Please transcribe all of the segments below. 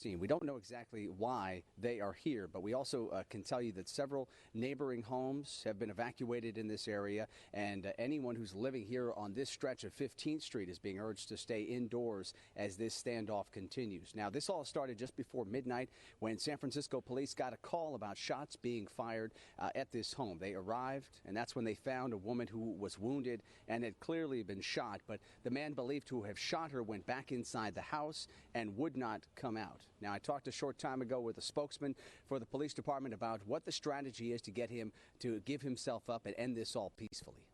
16. We don't know exactly why they are here, but we also can tell you that several neighboring homes have been evacuated in this area, and anyone who's living here on this stretch of 15th Street is being urged to stay indoors as this standoff continues. Now, this all started just before midnight when San Francisco police got a call about shots being fired at this home. They arrived, and that's when they found a woman who was wounded and had clearly been shot, but the man believed to have shot her went back inside the house and would not come out. Now, I talked a short time ago with a spokesman for the police department about what the strategy is to get him to give himself up and end this all peacefully.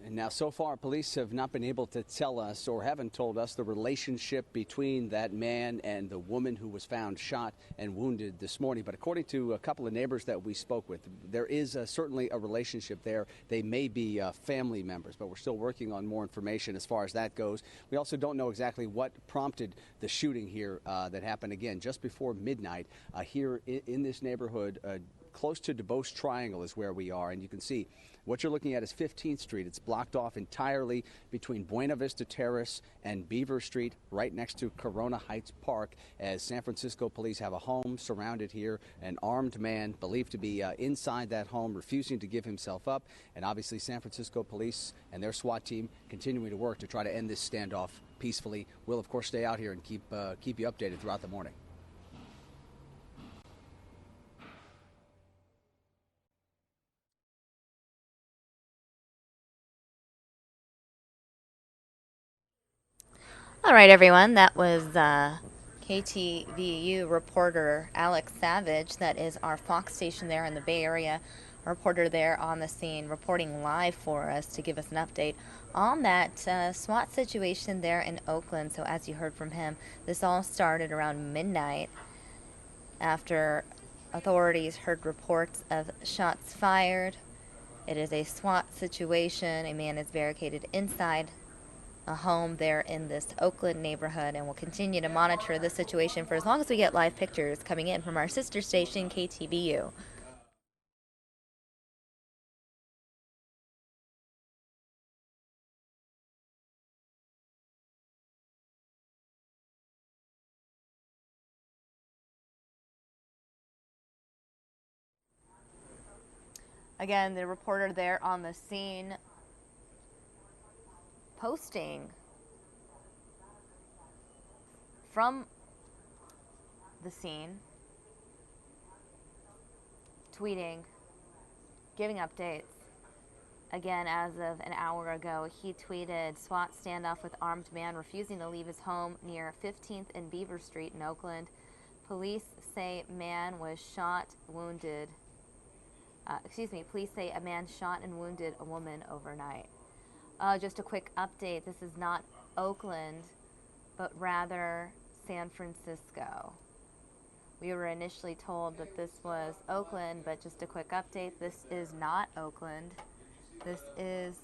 Now, so far, police have not been able to tell us or haven't told us the relationship between that man and the woman who was found shot and wounded this morning. But according to a couple of neighbors that we spoke with, there is certainly a relationship there. They may be family members, but we're still working on more information as far as that goes. We also don't know exactly what prompted the shooting here that happened, again, just before midnight here in this neighborhood. Close to DuBose Triangle is where we are, and you can see what you're looking at is 15th Street. It's blocked off entirely between Buena Vista Terrace and Beaver Street, right next to Corona Heights Park, as San Francisco police have a home surrounded here, an armed man believed to be inside that home, refusing to give himself up, and obviously San Francisco police and their SWAT team continuing to work to try to end this standoff peacefully. We'll, of course, stay out here and keep you updated throughout the morning. All right, everyone. That was KTVU reporter Alex Savage. That is our Fox station there in the Bay Area. Reporter there on the scene, reporting live for us to give us an update on that SWAT situation there in Oakland. So as you heard from him, this all started around midnight after authorities heard reports of shots fired. It is a SWAT situation. A man is barricaded inside a home there in this Oakland neighborhood, and we'll continue to monitor the situation for as long as we get live pictures coming in from our sister station, KTVU. Again, the reporter there on the scene posting from the scene, tweeting, giving updates. Again, as of an hour ago, he tweeted, SWAT standoff with armed man refusing to leave his home near 15th and Beaver Street in Oakland. Police say man was shot, wounded. Police say a man shot and wounded a woman overnight. Just a quick update. This is not Oakland, but rather San Francisco. We were initially told that this was Oakland, but just a quick update. This is not Oakland. This is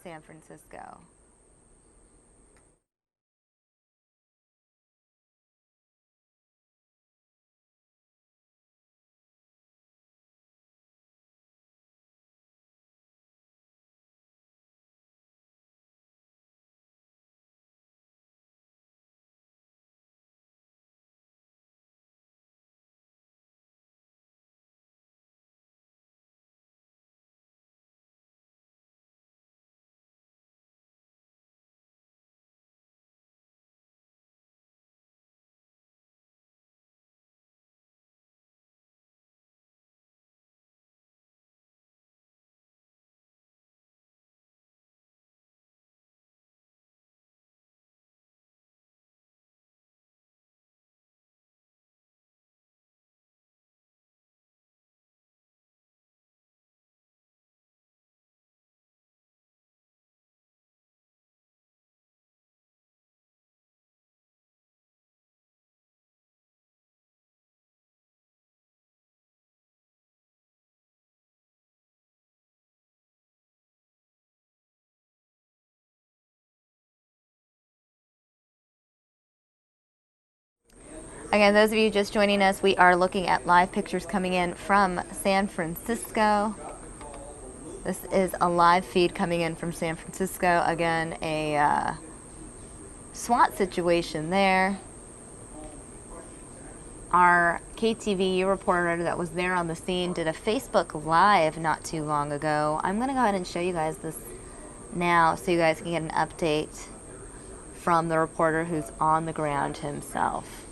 San Francisco. Again, those of you just joining us, we are looking at live pictures coming in from San Francisco. This is a live feed coming in from San Francisco. Again, a SWAT situation there. Our KTVU reporter that was there on the scene did a Facebook Live not too long ago. I'm going to go ahead and show you guys this now so you guys can get an update from the reporter who's on the ground himself.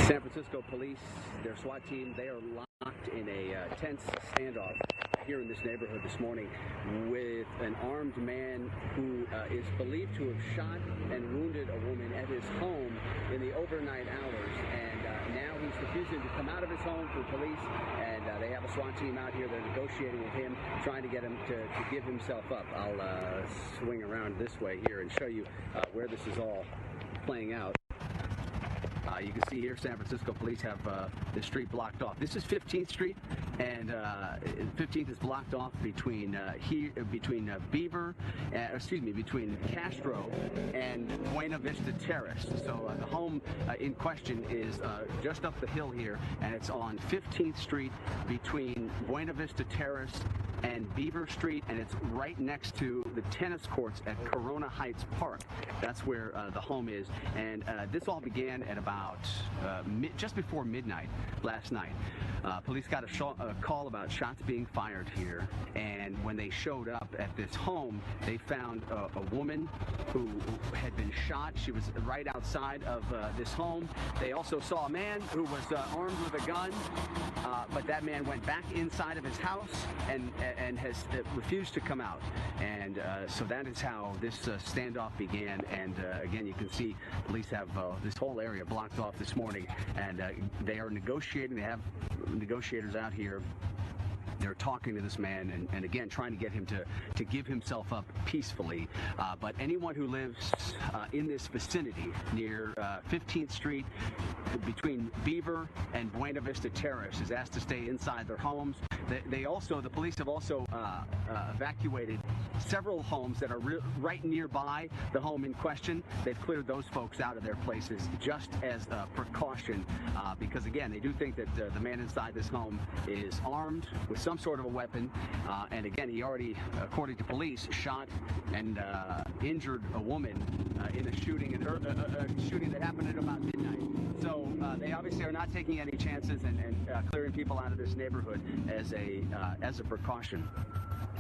San Francisco police, their SWAT team, they are locked in a tense standoff here in this neighborhood this morning with an armed man who is believed to have shot and wounded a woman at his home in the overnight hours. And now he's refusing to come out of his home for police, and they have a SWAT team out here. They're negotiating with him, trying to get him to give himself up. I'll swing around this way here and show you where this is all playing out. You can see here San Francisco police have the street blocked off. This is 15th Street, and 15th is blocked off between Beaver, between Castro and Buena Vista Terrace. So the home in question is just up the hill here, and it's on 15th Street between Buena Vista Terrace and Beaver Street, and it's right next to the tennis courts at Corona Heights Park. That's where the home is, and this all began at about just before midnight last night. Police got a call about shots being fired here, and when they showed up at this home, they found a woman who had been shot. She was right outside of this home. They also saw a man who was armed with a gun, but that man went back inside of his house and has refused to come out. And so that is how this standoff began. And again, you can see police have this whole area blocked off this morning, and they are negotiating. They have negotiators out here. They're talking to this man and again trying to get him to give himself up peacefully. But anyone who lives in this vicinity near 15th Street between Beaver and Buena Vista Terrace is asked to stay inside their homes. The police have also evacuated several homes that are right nearby the home in question. They've cleared those folks out of their places just as a precaution, because again, they do think that the man inside this home is armed with some sort of a weapon, and again, he already, according to police, shot and injured a woman in a shooting that happened at about midnight. So they obviously are not taking any chances and clearing people out of this neighborhood as a precaution.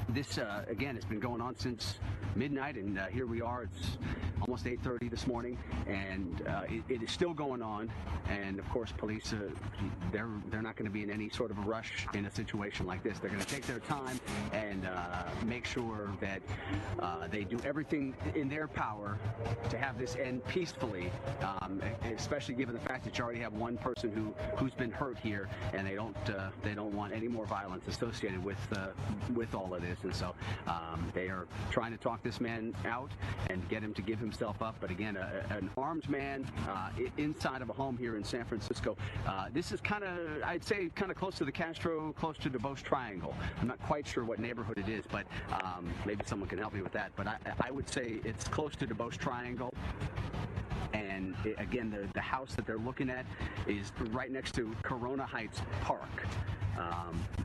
This, again, has been going on since midnight, and here we are. It's almost 8:30 this morning, and it is still going on. And of course, police, they're not going to be in any sort of a rush in a situation like this. They're going to take their time and make sure that they do everything in their power to have this end peacefully, especially given the fact that you already have one person who's been hurt here, and they don't want any more violence associated with all of this. And so they are trying to talk this man out and get him to give himself up. But again, an armed man inside of a home here in San Francisco. This is kind of, I'd say, kind of close to the Castro, close to the Beauce Triangle. I'm not quite sure what neighborhood it is, but maybe someone can help me with that. But I would say it's close to the Beauce Triangle. And again, the house that they're looking at is right next to Corona Heights Park,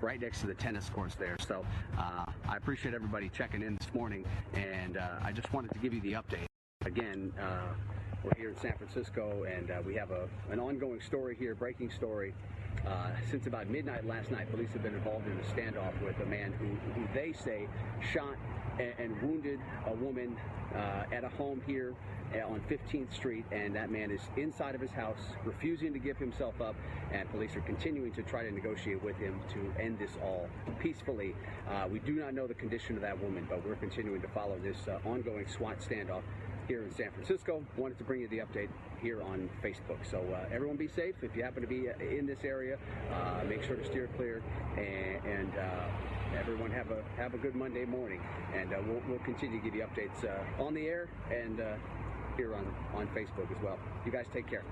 right next to the tennis courts there. So I appreciate everybody checking in this morning, and I just wanted to give you the update. Again, we're here in San Francisco, and we have an ongoing story here, breaking story. Since about midnight last night, police have been involved in a standoff with a man who they say shot and wounded a woman at a home here on 15th Street, and that man is inside of his house, refusing to give himself up, and police are continuing to try to negotiate with him to end this all peacefully. We do not know the condition of that woman, but we're continuing to follow this ongoing SWAT standoff here in San Francisco. Wanted to bring you the update here on Facebook. So everyone be safe. If you happen to be in this area, make sure to steer clear, and everyone have a good Monday morning. And we'll continue to give you updates on the air and here on Facebook as well. You guys take care.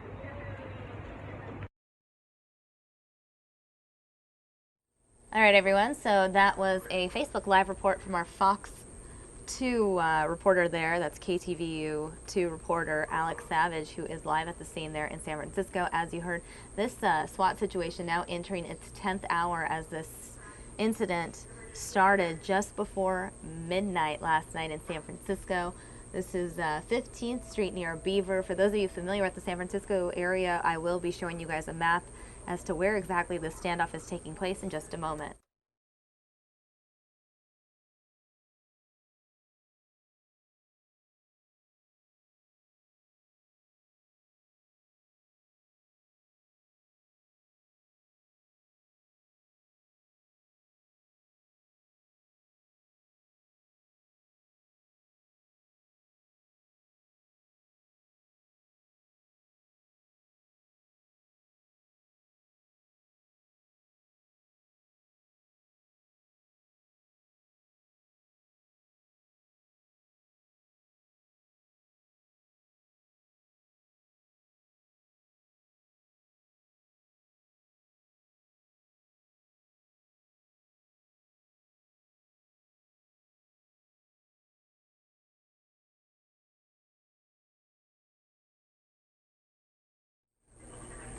All right, everyone. So that was a Facebook Live report from our Fox 2 reporter there. That's KTVU 2 reporter Alex Savage, who is live at the scene there in San Francisco. As you heard, this SWAT situation now entering its 10th hour as this incident started just before midnight last night in San Francisco. This is 15th Street near Beaver. For those of you familiar with the San Francisco area, I will be showing you guys a map as to where exactly the standoff is taking place in just a moment.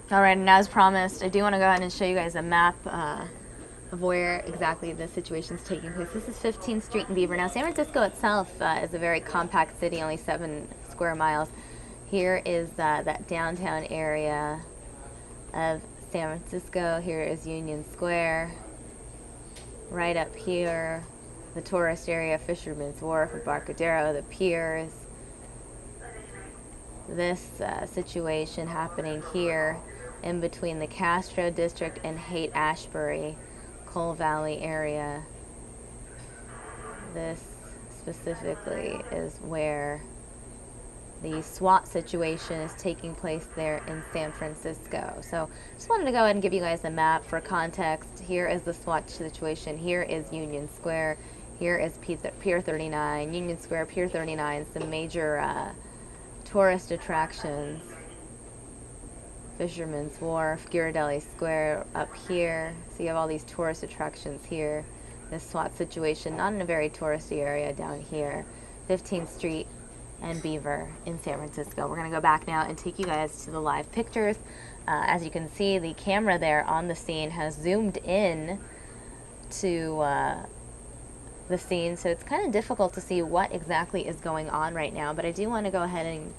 All right, and as promised, I do want to go ahead and show you guys a map of where exactly the situation is taking place. This is 15th Street in Beaver. Now, San Francisco itself is a very compact city, only 7 square miles. Here is that downtown area of San Francisco. Here is Union Square. Right up here, the tourist area, Fisherman's Wharf, Embarcadero, the piers. This situation happening here in between the Castro District and Haight-Ashbury, Coal Valley area. This specifically is where the SWAT situation is taking place there in San Francisco. So just wanted to go ahead and give you guys a map for context. Here is the SWAT situation. Here is Union Square. Here is Pier 39. Union Square, Pier 39, some major tourist attractions. Fisherman's Wharf, Ghirardelli Square up here. So you have all these tourist attractions here. This SWAT situation, not in a very touristy area down here. 15th Street and Beaver in San Francisco. We're going to go back now and take you guys to the live pictures. As you can see, the camera there on the scene has zoomed in to the scene, so it's kind of difficult to see what exactly is going on right now, but I do want to go ahead and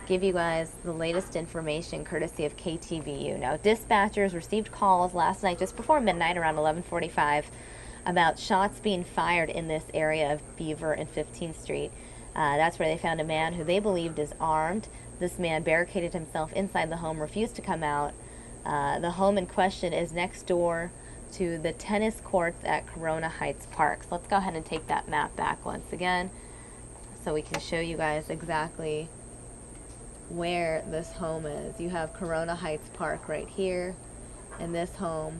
give you guys the latest information courtesy of KTVU. Now, dispatchers received calls last night just before midnight around 11:45 about shots being fired in this area of Beaver and 15th Street. That's where they found a man who they believed is armed. This man barricaded himself inside the home, refused to come out. The home in question is next door to the tennis courts at Corona Heights Park. So let's go ahead and take that map back once again so we can show you guys exactly where this home is. You have Corona Heights Park right here, and this home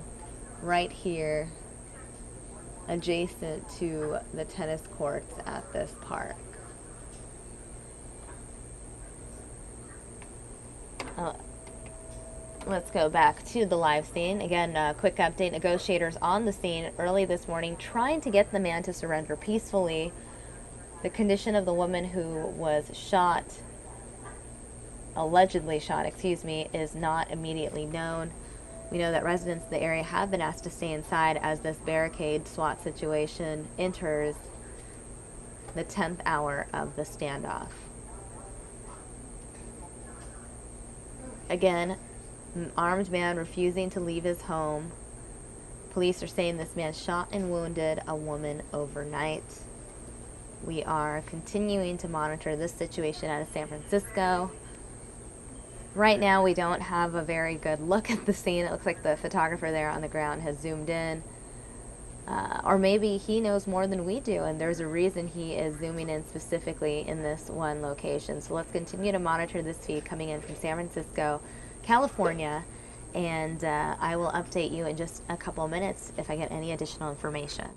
right here adjacent to the tennis courts at this park. Let's go back to the live scene. Again, quick update. Negotiators on the scene early this morning trying to get the man to surrender peacefully. The condition of the woman who was shot, allegedly shot, is not immediately known. We know that residents of the area have been asked to stay inside as this barricade SWAT situation enters the 10th hour of the standoff. Again, an armed man refusing to leave his home. Police are saying this man shot and wounded a woman overnight. We are continuing to monitor this situation out of San Francisco. Right now, we don't have a very good look at the scene. It looks like the photographer there on the ground has zoomed in. Or maybe he knows more than we do, and there's a reason he is zooming in specifically in this one location. So let's continue to monitor this feed coming in from San Francisco, California, and I will update you in just a couple of minutes if I get any additional information.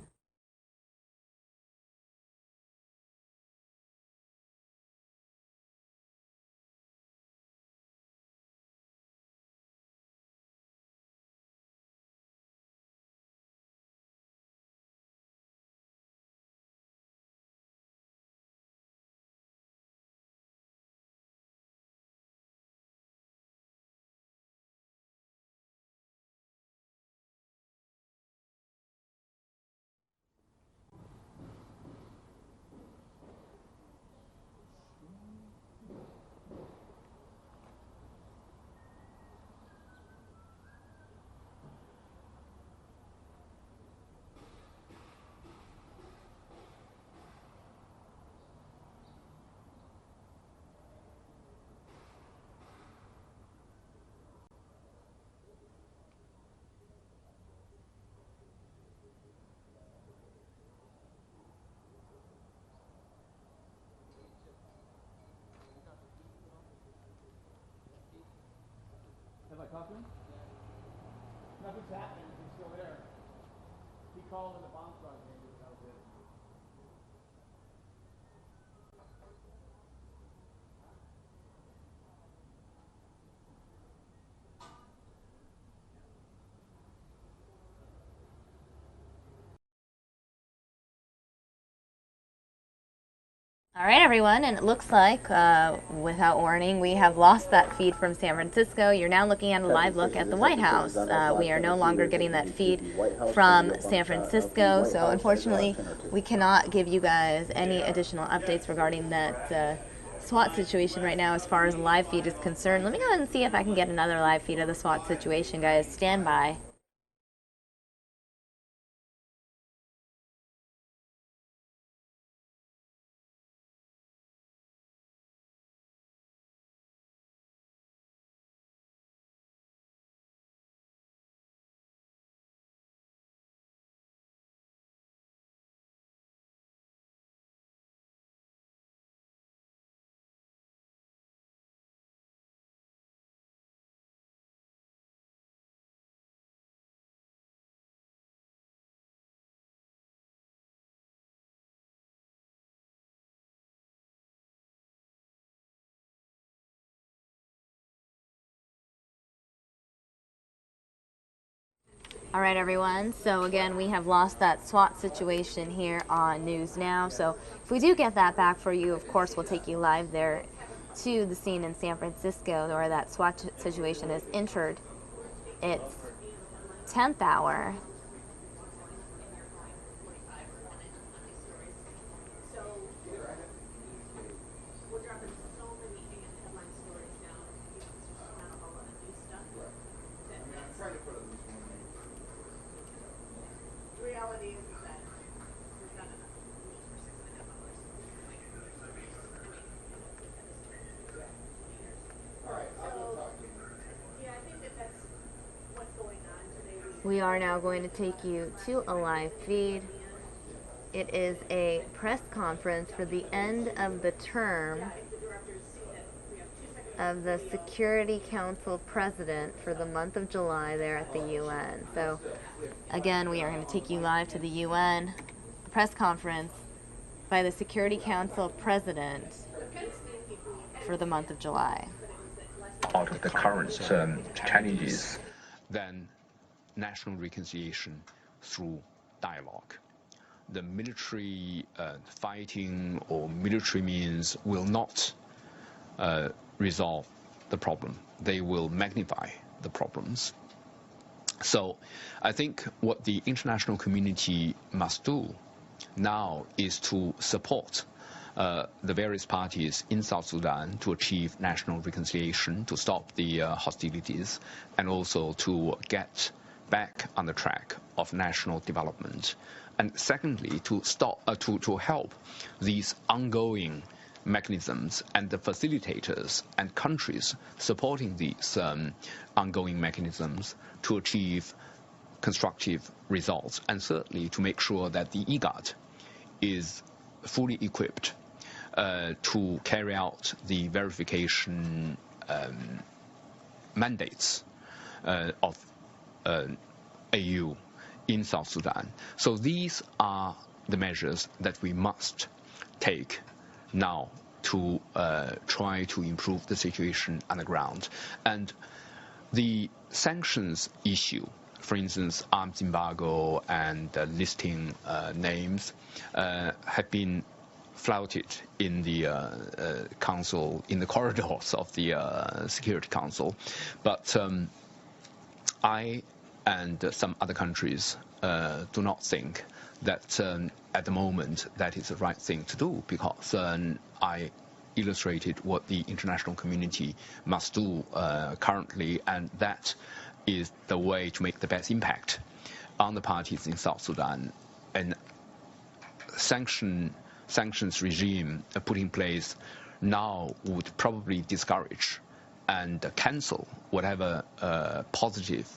Nothing's happening. He's still there. He called when the bomb started. That was it. All right, everyone, and it looks like, without warning, we have lost that feed from San Francisco. You're now looking at a live look at the White House. We are no longer getting that feed from San Francisco, so unfortunately, we cannot give you guys any additional updates regarding that SWAT situation right now as far as live feed is concerned. Let me go ahead and see if I can get another live feed of the SWAT situation, guys. Stand by. All right, everyone. So again, we have lost that SWAT situation here on News Now. So if we do get that back for you, of course, we'll take you live there to the scene in San Francisco where that SWAT situation has entered its 10th hour. We are now going to take you to a live feed. It is a press conference for the end of the term of the Security Council President for the month of July there at the UN. So again, we are going to take you live to the UN press conference by the Security Council President for the month of July. Out of the current challenges, then national reconciliation through dialogue. The military fighting or military means will not resolve the problem. They will magnify the problems. So I think what the international community must do now is to support the various parties in South Sudan to achieve national reconciliation, to stop the hostilities, and also to get back on the track of national development. And secondly, to help these ongoing mechanisms and the facilitators and countries supporting these ongoing mechanisms to achieve constructive results, and certainly to make sure that the IGAD is fully equipped to carry out the verification mandates of AU in South Sudan. So these are the measures that we must take now to try to improve the situation on the ground. And the sanctions issue, for instance, arms embargo and listing names, have been flouted in the council, in the corridors of the Security Council. But I and some other countries do not think that at the moment that is the right thing to do, because I illustrated what the international community must do currently, and that is the way to make the best impact on the parties in South Sudan. And sanctions regime put in place now would probably discourage and cancel whatever positive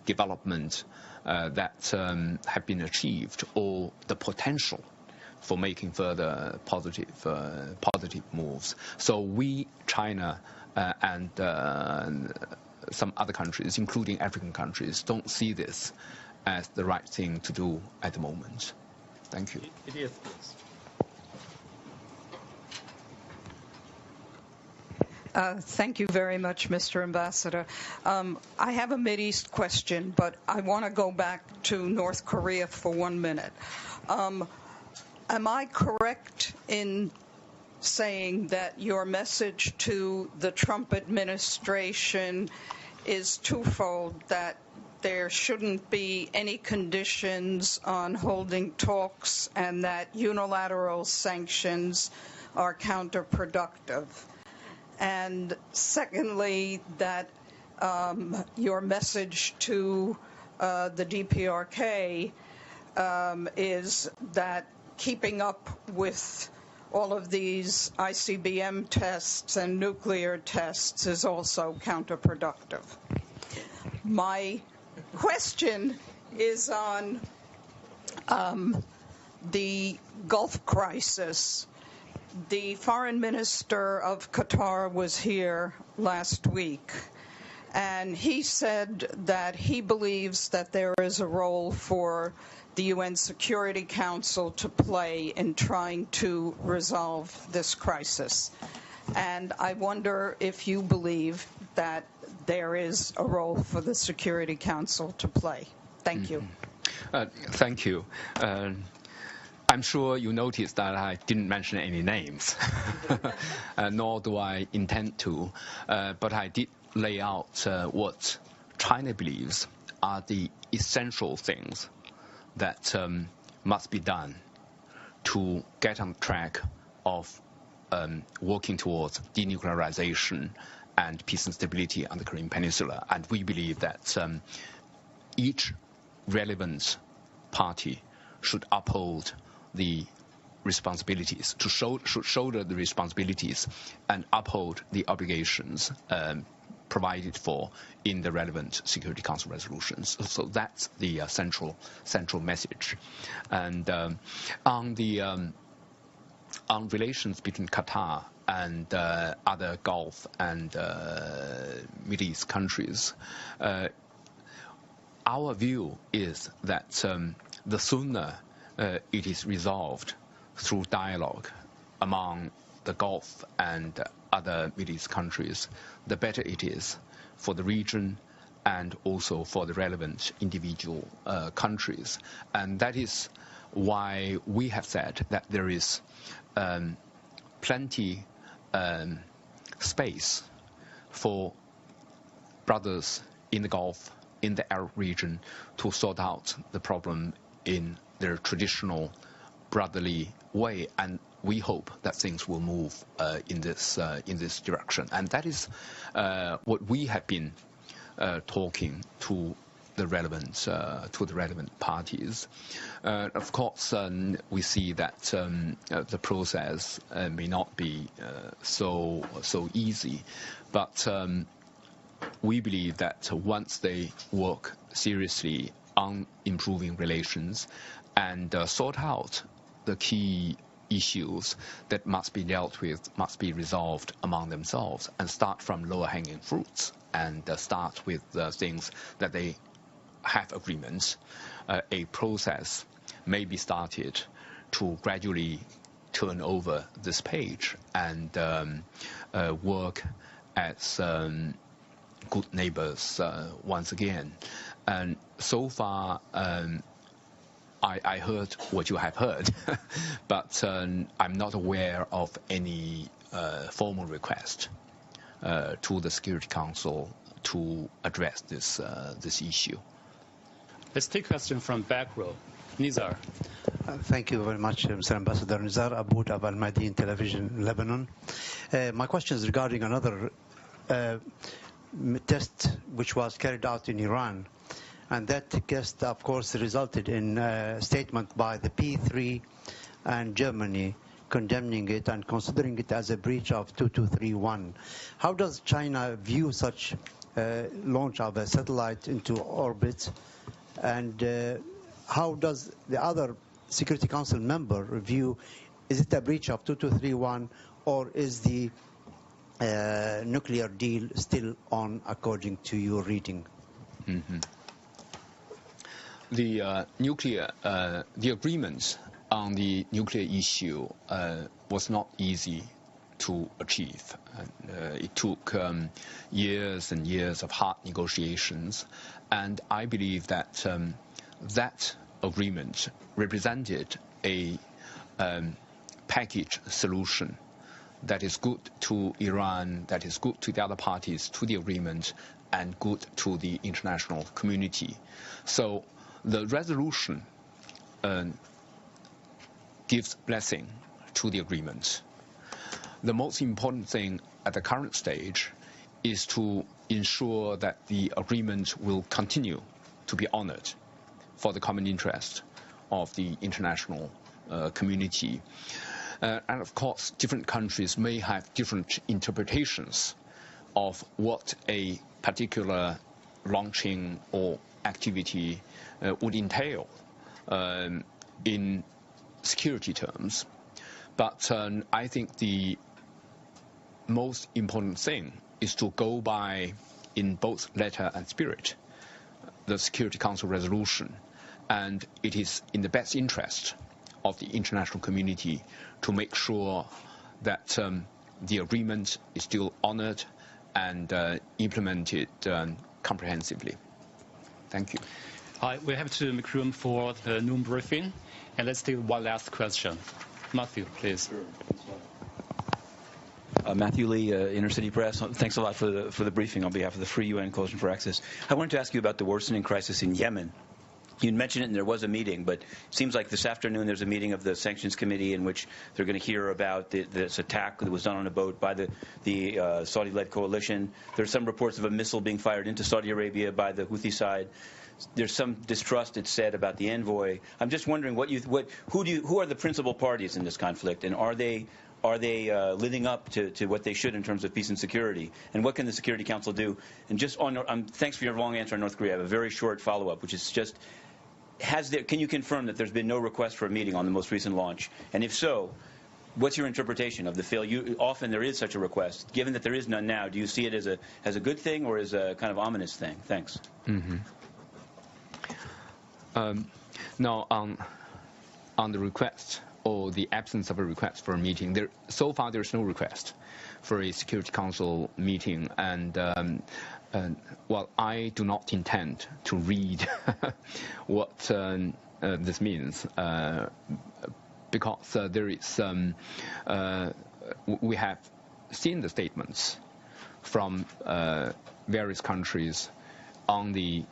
development that have been achieved, or the potential for making further positive moves. So we, China, and some other countries, including African countries, don't see this as the right thing to do at the moment. Thank you. It is, please. Thank you very much, Mr. Ambassador. I have a Mideast question, but I want to go back to North Korea for 1 minute. Am I correct in saying that your message to the Trump administration is twofold, that there shouldn't be any conditions on holding talks and that unilateral sanctions are counterproductive? And secondly, that your message to the DPRK is that keeping up with all of these ICBM tests and nuclear tests is also counterproductive. My question is on the Gulf crisis. The foreign minister of Qatar was here last week, and he said that he believes that there is a role for the UN Security Council to play in trying to resolve this crisis. And I wonder if you believe that there is a role for the Security Council to play. Thank you. Thank you. I'm sure you noticed that I didn't mention any names, nor do I intend to, but I did lay out what China believes are the essential things that must be done to get on track of working towards denuclearization and peace and stability on the Korean Peninsula. And we believe that each relevant party should uphold the responsibilities, should shoulder the responsibilities and uphold the obligations provided for in the relevant Security Council resolutions. So that's the central message. And on relations between Qatar and other Gulf and Middle East countries, our view is that the sooner it is resolved through dialogue among the Gulf and other Middle East countries, the better it is for the region and also for the relevant individual countries. And that is why we have said that there is plenty space for brothers in the Gulf, in the Arab region, to sort out the problem in their traditional brotherly way, and we hope that things will move in this direction. And that is what we have been talking to the relevant parties. Of course, we see that the process may not be so easy, but we believe that once they work seriously on improving relations and sort out the key issues that must be dealt with, must be resolved among themselves, and start from lower-hanging fruits and start with things that they have agreements, a process may be started to gradually turn over this page and work as good neighbors once again. And so far, I heard what you have heard, but I'm not aware of any formal request to the Security Council to address this issue. Let's take a question from back row. Nizar. Thank you very much, Mr. Ambassador. Nizar Aboud of Al Madin Television, Lebanon. My question is regarding another test which was carried out in Iran. And that test, of course, resulted in a statement by the P3 and Germany condemning it and considering it as a breach of 2231. How does China view such launch of a satellite into orbit? And how does the other Security Council member view, is it a breach of 2231, or is the nuclear deal still on according to your reading? Mm-hmm. The agreement on the nuclear issue was not easy to achieve. It took years and years of hard negotiations, and I believe that that agreement represented a package solution that is good to Iran, that is good to the other parties to the agreement, and good to the international community. So the resolution gives blessing to the agreement. The most important thing at the current stage is to ensure that the agreement will continue to be honored for the common interest of the international community. And of course, different countries may have different interpretations of what a particular launching or activity would entail in security terms. But I think the most important thing is to go by, in both letter and spirit, the Security Council resolution. And it is in the best interest of the international community to make sure that the agreement is still honored and implemented comprehensively. Thank you. Hi, we have to make room for the noon briefing, and let's take one last question. Matthew, please. Matthew Lee, Inner City Press. Thanks a lot for the briefing on behalf of the Free UN Coalition for Access. I wanted to ask you about the worsening crisis in Yemen. You mentioned it, and there was a meeting, but it seems like this afternoon there's a meeting of the Sanctions Committee in which they're going to hear about this attack that was done on a boat by the Saudi-led coalition. There's some reports of a missile being fired into Saudi Arabia by the Houthi side. There's some distrust, it's said, about the envoy. I'm just wondering who are the principal parties in this conflict, and are they living up to what they should in terms of peace and security? And what can the Security Council do? And just thanks for your long answer on North Korea. I have a very short follow-up, which is just, can you confirm that there's been no request for a meeting on the most recent launch? And if so, what's your interpretation of the failure? Often there is such a request. Given that there is none now, do you see it as a good thing or as a kind of ominous thing? Thanks. Mm-hmm. Now, on the request or the absence of a request for a meeting, so far there's no request for a Security Council meeting, and well, I do not intend to read what this means, because there is we have seen the statements from various countries on the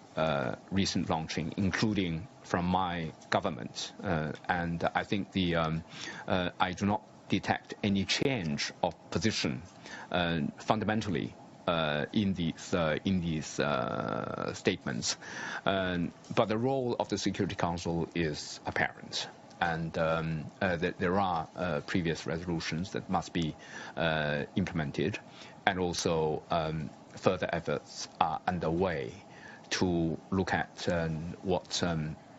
recent launching, including from my government, and I think I do not detect any change of position fundamentally in these statements. But the role of the Security Council is apparent, and that there are previous resolutions that must be implemented, and also further efforts are underway to look at what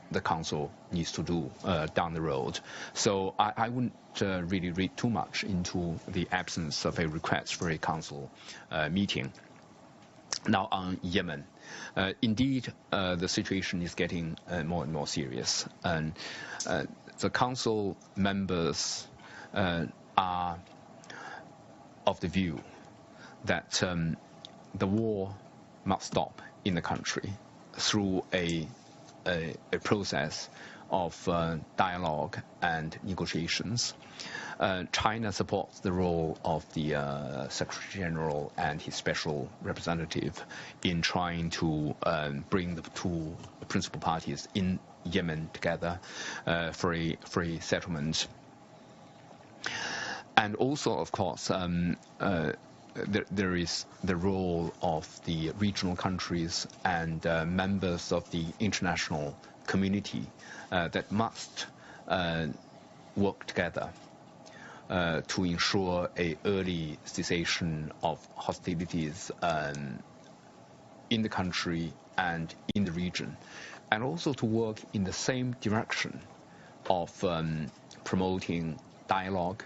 the Council needs to do down the road. So I wouldn't really read too much into the absence of a request for a Council meeting. Now on Yemen, indeed the situation is getting more and more serious, and the Council members are of the view that the war must stop in the country through a process of dialogue and negotiations. China supports the role of the Secretary General and his special representative in trying to bring the two principal parties in Yemen together for a settlement. And also, of course, there is the role of the regional countries and members of the international community that must work together to ensure an early cessation of hostilities in the country and in the region, and also to work in the same direction of promoting dialogue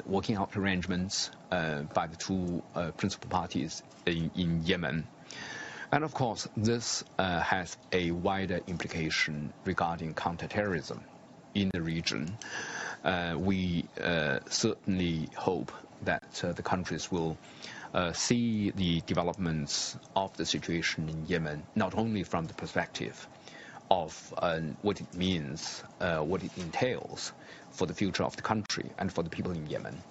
working out arrangements by the two principal parties in Yemen. And of course, this has a wider implication regarding counterterrorism in the region. We certainly hope that the countries will see the developments of the situation in Yemen, not only from the perspective of what it means, what it entails for the future of the country and for the people in Yemen,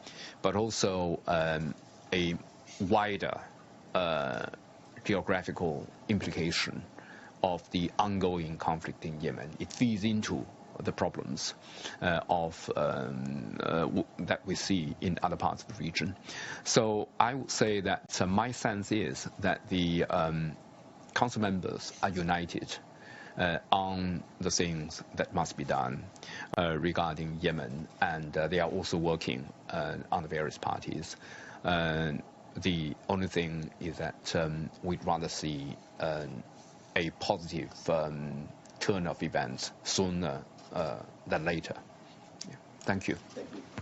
but also a wider geographical implication of the ongoing conflict in Yemen. It feeds into the problems that we see in other parts of the region. So I would say that my sense is that the council members are united on the things that must be done regarding Yemen, and they are also working on the various parties. The only thing is that we'd rather see a positive turn of events sooner than later. Yeah. Thank you.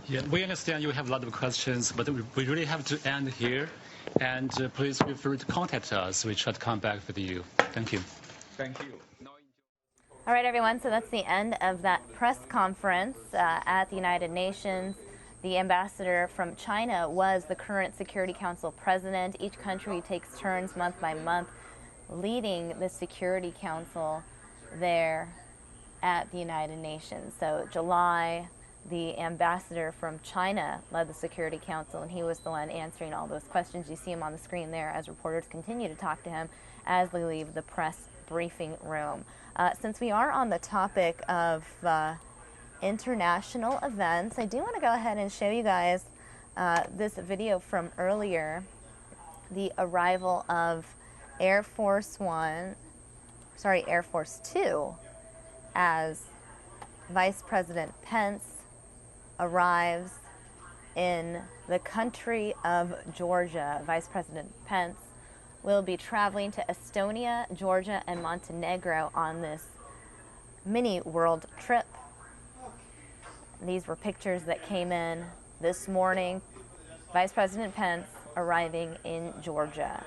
Yeah, we understand you have a lot of questions, but we really have to end here. And please feel free to contact us. We try to come back with you. Thank you. Thank you. All right, everyone, so that's the end of that press conference at the United Nations. The ambassador from China was the current Security Council president. Each country takes turns month by month leading the Security Council there at the United Nations. So July, the ambassador from China led the Security Council, and he was the one answering all those questions. You see him on the screen there as reporters continue to talk to him as they leave the press briefing room. Since we are on the topic of international events, I do want to go ahead and show you guys this video from earlier, the arrival of Air Force 2 as Vice President Pence arrives in the country of Georgia. Vice President Pence will be traveling to Estonia, Georgia, and Montenegro on this mini world trip. These were pictures that came in this morning. Vice President Pence arriving in Georgia.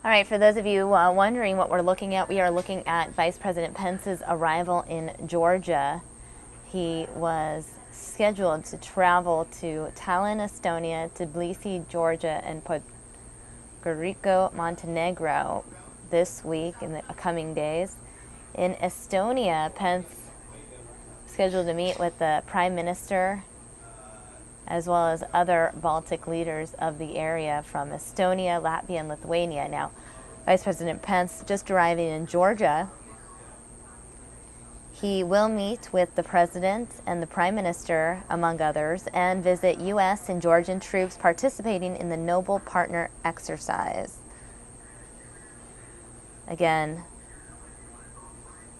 All right, for those of you wondering what we're looking at, we are looking at Vice President Pence's arrival in Georgia. He was scheduled to travel to Tallinn, Estonia, Tbilisi, Georgia, and Podgorica, Montenegro this week in the coming days. In Estonia, Pence scheduled to meet with the Prime Minister as well as other Baltic leaders of the area from Estonia, Latvia, and Lithuania. Now, Vice President Pence just arriving in Georgia. He will meet with the President and the Prime Minister, among others, and visit U.S. and Georgian troops participating in the Noble Partner exercise. Again,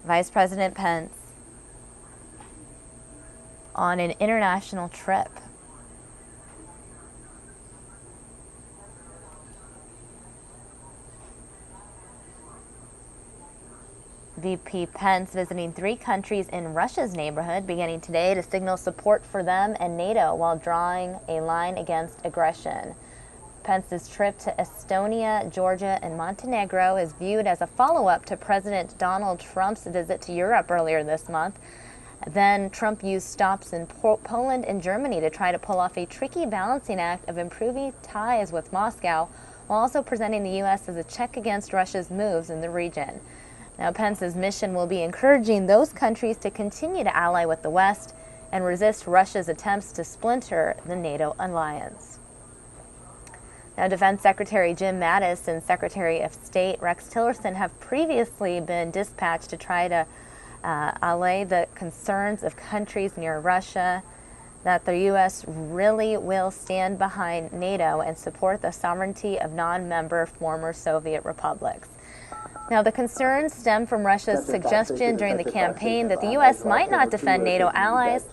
Vice President Pence on an international trip. VP Pence visiting 3 countries in Russia's neighborhood beginning today to signal support for them and NATO while drawing a line against aggression. Pence's trip to Estonia, Georgia, and Montenegro is viewed as a follow-up to President Donald Trump's visit to Europe earlier this month. Then Trump used stops in Poland and Germany to try to pull off a tricky balancing act of improving ties with Moscow while also presenting the U.S. as a check against Russia's moves in the region. Now, Pence's mission will be encouraging those countries to continue to ally with the West and resist Russia's attempts to splinter the NATO alliance. Now, Defense Secretary Jim Mattis and Secretary of State Rex Tillerson have previously been dispatched to try to allay the concerns of countries near Russia that the U.S. really will stand behind NATO and support the sovereignty of non-member former Soviet republics. Now, the concerns stem from Russia's suggestion during the campaign that the U.S. might not defend NATO allies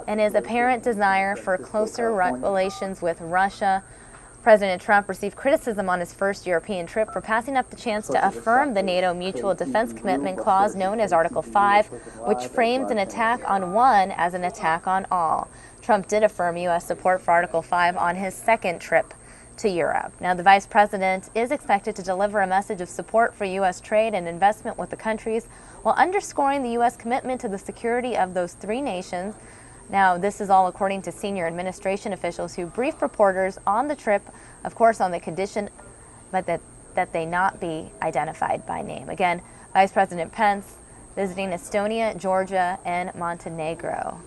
and his apparent desire for closer relations with Russia. President Trump received criticism on his first European trip for passing up the chance to affirm the NATO Mutual Defense Commitment Clause known as Article 5, which frames an attack on one as an attack on all. Trump did affirm U.S. support for Article 5 on his second trip to Europe. Now, the vice president is expected to deliver a message of support for U.S. trade and investment with the countries while underscoring the U.S. commitment to the security of those 3 nations. Now, this is all according to senior administration officials who briefed reporters on the trip, of course, on the condition but that they not be identified by name. Again, Vice President Pence visiting Estonia, Georgia, and Montenegro.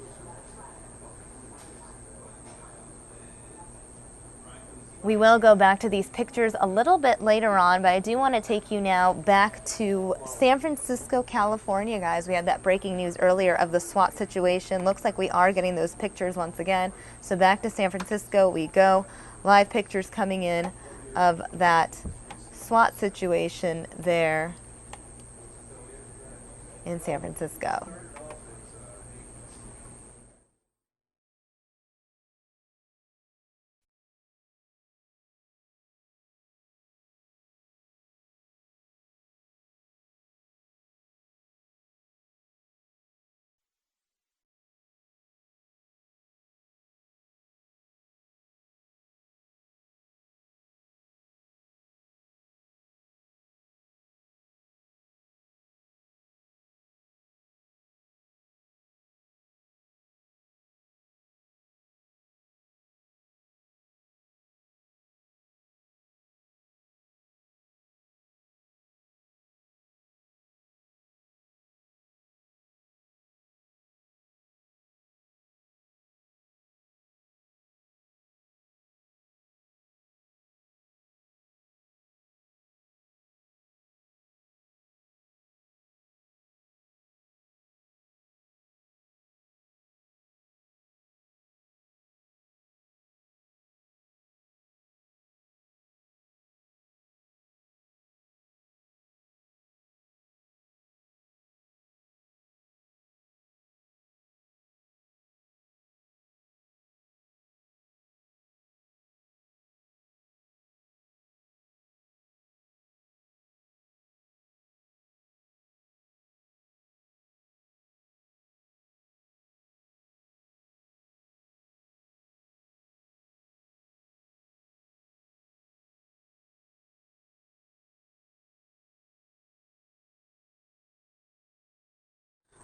We will go back to these pictures a little bit later on, but I do want to take you now back to San Francisco, California, guys. We had that breaking news earlier of the SWAT situation. Looks like we are getting those pictures once again. So back to San Francisco we go. Live pictures coming in of that SWAT situation there in San Francisco.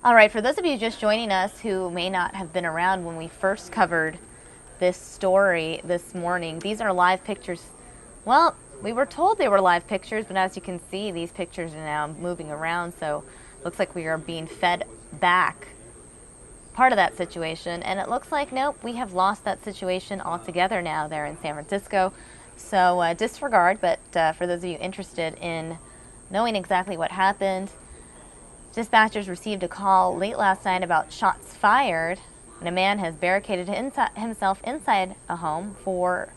All right, for those of you just joining us who may not have been around when we first covered this story this morning, these are live pictures. Well, we were told they were live pictures, but as you can see, these pictures are now moving around, so it looks like we are being fed back part of that situation, and it looks like, nope, we have lost that situation altogether now there in San Francisco. So disregard, but for those of you interested in knowing exactly what happened, dispatchers received a call late last night about shots fired, and a man has barricaded himself inside a home for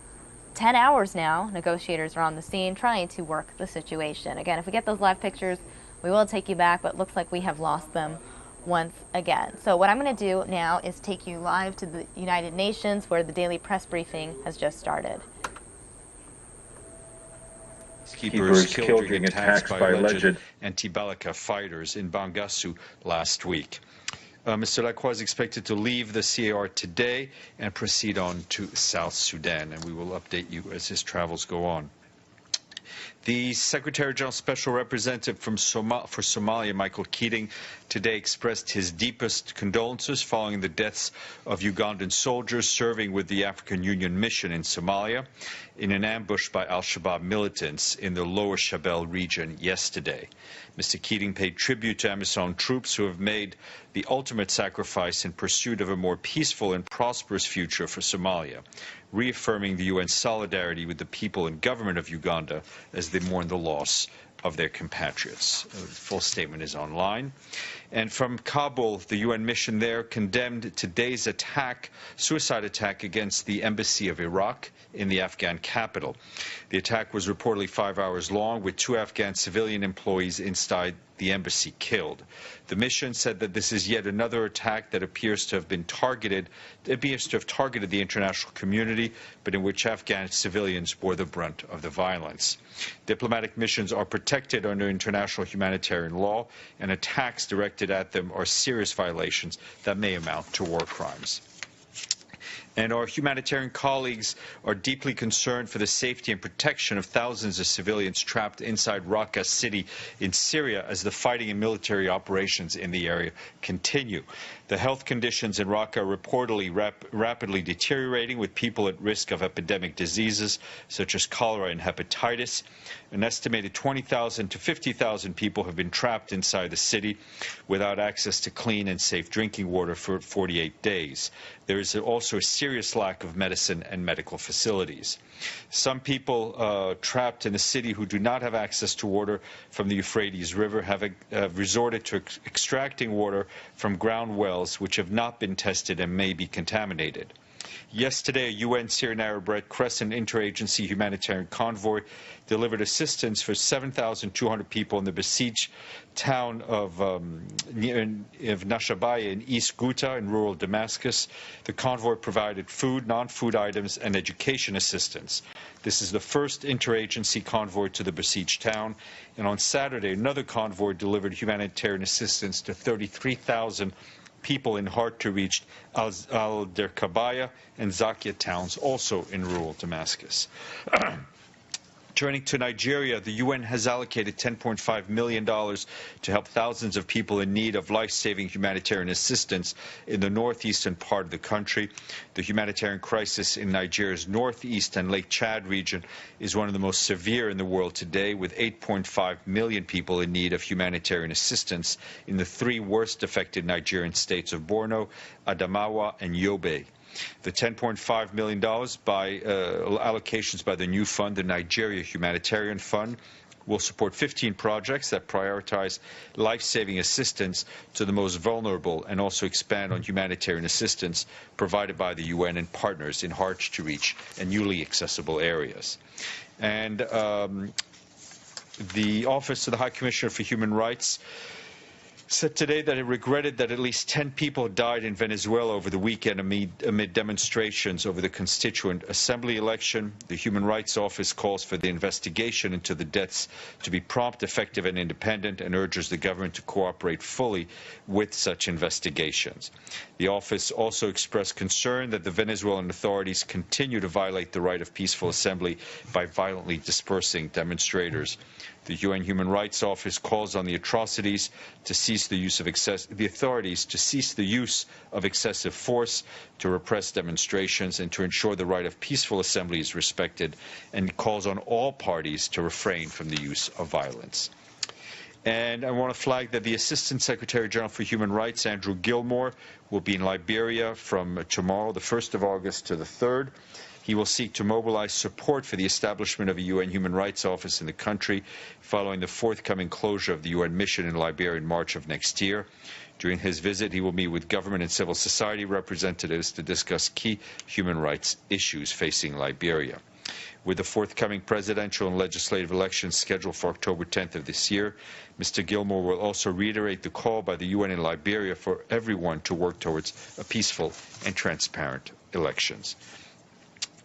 10 hours now. Negotiators are on the scene trying to work the situation. Again, if we get those live pictures, we will take you back, but it looks like we have lost them once again. So what I'm going to do now is take you live to the United Nations, where the daily press briefing has just started. Peacekeepers killed during attacks by alleged anti-Balaka fighters in Bangassou last week. Mr. Lacroix is expected to leave the CAR today and proceed on to South Sudan, and we will update you as his travels go on. The Secretary General Special Representative for Somalia, Michael Keating, today expressed his deepest condolences following the deaths of Ugandan soldiers serving with the African Union mission in Somalia in an ambush by al-Shabaab militants in the Lower Shabelle region yesterday. Mr. Keating paid tribute to AMISOM troops who have made the ultimate sacrifice in pursuit of a more peaceful and prosperous future for Somalia, reaffirming the UN's solidarity with the people and government of Uganda as they mourn the loss of their compatriots. The full statement is online. And from Kabul, the UN mission there condemned today's attack, suicide attack against the embassy of Iraq in the Afghan capital. The attack was reportedly 5 hours long, with 2 Afghan civilian employees inside the embassy killed. The mission said that this is yet another attack that appears to have targeted the international community, but in which Afghan civilians bore the brunt of the violence. Diplomatic missions are protected under international humanitarian law, and attacks directed at them are serious violations that may amount to war crimes. And our humanitarian colleagues are deeply concerned for the safety and protection of thousands of civilians trapped inside Raqqa city in Syria as the fighting and military operations in the area continue. The health conditions in Raqqa are reportedly rapidly deteriorating, with people at risk of epidemic diseases such as cholera and hepatitis. An estimated 20,000 to 50,000 people have been trapped inside the city without access to clean and safe drinking water for 48 days. There is also a serious lack of medicine and medical facilities. Some people trapped in the city who do not have access to water from the Euphrates River have resorted to extracting water from ground wells which have not been tested and may be contaminated. Yesterday, a UN Syrian Arab Red Crescent interagency humanitarian convoy delivered assistance for 7,200 people in the besieged town of Nashabaya in East Ghouta in rural Damascus. The convoy provided food, non-food items, and education assistance. This is the first interagency convoy to the besieged town. And on Saturday, another convoy delivered humanitarian assistance to 33,000 people in hard-to-reach Al-Derkabaya and Zakia towns, also in rural Damascus. Turning to Nigeria, the UN has allocated $10.5 million to help thousands of people in need of life-saving humanitarian assistance in the northeastern part of the country. The humanitarian crisis in Nigeria's northeast and Lake Chad region is one of the most severe in the world today, with 8.5 million people in need of humanitarian assistance in the 3 worst affected Nigerian states of Borno, Adamawa, and Yobe. The $10.5 million by allocations by the new fund, the Nigeria Humanitarian Fund, will support 15 projects that prioritize life-saving assistance to the most vulnerable and also expand on humanitarian assistance provided by the UN and partners in hard-to-reach and newly accessible areas. And the Office of the High Commissioner for Human Rights said today that it regretted that at least 10 people died in Venezuela over the weekend amid demonstrations over the Constituent Assembly election. The Human Rights Office calls for the investigation into the deaths to be prompt, effective, and independent, and urges the government to cooperate fully with such investigations. The office also expressed concern that the Venezuelan authorities continue to violate the right of peaceful assembly by violently dispersing demonstrators. The UN Human Rights Office calls on the atrocities to cease cease the use of excessive force, to repress demonstrations, and to ensure the right of peaceful assembly is respected, and calls on all parties to refrain from the use of violence. And I want to flag that the Assistant Secretary General for Human Rights, Andrew Gilmore, will be in Liberia from tomorrow, the 1st of August, to the 3rd. He will seek to mobilize support for the establishment of a UN Human Rights Office in the country following the forthcoming closure of the UN mission in Liberia in March of next year. During his visit, he will meet with government and civil society representatives to discuss key human rights issues facing Liberia. With the forthcoming presidential and legislative elections scheduled for October 10th of this year, Mr. Gilmore will also reiterate the call by the UN in Liberia for everyone to work towards a peaceful and transparent elections.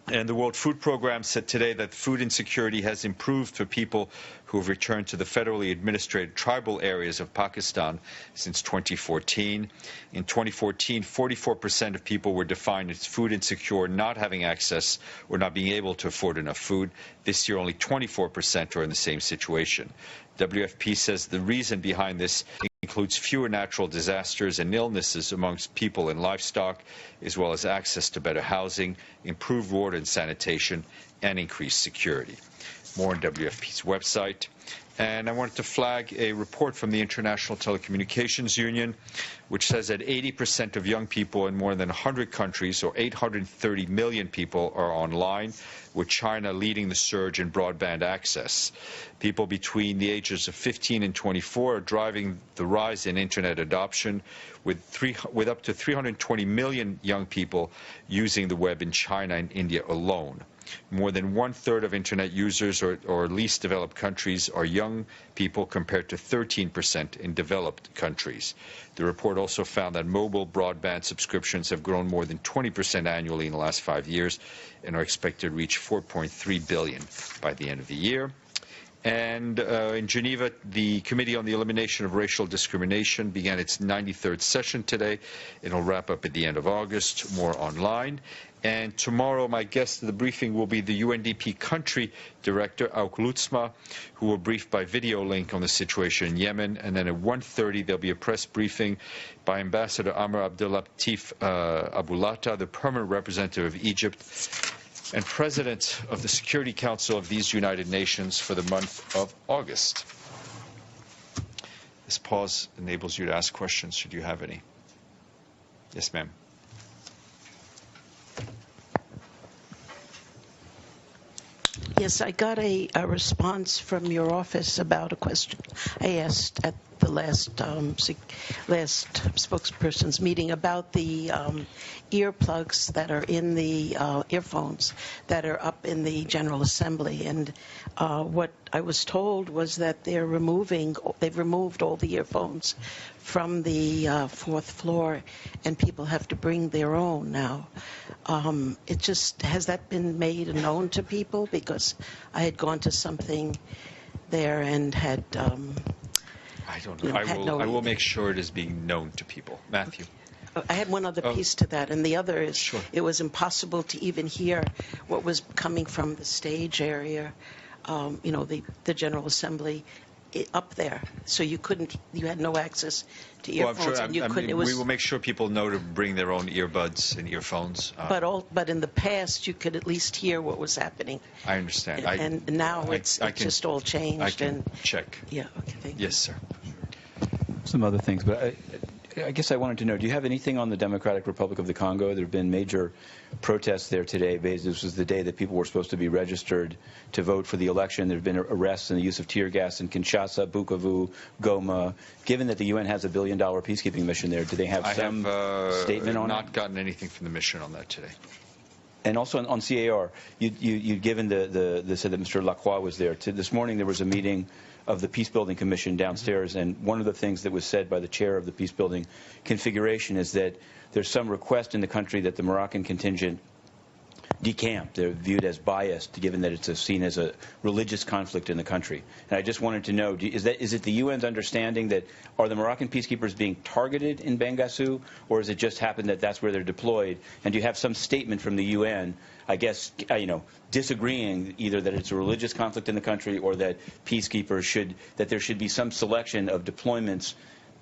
And the World Food Programme said today that food insecurity has improved for people who have returned to the federally administered tribal areas of Pakistan since 2014. In 2014, 44% of people were defined as food insecure, not having access or not being able to afford enough food. This year, only 24% are in the same situation. WFP says the reason behind this includes fewer natural disasters and illnesses amongst people and livestock, as well as access to better housing, improved water and sanitation, and increased security. More on WFP's website. And I wanted to flag a report from the International Telecommunications Union, which says that 80% of young people in more than 100 countries, or 830 million people, are online, with China leading the surge in broadband access. People between the ages of 15 and 24 are driving the rise in Internet adoption, with up to 320 million young people using the web in China and India alone. More than 1/3 of Internet users or least developed countries are young people, compared to 13% in developed countries. The report also found that mobile broadband subscriptions have grown more than 20% annually in the last 5 years and are expected to reach 4.3 billion by the end of the year. And in Geneva, the Committee on the Elimination of Racial Discrimination began its 93rd session today. It'll wrap up at the end of August, more online. And tomorrow, my guest at the briefing will be the UNDP Country Director, Auk Lutzma, who will brief by video link on the situation in Yemen. And then at 1:30, there'll be a press briefing by Ambassador Amr Abdulatif Abulata, the permanent representative of Egypt and President of the Security Council of these United Nations for the month of August. This pause enables you to ask questions, should you have any. Yes, ma'am. Yes, I got a response from your office about a question I asked at the last spokesperson's meeting about the earplugs that are in the earphones that are up in the General Assembly. And what I was told was that they've removed all the earphones from the 4th floor, and people have to bring their own now. Has that been made known to people? Because I had gone to something there and had I don't know. I will make sure it is being known to people. Matthew. I had one other piece to that, and the other is Sure. It was impossible to even hear what was coming from the stage area, the General Assembly up there. So you had no access to earphones. We will make sure people know to bring their own earbuds and earphones. But in the past, you could at least hear what was happening. I understand. And now it's just all changed. I can check. Yeah, okay, thank you. Yes, sir. Some other things, but I guess I wanted to know, do you have anything on the Democratic Republic of the Congo? There have been major protests there today. This was the day that people were supposed to be registered to vote for the election. There have been arrests and the use of tear gas in Kinshasa, Bukavu, Goma. Given that the UN has $1 billion peacekeeping mission there, do they have some statement on it? I have not gotten anything from the mission on that today. And also on CAR, you'd given said that Mr. Lacroix was there. This morning there was a meeting of the Peacebuilding Commission downstairs, and one of the things that was said by the chair of the Peacebuilding Configuration is that there's some request in the country that the Moroccan contingent decamp. They're viewed as biased, given that it's seen as a religious conflict in the country. And I just wanted to know, is it the UN's understanding that are the Moroccan peacekeepers being targeted in Bangassou, or has it just happened that that's where they're deployed? And do you have some statement from the UN, I guess, disagreeing either that it's a religious conflict in the country or that peacekeepers that there should be some selection of deployments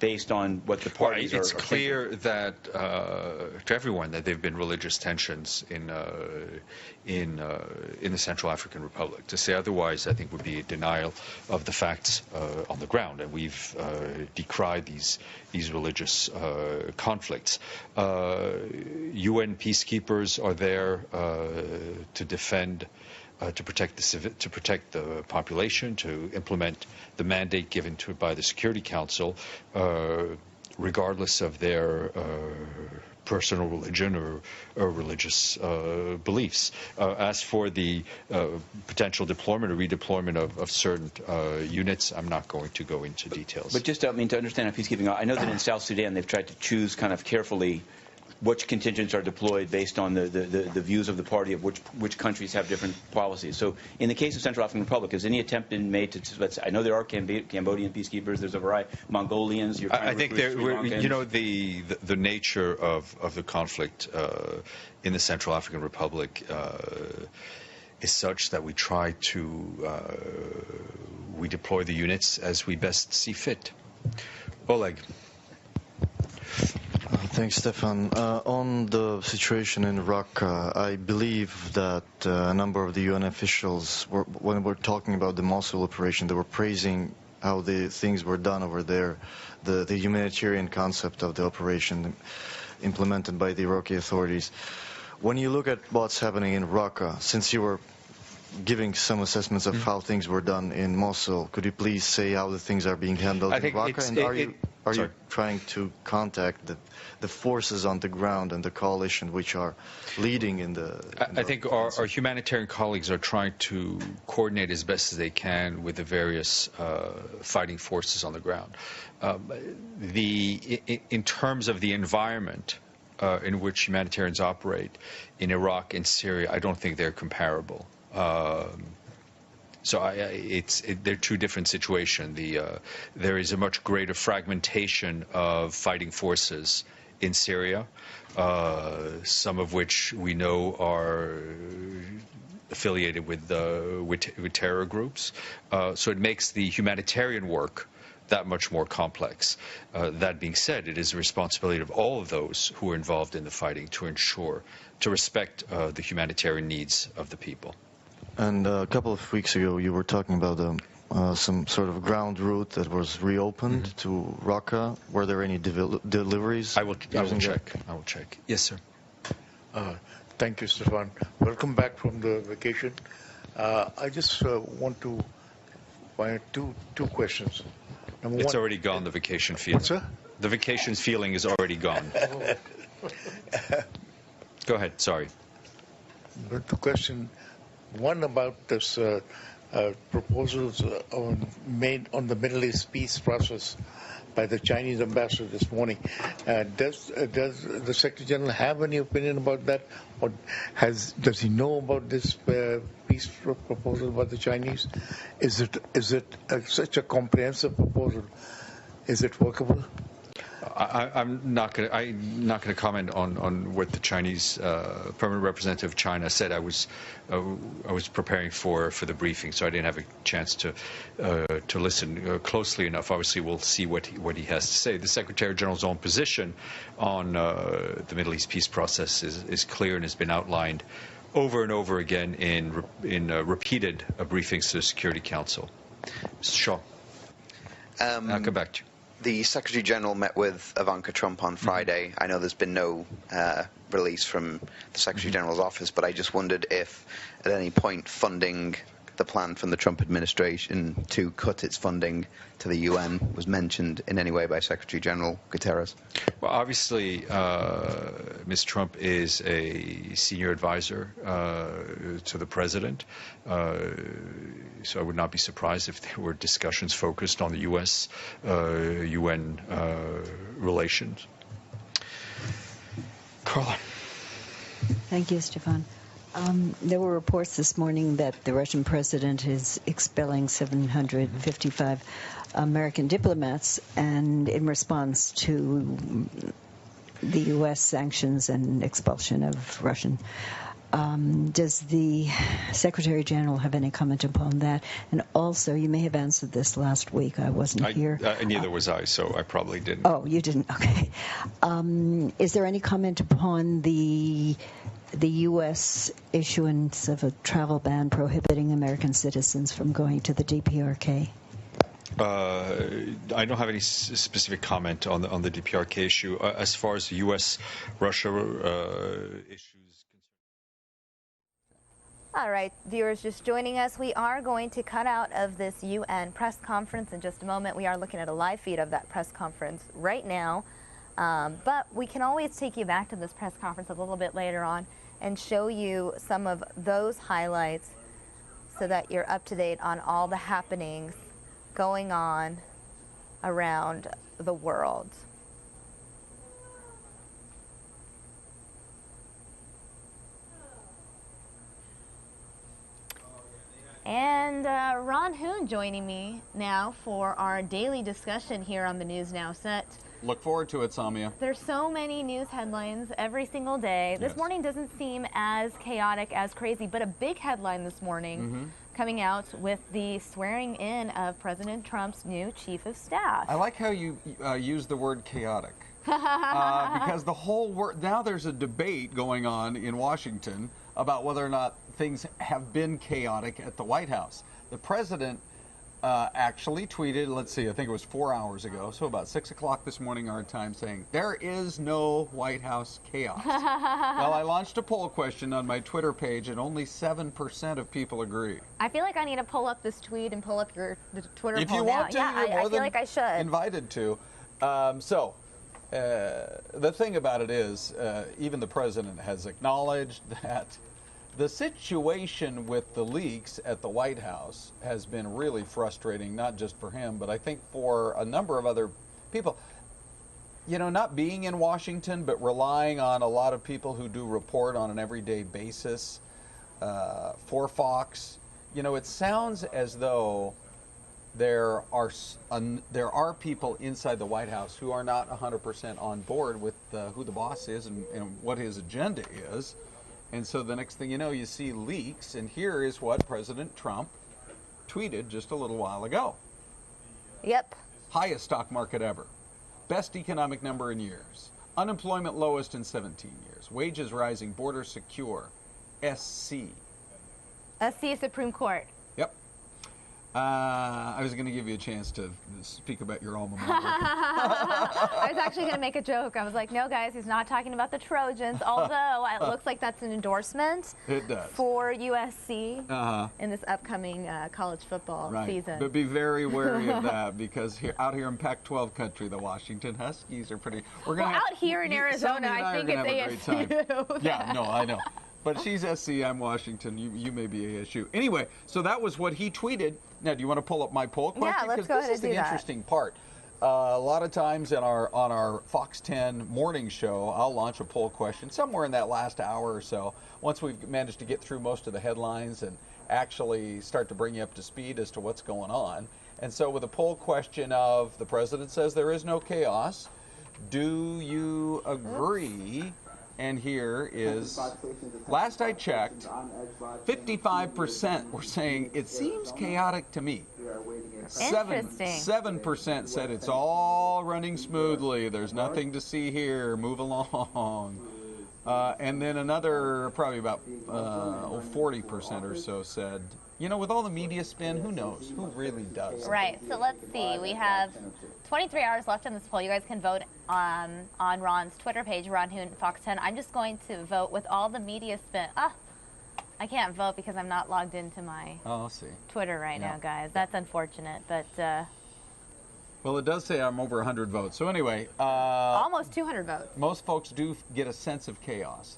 based on what the parties it's are clear that to everyone that there have been religious tensions in the Central African Republic. To say otherwise, I think, would be a denial of the facts on the ground, and we've decried these religious conflicts. UN peacekeepers are there to defend. To protect the population, to implement the mandate given to it by the Security Council, regardless of their personal religion or religious beliefs. As for the potential deployment or redeployment of certain units, I'm not going to go into details. But just to understand how peacekeeping, I know that in South Sudan they've tried to choose kind of carefully which contingents are deployed based on the views of the party of which countries have different policies. So in the case of Central African Republic, has any attempt been made to, I know there are Cambodian peacekeepers, there's a variety, Mongolians, you're trying I think the nature of the conflict in the Central African Republic is such that we try to, we deploy the units as we best see fit. Oleg. Thanks, Stefan. On the situation in Iraq, I believe that a number of the UN officials, when we're talking about the Mosul operation, they were praising how the things were done over there, the humanitarian concept of the operation implemented by the Iraqi authorities. When you look at what's happening in Raqqa, since you were giving some assessments of how things were done in Mosul, could you please say how the things are being handled in Raqqa? And are you trying to contact the forces on the ground and the coalition which are leading in the... I think our humanitarian colleagues are trying to coordinate as best as they can with the various fighting forces on the ground. In terms of the environment in which humanitarians operate in Iraq and Syria, I don't think they're comparable. So they're two different situations. There is a much greater fragmentation of fighting forces in Syria, some of which we know are affiliated with terror groups. So it makes the humanitarian work that much more complex. That being said, it is the responsibility of all of those who are involved in the fighting to respect the humanitarian needs of the people. And a couple of weeks ago, you were talking about some sort of ground route that was reopened to Raqqa. Were there any deliveries? I will check. Yes, sir. Thank you, Stefan. Welcome back from the vacation. I just want to find two questions. It's already gone, the vacation feeling. What's that? The vacation's feeling is already gone. Go ahead, sorry. The question, one about this proposals made on the Middle East peace process by the Chinese ambassador this morning. Does the Secretary General have any opinion about that? Or does he know about this peace proposal by the Chinese? Is it such a comprehensive proposal? Is it workable? I'm not going to comment on what the Chinese permanent representative of China said. I was preparing for the briefing, so I didn't have a chance to listen closely enough. Obviously, we'll see what he has to say. The Secretary General's own position on the Middle East peace process is clear and has been outlined over and over again in repeated briefings to the Security Council. Mr. Shaw, I'll come back to you. The Secretary General met with Ivanka Trump on Friday. I know there's been no release from the Secretary General's office, but I just wondered if at any point funding the plan from the Trump administration to cut its funding to the UN was mentioned in any way by Secretary General Guterres. Well, obviously, Ms. Trump is a senior advisor to the president, so I would not be surprised if there were discussions focused on the U.S.-UN relations. Carla. Thank you, Stefan. There were reports this morning that the Russian president is expelling 755 American diplomats, and in response to the U.S. sanctions and expulsion of Russian Does the Secretary General have any comment upon that? And also, you may have answered this last week. I wasn't here. Neither was I, so I probably didn't. Oh, you didn't? Okay. Is there any comment upon the U.S. issuance of a travel ban prohibiting American citizens from going to the DPRK? I don't have any specific comment on the DPRK issue. As far as the U.S.-Russia issues. All right, viewers just joining us, we are going to cut out of this UN press conference in just a moment. We are looking at a live feed of that press conference right now, but we can always take you back to this press conference a little bit later on and show you some of those highlights so that you're up to date on all the happenings going on around the world. And Ron Hoon joining me now for our daily discussion here on the News Now set. Look forward to it, Samia. There's so many news headlines every single day. This morning doesn't seem as chaotic, as crazy, but a big headline this morning coming out with the swearing in of President Trump's new chief of staff. I like how you use the word chaotic. Because the whole world, now there's a debate going on in Washington about whether or not things have been chaotic at the White House. The president actually tweeted, let's see, I think it was 4 hours ago, so about 6 o'clock this morning our time, saying, there is no White House chaos. Well, I launched a poll question on my Twitter page, and only 7% of people agree. I feel like I need to pull up this tweet and pull up the Twitter if poll you now. want to, Yeah, you're more I feel than like I should. invited to. The thing about it is, even the president has acknowledged that the situation with the leaks at the White House has been really frustrating, not just for him, but I think for a number of other people. You know, not being in Washington, but relying on a lot of people who do report on an everyday basis for Fox. You know, it sounds as though there are people inside the White House who are not 100% on board with who the boss is and what his agenda is. And so the next thing you know, you see leaks, and here is what President Trump tweeted just a little while ago. Yep. Highest stock market ever. Best economic number in years. Unemployment lowest in 17 years. Wages rising, borders secure. SC. SC Supreme Court. Yep. I was going to give you a chance to speak about your alma mater. I was actually going to make a joke. I was like, no, guys, he's not talking about the Trojans, although it looks like that's an endorsement for USC in this upcoming college football season. But be very wary of that, because out here in Pac-12 country, the Washington Huskies are pretty... out here in Arizona, I think it's ASU. Yeah, no, I know. But she's SC, I'm Washington, you may be ASU. Anyway, so that was what he tweeted. Now, do you want to pull up my poll question? Yeah, let's go ahead and do that. Because this is the interesting part. A lot of times on our Fox 10 morning show, I'll launch a poll question somewhere in that last hour or so, once we've managed to get through most of the headlines and actually start to bring you up to speed as to what's going on. And so with a poll question of, the president says there is no chaos, do you agree? And here is, last I checked, 55% were saying it seems chaotic to me. 7% said it's all running smoothly. There's nothing to see here. Move along. And then another, probably about 40% or so said, you know, with all the media spin, who knows? Who really does? Right. So let's see. We have 23 hours left in this poll. You guys can vote on Ron's Twitter page, Ron Hoon, Fox 10. I'm just going to vote with all the media spin. I can't vote because I'm not logged into my Twitter right now, guys. That's unfortunate, but... well, it does say I'm over 100 votes. So anyway... almost 200 votes. Most folks do get a sense of chaos.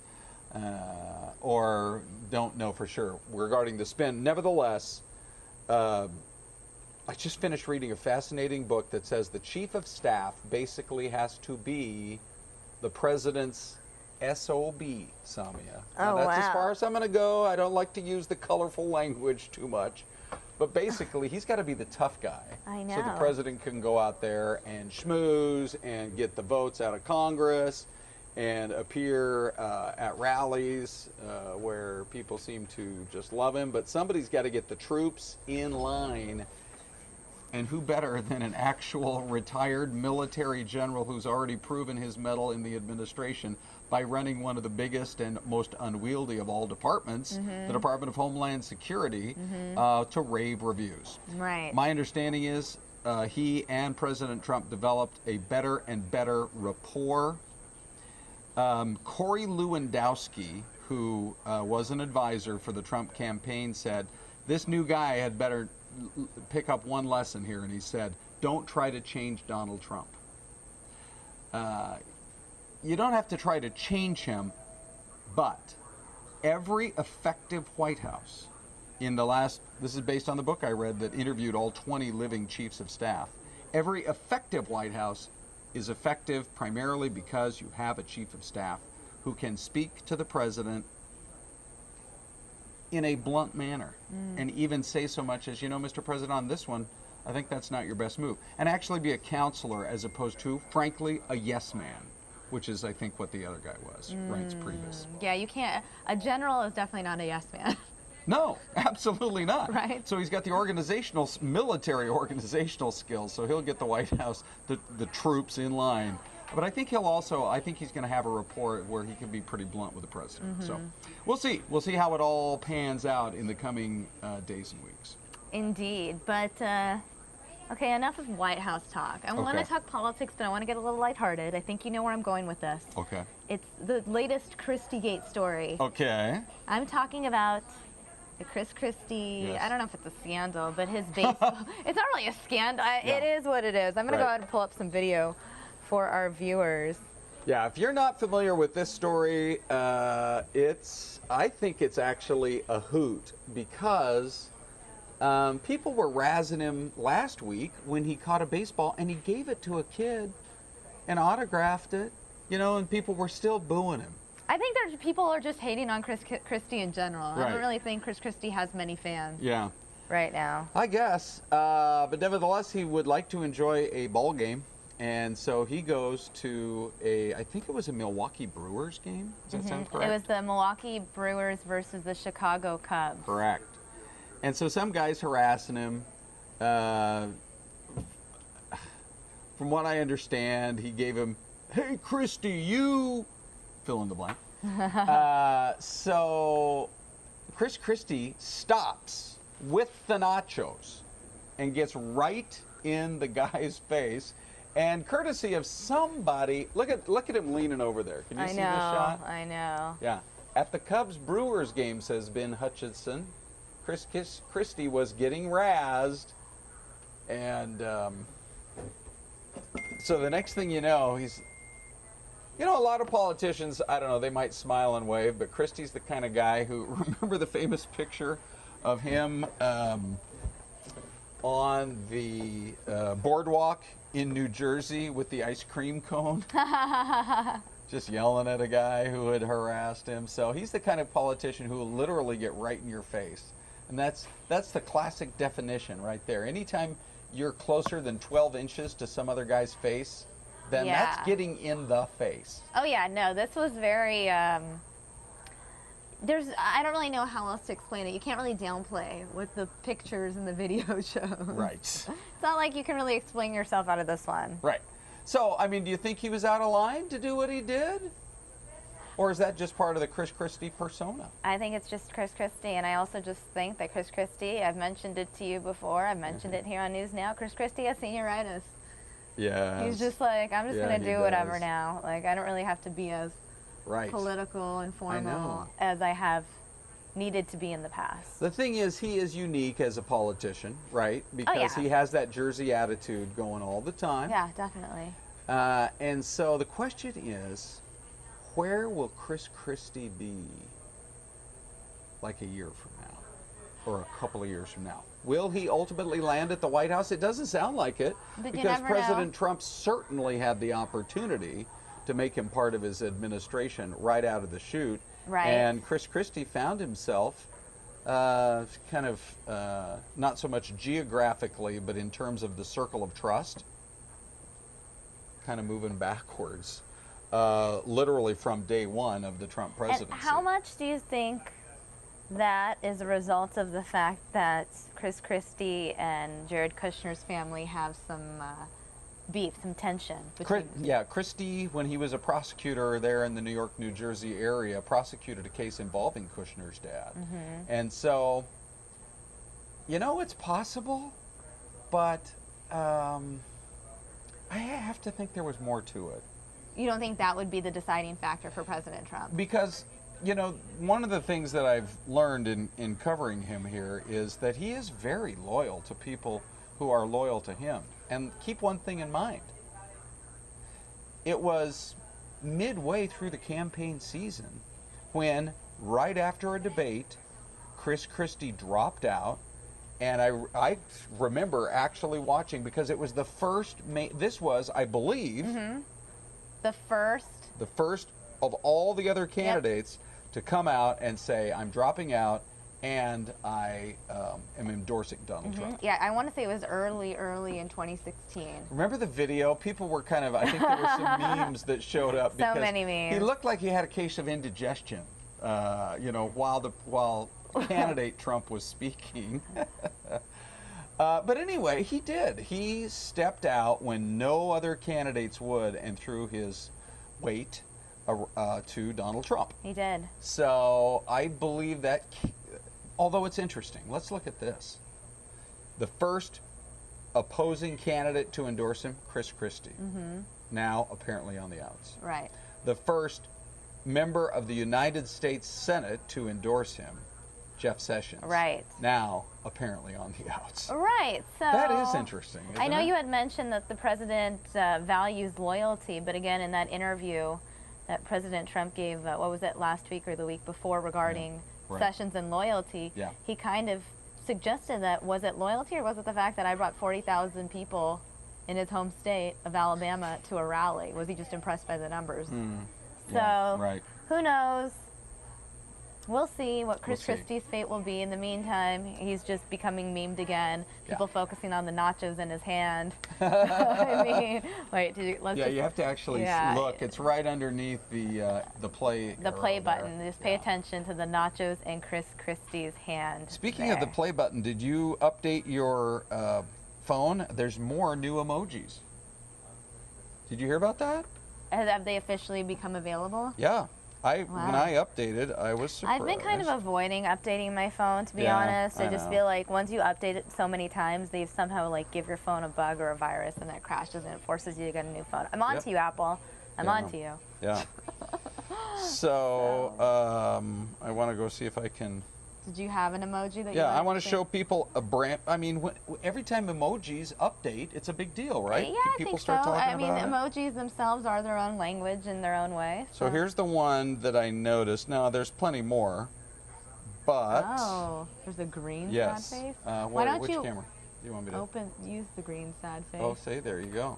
Or don't know for sure regarding the spin. Nevertheless, I just finished reading a fascinating book that says the chief of staff basically has to be the president's SOB, Samia. Now, that's as far as I'm going to go. I don't like to use the colorful language too much. But basically, he's got to be the tough guy. I know. So the president can go out there and schmooze and get the votes out of Congress and appear at rallies where people seem to just love him. But somebody's got to get the troops in line. And who better than an actual retired military general who's already proven his mettle in the administration by running one of the biggest and most unwieldy of all departments, the Department of Homeland Security, to rave reviews. Right. My understanding is he and President Trump developed a better and better rapport. Corey Lewandowski, who was an advisor for the Trump campaign, said this new guy had better pick up one lesson here, and he said, don't try to change Donald Trump. You don't have to try to change him, but every effective White House in the last, this is based on the book I read that interviewed all 20 living chiefs of staff, every effective White House is effective primarily because you have a chief of staff who can speak to the president in a blunt manner and even say so much as, you know, Mr. President, on this one, I think that's not your best move. And actually be a counselor as opposed to, frankly, a yes man, which is, I think, what the other guy was, Reince Priebus. Yeah, you can't. A general is definitely not a yes man. No, absolutely not. Right. So he's got the military organizational skills, so he'll get the White House, the troops in line. But I think I think he's going to have a rapport where he can be pretty blunt with the president. So we'll see. We'll see how it all pans out in the coming days and weeks. Indeed. But, okay, enough of White House talk. I want to talk politics, but I want to get a little lighthearted. I think you know where I'm going with this. Okay. It's the latest Christie-gate story. Okay. I'm talking about the Chris Christie, Yes. I don't know if it's a scandal, but his baseball, it's not really a scandal. It is what it is. I'm going to go ahead and pull up some video for our viewers. Yeah, if you're not familiar with this story, I think it's actually a hoot because people were razzing him last week when he caught a baseball and he gave it to a kid and autographed it, you know, and people were still booing him. I think people are just hating on Chris Christie in general. Right. I don't really think Chris Christie has many fans. Yeah. Right now. I guess, but nevertheless, he would like to enjoy a ball game. And so he goes to I think it was a Milwaukee Brewers game. Does that sound correct? It was the Milwaukee Brewers versus the Chicago Cubs. Correct. And so some guy's harassing him. From what I understand, he gave him, hey, Christie, you fill in the blank. So Chris Christie stops with the nachos and gets right in the guy's face. And courtesy of somebody, look at him leaning over there. Can you see this shot? I know. Yeah. At the Cubs-Brewers game, says Ben Hutchinson, Chris Christie was getting razzed. And so the next thing you know, a lot of politicians, I don't know, they might smile and wave, but Christie's the kind of guy who, remember the famous picture of him on the boardwalk in New Jersey with the ice cream cone? Just yelling at a guy who had harassed him. So he's the kind of politician who will literally get right in your face. And that's the classic definition right there. Anytime you're closer than 12 inches to some other guy's face, then that's getting in the face. Oh yeah, no, this was very, I don't really know how else to explain it. You can't really downplay what the pictures and the video show. Right. It's not like you can really explain yourself out of this one. Right. So, I mean, do you think he was out of line to do what he did? Or is that just part of the Chris Christie persona? I think it's just Chris Christie, and I also just think that Chris Christie, I've mentioned it to you before, I've mentioned it here on News Now, Chris Christie has senioritis. Yeah. He's just like, I'm just going to do whatever now. Like, I don't really have to be as political and formal as I have needed to be in the past. The thing is, he is unique as a politician, right? Because he has that Jersey attitude going all the time. Yeah, definitely. And so the question is, where will Chris Christie be like a year from now or a couple of years from now? Will he ultimately land at the White House? It doesn't sound like it, because President Trump certainly had the opportunity to make him part of his administration right out of the chute. Right. And Chris Christie found himself kind of not so much geographically, but in terms of the circle of trust, kind of moving backwards. literally from day one of the Trump presidency. And how much do you think that is a result of the fact that Chris Christie and Jared Kushner's family have some beef, some tension? Christie, when he was a prosecutor there in the New York, New Jersey area, prosecuted a case involving Kushner's dad. And so, you know, it's possible, but I have to think there was more to it. You don't think that would be the deciding factor for President Trump? Because, you know, one of the things that I've learned in covering him here is that he is very loyal to people who are loyal to him. And keep one thing in mind. It was midway through the campaign season when, right after a debate, Chris Christie dropped out. And I remember actually watching, because it was the first, this was, I believe, the first of all the other candidates to come out and say, I'm dropping out and I am endorsing Donald Trump. Yeah, I want to say it was early in 2016. Remember the video? People were kind of, I think there were some memes that showed up. So many memes. He looked like he had a case of indigestion, you know, while candidate Trump was speaking. But anyway, he did. He stepped out when no other candidates would and threw his weight to Donald Trump. He did. So I believe that, although it's interesting, let's look at this. The first opposing candidate to endorse him, Chris Christie, now apparently on the outs. Right. The first member of the United States Senate to endorse him, Jeff Sessions. Right. Now apparently on the outs. Right. So that is interesting. I know you had mentioned that the president values loyalty, but again, in that interview that President Trump gave, what was it, last week or the week before, regarding Sessions and loyalty, he kind of suggested that, was it loyalty or was it the fact that I brought 40,000 people in his home state of Alabama to a rally? Was he just impressed by the numbers? So who knows? We'll see what Chris Christie's fate will be. In the meantime, he's just becoming memed again. People focusing on the nachos in his hand. I mean, wait, let's you have to actually look. It's right underneath the play. The play button. Just pay attention to the nachos in Chris Christie's hand. Speaking of the play button, did you update your phone? There's more new emojis. Did you hear about that? Have they officially become available? Yeah. When I updated, I was surprised. I've been kind of avoiding updating my phone, to be honest. I just feel like once you update it so many times, they somehow like give your phone a bug or a virus, and it crashes and it forces you to get a new phone. I'm on to you, Apple. I'm on to you. Yeah. So I want to go see if I can. Did you have an emoji that you I want to show people a brand. I mean, every time emojis update, it's a big deal, right? Yeah, I think so. I mean, emojis themselves are their own language in their own way. So here's the one that I noticed. Now, there's plenty more, but... Oh, there's a green sad face? Why don't which camera do you want me to... Use the green sad face. Oh, say, there you go.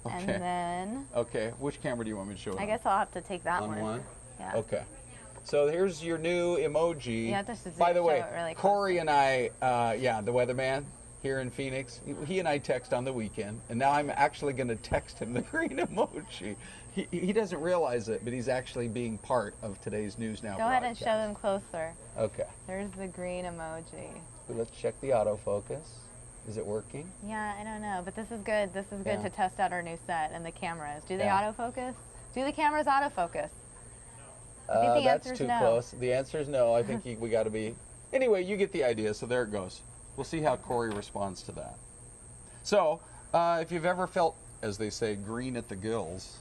Okay. And then... Okay, which camera do you want me to show? I guess I'll have to take that one. On one? Yeah. Okay. So here's your new emoji. You have to By the way, really Corey and I, the weatherman here in Phoenix, he and I text on the weekend, and now I'm actually going to text him the green emoji. He doesn't realize it, but he's actually being part of today's News Now Go ahead and show them closer. Okay. There's the green emoji. Let's check the autofocus. Is it working? Yeah, I don't know, but this is good. This is good to test out our new set and the cameras. Do they autofocus? Do the cameras autofocus? I think the that's too close. The answer is no. I think we got to be... Anyway, you get the idea, so there it goes. We'll see how Corey responds to that. So, if you've ever felt, as they say, green at the gills...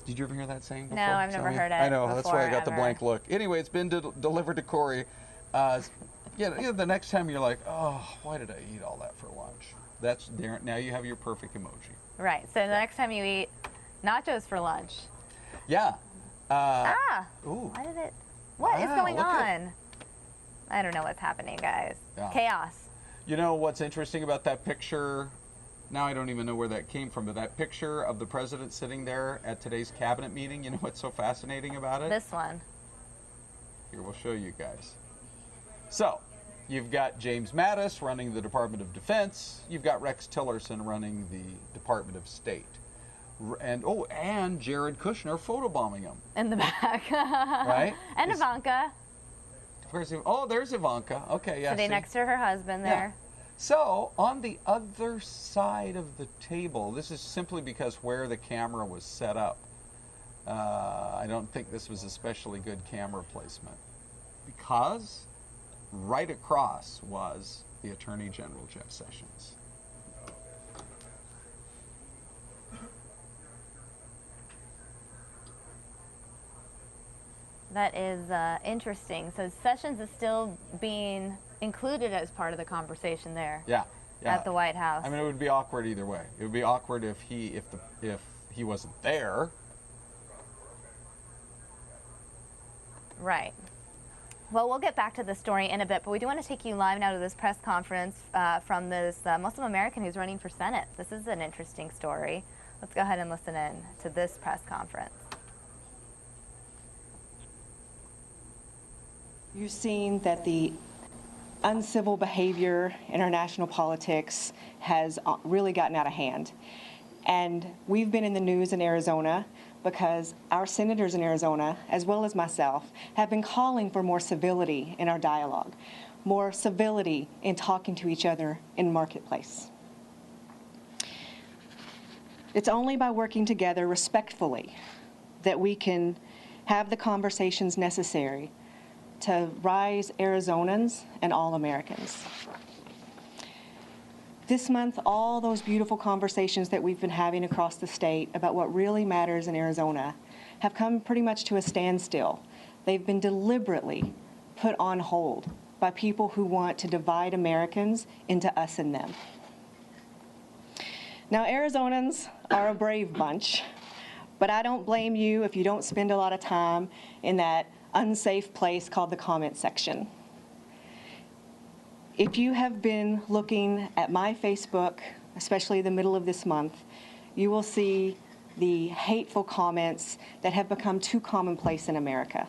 Did you ever hear that saying before? No, I've never heard it. I know, that's why I got the blank look. Anyway, it's been delivered to Corey. The next time you're like, oh, why did I eat all that for lunch? That's there. Now you have your perfect emoji. Right, so the next time you eat nachos for lunch. Yeah. Ooh. Why did it... What is going on? I don't know what's happening, guys. Yeah. Chaos. You know what's interesting about that picture? Now I don't even know where that came from, but that picture of the president sitting there at today's cabinet meeting, you know what's so fascinating about it? This one. Here, we'll show you guys. So, you've got James Mattis running the Department of Defense. You've got Rex Tillerson running the Department of State. And Jared Kushner photobombing him. In the back. Right? And Ivanka. There's Ivanka. Okay, yeah. Sitting next to her husband there. Yeah. So, on the other side of the table, this is simply because where the camera was set up. I don't think this was especially good camera placement. Because right across was the Attorney General, Jeff Sessions. That is interesting. So Sessions is still being included as part of the conversation there. Yeah. At the White House. I mean, it would be awkward either way. It would be awkward if he wasn't there. Right. Well, we'll get back to the story in a bit, but we do want to take you live now to this press conference from this Muslim American who's running for Senate. This is an interesting story. Let's go ahead and listen in to this press conference. You've seen that the uncivil behavior in our national politics has really gotten out of hand. And we've been in the news in Arizona because our senators in Arizona, as well as myself, have been calling for more civility in our dialogue, more civility in talking to each other in the marketplace. It's only by working together respectfully that we can have the conversations necessary to rise Arizonans and all Americans. This month, all those beautiful conversations that we've been having across the state about what really matters in Arizona have come pretty much to a standstill. They've been deliberately put on hold by people who want to divide Americans into us and them. Now, Arizonans are a brave bunch, but I don't blame you if you don't spend a lot of time in that unsafe place called the comment section. If you have been looking at my Facebook, especially the middle of this month, you will see the hateful comments that have become too commonplace in America.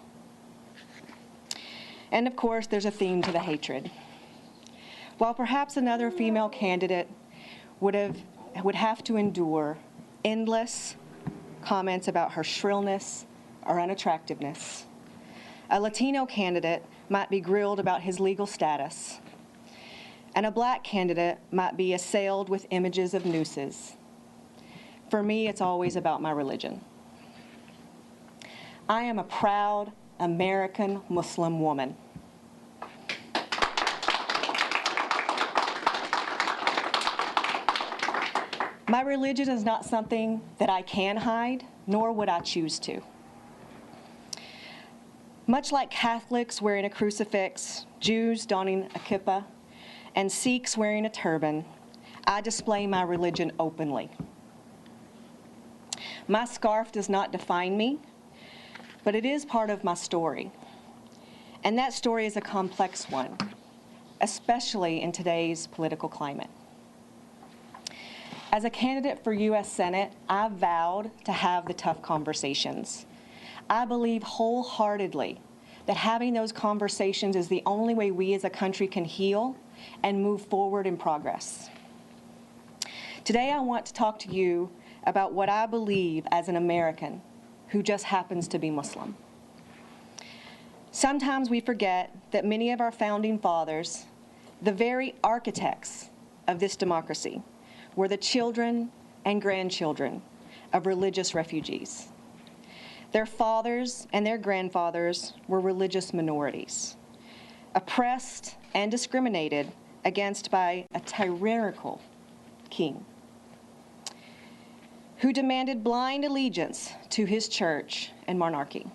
And of course, there's a theme to the hatred. While perhaps another female candidate would have to endure endless comments about her shrillness or unattractiveness, a Latino candidate might be grilled about his legal status, and a black candidate might be assailed with images of nooses. For me, it's always about my religion. I am a proud American Muslim woman. My religion is not something that I can hide, nor would I choose to. Much like Catholics wearing a crucifix, Jews donning a kippah, and Sikhs wearing a turban, I display my religion openly. My scarf does not define me, but it is part of my story. And that story is a complex one, especially in today's political climate. As a candidate for U.S. Senate, I vowed to have the tough conversations. I believe wholeheartedly that having those conversations is the only way we as a country can heal and move forward in progress. Today I want to talk to you about what I believe as an American who just happens to be Muslim. Sometimes we forget that many of our founding fathers, the very architects of this democracy, were the children and grandchildren of religious refugees. Their fathers and their grandfathers were religious minorities, oppressed and discriminated against by a tyrannical king who demanded blind allegiance to his church and monarchy.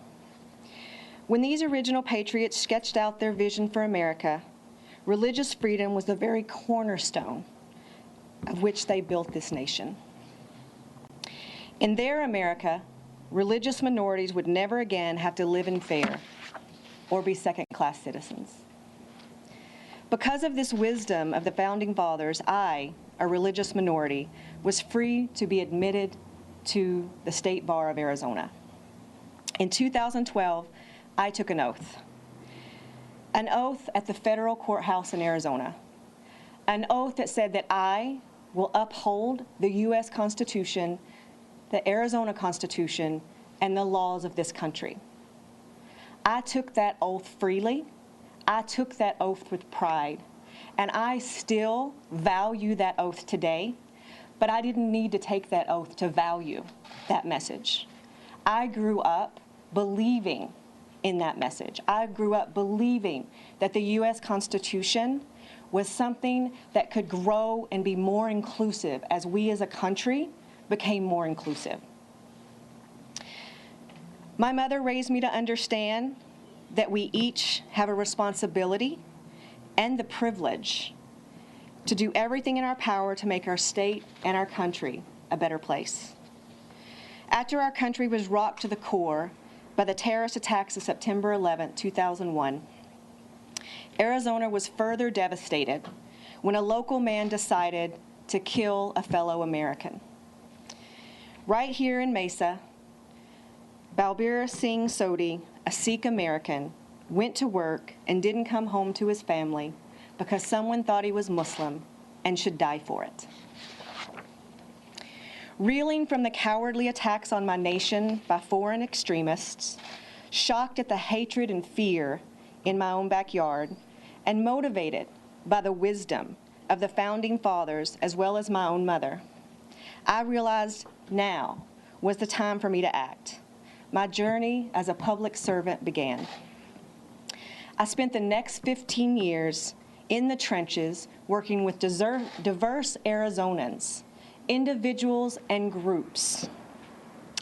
When these original patriots sketched out their vision for America, religious freedom was the very cornerstone of which they built this nation. In their America, religious minorities would never again have to live in fear or be second-class citizens. Because of this wisdom of the Founding Fathers, I, a religious minority, was free to be admitted to the State Bar of Arizona. In 2012, I took an oath at the federal courthouse in Arizona, an oath that said that I will uphold the U.S. Constitution the Arizona Constitution, and the laws of this country. I took that oath freely. I took that oath with pride, and I still value that oath today, but I didn't need to take that oath to value that message. I grew up believing in that message. I grew up believing that the U.S. Constitution was something that could grow and be more inclusive as we as a country became more inclusive. My mother raised me to understand that we each have a responsibility and the privilege to do everything in our power to make our state and our country a better place. After our country was rocked to the core by the terrorist attacks of September 11, 2001, Arizona was further devastated when a local man decided to kill a fellow American. Right here in Mesa, Balbir Singh Sodhi, a Sikh American, went to work and didn't come home to his family because someone thought he was Muslim and should die for it. Reeling from the cowardly attacks on my nation by foreign extremists, shocked at the hatred and fear in my own backyard, and motivated by the wisdom of the founding fathers as well as my own mother, I realized now was the time for me to act. My journey as a public servant began. I spent the next 15 years in the trenches working with diverse Arizonans, individuals and groups,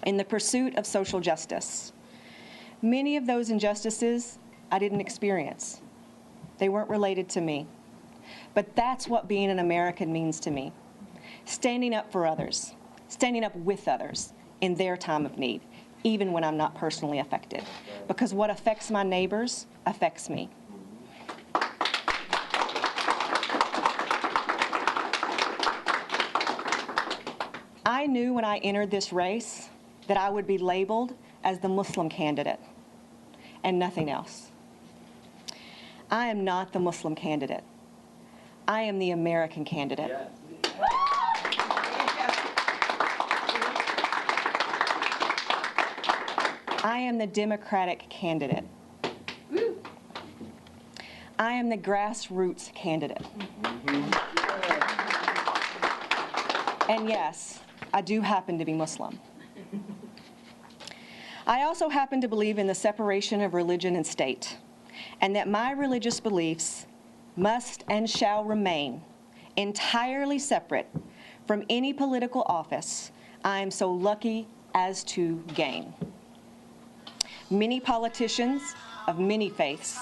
in the pursuit of social justice. Many of those injustices I didn't experience. They weren't related to me. But that's what being an American means to me. Standing up for others, standing up with others in their time of need, even when I'm not personally affected. Because what affects my neighbors affects me. I knew when I entered this race that I would be labeled as the Muslim candidate and nothing else. I am not the Muslim candidate. I am the American candidate. Yes. I am the Democratic candidate. I am the grassroots candidate. And yes, I do happen to be Muslim. I also happen to believe in the separation of religion and state, and that my religious beliefs must and shall remain entirely separate from any political office I am so lucky as to gain. Many politicians of many faiths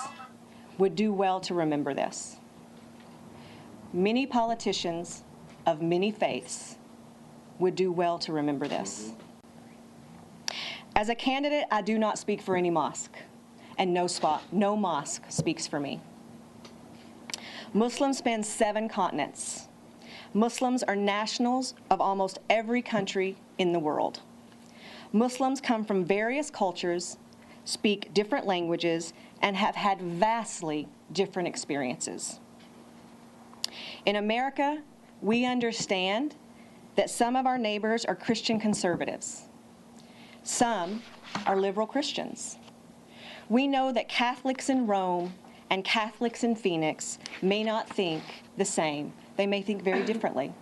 would do well to remember this. Many politicians of many faiths would do well to remember this. As a candidate, I do not speak for any mosque, and no mosque speaks for me. Muslims span 7 continents. Muslims are nationals of almost every country in the world. Muslims come from various cultures, speak different languages, and have had vastly different experiences. In America, we understand that some of our neighbors are Christian conservatives. Some are liberal Christians. We know that Catholics in Rome and Catholics in Phoenix may not think the same. They may think very differently.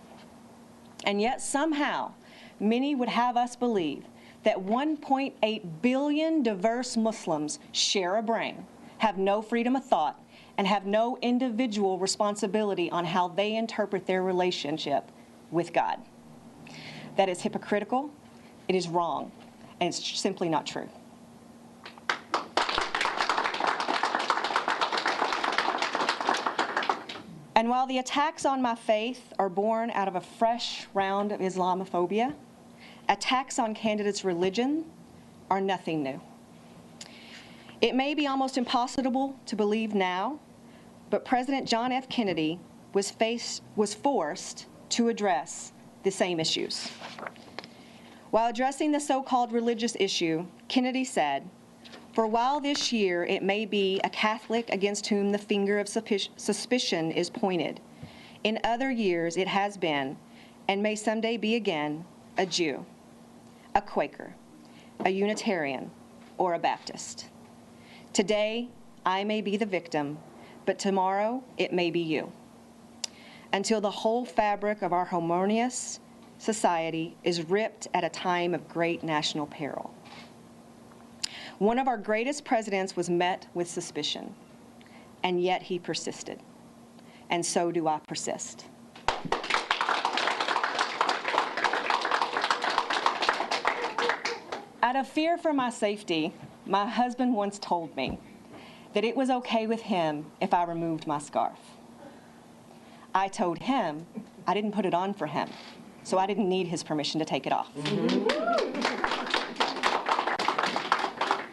And yet somehow, many would have us believe that 1.8 billion diverse Muslims share a brain, have no freedom of thought, and have no individual responsibility on how they interpret their relationship with God. That is hypocritical, it is wrong, and it's simply not true. And while the attacks on my faith are born out of a fresh round of Islamophobia, attacks on candidates' religion are nothing new. It may be almost impossible to believe now, but President John F. Kennedy was forced to address the same issues. While addressing the so-called religious issue, Kennedy said, "For while this year it may be a Catholic against whom the finger of suspicion is pointed, in other years it has been, and may someday be again, a Jew. a Quaker, a Unitarian, or a Baptist. Today, I may be the victim, but tomorrow it may be you. Until the whole fabric of our harmonious society is ripped at a time of great national peril. One of our greatest presidents was met with suspicion, and yet he persisted. And so do I persist. Out of fear for my safety, my husband once told me that it was okay with him if I removed my scarf. I told him I didn't put it on for him, so I didn't need his permission to take it off.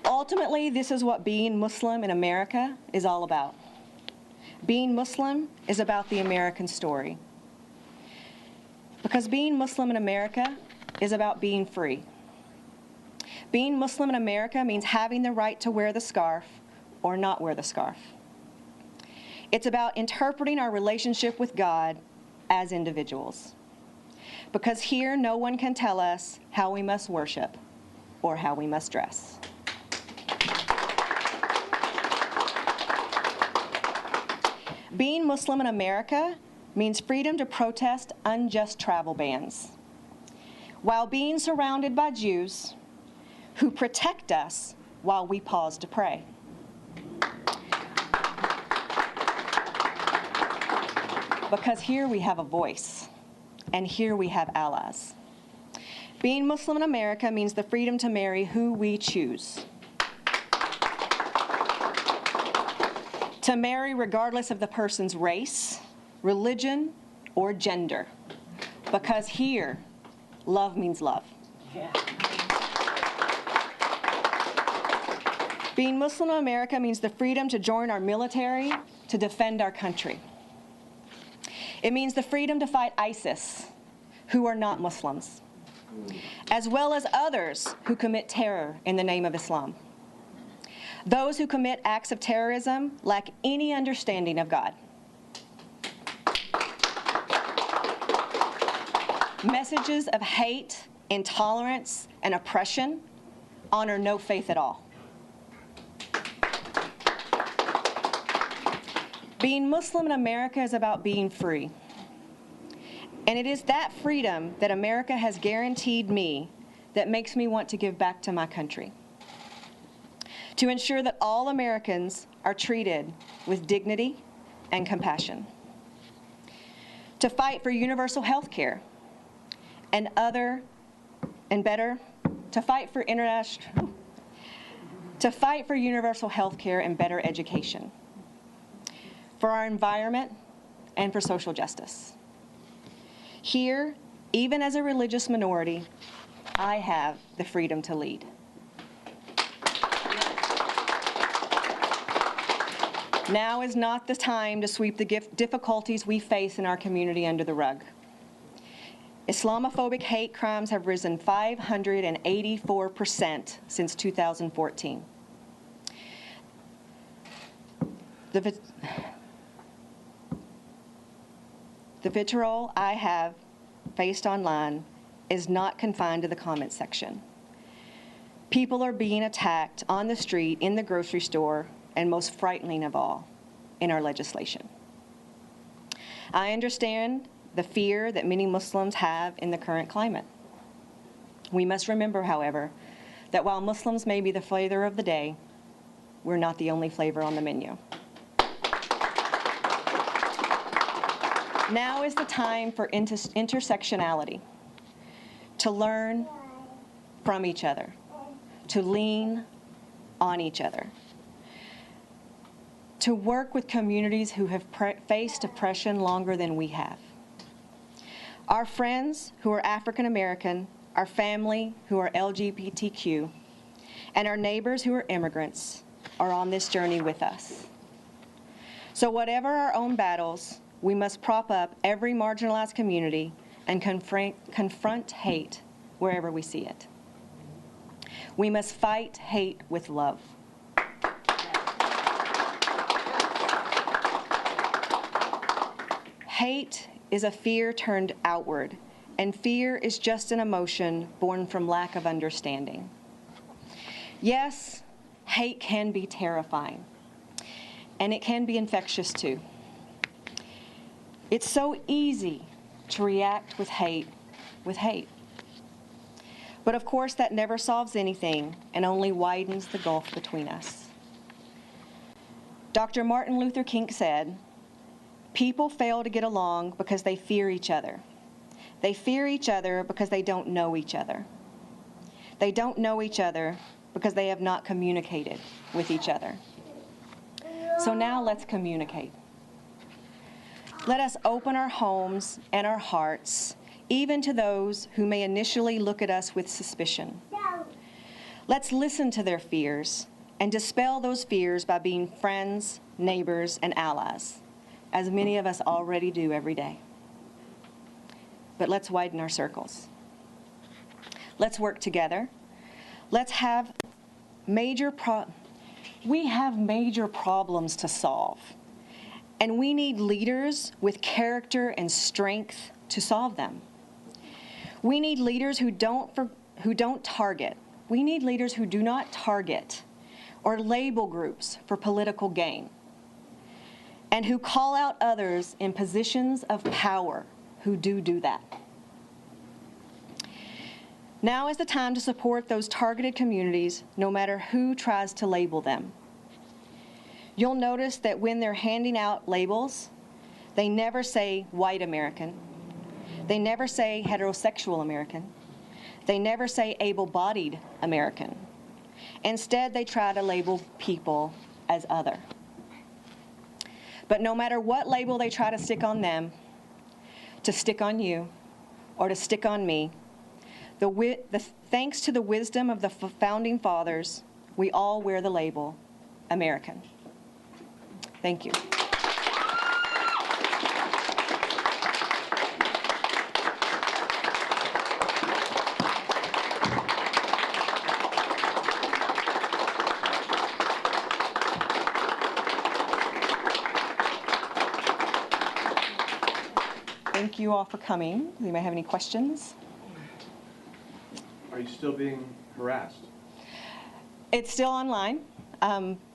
Ultimately, this is what being Muslim in America is all about. Being Muslim is about the American story. Because being Muslim in America is about being free. Being Muslim in America means having the right to wear the scarf or not wear the scarf. It's about interpreting our relationship with God as individuals. Because here, no one can tell us how we must worship or how we must dress. Being Muslim in America means freedom to protest unjust travel bans, while being surrounded by Jews who protect us while we pause to pray. Because here we have a voice, and here we have allies. Being Muslim in America means the freedom to marry who we choose. To marry regardless of the person's race, religion, or gender. Because here, love means love. Yeah. Being Muslim in America means the freedom to join our military to defend our country. It means the freedom to fight ISIS, who are not Muslims, as well as others who commit terror in the name of Islam. Those who commit acts of terrorism lack any understanding of God. Messages of hate, intolerance, and oppression honor no faith at all. Being Muslim in America is about being free. And it is that freedom that America has guaranteed me that makes me want to give back to my country. To ensure that all Americans are treated with dignity and compassion. To fight for universal health care and to fight for universal health care and better education. For our environment, and for social justice. Here, even as a religious minority, I have the freedom to lead. Now is not the time to sweep the difficulties we face in our community under the rug. Islamophobic hate crimes have risen 584% since 2014. The vitriol I have faced online is not confined to the comment section. People are being attacked on the street, in the grocery store, and most frightening of all, in our legislation. I understand the fear that many Muslims have in the current climate. We must remember, however, that while Muslims may be the flavor of the day, we're not the only flavor on the menu. Now is the time for intersectionality, to learn from each other, to lean on each other, to work with communities who have faced oppression longer than we have. Our friends who are African American, our family who are LGBTQ, and our neighbors who are immigrants are on this journey with us. So whatever our own battles, we must prop up every marginalized community and confront hate wherever we see it. We must fight hate with love. Hate is a fear turned outward and fear is just an emotion born from lack of understanding. Yes, hate can be terrifying, and it can be infectious too. It's so easy to react with hate with hate. But of course, that never solves anything and only widens the gulf between us. Dr. Martin Luther King said, "People fail to get along because they fear each other. They fear each other because they don't know each other. They don't know each other because they have not communicated with each other." So now let's communicate. Let us open our homes and our hearts, even to those who may initially look at us with suspicion. Let's listen to their fears and dispel those fears by being friends, neighbors, and allies, as many of us already do every day. But let's widen our circles. Let's work together. Let's have we have major problems to solve, and we need leaders with character and strength to solve them. We need leaders who don't target. We need leaders who do not target or label groups for political gain, and who call out others in positions of power who do that. Now is the time to support those targeted communities, no matter who tries to label them. You'll notice that when they're handing out labels, they never say white American. They never say heterosexual American. They never say able-bodied American. Instead, they try to label people as other. But no matter what label they try to stick on them, to stick on you, or to stick on me, thanks to the wisdom of the Founding Fathers, we all wear the label American. Thank you. Thank you all for coming. You may have any questions. Are you still being harassed? It's still online.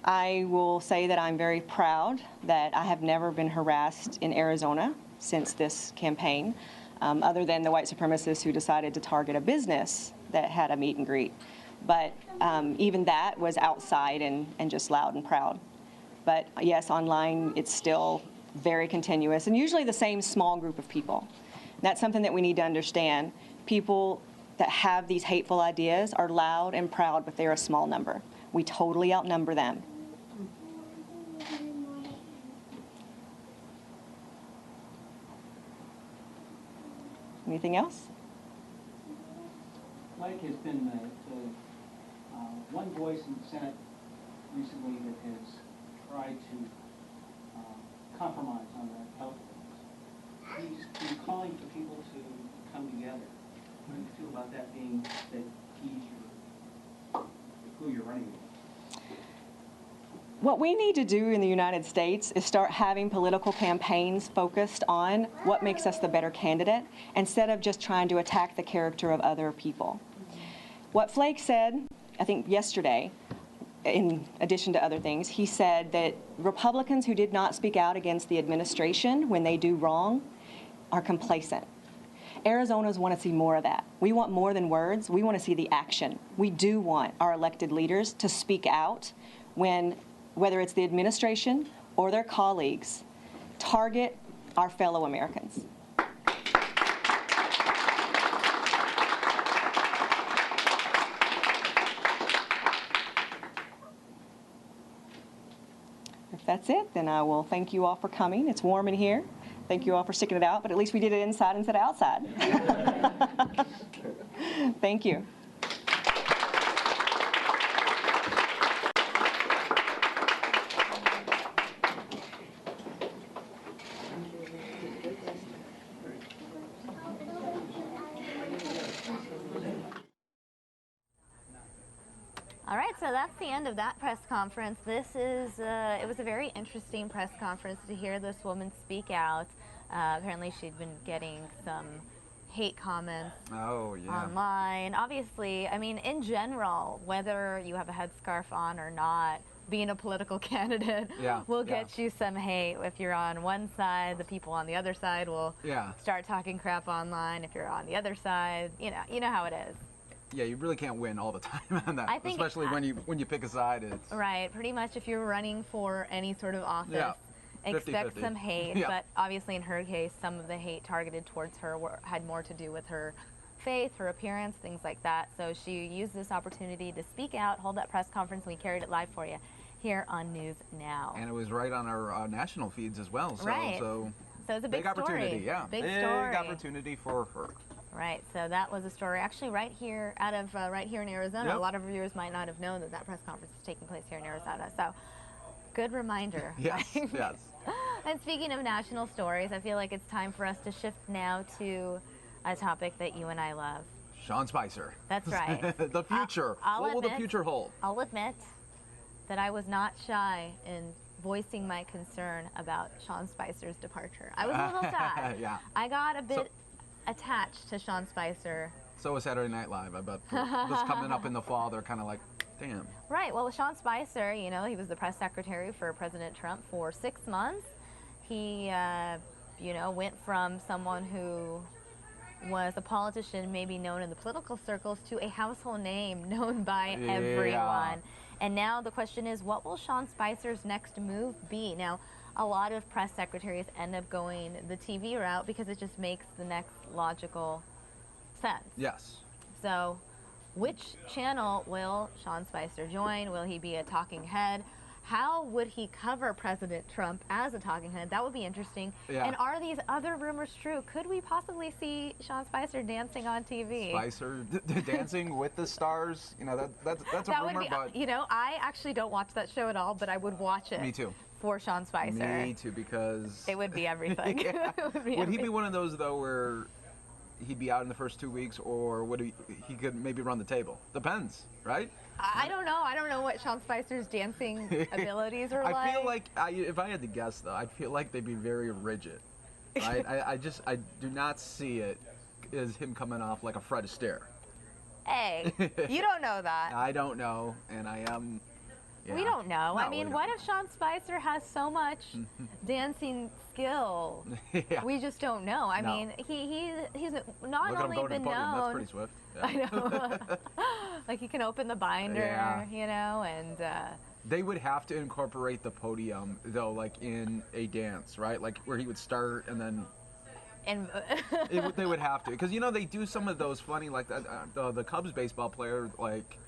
I will say that I'm very proud that I have never been harassed in Arizona since this campaign, other than the white supremacists who decided to target a business that had a meet and greet. But even that was outside and just loud and proud. But yes, online, it's still very continuous, and usually the same small group of people. And that's something that we need to understand. People that have these hateful ideas are loud and proud, but they're a small number. We totally outnumber them. Anything else? Mike has been the one voice in the Senate recently that has tried to compromise on the health things. He's calling for people to come together. How do you feel about that being that he's who you're running with? What we need to do in the United States is start having political campaigns focused on what makes us the better candidate, instead of just trying to attack the character of other people. What Flake said, I think yesterday, in addition to other things, he said that Republicans who did not speak out against the administration when they do wrong are complacent. Arizonans want to see more of that. We want more than words. We want to see the action. We do want our elected leaders to speak out when, whether it's the administration or their colleagues, target our fellow Americans. If that's it, then I will thank you all for coming. It's warm in here. Thank you all for sticking it out, but at least we did it inside instead of outside. Thank you. All right, so that's the end of that press conference. This is, it was a very interesting press conference to hear this woman speak out. Apparently she'd been getting some hate comments online. Obviously, I mean, in general, whether you have a headscarf on or not, being a political candidate will get you some hate. If you're on one side, the people on the other side will start talking crap online. If you're on the other side, you know how it is. Yeah, you really can't win all the time on that, I think, especially when you pick a side. It's right. Pretty much, if you're running for any sort of office, expect 50-50. some hate. But obviously, in her case, some of the hate targeted towards her had more to do with her faith, her appearance, things like that. So she used this opportunity to speak out, hold that press conference, and we carried it live for you here on News Now. And it was right on our national feeds as well. So, so it's a big opportunity. story. Big story. opportunity for her. Right, so that was a story actually right here in Arizona. A lot of viewers might not have known that press conference was taking place here in Arizona. So, good reminder. Yes, yes. And speaking of national stories, I feel like it's time for us to shift now to a topic that you and I love. Sean Spicer. That's right. The future. What will the future hold? I'll admit that I was not shy in voicing my concern about Sean Spicer's departure. I was a little sad. I got a bit attached to Sean Spicer. So was Saturday Night Live. I bet this coming up in the fall, they're kind of like, damn. Right. Well, with Sean Spicer, you know, he was the press secretary for President Trump for 6 months. He, went from someone who was a politician maybe known in the political circles to a household name known by everyone. And now the question is, what will Sean Spicer's next move be? Now, a lot of press secretaries end up going the TV route because it just makes the next logical sense. Yes. So, which channel will Sean Spicer join? Will he be a talking head? How would he cover President Trump as a talking head? That would be interesting. And are these other rumors true? Could we possibly see Sean Spicer dancing on TV? Spicer dancing with the stars? You know, that's a rumor, but... You know, I actually don't watch that show at all, but I would watch it. Me too. For Sean Spicer. Me too, because... It would be everything. Would he be one of those, though, where he'd be out in the first 2 weeks, or would he could maybe run the table? Depends, right? I don't know. I don't know what Sean Spicer's dancing abilities are like. I feel like, if I had to guess, though, I'd feel like they'd be very rigid. Right? I do not see it as him coming off like a Fred Astaire. Hey, you don't know that. I don't know, and I am... We don't know. I mean, what if Sean Spicer has so much dancing skill? We just don't know. I mean, he's not only been known. That's pretty swift. I know. Like he can open the binder, you know, and. They would have to incorporate the podium though, like in a dance, right? Like where he would start and then. And they would have to, because you know they do some of those funny, like the Cubs baseball player, like.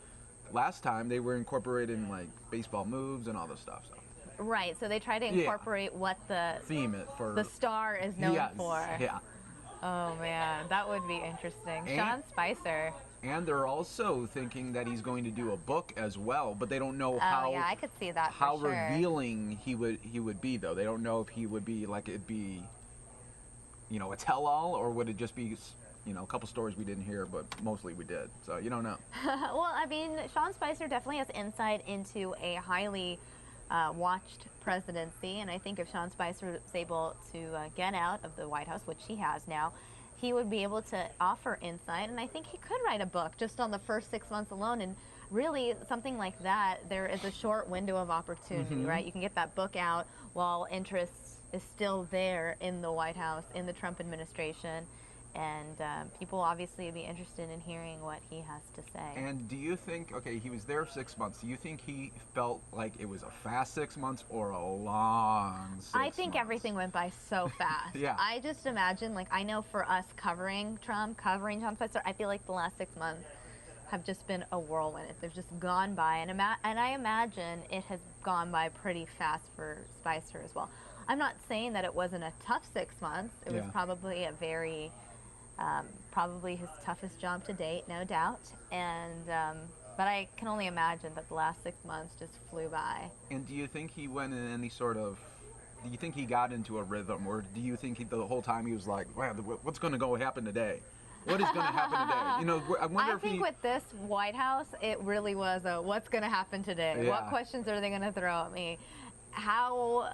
Last time they were incorporating like baseball moves and all this stuff. So. Right, so they try to incorporate what the theme for the star is known for. Yeah. Oh man, that would be interesting. Sean Spicer. And they're also thinking that he's going to do a book as well, but they don't know how. Oh yeah, I could see that. How revealing he would be though. They don't know if he would be like it'd be, you know, a tell-all, or would it just be. You know, a couple stories we didn't hear, but mostly we did. So you don't know. Well, I mean, Sean Spicer definitely has insight into a highly watched presidency, and I think if Sean Spicer is able to get out of the White House, which he has now, he would be able to offer insight, and I think he could write a book just on the first 6 months alone. And really, something like that, there is a short window of opportunity, right? You can get that book out while interest is still there in the White House, in the Trump administration. And people obviously would be interested in hearing what he has to say. And do you think, okay, he was there 6 months. Do you think he felt like it was a fast 6 months or a long 6 months? I think everything went by so fast. I just imagine, like, I know for us covering Trump, covering Sean Spicer, I feel like the last 6 months have just been a whirlwind. They've just gone by. And I imagine it has gone by pretty fast for Spicer as well. I'm not saying that it wasn't a tough 6 months. It was probably a very... probably his toughest job to date, no doubt. And but I can only imagine that the last 6 months just flew by. And do you think he went in any sort of? Do you think he got into a rhythm, or do you think the whole time he was like, "Wow, what's going to happen today? What is going to happen today?" You know, I wonder if think with this White House, it really was a "What's going to happen today? What questions are they going to throw at me? How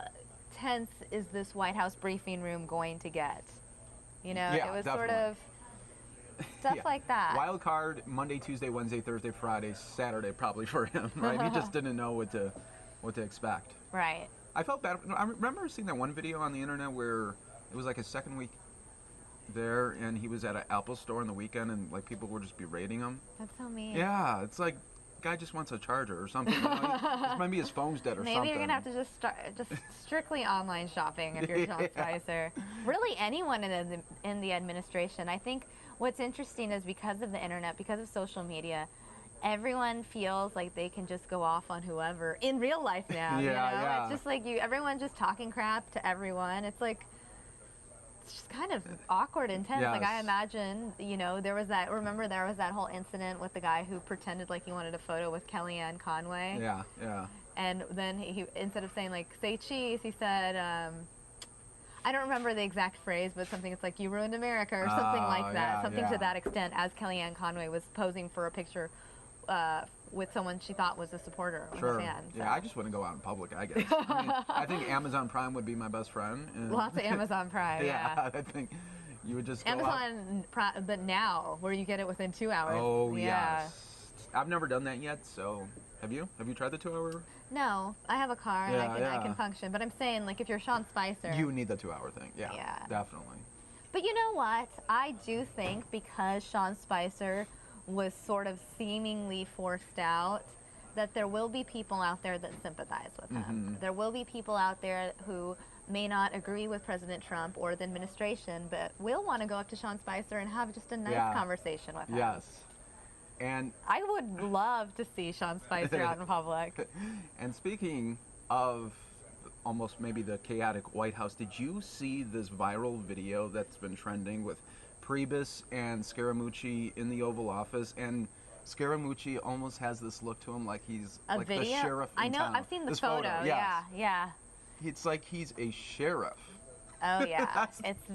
tense is this White House briefing room going to get?" You know, it was definitely. sort of Stuff like that. Wild card, Monday, Tuesday, Wednesday, Thursday, Friday, Saturday, probably for him, right? He just didn't know what to expect. Right. I felt bad. I remember seeing that one video on the internet where it was like his second week there, and he was at an Apple store on the weekend, and like people would just berating him. That's so mean. Yeah, it's like, guy just wants a charger or something. You know? Maybe his phone's dead or something. Maybe you're gonna have to just start just strictly online shopping if you're Sean Spicer. Really, anyone in the administration. I think what's interesting is because of the internet, because of social media, everyone feels like they can just go off on whoever in real life now. Yeah, you know? yeah. It's just like everyone's just talking crap to everyone. It's like, it's just kind of awkward and tense. Yes. Like I imagine, you know, remember there was that whole incident with the guy who pretended like he wanted a photo with Kellyanne Conway. Yeah, yeah. And then he instead of saying like, say cheese, he said, I don't remember the exact phrase, but something it's like, you ruined America or something like that. Yeah, something yeah. to that extent, as Kellyanne Conway was posing for a picture with someone she thought was a supporter or Sure. a fan. So. Yeah, I just wouldn't go out in public, I guess. I mean, I think Amazon Prime would be my best friend. And Lots of Amazon Prime, yeah. I think you would just go Amazon Prime, but now, where you get it within 2 hours. Oh, yeah. yes. I've never done that yet, so have you? Have you tried the 2-hour? No, I have a car and Yeah, I can function. But I'm saying, like, if you're Sean Spicer. You need the 2-hour thing. Yeah, Yeah. definitely. But you know what? I do think because Sean Spicer was sort of seemingly forced out, that there will be people out there that sympathize with him. There will be people out there who may not agree with President Trump or the administration, but will want to go up to Sean Spicer and have just a nice conversation with him. Yes. And I would love to see Sean Spicer out in public. And speaking of almost maybe the chaotic White House, did you see this viral video that's been trending with Priebus and Scaramucci in the Oval Office? And Scaramucci almost has this look to him like he's like the sheriff in I know, town. I've seen the This photo. yes. Yeah. It's like he's a sheriff. Oh yeah, it's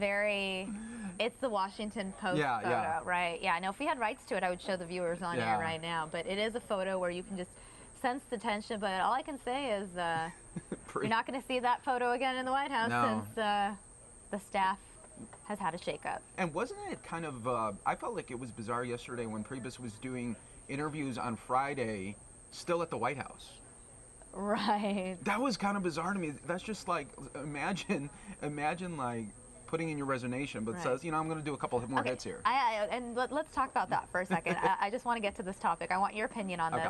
the Washington Post photo, right? Yeah, no, if we had rights to it, I would show the viewers on air right now, but it is a photo where you can just sense the tension, but all I can say is you're not going to see that photo again in the White House since the staff has had a shakeup. And wasn't it kind of, I felt like it was bizarre yesterday when Priebus was doing interviews on Friday still at the White House. Right. That was kind of bizarre to me. That's just like, imagine like putting in your resignation, but says, you know, I'm going to do a couple more hits here. Let's talk about that for a second. I just want to get to this topic. I want your opinion on this.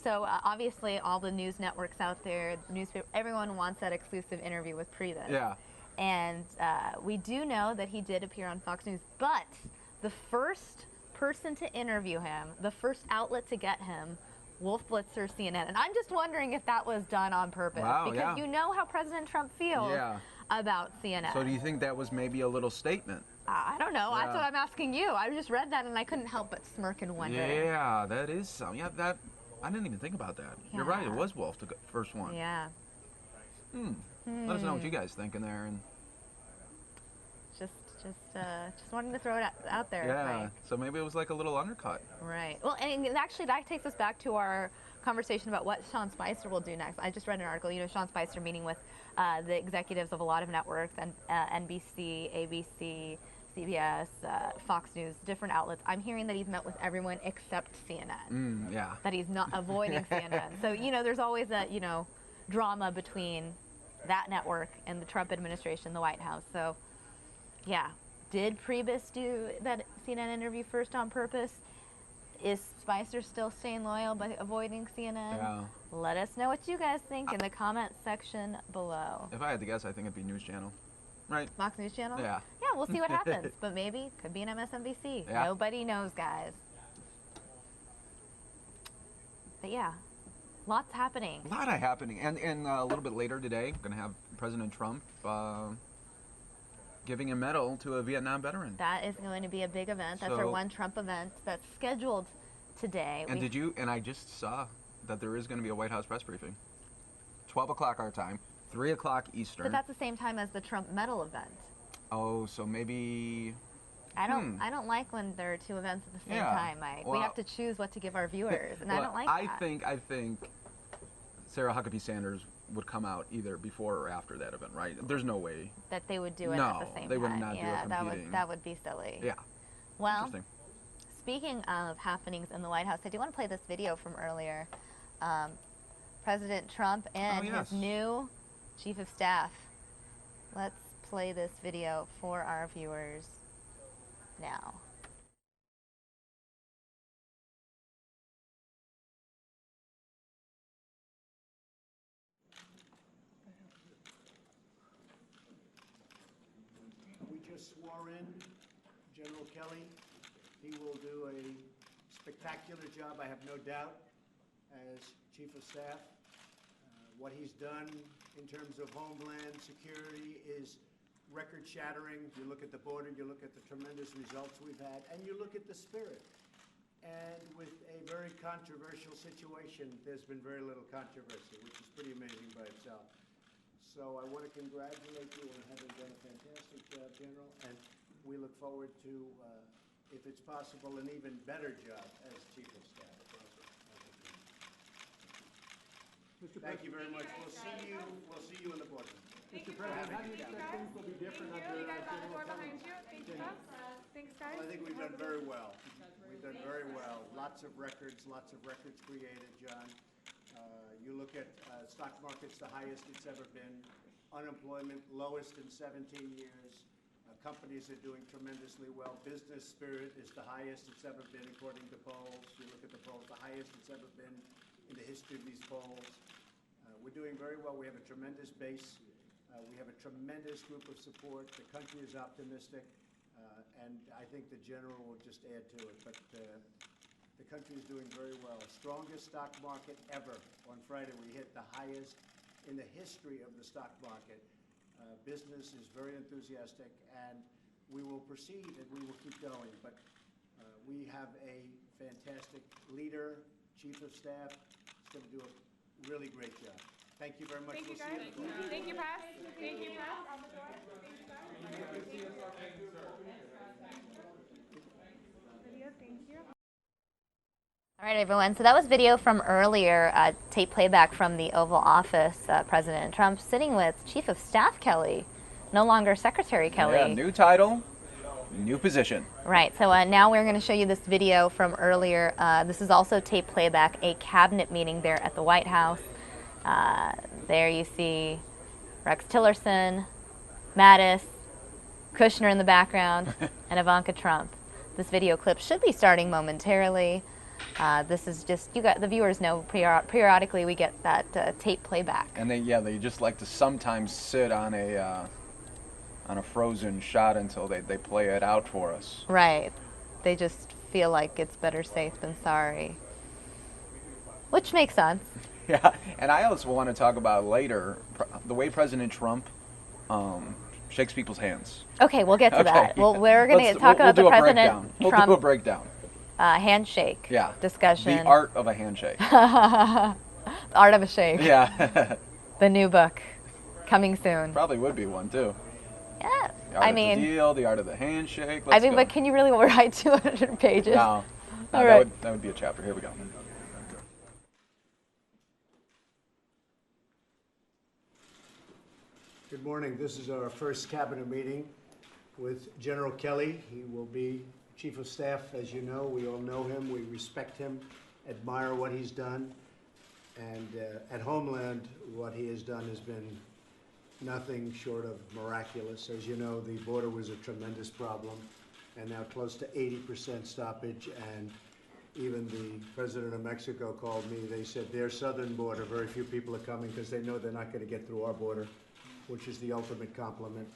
So obviously all the news networks out there, newspaper, everyone wants that exclusive interview with Priebus. Yeah. And we do know that he did appear on Fox News, but the first person to interview him, the first outlet to get him, Wolf Blitzer, CNN. And I'm just wondering if that was done on purpose. Wow, because you know how President Trump feels about CNN. So do you think that was maybe a little statement? I don't know. That's what I'm asking you. I just read that and I couldn't help but smirk and wonder. Yeah, that is something. Yeah, that, I didn't even think about that. You're right. It was Wolf, the first one. Yeah. Let us know what you guys think in there. And just wanting to throw it out there. Yeah. Right. So maybe it was like a little undercut. Right. Well, and actually that takes us back to our conversation about what Sean Spicer will do next. I just read an article, you know, Sean Spicer meeting with the executives of a lot of networks, and NBC, ABC, CBS, Fox News, different outlets. I'm hearing that he's met with everyone except CNN. Yeah. That he's not avoiding CNN. So, you know, there's always that, you know, drama between that network and the Trump administration, the White House. So, yeah. Did Priebus do that CNN interview first on purpose? Is Spicer still staying loyal by avoiding CNN? Yeah. Let us know what you guys think in the comment section below. If I had to guess, I think it'd be News Channel. Right? Fox News Channel? Yeah. Yeah, we'll see what happens. But maybe could be an MSNBC. Yeah. Nobody knows, guys. But yeah, lots happening. A lot happening. And a little bit later today, we're going to have President Trump giving a medal to a Vietnam veteran. That is going to be a big event. That's our one Trump event that's scheduled today. And I just saw that there is going to be a White House press briefing. 12 o'clock our time, 3 o'clock Eastern. But that's the same time as the Trump medal event. Oh, so maybe... I don't like when there are two events at the same time, Mike. Well, we have to choose what to give our viewers, and I don't like that. I think Sarah Huckabee Sanders would come out either before or after that event, right? There's no way that they would do it at the same time. No, they would not do it competing. That would be silly. Yeah. Well, speaking of happenings in the White House, I do want to play this video from earlier. President Trump and his new chief of staff. Let's play this video for our viewers now. We just swore in General Kelly. He will do a spectacular job, I have no doubt, as Chief of Staff. What he's done in terms of homeland security is record-shattering. You look at the border, you look at the tremendous results we've had, and you look at the spirit. And with a very controversial situation, there's been very little controversy, which is pretty amazing by itself. So I want to congratulate you on having done a fantastic job, General, and we look forward to, if it's possible, an even better job as Chief of Staff. Thank you very much. We'll see you in the boardroom. Mr. President, how do you expect things will be different under General Kelly? Thanks, guys. Well, I think we've done very well. We've done very well. Lots of records created, John. You look at stock markets, the highest it's ever been. Unemployment, lowest in 17 years. Companies are doing tremendously well. Business spirit is the highest it's ever been, according to polls. You look at the polls, the highest it's ever been in the history of these polls. We're doing very well. We have a tremendous base. We have a tremendous group of support. The country is optimistic, and I think the general will just add to it. But the country is doing very well. Strongest stock market ever. On Friday, we hit the highest in the history of the stock market. Business is very enthusiastic, and we will proceed and we will keep going. But we have a fantastic leader, chief of staff. He's going to do a really great job. Thank you very much. Thank you, guys. Thank you, Press. Thank you, Press. Thank you. All right, everyone. So that was video from earlier, tape playback from the Oval Office. President Trump sitting with Chief of Staff Kelly, no longer Secretary Kelly. Yeah, new title, new position. Right. So now we're going to show you this video from earlier. This is also tape playback, a cabinet meeting there at the White House. There you see Rex Tillerson, Mattis, Kushner in the background, and Ivanka Trump. This video clip should be starting momentarily. This is just, you got the viewers know periodically we get that tape playback. And they just like to sometimes sit on a frozen shot until they play it out for us. Right. They just feel like it's better safe than sorry, which makes sense. Yeah, and I also want to talk about later the way President Trump shakes people's hands. Okay, we'll get to that. Well, we're going to talk about the President Trump. We'll do a breakdown. Handshake discussion. The art of a handshake. The art of a shake. Yeah. The new book coming soon. Probably would be one too. Yeah. The art of the deal, the art of the handshake. I mean, but can you really write 200 pages? No. All right. That would be a chapter. Here we go. Good morning. This is our first cabinet meeting with General Kelly. He will be Chief of Staff, as you know. We all know him. We respect him, admire what he's done. And at Homeland, what he has done has been nothing short of miraculous. As you know, the border was a tremendous problem, and now close to 80% stoppage. And even the president of Mexico called me. They said their southern border, very few people are coming because they know they're not going to get through our border, which is the ultimate compliment.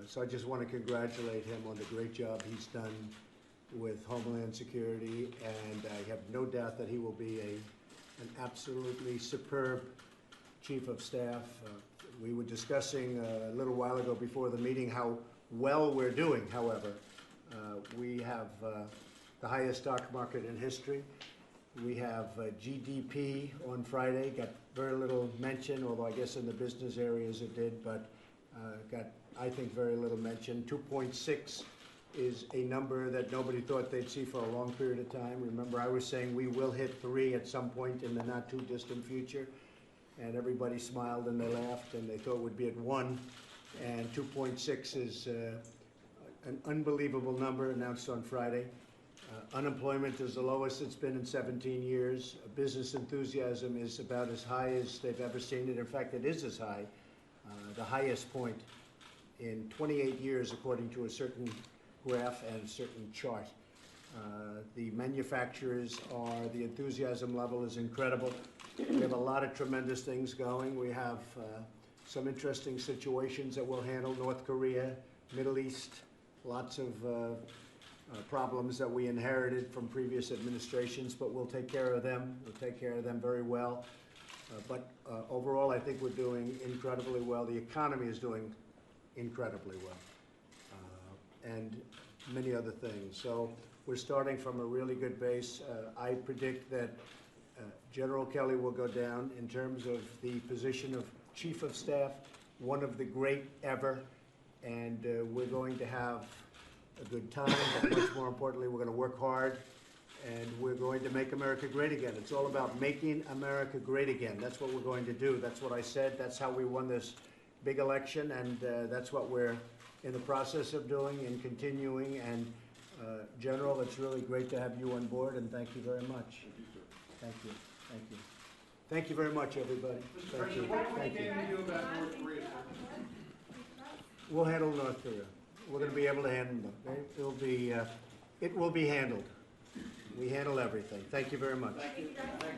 So I just want to congratulate him on the great job he's done with Homeland Security, and I have no doubt that he will be an absolutely superb Chief of Staff. We were discussing a little while ago before the meeting how well we're doing, however. We have the highest stock market in history. We have GDP on Friday, got very little mention, although I guess in the business areas it did, but got, I think, very little mention. 2.6 is a number that nobody thought they'd see for a long period of time. Remember, I was saying we will hit 3 at some point in the not too distant future, and everybody smiled and they laughed and they thought we'd be at 1, and 2.6 is an unbelievable number announced on Friday. Unemployment is the lowest it's been in 17 years. Business enthusiasm is about as high as they've ever seen it. In fact, it is as high, the highest point in 28 years, according to a certain graph and a certain chart. The manufacturers the enthusiasm level is incredible. We have a lot of tremendous things going. We have some interesting situations that we'll handle. North Korea, Middle East, lots of problems that we inherited from previous administrations, but we'll take care of them. We'll take care of them very well. But overall, I think we're doing incredibly well. The economy is doing incredibly well, and many other things. So we're starting from a really good base. I predict that General Kelly will go down in terms of the position of Chief of Staff, one of the great ever, and we're going to have a good time, but much more importantly, we're going to work hard, and we're going to make America great again. It's all about making America great again. That's what we're going to do. That's what I said. That's how we won this big election, and that's what we're in the process of doing and continuing. And General, it's really great to have you on board, and thank you very much. Thank you. Thank you. Thank you very much, everybody. Thank you. Thank you. We'll handle North Korea. We're going to be able to handle them. It will be handled. We handle everything. Thank you very much. Thank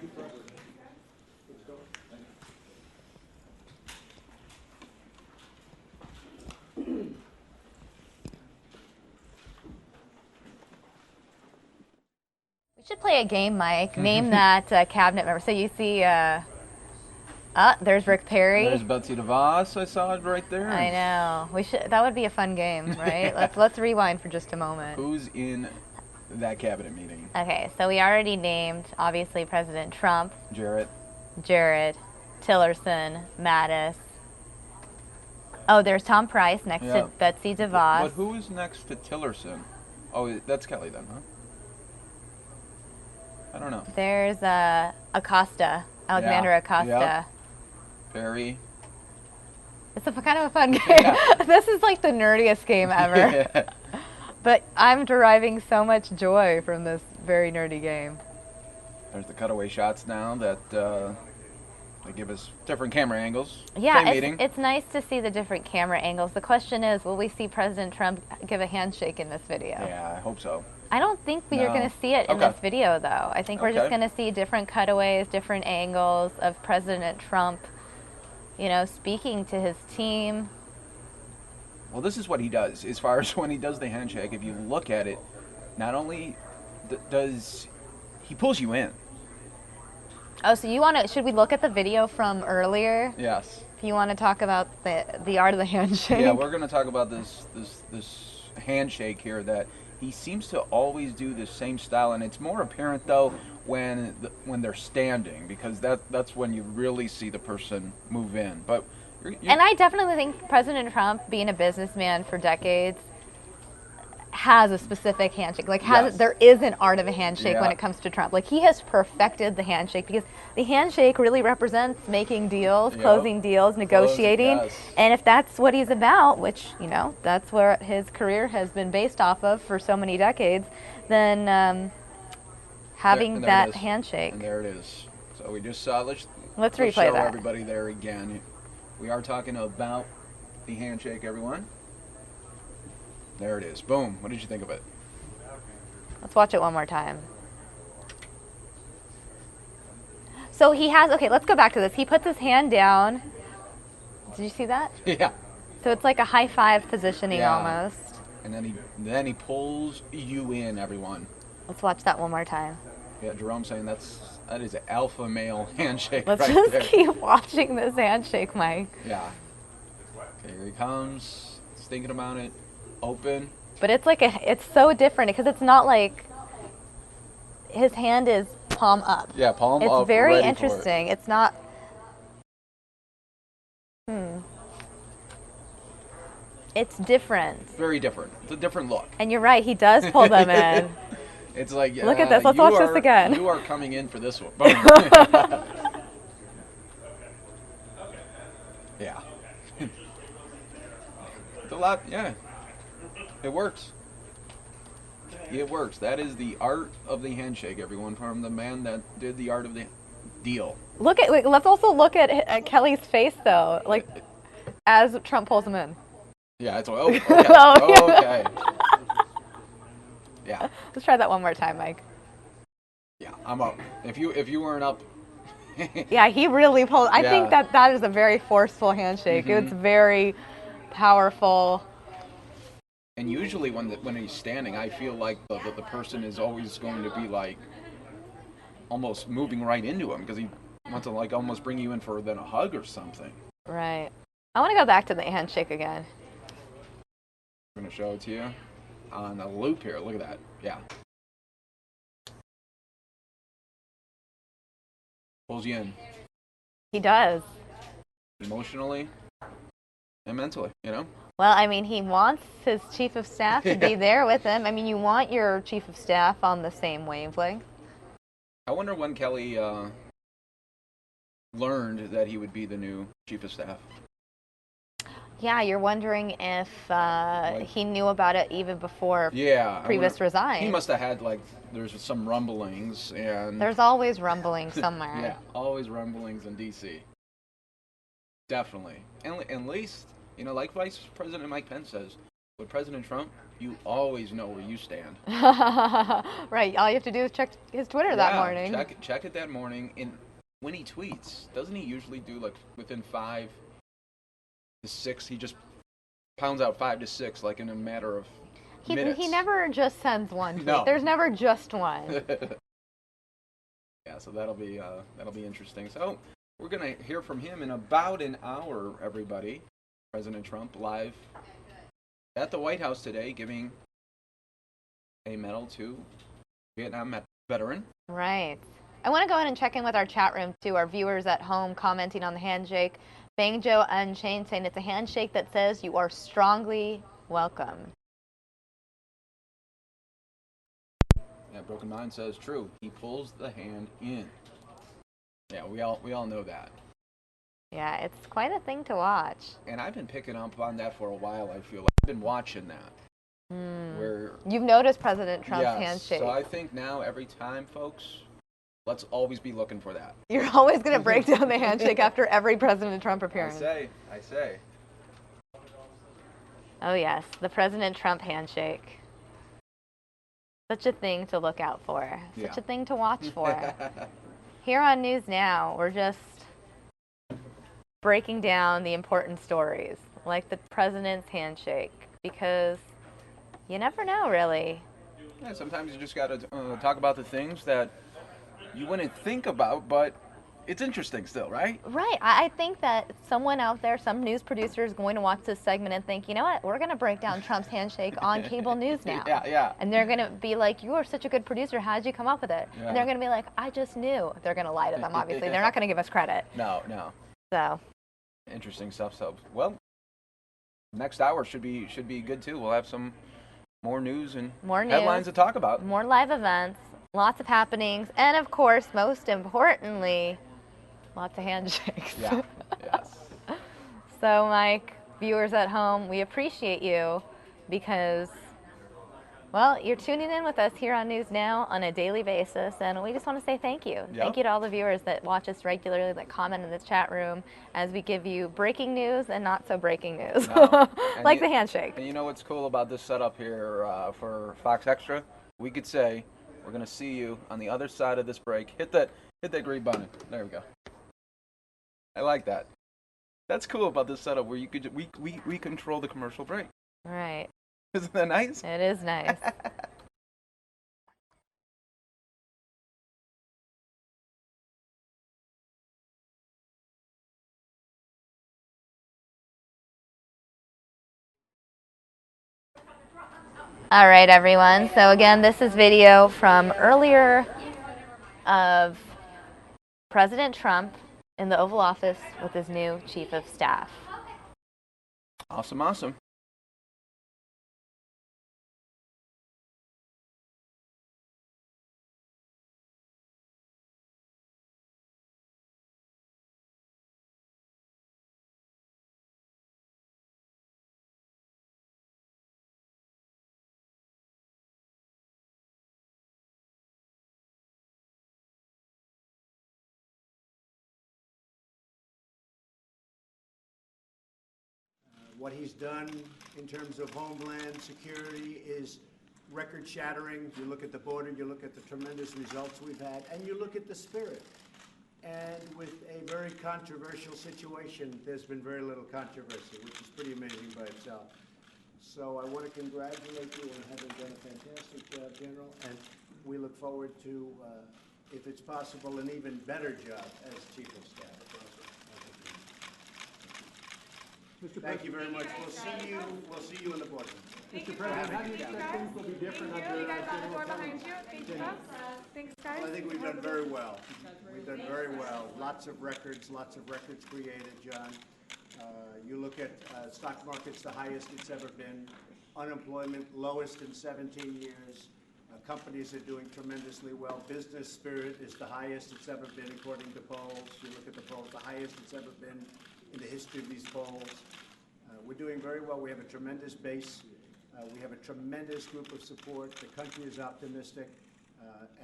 you, President. Let's go. We should play a game, Mike. Name that cabinet member. So you see, there's Rick Perry. There's Betsy DeVos. I saw it right there. I know. We should. That would be a fun game, right? let's rewind for just a moment. Who's in that cabinet meeting? Okay, so we already named, obviously, President Trump. Jared, Tillerson, Mattis. Oh, there's Tom Price next to Betsy DeVos. But who is next to Tillerson? Oh, that's Kelly then, huh? I don't know. There's Acosta, Alexander Acosta. Yep. Perry. It's kind of a fun game. This is like the nerdiest game ever. But I'm deriving so much joy from this very nerdy game. There's the cutaway shots now that they give us different camera angles. Yeah, meeting. It's nice to see the different camera angles. The question is, will we see President Trump give a handshake in this video? Yeah, I hope so. I don't think we are going to see it in this video, though. I think we're just going to see different cutaways, different angles of President Trump, you know, speaking to his team. Well, this is what he does. As far as when he does the handshake, if you look at it, not only does he pulls you in. Oh, so you want to? Should we look at the video from earlier? Yes. If you want to talk about the art of the handshake. Yeah, we're going to talk about this handshake here that he seems to always do the same style, and it's more apparent though when they're standing, because that's when you really see the person move in. But and I definitely think President Trump, being a businessman for decades, has a specific handshake. Like there is an art of a handshake when it comes to Trump. Like he has perfected the handshake, because the handshake really represents making deals, closing deals, negotiating. And if that's what he's about, which, you know, that's where his career has been based off of for so many decades, then having that handshake. And there it is. So we just saw let's replay show that. Everybody there again. We are talking about the handshake, everyone. There it is. Boom. What did you think of it? Let's watch it one more time. So he has, okay, let's go back to this. He puts his hand down. Did you see that? Yeah. So it's like a high five positioning almost. And then he pulls you in, everyone. Let's watch that one more time. Yeah, Jerome's saying that is an alpha male handshake. Let's right just there. keep watching this handshake, Mike. Yeah. Okay, here he comes. He's thinking about it. Open. But it's like it's so different, because it's not like his hand is palm up. Yeah, palm up. It's very interesting. It's not. It's different. Very different. It's a different look. And you're right. He does pull them in. It's like, look at this. Let's watch this again. You are coming in for this one. Boom. Yeah. It's a lot. Yeah. It works. It works. That is the art of the handshake, everyone, from the man that did the art of the deal. Let's also look at Kelly's face, though, like, as Trump pulls him in. Yeah, it's okay. Okay. Yeah. Let's try that one more time, Mike. Yeah, I'm up. If you weren't up. Yeah, he really pulled. I think that is a very forceful handshake. Mm-hmm. It's very powerful. And usually when he's standing, I feel like the person is always going to be like almost moving right into him because he wants to like almost bring you in for then a hug or something. Right. I want to go back to the handshake again. I'm going to show it to you on a loop here. Look at that. Yeah. Pulls you in. He does. Emotionally and mentally, you know? Well, I mean, he wants his chief of staff to be there with him. I mean, you want your chief of staff on the same wavelength. I wonder when Kelly learned that he would be the new chief of staff. Yeah, you're wondering if he knew about it even before Priebus resigned. He must have had, like, there's some rumblings. And there's always rumblings somewhere. Yeah, always rumblings in D.C. Definitely. And at least, you know, like Vice President Mike Pence says, with President Trump, you always know where you stand. Right. All you have to do is check his Twitter that morning. Check it that morning. And when he tweets, doesn't he usually do, like, within 5 to 6, he just pounds out 5 to 6, like, in a matter of minutes. He never just sends one tweet. No. There's never just one. Yeah, so that'll be interesting. So we're gonna hear from him in about an hour, everybody. President Trump live at the White House today, giving a medal to Vietnam veteran. Right. I want to go ahead and check in with our chat room too. Our viewers at home commenting on the handshake. Bang Joe Unchained saying it's a handshake that says you are strongly welcome. Yeah, Broken Mind says true. He pulls the hand in. Yeah, we all know that. Yeah, it's quite a thing to watch. And I've been picking up on that for a while. I feel like I've been watching that. Where you've noticed President Trump's handshake. So I think now every time, folks, let's always be looking for that. You're always going to break down the handshake after every President Trump appearance. I say. Oh yes, the President Trump handshake. Such a thing to look out for. Such a thing to watch for. Here on News Now, we're just breaking down the important stories, like the president's handshake, because you never know, really. Yeah, sometimes you just got to talk about the things that you wouldn't think about, but it's interesting still, right? Right. I think that someone out there, some news producer is going to watch this segment and think, you know what, we're going to break down Trump's handshake on cable news now. Yeah. And they're going to be like, you are such a good producer. How did you come up with it? Yeah. And they're going to be like, I just knew. They're going to lie to them, obviously. They're not going to give us credit. No. So. Interesting stuff. So, well, next hour should be good, too. We'll have some more news and headlines to talk about. More live events, lots of happenings, and, of course, most importantly, lots of handshakes. Yeah, yes. So, Mike, viewers at home, we appreciate you because, well, you're tuning in with us here on News Now on a daily basis, and we just want to say thank you. Yep. Thank you to all the viewers that watch us regularly, that comment in the chat room as we give you breaking news and not so breaking news, like the handshake. And you know what's cool about this setup here for Fox Extra? We could say, we're going to see you on the other side of this break. Hit that green button. There we go. I like that. That's cool about this setup where you could we control the commercial break. Right. Isn't that nice? It is nice. All right, everyone. So again, this is video from earlier of President Trump in the Oval Office with his new chief of staff. Awesome. What he's done in terms of homeland security is record-shattering. You look at the border, you look at the tremendous results we've had, and you look at the spirit. And with a very controversial situation, there's been very little controversy, which is pretty amazing by itself. So I want to congratulate you on having done a fantastic job, General, and we look forward to, if it's possible, an even better job as Chief of Staff. Thank you very much. We'll see you in the boardroom. Mr. President, how do you expect things will be different under You guys got the door General behind you. Thank you. Thanks, guys. Well, I think we've done very well. We've done very well. Lots of records created, John. You look at stock markets, the highest it's ever been. Unemployment, lowest in 17 years. Companies are doing tremendously well. Business spirit is the highest it's ever been, according to polls. You look at the polls, the highest it's ever been in the history of these polls. We're doing very well. We have a tremendous base. We have a tremendous group of support. The country is optimistic,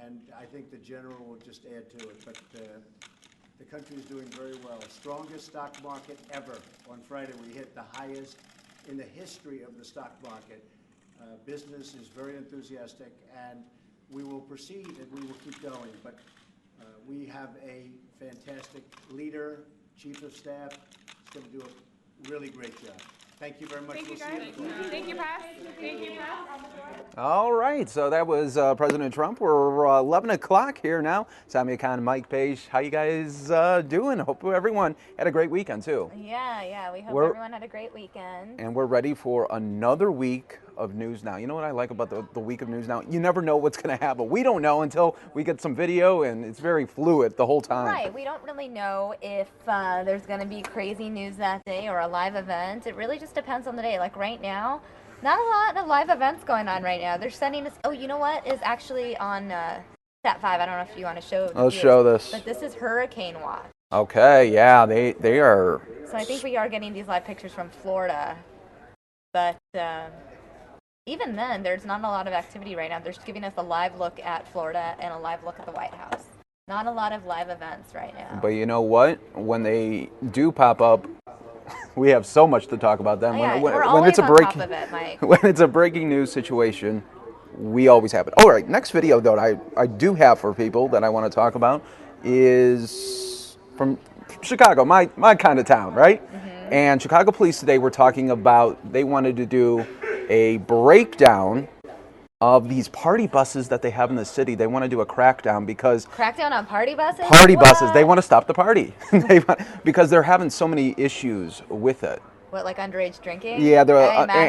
and I think the General will just add to it. But the country is doing very well. Strongest stock market ever. On Friday, we hit the highest in the history of the stock market. Business is very enthusiastic, and we will proceed and we will keep going. But we have a fantastic leader, Chief of Staff. He's going to do a really great job. Thank you very much. Thank you, guys. Thank you, Press. Thank you, Press. All right, so that was President Trump. We're 11 o'clock here now. Samia Khan, Mike Page, how you guys doing? Hope everyone had a great weekend too. Yeah, we hope everyone had a great weekend. And we're ready for another week of News Now. You know what I like about the week of News Now? You never know what's going to happen. We don't know until we get some video, and it's very fluid the whole time. Right, we don't really know if there's going to be crazy news that day or a live event. It really just depends on the day. Like right now, not a lot of live events going on right now. They're sending us, oh, you know what is actually on Sat 5? I don't know if you want to show Let's show this. But this is Hurricane Watch. Okay, yeah, they are. So I think we are getting these live pictures from Florida. But even then, there's not a lot of activity right now. They're just giving us a live look at Florida and a live look at the White House. Not a lot of live events right now. But you know what? When they do pop up, we have so much to talk about them. Yeah, when always it's a on top of it, Mike. When it's a breaking news situation, we always have it. All right, next video though I do have for people that I want to talk about is from Chicago, my kind of town, right? Mm-hmm. And Chicago police today were talking about they wanted to do a breakdown of these party buses that they have in the city. They want to do a crackdown because... Crackdown on party buses? Party buses. They want to stop the party. Because they're having so many issues with it. What, like underage drinking? Yeah,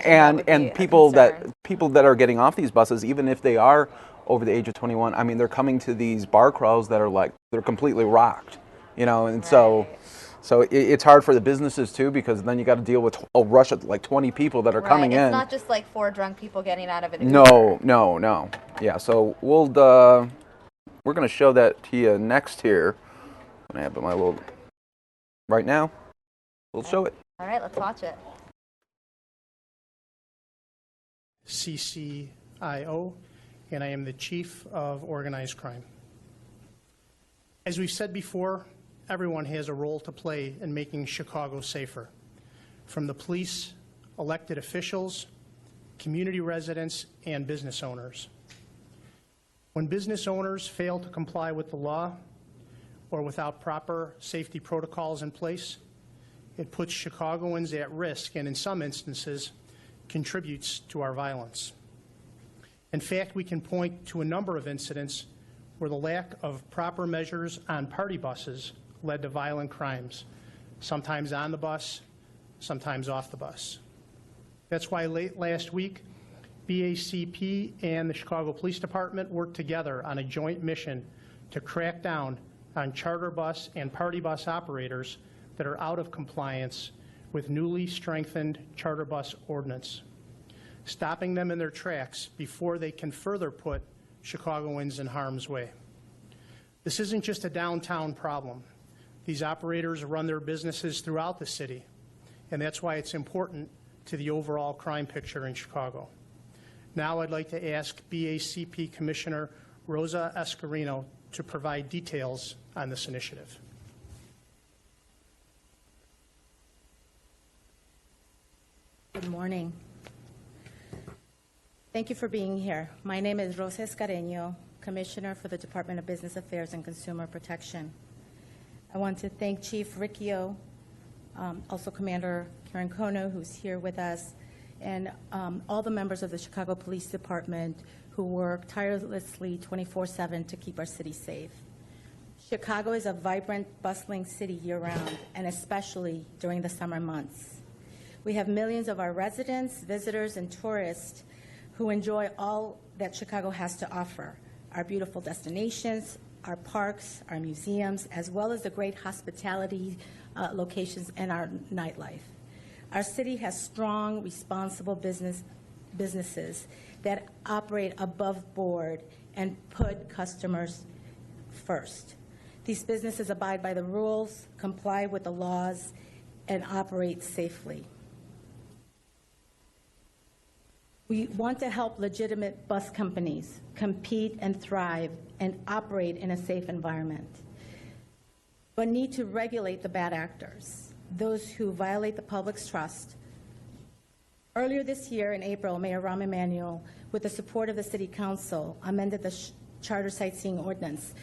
and people that are getting off these buses, even if they are over the age of 21, I mean, they're coming to these bar crawls that are like, they're completely rocked, you know, and right. So it's hard for the businesses too, because then you got to deal with a rush of like 20 people that are coming in. It's not just like 4 drunk people getting out of it. No. Yeah, so we're going to show that to you next here. I have my little right now. We'll show it. All right, let's watch it. CCIO, and I am the Chief of Organized Crime. As we've said before, everyone has a role to play in making Chicago safer, from the police, elected officials, community residents, and business owners. When business owners fail to comply with the law or without proper safety protocols in place, it puts Chicagoans at risk and in some instances contributes to our violence. In fact, we can point to a number of incidents where the lack of proper measures on party buses led to violent crimes, sometimes on the bus, sometimes off the bus. That's why late last week, BACP and the Chicago Police Department worked together on a joint mission to crack down on charter bus and party bus operators that are out of compliance with newly strengthened charter bus ordinance, stopping them in their tracks before they can further put Chicagoans in harm's way. This isn't just a downtown problem. These operators run their businesses throughout the city, and that's why it's important to the overall crime picture in Chicago. Now I'd like to ask BACP Commissioner Rosa Escarino to provide details on this initiative. Good morning. Thank you for being here. My name is Rosa Escareño, Commissioner for the Department of Business Affairs and Consumer Protection. I want to thank Chief Riccio, also Commander Karen Kono, who's here with us, and all the members of the Chicago Police Department who work tirelessly 24/7 to keep our city safe. Chicago is a vibrant, bustling city year-round, and especially during the summer months. We have millions of our residents, visitors, and tourists who enjoy all that Chicago has to offer, our beautiful destinations, our parks, our museums, as well as the great hospitality locations and our nightlife. Our city has strong, responsible businesses that operate above board and put customers first. These businesses abide by the rules, comply with the laws, and operate safely. We want to help legitimate bus companies compete and thrive and operate in a safe environment, but need to regulate the bad actors, those who violate the public's trust. Earlier this year in April, Mayor Rahm Emanuel, with the support of the City Council, amended the Charter Sightseeing Ordinance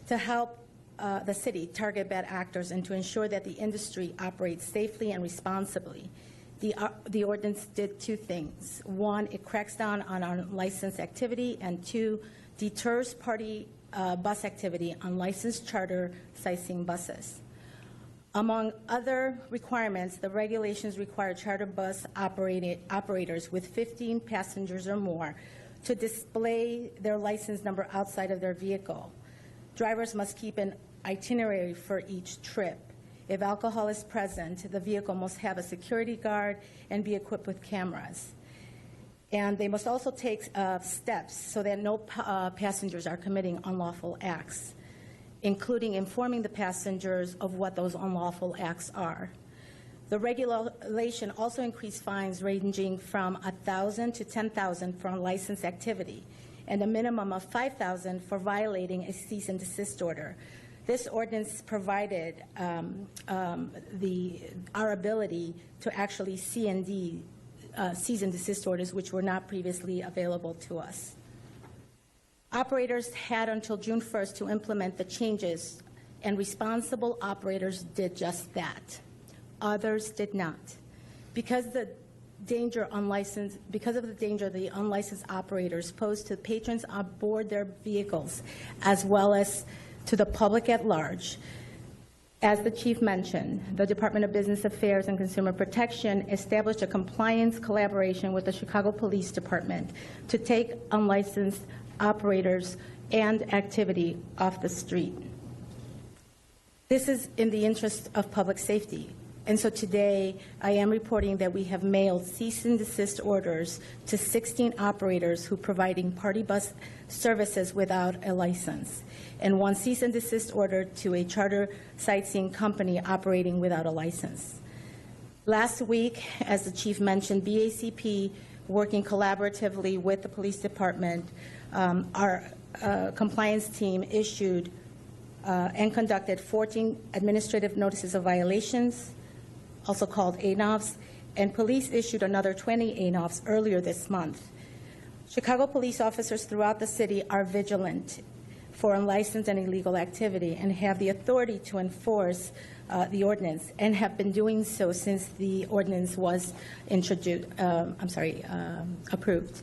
to help the city target bad actors and to ensure that the industry operates safely and responsibly. The ordinance did two things. One, it cracks down on unlicensed activity, and two, deters party bus activity on licensed charter sightseeing buses. Among other requirements, the regulations require charter bus operators with 15 passengers or more to display their license number outside of their vehicle. Drivers must keep an itinerary for each trip. If alcohol is present, the vehicle must have a security guard and be equipped with cameras. And they must also take steps so that no passengers are committing unlawful acts, including informing the passengers of what those unlawful acts are. The regulation also increased fines ranging from $1,000 to $10,000 for unlicensed activity, and a minimum of $5,000 for violating a cease and desist order. This ordinance provided our ability to actually cease and desist orders, which were not previously available to us. Operators had until June 1st to implement the changes, and responsible operators did just that. Others did not. Because of the danger the unlicensed operators pose to patrons aboard their vehicles, as well as to the public at large. As the Chief mentioned, the Department of Business Affairs and Consumer Protection established a compliance collaboration with the Chicago Police Department to take unlicensed operators and activity off the street. This is in the interest of public safety. And so today, I am reporting that we have mailed cease and desist orders to 16 operators who are providing party bus services without a license, and one cease and desist order to a charter sightseeing company operating without a license. Last week, as the Chief mentioned, BACP, working collaboratively with the police department, our compliance team issued and conducted 14 administrative notices of violations, also called ANOVs, and police issued another 20 ANOVs earlier this month. Chicago police officers throughout the city are vigilant for unlicensed and illegal activity and have the authority to enforce the ordinance, and have been doing so since the ordinance was approved.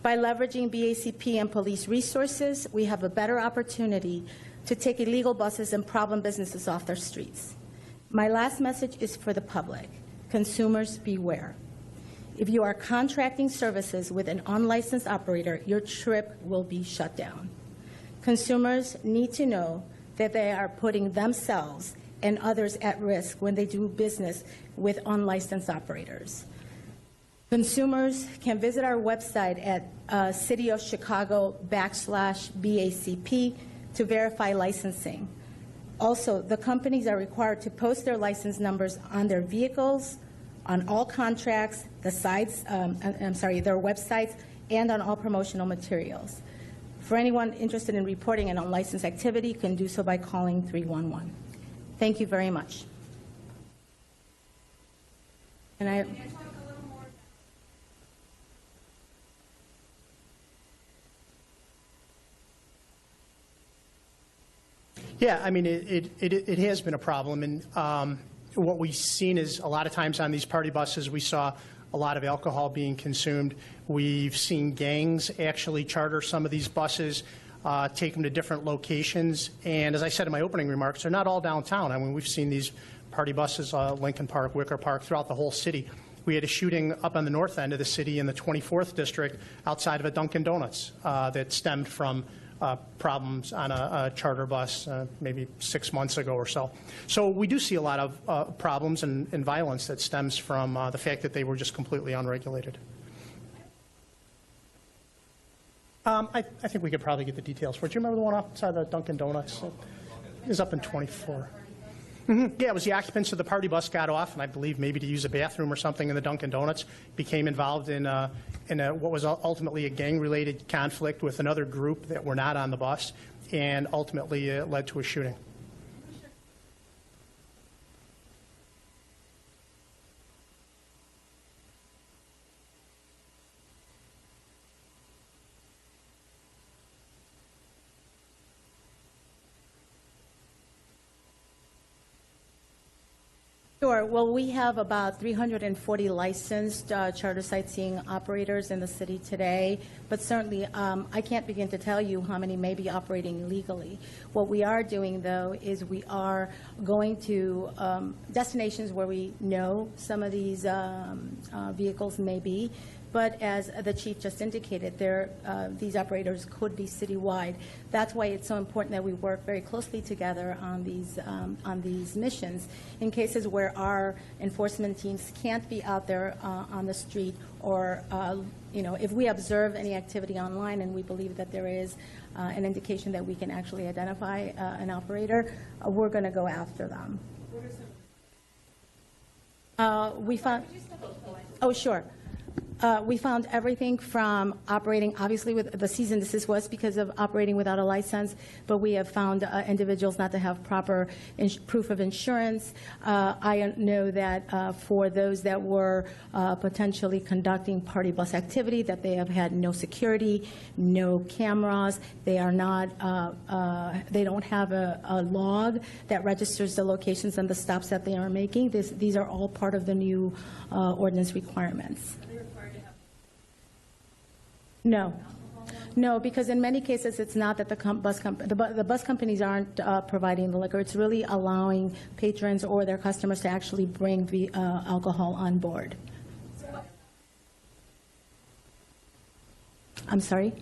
By leveraging BACP and police resources, we have a better opportunity to take illegal buses and problem businesses off their streets. My last message is for the public. Consumers, beware. If you are contracting services with an unlicensed operator, your trip will be shut down. Consumers need to know that they are putting themselves and others at risk when they do business with unlicensed operators. Consumers can visit our website at cityofchicago.com/BACP to verify licensing. Also, the companies are required to post their license numbers on their vehicles, on all contracts, their websites, and on all promotional materials. For anyone interested in reporting an unlicensed activity, you can do so by calling 311. Thank you very much. And Yeah, I mean, it has been a problem. And what we've seen is a lot of times on these party buses, we saw a lot of alcohol being consumed. We've seen gangs actually charter some of these buses, take them to different locations. And as I said in my opening remarks, they're not all downtown. I mean, we've seen these party buses, Lincoln Park, Wicker Park, throughout the whole city. We had a shooting up on the north end of the city in the 24th District outside of a Dunkin' Donuts that stemmed from problems on a charter bus maybe 6 months ago or so. So we do see a lot of problems and violence that stems from the fact that they were just completely unregulated. I think we could probably get the details for it. Do you remember the one outside the Dunkin' Donuts? It was up in 24. Mm-hmm. Yeah, it was the occupants of the party bus got off, and I believe maybe to use a bathroom or something in the Dunkin' Donuts, became involved in what was ultimately a gang-related conflict with another group that were not on the bus, and ultimately it led to a shooting. Sure. Well, we have about 340 licensed charter sightseeing operators in the city today, but certainly I can't begin to tell you how many may be operating illegally. What we are doing, though, is we are going to destinations where we know some of these vehicles may be, but as the chief just indicated, these operators could be citywide. That's why it's so important that we work very closely together on these missions. In cases where our enforcement teams can't be out there on the street, or if we observe any activity online and we believe that there is an indication that we can actually identify an operator, we're going to go after them. We found. Oh, sure. We found everything from operating, obviously, with the cease and desist was because of operating without a license, but we have found individuals not to have proper proof of insurance. I know that for those that were potentially conducting party bus activity, that they have had no security, no cameras. They are not. They don't have a log that registers the locations and the stops that they are making. These are all part of the new ordinance requirements. No, because in many cases it's not that the bus companies aren't providing the liquor. It's really allowing patrons or their customers to actually bring the alcohol on board. I'm sorry?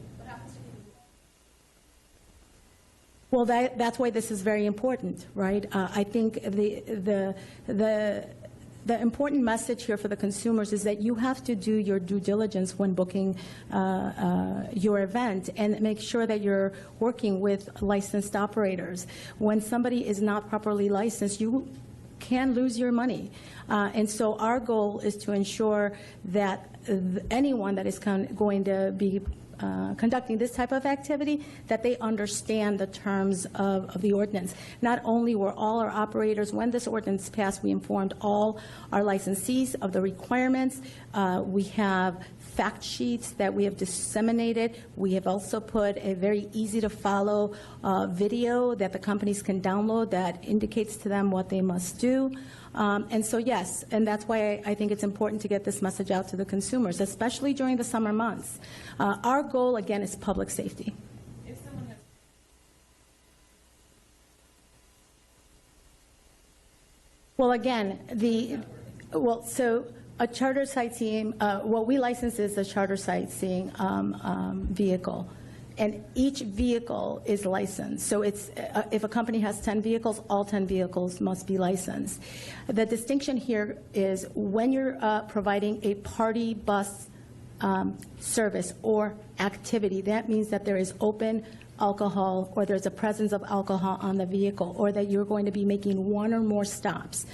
Well, that's why this is very important, right? I think the important message here for the consumers is that you have to do your due diligence when booking your event and make sure that you're working with licensed operators. When somebody is not properly licensed, you can lose your money. And so our goal is to ensure that anyone that is going to be conducting this type of activity, that they understand the terms of the ordinance. Not only were all our operators, when this ordinance passed, we informed all our licensees of the requirements. We have fact sheets that we have disseminated. We have also put a very easy to follow video that the companies can download that indicates to them what they must do. And so, yes, and that's why I think it's important to get this message out to the consumers, especially during the summer months. Our goal, again, is public safety. Well, again, so a charter sightseeing, what we license is a charter sightseeing vehicle. And each vehicle is licensed. So it's if a company has 10 vehicles, all 10 vehicles must be licensed. The distinction here is when you're providing a party bus service or activity, that means that there is open alcohol or there's a presence of alcohol on the vehicle, or that you're going to be making one or more stops.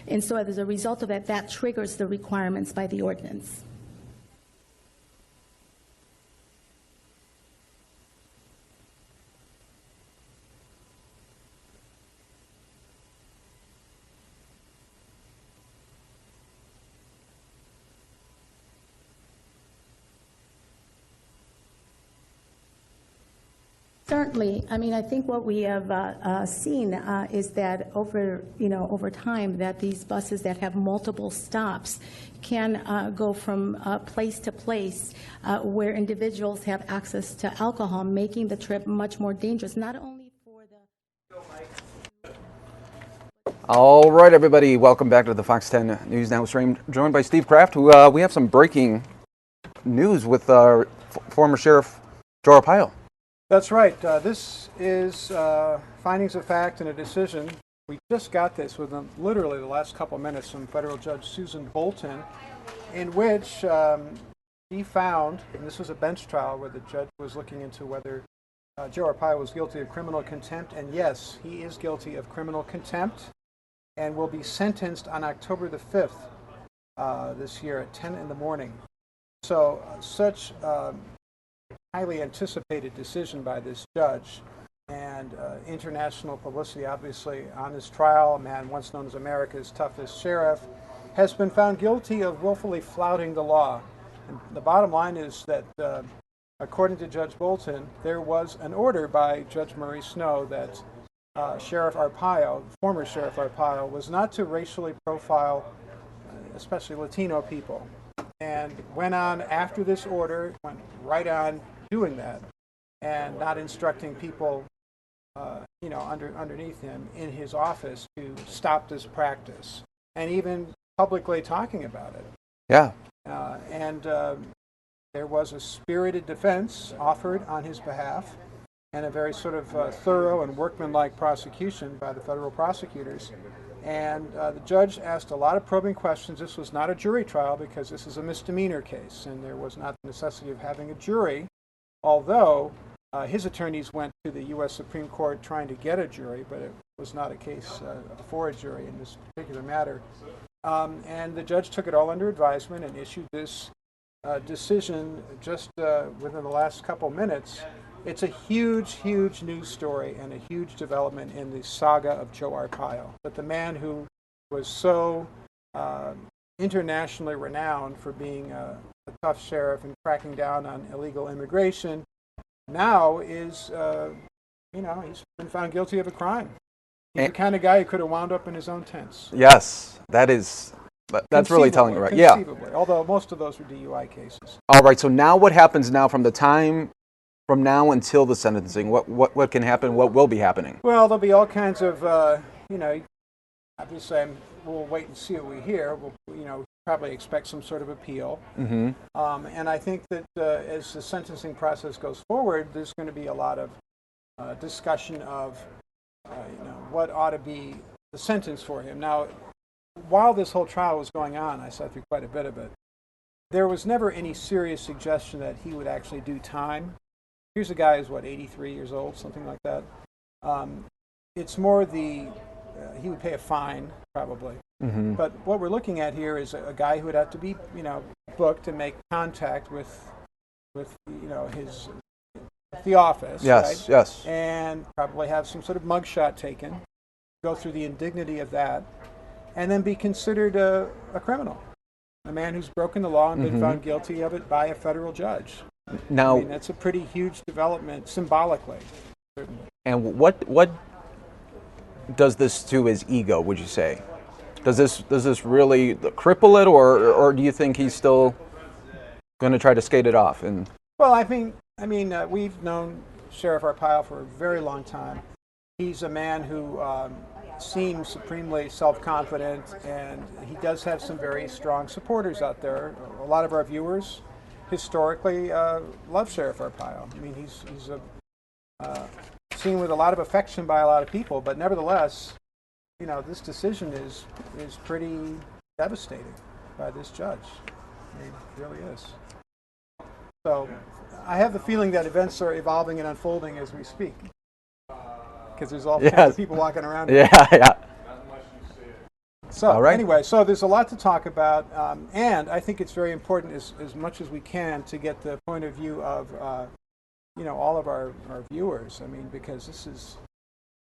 And so as a result of that, that triggers the requirements by the ordinance. Certainly. I mean, I think what we have seen is that over time, that these buses that have multiple stops can go from place to place where individuals have access to alcohol, making the trip much more dangerous, not only for the... All right, everybody, welcome back to the Fox 10 News Now stream, joined by Steve Kraft, who we have some breaking news with our former Sheriff Joe Arpaio. That's right. This is findings of fact and a decision. We just got this within literally the last couple of minutes from Federal Judge Susan Bolton, in which he found, and this was a bench trial where the judge was looking into whether Joe Arpaio was guilty of criminal contempt, and yes, he is guilty of criminal contempt and will be sentenced on October the 5th this year at 10 in the morning. So such highly anticipated decision by this judge, and international publicity obviously on this trial. A man once known as America's toughest sheriff has been found guilty of willfully flouting the law. And the bottom line is that according to Judge Bolton, there was an order by Judge Murray Snow that Sheriff Arpaio, former Sheriff Arpaio, was not to racially profile especially Latino people, and went on after this order, went right on doing that and not instructing people underneath him in his office to stop this practice, and even publicly talking about it. Yeah. There was a spirited defense offered on his behalf, and a very sort of thorough and workmanlike prosecution by the federal prosecutors. And the judge asked a lot of probing questions. This was not a jury trial because this is a misdemeanor case, and there was not the necessity of having a jury, although his attorneys went to the U.S. Supreme Court trying to get a jury, but it was not a case for a jury in this particular matter. And the judge took it all under advisement and issued this decision just within the last couple minutes. It's a huge, huge news story and a huge development in the saga of Joe Arpaio. But the man who was so internationally renowned for being a tough sheriff and cracking down on illegal immigration now is, he's been found guilty of a crime. He's the kind of guy who could have wound up in his own tents. Yes, that's really telling it right. Yeah. Although most of those were DUI cases. All right, so now what happens now from now until the sentencing? What can happen? What will be happening? Well, there'll be all kinds of, obviously we'll wait and see what we hear. We'll, probably expect some sort of appeal. Mm-hmm. And I think that as the sentencing process goes forward, there's going to be a lot of discussion of, what ought to be the sentence for him. Now, while this whole trial was going on, I sat through quite a bit of it, there was never any serious suggestion that he would actually do time. Here's a guy who's, 83 years old, something like that. It's more he would pay a fine, probably. Mm-hmm. But what we're looking at here is a guy who would have to be, booked and make contact with the office. Yes, right? yes. And probably have some sort of mugshot taken, go through the indignity of that, and then be considered a criminal, a man who's broken the law and been found guilty of it by a federal judge. Now, that's a pretty huge development symbolically, certainly. And what does this to his ego, would you say? Does this really cripple it, or do you think he's still going to try to skate it off? Well, I mean, we've known Sheriff Arpaio for a very long time. He's a man who seems supremely self-confident, and he does have some very strong supporters out there. A lot of our viewers historically love Sheriff Arpaio. I mean, he's seen with a lot of affection by a lot of people, but nevertheless, this decision is pretty devastating by this judge. I mean, it really is. So I have the feeling that events are evolving and unfolding as we speak, because there's all kinds of people walking around. Yeah. So anyway, so there's a lot to talk about, and I think it's very important as much as we can to get the point of view of all of our viewers. I mean, because this is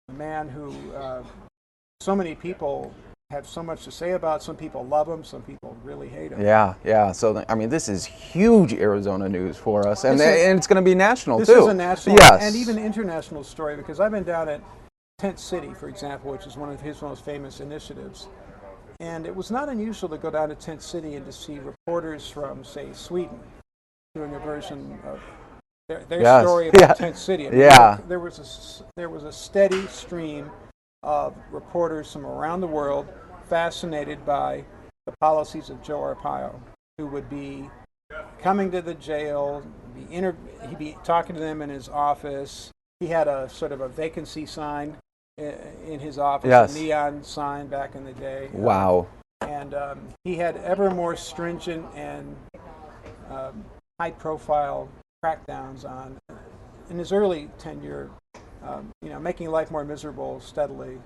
a man who so many people have so much to say about. Some people love him, some people really hate him. Yeah, yeah. So, I mean, this is huge Arizona news for us, and it's going to be national, too. This is a national and even international story, because I've been down at Tent City, for example, which is one of his most famous initiatives. And it was not unusual to go down to Tent City and to see reporters from, say, Sweden doing a version of their story about Tent City. I mean, there was a steady stream of reporters from around the world fascinated by the policies of Joe Arpaio, who would be coming to the jail, he'd be talking to them in his office. He had a sort of a vacancy sign in his office, a neon sign back in the day. Wow. And he had ever more stringent and high-profile crackdowns on, in his early tenure, making life more miserable steadily,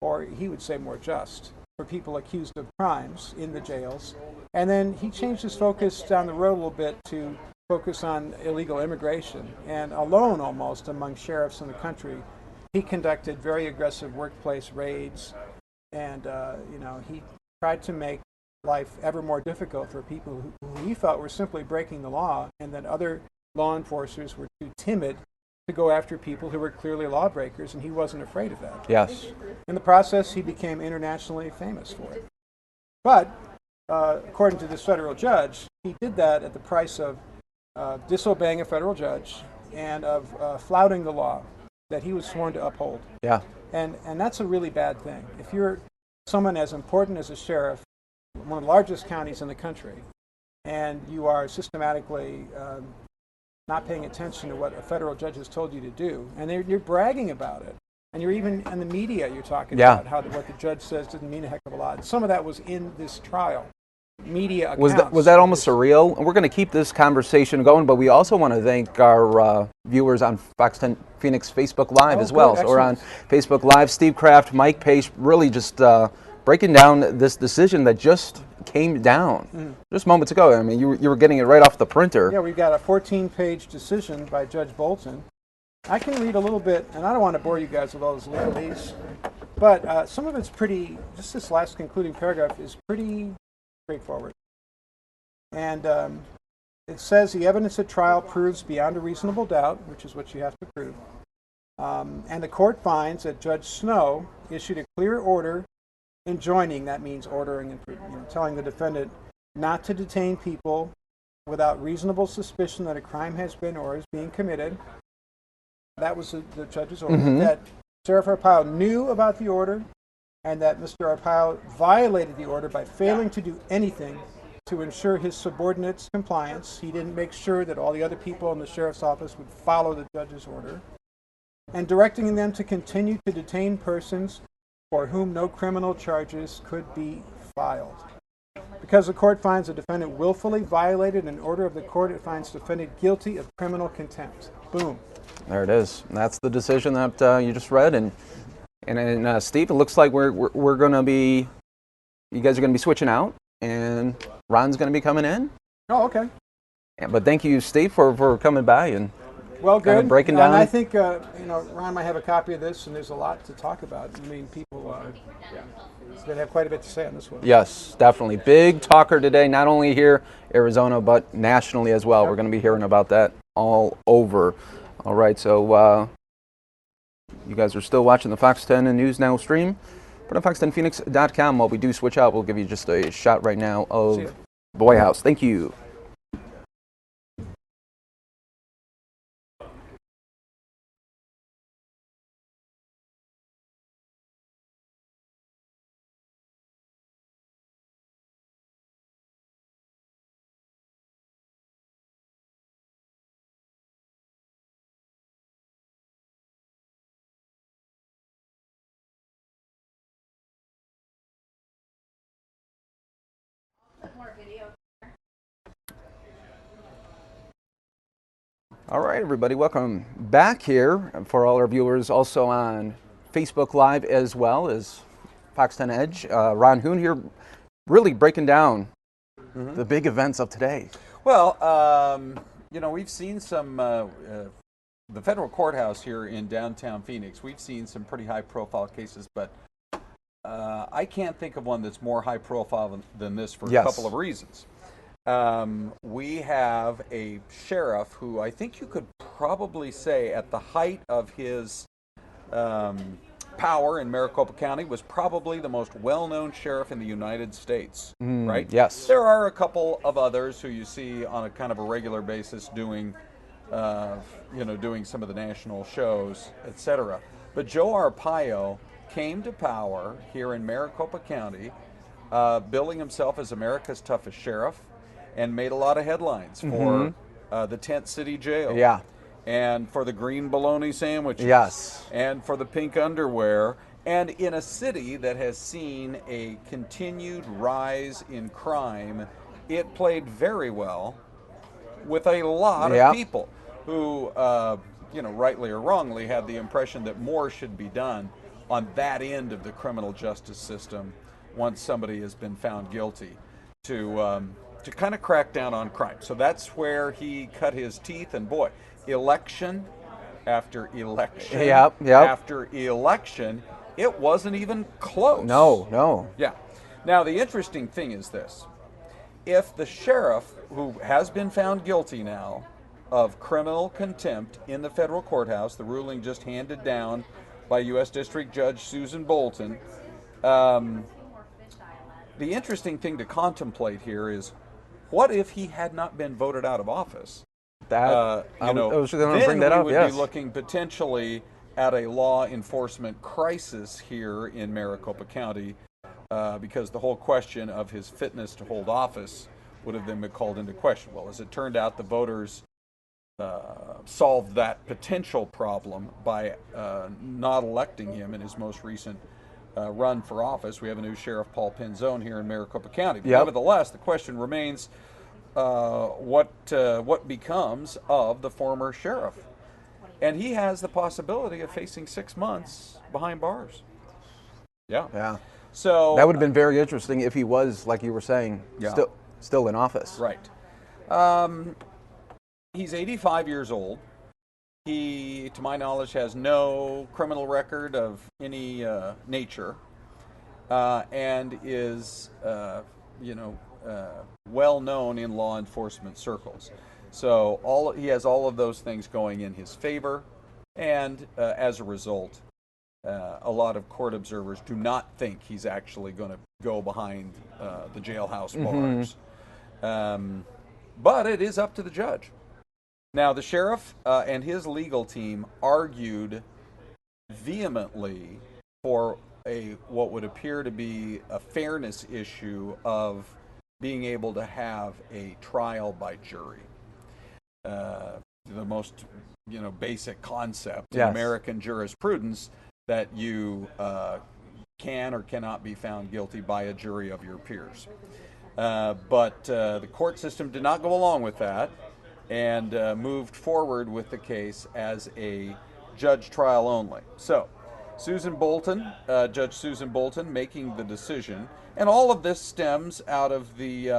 or he would say more just, for people accused of crimes in the jails. And then he changed his focus down the road a little bit to focus on illegal immigration. And alone, almost, among sheriffs in the country, he conducted very aggressive workplace raids, and he tried to make life ever more difficult for people who he felt were simply breaking the law, and that other law enforcers were too timid to go after people who were clearly lawbreakers, and he wasn't afraid of that. Yes. In the process, he became internationally famous for it. But, according to this federal judge, he did that at the price of disobeying a federal judge and of flouting the law that he was sworn to uphold. Yeah. And that's a really bad thing. If you're someone as important as a sheriff, one of the largest counties in the country, and you are systematically not paying attention to what a federal judge has told you to do, and you're bragging about it, and you're even in the media, you're talking about what the judge says didn't mean a heck of a lot. Some of that was in this trial. Media accounts. Was that almost surreal? And we're going to keep this conversation going, but we also want to thank our viewers on Fox 10 Phoenix Facebook Live as well. So we're on Facebook Live. Steve Kraft, Mike Pace, really just breaking down this decision that just came down just moments ago. I mean, you were getting it right off the printer. Yeah, we've got a 14-page decision by Judge Bolton. I can read a little bit, and I don't want to bore you guys with all this legalese, but some of it's pretty, just this last concluding paragraph is pretty straightforward. And it says the evidence at trial proves beyond a reasonable doubt, which is what you have to prove, and the court finds that Judge Snow issued a clear order enjoining, that means ordering and telling the defendant not to detain people without reasonable suspicion that a crime has been or is being committed. That was the judge's order. That Sheriff Arpaio knew about the order, and that Mr. Arpaio violated the order by failing to do anything to ensure his subordinates' compliance. He didn't make sure that all the other people in the sheriff's office would follow the judge's order, and directing them to continue to detain persons for whom no criminal charges could be filed. Because the court finds the defendant willfully violated an order of the court, it finds the defendant guilty of criminal contempt. Boom. There it is. And that's the decision that you just read. And Steve, it looks like we're going to be, you guys are going to be switching out, and Ron's going to be coming in. Oh, okay. Yeah, but thank you, Steve, for coming by and kind of breaking down. And I think Ron might have a copy of this, and there's a lot to talk about. I mean, people going to have quite a bit to say on this one. Yes, definitely. Big talker today, not only here, Arizona, but nationally as well. Yep. We're going to be hearing about that all over. All right, so you guys are still watching the Fox 10 and News Now stream. But on fox10phoenix.com, while we do switch out, we'll give you just a shot right now of the White House. Thank you. All right, everybody, welcome back here for all our viewers, also on Facebook Live as well as Fox 10 Edge. Ron Hoon here, really breaking down the big events of today. Well, we've seen some, the federal courthouse here in downtown Phoenix, we've seen some pretty high-profile cases, but I can't think of one that's more high profile than this for Yes. a couple of reasons. We have a sheriff who I think you could probably say at the height of his power in Maricopa County was probably the most well-known sheriff in the United States, right? Yes. There are a couple of others who you see on a kind of a regular basis doing, doing some of the national shows, etc. But Joe Arpaio came to power here in Maricopa County, billing himself as America's toughest sheriff, and made a lot of headlines for the Tent City Jail. Yeah. And for the green bologna sandwiches. Yes. And for the pink underwear. And in a city that has seen a continued rise in crime, it played very well with a lot of people who, rightly or wrongly, had the impression that more should be done on that end of the criminal justice system once somebody has been found guilty to kind of crack down on crime. So that's where he cut his teeth, and boy, election after election after election, it wasn't even close. No. Yeah. Now, the interesting thing is this. If the sheriff, who has been found guilty now of criminal contempt in the federal courthouse, the ruling just handed down by U.S. District Judge Susan Bolton, the interesting thing to contemplate here is, what if he had not been voted out of office? I was going to bring that then up. we would be looking potentially at a law enforcement crisis here in Maricopa County, because the whole question of his fitness to hold office would have then been called into question. Well, as it turned out, the voters solved that potential problem by not electing him in his most recent run for office. We have a new Sheriff Paul Penzone here in Maricopa County. But nevertheless, the question remains, what becomes of the former sheriff? And he has the possibility of facing 6 months behind bars. Yeah. So that would have been very interesting if he was, like you were saying, still in office. Right. He's 85 years old. He, to my knowledge, has no criminal record of any nature, and is, well known in law enforcement circles. So he has all of those things going in his favor, and as a result, a lot of court observers do not think he's actually going to go behind the jailhouse bars. But it is up to the judge. Now, the sheriff and his legal team argued vehemently for what would appear to be a fairness issue of being able to have a trial by jury. The most basic concept in American jurisprudence, that you can or cannot be found guilty by a jury of your peers. But the court system did not go along with that, and moved forward with the case as a judge trial only. So Judge Susan Bolton making the decision, and all of this stems out of the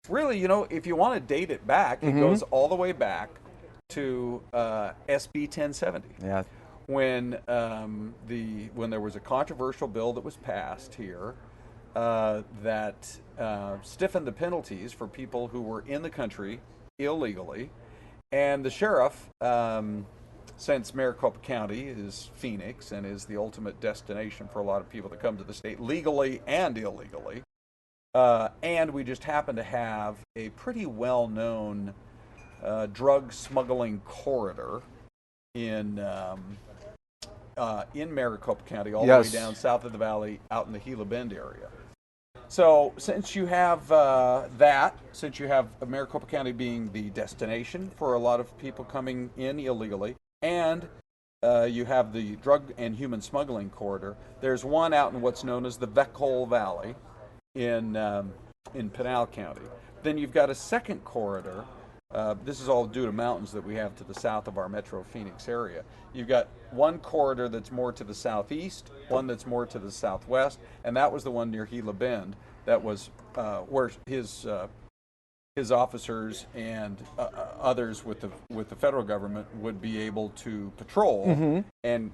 really, if you want to date it back, it goes all the way back to SB 1070. Yeah. When there was a controversial bill that was passed here that stiffened the penalties for people who were in the country illegally, and the sheriff, since Maricopa County is Phoenix and is the ultimate destination for a lot of people that come to the state legally and illegally, and we just happen to have a pretty well-known drug smuggling corridor in Maricopa County, all the way down south of the valley, out in the Gila Bend area. So since you have since you have Maricopa County being the destination for a lot of people coming in illegally, and you have the drug and human smuggling corridor, there's one out in what's known as the Veckhole Valley in Pinal County. Then you've got a second corridor. This is all due to mountains that we have to the south of our metro Phoenix area. You've got one corridor that's more to the southeast, one that's more to the southwest, and that was the one near Gila Bend that was where his his officers and others with the federal government would be able to patrol and,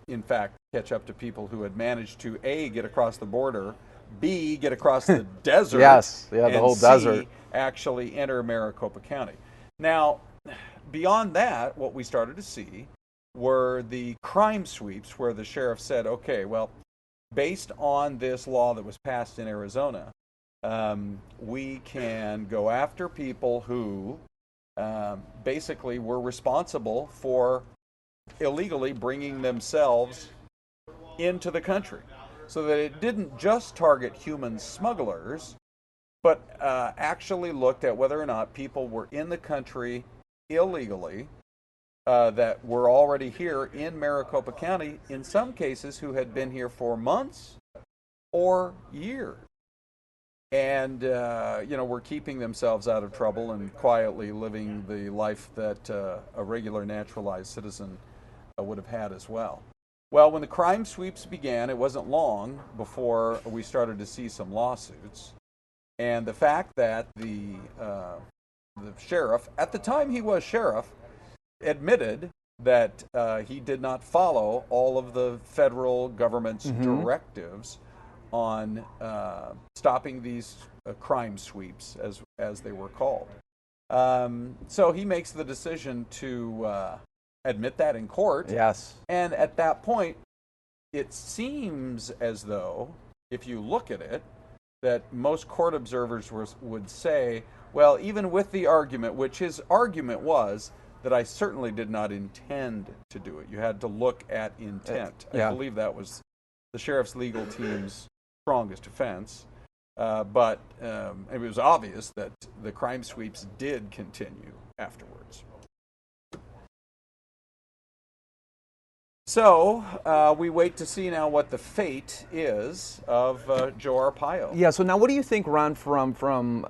in fact, catch up to people who had managed to A, get across the border, B, get across the desert, yes, yeah, the and whole C, desert, actually enter Maricopa County. Now, beyond that, what we started to see were the crime sweeps, where the sheriff said, okay, well, based on this law that was passed in Arizona, we can go after people who basically were responsible for illegally bringing themselves into the country. So that it didn't just target human smugglers, but actually looked at whether or not people were in the country illegally, that were already here in Maricopa County, in some cases who had been here for months or years. And, were keeping themselves out of trouble and quietly living the life that a regular naturalized citizen would have had as well. Well, when the crime sweeps began, it wasn't long before we started to see some lawsuits. And the fact that the sheriff, at the time he was sheriff, admitted that he did not follow all of the federal government's directives on stopping these crime sweeps, as they were called. So he makes the decision to admit that in court. Yes. And at that point, it seems as though, if you look at it, that most court observers would say, well, even with the argument, which his argument was that I certainly did not intend to do it. You had to look at intent. I believe that was the sheriff's legal team's strongest defense. But it was obvious that the crime sweeps did continue afterwards. So we wait to see now what the fate is of Joe Arpaio. Yeah, so now what do you think, Ron, from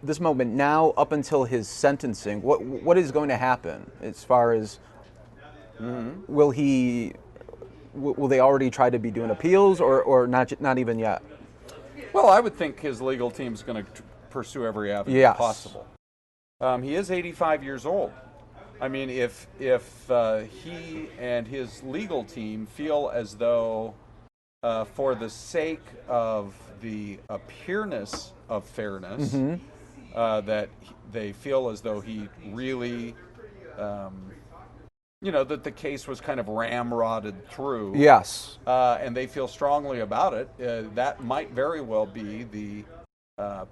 this moment now up until his sentencing? What is going to happen as far as will they already try to be doing appeals or not even yet? Well, I would think his legal team's going to pursue every avenue possible. He is 85 years old. I mean, if he and his legal team feel as though, for the sake of the appearance of fairness, that they feel as though he really, that the case was kind of ramrodded through. Yes. And they feel strongly about it. That might very well be the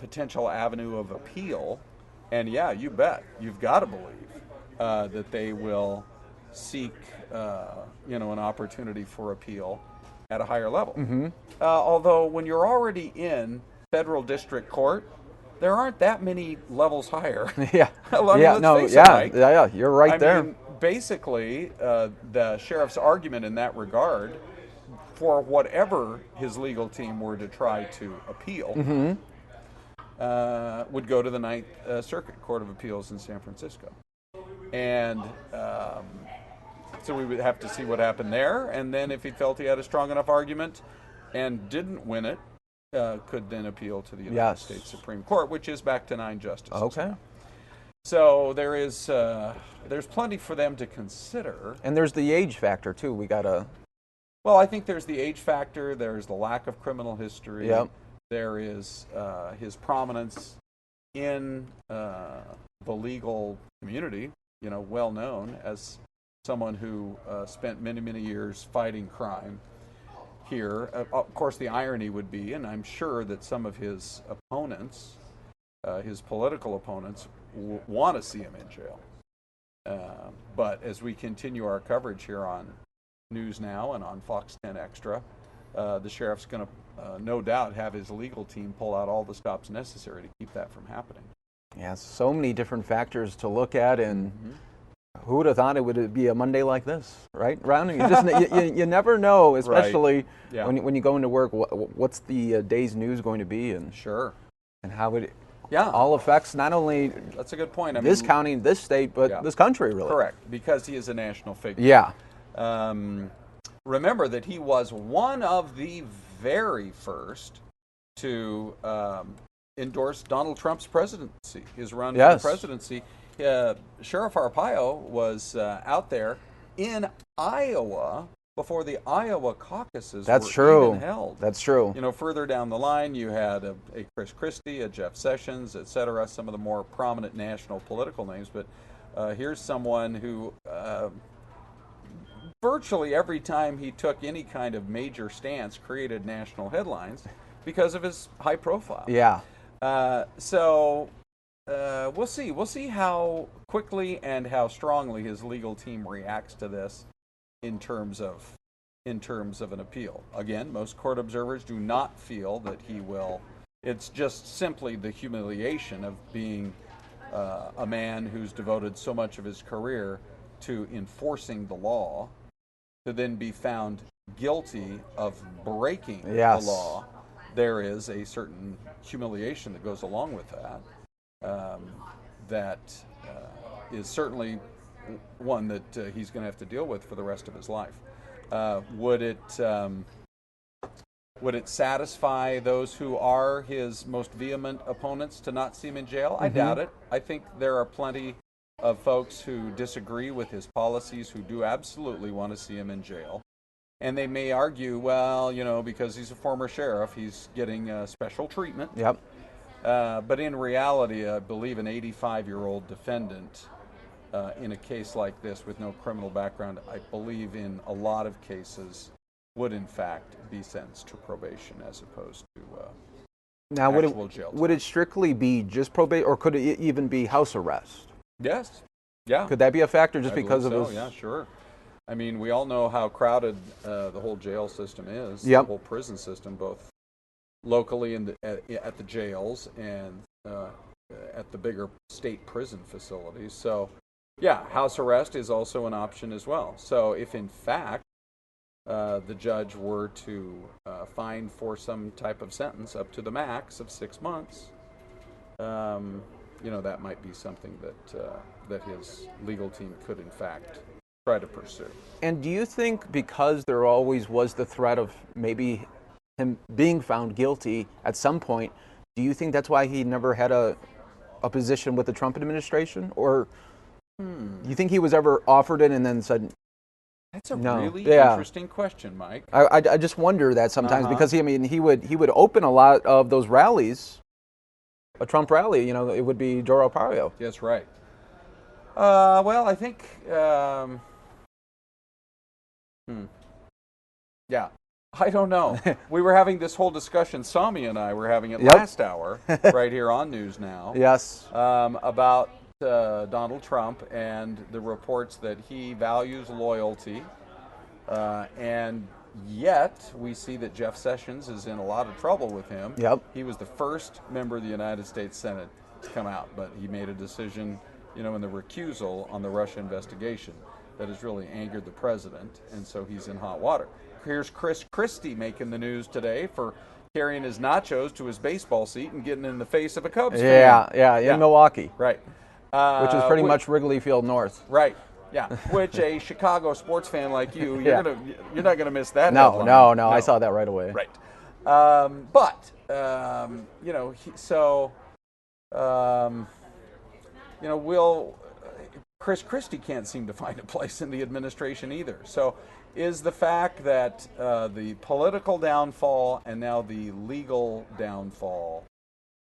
potential avenue of appeal. And yeah, you bet. You've got to believe that they will seek, an opportunity for appeal at a higher level. Although when you're already in federal district court, there aren't that many levels higher. Yeah. You're right there. Mean, basically, the sheriff's argument in that regard, for whatever his legal team were to try to appeal, would go to the Ninth Circuit Court of Appeals in San Francisco. And so we would have to see what happened there, and then if he felt he had a strong enough argument and didn't win it, could then appeal to the United States Supreme Court, which is back to 9 justices. Okay. Now. So there's plenty for them to consider. And there's the age factor too. We gotta. Well, I think there's the age factor. There's the lack of criminal history. Yep. There is his prominence in the legal community. Well known as someone who spent many, many years fighting crime here. Of course, the irony would be, and I'm sure that some of his opponents, his political opponents, want to see him in jail. But as we continue our coverage here on News Now and on Fox 10 Extra, the sheriff's going to, no doubt, have his legal team pull out all the stops necessary to keep that from happening. Yeah, so many different factors to look at, and who would have thought it would be a Monday like this, right, Ron? You just you never know, especially when you go into work. What's the day's news going to be, and and how it all affects not only that's a good point. This county, this state, but this country, really. Correct, because he is a national figure. Yeah. Remember that he was one of the very first to endorsed Donald Trump's presidency, his run Yes. for the presidency. Sheriff Arpaio was out there in Iowa before the Iowa caucuses That's were true. even held. That's true. You know, further down the line, you had a Chris Christie, a Jeff Sessions, et cetera, some of the more prominent national political names. But here's someone who virtually every time he took any kind of major stance created national headlines because of his high profile. Yeah. So we'll see. We'll see how quickly and how strongly his legal team reacts to this in terms of an appeal. Again, most court observers do not feel that he will. It's just simply the humiliation of being a man who's devoted so much of his career to enforcing the law, to then be found guilty of breaking the law. There is a certain humiliation that goes along with that. That is certainly one that he's going to have to deal with for the rest of his life. Would it satisfy those who are his most vehement opponents to not see him in jail? I doubt it. I think there are plenty of folks who disagree with his policies who do absolutely want to see him in jail. And they may argue, well, you know, because he's a former sheriff, he's getting special treatment. Yep. But in reality, I believe an 85-year-old defendant in a case like this with no criminal background, I believe in a lot of cases would in fact be sentenced to probation as opposed to now, actual jail time. Would it strictly be just probation, or could it even be house arrest? Yes. Yeah. Could that be a factor just I because of believe his? so, yeah, sure. I mean, we all know how crowded the whole jail system is, Yep. the whole prison system, both locally in at the jails and at the bigger state prison facilities. So, yeah, house arrest is also an option as well. So if in fact the judge were to fine for some type of sentence up to the max of 6 months, you know, that might be something that his legal team could in fact try to pursue. And do you think because there always was the threat of maybe him being found guilty at some point, do you think that's why he never had a position with the Trump administration? Or do you think he was ever offered it and then said, That's a no? really Yeah. interesting question, Mike. I just wonder that sometimes because he would open a lot of those rallies. A Trump rally, you know, it would be Joe Arpaio. That's right. Well, I think, yeah, I don't know. We were having this whole discussion, Sami and I were having it last hour, right here on News Now. Yes. About Donald Trump and the reports that he values loyalty, and yet we see that Jeff Sessions is in a lot of trouble with him. Yep. He was the first member of the United States Senate to come out, but he made a decision, you know, in the recusal on the Russia investigation that has really angered the president, and so he's in hot water. Here's Chris Christie making the news today for carrying his nachos to his baseball seat and getting in the face of a Cubs fan. Yeah, in Milwaukee. Right. Which is pretty much Wrigley Field North. Right. Yeah. Which a Chicago sports fan like you, you're not gonna miss that. No, headline. no, I saw that right away. Right. But you know, you know, Chris Christie can't seem to find a place in the administration either. So is the fact that the political downfall and now the legal downfall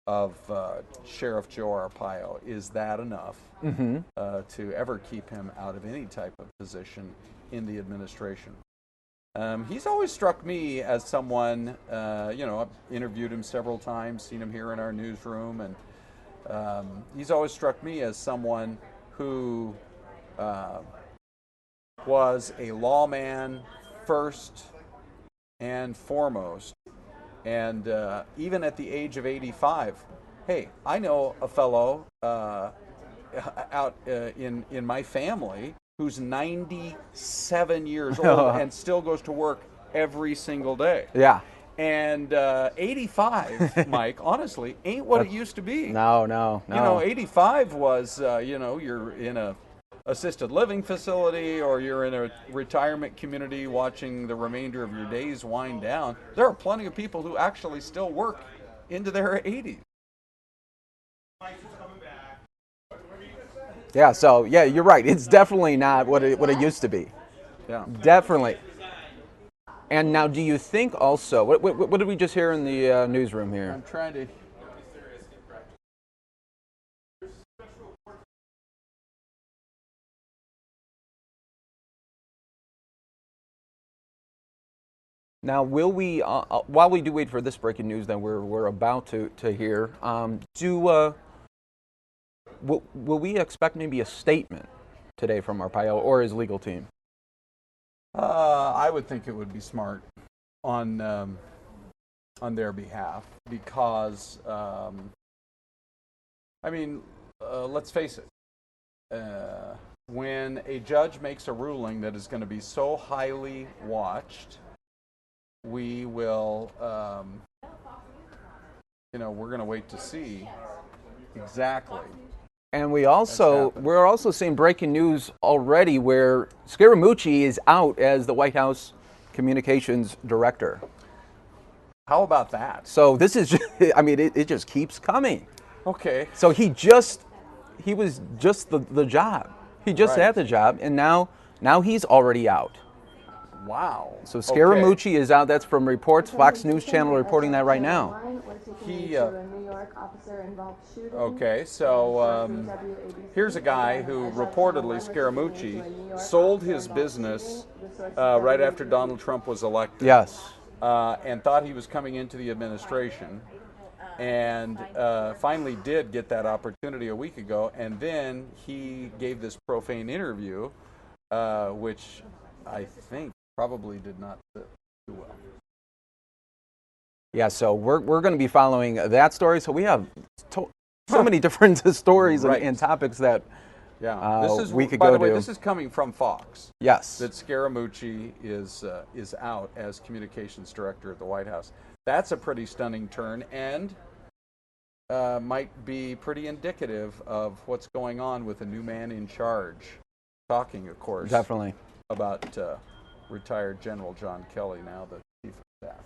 of Sheriff Joe Arpaio, is that enough to ever keep him out of any type of position in the administration? He's always struck me as someone, you know, I've interviewed him several times, seen him here in our newsroom, and he's always struck me as someone who was a lawman first and foremost. And even at the age of 85, hey, I know a fellow out in my family who's 97 years old and still goes to work every single day. Yeah. And 85, Mike, honestly, ain't what it used to be. No. You know, 85 was, you know, you're in a assisted living facility or you're in a retirement community watching the remainder of your days wind down. There are plenty of people who actually still work into their 80s. Yeah, so, yeah, you're right. It's definitely not what it used to be. Yeah. Definitely. And now, do you think also, what did we just hear in the newsroom here? I'm trying to... Now, will we, while we do wait for this breaking news that we're about to hear, will we expect maybe a statement today from Arpaio or his legal team? I would think it would be smart on their behalf because, I mean, let's face it. When a judge makes a ruling that is going to be so highly watched, we will, we're going to wait to see exactly. And we're also seeing breaking news already where Scaramucci is out as the White House communications director. How about that? So this is, I mean, it just keeps coming. Okay. So he was just the job. He just had the job, and now he's already out. Wow. So Scaramucci is out. That's from reports. Fox News Channel reporting that right now. Okay, so here's a guy who reportedly, Scaramucci, sold his business right after Donald Trump was elected. Yes. And thought he was coming into the administration, and finally did get that opportunity a week ago, and then he gave this profane interview, which I think probably did not sit too well. Yeah, so we're going to be following that story. So we have so many different stories and topics that we could go to. By the way, this is coming from Fox. Yes. That Scaramucci is out as communications director at the White House. That's a pretty stunning turn and might be pretty indicative of what's going on with a new man in charge. Talking, of course. Definitely. About retired General John Kelly, now the Chief of Staff.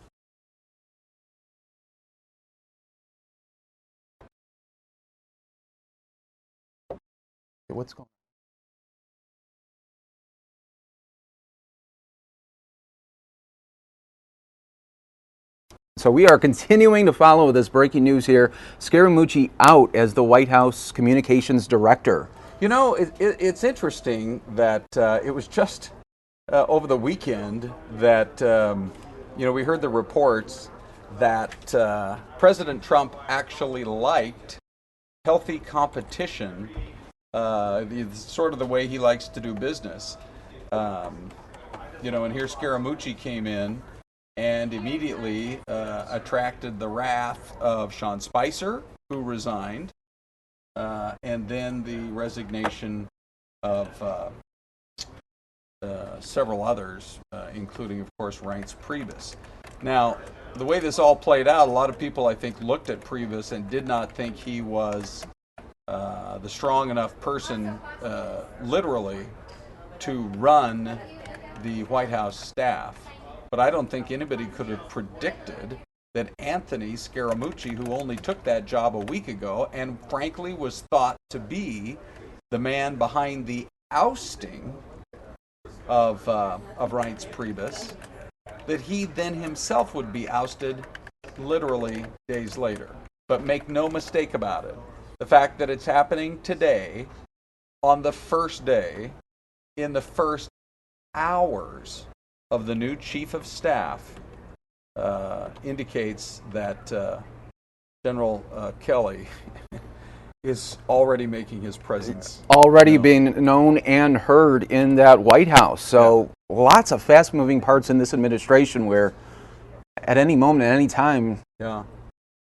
What's going on? So we are continuing to follow this breaking news here. Scaramucci out as the White House communications director. You know, it's interesting that it was just over the weekend that, we heard the reports that President Trump actually liked healthy competition, sort of the way he likes to do business. And here Scaramucci came in and immediately attracted the wrath of Sean Spicer, who resigned, and then the resignation of several others, including, of course, Reince Priebus. Now, the way this all played out, a lot of people, I think, looked at Priebus and did not think he was the strong enough person, literally, to run the White House staff. But I don't think anybody could have predicted that Anthony Scaramucci, who only took that job a week ago and frankly was thought to be the man behind the ousting of Reince Priebus, that he then himself would be ousted literally days later. But make no mistake about it, the fact that it's happening today, on the first day, in the first hours of the new chief of staff, indicates that General Kelly is already making his presence already being known and heard in that White House. So lots of fast-moving parts in this administration where at any moment, at any time. Yeah.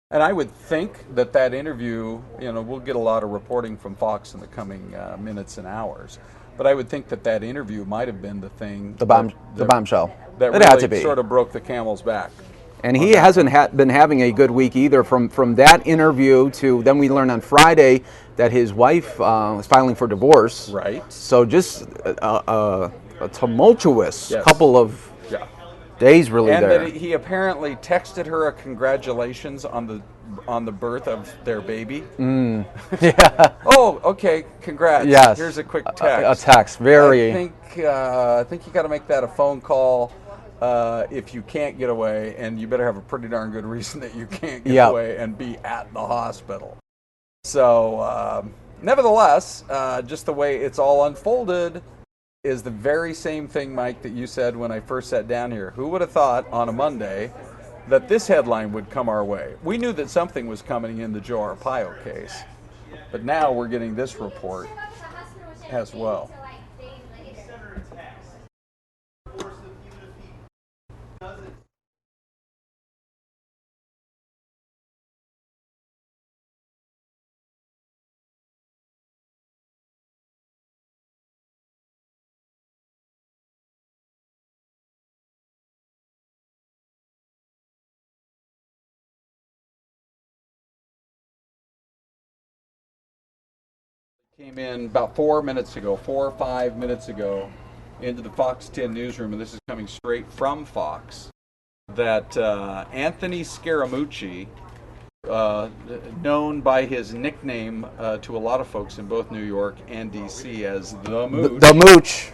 And I would think that interview, we'll get a lot of reporting from Fox in the coming minutes and hours. But I would think that interview might have been the thing. The bombshell. That it really had to be. Sort of broke the camel's back. And he hasn't been having a good week either. From that interview to then we learned on Friday that his wife was filing for divorce. Right. So just a tumultuous couple of days really and there. And that he apparently texted her a congratulations on the on the birth of their baby. Yeah. Oh, okay. Congrats. Yes. Here's a quick text. A text. Very. I think you got to make that a phone call if you can't get away, and you better have a pretty darn good reason that you can't get away and be at the hospital. So, nevertheless, just the way it's all unfolded is the very same thing, Mike, that you said when I first sat down here. Who would have thought on a Monday that this headline would come our way? We knew that something was coming in the Joe Arpaio case, but now we're getting this report as well. Came in about 4 or 5 minutes ago into the Fox 10 newsroom, and this is coming straight from Fox, that Anthony Scaramucci, known by his nickname to a lot of folks in both New York and D.C. as the Mooch,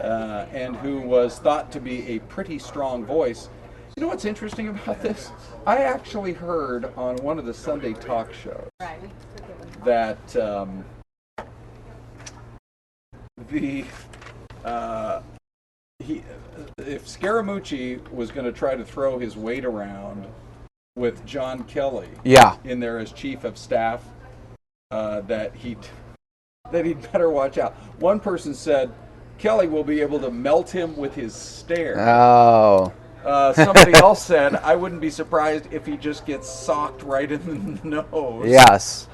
and who was thought to be a pretty strong voice. You know what's interesting about this? I actually heard on one of the Sunday talk shows that if Scaramucci was going to try to throw his weight around with John Kelly in there as chief of staff, that he'd better watch out. One person said Kelly will be able to melt him with his stare. Oh. Somebody else said, I wouldn't be surprised if he just gets socked right in the nose. Yes.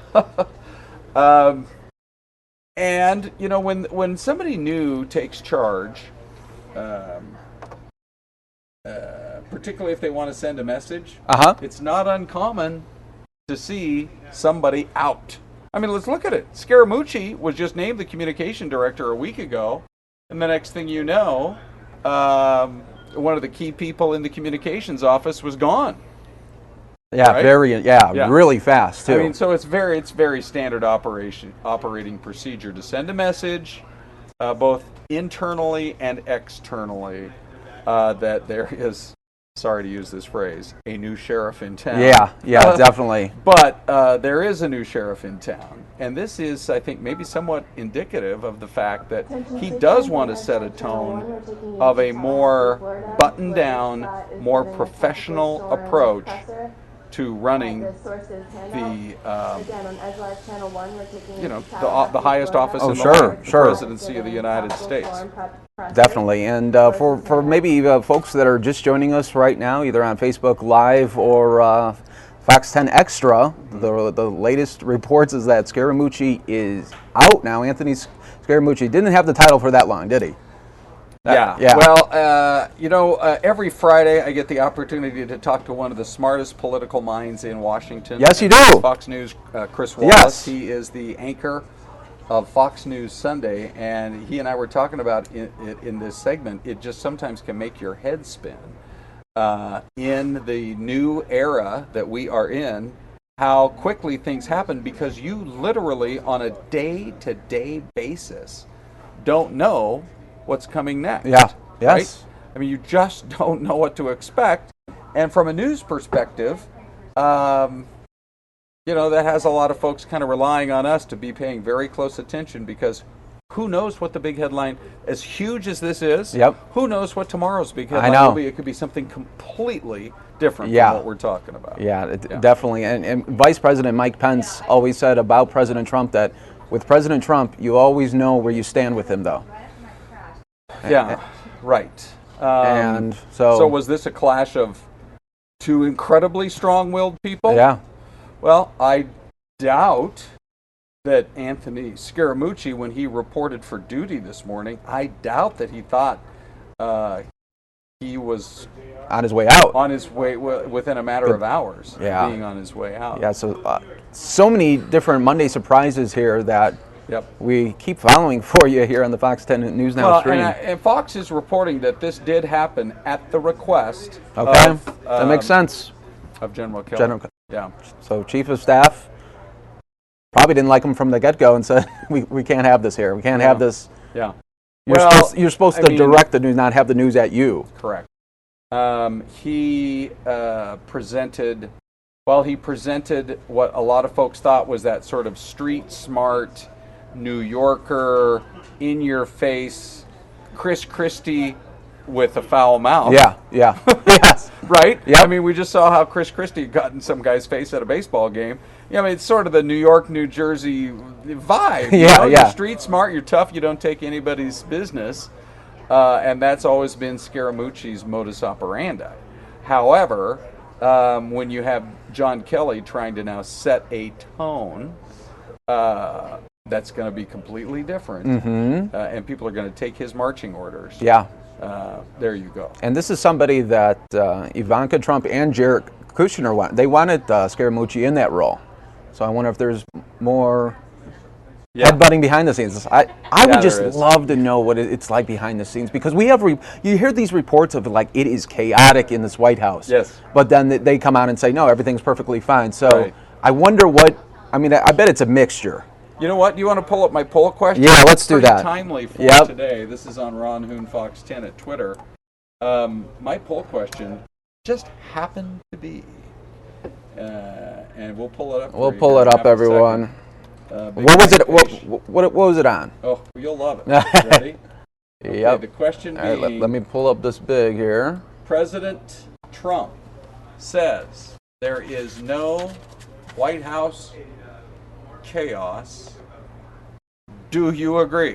And, you know, when somebody new takes charge, particularly if they want to send a message, it's not uncommon to see somebody out. I mean, let's look at it. Scaramucci was just named the communication director a week ago, and the next thing you know, one of the key people in the communications office was gone. Yeah, right? Really fast too. I mean, so it's very standard operating procedure to send a message, both internally and externally, that there is, sorry to use this phrase, a new sheriff in town. Yeah, definitely. But there is a new sheriff in town, and this is, I think, maybe somewhat indicative of the fact that he does want to set a tone of a more buttoned down, more professional approach to running the the highest office in the presidency of the United States. Definitely, and for maybe folks that are just joining us right now, either on Facebook Live or Fox 10 Extra, the latest reports is that Scaramucci is out now. Anthony Scaramucci didn't have the title for that long, did he? Well, you know, every Friday I get the opportunity to talk to one of the smartest political minds in Washington. Yes, you do. Fox News, Chris Wallace. Yes. He is the anchor of Fox News Sunday, and he and I were talking about in this segment, it just sometimes can make your head spin. In the new era that we are in, how quickly things happen, because you literally, on a day-to-day basis, don't know what's coming next. Yeah. Yes. Right? I mean, you just don't know what to expect. And from a news perspective, you know, that has a lot of folks kind of relying on us to be paying very close attention, because who knows what the big headline, as huge as this is, who knows what tomorrow's big headline will be. It could be something completely different from what we're talking about. Definitely. And Vice President Mike Pence always said about President Trump that with President Trump, you always know where you stand with him, though. Yeah, right. And so was this a clash of two incredibly strong-willed people? Yeah. Well, I doubt that Anthony Scaramucci, when he reported for duty this morning, I doubt that he thought he was on his way out. On his way within a matter of hours, being on his way out. Yeah. So many different Monday surprises here that. We keep following for you here on the Fox 10 News Now stream. And Fox is reporting that this did happen at the request of, that makes sense. Of General Kelly. Yeah. So Chief of Staff probably didn't like him from the get-go and said, we can't have this here. We can't have this. Yeah. You're supposed to direct the news, not have the news at you. Correct. He presented what a lot of folks thought was that sort of street smart, New Yorker, in your face, Chris Christie with a foul mouth. Yeah, yes. Right? Yeah. I mean, we just saw how Chris Christie got in some guy's face at a baseball game. I mean, it's sort of the New York, New Jersey vibe. Yeah. You're street smart, you're tough, you don't take anybody's business. And that's always been Scaramucci's modus operandi. However, when you have John Kelly trying to now set a tone, that's going to be completely different. And people are going to take his marching orders. Yeah. There you go. And this is somebody that Ivanka Trump and Jared Kushner wanted Scaramucci in that role. So I wonder if there's more headbutting behind the scenes. I would just love to know what it's like behind the scenes, because we have you hear these reports of like it is chaotic in this White House. Yes. But then they come out and say no, everything's perfectly fine. So I wonder what. I mean, I bet it's a mixture. You know what? Do you want to pull up my poll question? Yeah, let's do that. Timely for today. This is on Ron Hoon Fox 10 at Twitter. My poll question just happened to be, and we'll pull it up. We'll pull it up, everyone. What was it? What was it on? Oh, you'll love it. Ready? Okay, Yep. The question being, being, let me pull up this big here. President Trump says there is no White House chaos. Do you agree?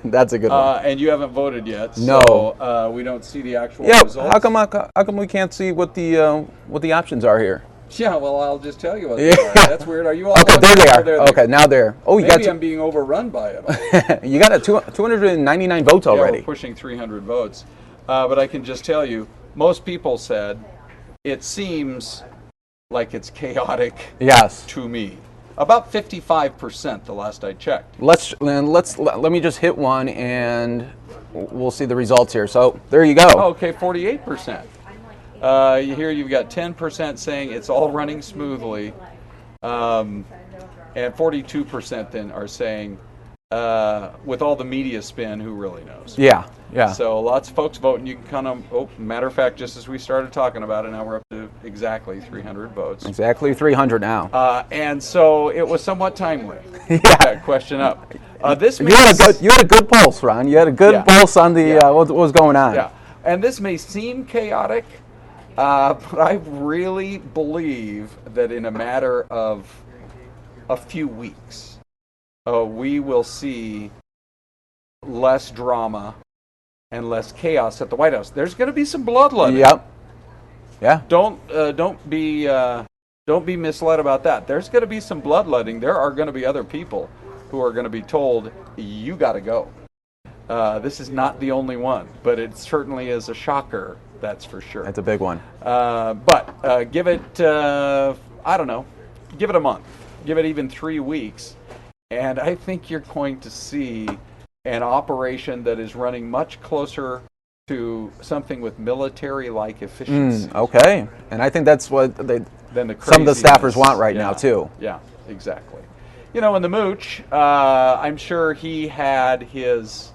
That's a good one. And you haven't voted yet, no. So we don't see the actual results. How come we can't see what the options are here? Yeah, well, I'll just tell you what they are. That's weird. Are you all okay? There they are. Okay, now there. Oh, you Maybe I'm being overrun by it. You got 299 votes already. Yeah, we're pushing 300 votes. But I can just tell you, most people said it seems like it's chaotic. Yes. To me, about 55% the last I checked. Let me just hit one and we'll see the results here. So there you go. Okay, 48%. Here you've got 10% saying it's all running smoothly, and 42% then are saying, with all the media spin, who really knows? Yeah. So lots of folks voting. You can kind of, matter of fact, just as we started talking about it, now we're up to exactly 300 votes. Exactly 300 now. And so it was somewhat timely. Yeah. That question up. You had a good pulse, Ron. You had a good pulse on the what was going on. Yeah. And this may seem chaotic. But I really believe that in a matter of a few weeks, we will see less drama and less chaos at the White House. There's going to be some bloodletting. Yep. Yeah. Don't be misled about that. There's going to be some bloodletting. There are going to be other people who are going to be told, you got to go. This is not the only one, but it certainly is a shocker. That's for sure. That's a big one. But give it, I don't know, give it a month. Give it even 3 weeks. And I think you're going to see an operation that is running much closer to something with military-like efficiency. Okay. And I think that's what some of the staffers want right now, too. Yeah, exactly. You know, in the mooch, I'm sure he had his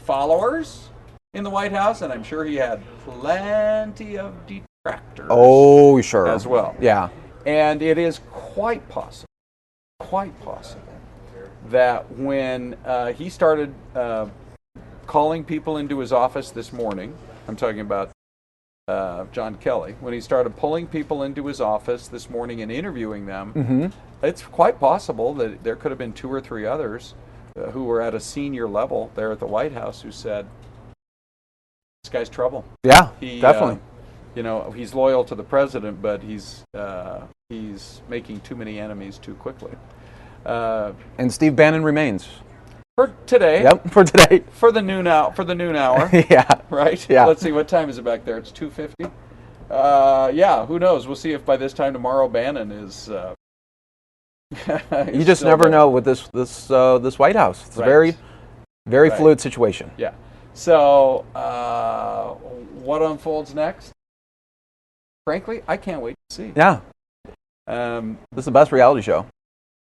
followers in the White House, and I'm sure he had plenty of detractors. Oh, sure. As well. Yeah. And it is quite possible, that when he started calling people into his office this morning, I'm talking about John Kelly, when he started pulling people into his office this morning and interviewing them, it's quite possible that there could have been 2 or 3 others who were at a senior level there at the White House who said, this guy's trouble. Yeah, definitely. You know, he's loyal to the president, but he's making too many enemies too quickly. And Steve Bannon remains. For today. Yep, for today. For the noon hour. Yeah. Right? Yeah. Let's see, what time is it back there? It's 2:50? Yeah, who knows? We'll see if by this time tomorrow Bannon is... you just never know with this White House. It's a very, very fluid situation. Yeah. So, what unfolds next? frankly, I can't wait to see. Yeah. This is the best reality show.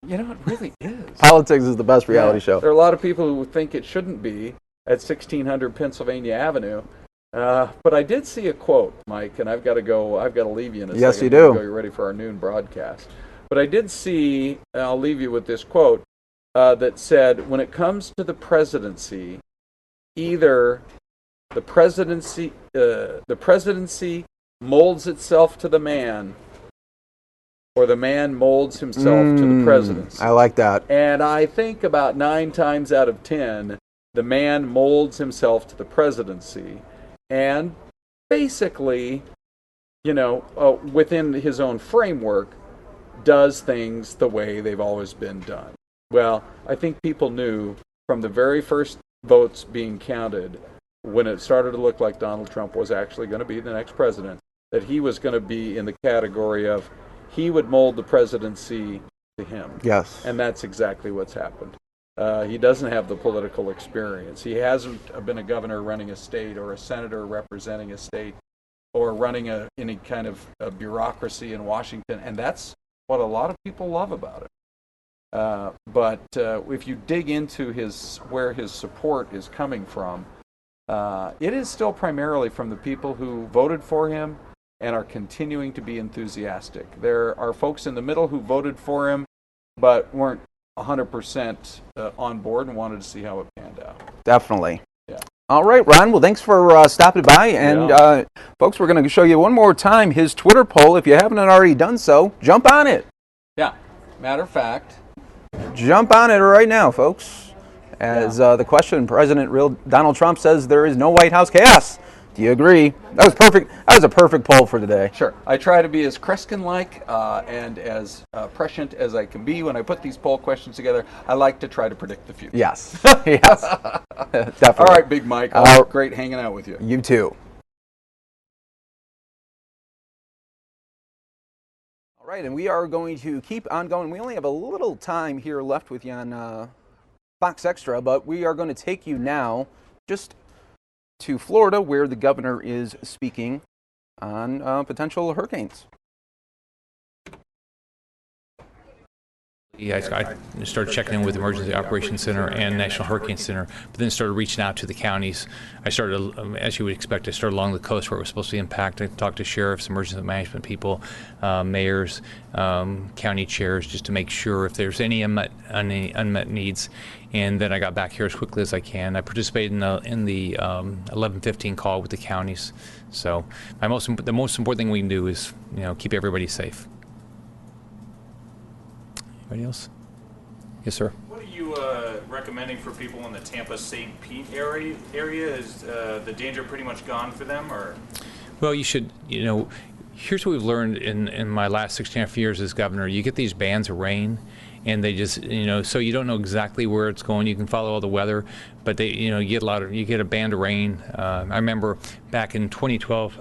You know, it really is. Politics is the best reality show. There are a lot of people who think it shouldn't be at 1600 Pennsylvania Avenue. But I did see a quote, Mike, and I've got to leave you in a second. Yes, you do. You're ready for our noon broadcast. But I did see, and I'll leave you with this quote, that said, when it comes to the presidency, either the presidency molds itself to the man, or the man molds himself to the presidency. I like that. And I think about 9 times out of 10, the man molds himself to the presidency, and basically, within his own framework, does things the way they've always been done. Well, I think people knew from the very first votes being counted, when it started to look like Donald Trump was actually going to be the next president, that he was going to be in the category of he would mold the presidency to him. Yes. And that's exactly what's happened. He doesn't have the political experience. He hasn't been a governor running a state or a senator representing a state or running any kind of a bureaucracy in Washington, and that's what a lot of people love about it. But if you dig into where his support is coming from, it is still primarily from the people who voted for him and are continuing to be enthusiastic. There are folks in the middle who voted for him but weren't 100% on board and wanted to see how it panned out. Definitely. Yeah. All right, Ron. Well, thanks for stopping by. And folks, we're going to show you one more time his Twitter poll. If you haven't already done so, jump on it. Yeah. Matter of fact. Jump on it right now, folks. As the question, President Donald Trump says there is no White House chaos. Do you agree? That was perfect. That was a perfect poll for today. Sure. I try to be as Kreskin-like and as prescient as I can be when I put these poll questions together. I like to try to predict the future. Yes. Yes. Definitely. All right, Big Mike. Great hanging out with you. You too. All right, and we are going to keep on going. We only have a little time here left with you on Fox Extra, but we are going to take you now just to Florida, where the governor is speaking on potential hurricanes. Yeah, I started checking in with the Emergency Operations Center and National Hurricane Center, but then started reaching out to the counties. I started, as you would expect, I started along the coast where it was supposed to be impacted. I talked to sheriffs, emergency management people, mayors, county chairs, just to make sure if there's any unmet needs. And then I got back here as quickly as I can. I participated in the 11:15 call with the counties. So the most important thing we can do is keep everybody safe. Anybody else? Yes, sir. What are you recommending for people in the Tampa-St. Pete area? Is the danger pretty much gone for them, or? Well, you should, here's what we've learned in my last 6.5 years as governor. You get these bands of rain, and they just, so you don't know exactly where it's going. You can follow all the weather, but you get a band of rain. I remember back in 2012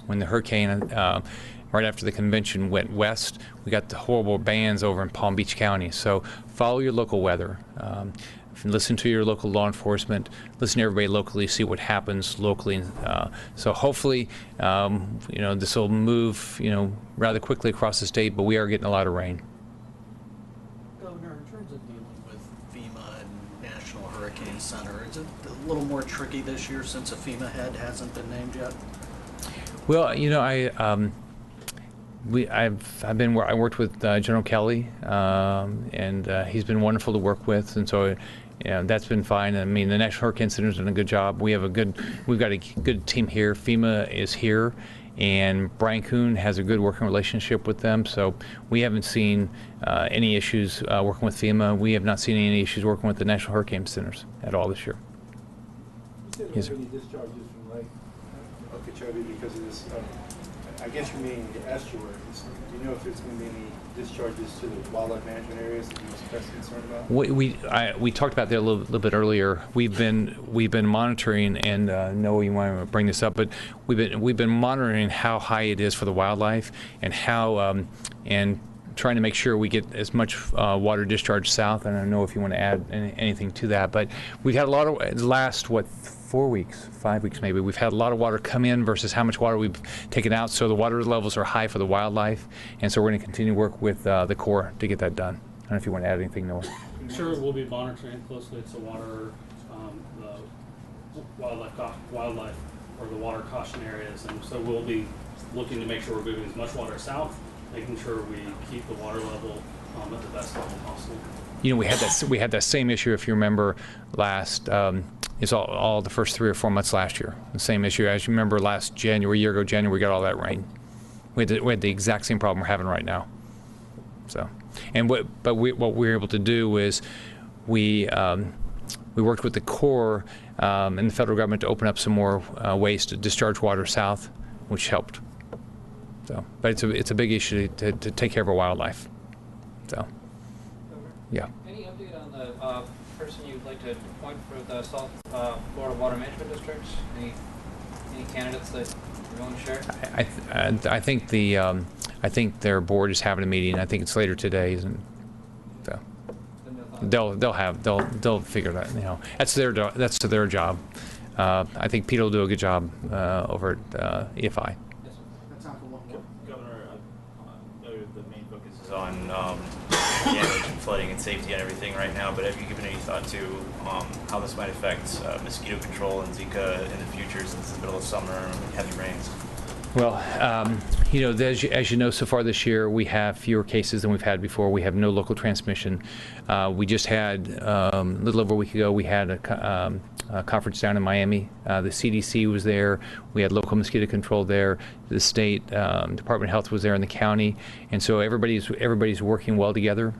when the hurricane, right after the convention went west, we got the horrible bands over in Palm Beach County. So follow your local weather. Listen to your local law enforcement. Listen to everybody locally. See what happens locally. So hopefully, this will move, rather quickly across the state. But we are getting a lot of rain. Governor, in terms of dealing with FEMA and National Hurricane Center, is it a little more tricky this year since a FEMA head hasn't been named yet? Well, I worked with General Kelly, and he's been wonderful to work with, and so that's been fine. I mean, the National Hurricane Center's done a good job. We've got a good team here. FEMA is here, and Brian Kuhn has a good working relationship with them. So we haven't seen any issues working with FEMA. We have not seen any issues working with the National Hurricane Centers at all this year. Yes, sir. Any discharges from Lake Okeechobee because of this? I guess you mean the estuaries. Do you know if there's going to be any discharges to the wildlife management areas that you're expressed concern about? We talked about that a little bit earlier. We've been monitoring, and Noah, you want to bring this up, but we've been monitoring how high it is for the wildlife and how and trying to make sure we get as much water discharge south. And I don't know if you want to add anything to that, but we've had a lot of, the last, 4 weeks, 5 weeks maybe, we've had a lot of water come in versus how much water we've taken out. So the water levels are high for the wildlife. And so we're going to continue to work with the Corps to get that done. I don't know if you want to add anything, Noah. Sure, we'll be monitoring closely. It's a water, the wildlife or the water caution areas. And so we'll be looking to make sure we're moving as much water south, making sure we keep the water level at the best level possible. You know, we had that same issue, if you remember, last it's all the first 3 or 4 months last year. The same issue, as you remember, last January, a year ago, January, we got all that rain. We had the exact same problem we're having right now. So, and what we were able to do is we worked with the Corps and the federal government to open up some more ways to discharge water south, which helped. So, but it's a big issue to take care of our wildlife. So, yeah. Any update on the person you'd like to appoint for the South Florida Water Management Districts? Any candidates that you're willing to share? I think their board is having a meeting. I think it's later today, and so they'll figure that. You know, that's their job. I think Peter will do a good job over at EFI. Governor, the main focus is on damage and flooding and safety and everything right now, but have you given any thought to how this might affect mosquito control and Zika in the future, since it's the middle of summer and heavy rains? Well, you know, as you know, so far this year we have fewer cases than we've had before. We have no local transmission. We just had a little over a week ago. We had a conference down in Miami. The CDC was there. We had local mosquito control there. The state Department of Health was there in the county, and so everybody's working well together.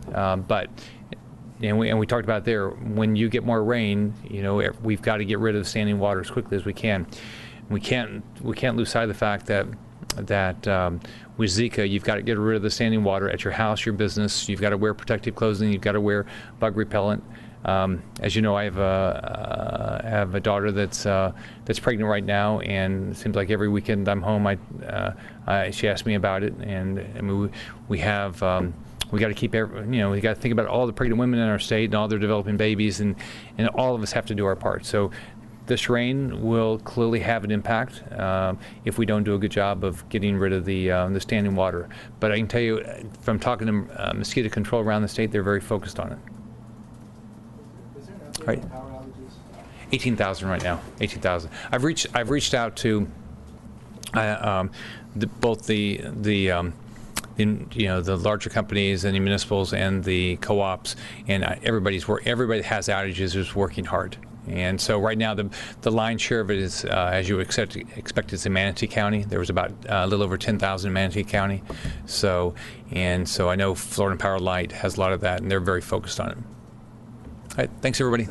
And we talked about there, when you get more rain, you know, we've got to get rid of the standing water as quickly as we can. We can't lose sight of the fact that with Zika, you've got to get rid of the standing water at your house, your business. You've got to wear protective clothing. You've got to wear bug repellent. As you know, I have a daughter that's pregnant right now, and it seems like every weekend I'm home, she asks me about it, and I mean, we got to keep we got to think about all the pregnant women in our state and all their developing babies, and all of us have to do our part. So this rain will clearly have an impact if we don't do a good job of getting rid of the standing water. But I can tell you, from talking to mosquito control around the state, they're very focused on it. Right. 18,000 right now. 18,000. I've reached out to both the larger companies and the municipals and the co-ops, and everybody has outages is working hard. And so right now the lion's share of it is, as you would expect, it's in Manatee County. There was about a little over 10,000 in Manatee County. So I know Florida Power Light has a lot of that, and they're very focused on it. All right, thanks everybody.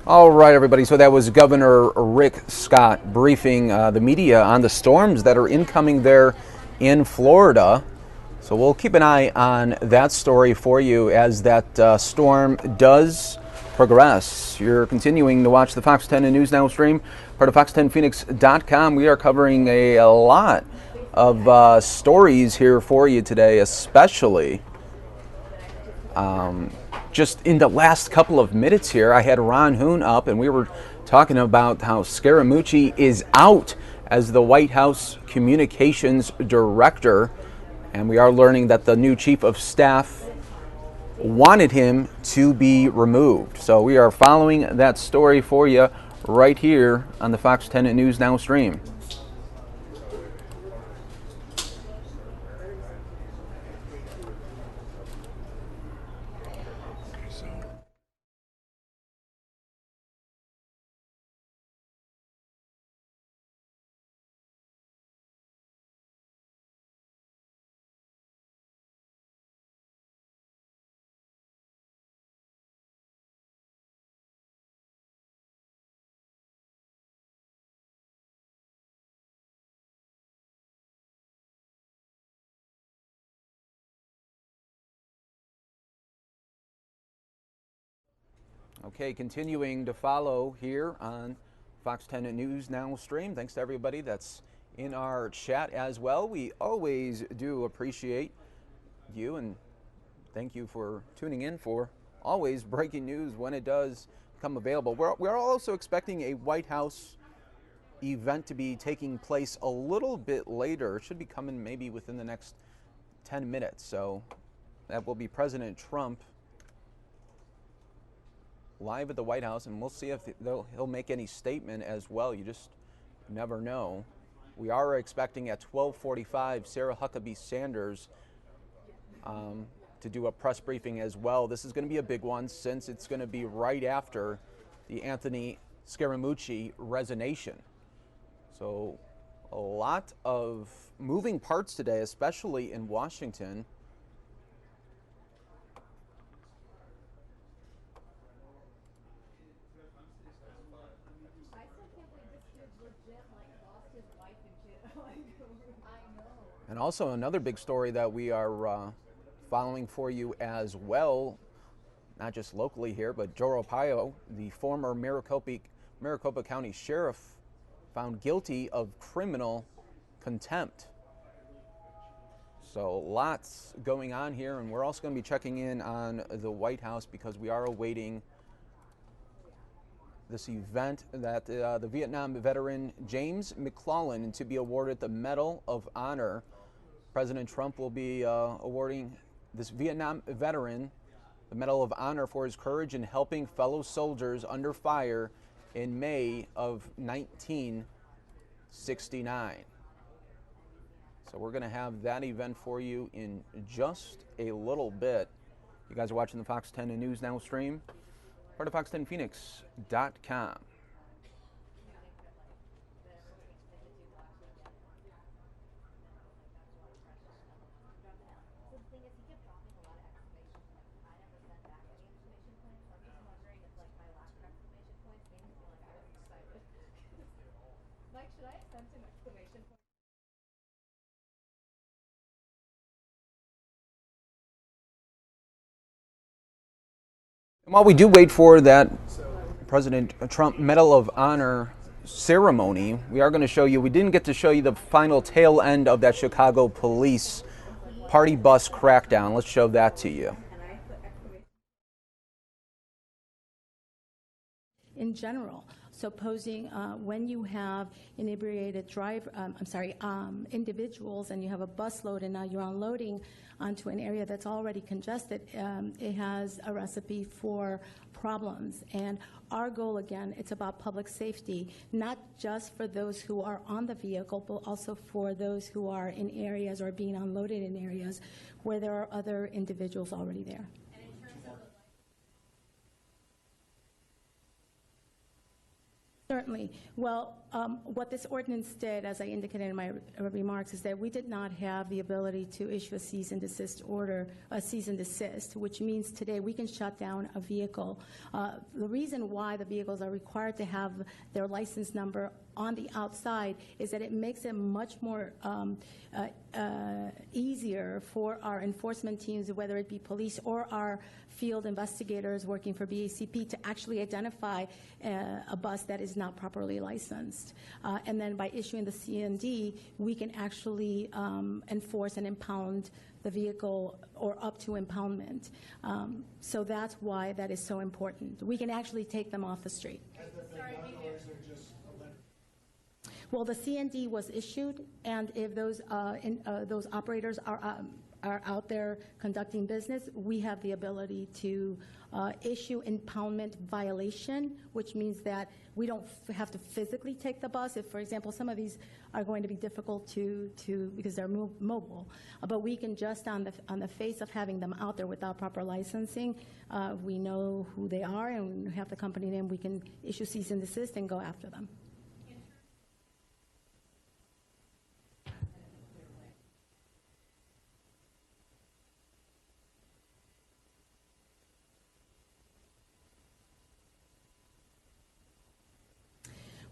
All right, everybody. So that was Governor Rick Scott briefing the media on the storms that are incoming there in Florida. So we'll keep an eye on that story for you as that storm does progress. You're continuing to watch the Fox 10 News Now stream, part of fox10phoenix.com. We are covering a lot of stories here for you today, especially just in the last couple of minutes here. I had Ron Hoon up, and we were talking about how Scaramucci is out as the White House Communications Director. And we are learning that the new chief of staff wanted him to be removed. So we are following that story for you right here on the Fox 10 News Now stream. Okay, continuing to follow here on Fox 10 News Now stream. Thanks to everybody that's in our chat as well. We always do appreciate you, and thank you for tuning in for always breaking news when it does become available. We're also expecting a White House event to be taking place a little bit later. It should be coming maybe within the next 10 minutes. So that will be President Trump live at the White House, and we'll see if he'll make any statement as well. You just never know. We are expecting at 12:45 Sarah Huckabee Sanders to do a press briefing as well. This is going to be a big one since it's going to be right after the Anthony Scaramucci resignation. So a lot of moving parts today, especially in Washington. And also another big story that we are following for you as well, not just locally here, but Joe Arpaio, the former Maricopa County Sheriff, found guilty of criminal contempt. So lots going on here, and we're also going to be checking in on the White House because we are awaiting this event that the Vietnam veteran James McClellan to be awarded the Medal of Honor. President Trump will be awarding this Vietnam veteran the Medal of Honor for his courage in helping fellow soldiers under fire in May of 1969. So we're going to have that event for you in just a little bit. You guys are watching the Fox 10 News Now stream, part of fox10phoenix.com. And while we do wait for that President Trump Medal of Honor ceremony, we are going to show you, we didn't get to show you the final tail end of that Chicago police party bus crackdown. Let's show that to you. In general, supposing when you have inebriated individuals and you have a busload and now you're unloading onto an area that's already congested, it has a recipe for problems. And our goal, again, it's about public safety, not just for those who are on the vehicle, but also for those who are in areas or being unloaded in areas where there are other individuals already there. Certainly. Well, what this ordinance did, as I indicated in my remarks, is that we did not have the ability to issue a cease and desist order, a cease and desist, which means today we can shut down a vehicle. The reason why the vehicles are required to have their license number on the outside is that it makes it much more easier for our enforcement teams, whether it be police or our field investigators working for BACP, to actually identify a bus that is not properly licensed. And then by issuing the CND, we can actually enforce and impound the vehicle or up to impoundment. So that's why that is so important. We can actually take them off the street. Well, the CND was issued, and if those operators are out there conducting business, we have the ability to issue impoundment violation, which means that we don't have to physically take the bus. If, for example, some of these are going to be difficult to because they're mobile, but we can just on the face of having them out there without proper licensing, we know who they are and we have the company name. We can issue cease and desist and go after them.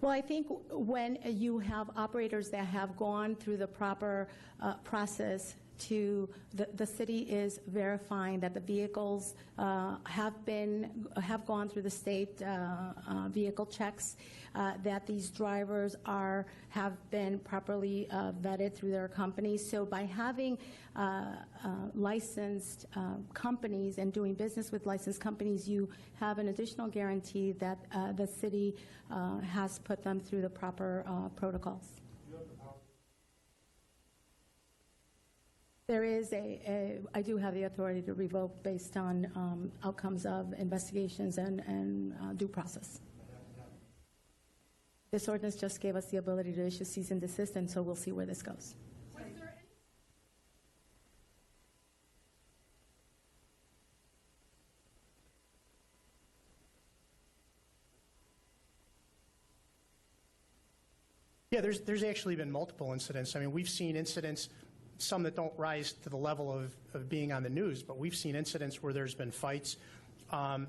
Well, I think when you have operators that have gone through the proper process to, the city is verifying that the vehicles have gone through the state vehicle checks, that these drivers have been properly vetted through their companies. So by having licensed companies and doing business with licensed companies, you have an additional guarantee that the city has put them through the proper protocols. There is I do have the authority to revoke based on outcomes of investigations and due process. This ordinance just gave us the ability to issue cease and desist, and so we'll see where this goes. Yeah, there's actually been multiple incidents. I mean, we've seen incidents, some that don't rise to the level of being on the news, but we've seen incidents where there's been fights. You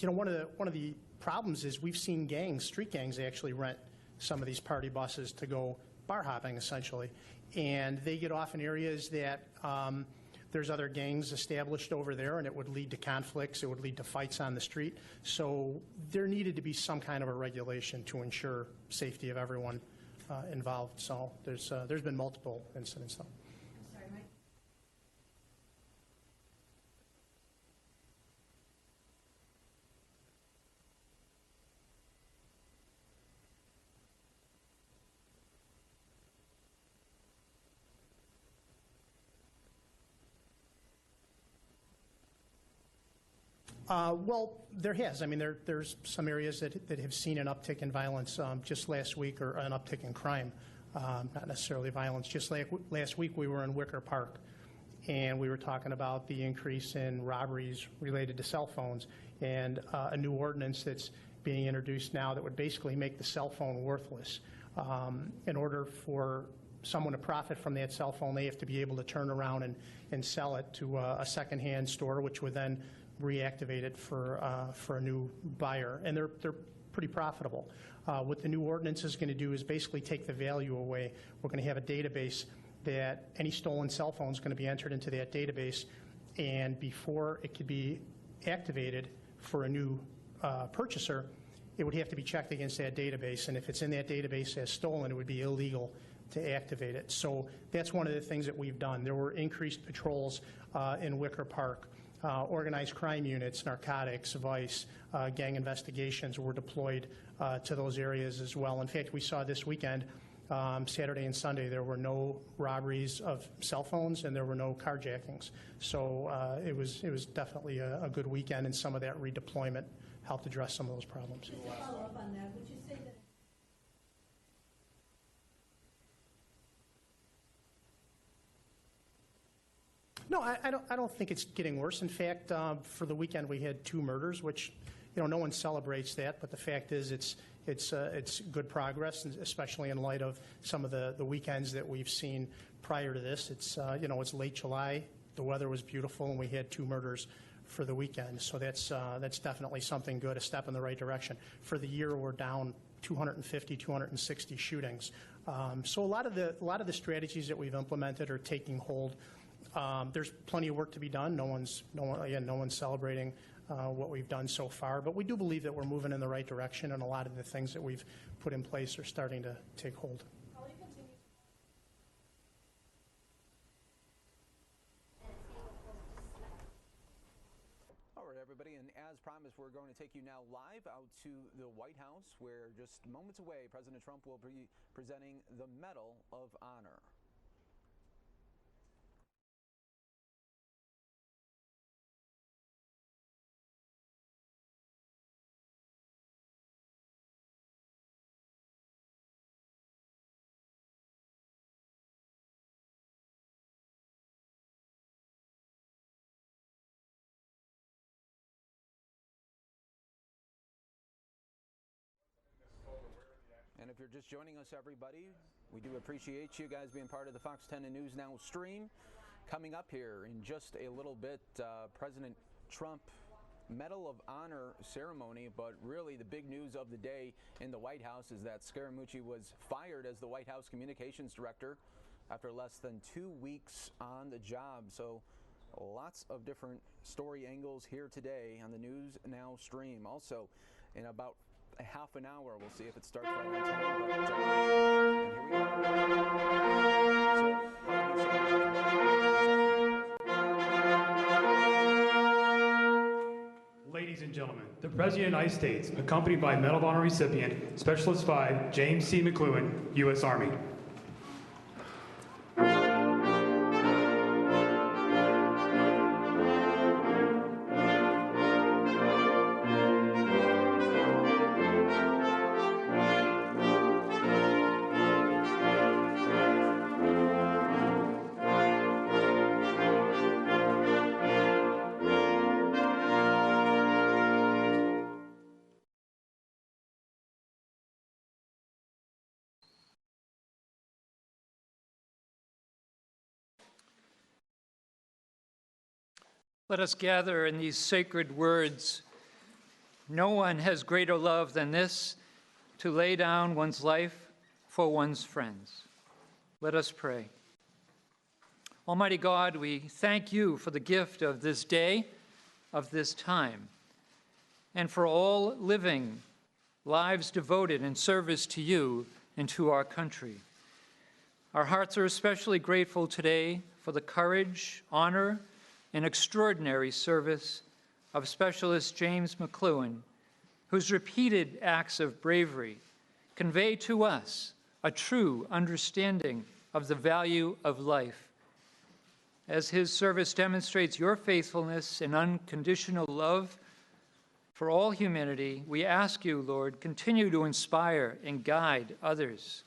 know, one of the problems is we've seen gangs, street gangs, actually rent some of these party buses to go bar hopping, essentially, and they get off in areas that there's other gangs established over there, and it would lead to conflicts. It would lead to fights on the street. So there needed to be some kind of a regulation to ensure safety of everyone involved. So there's been multiple incidents, though. Sorry, Mike. Well, there has. I mean, there's some areas that have seen an uptick in violence just last week, or an uptick in crime, not necessarily violence. Just last week we were in Wicker Park, and we were talking about the increase in robberies related to cell phones, and a new ordinance that's being introduced now that would basically make the cell phone worthless. In order for someone to profit from that cell phone, they have to be able to turn around and sell it to a secondhand store, which would then reactivate it for a new buyer, and they're pretty profitable. What the new ordinance is going to do is basically take the value away. We're going to have a database that any stolen cell phone is going to be entered into that database, and before it could be activated for a new purchaser, it would have to be checked against that database, and if it's in that database as stolen, it would be illegal to activate it. So that's one of the things that we've done. There were increased patrols in Wicker Park. Organized crime units, narcotics, vice, gang investigations were deployed to those areas as well. In fact, we saw this weekend, Saturday and Sunday, there were no robberies of cell phones and there were no carjackings. So it was definitely a good weekend, and some of that redeployment helped address some of those problems. Just to follow up on that, would you say that No, I don't think it's getting worse. In fact, for the weekend we had 2 murders, which, you know, no one celebrates that, but the fact is it's good progress, especially in light of some of the weekends that we've seen prior to this. It's you know, it's late July, the weather was beautiful, and we had 2 murders for the weekend. So that's definitely something good, a step in the right direction. For the year, we're down 250, 260 shootings. So a lot of the strategies that we've implemented are taking hold. There's plenty of work to be done. No one's celebrating what we've done so far, but we do believe that we're moving in the right direction, and a lot of the things that we've put in place are starting to take hold. All right, everybody, and as promised, we're going to take you now live out to the White House, where just moments away, President Trump will be presenting the Medal of Honor. And if you're just joining us, everybody, we do appreciate you guys being part of the Fox 10 News Now stream. Coming up here in just a little bit, President Trump Medal of Honor ceremony, but really the big news of the day in the White House is that Scaramucci was fired as the White House Communications Director. after less than 2 weeks on the job. So lots of different story angles here today on the News Now stream. Also, in about a half an hour, we'll see if it starts right on time. But, and here we go. Ladies and gentlemen, the President of the United States, accompanied by Medal of Honor recipient, Specialist 5, James C. McLuhan, U.S. Army. Let us gather in these sacred words. No one has greater love than this, to lay down one's life for one's friends. Let us pray. Almighty God, we thank you for the gift of this day, of this time, and for all living lives devoted in service to you and to our country. Our hearts are especially grateful today for the courage, honor, and extraordinary service of Specialist James McLuhan, whose repeated acts of bravery convey to us a true understanding of the value of life. As his service demonstrates your faithfulness and unconditional love for all humanity, we ask you, Lord, continue to inspire and guide others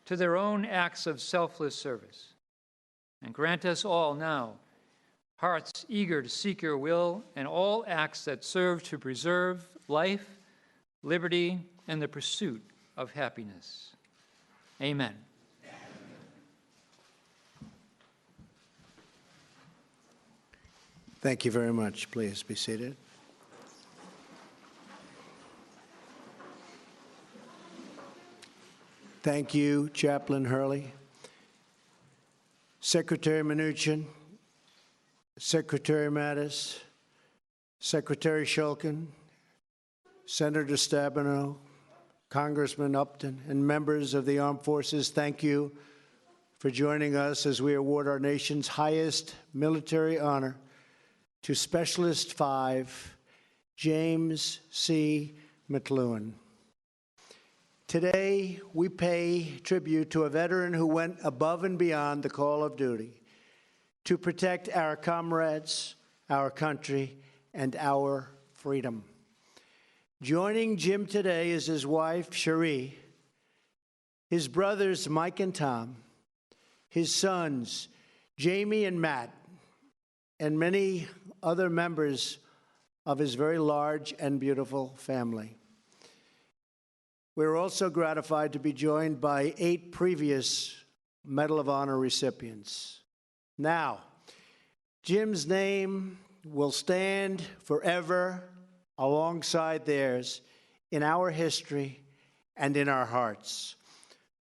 to their own acts of selfless service. And grant us all now hearts eager to seek your will and all acts that serve to preserve life, liberty, and the pursuit of happiness. Amen. Thank you very much. Please be seated. Thank you, Chaplain Hurley, Secretary Mnuchin, Secretary Mattis, Secretary Shulkin, Senator Stabenow, Congressman Upton, and members of the Armed Forces, thank you for joining us as we award our nation's highest military honor to Specialist 5, James C. McLuhan. Today, we pay tribute to a veteran who went above and beyond the call of duty to protect our comrades, our country, and our freedom. Joining Jim today is his wife, Cherie, his brothers, Mike and Tom, his sons, Jamie and Matt, and many other members of his very large and beautiful family. We're also gratified to be joined by 8 previous Medal of Honor recipients. Now, Jim's name will stand forever alongside theirs in our history and in our hearts.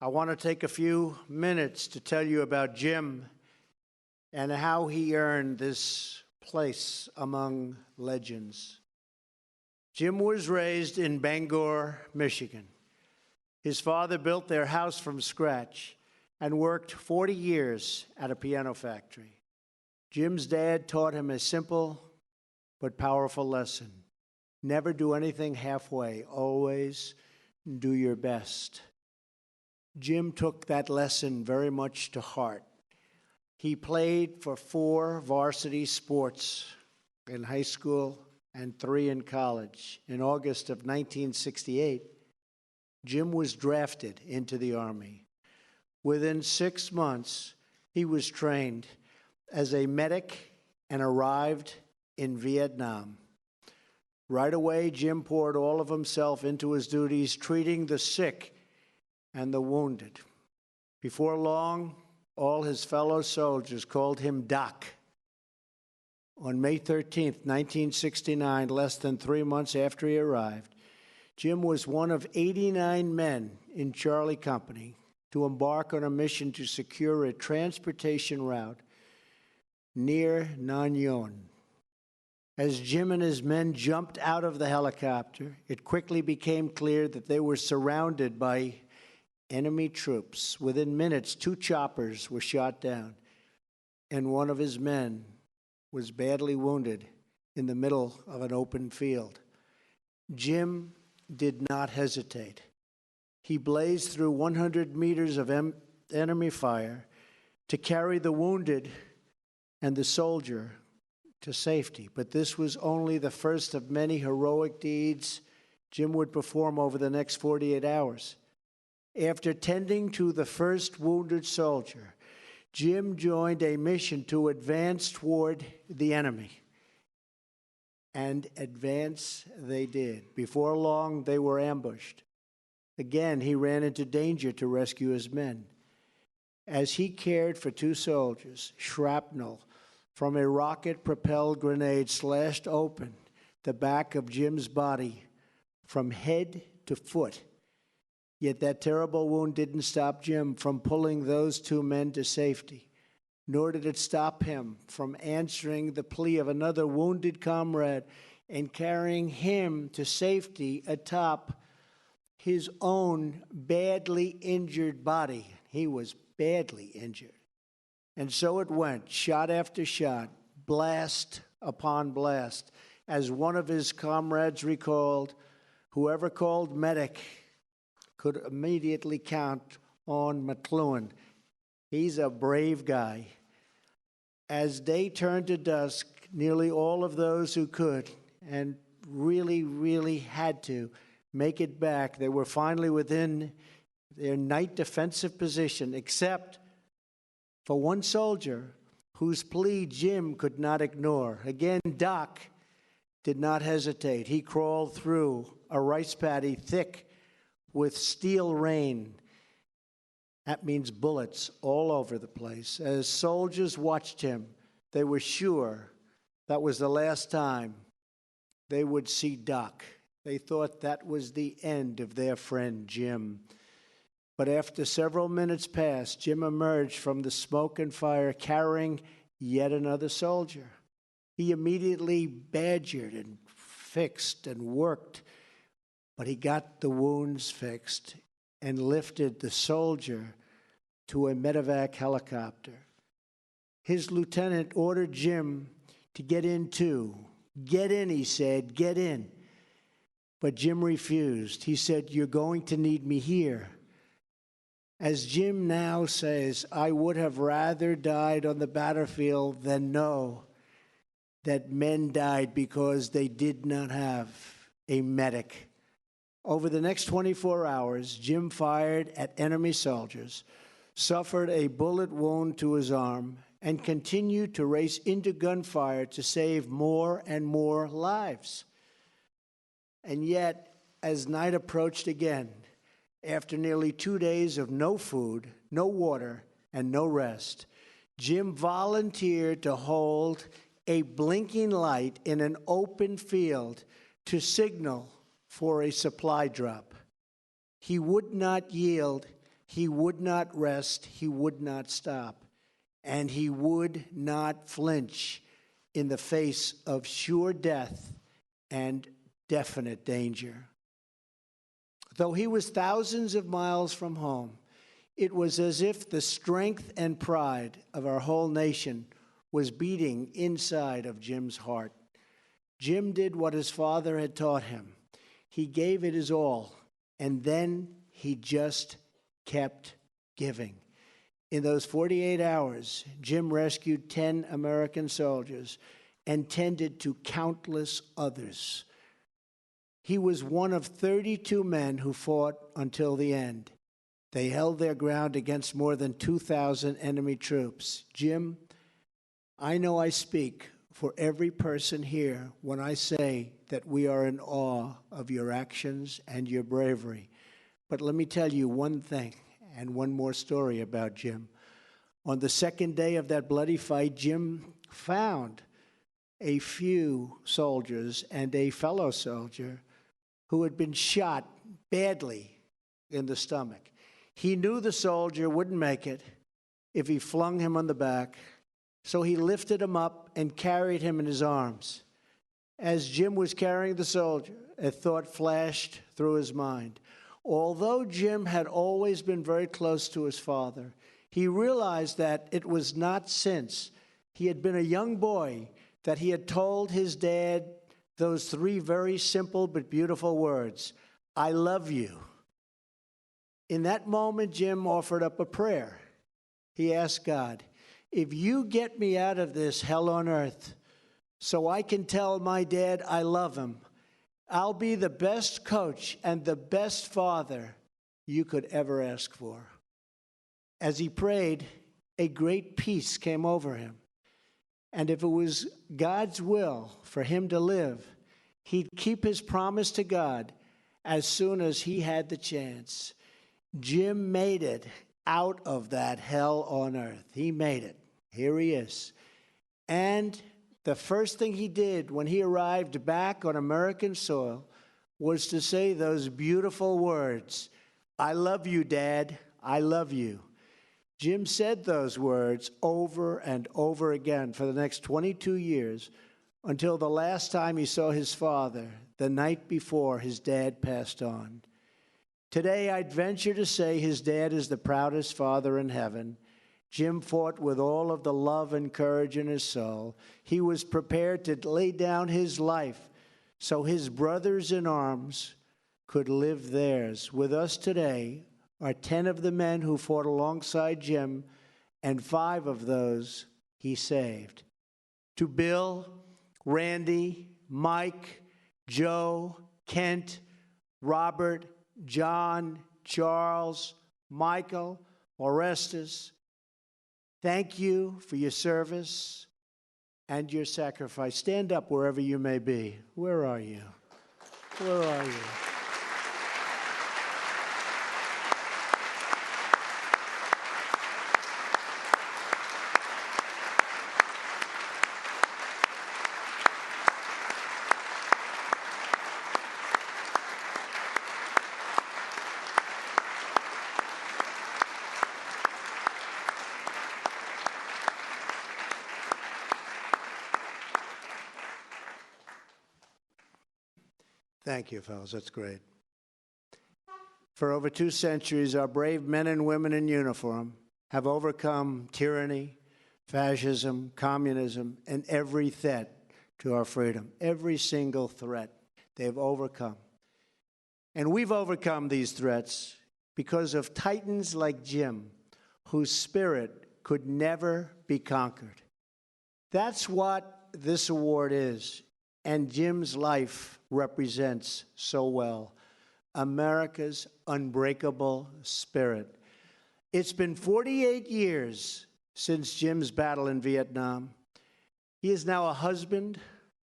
I want to take a few minutes to tell you about Jim and how he earned this place among legends. Jim was raised in Bangor, Michigan. His father built their house from scratch and worked 40 years at a piano factory. Jim's dad taught him a simple but powerful lesson. Never do anything halfway. Always do your best. Jim took that lesson very much to heart. He played for 4 varsity sports in high school and 3 in college. In August of 1968, Jim was drafted into the Army. Within 6 months, he was trained as a medic and arrived in Vietnam. Right away, Jim poured all of himself into his duties, treating the sick and the wounded. Before long, all his fellow soldiers called him Doc. On May 13, 1969, less than 3 months after he arrived, Jim was one of 89 men in Charlie Company to embark on a mission to secure a transportation route near Nanyon. As Jim and his men jumped out of the helicopter, it quickly became clear that they were surrounded by enemy troops. Within minutes, 2 choppers were shot down, and one of his men was badly wounded in the middle of an open field. Jim did not hesitate. He blazed through 100 meters of enemy fire to carry the wounded and the soldier to safety. But this was only the first of many heroic deeds Jim would perform over the next 48 hours. After tending to the first wounded soldier, Jim joined a mission to advance toward the enemy. And advance they did. Before long, they were ambushed. Again, he ran into danger to rescue his men. As he cared for 2 soldiers, shrapnel from a rocket-propelled grenade slashed open the back of Jim's body from head to foot. Yet that terrible wound didn't stop Jim from pulling those 2 men to safety, nor did it stop him from answering the plea of another wounded comrade and carrying him to safety atop his own badly injured body. He was badly injured. And so it went, shot after shot, blast upon blast. As one of his comrades recalled, whoever called medic could immediately count on McLuhan. He's a brave guy. As day turned to dusk, nearly all of those who could and really had to make it back, they were finally within their night defensive position, except for one soldier whose plea Jim could not ignore. Again, Doc did not hesitate. He crawled through a rice paddy thick with steel rain. That means bullets all over the place. As soldiers watched him, they were sure that was the last time they would see Doc. They thought that was the end of their friend Jim. But after several minutes passed, Jim emerged from the smoke and fire carrying yet another soldier. He immediately badgered and fixed and worked, but he got the wounds fixed and lifted the soldier to a medevac helicopter. His lieutenant ordered Jim to get in too. Get in, he said, get in. But Jim refused. He said, "You're going to need me here." As Jim now says, "I would have rather died on the battlefield than know that men died because they did not have a medic." Over the next 24 hours, Jim fired at enemy soldiers, suffered a bullet wound to his arm, and continued to race into gunfire to save more and more lives. And yet, as night approached again, after nearly 2 days of no food, no water, and no rest, Jim volunteered to hold a blinking light in an open field to signal for a supply drop. He would not yield, he would not rest, he would not stop, and he would not flinch in the face of sure death and definite danger. Though he was thousands of miles from home, it was as if the strength and pride of our whole nation was beating inside of Jim's heart. Jim did what his father had taught him. He gave it his all, and then he just kept giving. In those 48 hours, Jim rescued 10 American soldiers and tended to countless others. He was one of 32 men who fought until the end. They held their ground against more than 2,000 enemy troops. Jim, I know I speak for every person here when I say that we are in awe of your actions and your bravery. But let me tell you one thing and one more story about Jim. On the second day of that bloody fight, Jim found a few soldiers and a fellow soldier who had been shot badly in the stomach. He knew the soldier wouldn't make it if he flung him on the back, so he lifted him up and carried him in his arms. As Jim was carrying the soldier, a thought flashed through his mind. Although Jim had always been very close to his father, he realized that it was not since he had been a young boy that he had told his dad those three very simple but beautiful words, "I love you." In that moment, Jim offered up a prayer. He asked God, "If you get me out of this hell on earth so I can tell my dad I love him, I'll be the best coach and the best father you could ever ask for." As he prayed, a great peace came over him. And if it was God's will for him to live, he'd keep his promise to God as soon as he had the chance. Jim made it out of that hell on earth. He made it. Here he is. And the first thing he did when he arrived back on American soil was to say those beautiful words, "I love you, Dad. I love you." Jim said those words over and over again for the next 22 years until the last time he saw his father, the night before his dad passed on. Today, I'd venture to say his dad is the proudest father in heaven. Jim fought with all of the love and courage in his soul. He was prepared to lay down his life so his brothers in arms could live theirs. With us today are 10 of the men who fought alongside Jim, and 5 of those he saved. To Bill, Randy, Mike, Joe, Kent, Robert, John, Charles, Michael, Orestes, thank you for your service and your sacrifice. Stand up wherever you may be. Where are you? Where are you? Thank you, fellas. That's great. For over 2 centuries, our brave men and women in uniform have overcome tyranny, fascism, communism, and every threat to our freedom. Every single threat they've overcome. And we've overcome these threats because of titans like Jim, whose spirit could never be conquered. That's what this award is, and Jim's life represents so well. America's unbreakable spirit. It's been 48 years since Jim's battle in Vietnam. He is now a husband,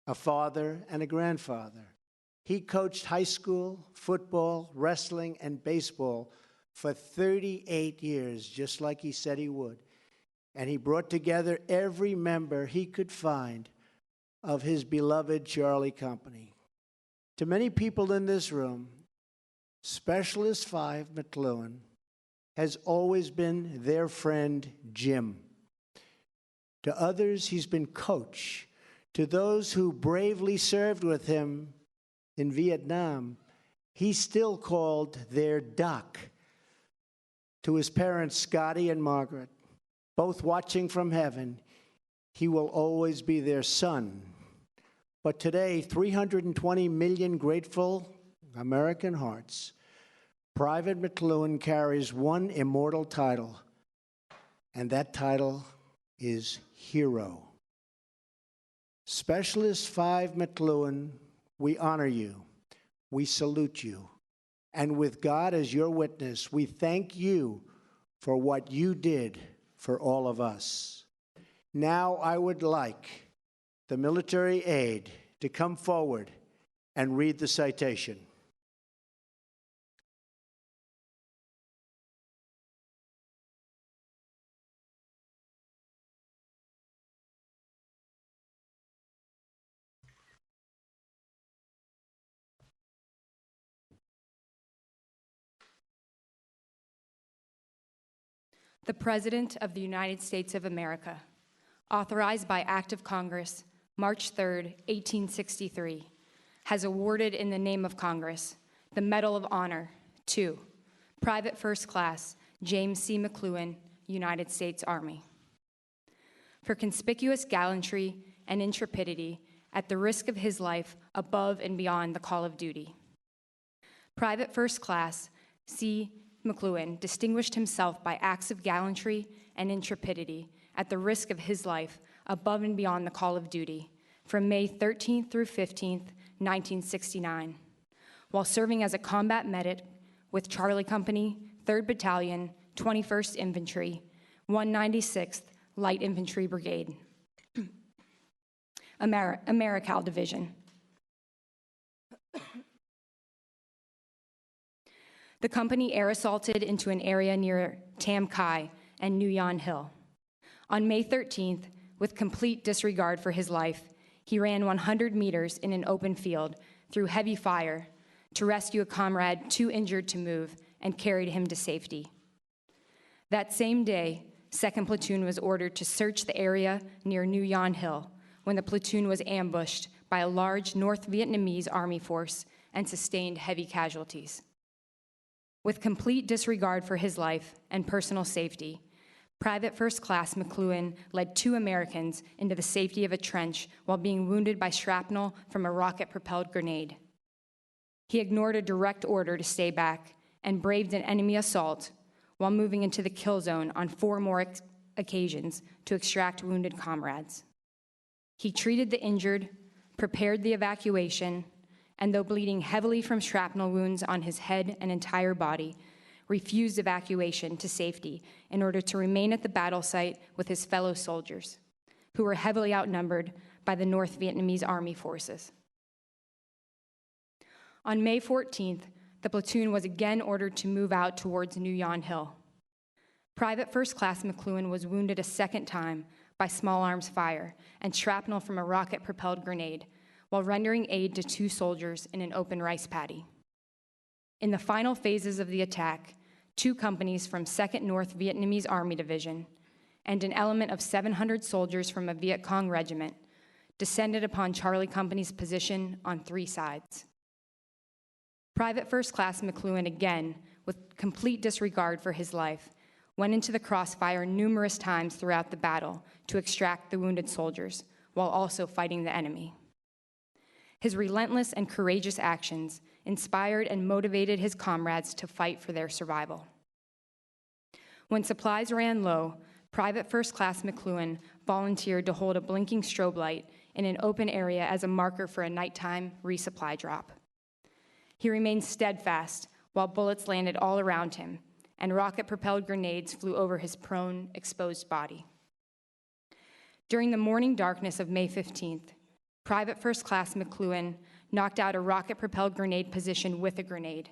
a father, and a grandfather. He coached high school, football, wrestling, and baseball for 38 years, just like he said he would. And he brought together every member he could find of his beloved Charlie Company. To many people in this room, Specialist 5 McLuhan has always been their friend Jim. To others, he's been coach. To those who bravely served with him in Vietnam, he's still called their doc. To his parents, Scotty and Margaret, both watching from heaven, he will always be their son. But today, 320 million grateful American hearts, Private McLuhan carries one immortal title, and that title is Hero. Specialist 5 McLuhan, we honor you, we salute you, and with God as your witness, we thank you for what you did for all of us. Now I would like the military aide to come forward and read the citation. The President of the United States of America, authorized by Act of Congress, March 3, 1863, has awarded in the name of Congress the Medal of Honor to Private First Class James C. McCloughan, United States Army, for conspicuous gallantry and intrepidity at the risk of his life above and beyond the call of duty. Private First Class C. McCloughan distinguished himself by acts of gallantry and intrepidity at the risk of his life above and beyond the call of duty from May 13th through 15th, 1969, while serving as a combat medic with Charlie Company, 3rd Battalion, 21st Infantry, 196th Light Infantry Brigade, Americal Division. The company air assaulted into an area near Tam Kai and New Yon Hill. On May 13th, with complete disregard for his life, he ran 100 meters in an open field through heavy fire to rescue a comrade too injured to move and carried him to safety. That same day, 2nd Platoon was ordered to search the area near New Yon Hill when the platoon was ambushed by a large North Vietnamese Army force and sustained heavy casualties. With complete disregard for his life and personal safety, Private First Class McCloughan led 2 Americans into the safety of a trench while being wounded by shrapnel from a rocket-propelled grenade. He ignored a direct order to stay back and braved an enemy assault while moving into the kill zone on 4 more occasions to extract wounded comrades. He treated the injured, prepared the evacuation, and though bleeding heavily from shrapnel wounds on his head and entire body, refused evacuation to safety in order to remain at the battle site with his fellow soldiers, who were heavily outnumbered by the North Vietnamese Army forces. On May 14th, the platoon was again ordered to move out towards New Yon Hill. Private First Class McCloughan was wounded a second time by small arms fire and shrapnel from a rocket-propelled grenade while rendering aid to 2 soldiers in an open rice paddy. In the final phases of the attack, 2 companies from 2nd North Vietnamese Army Division and an element of 700 soldiers from a Viet Cong regiment descended upon Charlie Company's position on 3 sides. Private First Class McCloughan, again, with complete disregard for his life, went into the crossfire numerous times throughout the battle to extract the wounded soldiers, while also fighting the enemy. His relentless and courageous actions inspired and motivated his comrades to fight for their survival. When supplies ran low, Private First Class McCloughan volunteered to hold a blinking strobe light in an open area as a marker for a nighttime resupply drop. He remained steadfast while bullets landed all around him and rocket-propelled grenades flew over his prone, exposed body. During the morning darkness of May 15th, Private First Class McCloughan knocked out a rocket-propelled grenade position with a grenade,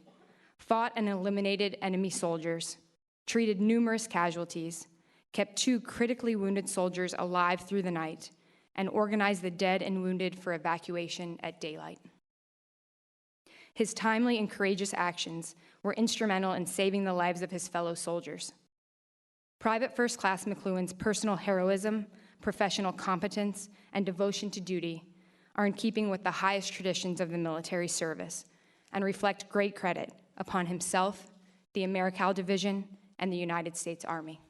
fought and eliminated enemy soldiers, treated numerous casualties, kept 2 critically wounded soldiers alive through the night, and organized the dead and wounded for evacuation at daylight. His timely and courageous actions were instrumental in saving the lives of his fellow soldiers. Private First Class McCloughan's personal heroism, professional competence, and devotion to duty are in keeping with the highest traditions of the military service and reflect great credit upon himself, the Americal Division, and the United States Army.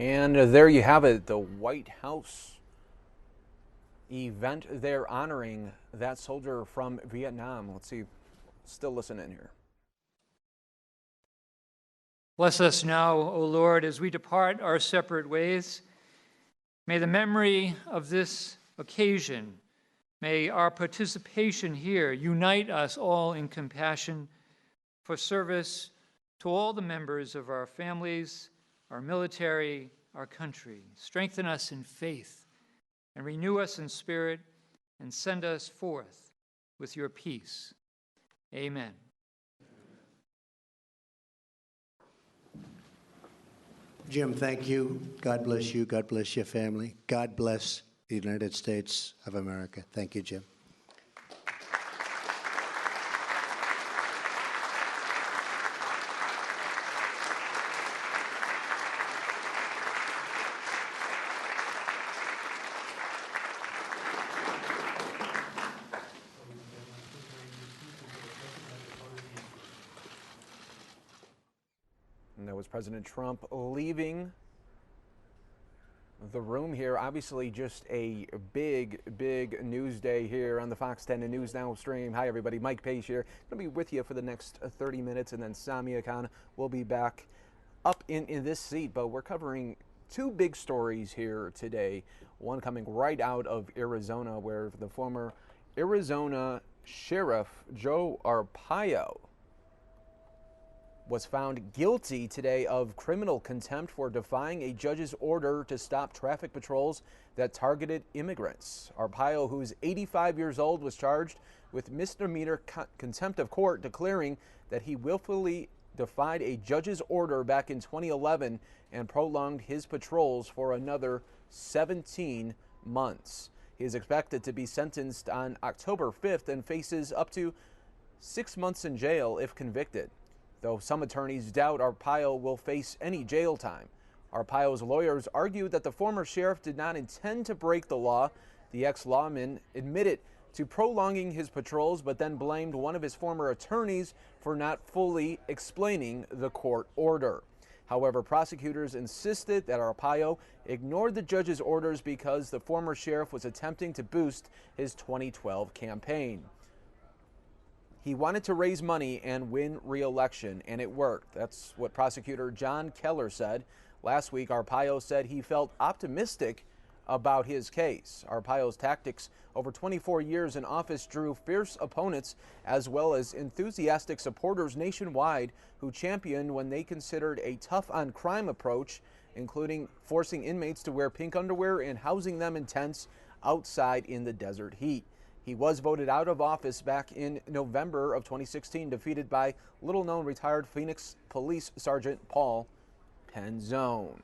And there you have it, the White House event there honoring that soldier from Vietnam. Let's see, still listen in here. Bless us now, O Lord, as we depart our separate ways. May the memory of this occasion, may our participation here unite us all in compassion for service to all the members of our families, our military, our country. Strengthen us in faith and renew us in spirit and send us forth with your peace. Amen. Jim, thank you. God bless you. God bless your family. God bless the United States of America. Thank you, Jim. And that was President Trump leaving the room here. Obviously, just a big news day here on the Fox 10 News Now stream. Hi, everybody. Mike Pace here. Going to be with you for the next 30 minutes, and then Samia Khan will be back up in this seat. But we're covering two big stories here today. One coming right out of Arizona, where the former Arizona Sheriff Joe Arpaio was found guilty today of criminal contempt for defying a judge's order to stop traffic patrols that targeted immigrants. Arpaio, who's 85 years old, was charged with misdemeanor contempt of court, declaring that he willfully defied a judge's order back in 2011 and prolonged his patrols for another 17 months. He is expected to be sentenced on October 5th and faces up to 6 months in jail if convicted, though some attorneys doubt Arpaio will face any jail time. Arpaio's lawyers argue that the former sheriff did not intend to break the law. The ex-lawman admitted to prolonging his patrols, but then blamed one of his former attorneys for not fully explaining the court order. However, prosecutors insisted that Arpaio ignored the judge's orders because the former sheriff was attempting to boost his 2012 campaign. He wanted to raise money and win re-election, and it worked. That's what prosecutor John Keller said. Last week, Arpaio said he felt optimistic about his case. Arpaio's tactics over 24 years in office drew fierce opponents as well as enthusiastic supporters nationwide who championed when they considered a tough-on-crime approach, including forcing inmates to wear pink underwear and housing them in tents outside in the desert heat. He was voted out of office back in November of 2016, defeated by little-known retired Phoenix Police Sergeant Paul Penzone.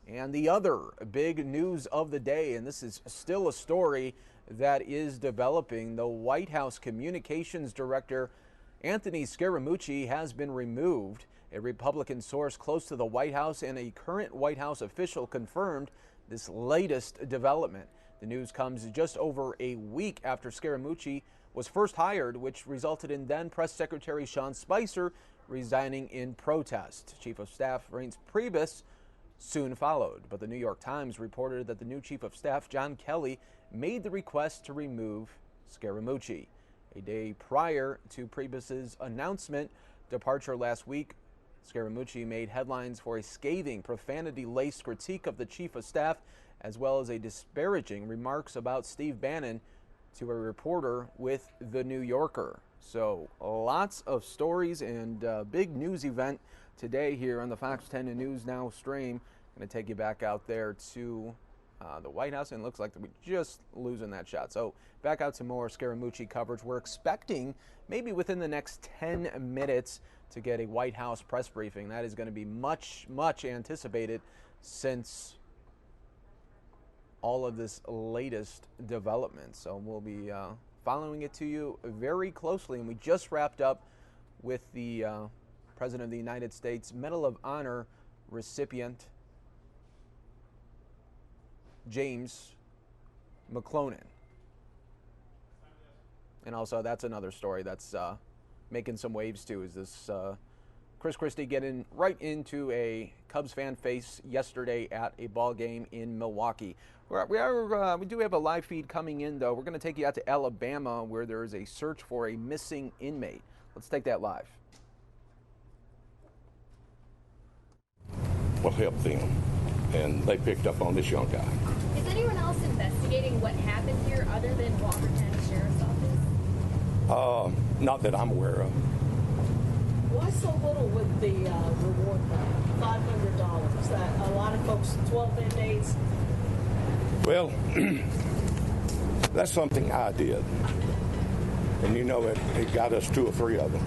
And the other big news of the day, and this is still a story that is developing, the White House Communications Director Anthony Scaramucci has been removed. A Republican source close to the White House and a current White House official confirmed this latest development. The news comes just over a week after Scaramucci was first hired, which resulted in then Press Secretary Sean Spicer resigning in protest. Chief of Staff Reince Priebus soon followed, but the New York Times reported that the new Chief of Staff, John Kelly, made the request to remove Scaramucci. A day prior to Priebus's announcement departure last week, Scaramucci made headlines for a scathing, profanity-laced critique of the Chief of Staff, as well as a disparaging remarks about Steve Bannon to a reporter with The New Yorker. So lots of stories and big news event today here on the Fox 10 News Now stream. Going to take you back out there to the White House, and it looks like we're just losing that shot. So back out to more Scaramucci coverage. We're expecting maybe within the next 10 minutes to get a White House press briefing. That is going to be much anticipated since all of this latest development. So we'll be following it to you very closely. And we just wrapped up with the President of the United States Medal of Honor recipient, James McClonan. And also, that's another story that's making some waves too. Is this Chris Christie getting right into a Cubs fan face yesterday at a ball game in Milwaukee. We do have a live feed coming in, though. We're going to take you out to Alabama, where there is a search for a missing inmate. Let's take that live. Will help them, and they picked up on this young guy. Is anyone else investigating what happened here other than Walker County Sheriff's Office? Not that I'm aware of. Why so little with the reward money, $500? That a lot of folks, 12 inmates. Well, that's something I did, and you know it got us 2 or 3 of them.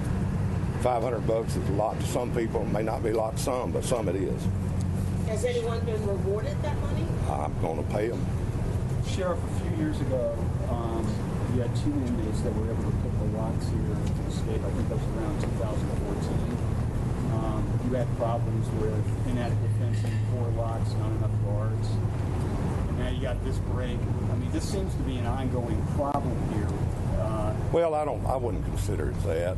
$500 is a lot to some people. It may not be a lot to some, but some it is. Has anyone been rewarded that money? I'm going to pay them. Sheriff, a few years ago, you had 2 inmates that were able to pick the locks here to escape. I think that was around 2014. You had problems with inadequate fencing, 4 locks, not enough guards. And now you got this break. I mean, this seems to be an ongoing problem here. Well, I wouldn't consider it that.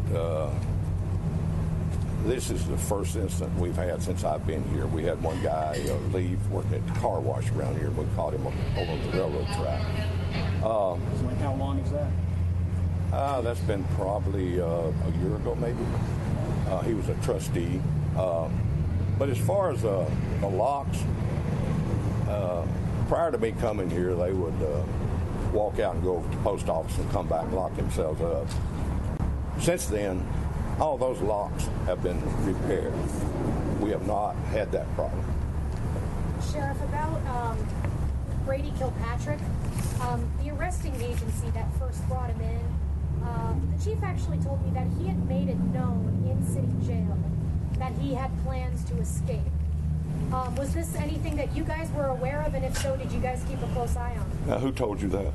This is the first incident we've had since I've been here. We had one guy leave working at the car wash around here. We caught him over the railroad track. So how long is that? That's been probably a year ago, maybe. He was a trustee. But as far as the locks, prior to me coming here, they would walk out and go over to the post office and come back and lock themselves up. Since then, all those locks have been repaired. We have not had that problem. Sheriff, about Brady Kilpatrick, the arresting agency that first brought him in, the chief actually told me that he had made it known in city jail that he had plans to escape. Was this anything that you guys were aware of, and if so, did you guys keep a close eye on? Now, who told you that?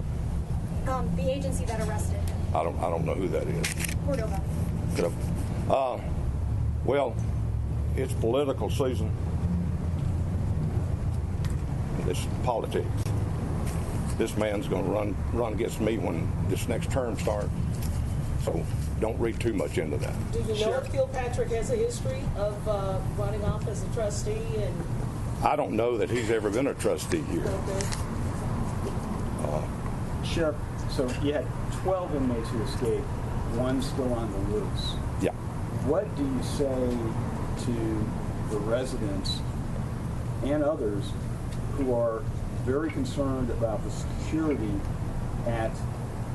The agency that arrested him. I don't know who that is. Cordova. Well, it's political season. It's politics. This man's going to run against me when this next term starts. So don't read too much into that. Do you know if Kilpatrick has a history of running off as a trustee? And I don't know that he's ever been a trustee here. Sheriff, so you had 12 inmates who escaped, 1 still on the loose. Yeah. What do you say to the residents and others who are very concerned about the security at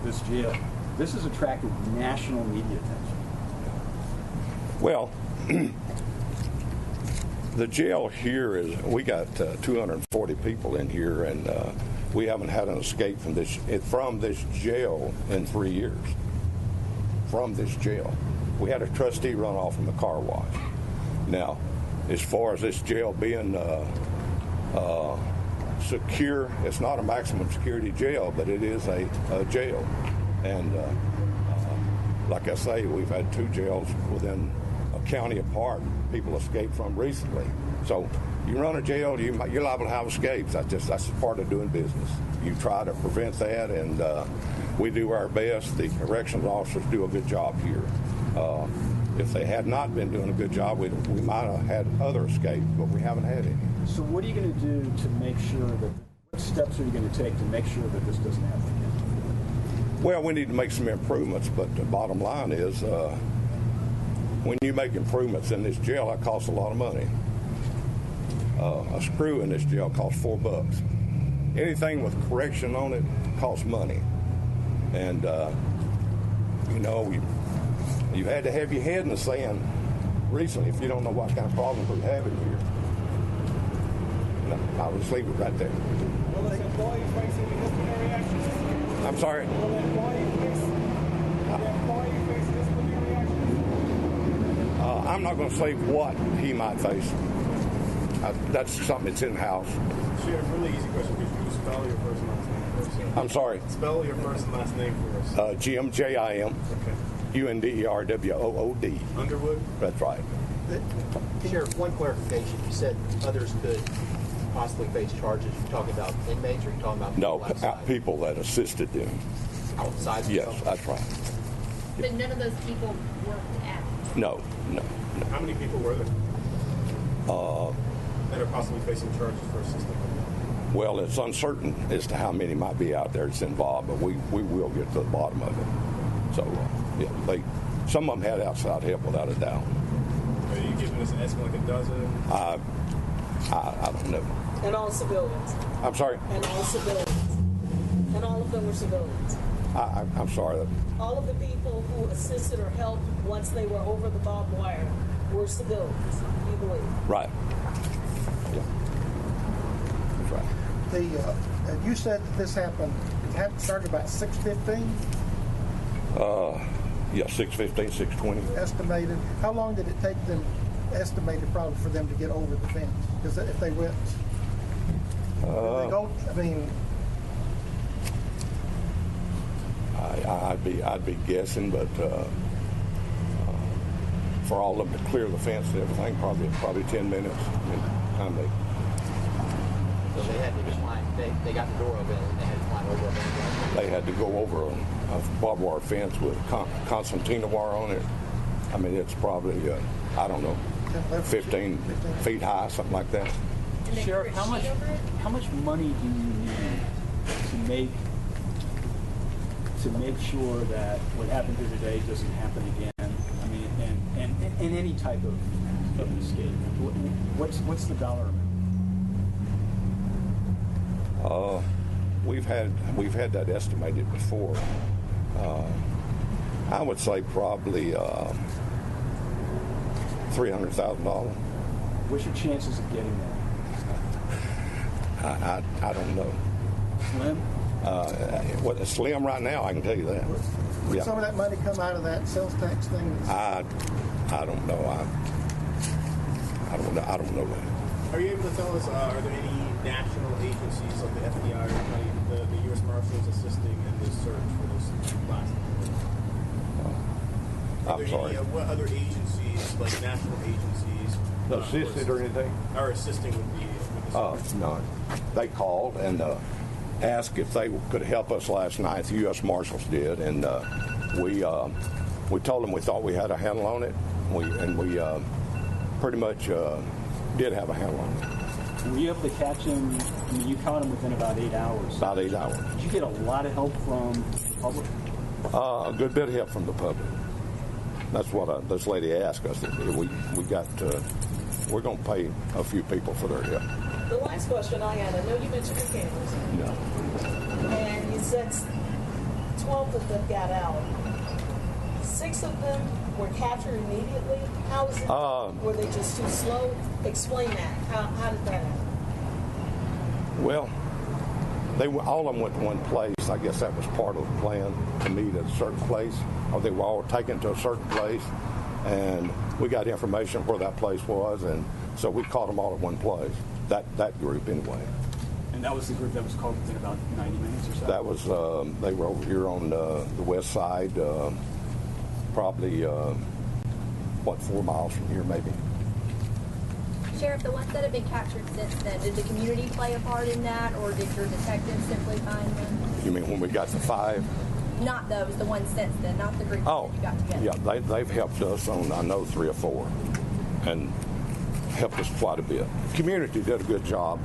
this jail? This has attracted national media attention. Well, the jail here is, we got 240 people in here, and we haven't had an escape from this jail in 3 years. From this jail. We had a trustee run off from the car wash. Now, as far as this jail being secure, it's not a maximum security jail, but it is a jail. And like I say, we've had 2 jails within a county apart people escaped from recently. So you run a jail, you're liable to have escapes. That's part of doing business. You try to prevent that, and we do our best. The corrections officers do a good job here. If they had not been doing a good job, we might have had other escapes, but we haven't had any. So what are you going to do to make sure that, what steps are you going to take to make sure that this doesn't happen again? Well, we need to make some improvements, but the bottom line is when you make improvements in this jail, that costs a lot of money. A screw in this jail costs $4. Anything with correction on it costs money. And, you know, you had to have your head in the sand recently if you don't know what kind of problems we're having here. No, I'll just leave it right there. Will the employee face any disciplinary action? I'm sorry? Will the employee face disciplinary action? I'm not going to say what he might face. That's something that's in-house. Sheriff, really easy question. Could you spell your first and last name for us? I'm sorry? Spell your first and last name for us. Jim, J-I-M. Okay. U-N-D-E-R-W-O-O-D. Underwood? That's right. Sheriff, one clarification. You said others could possibly face charges. You're talking about inmates, or are you talking about No, people outside? people that assisted them. Outside? Yes, that's right. But none of those people worked at it. No. How many people were there that are possibly facing charges for assisting? Well, it's uncertain as to how many might be out there that's involved, but we will get to the bottom of it. So, some of them had outside help without a doubt. Are you giving us an estimate, like a dozen? I don't know. And all civilians. I'm sorry? And all civilians. And all of them were civilians. I'm sorry. All of the people who assisted or helped once they were over the barbed wire were civilians, you believe? Right. Yeah. That's right. You said that this happened, started about 6:15? Yeah, 6:15, 6:20. Estimated. How long did it take them, estimated probably, for them to get over the fence? Because if they went, I'd be guessing, but for all of them to clear the fence and everything, probably 10 minutes. So they had to climb. They got the door open and they had to climb over. They had to go over a barbed wire fence with concertina wire on it. I mean, it's probably I don't know, 15 feet high, something like that. Sheriff, how much money do you need to make sure that what happened here today doesn't happen again? I mean, and any type of escape. What's the dollar amount? We've had that estimated before. I would say probably $300,000. What's your chances of getting that? I don't know. Slim? Slim right now, I can tell you that. Would some of that money come out of that sales tax thing? I don't know. I don't know that. Are you able to tell us, are there any national agencies like the FBI or the U.S. Marshals assisting in this search for this last? I'm sorry. What other agencies, like national agencies, assisted or anything? Are assisting with the search? No. They called and asked if they could help us last night. The U.S. Marshals did, and we told them we thought we had a handle on it. We pretty much did have a handle on it. Were you able to catch him? I mean, you caught him within about 8 hours. About 8 hours. Did you get a lot of help from the public? A good bit of help from the public. That's what this lady asked us. We're going to pay a few people for their help. The last question I had, I know you mentioned the cameras. No. And you said 12 of them got out. 6 of them were captured immediately. How is it? Were they just too slow? Explain that. How did that happen? Well, all of them went to one place. I guess that was part of the plan, to meet at a certain place. Or they were all taken to a certain place, and we got information where that place was, and so we caught them all at one place. That group anyway. And that was the group that was caught within about 90 minutes or so? That was, they were over here on the west side, probably, 4 miles from here maybe. Sheriff, the ones that have been captured since then, did the community play a part in that, or did your detectives simply find them? You mean when we got the 5? Not those, the ones since then, not the group that you got together. Yeah, they've helped us on, I know, 3 or 4, and helped us quite a bit. The community did a good job.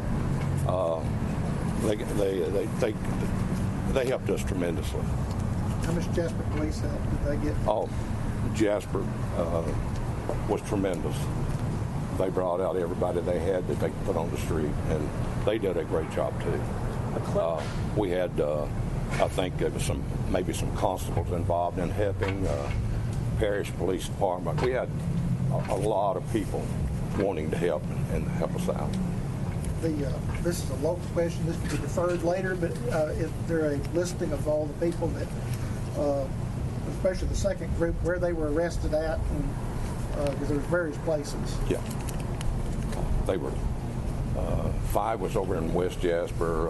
They helped us tremendously. How much Jasper police help did they get? Oh, Jasper was tremendous. They brought out everybody they had that they could put on the street, and they did a great job too. We had, I think there was maybe some constables involved in helping, parish police department. We had a lot of people wanting to help and help us out. This is a local question. This can be deferred later, but is there a listing of all the people that, especially the second group, where they were arrested at? Because there's various places. Yeah. They were, 5 was over in West Jasper,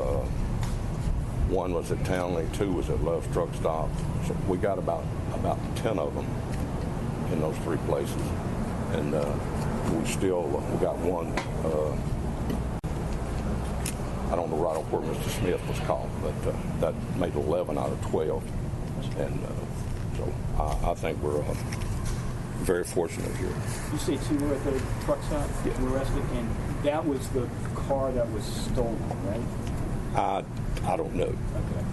1 was at Townley, 2 was at Love's Truck Stop. So we got about 10 of them in those 3 places. And we got 1, I don't know right off where Mr. Smith was caught, but that made 11 out of 12. And so I think we're very fortunate here. You say two were at the truck stop? Yeah. Were arrested, and that was the car that was stolen, right? I don't know. Okay.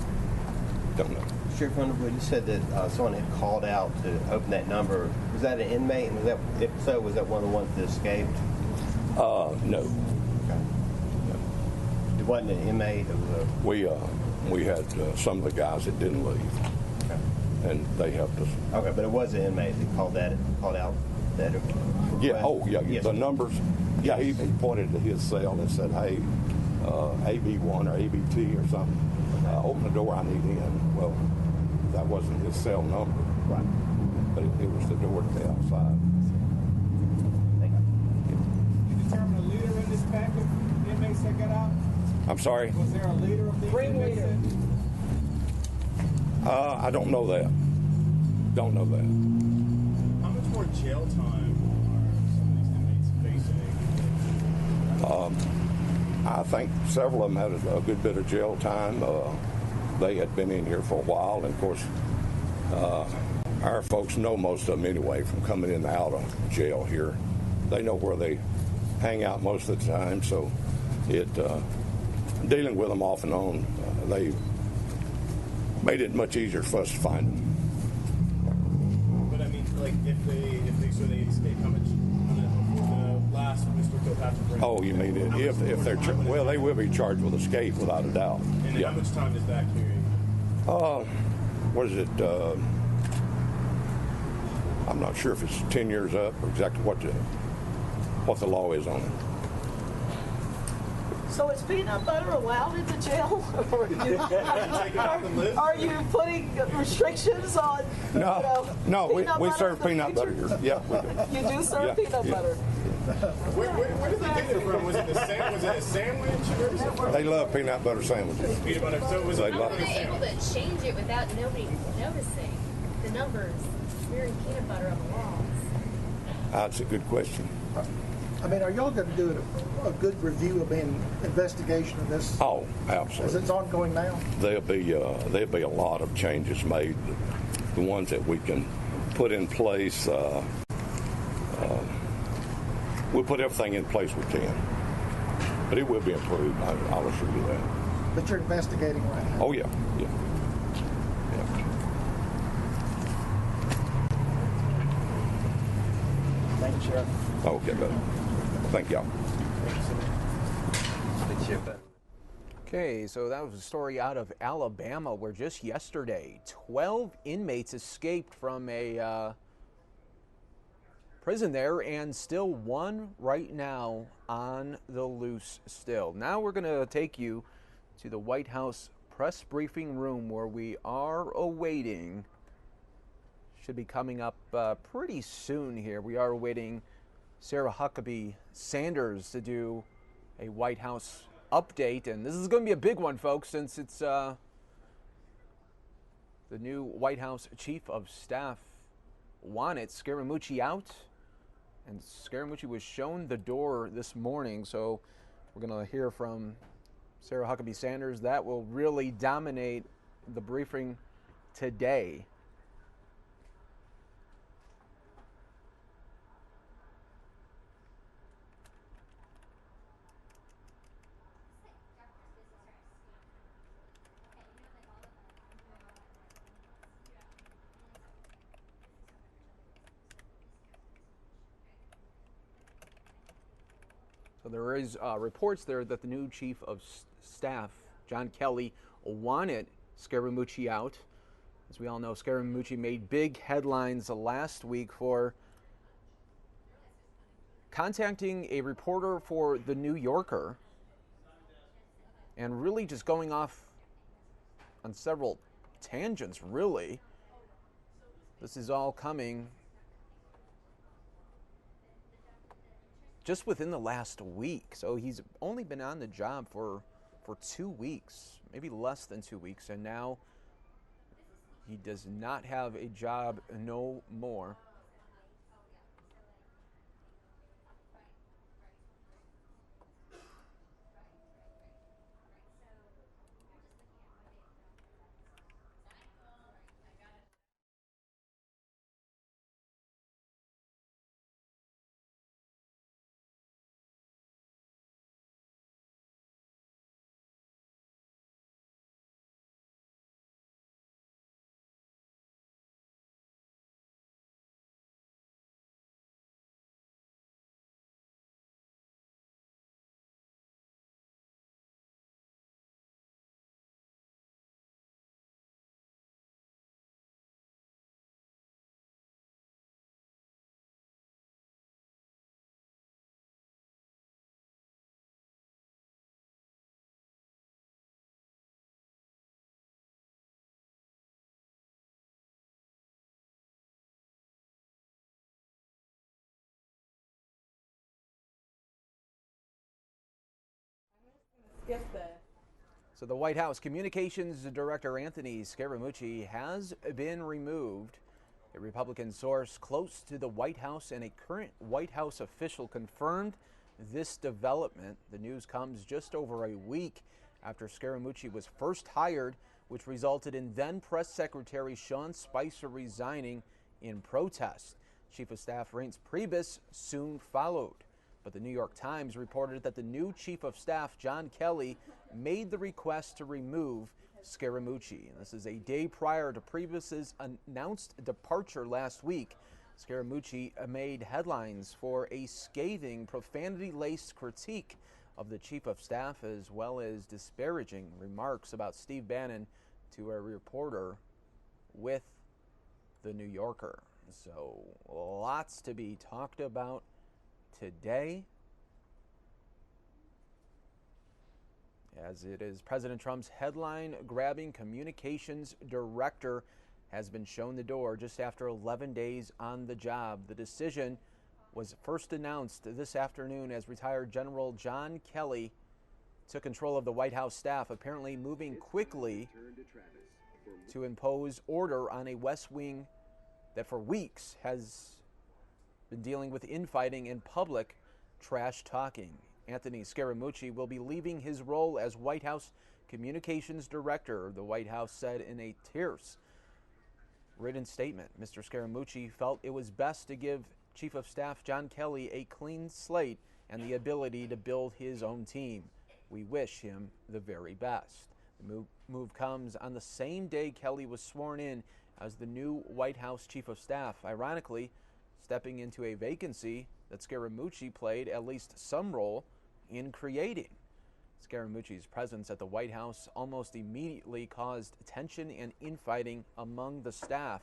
Don't know. Sheriff Underwood, you said that someone had called out to open that number. Was that an inmate? And was that, if so, was that one of the ones that escaped? No. Okay. No. It wasn't an inmate. It was a... We had some of the guys that didn't leave, okay. and they helped us. Okay, but it was an inmate that called out that. Yeah. Oh, yeah. Yes. The numbers. Yeah. He even pointed to his cell and said, "Hey, AB1 or ABT or something. Open the door. I need in." Well, that wasn't his cell number. Right. But it was the door to the outside. Thank you. You determine a leader in this pack of inmates that got out? I'm sorry? Was there a leader of these inmates? I don't know that. Don't know that. How much more jail time are some of these inmates facing? I think several of them had a good bit of jail time. They had been in here for a while, and of course, our folks know most of them anyway from coming in and out of jail here. They know where they hang out most of the time, so dealing with them off and on, they made it much easier for us to find them. But I mean, like if they escape, how much on the last Mr. Kilpatrick? Oh, you mean if they're well, they will be charged with escape without a doubt. And how much time does that carry? What is it? I'm not sure if it's 10 years up or exactly what the law is on it. So is peanut butter allowed in the jail? Are you putting restrictions on? No, we serve peanut butter here. Yeah, we do. You do serve peanut butter. Where did they get it from? Was it a sandwich? They love peanut butter sandwiches. Peanut butter. So was it How were they able to change it without nobody noticing the numbers smearing peanut butter on the walls? That's a good question. I mean, are y'all going to do a good review of an investigation of this? Oh, absolutely. As it's ongoing now? There'll be a lot of changes made. The ones that we can put in place, we'll put everything in place we can. But it will be improved. I'll assure you that. But you're investigating right now? Oh yeah, yeah. Thank you, Sheriff. Okay, buddy. Thank y'all. Okay, so that was a story out of Alabama where just yesterday 12 inmates escaped from a prison there, and still one right now on the loose still. Now we're going to take you to the White House press briefing room where we are awaiting, should be coming up pretty soon here. We are awaiting Sarah Huckabee Sanders to do a White House update, and this is going to be a big one, folks, since it's the new White House Chief of Staff wanted Scaramucci out, and Scaramucci was shown the door this morning, so we're going to hear from Sarah Huckabee Sanders. That will really dominate the briefing today. So there is reports there that the new Chief of Staff, John Kelly, wanted Scaramucci out. As we all know, Scaramucci made big headlines last week for contacting a reporter for The New Yorker and really just going off on several tangents, really. This is all coming just within the last week. So he's only been on the job for 2 weeks, maybe less than 2 weeks, and now he does not have a job no more. if the So the White House Communications Director Anthony Scaramucci has been removed. A Republican source close to the White House and a current White House official confirmed this development. The news comes just over a week after Scaramucci was first hired, which resulted in then Press Secretary Sean Spicer resigning in protest. Chief of Staff Reince Priebus soon followed. But the New York Times reported that the new Chief of Staff, John Kelly, made the request to remove Scaramucci. And this is a day prior to Priebus's announced departure last week. Scaramucci made headlines for a scathing, profanity-laced critique of the Chief of Staff, as well as disparaging remarks about Steve Bannon to a reporter with the New Yorker. So lots to be talked about today, as it is President Trump's headline-grabbing communications director has been shown the door just after 11 days on the job. The decision was first announced this afternoon as retired General John Kelly took control of the White House staff, apparently moving quickly to impose order on a West Wing that for weeks has been dealing with infighting and public trash talking. Anthony Scaramucci will be leaving his role as White House Communications Director, the White House said in a terse written statement. Mr. Scaramucci felt it was best to give Chief of Staff John Kelly a clean slate and the ability to build his own team. We wish him the very best. The move comes on the same day Kelly was sworn in as the new White House Chief of Staff, ironically stepping into a vacancy that Scaramucci played at least some role in creating. Scaramucci's presence at the White House almost immediately caused tension and infighting among the staff.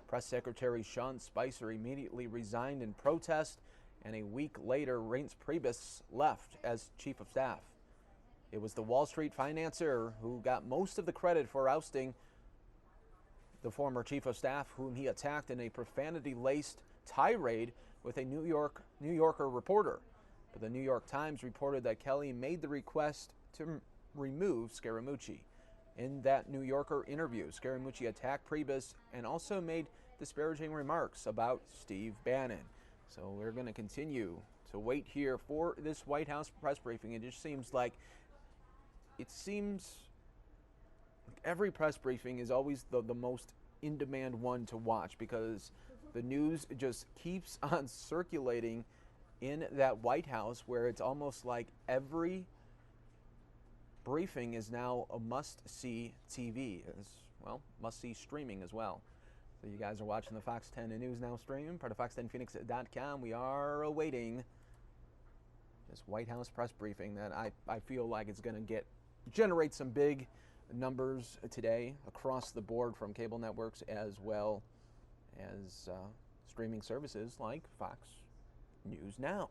Press Secretary Sean Spicer immediately resigned in protest, and a week later, Reince Priebus left as Chief of Staff. It was the Wall Street financier who got most of the credit for ousting the former Chief of Staff, whom he attacked in a profanity-laced tirade with a New Yorker reporter. But the New York Times reported that Kelly made the request to remove Scaramucci. In that New Yorker interview, Scaramucci attacked Priebus and also made disparaging remarks about Steve Bannon. So we're going to continue to wait here for this White House press briefing. It seems like every press briefing is always the most in-demand one to watch, because the news just keeps on circulating in that White House, where it's almost like every briefing is now a must-see TV, as well, must-see streaming as well. So you guys are watching the Fox 10 News Now stream, part of fox10phoenix.com. We are awaiting this White House press briefing that I feel like it's going to generate some big numbers today across the board from cable networks as well as streaming services like Fox News Now.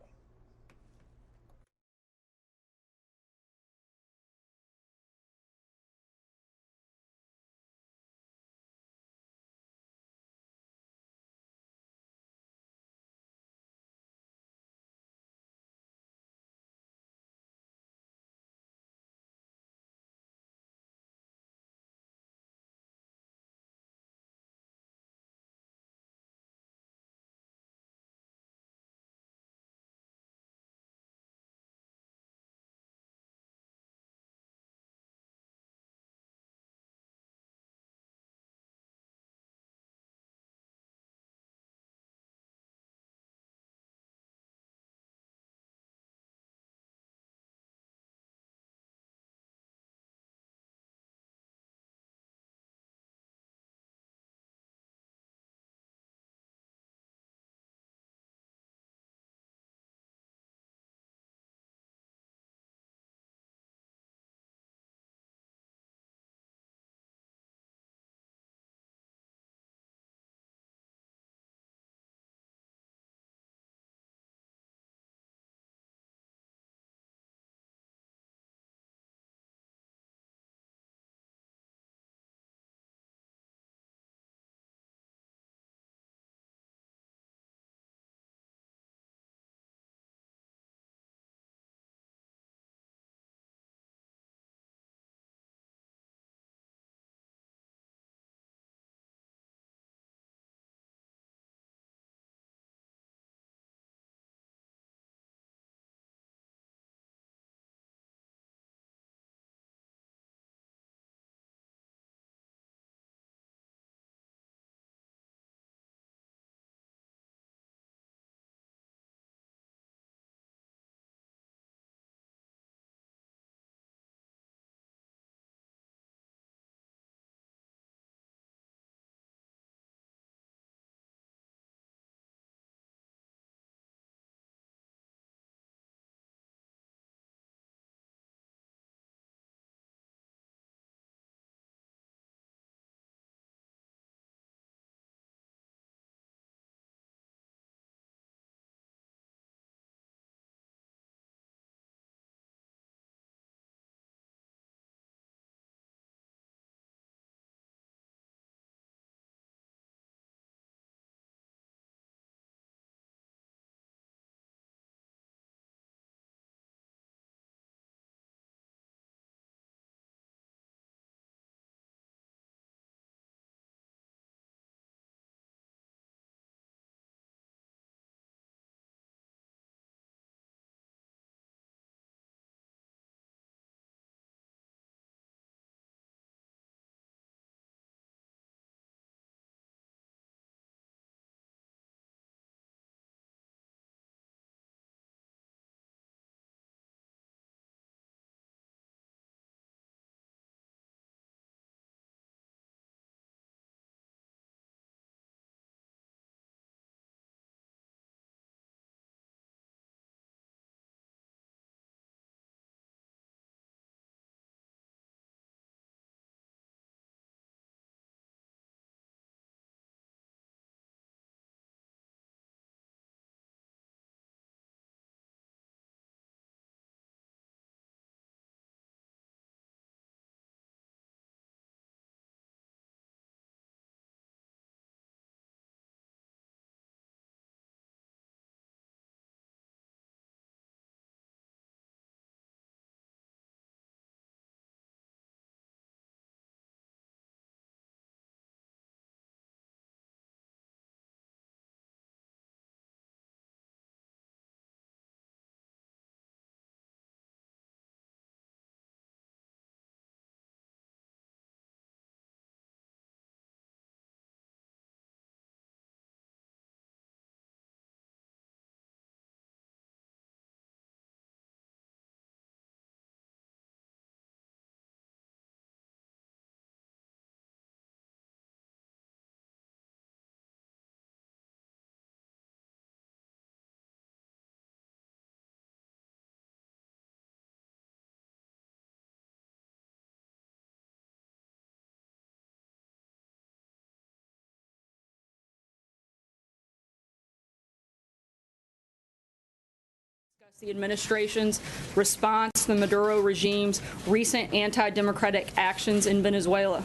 The administration's response to the Maduro regime's recent anti-democratic actions in Venezuela.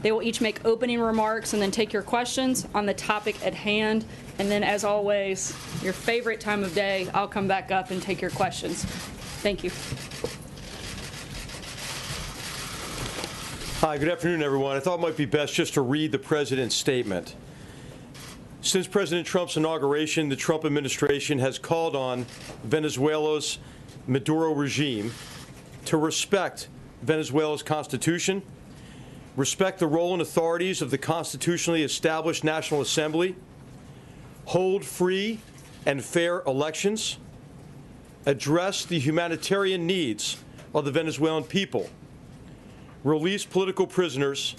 They will each make opening remarks and then take your questions on the topic at hand. And then, as always, your favorite time of day, I'll come back up and take your questions. Thank you. Hi, good afternoon, everyone. I thought it might be best just to read the president's statement. Since President Trump's inauguration, the Trump administration has called on Venezuela's Maduro regime to respect Venezuela's constitution, respect the role and authorities of the constitutionally established National Assembly, hold free and fair elections, address the humanitarian needs of the Venezuelan people, release political prisoners,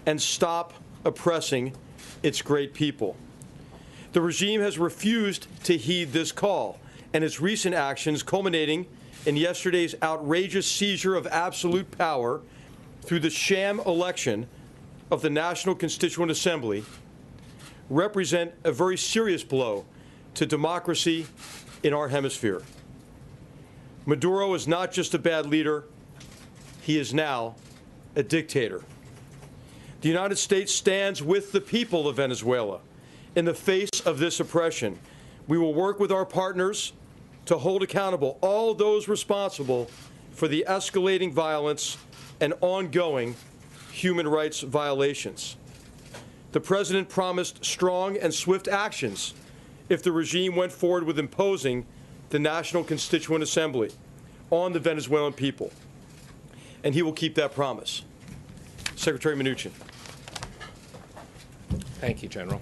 and stop oppressing its great people. The regime has refused to heed this call, and its recent actions, culminating in yesterday's outrageous seizure of absolute power through the sham election of the National Constituent Assembly, represent a very serious blow to democracy in our hemisphere. Maduro is not just a bad leader, he is now a dictator. The United States stands with the people of Venezuela in the face of this oppression. We will work with our partners to hold accountable all those responsible for the escalating violence and ongoing human rights violations. The President promised strong and swift actions if the regime went forward with imposing the National Constituent Assembly on the Venezuelan people, and he will keep that promise. Secretary Mnuchin. Thank you, General.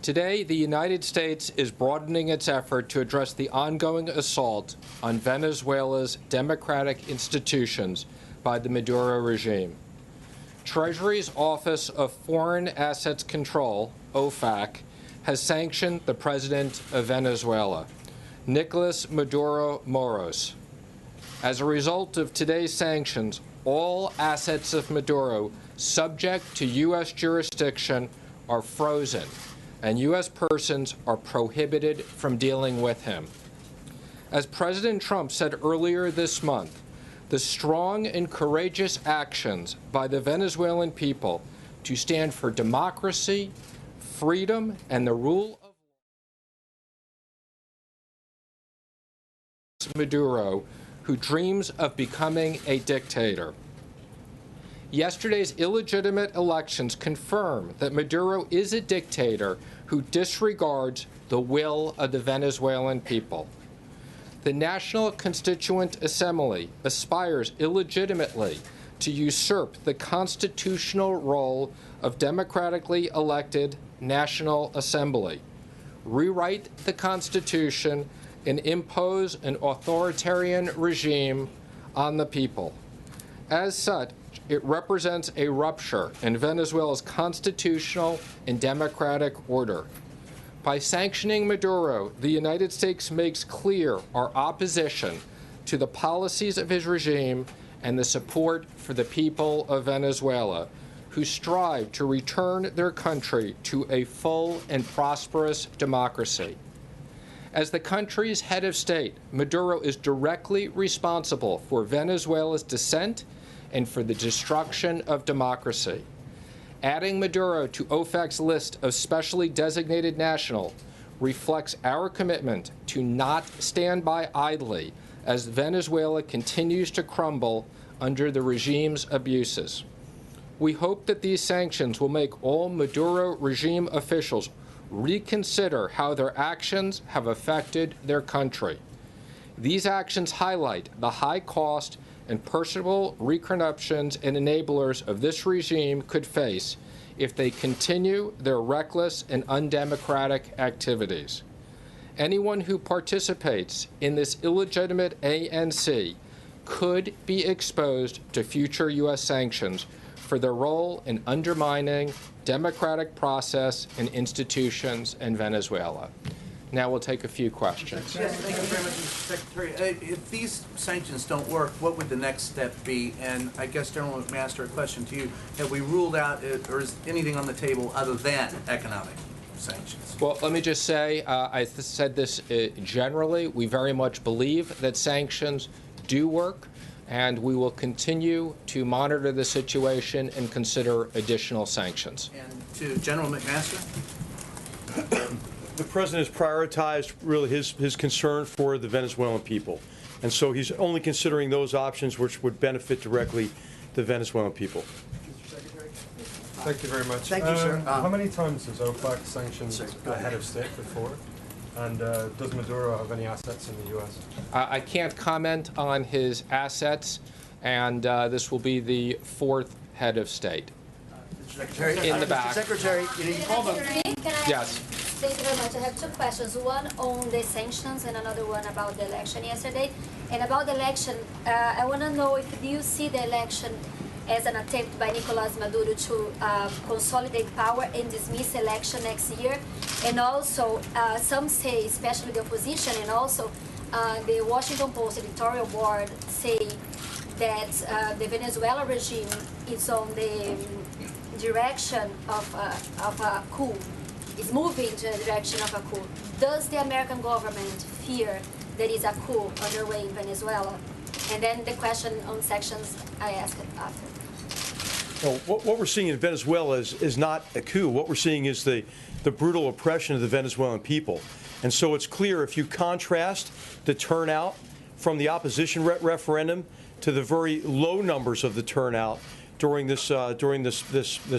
Today, the United States is broadening its effort to address the ongoing assault on Venezuela's democratic institutions by the Maduro regime. Treasury's Office of Foreign Assets Control, OFAC, has sanctioned the President of Venezuela, Nicolas Maduro Moros. As a result of today's sanctions, all assets of Maduro subject to U.S. jurisdiction are frozen, and U.S. persons are prohibited from dealing with him. As President Trump said earlier this month, the strong and courageous actions by the Venezuelan people to stand for democracy, freedom, and the rule of law Maduro, who dreams of becoming a dictator. Yesterday's illegitimate elections confirm that Maduro is a dictator who disregards the will of the Venezuelan people. The National Constituent Assembly aspires illegitimately to usurp the constitutional role of democratically elected National Assembly, rewrite the Constitution, and impose an authoritarian regime on the people. As such, it represents a rupture in Venezuela's constitutional and democratic order. By sanctioning Maduro, the United States makes clear our opposition to the policies of his regime and the support for the people of Venezuela, who strive to return their country to a full and prosperous democracy. As the country's head of state, Maduro is directly responsible for Venezuela's descent and for the destruction of democracy. Adding Maduro to OFAC's list of specially designated national reflects our commitment to not stand by idly as Venezuela continues to crumble under the regime's abuses. We hope that these sanctions will make all Maduro regime officials reconsider how their actions have affected their country. These actions highlight the high cost and personal repercussions and enablers of this regime could face if they continue their reckless and undemocratic activities. Anyone who participates in this illegitimate ANC could be exposed to future U.S. sanctions for their role in undermining democratic process and institutions in Venezuela. Now we'll take a few questions. Yes, thank you very much, Mr. Secretary. If these sanctions don't work, what would the next step be? And I guess, General McMaster, a question to you. Have we ruled out, or is anything on the table other than economic sanctions? Well, let me just say, I said this generally. We very much believe that sanctions do work, and we will continue to monitor the situation and consider additional sanctions. And to General McMaster? The president has prioritized really his concern for the Venezuelan people. And so he's only considering those options which would benefit directly the Venezuelan people. Thank you very much. Thank you, sir. How many times has OPEC sanctioned a head of state before? And does Maduro have any assets in the U.S.? I can't comment on his assets, and this will be the fourth head of state. Secretary, in the back. Secretary, you called them. Yes. Thank you very much. I have two questions. One on the sanctions and another one about the election yesterday. And about the election, I want to know if you see the election as an attempt by Nicolás Maduro to consolidate power and dismiss election next year. And also, some say, especially the opposition, and also the Washington Post editorial board say that the Venezuela regime is on the direction of a coup, is moving to the direction of a coup. Does the American government fear there is a coup underway in Venezuela? And then the question on sanctions I asked after. Well, what we're seeing in Venezuela is not a coup. What we're seeing is the brutal oppression of the Venezuelan people. And so it's clear if you contrast the turnout from the opposition referendum to the very low numbers of the turnout during this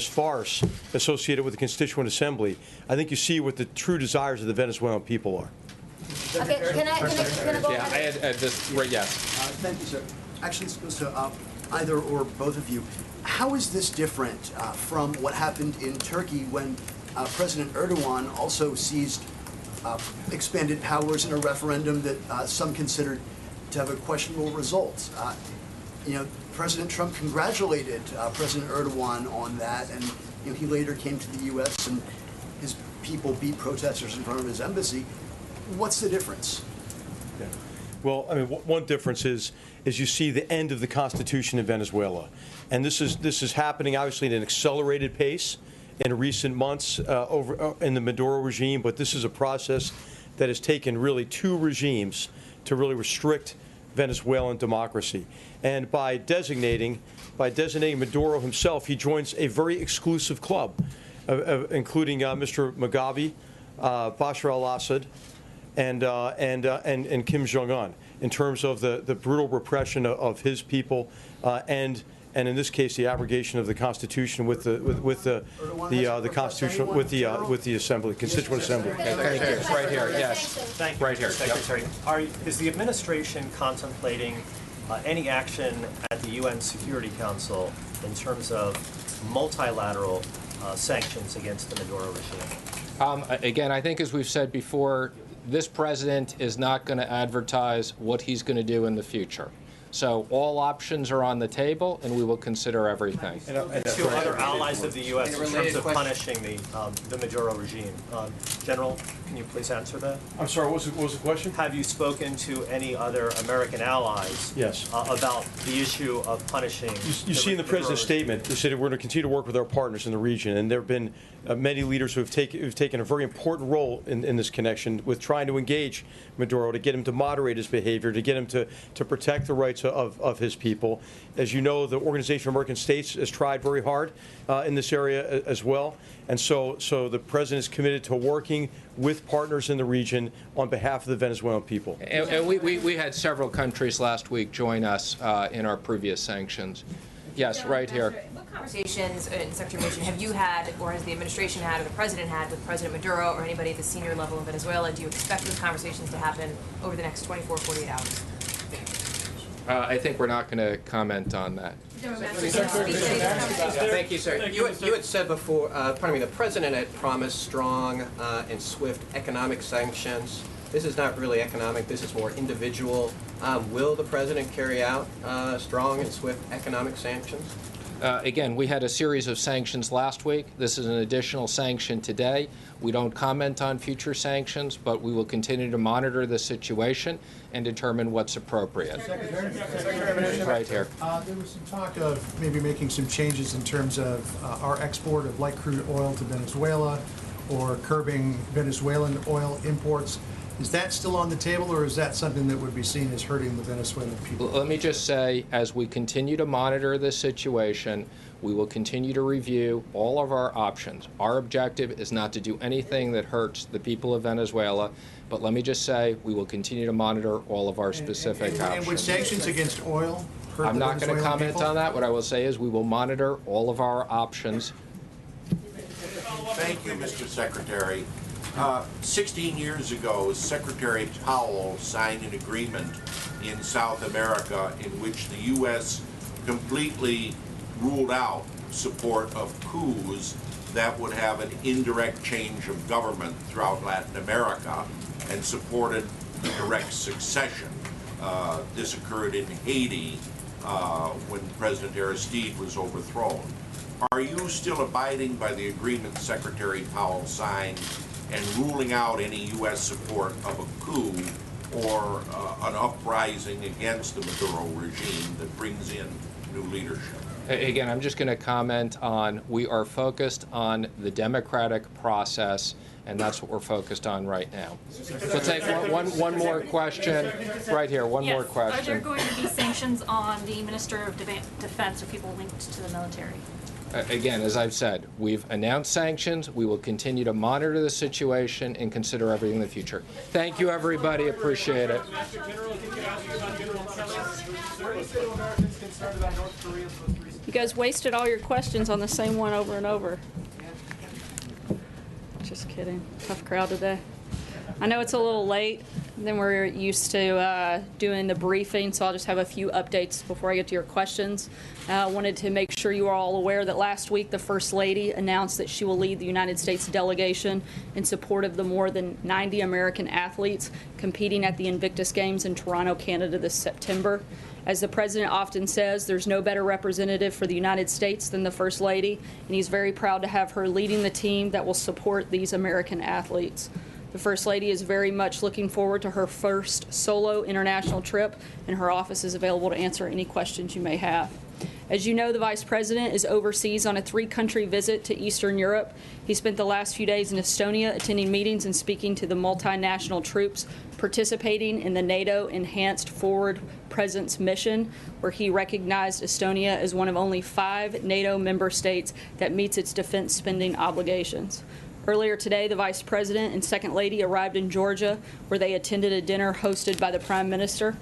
farce associated with the Constituent Assembly, I think you see what the true desires of the Venezuelan people are. Okay, can I go Yeah, I had this, right, yes. Thank you, sir. Actually, this goes to either or both of you. How is this different from what happened in Turkey when President Erdogan also seized expanded powers in a referendum that some considered to have a questionable result? President Trump congratulated President Erdogan on that, and he later came to the U.S. and his people beat protesters in front of his embassy. What's the difference? Yeah. Well, I mean, one difference is you see the end of the Constitution in Venezuela, and this is happening obviously at an accelerated pace in recent months in the Maduro regime. But this is a process that has taken really two regimes to really restrict Venezuelan democracy. And by designating Maduro himself, he joins a very exclusive club, including Mr. Mugabe, Bashar al-Assad, and Kim Jong-un, in terms of the brutal repression of his people, and in this case the abrogation of the Constitution with the Constitution with the Assembly, Constituent Assembly. Thank you. Right here, yes. Thank you, right here. Secretary. Yep. Is the administration contemplating any action at the UN Security Council in terms of multilateral sanctions against the Maduro regime? Again, I think as we've said before, this president is not going to advertise what he's going to do in the future. So all options are on the table, and we will consider everything. To other allies of the U.S. in terms of punishing the Maduro regime. General, can you please answer that? I'm sorry, what was the question? Have you spoken to any other American allies Yes. About the issue of punishing? You see in the president's statement, they said we're going to continue to work with our partners in the region, and there have been many leaders who have taken a very important role in this connection with trying to engage Maduro, to get him to moderate his behavior, to get him to protect the rights of his people. As you know, the Organization of American States has tried very hard in this area as well, and so the president is committed to working with partners in the region on behalf of the Venezuelan people. And we had several countries last week join us in our previous sanctions. Yes, right here. What conversations, Secretary Mnuchin, have you had, or has the administration had, or the president had with President Maduro or anybody at the senior level in Venezuela? Do you expect those conversations to happen over the next 24, 48 hours? I think we're not going to comment on that. Thank you, sir. You had said before, the president had promised strong and swift economic sanctions. This is not really economic, this is more individual. Will the president carry out strong and swift economic sanctions? Again, we had a series of sanctions last week. This is an additional sanction today. We don't comment on future sanctions, but we will continue to monitor the situation and determine what's appropriate. Right here. There was some talk of maybe making some changes in terms of our export of light crude oil to Venezuela. or curbing Venezuelan oil imports. Is that still on the table, or is that something that would be seen as hurting the Venezuelan people? Let me just say, as we continue to monitor this situation, we will continue to review all of our options. Our objective is not to do anything that hurts the people of Venezuela, but let me just say, we will continue to monitor all of our specific options. And would sanctions against oil hurt I'm the not going to Venezuelan comment people? on that. What I will say is we will monitor all of our options. Thank you, Mr. Secretary. 16 years ago, Secretary Powell signed an agreement in South America in which the U.S. completely ruled out support of coups that would have an indirect change of government throughout Latin America and supported the direct succession. This occurred in Haiti when President Aristide was overthrown. Are you still abiding by the agreement Secretary Powell signed and ruling out any U.S. support of a coup or an uprising against the Maduro regime that brings in new leadership? Again, I'm just going to comment on we are focused on the democratic process, and that's what we're focused on right now. We'll take one more question right here. One more question. Are there going to be sanctions on the Minister of Defense or people linked to the military? Again, as I've said, we've announced sanctions. We will continue to monitor the situation and consider everything in the future. Thank you, everybody. Appreciate it. You guys wasted all your questions on the same one over and over. Just kidding. Tough crowd today. I know it's a little late than we're used to doing the briefing, so I'll just have a few updates before I get to your questions. I wanted to make sure you are all aware that last week the First Lady announced that she will lead the United States delegation in support of the more than 90 American athletes competing at the Invictus Games in Toronto, Canada this September. As the President often says, there's no better representative for the United States than the First Lady, and he's very proud to have her leading the team that will support these American athletes. The First Lady is very much looking forward to her first solo international trip, and her office is available to answer any questions you may have. As you know, the Vice President is overseas on a 3-country visit to Eastern Europe. He spent the last few days in Estonia attending meetings and speaking to the multinational troops participating in the NATO Enhanced Forward Presence mission, where he recognized Estonia as one of only 5 NATO member states that meets its defense spending obligations. Earlier today, the Vice President and Second Lady arrived in Georgia, where they attended a dinner hosted by the Prime Minister.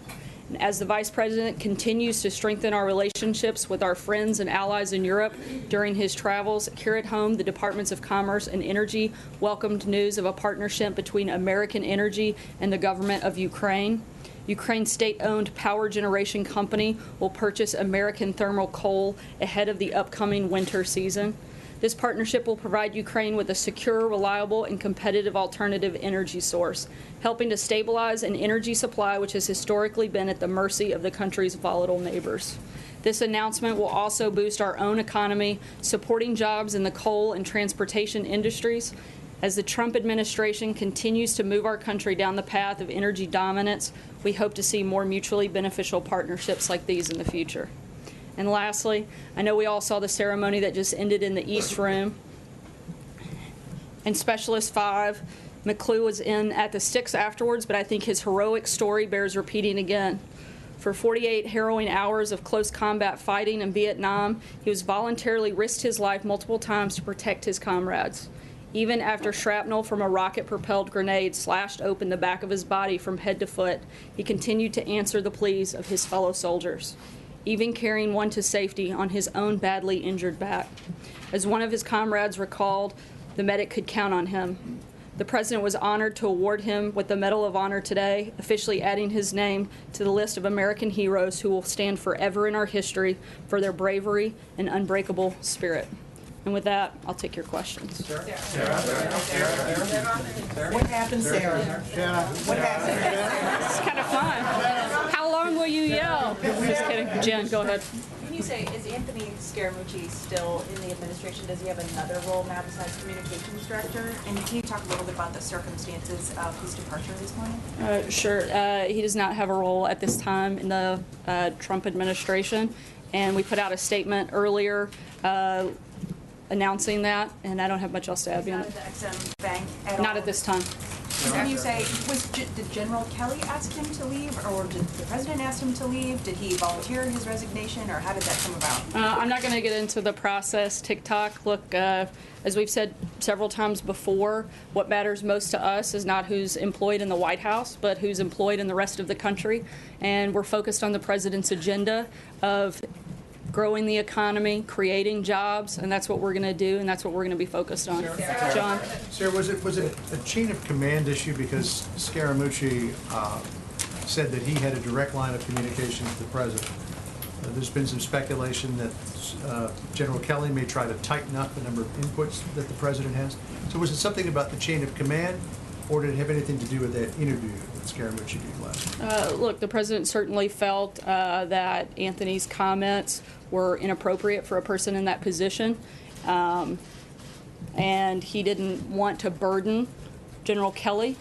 And as the Vice President continues to strengthen our relationships with our friends and allies in Europe during his travels, here at home, the Departments of Commerce and Energy welcomed news of a partnership between American Energy and the government of Ukraine. Ukraine's state-owned power generation company will purchase American thermal coal ahead of the upcoming winter season. This partnership will provide Ukraine with a secure, reliable, and competitive alternative energy source, helping to stabilize an energy supply which has historically been at the mercy of the country's volatile neighbors. This announcement will also boost our own economy, supporting jobs in the coal and transportation industries. As the Trump administration continues to move our country down the path of energy dominance, we hope to see more mutually beneficial partnerships like these in the future. And lastly, I know we all saw the ceremony that just ended in the East Room. And Specialist 5, McClue was in at the sticks afterwards, but I think his heroic story bears repeating again. For 48 harrowing hours of close combat fighting in Vietnam, he was voluntarily risked his life multiple times to protect his comrades. Even after shrapnel from a rocket-propelled grenade slashed open the back of his body from head to foot, he continued to answer the pleas of his fellow soldiers, even carrying one to safety on his own badly injured back. As one of his comrades recalled, the medic could count on him. The President was honored to award him with the Medal of Honor today, officially adding his name to the list of American heroes who will stand forever in our history for their bravery and unbreakable spirit. And with that, I'll take your questions. What happened, Sarah? What happened? It's kind of fun. How long will you yell? Just kidding. Jen, go ahead. Can you say, is Anthony Scaramucci still in the administration? Does he have another role now besides communications director? And can you talk a little bit about the circumstances of his departure this morning? Sure. He does not have a role at this time in the Trump administration. And we put out a statement earlier announcing that, and I don't have much else to add beyond Not that. at the EXIM bank at all? Not at this time. Can you say, did General Kelly ask him to leave, or did the president ask him to leave? Did he volunteer his resignation, or how did that come about? I'm not going to get into the process. TikTok, look, as we've said several times before, what matters most to us is not who's employed in the White House, but who's employed in the rest of the country. And we're focused on the president's agenda of growing the economy, creating jobs, and that's what we're going to do, and that's what we're going to be focused on. John? Sarah, was it a chain of command issue because Scaramucci said that he had a direct line of communication with the president? There's been some speculation that General Kelly may try to tighten up the number of inputs that the president has. So was it something about the chain of command, or did it have anything to do with that interview that Scaramucci gave last? Look, the president certainly felt that Anthony's comments were inappropriate for a person in that position, and he didn't want to burden General Kelly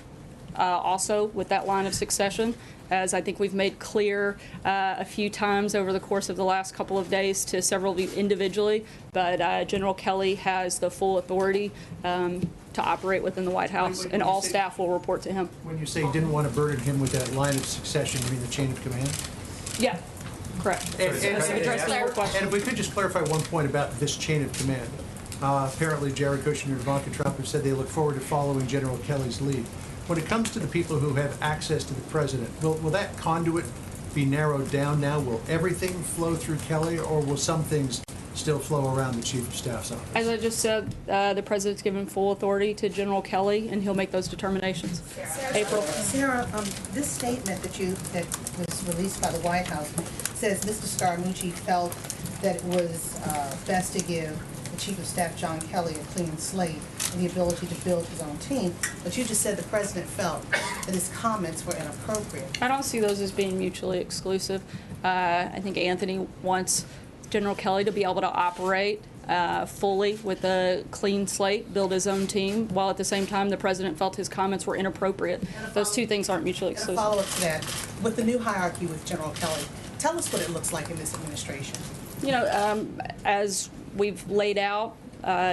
also with that line of succession, as I think we've made clear a few times over the course of the last couple of days to several of you individually. But General Kelly has the full authority to operate within the White House, and all staff will report to him. When you say you didn't want to burden him with that line of succession, you mean the chain of command? Yeah, correct. And if we could just clarify one point about this chain of command. Apparently, Jared Kushner and Ivanka Trump have said they look forward to following General Kelly's lead. When it comes to the people who have access to the president, will that conduit be narrowed down now? Will everything flow through Kelly, or will some things still flow around the Chief of Staff's office? As I just said, the president's given full authority to General Kelly, and he'll make those determinations. April. Sarah, this statement that was released by the White House says Mr. Scaramucci felt that it was best to give the Chief of Staff, John Kelly, a clean slate and the ability to build his own team. But you just said the president felt that his comments were inappropriate. I don't see those as being mutually exclusive. I think Anthony wants General Kelly to be able to operate fully with a clean slate, build his own team, while at the same time the president felt his comments were inappropriate. Those two things aren't mutually exclusive. A follow-up to that, with the new hierarchy with General Kelly, tell us what it looks like in this administration. You know, as we've laid out,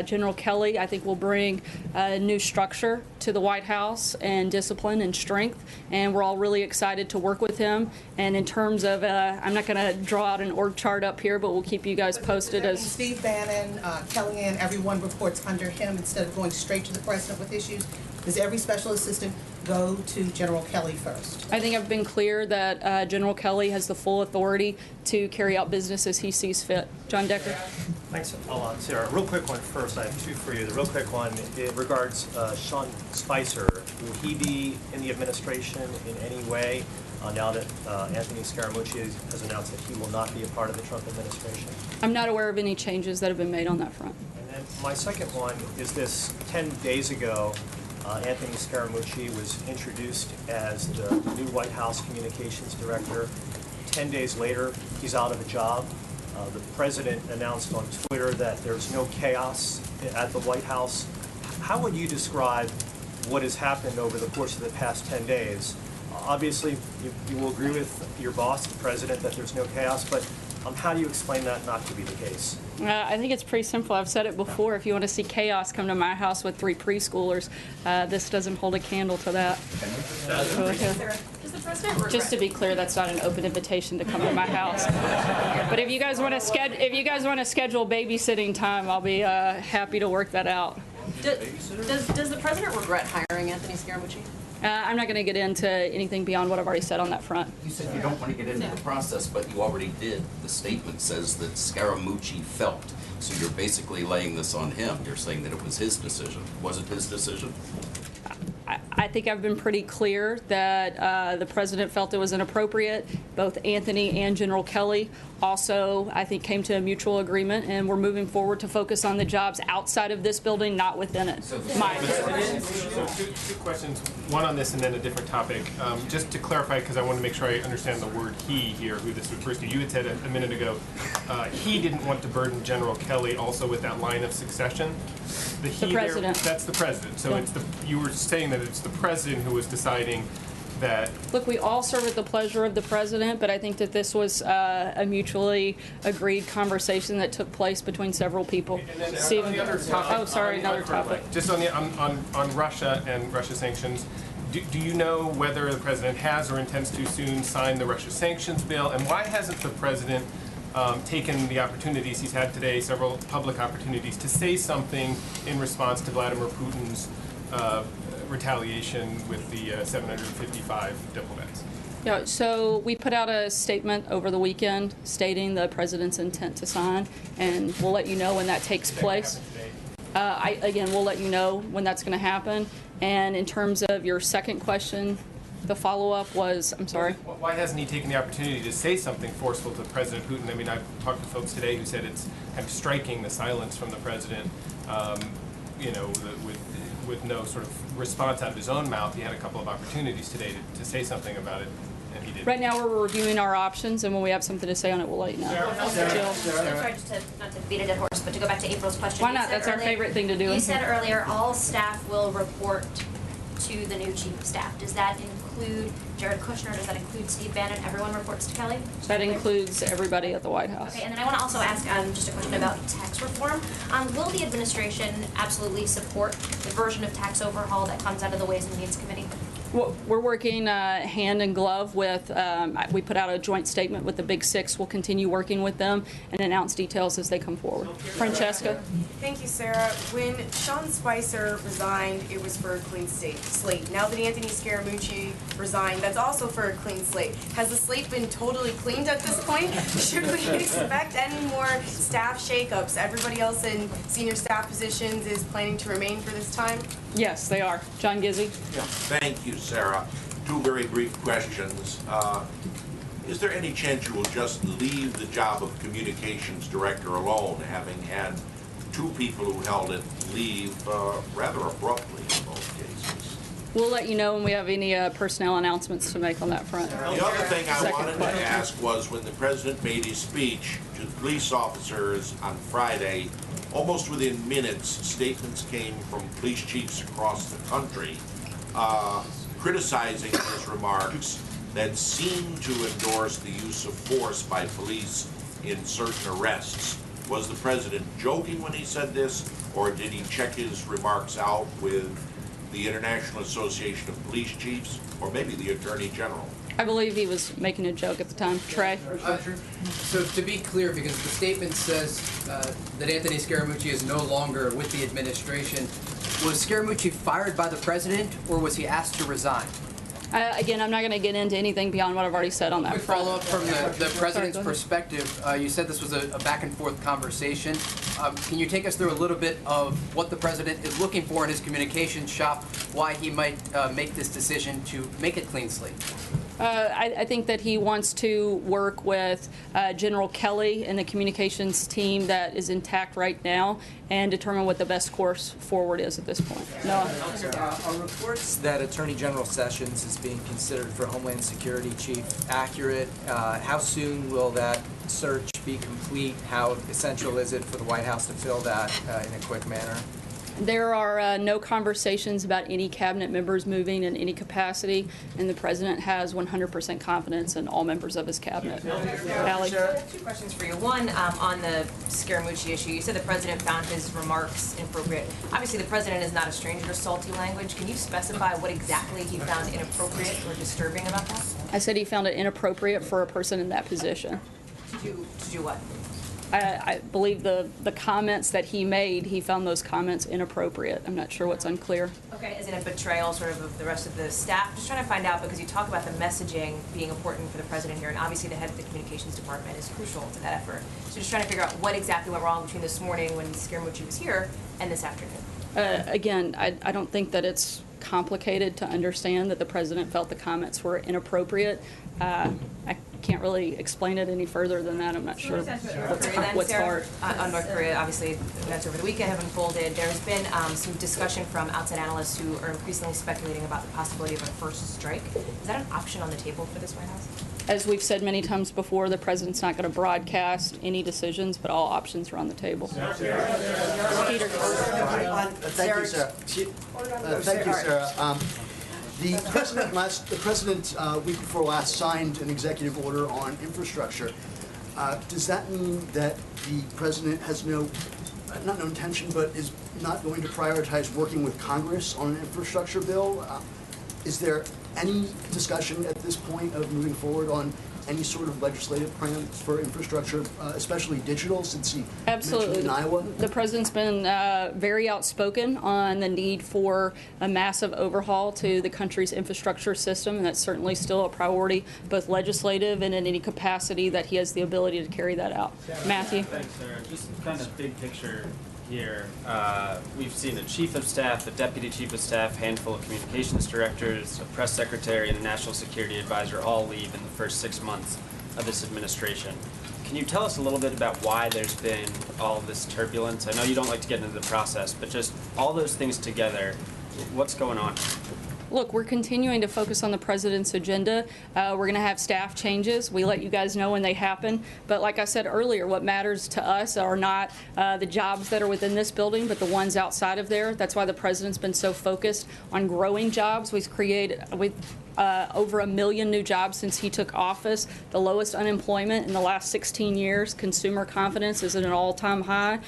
General Kelly, I think, will bring a new structure to the White House and discipline and strength, and we're all really excited to work with him. And in terms of, I'm not going to draw out an org chart up here, but we'll keep you guys posted as Steve Bannon, Kellyanne, everyone reports under him instead of going straight to the president with issues. Does every special assistant go to General Kelly first? I think I've been clear that General Kelly has the full authority to carry out business as he sees fit. John Decker. Thanks a lot, Sarah. Real quick one first. I have two for you. The real quick one, it regards Sean Spicer. Will he be in the administration in any way now that Anthony Scaramucci has announced that he will not be a part of the Trump administration? I'm not aware of any changes that have been made on that front. And then my second one is this: 10 days ago, Anthony Scaramucci was introduced as the new White House communications director. 10 days later, he's out of a job. The president announced on Twitter that there's no chaos at the White House. How would you describe what has happened over the course of the past 10 days? Obviously, you will agree with your boss, the president, that there's no chaos, but how do you explain that not to be the case? I think it's pretty simple. I've said it before. If you want to see chaos, come to my house with 3 preschoolers. This doesn't hold a candle to that. Does the president regret? Just to be clear, that's not an open invitation to come to my house. But if you guys want to schedule babysitting time, I'll be happy to work that out. Does the president regret hiring Anthony Scaramucci? I'm not going to get into anything beyond what I've already said on that front. You said you don't want to get into the process, but you already did. The statement says that Scaramucci felt. So you're basically laying this on him. You're saying that it was his decision. Was it his decision? I think I've been pretty clear that the president felt it was inappropriate. Both Anthony and General Kelly also, I think, came to a mutual agreement, and we're moving forward to focus on the jobs outside of this building, not within it. So two questions, one on this and then a different topic. Just to clarify, because I want to make sure I understand the word he here, who this refers to. You had said a minute ago he didn't want to burden General Kelly also with that line of succession. The president. That's the president. So it's you were saying that it's the president who was deciding that Look, we all serve at the pleasure of the president, but I think that this was a mutually agreed conversation that took place between several people. Stephen, oh, sorry, another topic. Just on Russia and Russia sanctions, do you know whether the president has or intends to soon sign the Russia sanctions bill? And why hasn't the president taken the opportunities he's had today, several public opportunities, to say something in response to Vladimir Putin's retaliation with the 755 diplomats? Yeah, so we put out a statement over the weekend stating the president's intent to sign, and we'll let you know when that takes place. Again, we'll let you know when that's going to happen. And in terms of your second question, the follow-up was, I'm sorry? Why hasn't he taken the opportunity to say something forceful to President Putin? I mean, I've talked to folks today who said it's kind of striking, the silence from the president, you know, with no sort of response out of his own mouth. He had a couple of opportunities today to say something about it, and he didn't. Right now, we're reviewing our options, and when we have something to say on it, we'll let you know. Jill? Sorry, just not to beat a dead horse, but to go back to April's question. Why not? That's our favorite thing to do. You said earlier all staff will report to the new chief of staff. Does that include Jared Kushner? Does that include Steve Bannon? Everyone reports to Kelly? That includes everybody at the White House. Okay, and then I want to also ask just a question about tax reform. Will the administration absolutely support the version of tax overhaul that comes out of the Ways and Means Committee? Well, we're working hand in glove with, we put out a joint statement with the Big Six. We'll continue working with them and announce details as they come forward. Francesca? Thank you, Sarah. When Sean Spicer resigned, it was for a clean slate. Now that Anthony Scaramucci resigned, that's also for a clean slate. Has the slate been totally cleaned at this point? Should we expect any more staff shakeups? Everybody else in senior staff positions is planning to remain for this time? Yes, they are. John Gizzi? Yeah. Thank you, Sarah. Two very brief questions. Is there any chance you will just leave the job of communications director alone, having had two people who held it leave rather abruptly in both cases? We'll let you know when we have any personnel announcements to make on that front. The other thing I wanted to ask was when the president made his speech to police officers on Friday, almost within minutes, statements came from police chiefs across the country criticizing his remarks that seemed to endorse the use of force by police in certain arrests. Was the president joking when he said this, or did he check his remarks out with the International Association of Police Chiefs, or maybe the Attorney General? I believe he was making a joke at the time. Trey? So to be clear, because the statement says that Anthony Scaramucci is no longer with the administration, was Scaramucci fired by the president, or was he asked to resign? Again, I'm not going to get into anything beyond what I've already said on that. Quick follow-up from the president's perspective. You said this was a back-and-forth conversation. Can you take us through a little bit of what the president is looking for in his communications shop, why he might make this decision to make it clean slate? I think that he wants to work with General Kelly and the communications team that is intact right now and determine what the best course forward is at this point. Noah? Are reports that Attorney General Sessions is being considered for Homeland Security Chief accurate? How soon will that search be complete? How essential is it for the White House to fill that in a quick manner? There are no conversations about any cabinet members moving in any capacity, and the president has 100% confidence in all members of his cabinet. Allie? Two questions for you. One, on the Scaramucci issue, you said the president found his remarks inappropriate. Obviously, the president is not a stranger to salty language. Can you specify what exactly he found inappropriate or disturbing about that? I said he found it inappropriate for a person in that position. To do what? I believe the comments that he made, he found those comments inappropriate. I'm not sure what's unclear. Okay, as in a betrayal sort of the rest of the staff? Just trying to find out, because you talk about the messaging being important for the president here, and obviously the head of the communications department is crucial to that effort. So just trying to figure out what exactly went wrong between this morning when Scaramucci was here and this afternoon. Again, I don't think that it's complicated to understand that the president felt the comments were inappropriate. I can't really explain it any further than that. I'm not sure what's hard. On North Korea, obviously, events over the weekend have unfolded. There's been some discussion from outside analysts who are increasingly speculating about the possibility of a first strike. Is that an option on the table for this White House? As we've said many times before, the president's not going to broadcast any decisions, but all options are on the table. Peter. Thank you, Sarah. Thank you, Sarah. The president week before last signed an executive order on infrastructure. Does that mean that the president has not no intention, but is not going to prioritize working with Congress on an infrastructure bill? Is there any discussion at this point of moving forward on any sort of legislative plans for infrastructure, especially digital, since he mentioned in Iowa? The president's been very outspoken on the need for a massive overhaul to the country's infrastructure system, and that's certainly still a priority, both legislative and in any capacity that he has the ability to carry that out. Matthew? Thanks, Sarah. Just kind of big picture here. We've seen a chief of staff, a deputy chief of staff, handful of communications directors, a press secretary, and a national security advisor all leave in the first 6 months of this administration. Can you tell us a little bit about why there's been all this turbulence? I know you don't like to get into the process, but just all those things together, what's going on? Look, we're continuing to focus on the president's agenda. We're going to have staff changes. We let you guys know when they happen. But like I said earlier, what matters to us are not the jobs that are within this building, but the ones outside of there. That's why the president's been so focused on growing jobs. We've created over 1 million new jobs since he took office, the lowest unemployment in the last 16 years. Consumer confidence is at an all-time high.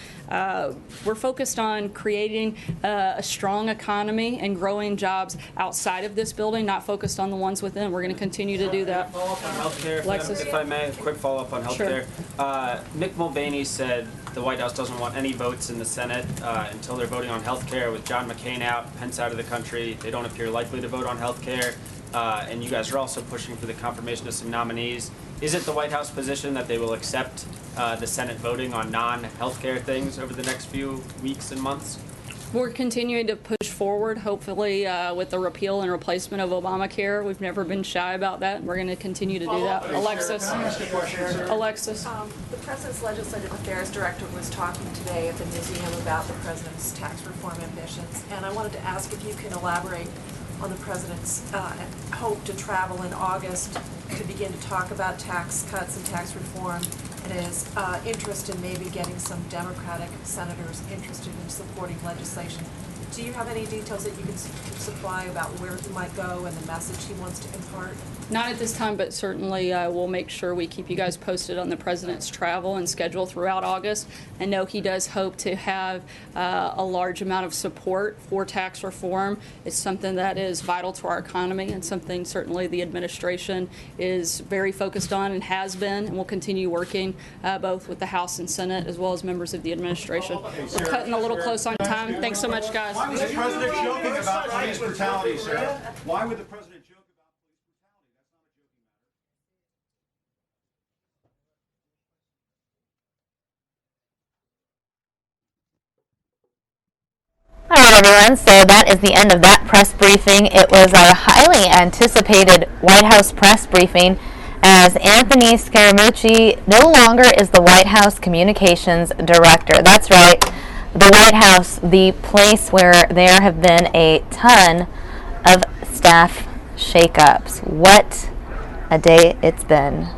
We're focused on creating a strong economy and growing jobs outside of this building, not focused on the ones within. We're going to continue to do that. Follow-up on healthcare, Alexis? if I may, a quick follow-up on healthcare. Sure. Mick Mulvaney said the White House doesn't want any votes in the Senate until they're voting on healthcare. With John McCain out, Pence out of the country, they don't appear likely to vote on healthcare. And you guys are also pushing for the confirmation of some nominees. Is it the White House position that they will accept the Senate voting on non-healthcare things over the next few weeks and months? We're continuing to push forward, hopefully with the repeal and replacement of Obamacare. We've never been shy about that, and we're going to continue to do that. Alexis? Alexis? The President's Legislative Affairs Director was talking today at the museum about the President's tax reform ambitions, and I wanted to ask if you can elaborate on the President's hope to travel in August to begin to talk about tax cuts and tax reform, and his interest in maybe getting some Democratic senators interested in supporting legislation. Do you have any details that you can supply about where he might go and the message he wants to impart? Not at this time, but certainly we'll make sure we keep you guys posted on the president's travel and schedule throughout August. I know he does hope to have a large amount of support for tax reform. It's something that is vital to our economy and something certainly the administration is very focused on and has been and will continue working both with the House and Senate as well as members of the administration. We're cutting a little close on time. Thanks so much, guys. Why was the president joking about police brutality, sir? Why would the president joke about police brutality? That's not a joking matter. All right, everyone, so that is the end of that press briefing. It was our highly anticipated White House press briefing as Anthony Scaramucci no longer is the White House Communications Director. That's right, the White House, the place where there have been a ton of staff shakeups. What a day it's been.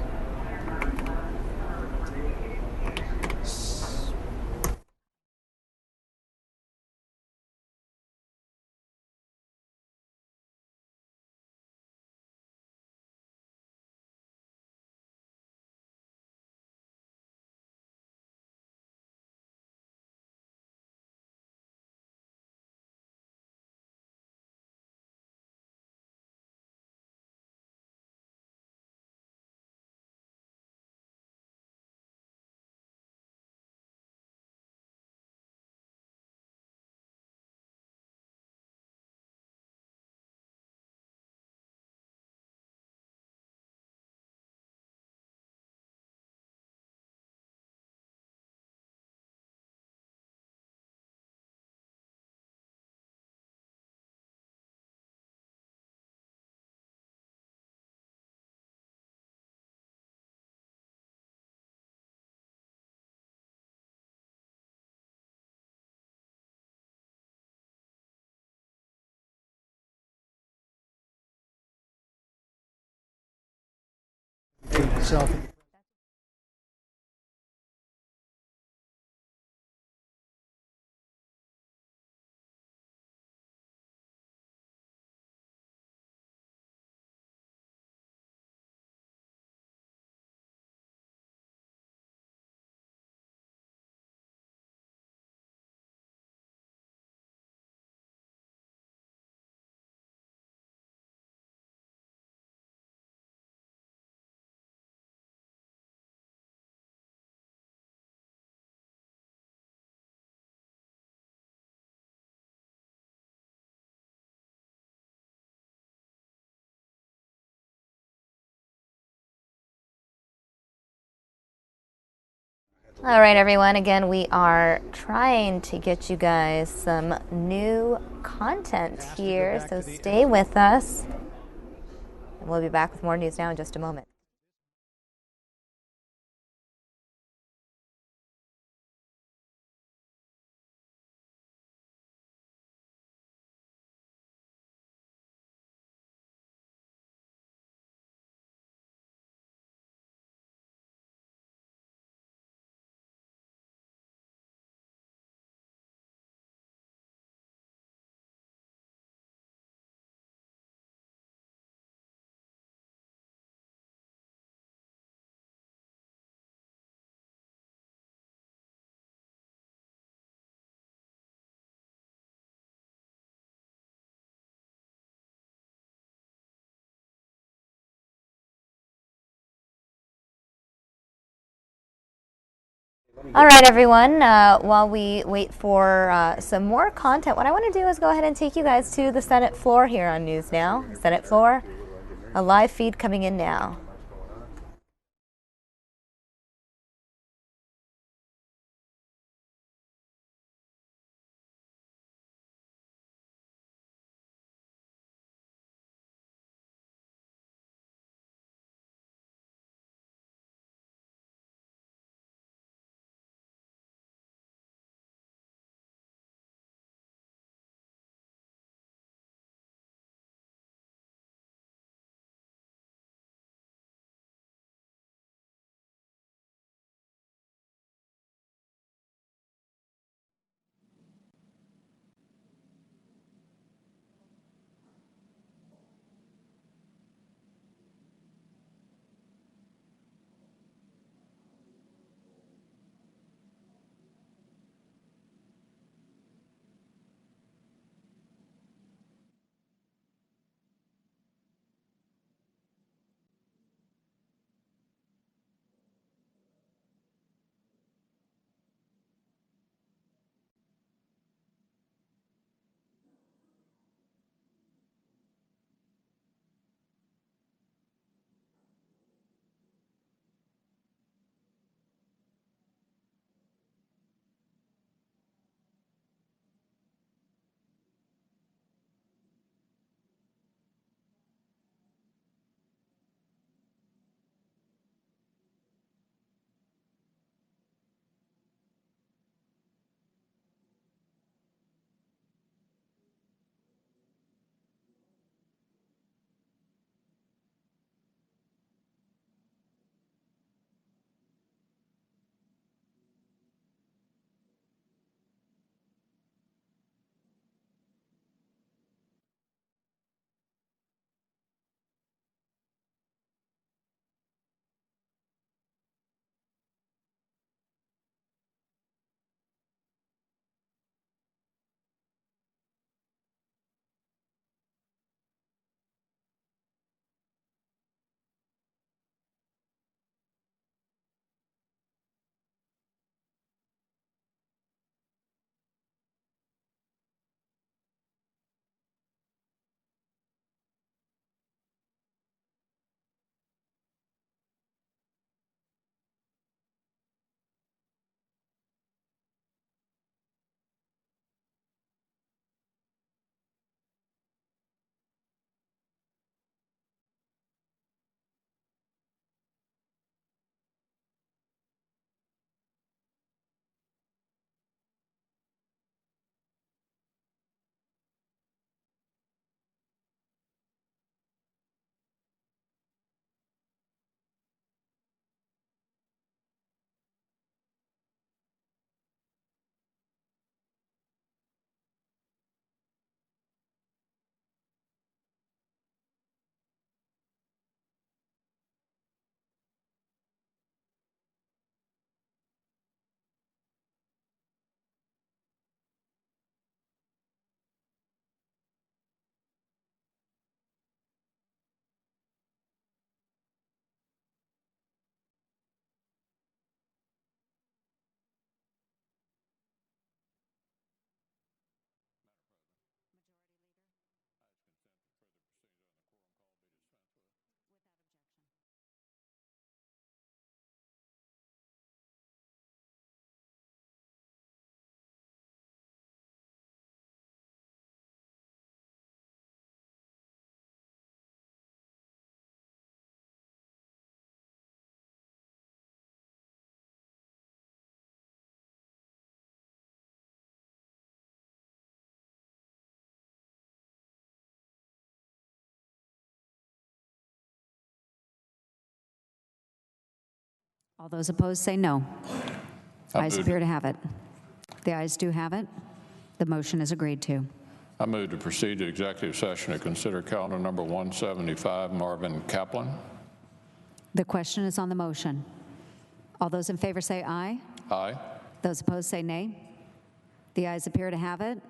Self All right, everyone. Again, we are trying to get you guys some new content here, so stay with us. And we'll be back with more news now in just a moment. All right, everyone. While we wait for some more content, what I want to do is go ahead and take you guys to the Senate floor here on News Now. Senate floor, a live feed coming in now. All those opposed say no. Ayes appear to have it. The ayes do have it. The motion is agreed to. I move to proceed to executive session to consider calendar number 175, Marvin Kaplan. The question is on the motion. All those in favor say aye. Aye. Those opposed say nay. The ayes appear to have it.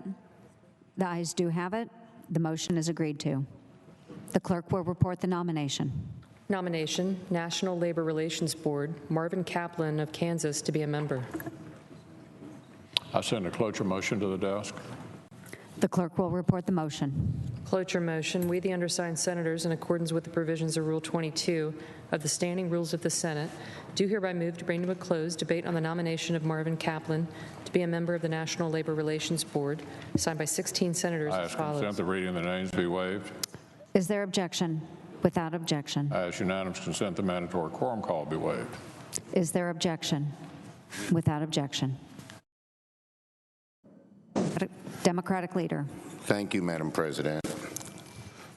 The ayes do have it. The motion is agreed to. The clerk will report the nomination. Nomination, National Labor Relations Board, Marvin Kaplan of Kansas to be a member. I send a cloture motion to the desk. The clerk will report the motion. Cloture motion, we the undersigned senators, in accordance with the provisions of Rule 22 of the Standing Rules of the Senate, do hereby move to bring to a close debate on the nomination of Marvin Kaplan to be a member of the National Labor Relations Board, signed by 16 senators I as ask follows. consent the reading of the names be waived. Is there objection? Without objection. I ask unanimous consent the mandatory quorum call be waived. Is there objection? Without objection. Democratic leader. Thank you, Madam President.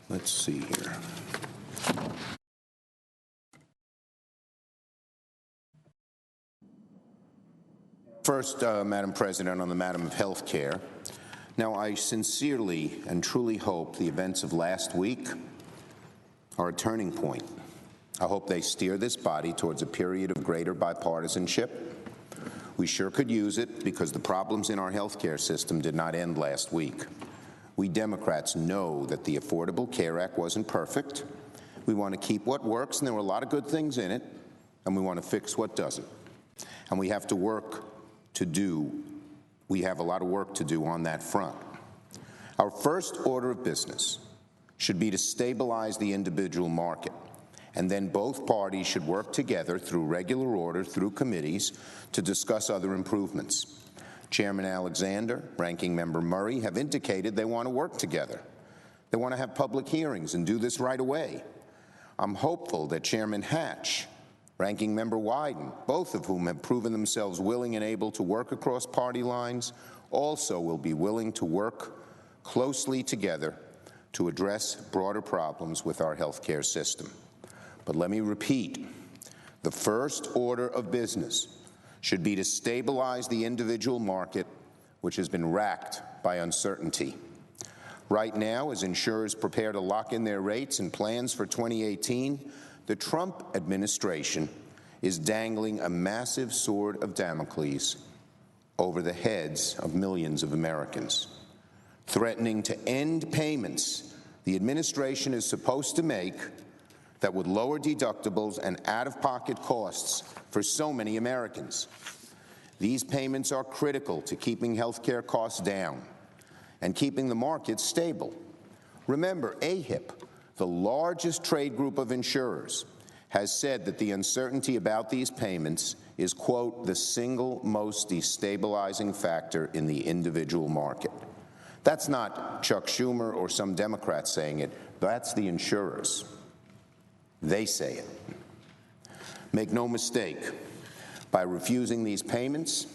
Let's see here. First, Madam President, on the matter of health care. Now, I sincerely and truly hope the events of last week are a turning point. I hope they steer this body towards a period of greater bipartisanship. We sure could use it because the problems in our health care system did not end last week. We Democrats know that the Affordable Care Act wasn't perfect. We want to keep what works, and there were a lot of good things in it, and we want to fix what doesn't. And we have a lot of work to do on that front. Our first order of business should be to stabilize the individual market, and then both parties should work together through regular order, through committees, to discuss other improvements. Chairman Alexander, Ranking Member Murray have indicated they want to work together. They want to have public hearings and do this right away. I'm hopeful that Chairman Hatch, Ranking Member Wyden, both of whom have proven themselves willing and able to work across party lines, also will be willing to work closely together to address broader problems with our health care system. But let me repeat, the first order of business should be to stabilize the individual market, which has been racked by uncertainty. Right now, as insurers prepare to lock in their rates and plans for 2018, the Trump administration is dangling a massive sword of Damocles over the heads of millions of Americans, threatening to end payments the administration is supposed to make that would lower deductibles and out-of-pocket costs for so many Americans. These payments are critical to keeping health care costs down and keeping the market stable. Remember, AHIP, the largest trade group of insurers, has said that the uncertainty about these payments is, quote, the single most destabilizing factor in the individual market. That's not Chuck Schumer or some Democrats saying it. That's the insurers. They say it. Make no mistake, by refusing these payments,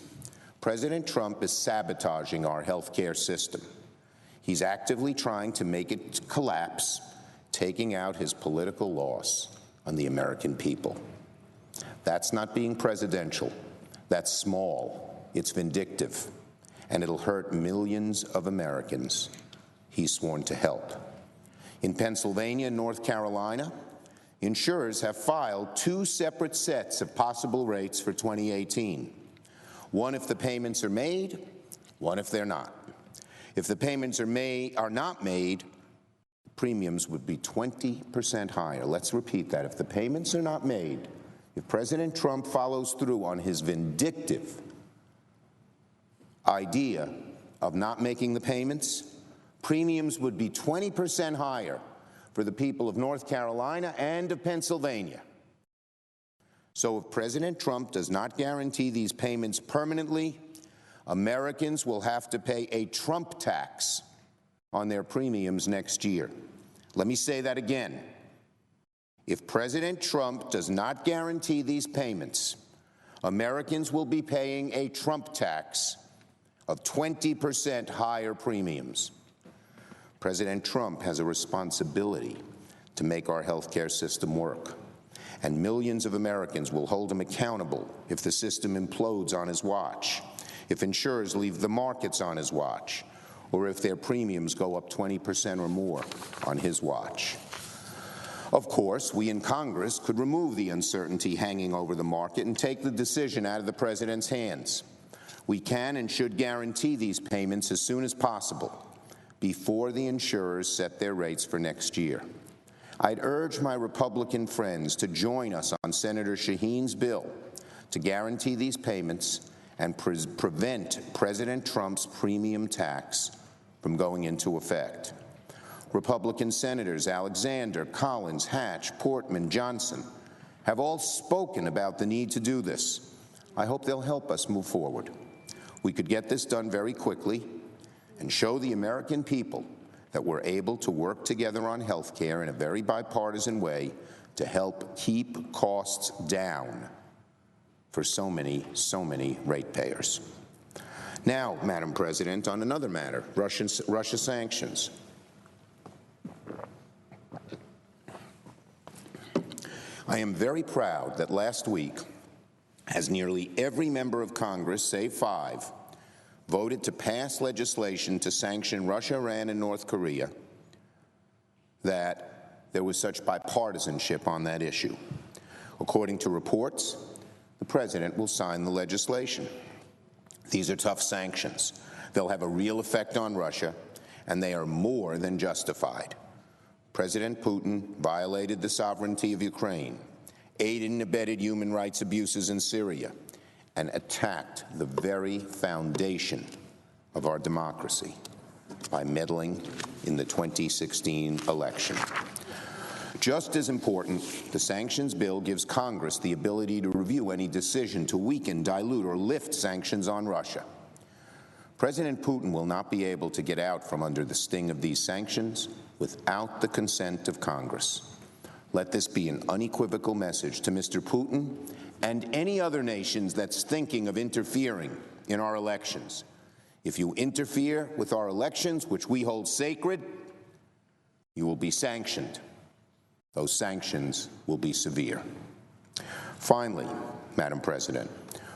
President Trump is sabotaging our health care system. He's actively trying to make it collapse, taking out his political loss on the American people. That's not being presidential. That's small. It's vindictive. And it'll hurt millions of Americans he's sworn to help. In Pennsylvania and North Carolina, insurers have filed 2 separate sets of possible rates for 2018. One if the payments are made, one if they're not. If the payments are not made, premiums would be 20% higher. Let's repeat that. If the payments are not made, if President Trump follows through on his vindictive idea of not making the payments, premiums would be 20% higher for the people of North Carolina and of Pennsylvania. So if President Trump does not guarantee these payments permanently, Americans will have to pay a Trump tax on their premiums next year. Let me say that again. If President Trump does not guarantee these payments, Americans will be paying a Trump tax of 20% higher premiums. President Trump has a responsibility to make our health care system work. and millions of Americans will hold him accountable if the system implodes on his watch, if insurers leave the markets on his watch, or if their premiums go up 20% or more on his watch. Of course, we in Congress could remove the uncertainty hanging over the market and take the decision out of the President's hands. We can and should guarantee these payments as soon as possible, before the insurers set their rates for next year. I'd urge my Republican friends to join us on Senator Shaheen's bill to guarantee these payments and prevent President Trump's premium tax from going into effect. Republican Senators Alexander, Collins, Hatch, Portman, Johnson have all spoken about the need to do this. I hope they'll help us move forward. We could get this done very quickly and show the American people that we're able to work together on health care in a very bipartisan way to help keep costs down for so many ratepayers. Now, Madam President, on another matter, Russia sanctions. I am very proud that last week, as nearly every member of Congress, save 5, voted to pass legislation to sanction Russia, Iran, and North Korea, that there was such bipartisanship on that issue. According to reports, the President will sign the legislation. These are tough sanctions. They'll have a real effect on Russia, and they are more than justified. President Putin violated the sovereignty of Ukraine, aided and abetted human rights abuses in Syria, and attacked the very foundation of our democracy by meddling in the 2016 election. Just as important, the sanctions bill gives Congress the ability to review any decision to weaken, dilute, or lift sanctions on Russia. President Putin will not be able to get out from under the sting of these sanctions without the consent of Congress. Let this be an unequivocal message to Mr. Putin and any other nations that's thinking of interfering in our elections. If you interfere with our elections, which we hold sacred, you will be sanctioned. Those sanctions will be severe. Finally, Madam President,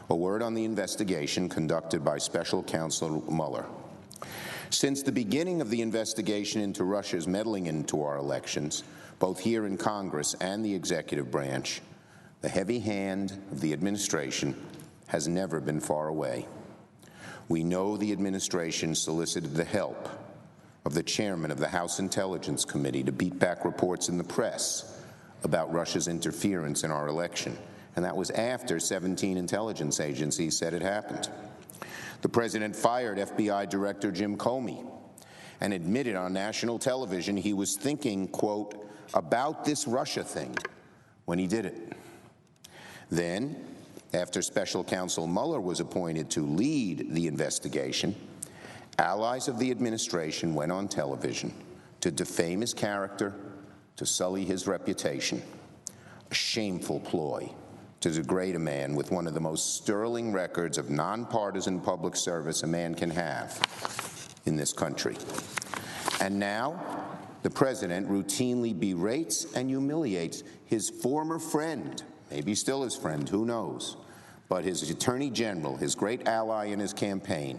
a word on the investigation conducted by Special Counsel Mueller. Since the beginning of the investigation into Russia's meddling into our elections, both here in Congress and the executive branch, the heavy hand of the administration has never been far away. We know the administration solicited the help of the chairman of the House Intelligence Committee to beat back reports in the press about Russia's interference in our election, and that was after 17 intelligence agencies said it happened. The president fired FBI Director Jim Comey and admitted on national television he was thinking, quote, about this Russia thing when he did it. Then, after Special Counsel Mueller was appointed to lead the investigation, allies of the administration went on television to defame his character, to sully his reputation, a shameful ploy to degrade a man with one of the most sterling records of nonpartisan public service a man can have in this country. And now, the president routinely berates and humiliates his former friend, maybe still his friend, who knows, but his attorney general, his great ally in his campaign,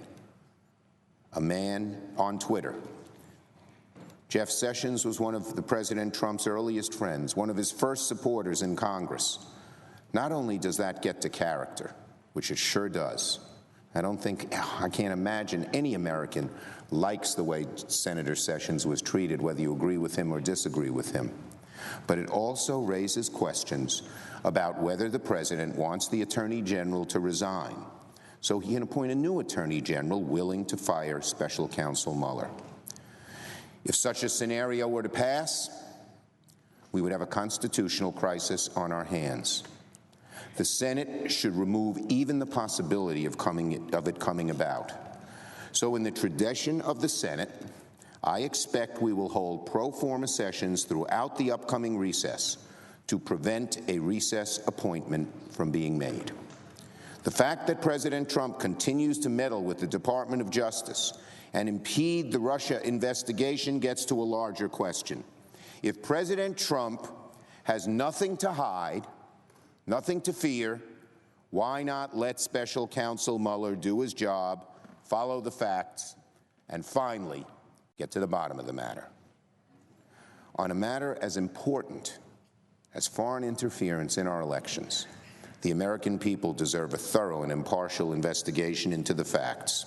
a man on Twitter. Jeff Sessions was one of the President Trump's earliest friends, one of his first supporters in Congress. Not only does that get to character, which it sure does. I can't imagine any American likes the way Senator Sessions was treated, whether you agree with him or disagree with him. But it also raises questions about whether the president wants the Attorney General to resign so he can appoint a new Attorney General willing to fire Special Counsel Mueller. If such a scenario were to pass, we would have a constitutional crisis on our hands. The Senate should remove even the possibility of it coming about. So in the tradition of the Senate, I expect we will hold pro forma sessions throughout the upcoming recess to prevent a recess appointment from being made. The fact that President Trump continues to meddle with the Department of Justice and impede the Russia investigation gets to a larger question. If President Trump has nothing to hide, nothing to fear. Why not let Special Counsel Mueller do his job, follow the facts, and finally get to the bottom of the matter? On a matter as important as foreign interference in our elections, the American people deserve a thorough and impartial investigation into the facts.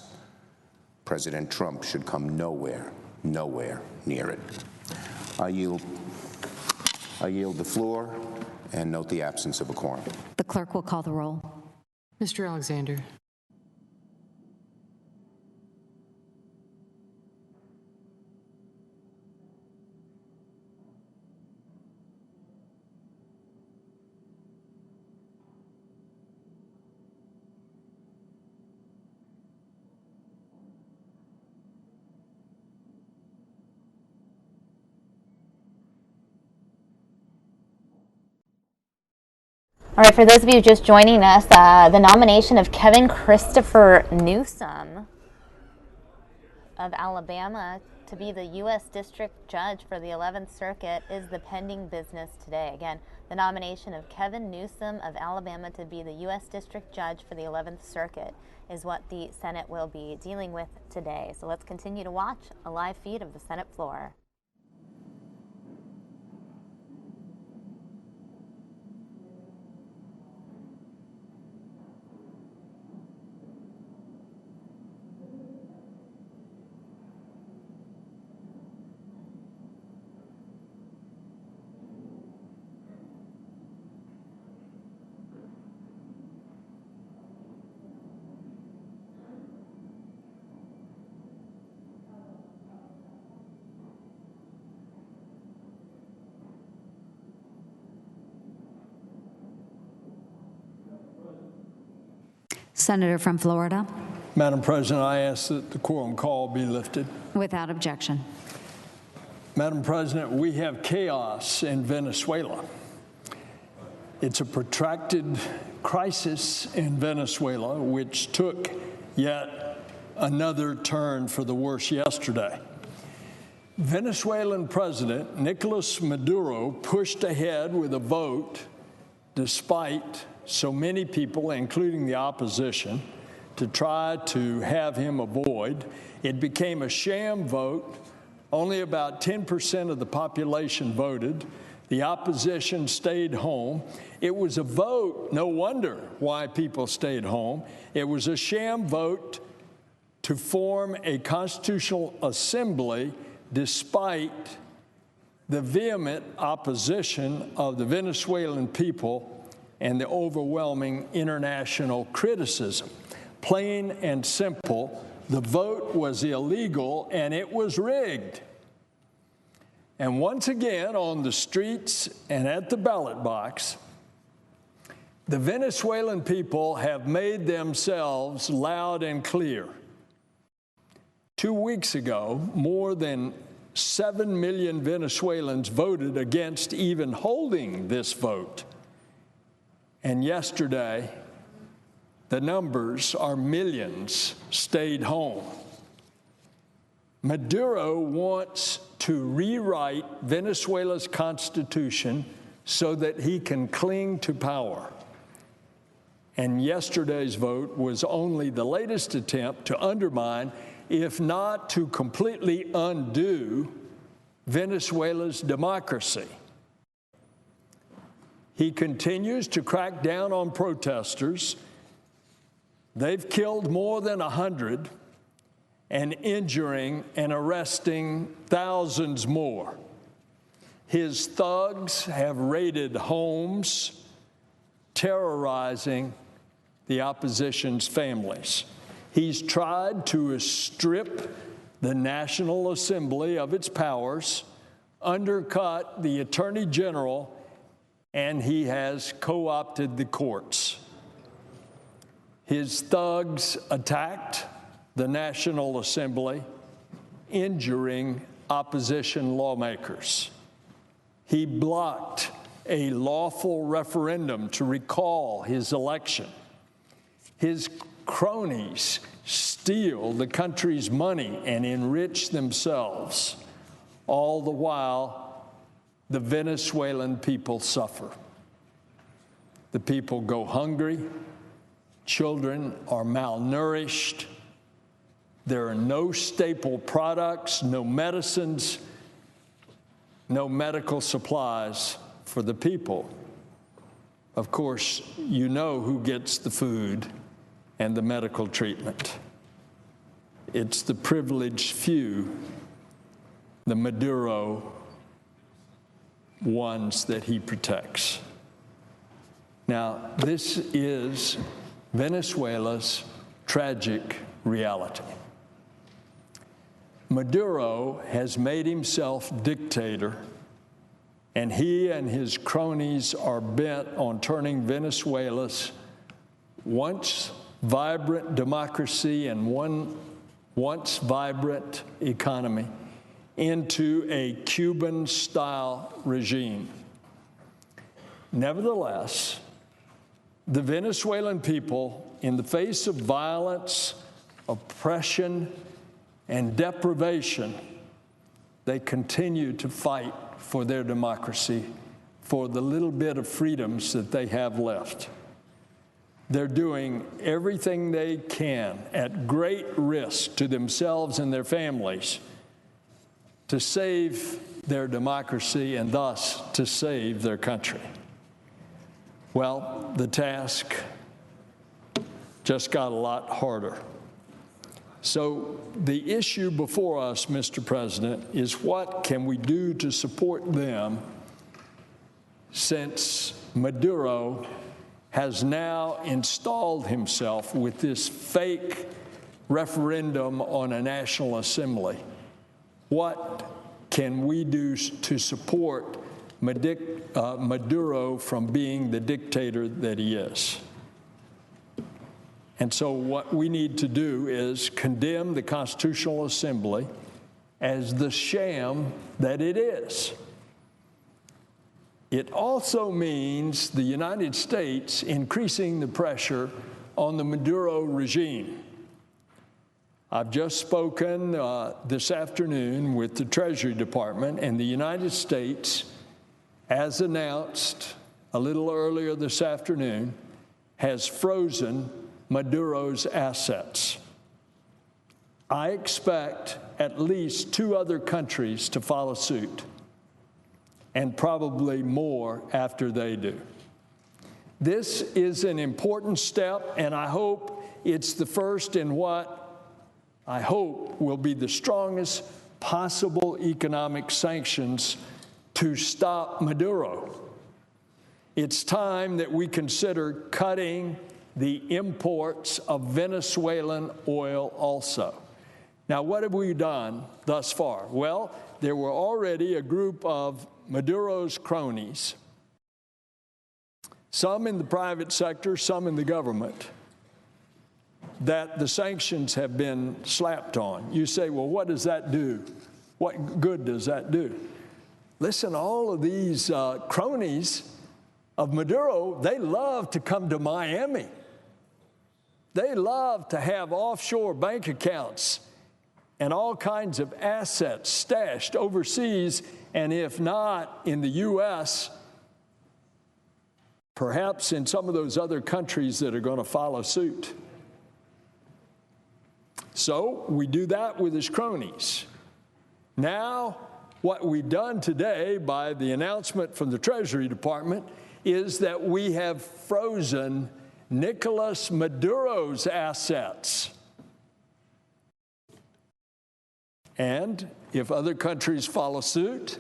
President Trump should come nowhere near it. I yield the floor and note the absence of a quorum. The clerk will call the roll. Mr. Alexander. All right, for those of you just joining us, the nomination of Kevin Christopher Newsom of Alabama to be the U.S. District Judge for the 11th Circuit is the pending business today. Again, the nomination of Kevin Newsom of Alabama to be the U.S. District Judge for the 11th Circuit is what the Senate will be dealing with today. So let's continue to watch a live feed of the Senate floor. Senator from Florida. Madam President, I ask that the quorum call be lifted. Without objection. Madam President, we have chaos in Venezuela. It's a protracted crisis in Venezuela, which took yet another turn for the worse yesterday. Venezuelan President Nicolas Maduro pushed ahead with a vote despite so many people, including the opposition, to try to have him avoid. It became a sham vote. Only about 10% of the population voted. The opposition stayed home. It was a vote, no wonder why people stayed home. It was a sham vote to form a constitutional assembly despite the vehement opposition of the Venezuelan people and the overwhelming international criticism. Plain and simple, the vote was illegal and it was rigged. And once again, on the streets and at the ballot box, the Venezuelan people have made themselves loud and clear. 2 weeks ago, more than 7 million Venezuelans voted against even holding this vote. And yesterday, the numbers are millions stayed home. Maduro wants to rewrite Venezuela's constitution so that he can cling to power. And yesterday's vote was only the latest attempt to undermine, if not to completely undo, Venezuela's democracy. He continues to crack down on protesters. They've killed more than 100 and injuring and arresting thousands more. His thugs have raided homes, terrorizing the opposition's families. He's tried to strip the National Assembly of its powers, undercut the Attorney General, and he has co-opted the courts. His thugs attacked the National Assembly, injuring opposition lawmakers. He blocked a lawful referendum to recall his election. His cronies steal the country's money and enrich themselves, all the while the Venezuelan people suffer. The people go hungry, children are malnourished, there are no staple products, no medicines, no medical supplies for the people. Of course, you know who gets the food and the medical treatment. It's the privileged few, the Maduro ones that he protects. Now, this is Venezuela's tragic reality. Maduro has made himself dictator, and he and his cronies are bent on turning Venezuela's once vibrant democracy and once vibrant economy into a Cuban-style regime. Nevertheless, the Venezuelan people, in the face of violence, oppression, and deprivation, they continue to fight for their democracy, for the little bit of freedoms that they have left. They're doing everything they can at great risk to themselves and their families to save their democracy and thus to save their country. Well, the task just got a lot harder. So the issue before us, Mr. President, is what can we do to support them since Maduro has now installed himself with this fake referendum on a national assembly? What can we do to support Maduro from being the dictator that he is? And so what we need to do is condemn the Constitutional Assembly as the sham that it is. It also means the United States increasing the pressure on the Maduro regime. I've just spoken this afternoon with the Treasury Department, and the United States, as announced a little earlier this afternoon, has frozen Maduro's assets. I expect at least 2 other countries to follow suit, and probably more after they do. This is an important step, and I hope it's the first in what I hope will be the strongest possible economic sanctions to stop Maduro. It's time that we consider cutting the imports of Venezuelan oil also. Now, what have we done thus far? Well, there were already a group of Maduro's cronies, some in the private sector, some in the government, that the sanctions have been slapped on. You say, well, what does that do? What good does that do? Listen, all of these cronies of Maduro, they love to come to Miami. They love to have offshore bank accounts and all kinds of assets stashed overseas, and if not in the U.S., perhaps in some of those other countries that are going to follow suit. So we do that with his cronies. Now, what we've done today by the announcement from the Treasury Department is that we have frozen Nicolas Maduro's assets. And if other countries follow suit,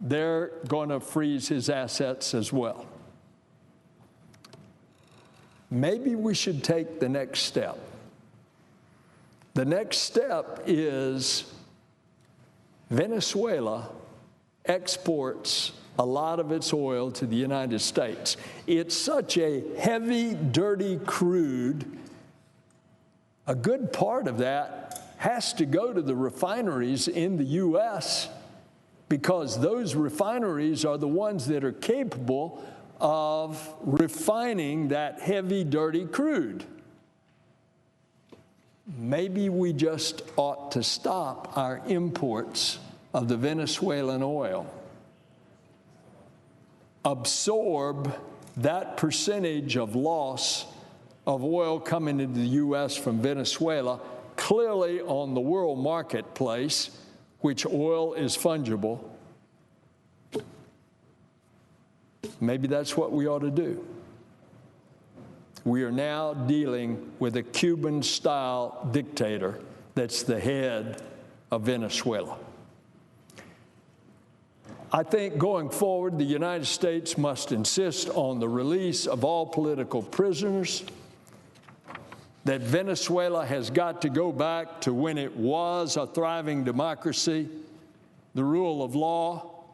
they're going to freeze his assets as well. Maybe we should take the next step. The next step is Venezuela exports a lot of its oil to the United States. It's such a heavy, dirty crude. A good part of that has to go to the refineries in the U.S. because those refineries are the ones that are capable of refining that heavy, dirty crude. Maybe we just ought to stop our imports of the Venezuelan oil, absorb that percentage of loss of oil coming into the U.S. from Venezuela clearly on the world marketplace, which oil is fungible. Maybe that's what we ought to do. We are now dealing with a Cuban-style dictator that's the head of Venezuela. I think going forward, the United States must insist on the release of all political prisoners, that Venezuela has got to go back to when it was a thriving democracy, the rule of law.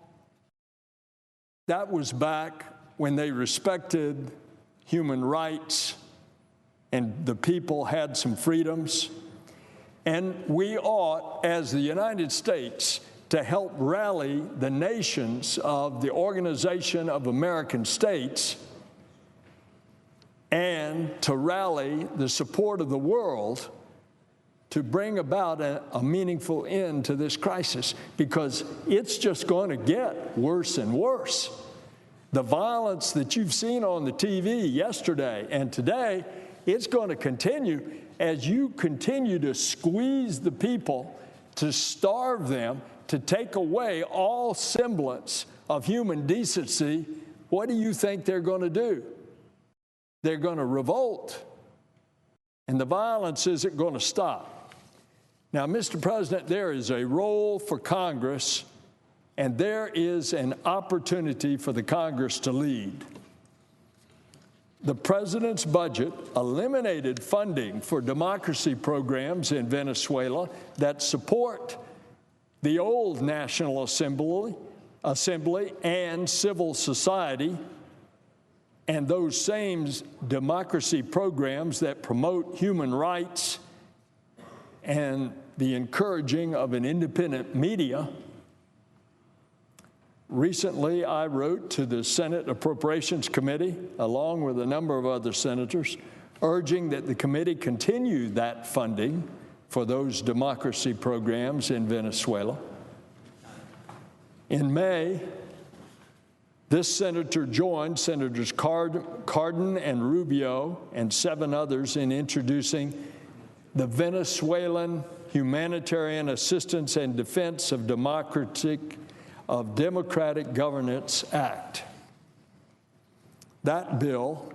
That was back when they respected human rights and the people had some freedoms. And we ought, as the United States, to help rally the nations of the Organization of American States and to rally the support of the world to bring about a meaningful end to this crisis, because it's just going to get worse and worse. The violence that you've seen on the TV yesterday and today, it's going to continue as you continue to squeeze the people, to starve them, to take away all semblance of human decency. What do you think they're going to do? They're going to revolt, and the violence isn't going to stop. Now, Mr. President, there is a role for Congress, and there is an opportunity for the Congress to lead. The President's budget eliminated funding for democracy programs in Venezuela that support the old National Assembly and civil society, and those same democracy programs that promote human rights and the encouraging of an independent media. Recently, I wrote to the Senate Appropriations Committee, along with a number of other senators, urging that the committee continue that funding for those democracy programs in Venezuela. In May, this senator joined Senators Cardin and Rubio and 7 others in introducing the Venezuelan Humanitarian Assistance and Defense of Democratic Governance Act. That bill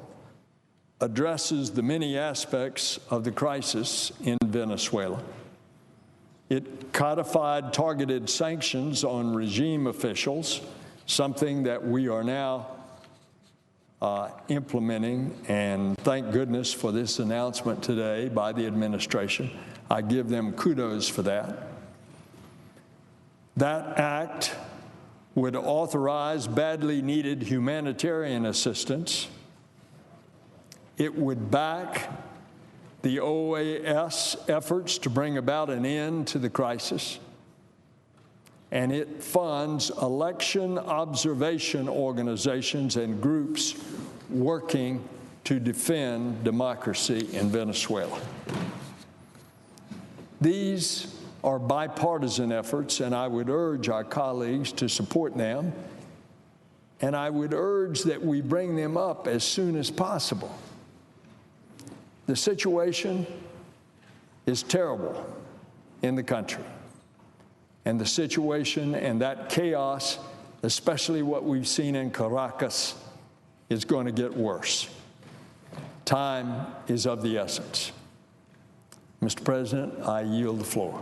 addresses the many aspects of the crisis in Venezuela. It codified targeted sanctions on regime officials, something that we are now implementing, and thank goodness for this announcement today by the administration. I give them kudos for that. That act would authorize badly needed humanitarian assistance. It would back the OAS efforts to bring about an end to the crisis. And it funds election observation organizations and groups working to defend democracy in Venezuela. These are bipartisan efforts, and I would urge our colleagues to support them, and I would urge that we bring them up as soon as possible. The situation is terrible in the country, and the situation and that chaos, especially what we've seen in Caracas, is going to get worse. Time is of the essence. Mr. President, I yield the floor.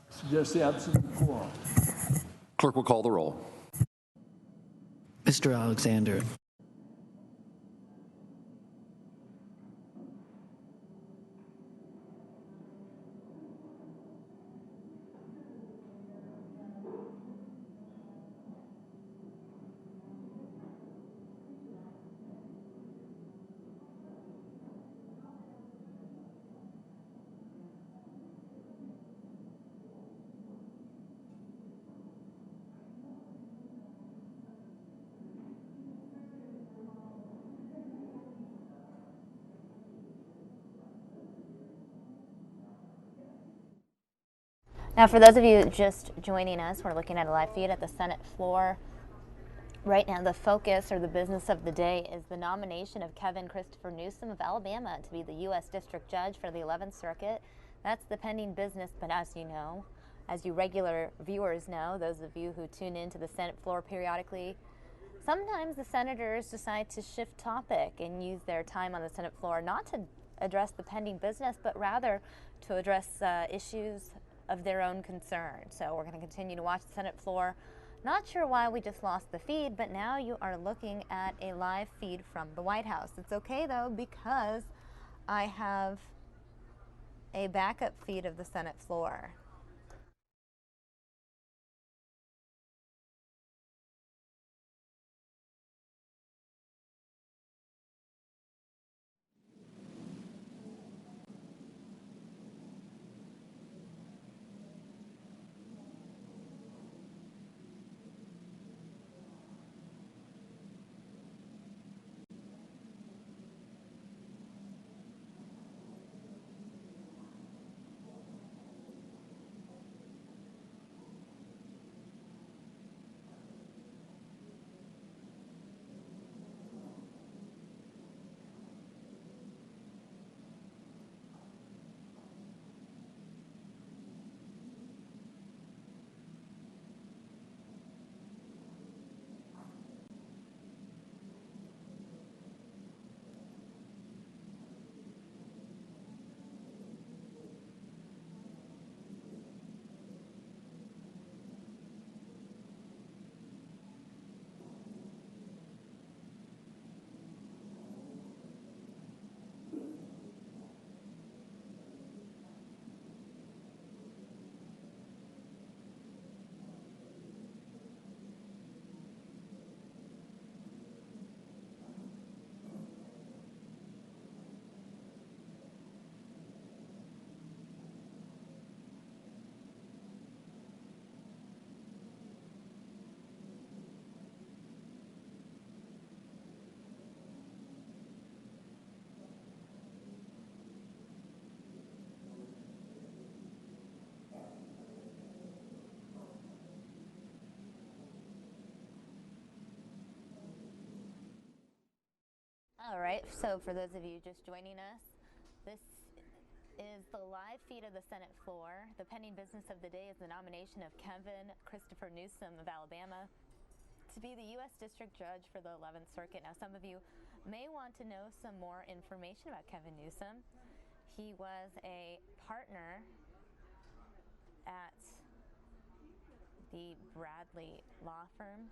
Suggest the absence of quorum. Clerk will call the roll. Mr. Alexander. Now, for those of you just joining us, we're looking at a live feed at the Senate floor. Right now, the focus or the business of the day is the nomination of Kevin Christopher Newsom of Alabama to be the U.S. District Judge for the 11th Circuit. That's the pending business, but as you know, as you regular viewers know, those of you who tune into the Senate floor periodically, sometimes the senators decide to shift topic and use their time on the Senate floor not to address the pending business, but rather to address issues of their own concern. So we're going to continue to watch the Senate floor. Not sure why we just lost the feed, but now you are looking at a live feed from the White House. It's okay though, because I have a backup feed of the Senate floor. All right, so for those of you just joining us, this is the live feed of the Senate floor. The pending business of the day is the nomination of Kevin Christopher Newsom of Alabama to be the U.S. District Judge for the 11th Circuit. Now, some of you may want to know some more information about Kevin Newsom. He was a partner at the Bradley law firm.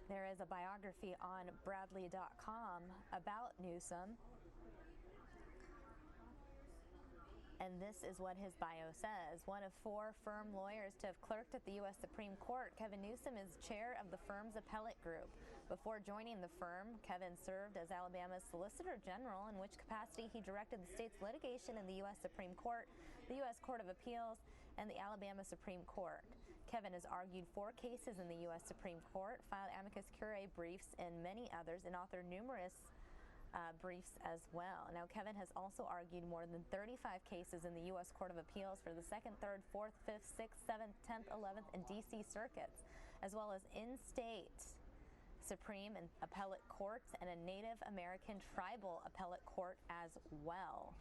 There is a biography on Bradley.com about Newsom. And this is what his bio says. One of 4 firm lawyers to have clerked at the U.S. Supreme Court, Kevin Newsom is chair of the firm's appellate group. Before joining the firm, Kevin served as Alabama's Solicitor General, in which capacity he directed the state's litigation in the U.S. Supreme Court, the U.S. Court of Appeals, and the Alabama Supreme Court. Kevin has argued 4 cases in the U.S. Supreme Court, filed amicus curiae briefs and many others, and authored numerous briefs as well. Now, Kevin has also argued more than 35 cases in the U.S. Court of Appeals for the 2nd, 3rd, 4th, 5th, 6th, 7th, 10th, 11th, and D.C. circuits, as well as in-state Supreme and appellate courts and a Native American tribal appellate court as well.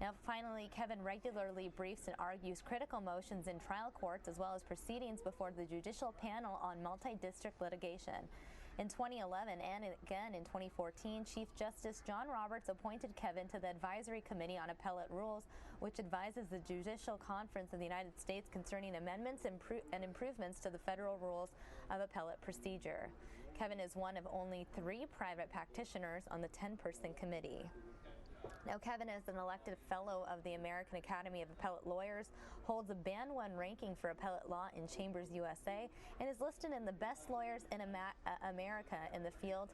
Now, finally, Kevin regularly briefs and argues critical motions in trial courts as well as proceedings before the Judicial Panel on Multi-District Litigation. In 2011 and again in 2014, Chief Justice John Roberts appointed Kevin to the Advisory Committee on Appellate Rules, which advises the Judicial Conference of the United States concerning amendments and improvements to the federal rules of appellate procedure. Kevin is one of only 3 private practitioners on the 10-person committee. Now, Kevin is an elected fellow of the American Academy of Appellate Lawyers, holds a Band 1 ranking for appellate law in Chambers USA, and is listed in the best lawyers in America in the field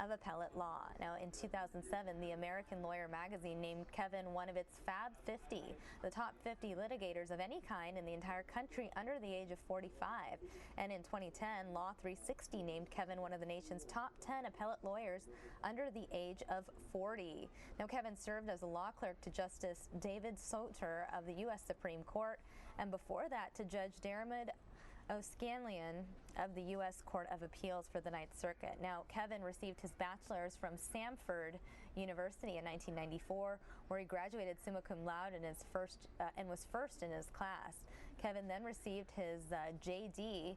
of appellate law. Now, in 2007, the American Lawyer magazine named Kevin one of its Fab 50, the top 50 litigators of any kind in the entire country under the age of 45. And in 2010, Law 360 named Kevin one of the nation's top 10 appellate lawyers under the age of 40. Now, Kevin served as a law clerk to Justice David Souter of the U.S. Supreme Court, and before that to Judge Dermot O'Scanlan of the U.S. Court of Appeals for the Ninth Circuit. Now, Kevin received his bachelor's from Samford University in 1994, where he graduated summa cum laude in his and was first in his class. Kevin then received his J.D.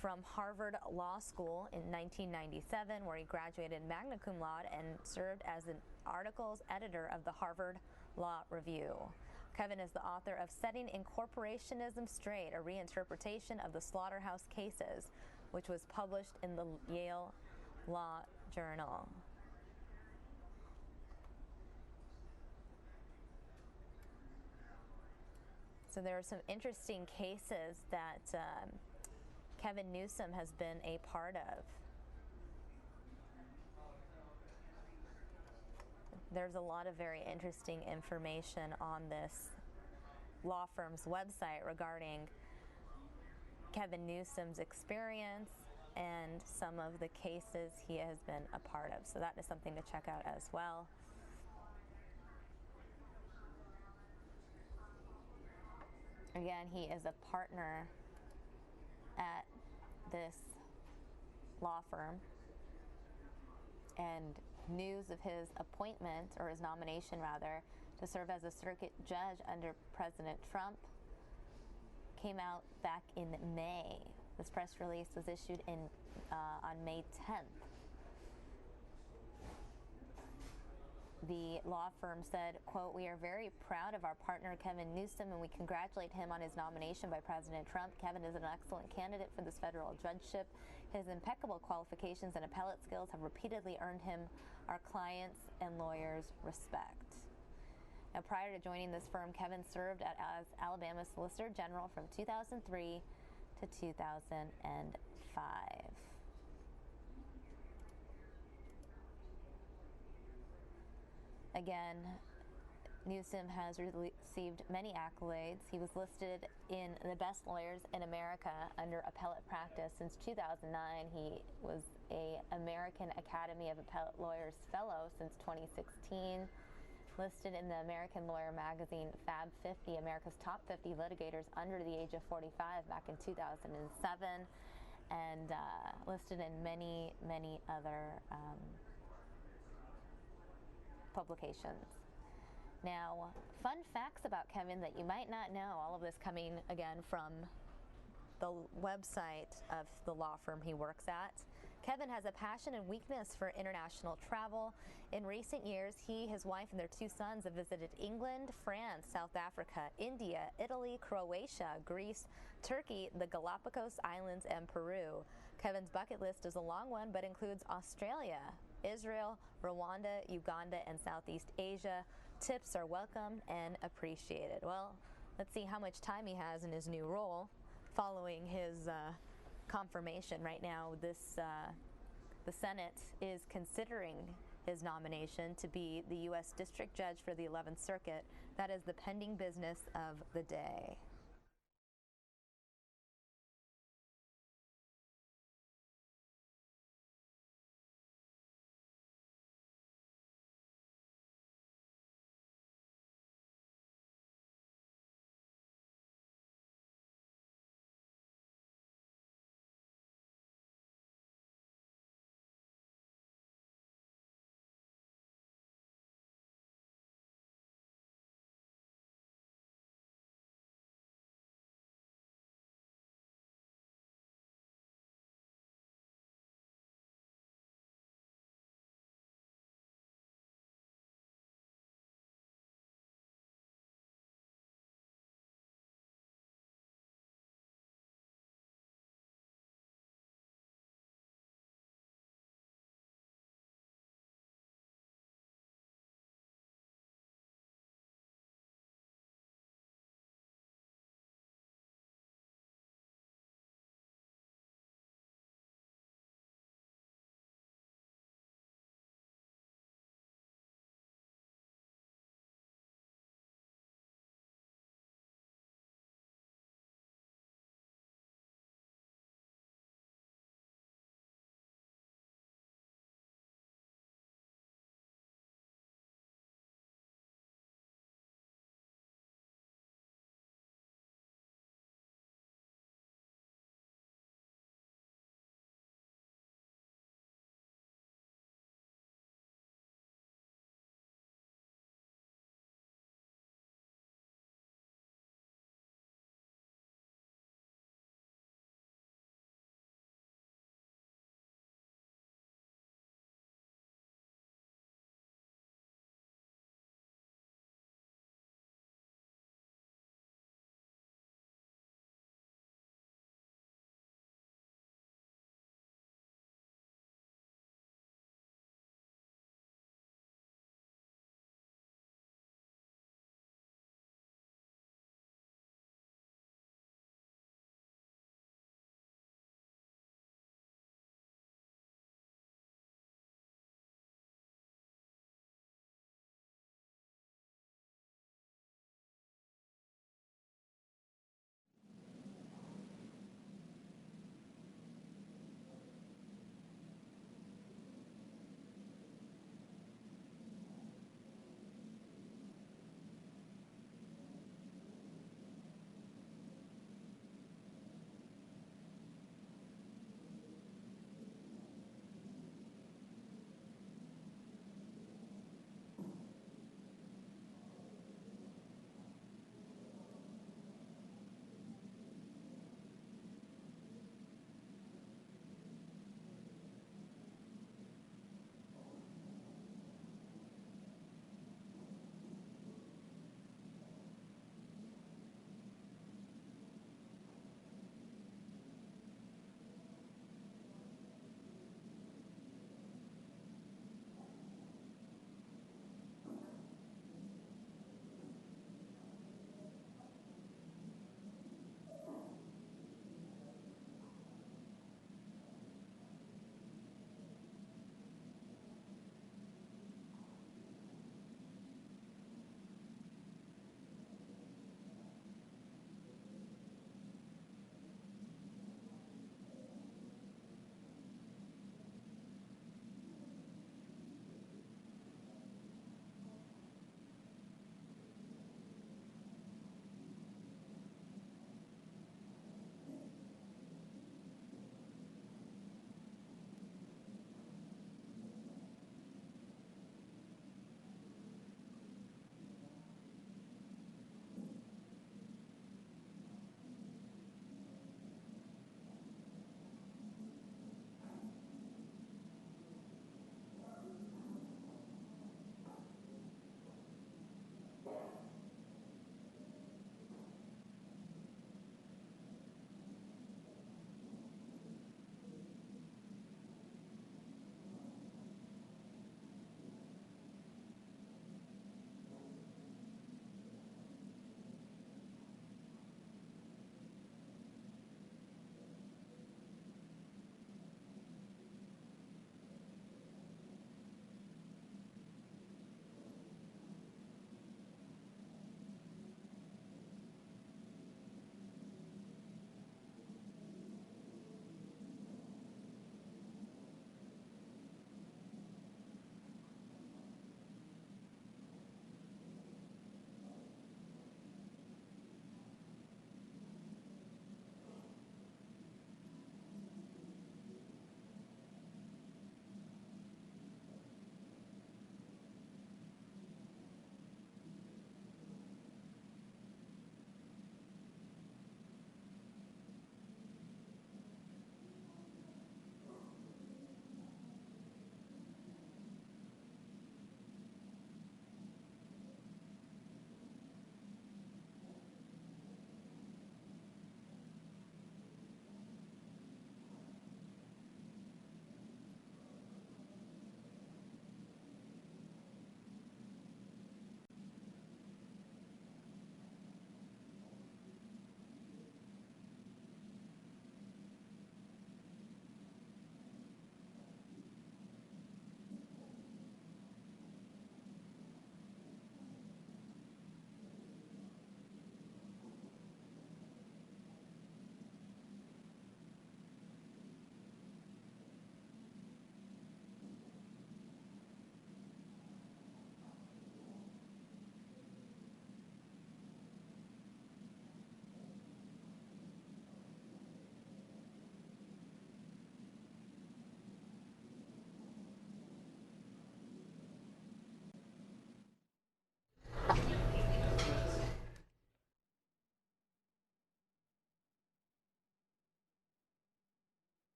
from Harvard Law School in 1997, where he graduated magna cum laude and served as an articles editor of the Harvard Law Review. Kevin is the author of Setting Incorporationism Straight, a reinterpretation of the Slaughterhouse Cases, which was published in the Yale Law Journal. So there are some interesting cases that Kevin Newsom has been a part of. There's a lot of very interesting information on this law firm's website regarding Kevin Newsom's experience and some of the cases he has been a part of. So that is something to check out as well. Again, he is a partner at this law firm, and news of his appointment, or his nomination rather, to serve as a circuit judge under President Trump came out back in May. This press release was issued on May 10th. The law firm said, quote, "We are very proud of our partner Kevin Newsom, and we congratulate him on his nomination by President Trump. Kevin is an excellent candidate for this federal judgeship. His impeccable qualifications and appellate skills have repeatedly earned him, our clients and lawyers, respect." Now, prior to joining this firm, Kevin served as Alabama's Solicitor General from 2003 to 2005. Again, Newsom has received many accolades. He was listed in the best lawyers in America under appellate practice since 2009. He was an American Academy of Appellate Lawyers Fellow since 2016. Listed in the American Lawyer magazine Fab 50, America's top 50 litigators under the age of 45 back in 2007, and listed in many, many other publications. Now, fun facts about Kevin that you might not know, all of this coming again from the website of the law firm he works at. Kevin has a passion and weakness for international travel. In recent years, he, his wife, and their 2 sons have visited England, France, South Africa, India, Italy, Croatia, Greece, Turkey, the Galapagos Islands, and Peru. Kevin's bucket list is a long one, but includes Australia, Israel, Rwanda, Uganda, and Southeast Asia. Tips are welcome and appreciated. Well, let's see how much time he has in his new role following his confirmation. Right now, the Senate is considering his nomination to be the U.S. District Judge for the 11th Circuit. That is the pending business of the day.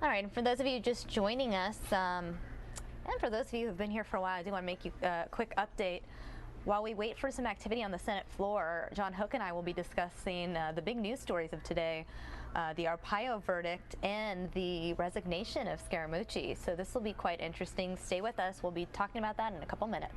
All right, and for those of you just joining us, and for those of you who've been here for a while, I do want to make you a quick update. While we wait for some activity on the Senate floor, John Hook and I will be discussing the big news stories of today, the Arpaio verdict and the resignation of Scaramucci. So this will be quite interesting. Stay with us. We'll be talking about that in a couple minutes.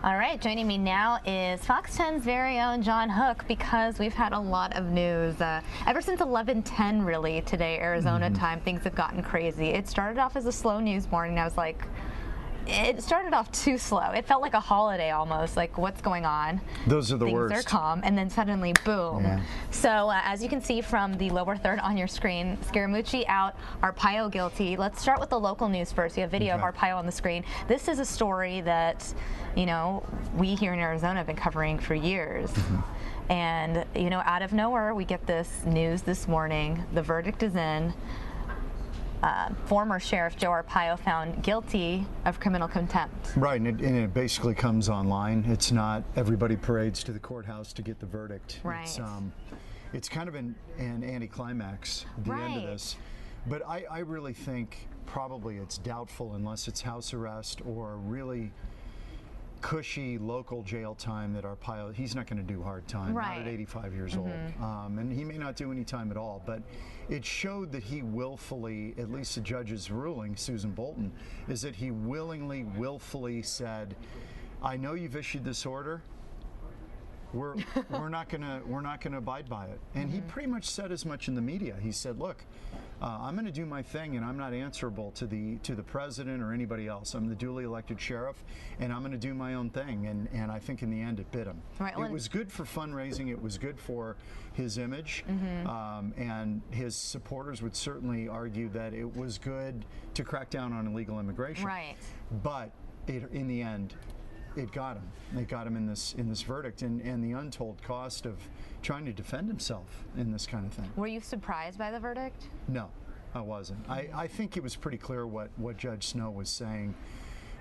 All right, joining me now is Fox 10's very own John Hook, because we've had a lot of news. Ever since 11:10 really today, Arizona time, things have gotten crazy. It started off as a slow news morning. I was like, it started off too slow. It felt like a holiday almost, like what's going on? Those are the worst. Things are calm, and then suddenly, boom. Yeah. So as you can see from the lower third on your screen, Scaramucci out, Arpaio guilty. Let's start with the local news first. We have video of Arpaio on the screen. This is a story that, you know, we here in Arizona have been covering for years. And, you know, out of nowhere, we get this news this morning. The verdict is in. Former Sheriff Joe Arpaio found guilty of criminal contempt. Right, and it basically comes online. It's not everybody parades to the courthouse to get the verdict. Right. It's kind of an anticlimax at the end of this. But I really think probably it's doubtful unless it's house arrest or really cushy local jail time that Arpaio, he's not going to do hard time, not at 85 years old. And he may not do any time at all, but it showed that he willfully, at least the judge's ruling, Susan Bolton, is that he willfully said, I know you've issued this order, we're not gonna abide by it. And he pretty much said as much in the media. He said, look, I'm going to do my thing, and I'm not answerable to the president or anybody else. I'm the duly elected sheriff, and I'm going to do my own thing. And I think in the end it bit him. Right, it was good for fundraising. It was good for his image, and his supporters would certainly argue that it was good to crack down on illegal immigration. Right. But in the end, it got him. It got him in this verdict, and the untold cost of trying to defend himself in this kind of thing. Were you surprised by the verdict? No, I wasn't. I think it was pretty clear what Judge Snow was saying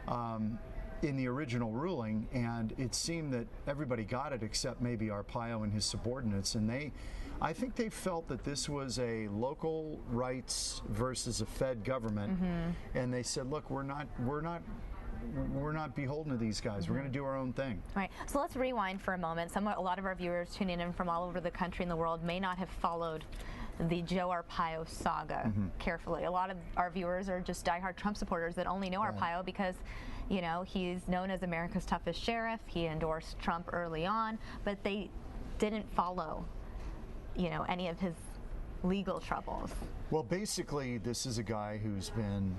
in the original ruling, and it seemed that everybody got it except maybe Arpaio and his subordinates, and I think they felt that this was a local rights versus a Fed government, and they said, look, we're not beholden to these guys. We're going to do our own thing. All right. So let's rewind for a moment. A lot of our viewers tuning in from all over the country and the world may not have followed the Joe Arpaio saga carefully. A lot of our viewers are just diehard Trump supporters that only know Arpaio because, you know, he's known as America's toughest sheriff. He endorsed Trump early on, but they didn't follow, you know, any of his legal troubles? Well, basically, this is a guy who's been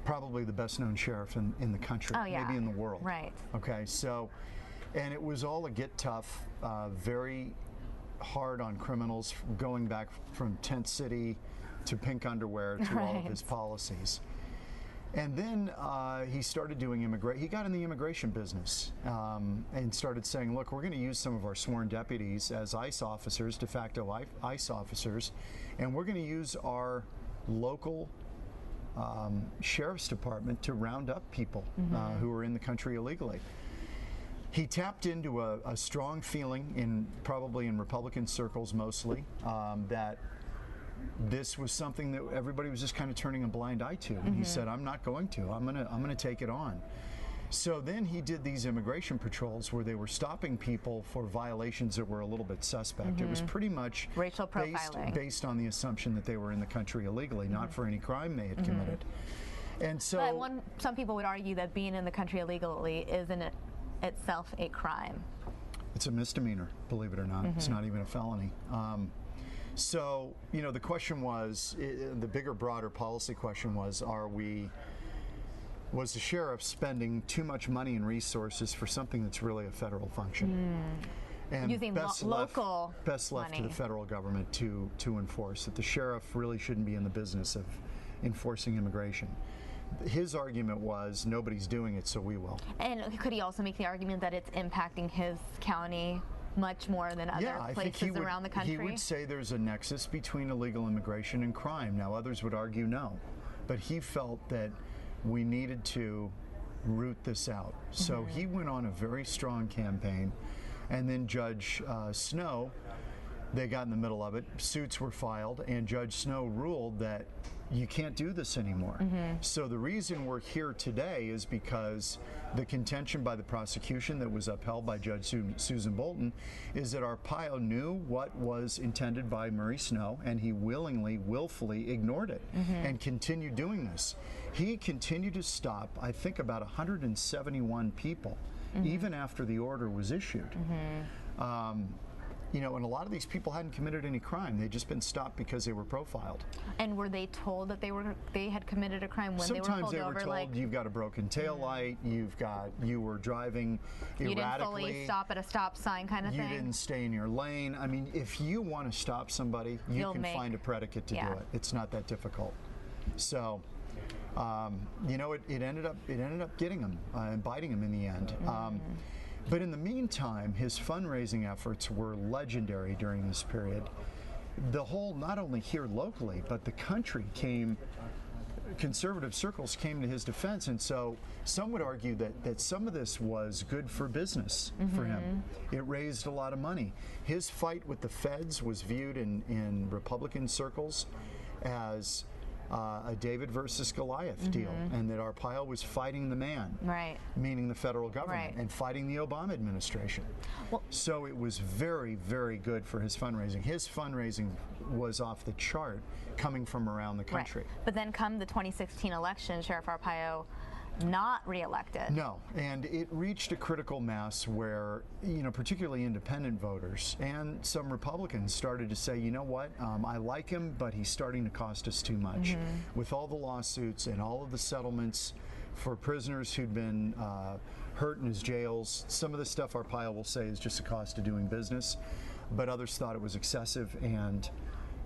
probably the best known sheriff in the country, maybe in the world. Right. Okay, so, and it was all a get tough, very hard on criminals, going back from Tent City to pink underwear to all of his policies. And then he started doing he got in the immigration business and started saying, look, we're going to use some of our sworn deputies as ICE officers, de facto ICE officers, and we're going to use our local sheriff's department to round up people who are in the country illegally. He tapped into a strong feeling, probably in Republican circles mostly, that this was something that everybody was just kind of turning a blind eye to. And he said, I'm not going to. I'm gonna take it on. So then he did these immigration patrols where they were stopping people for violations that were a little bit suspect. It was pretty much racial profiling, based on the assumption that they were in the country illegally, not for any crime they had committed. And so, but some people would argue that being in the country illegally isn't itself a crime. It's a misdemeanor, believe it or not. It's not even a felony. So, you know, the question was, the bigger, broader policy question was, was the sheriff spending too much money and resources for something that's really a federal function? And using local best left to the federal government to enforce it. The sheriff really shouldn't be in the business of enforcing immigration. His argument was, nobody's doing it, so we will. And could he also make the argument that it's impacting his county much more than other places around the country? He would say there's a nexus between illegal immigration and crime. Now, others would argue no. But he felt that we needed to root this out. So he went on a very strong campaign. And then Judge Snow, they got in the middle of it, suits were filed, and Judge Snow ruled that you can't do this anymore. So the reason we're here today is because the contention by the prosecution that was upheld by Judge Susan Bolton is that Arpaio knew what was intended by Murray Snow, and he willfully ignored it and continued doing this. He continued to stop, I think, about 171 people, even after the order was issued. You know, and a lot of these people hadn't committed any crime. They'd just been stopped because they were profiled. And were they told that they had committed a crime when Sometimes they were pulled they over? were told, like, you've got a broken tail light, you were driving erratically. You didn't fully stop at a stop sign kind of thing? You didn't stay in your lane. I mean, if you want to stop somebody, you can find a predicate to do it. It's not that difficult. So, you know, it ended up getting him and biting him in the end. But in the meantime, his fundraising efforts were legendary during this period. The whole, not only here locally, but the country conservative circles came to his defense, and so some would argue that some of this was good for business for him. It raised a lot of money. His fight with the feds was viewed in Republican circles as a David versus Goliath deal, and that Arpaio was fighting the man, meaning the federal government, and fighting the Obama administration. So it was very, very good for his fundraising. His fundraising was off the chart, coming from around the country. But then come the 2016 election, Sheriff Arpaio not reelected. No, and it reached a critical mass where, you know, particularly independent voters and some Republicans started to say, you know what, I like him, but he's starting to cost us too much. With all the lawsuits and all of the settlements for prisoners who'd been hurt in his jails, some of the stuff Arpaio will say is just a cost of doing business, but others thought it was excessive, and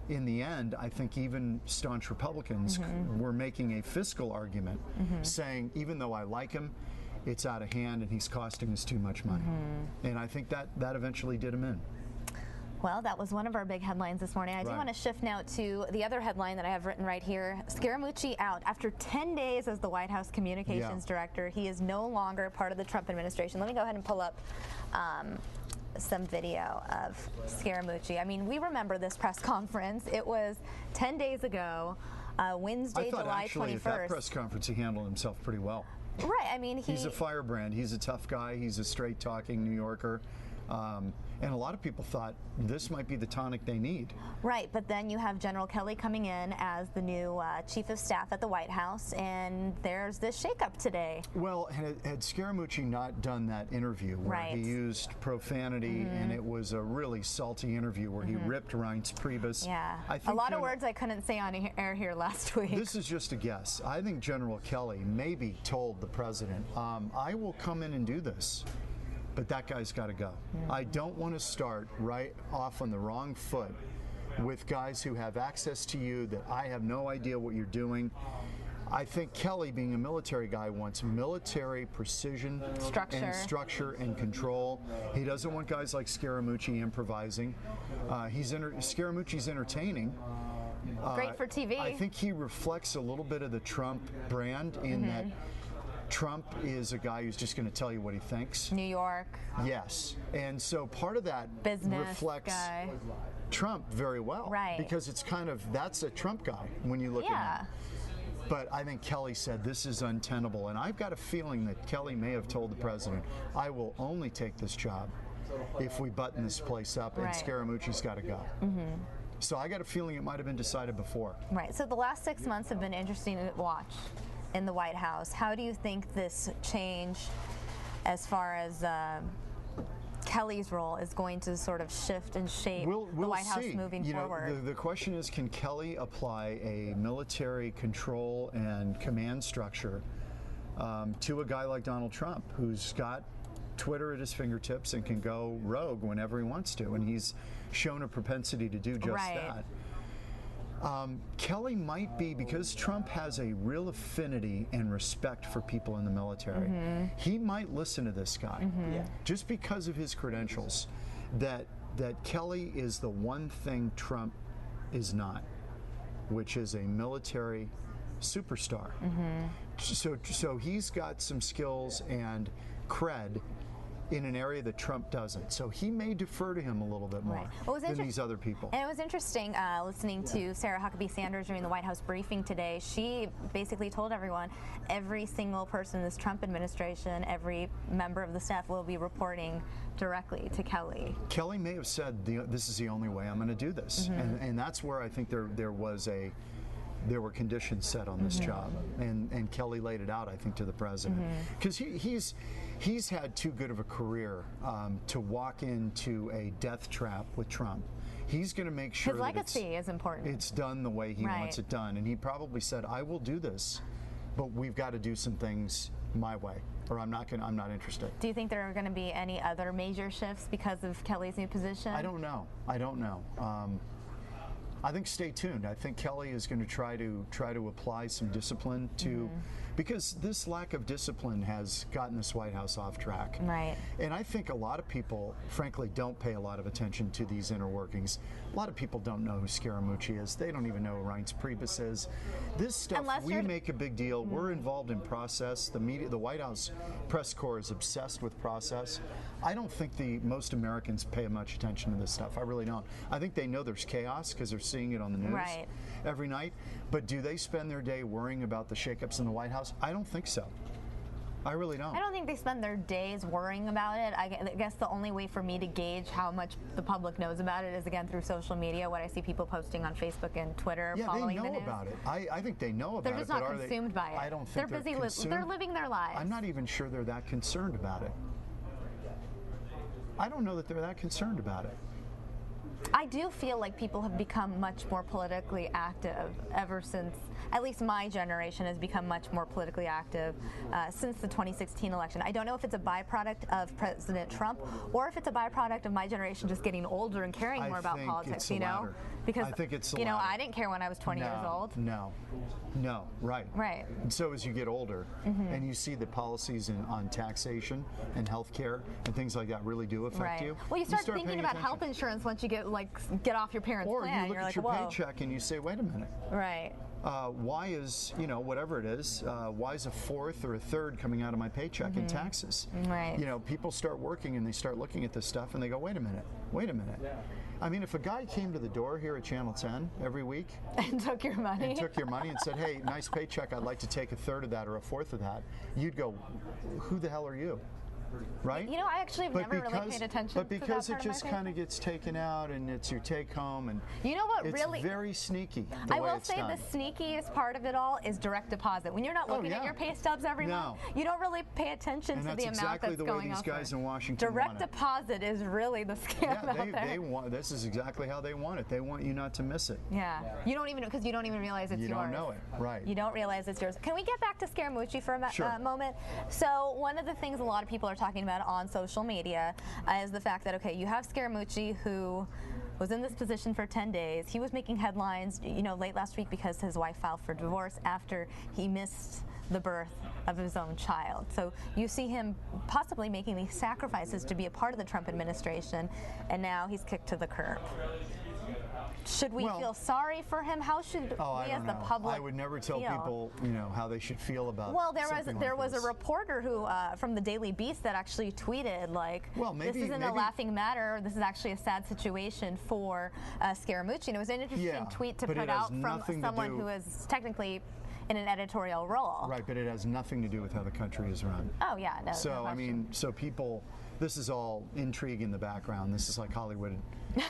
in the end, I think even staunch Republicans were making a fiscal argument, saying, even though I like him, it's out of hand and he's costing us too much money. And I think that eventually did him in. Well, that was one of our big headlines this morning. I do want to shift now to the other headline that I have written right here. Scaramucci out. After 10 days as the White House Communications Director, he is no longer part of the Trump administration. Let me go ahead and pull up some video of Scaramucci. I mean, we remember this press conference. It was 10 days ago, Wednesday, July 21st. At that press conference, he handled himself pretty well. Right. I mean, he's a firebrand. He's a tough guy. He's a straight-talking New Yorker. And a lot of people thought this might be the tonic they need. Right, but then you have General Kelly coming in as the new chief of staff at the White House, and there's this shakeup today. Well, had Scaramucci not done that interview where Right. he used profanity, and it was a really salty interview where he ripped Reince Priebus. Yeah, I a think lot of words I couldn't say on air here last week. This is just a guess. I think General Kelly maybe told the president, I will come in and do this, but that guy's got to go. I don't want to start right off on the wrong foot with guys who have access to you that I have no idea what you're doing. I think Kelly, being a military guy, wants military precision structure and control. He doesn't want guys like Scaramucci improvising. Scaramucci's entertaining. Great for TV. I think he reflects a little bit of the Trump brand in that Trump is a guy who's just going to tell you what he thinks. New York. Yes. And so part of that Business reflects guy. Trump very well. Right. Because it's kind of, that's a Trump guy when you look at him. But I think Kelly said this is untenable. And I've got a feeling that Kelly may have told the president, I will only take this job if we button this place up and Scaramucci's got to go. So I got a feeling it might have been decided before. Right. So the last 6 months have been interesting to watch in the White House. How do you think this change, as far as Kelly's role, is going to sort of shift and shape we'll the White House see. moving forward? The question is, can Kelly apply a military control and command structure to a guy like Donald Trump, who's got Twitter at his fingertips and can go rogue whenever he wants to, and he's shown a propensity to do just that. Kelly might be, because Trump has a real affinity and respect for people in the military, he might listen to this guy just because of his credentials, that Kelly is the one thing Trump is not, which is a military superstar. So he's got some skills and cred in an area that Trump doesn't. So he may defer to him a little bit more than these other people. And it was interesting listening to Sarah Huckabee Sanders during the White House briefing today. She basically told everyone, every single person in this Trump administration, every member of the staff will be reporting directly to Kelly. Kelly may have said, this is the only way I'm going to do this. And that's where I think there were conditions set on this job, and Kelly laid it out, I think, to the president, because he's had too good of a career to walk into a death trap with Trump. He's going to make sure his legacy is important. It's done the way he wants it done, and he probably said, "I will do this, but we've got to do some things my way, or I'm not interested." Do you think there are going to be any other major shifts because of Kelly's new position? I don't know. I think stay tuned. I think Kelly is going to try to apply some discipline to, because this lack of discipline has gotten this White House off track. Right. And I think a lot of people, frankly, don't pay a lot of attention to these inner workings. A lot of people don't know who Scaramucci is. They don't even know who Reince Priebus is. This stuff, we make a big deal. We're involved in process. The media, the White House press corps is obsessed with process. I don't think most Americans pay much attention to this stuff. I really don't. I think they know there's chaos because they're seeing it on the news every night. But do they spend their day worrying about the shakeups in the White House? I don't think so. I really don't. I don't think they spend their days worrying about it. I guess the only way for me to gauge how much the public knows about it is, again, through social media, what I see people posting on Facebook and Twitter, following the news. Yeah, they know about it. I think they know about it. They're just not consumed by it. I don't think they're busy. They're living their lives. I'm not even sure they're that concerned about it. I don't know that they're that concerned about it. I do feel like people have become much more politically active ever since, at least my generation has become much more politically active since the 2016 election. I don't know if it's a byproduct of President Trump or if it's a byproduct of my generation just getting older and caring more about politics, you know? Because, I think it's the you know, latter. I didn't care when I was 20 years old. No, right. Right. And so as you get older and you see the policies on taxation and health care and things like that really do affect you. Well, you start thinking about health insurance once you get off your parents' plan. Or you look at your paycheck and you say, wait a minute. Right. Why is, whatever it is, why is a fourth or a third coming out of my paycheck in taxes? Right. People start working and they start looking at this stuff and they go, wait a minute. Yeah. I mean, if a guy came to the door here at Channel 10 every week and took your money and said, hey, nice paycheck, I'd like to take a third of that or a fourth of that, you'd go, who the hell are you? right? You know, I actually have never really paid attention But to because that it just kind of gets taken out and it's your take home, and you know what, it's really, very sneaky. I will say the sneakiest part of it all is direct deposit. When you're not looking at your pay stubs every month, you don't really pay attention to the amount exactly that's going on. the way these guys in Washington direct want it. deposit is really the scam out there. They want. This is exactly how they want it. They want you not to miss it. Yeah. You don't even, because you don't even realize it's yours. You don't know it, right? You don't realize it's yours. Can we get back to Scaramucci for a moment? So one of the things a lot of people are talking about on social media is the fact that, okay, you have Scaramucci, who was in this position for 10 days. He was making headlines, you know, late last week because his wife filed for divorce after he missed the birth of his own child. So you see him possibly making these sacrifices to be a part of the Trump administration, and now he's kicked to the curb. Should we feel sorry for him? How should we as the public I would never tell people, you know, how they should feel about there was a reporter who from the Daily Beast that actually tweeted, like, this isn't a laughing matter, this is actually a sad situation for Scaramucci. And it was an interesting tweet to put out from someone who is technically in an editorial role. Right, but it has nothing to do with how the country is run. Oh yeah, no. So no I mean, so people, this is all intrigue in the background. This is like Hollywood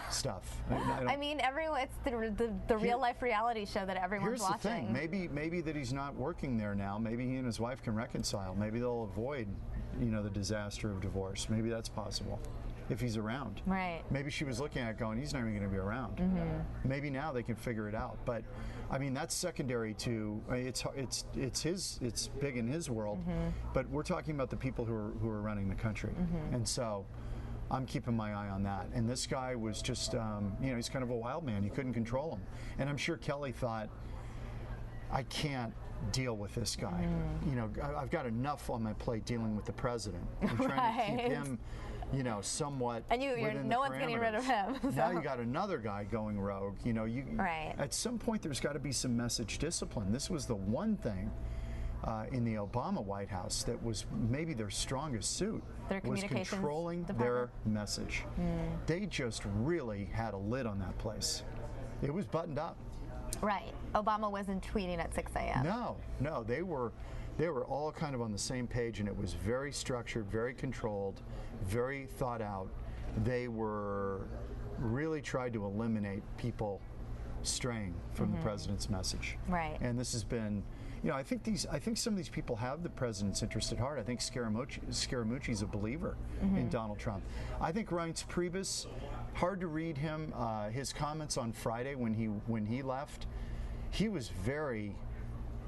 stuff. I mean, everyone. It's the real life reality show that everyone's watching. Here's the thing. Maybe that he's not working there now. Maybe he and his wife can reconcile. Maybe they'll avoid, you know, the disaster of divorce. Maybe that's possible. If he's around. Right. Maybe she was looking at it going, he's not even going to be around. Maybe now they can figure it out. But I mean, that's secondary to, it's big in his world, but we're talking about the people who are running the country. And so I'm keeping my eye on that. And this guy was just, you know, he's kind of a wild man. You couldn't control him. And I'm sure Kelly thought, I can't deal with this guy. You know, I've got enough on my plate dealing with the president. I'm trying to keep him, you know, somewhat. And no one's getting rid of him. So. Now you got another guy going rogue. You know, at some point there's got to be some message discipline. This was the one thing in the Obama White House that was maybe their strongest suit, was controlling their message. They just really had a lid on that place. It was buttoned up. Right. Obama wasn't tweeting at 6 a.m. No, they were all kind of on the same page, and it was very structured, very controlled, very thought out. They were really tried to eliminate people straying from the president's message. Right. And this has been, you know, I think some of these people have the president's interest at heart. I think Scaramucci's a believer in Donald Trump. I think Reince Priebus, hard to read him. His comments on Friday when he left, he was very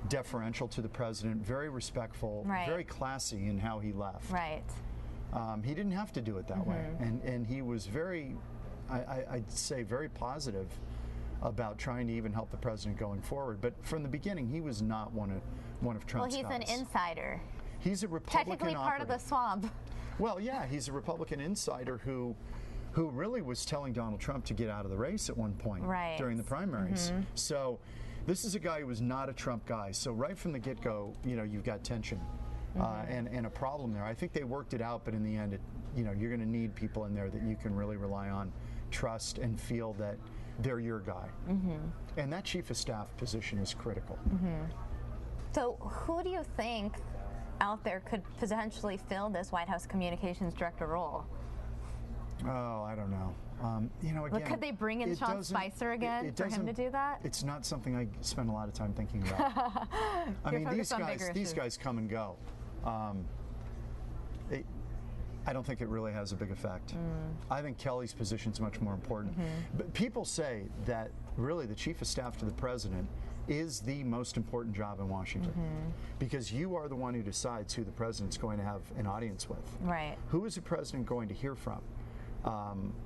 deferential to the president, very respectful, very classy in how he left. Right. He didn't have to do it that way, and he was very, I'd say, very positive about trying to even help the president going forward. But from the beginning, he was not one of Trump's guys. Well, he's an insider. He's a Republican technically part of the swamp. Well, yeah, he's a Republican insider who really was telling Donald Trump to get out of the race at one point during the primaries. So this is a guy who was not a Trump guy. So right from the get-go, you know, you've got tension and a problem there. I think they worked it out, but in the end, you know, you're going to need people in there that you can really rely on, trust, and feel that they're your guy. And that chief of staff position is critical. So who do you think out there could potentially fill this White House communications director role? Oh, I don't know. You know, again, could they bring in Sean Spicer again for him to do that? It's not something I spend a lot of time thinking about. I mean, these guys come and go. I don't think it really has a big effect. I think Kelly's position is much more important. But people say that really the chief of staff to the president is the most important job in Washington because you are the one who decides who the president's going to have an audience with. Right. Who is the president going to hear from?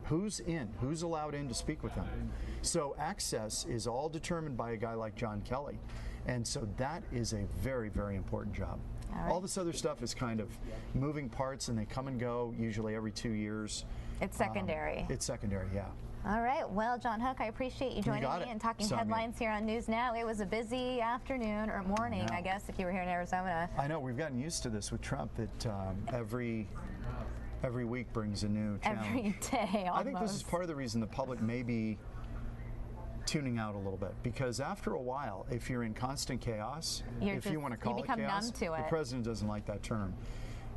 Who's in? Who's allowed in to speak with him? So access is all determined by a guy like John Kelly. And so that is a very, very important job. All this other stuff is kind of moving parts, and they come and go, usually every 2 years. It's secondary. It's secondary, yeah. All right. Well, John Hook, I appreciate you joining me and talking headlines here on News Now. It was a busy afternoon, or morning, I guess, if you were here in Arizona. I know. We've gotten used to this with Trump, that every week brings a new challenge. Every day, almost. I think this is part of the reason the public may be tuning out a little bit, because after a while, if you're in constant chaos, if you want to call it chaos, the president doesn't like that term.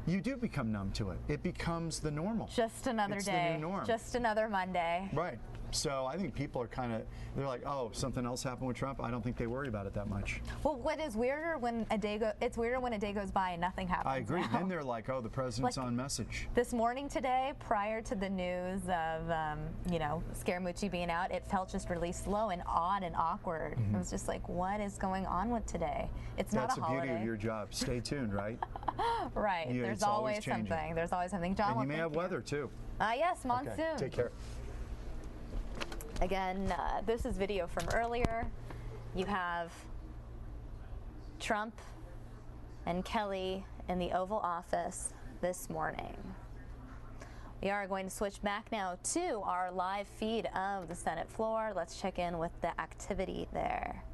you do become numb to it. It becomes the normal. Just another it's day. The new norm. Just another Monday. Right. So I think people are they're like, oh, something else happened with Trump. I don't think they worry about it that much. Well, what is weirder when it's weirder when a day goes by and nothing happens. I agree. Now. Then they're like, oh, the president's on message. This morning today, prior to the news of, Scaramucci being out, it felt just really slow and odd and awkward. It was just like, what is going on with today? It's That's not a holiday. That's the beauty of your job. Stay tuned, right? Right. Yeah, There's it's always always changing. something. There's always something. John, And you may have weather, too. Yes, monsoon. Okay. Take care. Again, this is video from earlier. You have Trump and Kelly in the Oval Office this morning. We are going to switch back now to our live feed of the Senate floor. Let's check in with the activity there.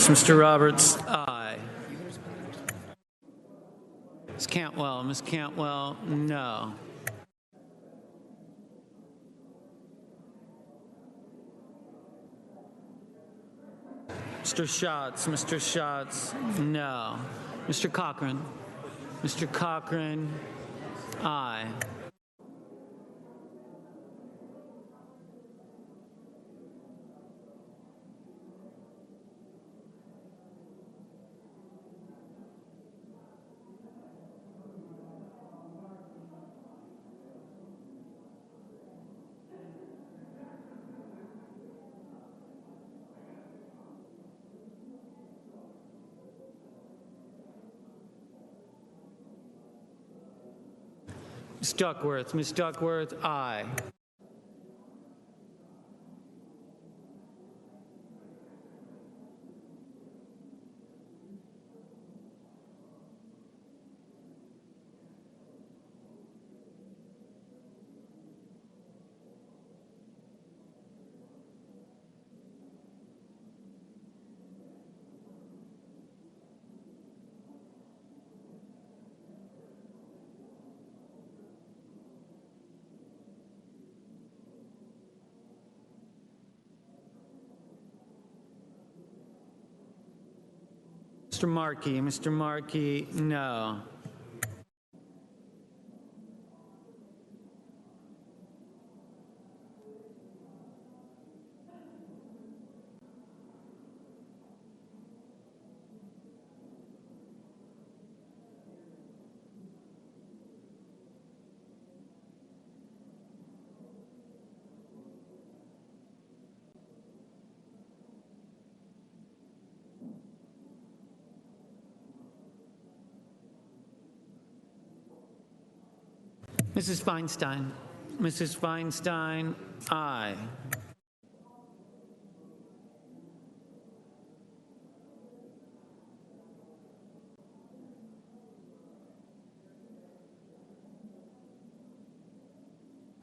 Mr. Roberts, aye. Ms. Cantwell, no. Mr. Schatz, no. Mr. Cochran, aye. Ms. Duckworth, aye. Mr. Markey, no. Mrs. Feinstein, aye.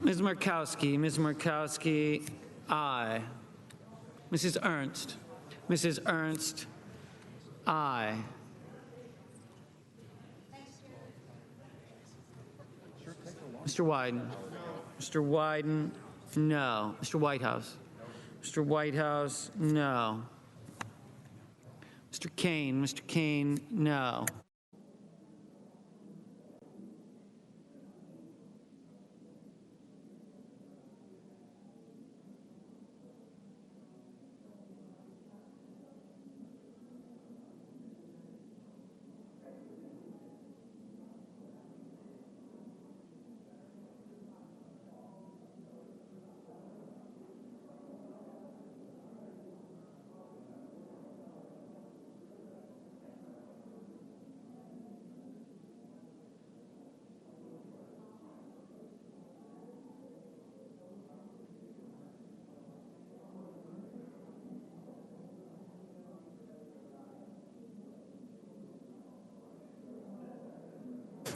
Ms. Murkowski, aye. Mrs. Ernst, aye. Mr. Wyden, no. Mr. Whitehouse, no. Mr. Kane, no.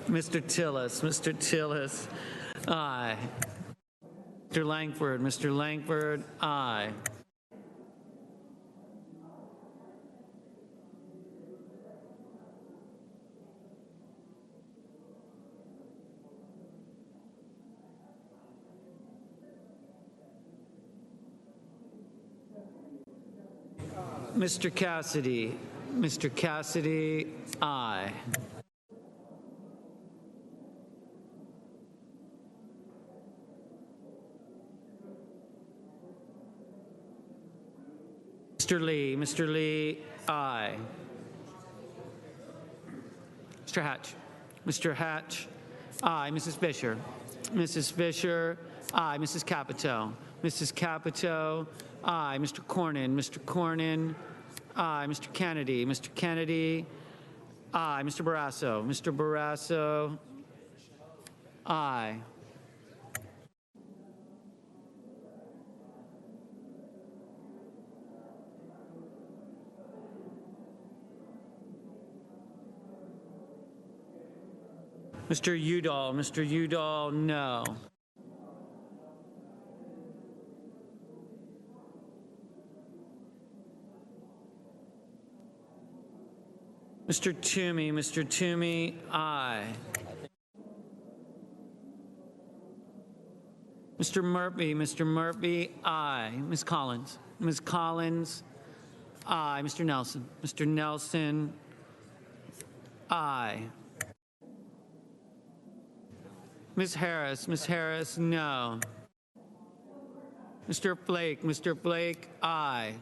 Mr. Tillis, aye. Mr. Langford, aye. Mr. Cassidy, aye. Mr. Lee, aye. Mr. Hatch, aye. Mrs. Fisher, aye. Mrs. Capito, aye. Mr. Cornyn, aye. Mr. Kennedy, aye. Mr. Barrasso, aye. Mr. Udall, no. Mr. Toomey, aye. Mr. Murphy, aye. Ms. Collins, aye. Mr. Nelson, aye. Ms. Harris, no. Mr. Flake, aye.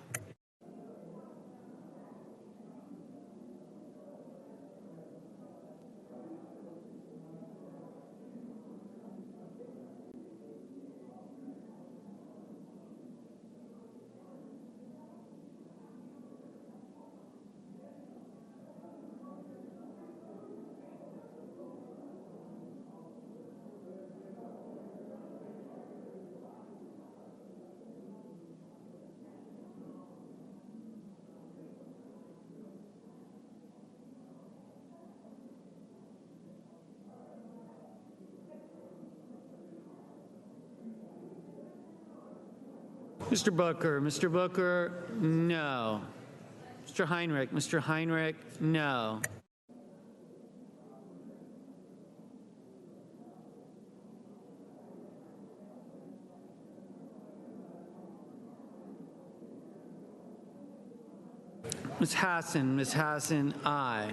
Mr. Booker, no. Mr. Heinrich, no. Ms. Hassan, aye.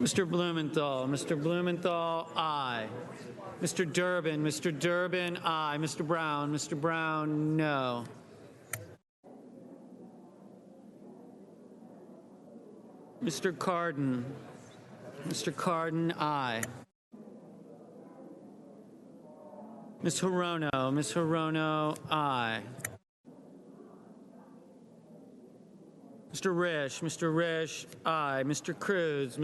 Mr. Blumenthal, aye. Mr. Durbin, aye. Mr. Brown, no. Mr. Cardin, aye. Ms. Hirono, aye. Mr. Risch, aye. Mr. Cruz,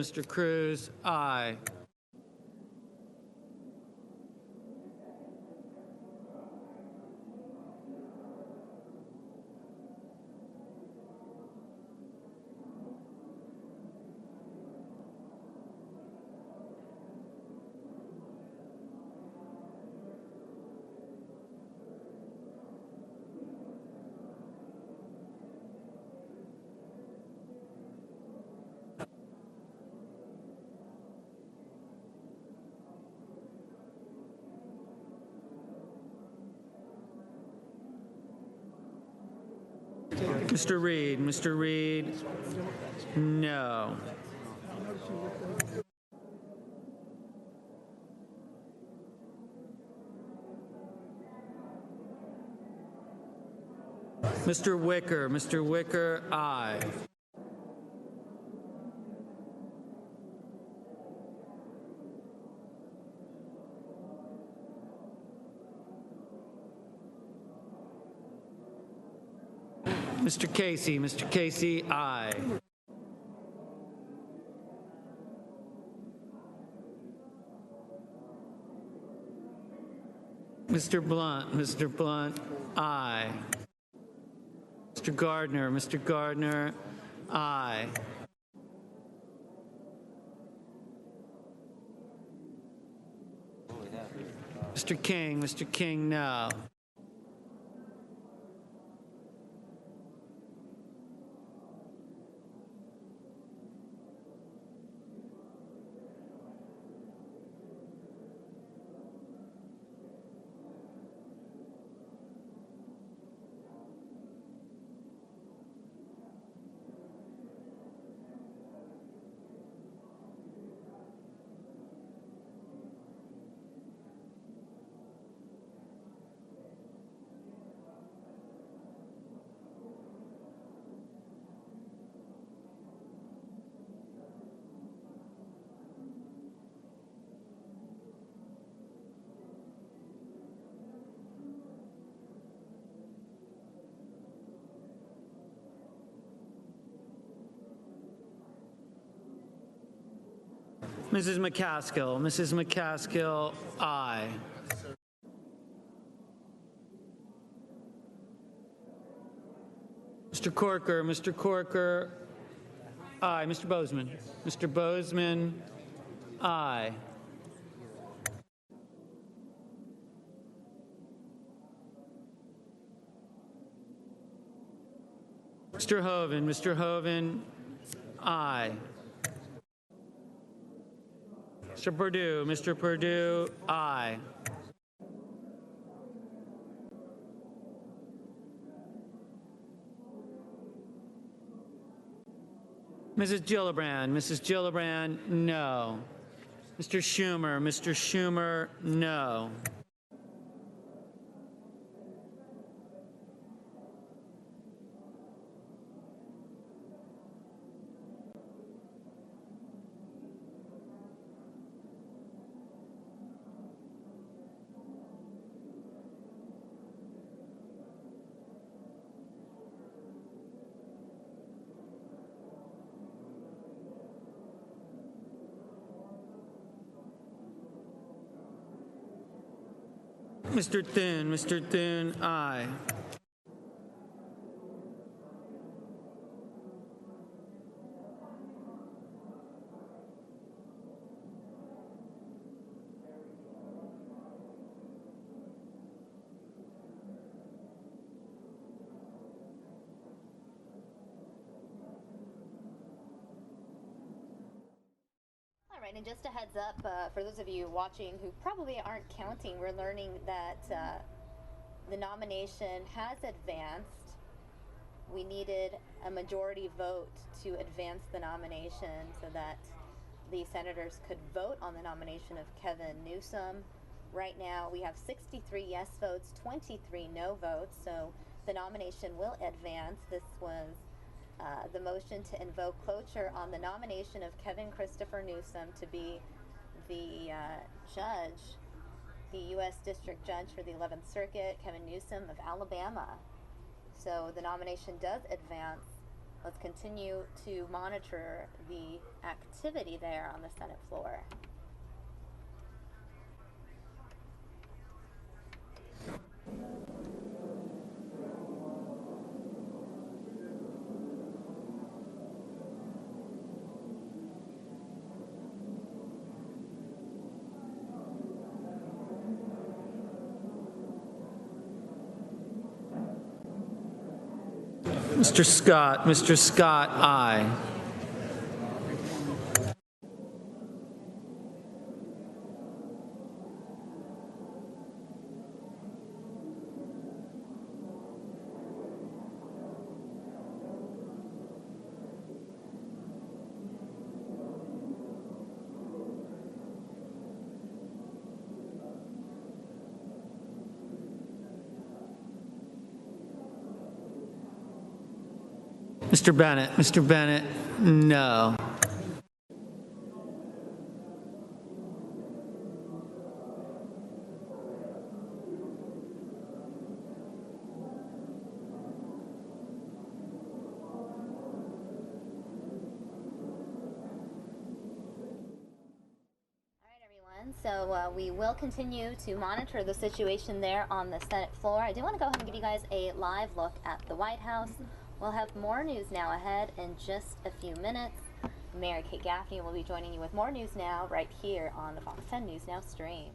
aye. Mr. Reed, no. Mr. Wicker, aye. Mr. Casey, aye. Mr. Blunt, aye. Mr. Gardner, aye. Mr. King, no. Mrs. McCaskill, aye. Mr. Corker, aye. Mr. Bozeman, aye. Mr. Hoven, aye. Mr. Perdue, aye. Mrs. Gillibrand, no. Mr. Schumer, no. Mr. Thune, aye. All right, and just a heads up for those of you watching who probably aren't counting, we're learning that the nomination has advanced. We needed a majority vote to advance the nomination so that the senators could vote on the nomination of Kevin Newsom. Right now we have 63 yes votes, 23 no votes, so the nomination will advance. This was the motion to invoke cloture on the nomination of Kevin Christopher Newsom to be the judge, the U.S. District Judge for the 11th Circuit, Kevin Newsom of Alabama. So the nomination does advance. Let's continue to monitor the activity there on the Senate floor. Mr. Scott, aye. Mr. Bennett, no. So we will continue to monitor the situation there on the Senate floor. I do want to go ahead and give you guys a live look at the White House. We'll have more news now ahead in just a few minutes. Mary Kay Gaffney will be joining you with more news now right here on the Fox 10 News Now stream.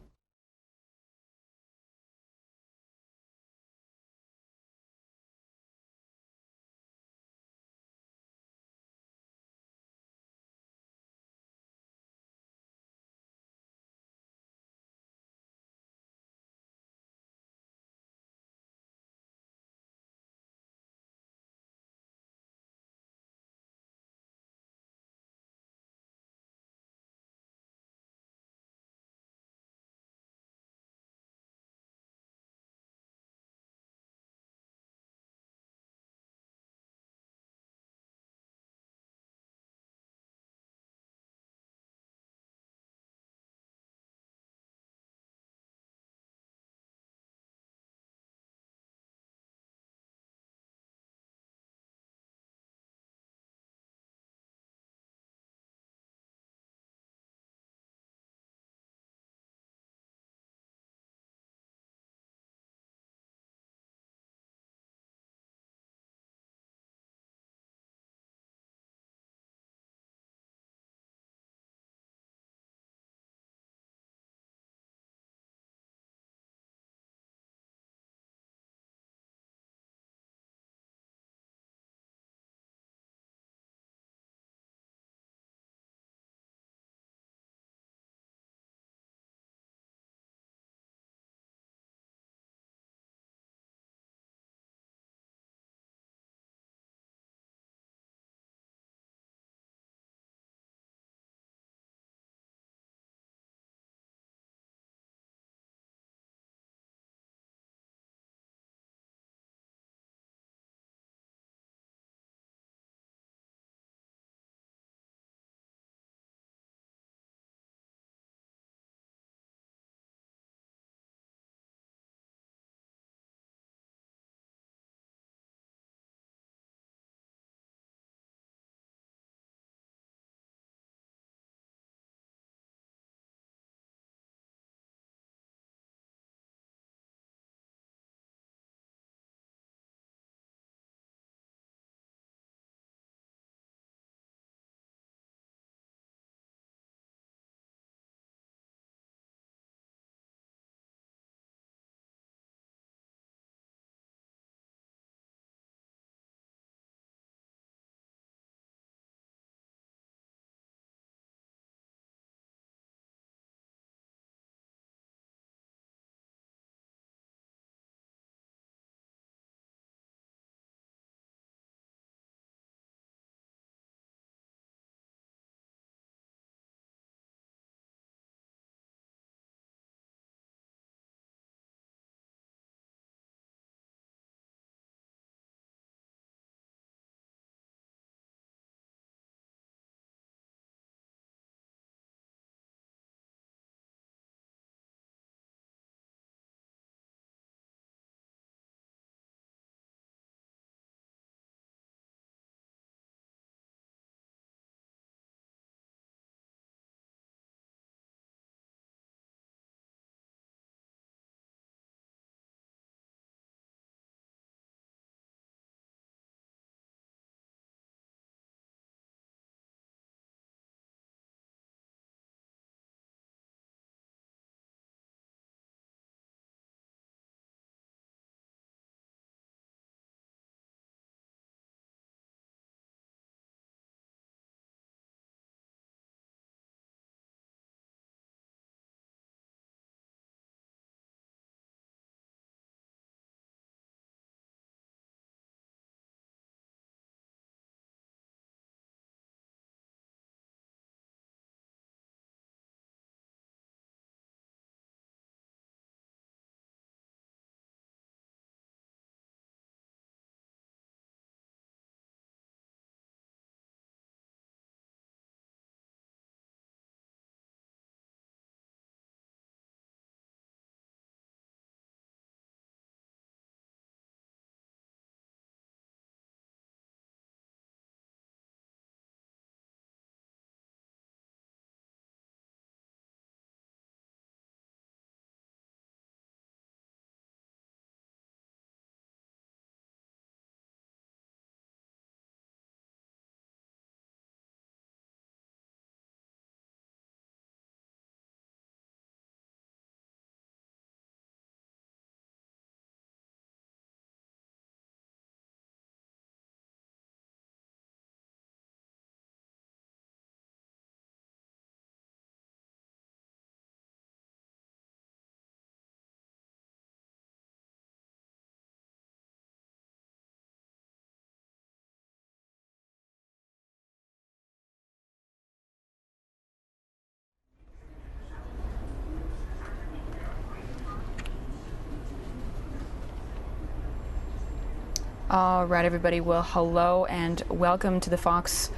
All right, everybody. Well, hello and welcome to the Fox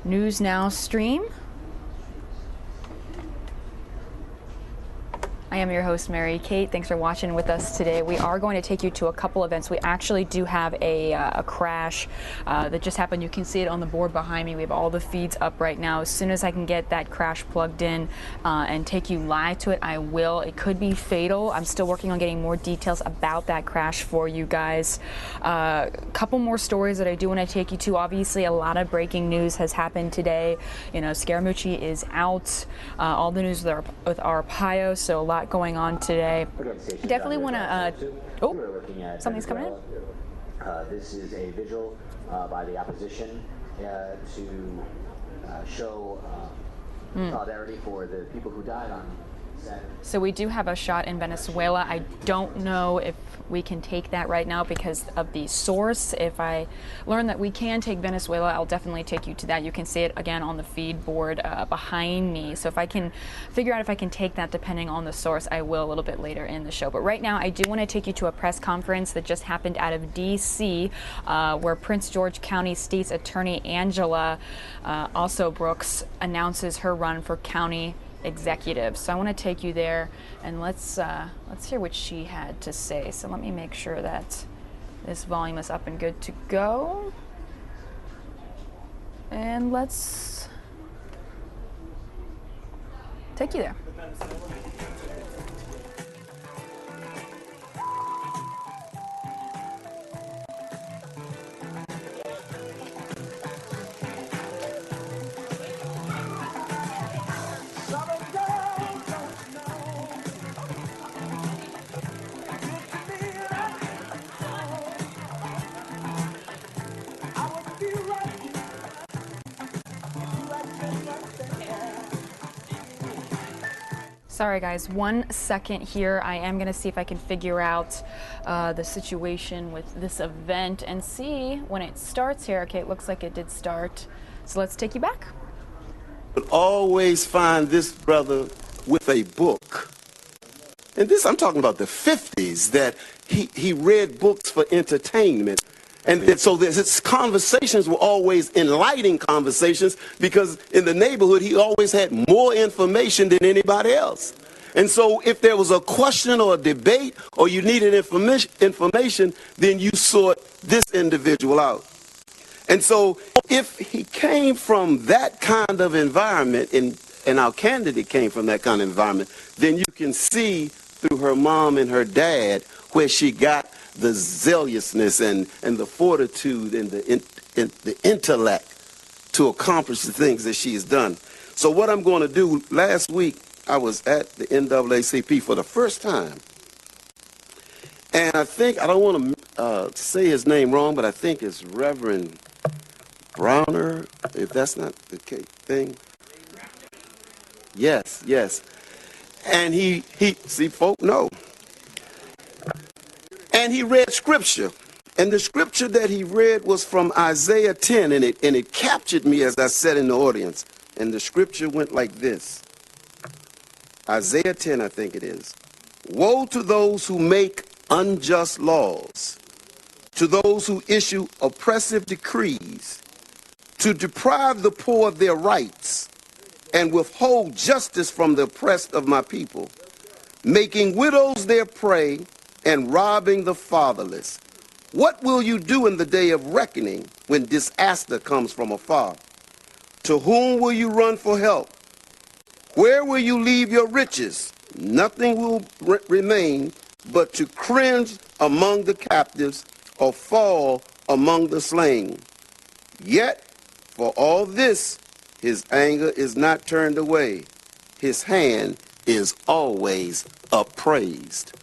News Now stream. I am your host, Mary Kate. Thanks for watching with us today. We are going to take you to a couple events. We actually do have a crash that just happened. You can see it on the board behind me. We have all the feeds up right now. As soon as I can get that crash plugged in and take you live to it, I will. It could be fatal. I'm still working on getting more details about that crash for you guys. A couple more stories that I do want to take you to. Obviously, a lot of breaking news has happened today. You know, Scaramucci is out. All the news with Arpaio, so a lot going on today. I definitely want to. Something's coming in. This is a vigil by the opposition to show solidarity for the people who died on Saturday. So we do have a shot in Venezuela. I don't know if we can take that right now because of the source. If I learn that we can take Venezuela, I'll definitely take you to that. You can see it again on the feed board behind me. So if I can figure out if I can take that depending on the source, I will a little bit later in the show. But right now, I do want to take you to a press conference that just happened out of D.C. Where Prince George County State's Attorney Angela also Brooks announces her run for county executive. So I want to take you there and let's hear what she had to say. So let me make sure that this volume is up and good to go. And let's take you there. Sorry guys, 1 second here. I am going to see if I can figure out the situation with this event and see when it starts here. Okay, it looks like it did start. So let's take you back. But always find this brother with a book. And this, I'm talking about the 50s, that he read books for entertainment. And so his conversations were always enlightening conversations because in the neighborhood, he always had more information than anybody else. And so if there was a question or a debate or you needed information, then you sought this individual out. And so if he came from that kind of environment, and our candidate came from that kind of environment, then you can see through her mom and her dad where she got the zealousness and the fortitude and the intellect to accomplish the things that she has done. So what I'm going to do, last week I was at the NAACP for the first time. And I think, I don't want to say his name wrong, but I think it's Reverend Browner, if that's not the thing. Yes, yes. And he see, folk know. And he read scripture. And the scripture that he read was from Isaiah 10, and it captured me as I sat in the audience. And the scripture went like this. Isaiah 10, I think it is. Woe to those who make unjust laws, to those who issue oppressive decrees, to deprive the poor of their rights, and withhold justice from the oppressed of my people, making widows their prey, and robbing the fatherless. What will you do in the day of reckoning when disaster comes from afar? To whom will you run for help? Where will you leave your riches? Nothing will remain but to cringe among the captives or fall among the slain. Yet, for all this, his anger is not turned away. His hand is always upraised.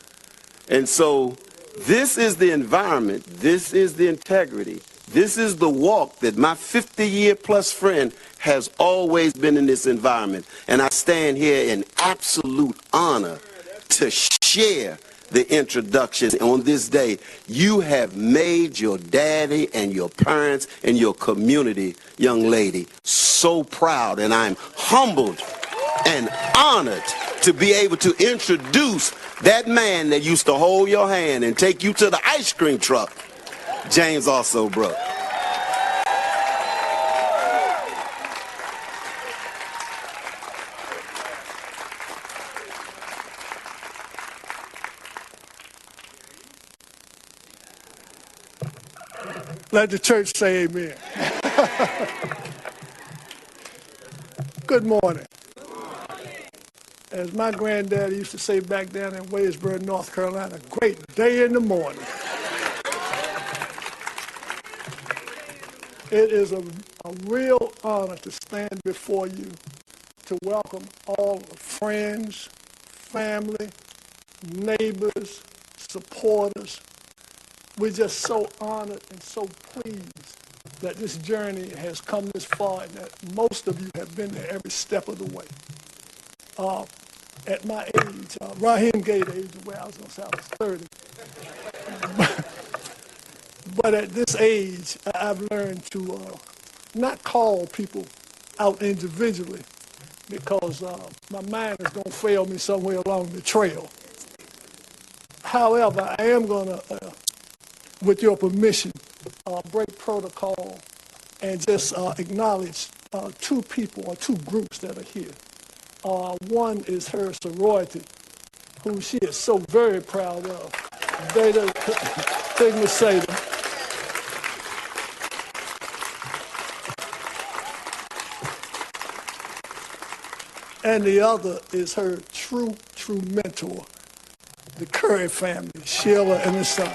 And so this is the environment, this is the integrity, this is the walk that my 50-year-plus friend has always been in this environment. And I stand here in absolute honor to share the introduction on this day. You have made your daddy and your parents and your community, young lady, so proud. And I'm humbled and honored to be able to introduce that man that used to hold your hand and take you to the ice cream truck James also broke. Let the church say amen. Good morning. As my granddad used to say back down in Waynesboro, North Carolina, great day in the morning. It is a real honor to stand before you to welcome all the friends, family, neighbors, supporters. We're just so honored and so pleased that this journey has come this far and that most of you have been there every step of the way. At my age, Raheem gave the age away, I was going to say I was 30. But at this age, I've learned to not call people out individually because my mind is going to fail me somewhere along the trail. However, I am going to, with your permission, break protocol and just acknowledge two people or two groups that are here. One is her sorority, who she is so very proud of. Beta Sigma Theta. And the other is her true mentor, the Curry family, Sheila and his son.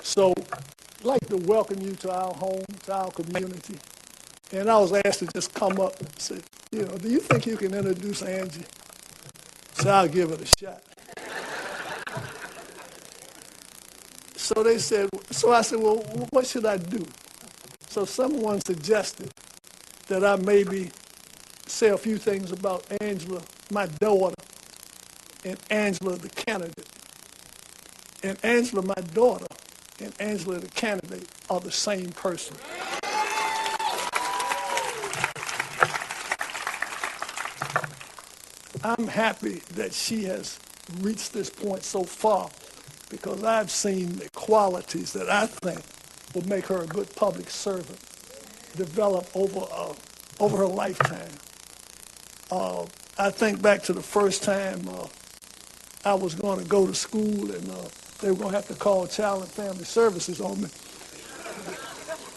So I'd like to welcome you to our home, to our community. And I was asked to just come up and say, you know, do you think you can introduce Angie? So I'll give it a shot. So they said, so I said, well, what should I do? So someone suggested that I maybe say a few things about Angela, my daughter, and Angela, the candidate. And Angela, my daughter, and Angela, the candidate, are the same person. I'm happy that she has reached this point so far because I've seen the qualities that I think will make her a good public servant develop over her lifetime. I think back to the first time I was going to go to school and they were going to have to call Child and Family Services on me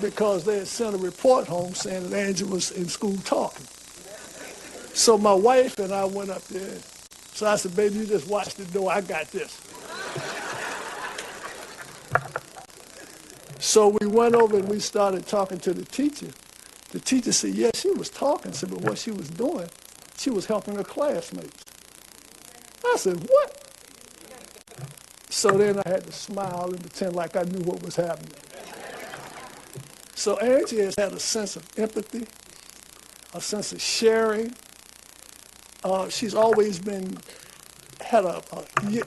because they had sent a report home saying that Angie was in school talking. So my wife and I went up there. So I said, baby, you just watch the door. I got this. So we went over and we started talking to the teacher. The teacher said, yeah, she was talking. I said, but what she was doing, she was helping her classmates. I said, what? So then I had to smile and pretend like I knew what was happening. So Angie has had a sense of empathy, a sense of sharing. She's always had a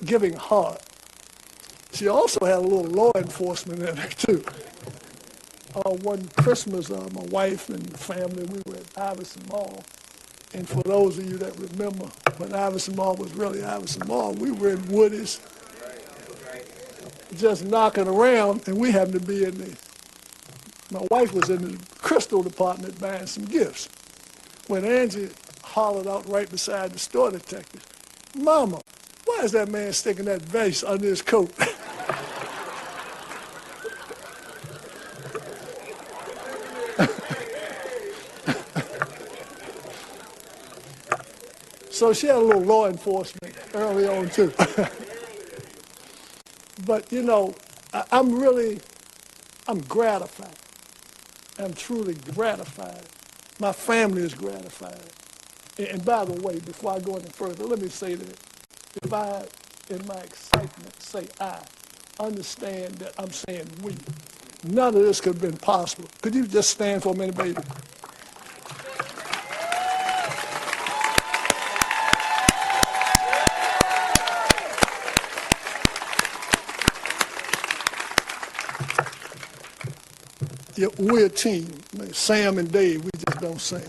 giving heart. She also had a little law enforcement in her, too. One Christmas, my wife and the family, we were at Iverson Mall. And for those of you that remember, when Iverson Mall was really Iverson Mall, we were in Woody's, just knocking around, and we happened to be my wife was in the crystal department buying some gifts. When Angie hollered out right beside the store detective, Mama, why is that man sticking that vase under his coat? So she had a little law enforcement early on, too. But, you know, I'm gratified. I'm truly gratified. My family is gratified. And by the way, before I go any further, let me say that if I, in my excitement, say I, understand that I'm saying we. None of this could have been possible. Could you just stand for a minute, baby? Yeah, we're a team. Sam and Dave, we just don't sing.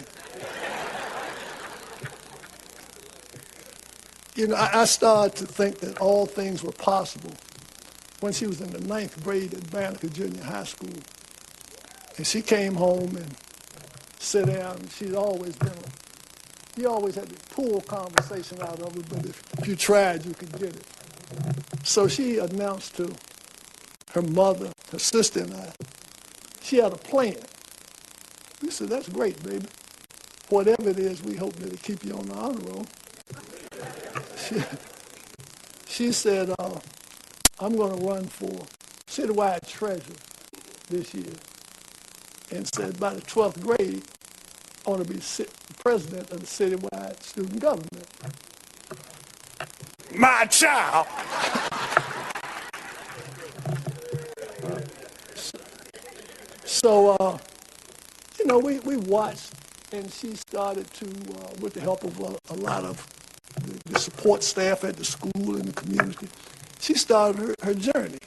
You know, I started to think that all things were possible when she was in the 9th grade at Banneker Junior High School. And she came home and sat down. She'd always been, you always had to pull conversation out of her, but if you tried, you could get it. So she announced to her mother, her sister, and I, she had a plan. We said, that's great, baby. Whatever it is, we hope that it keep you on the honor roll. She said, I'm going to run for citywide treasurer this year. And said by the 12th grade, I want to be president of the citywide student government. My child! So, you know, we watched, and she started to, with the help of a lot of the support staff at the school and the community, she started her journey.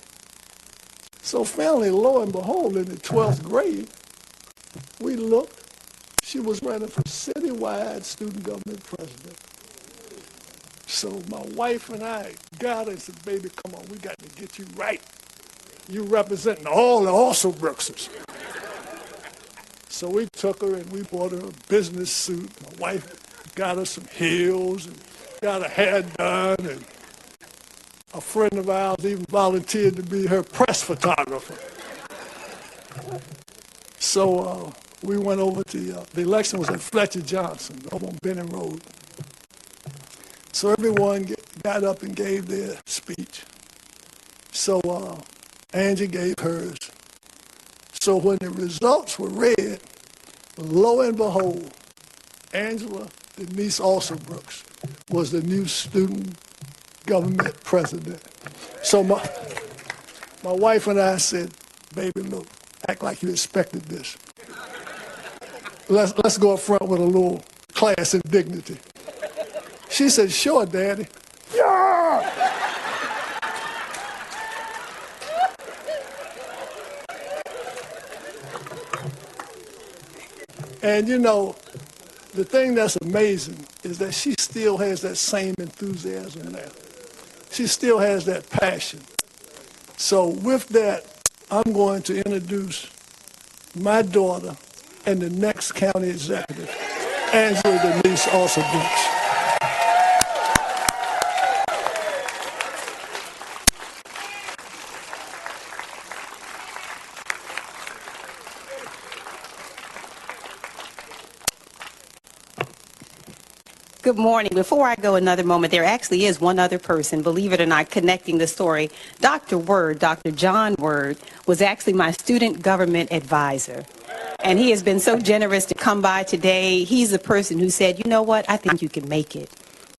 So finally, lo and behold, in the 12th grade, we looked, she was running for citywide student government president. So my wife and I got her and said, baby, come on, we got to get you right. You representing all the Alsobrooksers. So we took her and we bought her a business suit. My wife got her some heels and got her hair done, and a friend of ours even volunteered to be her press photographer. So we went over to, the election was at Fletcher Johnson over on Benning Road. So everyone got up and gave their speech. So Angie gave hers. So when the results were read, lo and behold, Angela Denise Alsobrooks was the new student government president. So my wife and I said, baby, look, act like you expected this. Let's go up front with a little class and dignity. She said, sure, Daddy. Yeah! And you know, the thing that's amazing is that she still has that same enthusiasm now. She still has that passion. So with that, I'm going to introduce my daughter and the next county executive, Angela Denise Alsobrooks. Good morning. Before I go another moment, there actually is one other person, believe it or not, connecting the story. Dr. Word, Dr. John Word, was actually my student government advisor. And he has been so generous to come by today. He's the person who said, you know what, I think you can make it.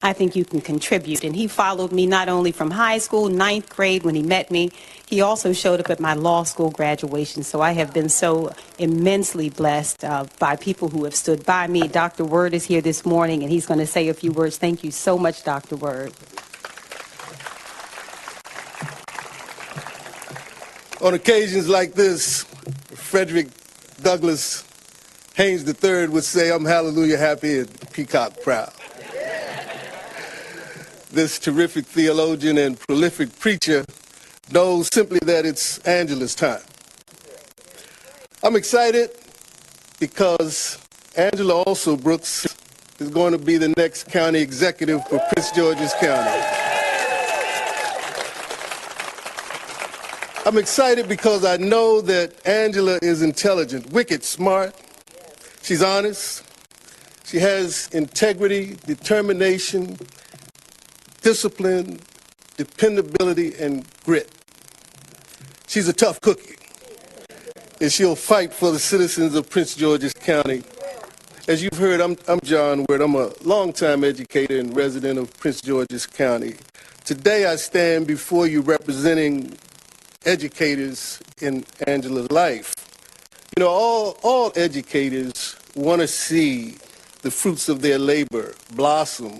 I think you can contribute. And he followed me not only from high school, 9th grade when he met me, he also showed up at my law school graduation. So I have been so immensely blessed by people who have stood by me. Dr. Word is here this morning, and he's going to say a few words. Thank you so much, Dr. Word. On occasions like this, Frederick Douglass Haynes III would say, I'm hallelujah happy and peacock proud. This terrific theologian and prolific preacher knows simply that it's Angela's time. I'm excited because Angela Alsobrooks is going to be the next county executive for Prince George's County. I'm excited because I know that Angela is intelligent, wicked, smart. She's honest. She has integrity, determination, discipline, dependability, and grit. She's a tough cookie, and she'll fight for the citizens of Prince George's County. As you've heard, I'm John Word. I'm a longtime educator and resident of Prince George's County. Today I stand before you representing educators in Angela's life. You know, all educators want to see the fruits of their labor blossom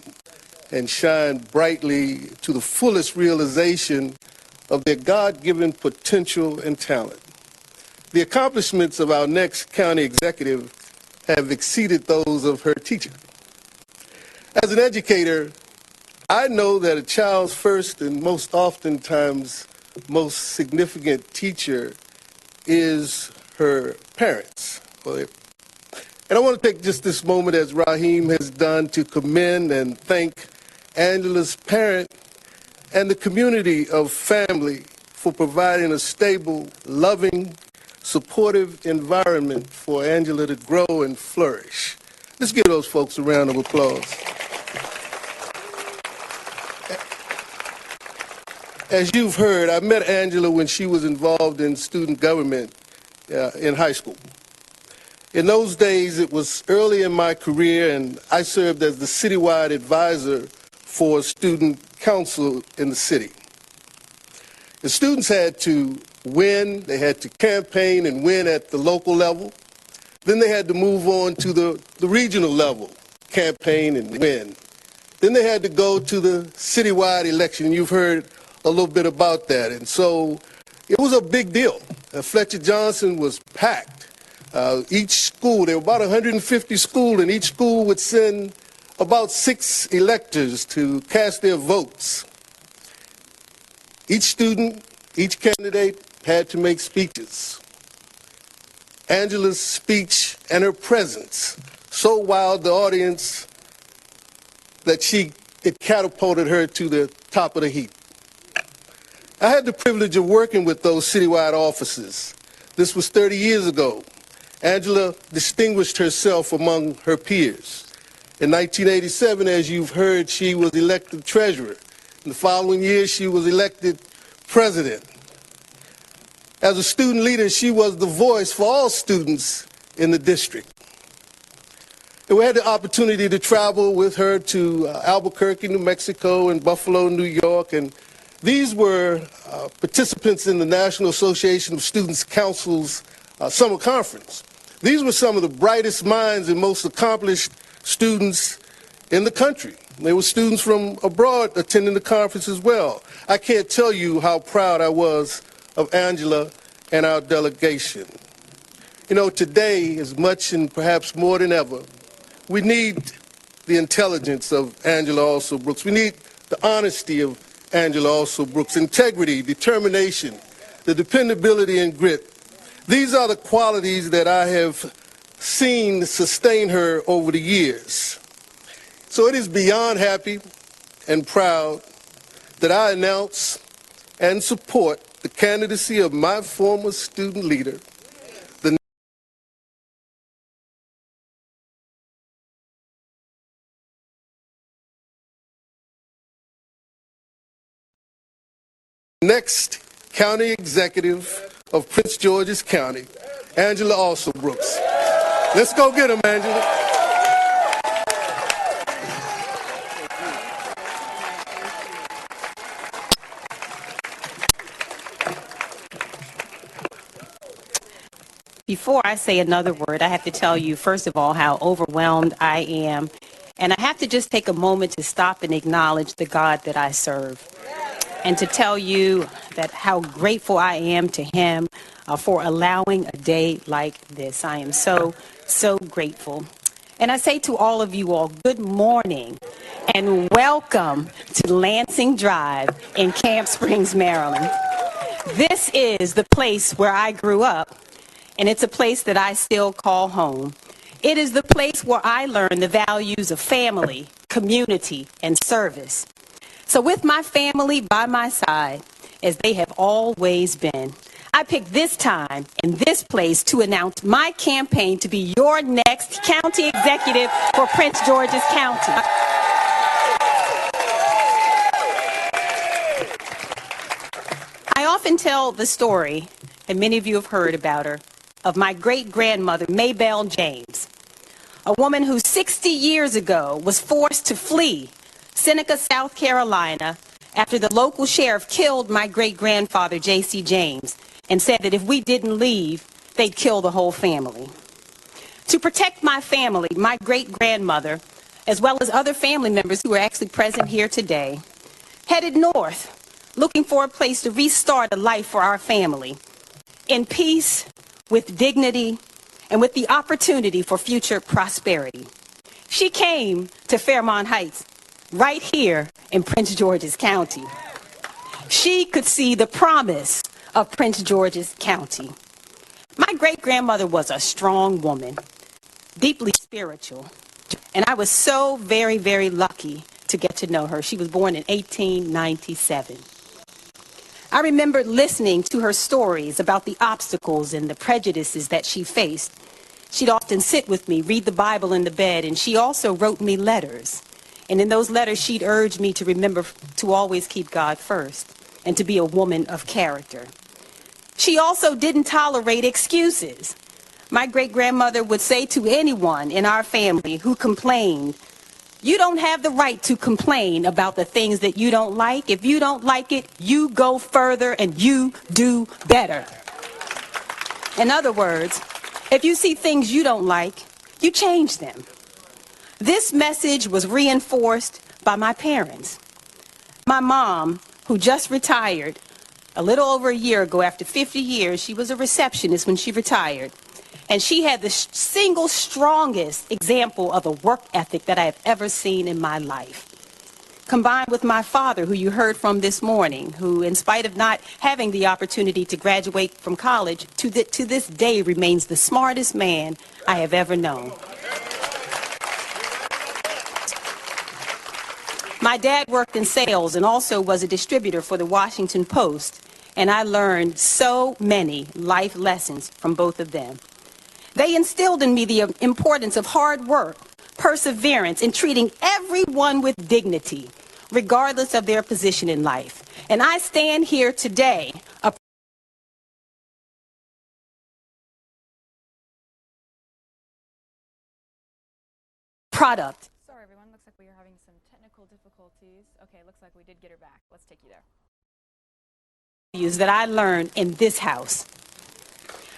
and shine brightly to the fullest realization of their God-given potential and talent. The accomplishments of our next county executive have exceeded those of her teacher. As an educator, I know that a child's first and most oftentimes most significant teacher is her parents. And I want to take just this moment, as Raheem has done, to commend and thank Angela's parent and the community of family for providing a stable, loving, supportive environment for Angela to grow and flourish. Let's give those folks a round of applause. As you've heard, I met Angela when she was involved in student government in high school. In those days, it was early in my career, and I served as the citywide advisor for student council in the city. The students had to win, they had to campaign and win at the local level. Then they had to move on to the regional level, campaign and win. Then they had to go to the citywide election. You've heard a little bit about that. And so it was a big deal. Fletcher Johnson was packed. Each school, there were about 150 schools, and each school would send about 6 electors to cast their votes. Each student, each candidate had to make speeches. Angela's speech and her presence so wowed the audience that it catapulted her to the top of the heap. I had the privilege of working with those citywide offices. This was 30 years ago. Angela distinguished herself among her peers. In 1987, as you've heard, she was elected treasurer. In the following year, she was elected president. As a student leader, she was the voice for all students in the district. And we had the opportunity to travel with her to Albuquerque, New Mexico, and Buffalo, New York. And these were participants in the National Association of Students Council's summer conference. These were some of the brightest minds and most accomplished students in the country. There were students from abroad attending the conference as well. I can't tell you how proud I was of Angela and our delegation. You know, today, as much and perhaps more than ever, we need the intelligence of Angela Also Brooks. We need the honesty of Angela Also Brooks, integrity, determination, the dependability and grit. These are the qualities that I have seen sustain her over the years. So it is beyond happy and proud that I announce and support the candidacy of my former student leader, the next county executive of Prince George's County, Angela Also Brooks. Let's go get him, Angela. Before I say another word, I have to tell you, first of all, how overwhelmed I am. And I have to just take a moment to stop and acknowledge the God that I serve. And to tell you that how grateful I am to him for allowing a day like this. I am so, so grateful. And I say to all of you all, good morning and welcome to Lansing Drive in Camp Springs, Maryland. This is the place where I grew up, and it's a place that I still call home. It is the place where I learned the values of family, community, and service. So with my family by my side, as they have always been, I picked this time and this place to announce my campaign to be your next county executive for Prince George's County. I often tell the story, and many of you have heard about her, of my great-grandmother, Maybelle James, a woman who 60 years ago was forced to flee Seneca, South Carolina, after the local sheriff killed my great-grandfather, J.C. James, and said that if we didn't leave, they'd kill the whole family. To protect my family, my great-grandmother, as well as other family members who are actually present here today, headed north, looking for a place to restart a life for our family, in peace, with dignity, and with the opportunity for future prosperity. She came to Fairmont Heights, right here in Prince George's County. She could see the promise of Prince George's County. My great-grandmother was a strong woman, deeply spiritual, and I was so very, very lucky to get to know her. She was born in 1897. I remember listening to her stories about the obstacles and the prejudices that she faced. She'd often sit with me, read the Bible in the bed, and she also wrote me letters. And in those letters, she'd urge me to remember to always keep God first and to be a woman of character. She also didn't tolerate excuses. My great-grandmother would say to anyone in our family who complained, "You don't have the right to complain about the things that you don't like. If you don't like it, you go further and you do better." In other words, if you see things you don't like, you change them. This message was reinforced by my parents. My mom, who just retired a little over a year ago, after 50 years, she was a receptionist when she retired. And she had the single strongest example of a work ethic that I have ever seen in my life. Combined with my father, who you heard from this morning, who, in spite of not having the opportunity to graduate from college, to this day remains the smartest man I have ever known. My dad worked in sales and also was a distributor for the Washington Post, and I learned so many life lessons from both of them. They instilled in me the importance of hard work, perseverance, and treating everyone with dignity, regardless of their position in life. And I stand here today a product. Sorry, everyone. Looks like we are having some technical difficulties. Okay, looks like we did get her back. Let's take you there. That I learned in this house.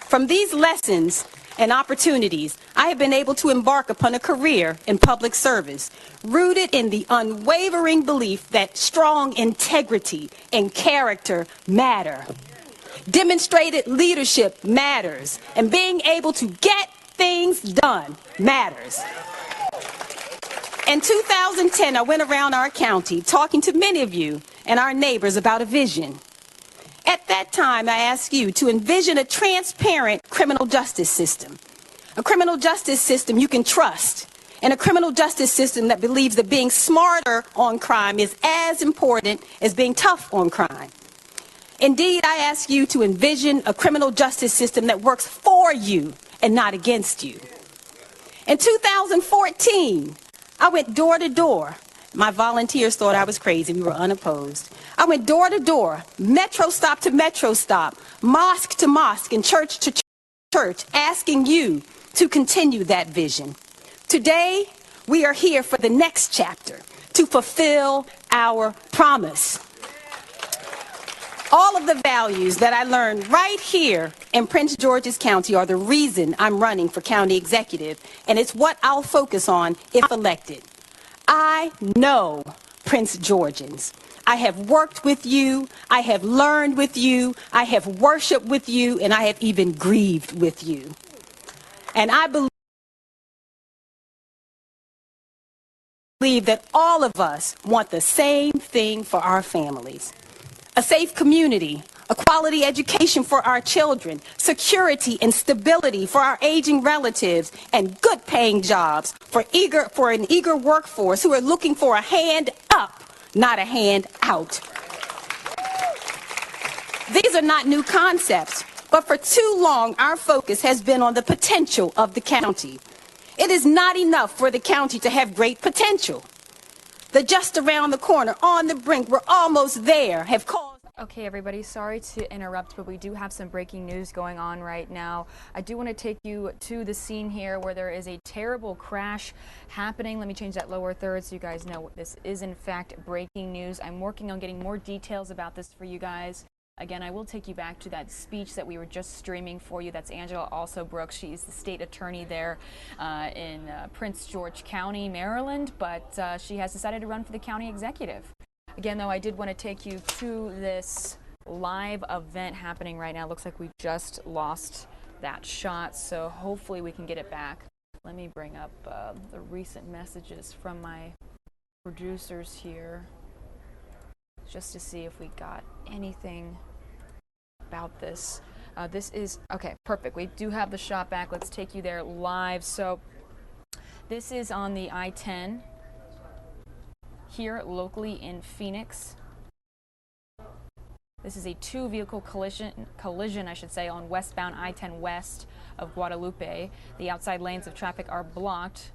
From these lessons and opportunities, I have been able to embark upon a career in public service, rooted in the unwavering belief that strong integrity and character matter. Demonstrated leadership matters, and being able to get things done matters. In 2010, I went around our county talking to many of you and our neighbors about a vision. At that time, I asked you to envision a transparent criminal justice system. A criminal justice system you can trust, and a criminal justice system that believes that being smarter on crime is as important as being tough on crime. Indeed, I ask you to envision a criminal justice system that works for you and not against you. In 2014, I went door to door. My volunteers thought I was crazy. We were unopposed. I went door to door, metro stop to metro stop, mosque to mosque, and church to church, asking you to continue that vision. Today, we are here for the next chapter, to fulfill our promise. All of the values that I learned right here in Prince George's County are the reason I'm running for county executive, and it's what I'll focus on if elected. I know Prince Georgians. I have worked with you, I have learned with you, I have worshiped with you, and I have even grieved with you. And I believe that all of us want the same thing for our families. A safe community, a quality education for our children, security and stability for our aging relatives, and good paying jobs for an eager workforce who are looking for a hand up, not a hand out. These are not new concepts, but for too long our focus has been on the potential of the county. It is not enough for the county to have great potential. The just around the corner, on the brink, we're almost there, have caused. Okay, everybody, sorry to interrupt, but we do have some breaking news going on right now. I do want to take you to the scene here where there is a terrible crash happening. Let me change that lower third so you guys know this is in fact breaking news. I'm working on getting more details about this for you guys. Again, I will take you back to that speech that we were just streaming for you. That's Angela Also Brooks. She's the state attorney there in Prince George County, Maryland, but she has decided to run for the county executive. Again, though, I did want to take you to this live event happening right now. Looks like we just lost that shot, so hopefully we can get it back. Let me bring up the recent messages from my producers here just to see if we got anything about this. This is, okay, perfect. We do have the shot back. Let's take you there live. So this is on the I-10 here locally in Phoenix. This is a two-vehicle collision, I should say, on westbound I-10 west of Guadalupe. The outside lanes of traffic are blocked.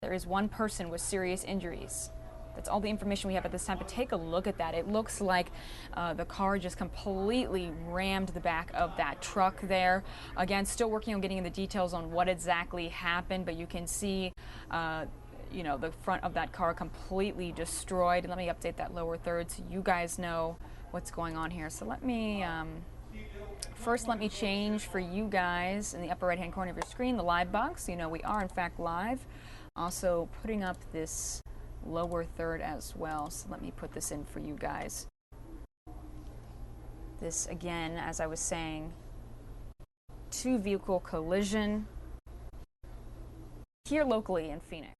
There is one person with serious injuries. That's all the information we have at this time, but take a look at that. It looks like the car just completely rammed the back of that truck there. Again, still working on getting the details on what exactly happened, but you can see you know, the front of that car completely destroyed. Let me update that lower third so you guys know what's going on here. So let me, first let me change for you guys in the upper right-hand corner of your screen, the live box. You know, we are in fact live. Also putting up this lower third as well. So let me put this in for you guys. This again, as I was saying, two-vehicle collision here locally in Phoenix.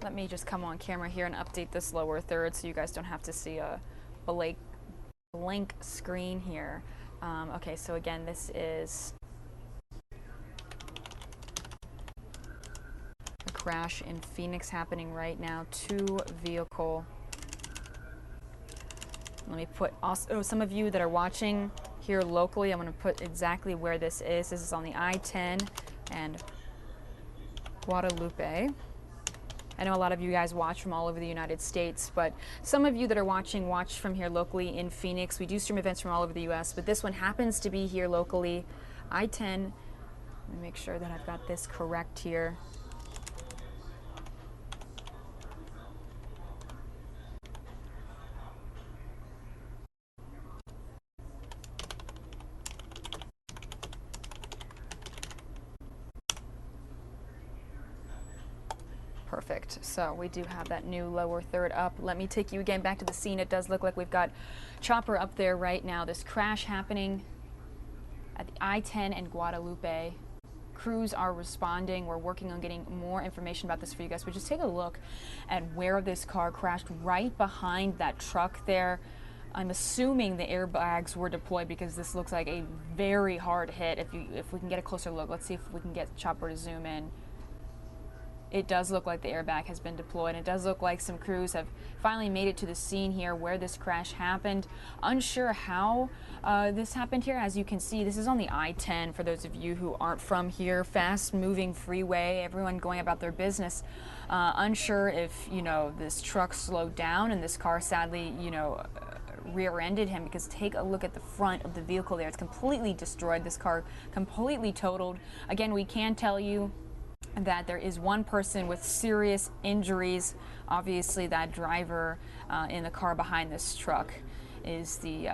Let me just come on camera here and update this lower third so you guys don't have to see a blank screen here. Okay, so again, this is a crash in Phoenix happening right now. Two-vehicle. Let me put also some of you that are watching here locally, I'm going to put exactly where this is. This is on the I-10 and Guadalupe. I know a lot of you guys watch from all over the United States, but some of you that are watching watch from here locally in Phoenix. We do stream events from all over the U.S., but this one happens to be here locally. I-10, let me make sure that I've got this correct here. Perfect. So we do have that new lower third up. Let me take you again back to the scene. It does look like we've got chopper up there right now. This crash happening at the I-10 and Guadalupe. Crews are responding. We're working on getting more information about this for you guys. But just take a look at where this car crashed, right behind that truck there. I'm assuming the airbags were deployed because this looks like a very hard hit. If we can get a closer look, let's see if we can get chopper to zoom in. It does look like the airbag has been deployed. It does look like some crews have finally made it to the scene here where this crash happened. Unsure how this happened here. As you can see, this is on the I-10 for those of you who aren't from here. Fast-moving freeway, everyone going about their business. Unsure if, you know, this truck slowed down and this car sadly, you know, rear-ended him, because take a look at the front of the vehicle there. It's completely destroyed. This car completely totaled. Again, we can tell you that there is one person with serious injuries. Obviously, that driver in the car behind this truck is the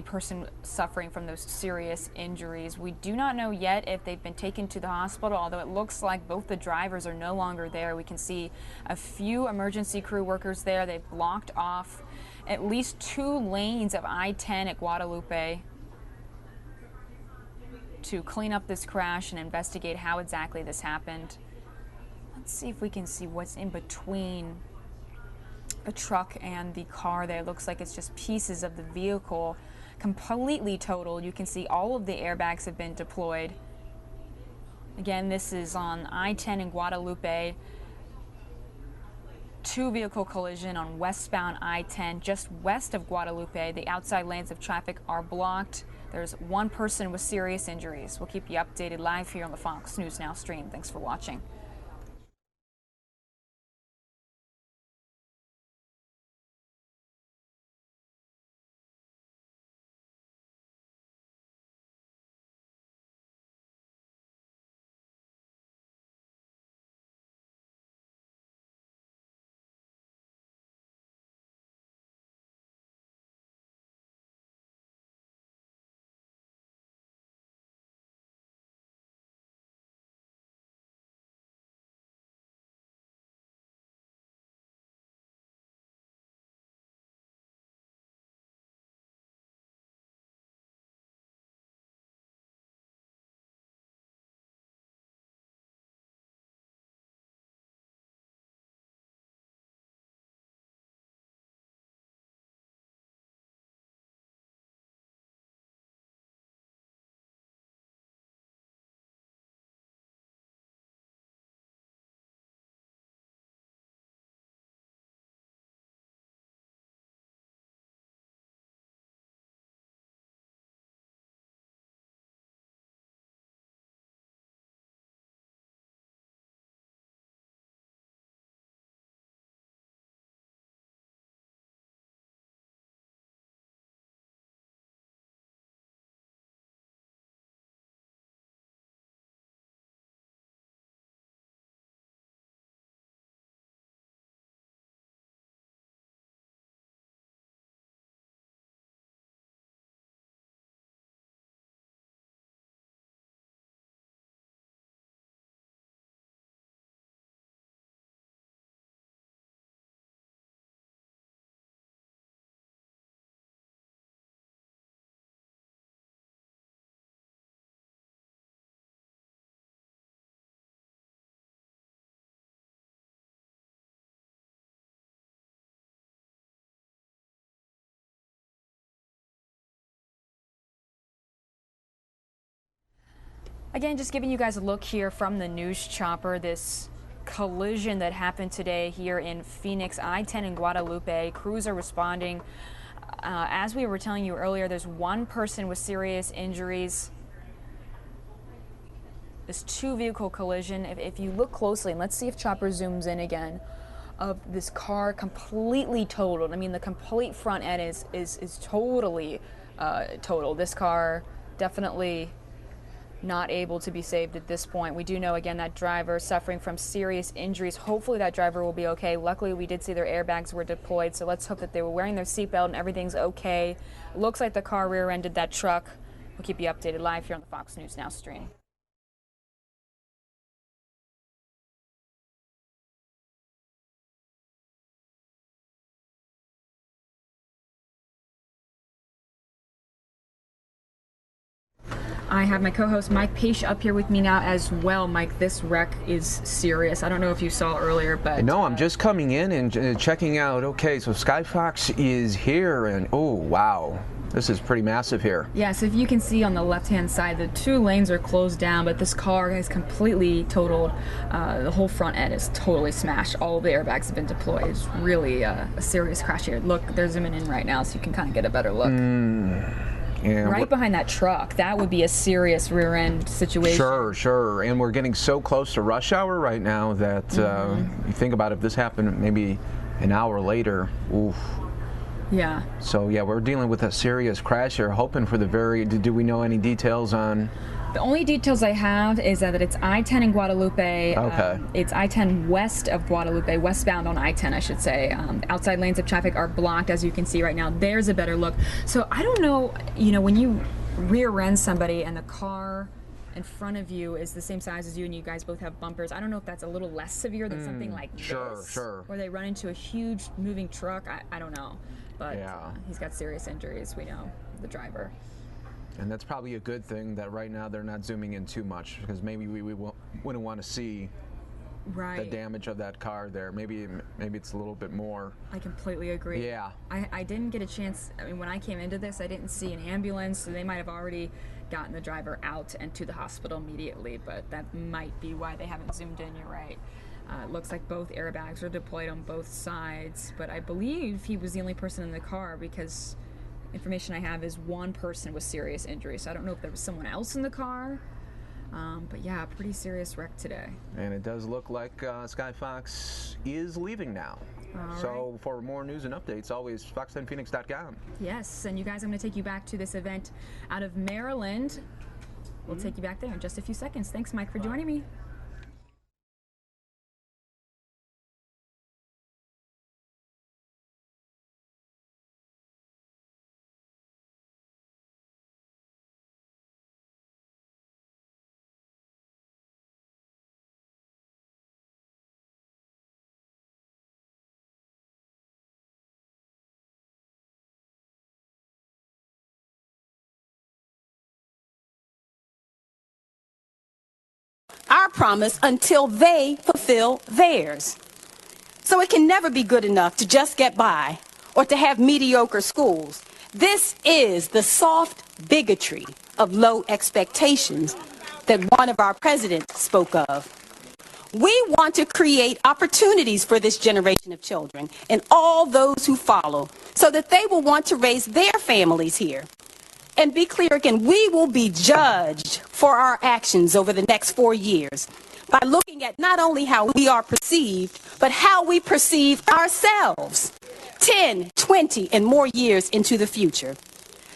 person suffering from those serious injuries. We do not know yet if they've been taken to the hospital, although it looks like both the drivers are no longer there. We can see a few emergency crew workers there. They've blocked off at least 2 lanes of I-10 at Guadalupe to clean up this crash and investigate how exactly this happened. Let's see if we can see what's in between the truck and the car there. It looks like it's just pieces of the vehicle completely totaled. You can see all of the airbags have been deployed. Again, this is on I-10 in Guadalupe. 2-vehicle collision on westbound I-10 just west of Guadalupe. The outside lanes of traffic are blocked. There's one person with serious injuries. We'll keep you updated live here on the Fox News Now stream. Thanks for watching. Again, just giving you guys a look here from the news chopper, this collision that happened today here in Phoenix, I-10 in Guadalupe. Crews are responding. As we were telling you earlier, there's one person with serious injuries. This two-vehicle collision, if you look closely, and let's see if chopper zooms in again, of this car completely totaled. I mean, the complete front end is totally totaled. This car definitely not able to be saved at this point. We do know, again, that driver suffering from serious injuries. Hopefully that driver will be okay. Luckily, we did see their airbags were deployed, so let's hope that they were wearing their seatbelt and everything's okay. Looks like the car rear-ended that truck. We'll keep you updated live here on the Fox News Now stream. I have my co-host Mike Peish up here with me now as well. Mike, this wreck is serious. I don't know if you saw earlier, but... No, I'm just coming in and checking out. Okay, so Sky Fox is here, and oh, wow. This is pretty massive here. Yeah, so if you can see on the left-hand side, the two lanes are closed down, but this car is completely totaled. The whole front end is totally smashed. All of the airbags have been deployed. It's really a serious crash here. Look, they're zooming in right now, so you can kind of get a better look. Yeah, right behind that truck, that would be a serious rear end situation. Sure. And we're getting so close to rush hour right now that you think about if this happened maybe an hour later, oof. Yeah. So yeah, we're dealing with a serious crash here, hoping for the very, do we know any details on? The only details I have is that it's I-10 in Guadalupe. Okay. It's I-10 west of Guadalupe, westbound on I-10, I should say. Outside lanes of traffic are blocked, as you can see right now. There's a better look. So I don't know, when you rear-end somebody and the car in front of you is the same size as you and you guys both have bumpers, I don't know if that's a little less severe than something like this. Sure. Or they run into a huge moving truck. I don't know. But yeah. He's got serious injuries, we know, the driver. And that's probably a good thing that right now they're not zooming in too much, because maybe we wouldn't want to see the damage of that car there. Maybe it's a little bit more. I completely agree. Yeah. I didn't get a chance. I mean, when I came into this, I didn't see an ambulance, so they might have already gotten the driver out and to the hospital immediately, but that might be why they haven't zoomed in. You're right. It looks like both airbags are deployed on both sides, but I believe he was the only person in the car, because information I have is one person with serious injury, so I don't know if there was someone else in the car. But yeah, pretty serious wreck today. And it does look like Sky Fox is leaving now. So for more news and updates, always fox10phoenix.com. Yes, and you guys, I'm going to take you back to this event out of Maryland. We'll take you back there in just a few seconds. Thanks, Mike, for joining me. Our promise until they fulfill theirs. So it can never be good enough to just get by or to have mediocre schools. This is the soft bigotry of low expectations that one of our presidents spoke of. We want to create opportunities for this generation of children and all those who follow so that they will want to raise their families here. And be clear again, we will be judged for our actions over the next 4 years by looking at not only how we are perceived, but how we perceive ourselves 10, 20, and more years into the future.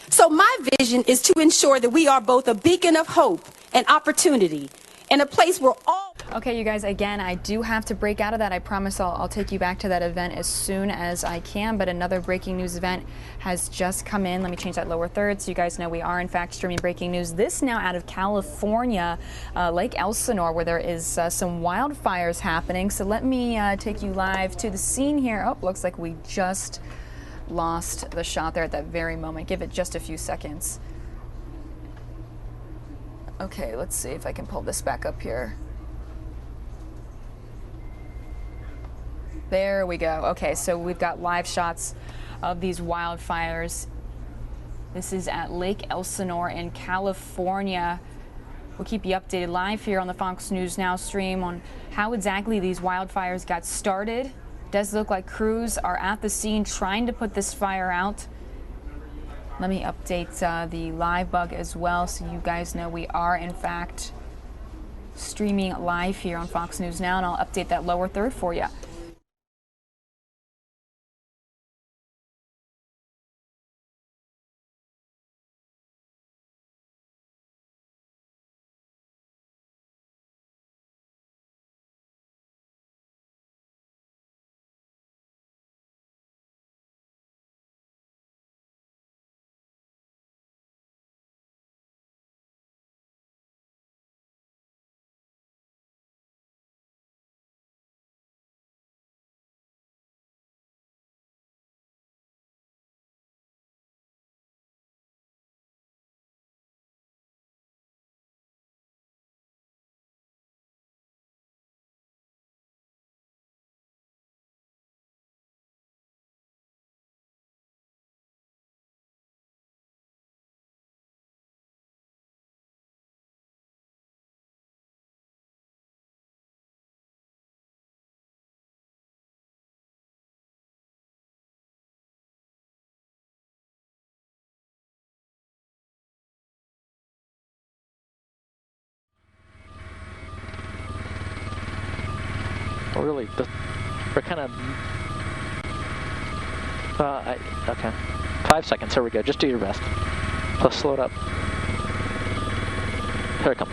So my vision is to ensure that we are both a beacon of hope and opportunity and a place where all... Okay, you guys, again, I do have to break out of that. I promise I'll take you back to that event as soon as I can, but another breaking news event has just come in. Let me change that lower third so you guys know we are, in fact, streaming breaking news. This now out of California, Lake Elsinore, where there is some wildfires happening. So let me take you live to the scene here. Oh, looks like we just lost the shot there at that very moment. Give it just a few seconds. Okay, let's see if I can pull this back up here. There we go. Okay, so we've got live shots of these wildfires. This is at Lake Elsinore in California. We'll keep you updated live here on the Fox News Now stream on how exactly these wildfires got started. It does look like crews are at the scene trying to put this fire out. Let me update the live bug as well so you guys know we are in fact streaming live here on Fox News Now, and I'll update that lower third for you. Really, we're kind of, okay, 5 seconds, here we go, just do your best. Let's slow it up. Here it comes.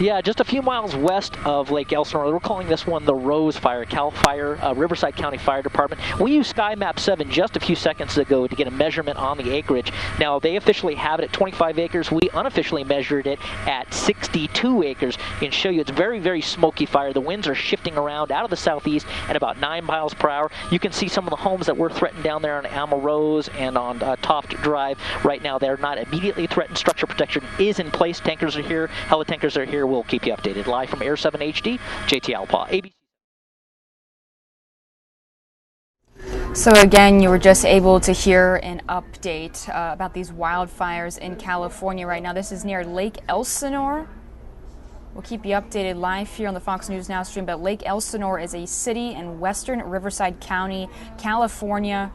Yeah, just a few miles west of Lake Elsinore. We're calling this one the Rose Fire, Cal Fire, Riverside County Fire Department. We used Sky Map 7 just a few seconds ago to get a measurement on the acreage. Now, they officially have it at 25 acres. We unofficially measured it at 62 acres. I can show you it's very, very smoky fire. The winds are shifting around out of the southeast at about 9 miles per hour. You can see some of the homes that were threatened down there on Alma Rose and on Toft Drive. Right now, they're not immediately threatened. Structure protection is in place. Tankers are here. Heli tankers are here. We'll keep you updated. Live from Air 7 HD, JT Alpaw, ABC. So again, you were just able to hear an update about these wildfires in California right now. This is near Lake Elsinore. We'll keep you updated live here on the Fox News Now stream, but Lake Elsinore is a city in western Riverside County, California.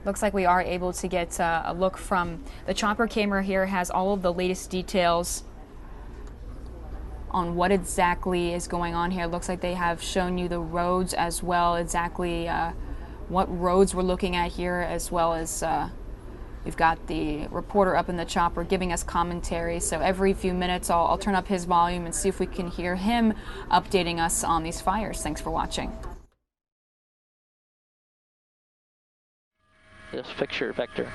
Looks like we are able to get a look from the chopper camera here. Has all of the latest details on what exactly is going on here. Looks like they have shown you the roads as well, exactly what roads we're looking at here, as well as we've got the reporter up in the chopper giving us commentary. So every few minutes I'll turn up his volume and see if we can hear him updating us on these fires. Thanks for watching. This picture vector.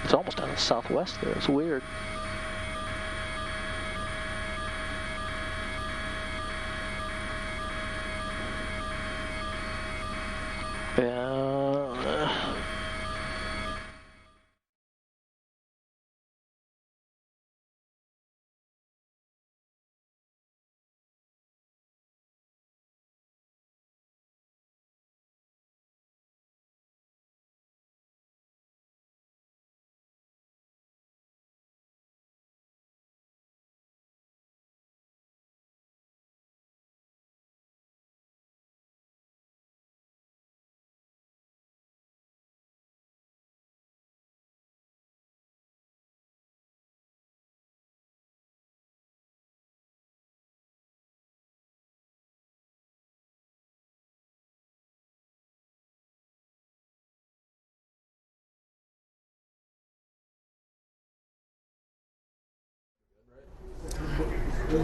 It's almost out of the southwest there. It's weird. Yeah.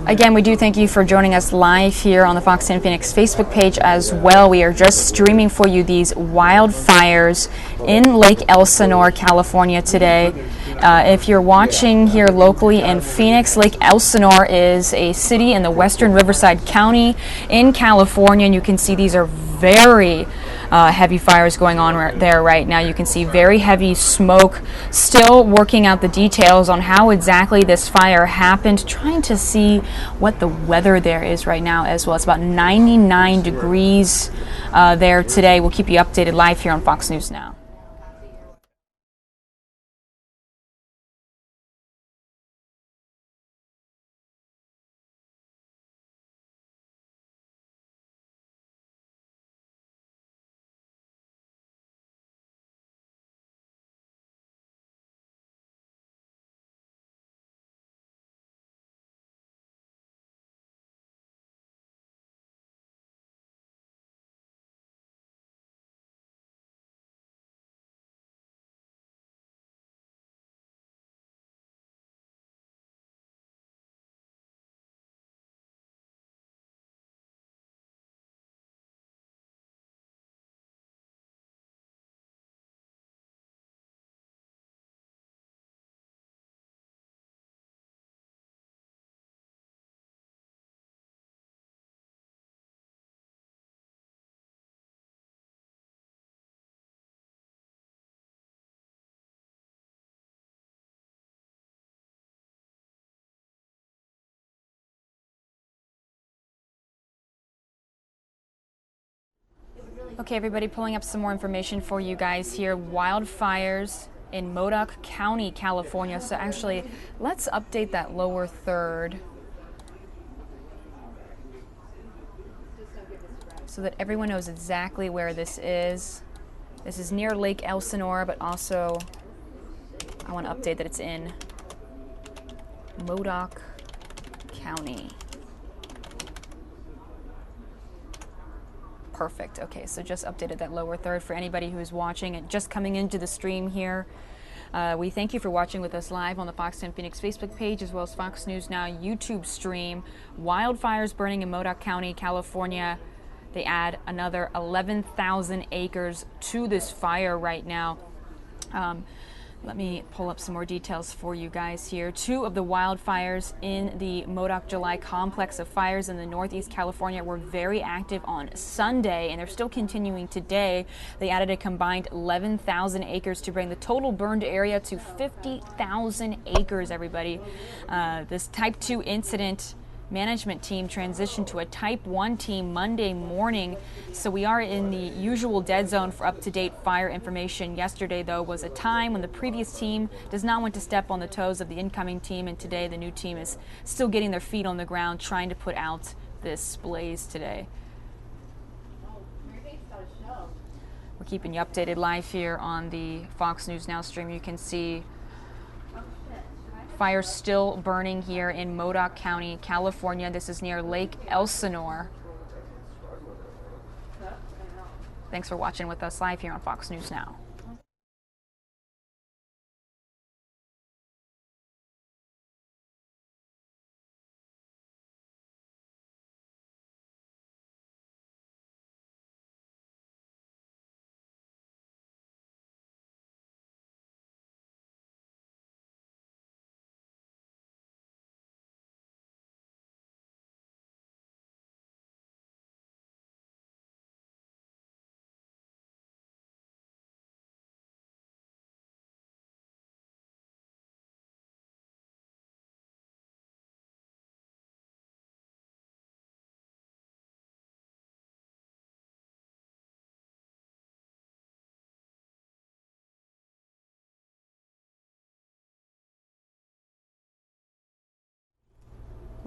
Again, we do thank you for joining us live here on the Fox 10 Phoenix Facebook page as well. We are just streaming for you these wildfires in Lake Elsinore, California today. If you're watching here locally in Phoenix, Lake Elsinore is a city in the western Riverside County in California, and you can see these are very heavy fires going on there right now. You can see very heavy smoke. Still working out the details on how exactly this fire happened. Trying to see what the weather there is right now as well. It's about 99 degrees there today. We'll keep you updated live here on Fox News Now. Okay, everybody, pulling up some more information for you guys here. Wildfires in Modoc County, California. So actually, let's update that lower third so that everyone knows exactly where this is. This is near Lake Elsinore, but also I want to update that it's in Modoc County. Perfect. Okay, so just updated that lower third for anybody who's watching and just coming into the stream here. We thank you for watching with us live on the Fox 10 Phoenix Facebook page as well as Fox News Now YouTube stream. Wildfires burning in Modoc County, California. They add another 11,000 acres to this fire right now. Let me pull up some more details for you guys here. 2 of the wildfires in the Modoc July complex of fires in the Northeast California were very active on Sunday, and they're still continuing today. They added a combined 11,000 acres to bring the total burned area to 50,000 acres, everybody. This Type 2 incident management team transitioned to a Type 1 team Monday morning, so we are in the usual dead zone for up-to-date fire information. Yesterday, though, was a time when the previous team does not want to step on the toes of the incoming team, and today the new team is still getting their feet on the ground, trying to put out this blaze today. We're keeping you updated live here on the Fox News Now stream. You can see fire still burning here in Modoc County, California. This is near Lake Elsinore. Thanks for watching with us live here on Fox News Now.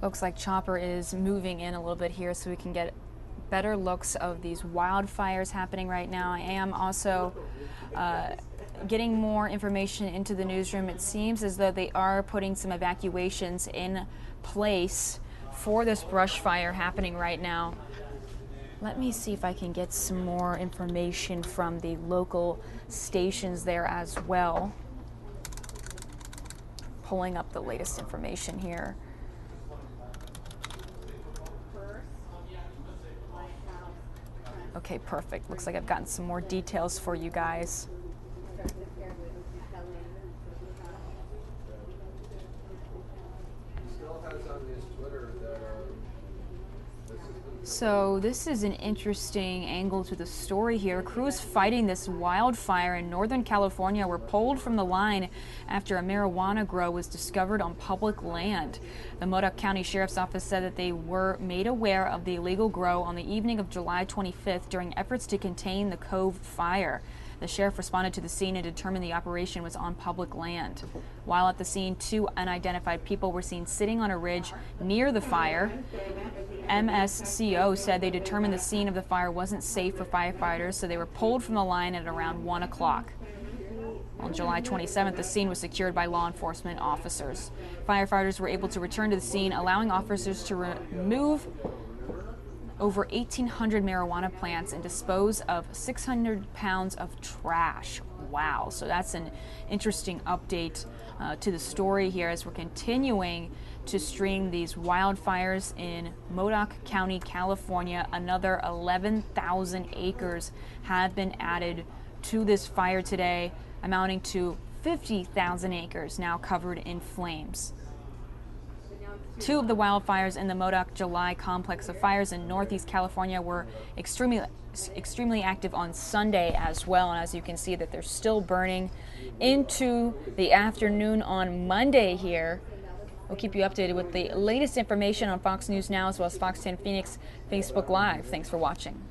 Looks like Chopper is moving in a little bit here so we can get better looks of these wildfires happening right now. I am also getting more information into the newsroom. It seems as though they are putting some evacuations in place for this brush fire happening right now. Let me see if I can get some more information from the local stations there as well. Pulling up the latest information here. Okay, perfect. Looks like I've gotten some more details for you guys. Still has on his Twitter that this has been So this is an interesting angle to the story here. Crews fighting this wildfire in Northern California were pulled from the line after a marijuana grow was discovered on public land. The Modoc County Sheriff's Office said that they were made aware of the illegal grow on the evening of July 25th during efforts to contain the Cove fire. The sheriff responded to the scene and determined the operation was on public land. While at the scene, 2 unidentified people were seen sitting on a ridge near the fire. MSCO said they determined the scene of the fire wasn't safe for firefighters, so they were pulled from the line at around 1 o'clock. On July 27th, the scene was secured by law enforcement officers. Firefighters were able to return to the scene, allowing officers to remove over 1,800 marijuana plants and dispose of 600 pounds of trash. Wow, so that's an interesting update to the story here as we're continuing to stream these wildfires in Modoc County, California. Another 11,000 acres have been added to this fire today, amounting to 50,000 acres now covered in flames. 2 of the wildfires in the Modoc July complex of fires in Northeast California were extremely active on Sunday as well, and as you can see that they're still burning into the afternoon on Monday here. We'll keep you updated with the latest information on Fox News Now as well as Fox 10 Phoenix Facebook Live. Thanks for watching.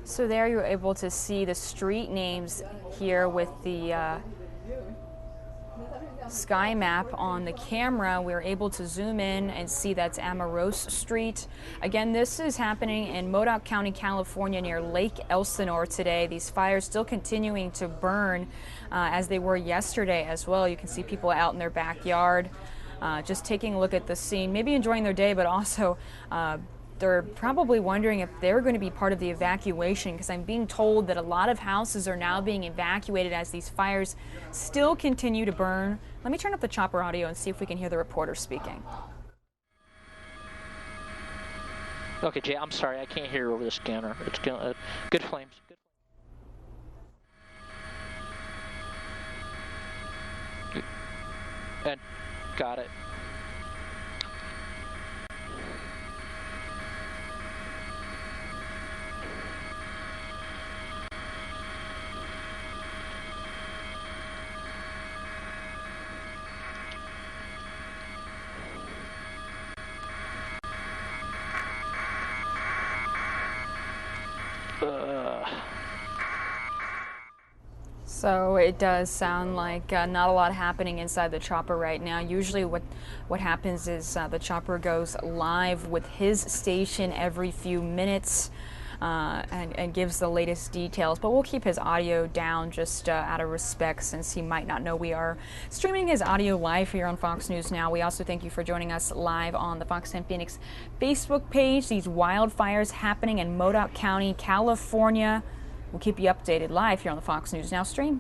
So there you're able to see the street names here with the sky map on the camera. We're able to zoom in and see that's Amorose Street. Again, this is happening in Modoc County, California near Lake Elsinore today. These fires still continuing to burn as they were yesterday as well. You can see people out in their backyard just taking a look at the scene, maybe enjoying their day, but also they're probably wondering if they're going to be part of the evacuation, because I'm being told that a lot of houses are now being evacuated as these fires still continue to burn. Let me turn up the chopper audio and see if we can hear the reporter speaking. Okay, Jay, I'm sorry, I can't hear over the scanner. It's good flames. Good. And got it. So it does sound like not a lot happening inside the chopper right now. Usually what happens is the chopper goes live with his station every few minutes and gives the latest details. But we'll keep his audio down just out of respect, since he might not know we are streaming his audio live here on Fox News Now. We also thank you for joining us live on the Fox 10 Phoenix Facebook page. These wildfires happening in Modoc County, California. We'll keep you updated live here on the Fox News Now stream.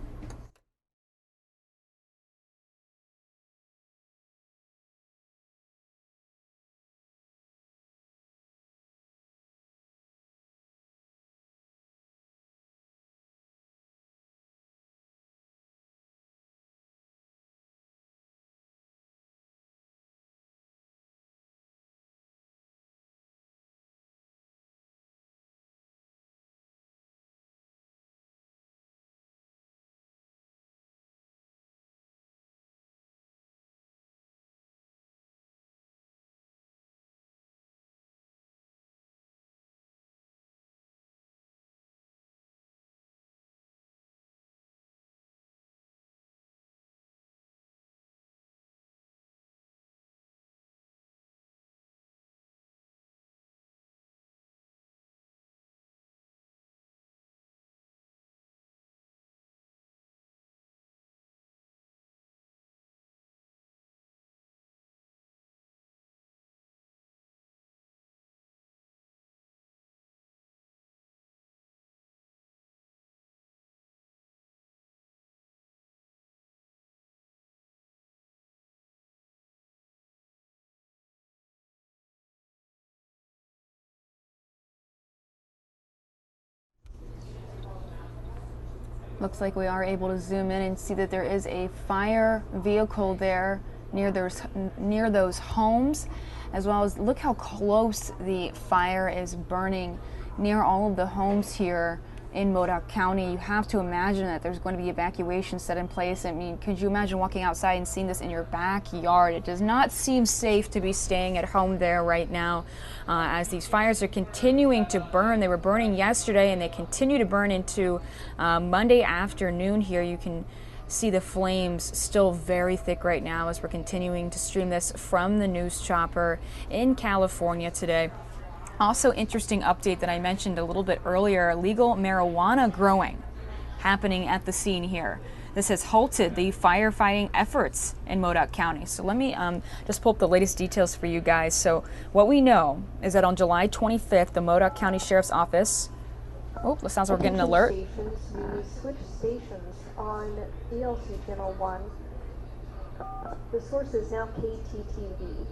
Looks like we are able to zoom in and see that there is a fire vehicle there near those homes, as well as look how close the fire is burning near all of the homes here in Modoc County. You have to imagine that there's going to be evacuation set in place. I mean, could you imagine walking outside and seeing this in your backyard? It does not seem safe to be staying at home there right now as these fires are continuing to burn. They were burning yesterday and they continue to burn into Monday afternoon here. You can see the flames still very thick right now as we're continuing to stream this from the news chopper in California today. Also, interesting update that I mentioned a little bit earlier, legal marijuana growing happening at the scene here. This has halted the firefighting efforts in Modoc County. So let me just pull up the latest details for you guys. So what we know is that on July 25th, the Modoc County Sheriff's Office, oh, it sounds like we're getting an alert. Switch stations on DLC Channel 1. The source is now KTTV.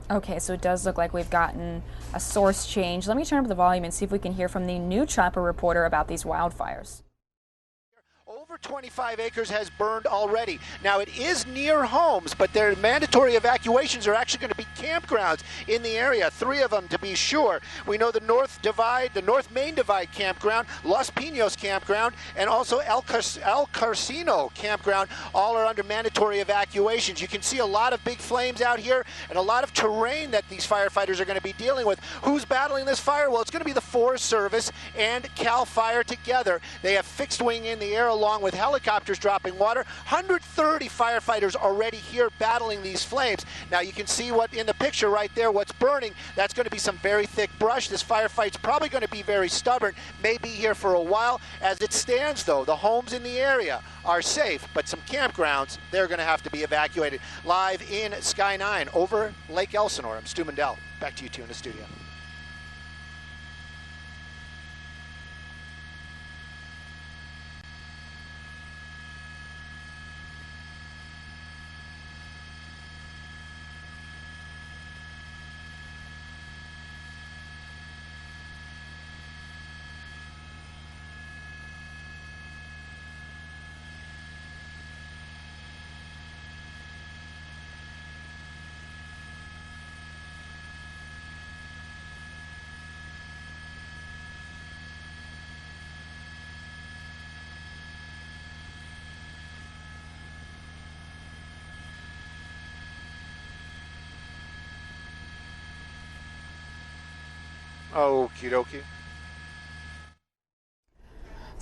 Okay, so it does look like we've gotten a source change. Let me turn up the volume and see if we can hear from the new chopper reporter about these wildfires. Over 25 acres has burned already. Now, it is near homes, but their mandatory evacuations are actually going to be campgrounds in the area, 3 of them to be sure. We know the North Main Divide campground, Los Pinos campground, and also El Carcino campground, all are under mandatory evacuations. You can see a lot of big flames out here and a lot of terrain that these firefighters are going to be dealing with. Who's battling this fire? Well, it's going to be the Forest Service and CAL FIRE together. They have fixed wing in the air along with helicopters dropping water. 130 firefighters already here battling these flames. Now you can see what in the picture right there, what's burning. That's going to be some very thick brush. This firefight's probably going to be very stubborn, may be here for a while. As it stands though, the homes in the area are safe, but some campgrounds, they're going to have to be evacuated. Live in Sky 9 over Lake Elsinore, I'm Stu Mendel. Back to you two in the studio. Okie dokie.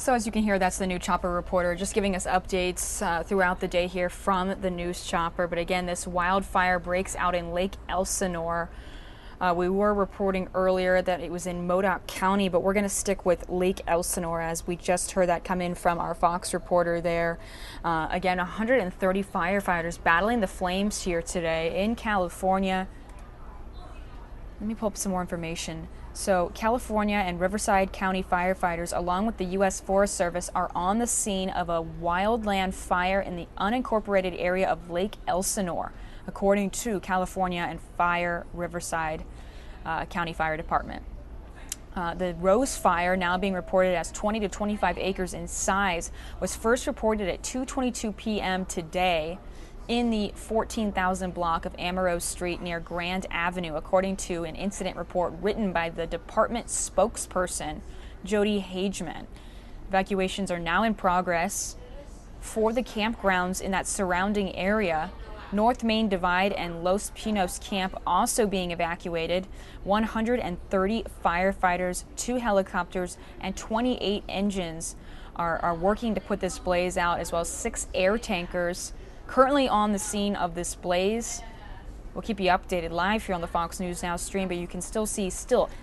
So as you can hear, that's the new chopper reporter just giving us updates throughout the day here from the news chopper. But again, this wildfire breaks out in Lake Elsinore. We were reporting earlier that it was in Modoc County, but we're going to stick with Lake Elsinore as we just heard that come in from our Fox reporter there. Again, 130 firefighters battling the flames here today in California. Let me pull up some more information. So California and Riverside County firefighters, along with the U.S. Forest Service, are on the scene of a wildland fire in the unincorporated area of Lake Elsinore, according to California and Riverside County Fire Department. The Rose Fire, now being reported as 20 to 25 acres in size, was first reported at 2:22 p.m. today in the 14,000 block of Amaro Street near Grand Avenue, according to an incident report written by the department spokesperson, Jody Hageman. Evacuations are now in progress for the campgrounds in that surrounding area. North Main Divide and Los Pinos Camp also being evacuated. 130 firefighters, 2 helicopters, and 28 engines are working to put this blaze out, as well as 6 air tankers currently on the scene of this blaze. We'll keep you updated live here on the Fox News Now stream, but you can still see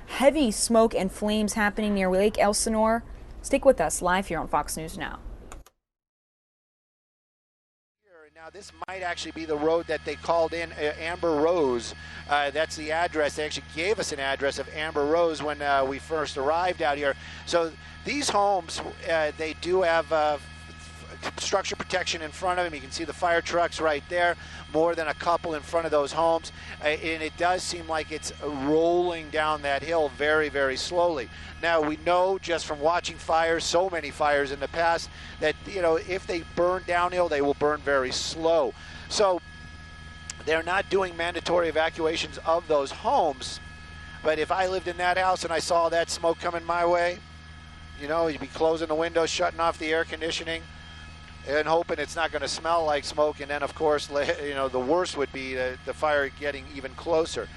heavy smoke and flames happening near Lake Elsinore. Stick with us live here on Fox News Now. Now, this might actually be the road that they called in Amber Rose. That's the address. They actually gave us an address of Amber Rose when we first arrived out here. So these homes, they do have structure protection in front of them. You can see the fire trucks right there, more than a couple in front of those homes. And it does seem like it's rolling down that hill very, very slowly. Now, we know just from watching fires, so many fires in the past, that, you know, if they burn downhill, they will burn very slow. So they're not doing mandatory evacuations of those homes. But if I lived in that house and I saw that smoke coming my way, you know, you'd be closing the windows, shutting off the air conditioning, and hoping it's not going to smell like smoke. And then, of course, you know, the worst would be the fire getting even closer.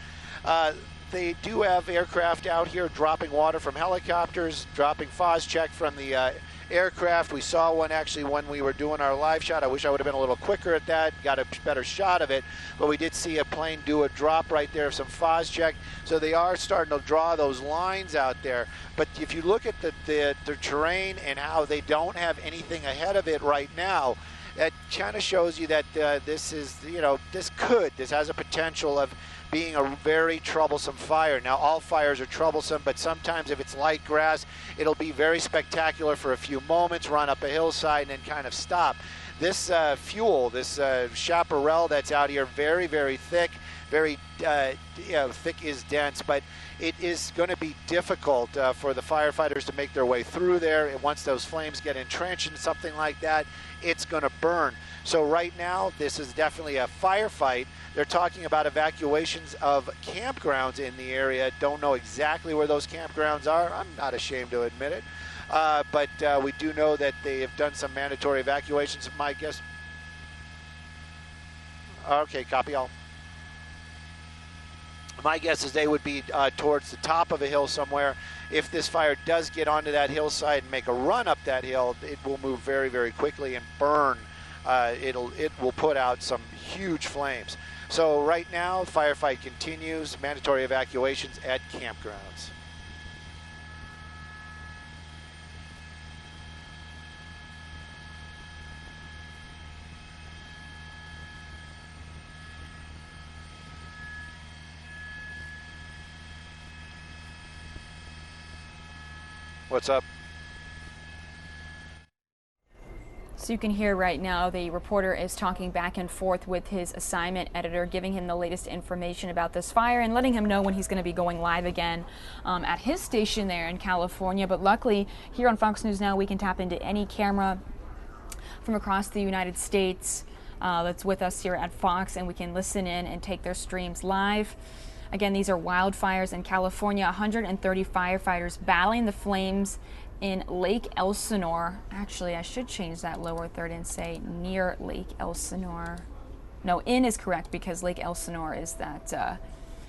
They do have aircraft out here dropping water from helicopters, dropping Phos-Chek from the aircraft. We saw one actually when we were doing our live shot. I wish I would have been a little quicker at that, got a better shot of it, but we did see a plane do a drop right there of some Phos-Chek. So they are starting to draw those lines out there. But if you look at the terrain and how they don't have anything ahead of it right now, that kind of shows you that this is, you know, this has a potential of being a very troublesome fire. Now, all fires are troublesome, but sometimes if it's light grass, it'll be very spectacular for a few moments, run up a hillside, and then kind of stop. This fuel, this chaparral that's out here, very, very thick, very thick is dense, but it is going to be difficult for the firefighters to make their way through there. And once those flames get entrenched in something like that, it's going to burn. So right now, this is definitely a firefight. They're talking about evacuations of campgrounds in the area. Don't know exactly where those campgrounds are. I'm not ashamed to admit it. But we do know that they have done some mandatory evacuations. My guess. Okay, copy all. My guess is they would be towards the top of a hill somewhere. If this fire does get onto that hillside and make a run up that hill, it will move very, very quickly and burn. It will put out some huge flames. So right now, firefight continues. Mandatory evacuations at campgrounds. What's up? So you can hear right now the reporter is talking back and forth with his assignment editor, giving him the latest information about this fire and letting him know when he's going to be going live again at his station there in California. But luckily, here on Fox News Now, we can tap into any camera from across the United States that's with us here at Fox, and we can listen in and take their streams live. Again, these are wildfires in California. 130 firefighters battling the flames in Lake Elsinore. Actually, I should change that lower third and say near Lake Elsinore. No, in is correct because Lake Elsinore is that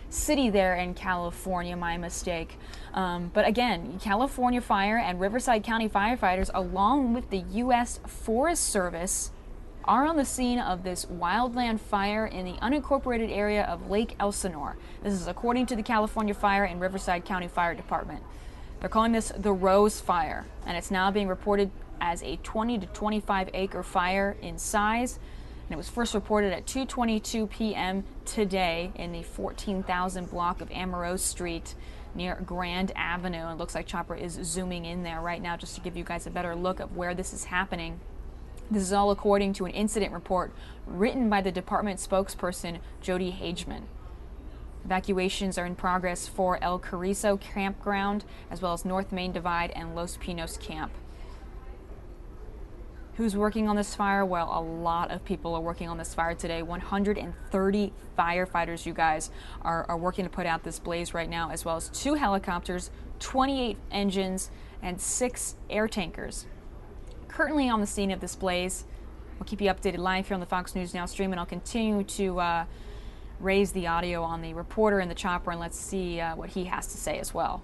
city there in California, my mistake. But again, California Fire and Riverside County firefighters, along with the U.S. Forest Service, are on the scene of this wildland fire in the unincorporated area of Lake Elsinore. This is according to the California Fire and Riverside County Fire Department. They're calling this the Rose Fire, and it's now being reported as a 20 to 25 acre fire in size. And it was first reported at 2:22 p.m. today in the 14,000 block of Amorose Street near Grand Avenue. It looks like Chopper is zooming in there right now just to give you guys a better look of where this is happening. This is all according to an incident report written by the department spokesperson, Jody Hageman. Evacuations are in progress for El Carrizo Campground, as well as North Main Divide and Los Pinos Camp. Who's working on this fire? Well, a lot of people are working on this fire today. 130 firefighters, you guys, are working to put out this blaze right now, as well as 2 helicopters, 28 engines, and 6 air tankers. Currently on the scene of this blaze. We'll keep you updated live here on the Fox News Now stream, and I'll continue to raise the audio on the reporter and the chopper, and let's see what he has to say as well.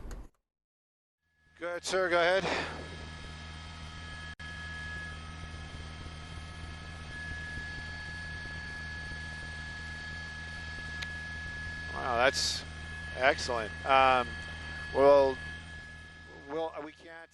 Good, sir, go ahead. Wow, that's excellent. Well, we can't.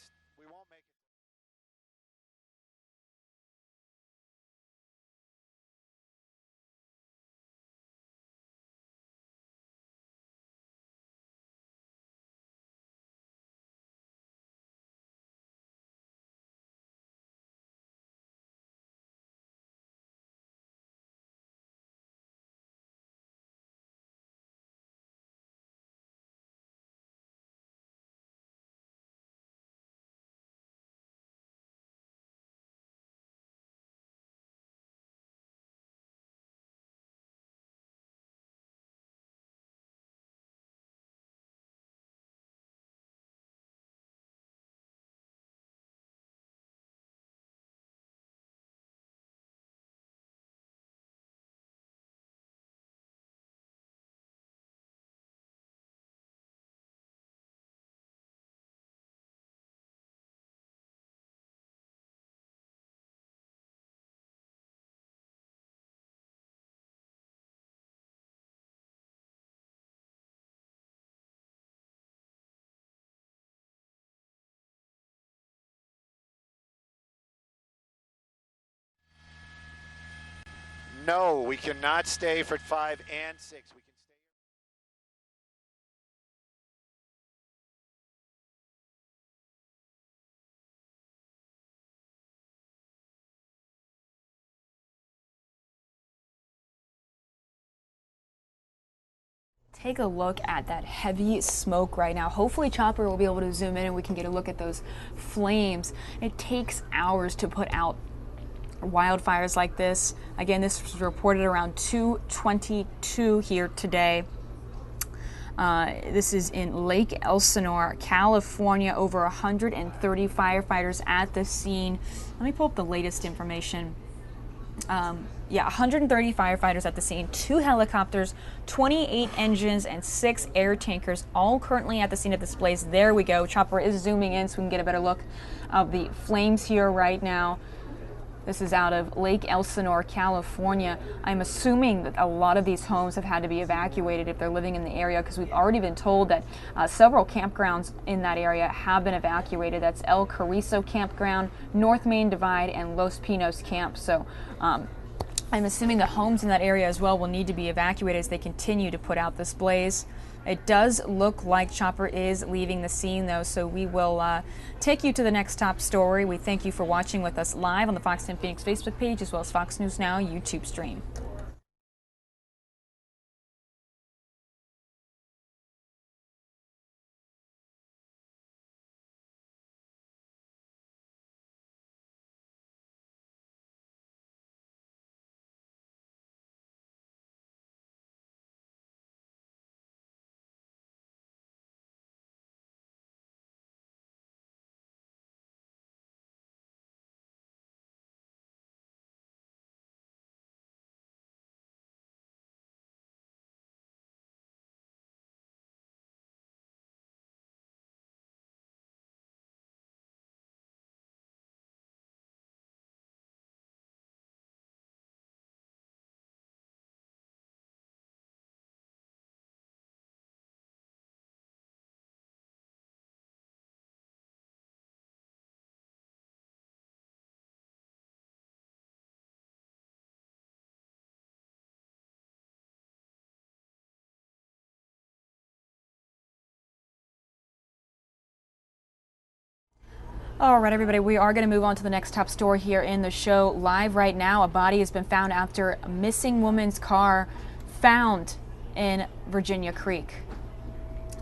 No, we cannot stay for 5 and 6. We can stay. Take a look at that heavy smoke right now. Hopefully Chopper will be able to zoom in and we can get a look at those flames. It takes hours to put out wildfires like this. Again, this was reported around 2:22 here today. This is in Lake Elsinore, California. Over 130 firefighters at the scene. Let me pull up the latest information. 130 firefighters at the scene, 2 helicopters, 28 engines, and 6 air tankers, all currently at the scene of this blaze. There we go. Chopper is zooming in so we can get a better look of the flames here right now. This is out of Lake Elsinore, California. I'm assuming that a lot of these homes have had to be evacuated if they're living in the area, because we've already been told that several campgrounds in that area have been evacuated. That's El Carrizo Campground, North Main Divide, and Los Pinos Camp. So I'm assuming the homes in that area as well will need to be evacuated as they continue to put out this blaze. It does look like Chopper is leaving the scene, though, so we will take you to the next top story. We thank you for watching with us live on the Fox 10 Phoenix Facebook page, as well as Fox News Now YouTube stream. All right, everybody, we are going to move on to the next top story here in the show. Live right now, a body has been found after a missing woman's car found in Virginia Creek.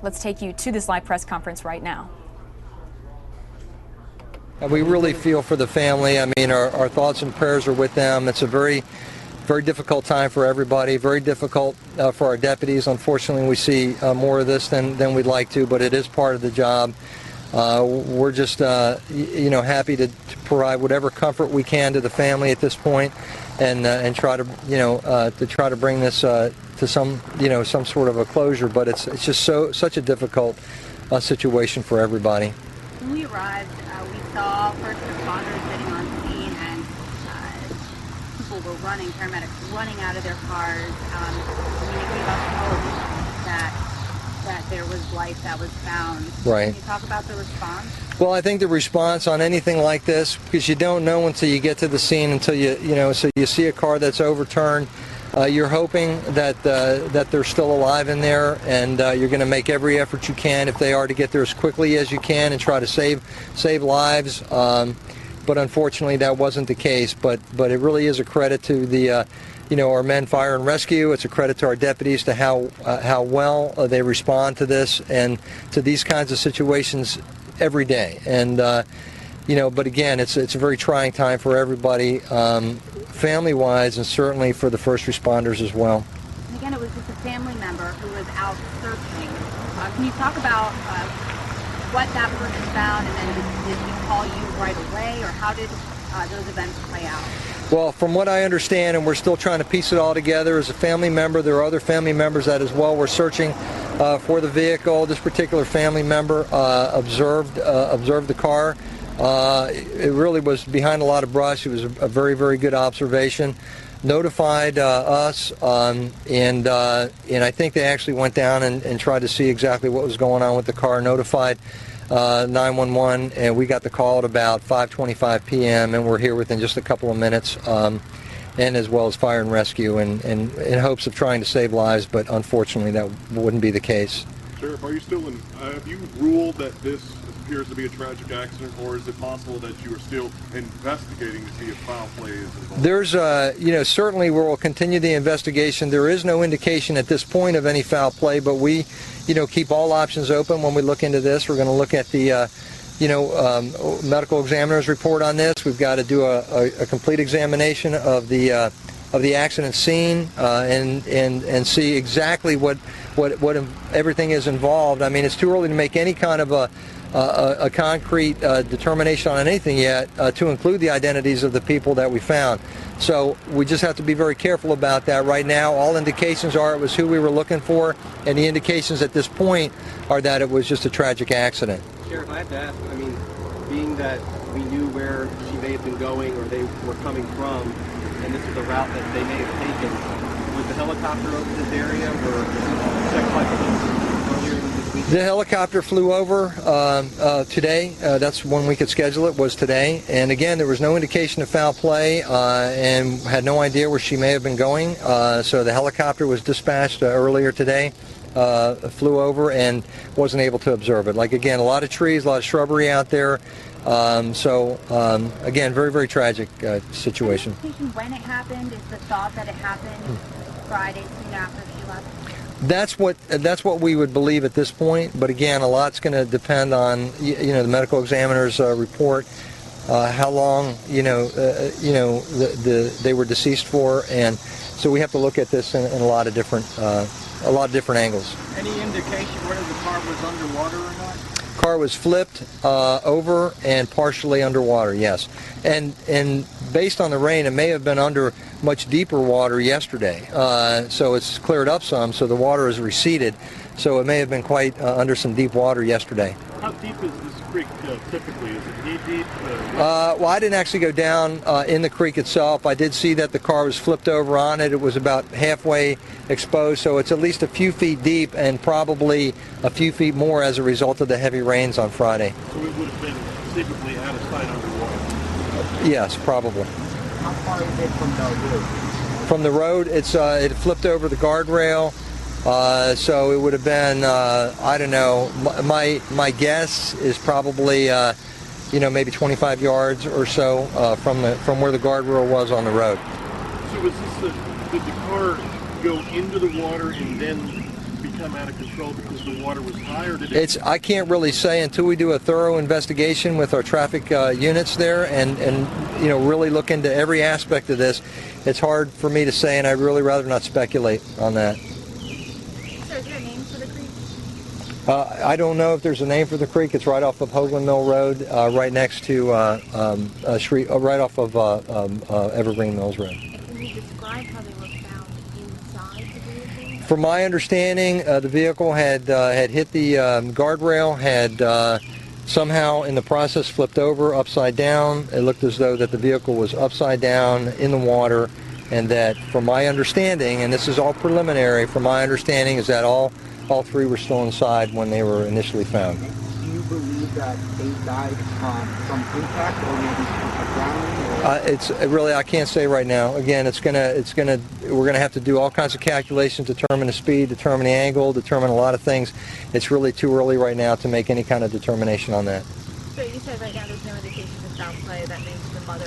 Let's take you to this live press conference right now. We really feel for the family. I mean, our thoughts and prayers are with them. It's a very difficult time for everybody, very difficult for our deputies. Unfortunately, we see more of this than we'd like to, but it is part of the job. We're just, happy to provide whatever comfort we can to the family at this point, and try to, to try to bring this to some sort of a closure. But it's just such a difficult situation for everybody. When we arrived, we saw first responders getting on scene, and people were running, paramedics running out of their cars. It gave us hope that there was life that was found. Right. Can you talk about the response? Well, I think the response on anything like this, because you don't know until you get to the scene, until so you see a car that's overturned. You're hoping that they're still alive in there, and you're going to make every effort you can, if they are, to get there as quickly as you can and try to save lives. But unfortunately, that wasn't the case. But it really is a credit to the our men, fire and rescue. It's a credit to our deputies to how well they respond to this and to these kinds of situations every day. And but again, it's a very trying time for everybody, family-wise, and certainly for the first responders as well. And again, it was just a family member who was out searching. Can you talk about what that person found, and then did he call you right away, or how did those events play out? Well, from what I understand, and we're still trying to piece it all together, as a family member, there are other family members that as well were searching for the vehicle. This particular family member observed the car. It really was behind a lot of brush. It was a very, very good observation. Notified us, and I think they actually went down and tried to see exactly what was going on with the car. Notified 911, and we got the call at about 5:25 p.m. and we're here within just a couple of minutes, and as well as fire and rescue, and in hopes of trying to save lives, but unfortunately that wouldn't be the case. Sheriff, are you still have you ruled that this appears to be a tragic accident, or is it possible that you are still investigating to see if foul play is involved? There's, certainly we will continue the investigation. There is no indication at this point of any foul play, but we, keep all options open when we look into this. We're going to look at the, medical examiner's report on this. We've got to do a complete examination of the accident scene and see exactly what everything is involved. I mean, it's too early to make any kind of a concrete determination on anything yet, to include the identities of the people that we found. So we just have to be very careful about that. Right now, all indications are it was who we were looking for, and the indications at this point are that it was just a tragic accident. Sheriff, I have to ask, being that we knew where she may have been going or they were coming from, and this is the route that they may have taken, was the helicopter over this area or checked by police earlier this week? The helicopter flew over today. That's when we could schedule it, was today. And again, there was no indication of foul play, and had no idea where she may have been going. So the helicopter was dispatched earlier today, flew over, and wasn't able to observe it. Like, again, a lot of trees, a lot of shrubbery out there. Again, very, very tragic situation. When it happened, is the thought that it happened Friday soon after she left? That's what we would believe at this point. But again, a lot's going to depend on the medical examiner's report, how long they were deceased for, and so we have to look at this in a lot of different angles. Any indication whether the car was underwater or not? Car was flipped over and partially underwater, yes. And based on the rain, it may have been under much deeper water yesterday. So it's cleared up some, so the water has receded. So it may have been quite under some deep water yesterday. How deep is this creek typically? Is it knee-deep? Well, I didn't actually go down in the creek itself. I did see that the car was flipped over on it. It was about halfway exposed, so it's at least a few feet deep and probably a few feet more as a result of the heavy rains on Friday. So it would have been secretly out of sight underwater? Yes, probably. How far is it from the road? From the road, it flipped over the guardrail. So it would have been, I don't know, my guess is probably, maybe 25 yards or so from where the guardrail was on the road. So was this did the car go into the water and then become out of control because the water was high, or did it? I can't really say until we do a thorough investigation with our traffic units there and really look into every aspect of this. It's hard for me to say, and I'd really rather not speculate on that. So is there a name for the creek? I don't know if there's a name for the creek. It's right off of Hoagland Mill Road, right next to right off of Evergreen Mills Road. Can you describe how they were found inside the vehicle? From my understanding, the vehicle had hit the guardrail, had somehow in the process flipped over upside down. It looked as though that the vehicle was upside down in the water, and that, from my understanding, and this is all preliminary, from my understanding is that all three were still inside when they were initially found. Do you believe that they died from impact or maybe from drowning? It's really, I can't say right now. Again, we're gonna have to do all kinds of calculations, determine the speed, determine the angle, determine a lot of things. It's really too early right now to make any kind of determination on that. So you said right now there's no indication of foul play. That means the mother.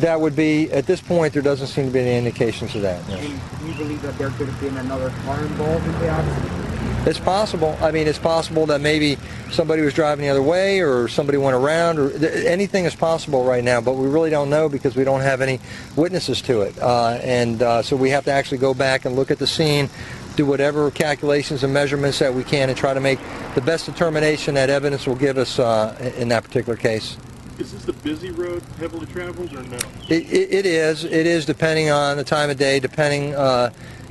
That would be, at this point, there doesn't seem to be any indications of that. No. Do you believe that there could have been another car involved in the accident? It's possible. I mean, it's possible that maybe somebody was driving the other way, or somebody went around, or anything is possible right now, but we really don't know because we don't have any witnesses to it. So we have to actually go back and look at the scene, do whatever calculations and measurements that we can, and try to make the best determination that evidence will give us in that particular case. Is this a busy road, heavily traveled, or no? It is. It is, depending on the time of day, depending.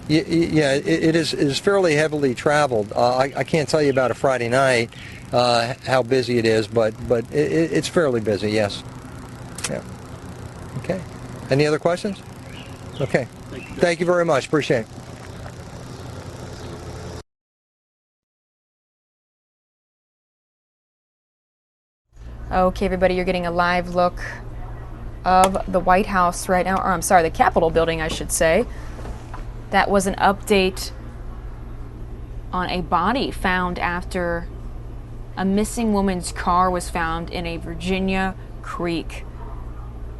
Yeah, it is fairly heavily traveled. I can't tell you about a Friday night how busy it is, but it's fairly busy. Yes. Yeah. Okay. Any other questions? Okay. Thank you very much. Appreciate it. Okay, everybody, you're getting a live look of the White House right now, or I'm sorry, the Capitol building, I should say. That was an update on a body found after a missing woman's car was found in a Virginia creek.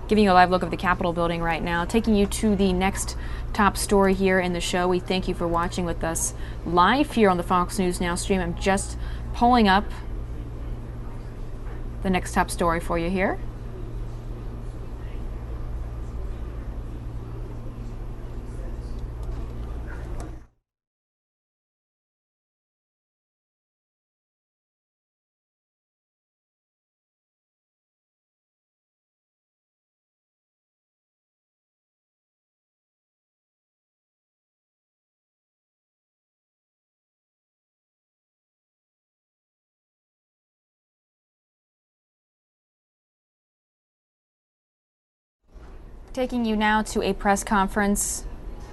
Giving you a live look of the Capitol building right now, taking you to the next top story here in the show. We thank you for watching with us live here on the Fox News Now stream. I'm just pulling up the next top story for you here. Taking you now to a press conference.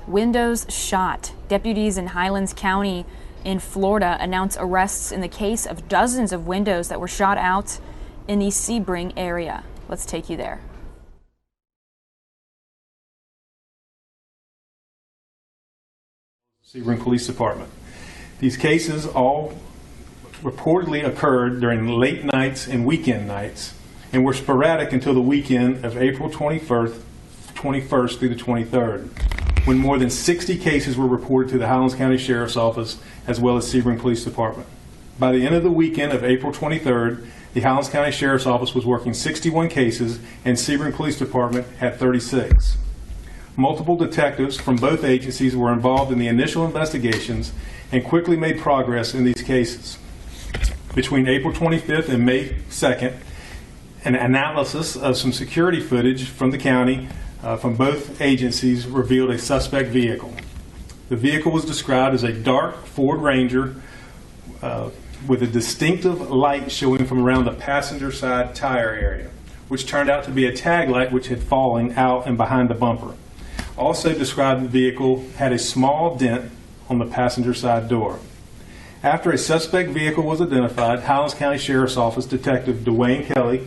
Windows shot. Deputies in Highlands County in Florida announce arrests in the case of dozens of windows that were shot out in the Sebring area. Let's take you there. Sebring Police Department. These cases all reportedly occurred during late nights and weekend nights and were sporadic until the weekend of April 21st through the 23rd, when more than 60 cases were reported to the Highlands County Sheriff's Office as well as Sebring Police Department. By the end of the weekend of April 23rd, the Highlands County Sheriff's Office was working 61 cases and Sebring Police Department had 36. Multiple detectives from both agencies were involved in the initial investigations and quickly made progress in these cases. Between April 25th and May 2nd, an analysis of some security footage from the county from both agencies revealed a suspect vehicle. The vehicle was described as a dark Ford Ranger with a distinctive light showing from around the passenger side tire area, which turned out to be a tag light which had fallen out and behind the bumper. Also described the vehicle had a small dent on the passenger side door. After a suspect vehicle was identified, Highlands County Sheriff's Office Detective Dwayne Kelly,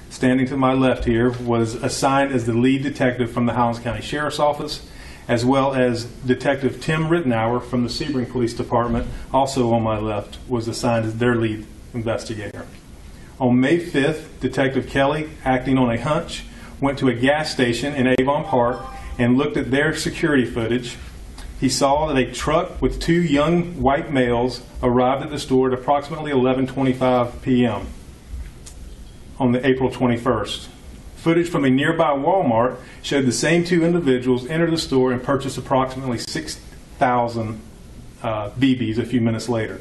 standing to my left here, was assigned as the lead detective from the Highlands County Sheriff's Office, as well as Detective Tim Rittenauer from the Sebring Police Department, also on my left, was assigned as their lead investigator. On May 5th, Detective Kelly, acting on a hunch, went to a gas station in Avon Park and looked at their security footage. He saw that a truck with 2 young white males arrived at the store at approximately 11:25 p.m. on the April 21st. Footage from a nearby Walmart showed the same 2 individuals enter the store and purchase approximately 6,000 BBs a few minutes later.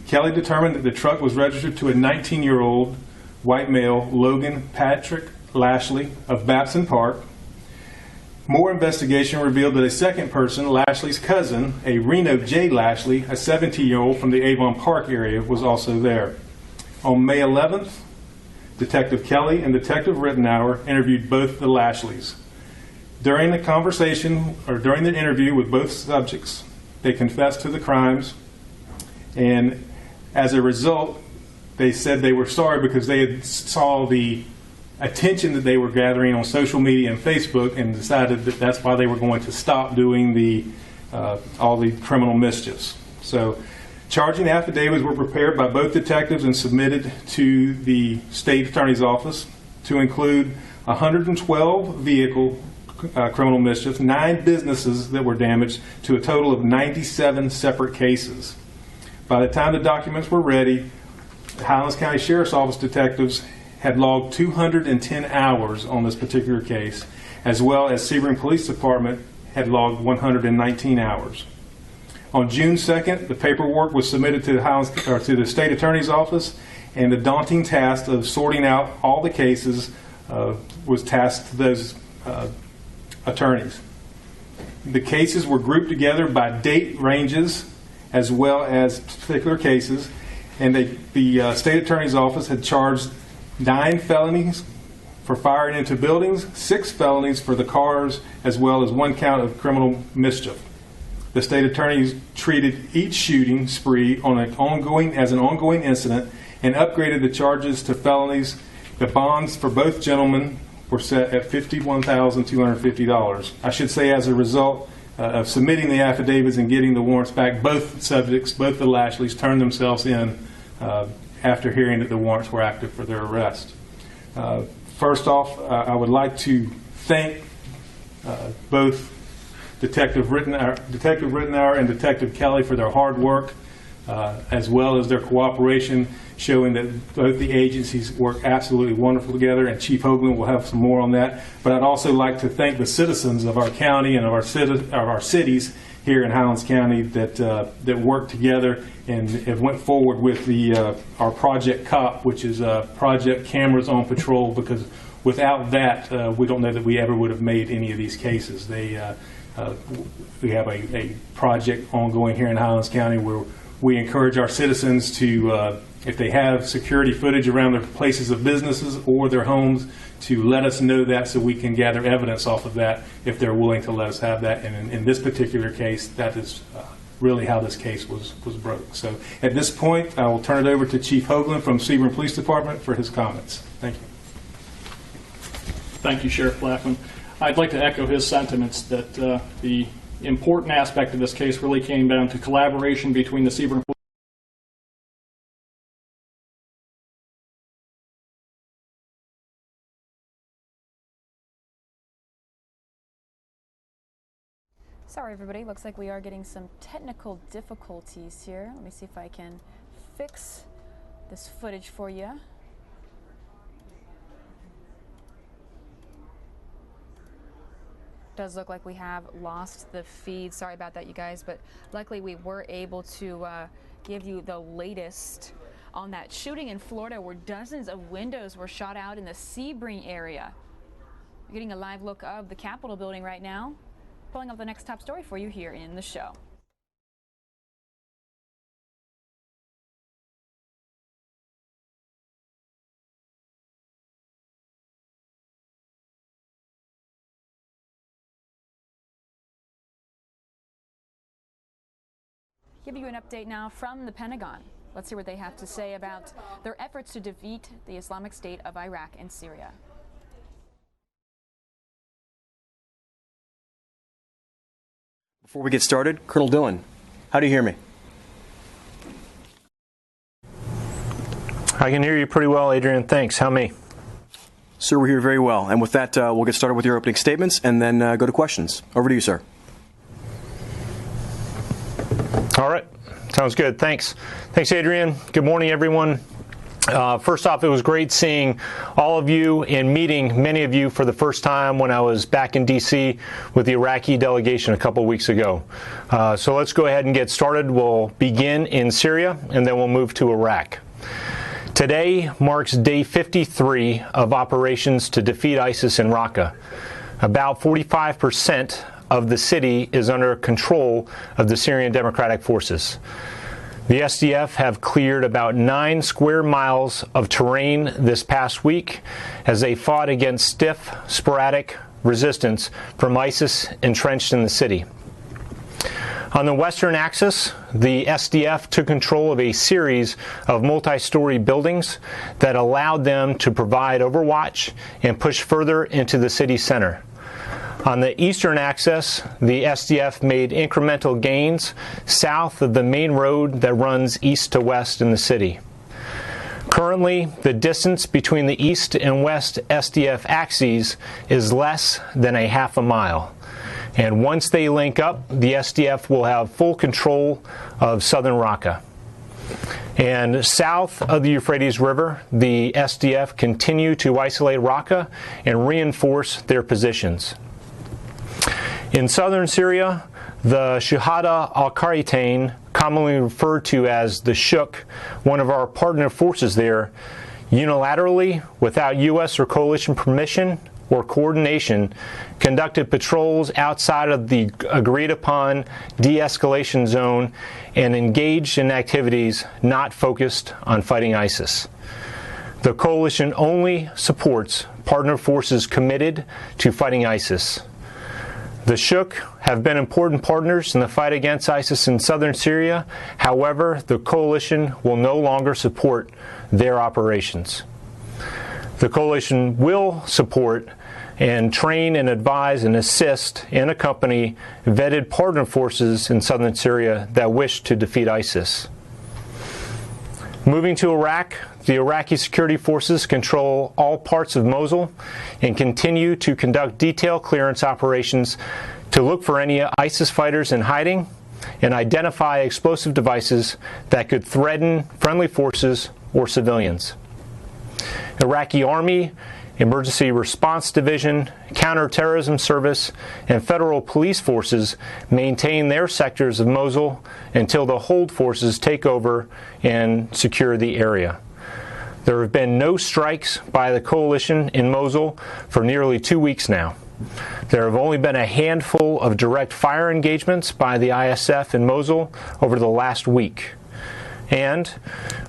Kelly determined that the truck was registered to a 19-year-old white male, Logan Patrick Lashley of Babson Park. More investigation revealed that a second person, Lashley's cousin, a Reno J. Lashley, a 17-year-old from the Avon Park area, was also there. On May 11th, Detective Kelly and Detective Rittenauer interviewed both the Lashleys. During the conversation, or during the interview with both subjects, they confessed to the crimes, and as a result, they said they were sorry because they had saw the attention that they were gathering on social media and Facebook and decided that that's why they were going to stop doing the all the criminal mischiefs. So charging affidavits were prepared by both detectives and submitted to the state attorney's office to include 112 vehicle criminal mischiefs, 9 businesses that were damaged, to a total of 97 separate cases. By the time the documents were ready, the Highlands County Sheriff's Office detectives had logged 210 hours on this particular case, as well as Sebring Police Department had logged 119 hours. On June 2nd, the paperwork was submitted to the State Attorney's Office, and the daunting task of sorting out all the cases was tasked to those attorneys. The cases were grouped together by date ranges as well as particular cases, and the State Attorney's Office had charged 9 felonies for firing into buildings, 6 felonies for the cars, as well as 1 count of criminal mischief. The state attorneys treated each shooting spree as an ongoing incident and upgraded the charges to felonies. The bonds for both gentlemen were set at $51,250. I should say, as a result of submitting the affidavits and getting the warrants back, both subjects, both the Lashleys, turned themselves in after hearing that the warrants were active for their arrest. First off, I would like to thank both Detective Rittenauer and Detective Kelly for their hard work, as well as their cooperation, showing that both the agencies work absolutely wonderful together, and Chief Hoagland will have some more on that. But I'd also like to thank the citizens of our county and of our cities here in Highlands County that work together and have went forward with our Project COP, which is Project Cameras on Patrol, because without that, we don't know that we ever would have made any of these cases. We have a project ongoing here in Highlands County where we encourage our citizens to, if they have security footage around their places of businesses or their homes, to let us know that so we can gather evidence off of that if they're willing to let us have that. And in this particular case, that is really how this case was broke. So at this point, I will turn it over to Chief Hoagland from Sebring Police Department for his comments. Thank you. Thank you, Sheriff Blackman. I'd like to echo his sentiments that the important aspect of this case really came down to collaboration between the Sebring Police. Sorry, everybody. Looks like we are getting some technical difficulties here. Let me see if I can fix this footage for you. Does look like we have lost the feed. Sorry about that, you guys, but luckily we were able to give you the latest on that shooting in Florida where dozens of windows were shot out in the Sebring area. We're getting a live look of the Capitol building right now. Pulling up the next top story for you here in the show. Give you an update now from the Pentagon. Let's see what they have to say about their efforts to defeat the Islamic State of Iraq and Syria. Before we get started, Colonel Dillon, how do you hear me? I can hear you pretty well, Adrian. Thanks. How me? Sir, we're here very well. And with that, we'll get started with your opening statements and then go to questions. Over to you, sir. All right. Sounds good. Thanks. Thanks, Adrian. Good morning, everyone. First off, it was great seeing all of you and meeting many of you for the first time when I was back in D.C. with the Iraqi delegation a couple weeks ago. So let's go ahead and get started. We'll begin in Syria, and then we'll move to Iraq. Today marks day 53 of operations to defeat ISIS in Raqqa. About 45% of the city is under control of the Syrian Democratic Forces. The SDF have cleared about 9 square miles of terrain this past week as they fought against stiff, sporadic resistance from ISIS entrenched in the city. On the western axis, the SDF took control of a series of multi-story buildings that allowed them to provide overwatch and push further into the city center. On the eastern axis, the SDF made incremental gains south of the main road that runs east to west in the city. Currently, the distance between the east and west SDF axes is less than a half a mile. And once they link up, the SDF will have full control of southern Raqqa. And south of the Euphrates River, the SDF continue to isolate Raqqa and reinforce their positions. In southern Syria, the Shuhada al-Qaritain, commonly referred to as the Shuk, one of our partner forces there, unilaterally, without U.S. or coalition permission or coordination, conducted patrols outside of the agreed-upon de-escalation zone and engaged in activities not focused on fighting ISIS. The coalition only supports partner forces committed to fighting ISIS. The Shuk have been important partners in the fight against ISIS in southern Syria. However, the coalition will no longer support their operations. The coalition will support and train and advise and assist and accompany vetted partner forces in southern Syria that wish to defeat ISIS. Moving to Iraq, the Iraqi security forces control all parts of Mosul and continue to conduct detailed clearance operations to look for any ISIS fighters in hiding and identify explosive devices that could threaten friendly forces or civilians. Iraqi Army, Emergency Response Division, Counterterrorism Service, and federal police forces maintain their sectors of Mosul until the hold forces take over and secure the area. There have been no strikes by the coalition in Mosul for nearly 2 weeks now. There have only been a handful of direct fire engagements by the ISF in Mosul over the last week. And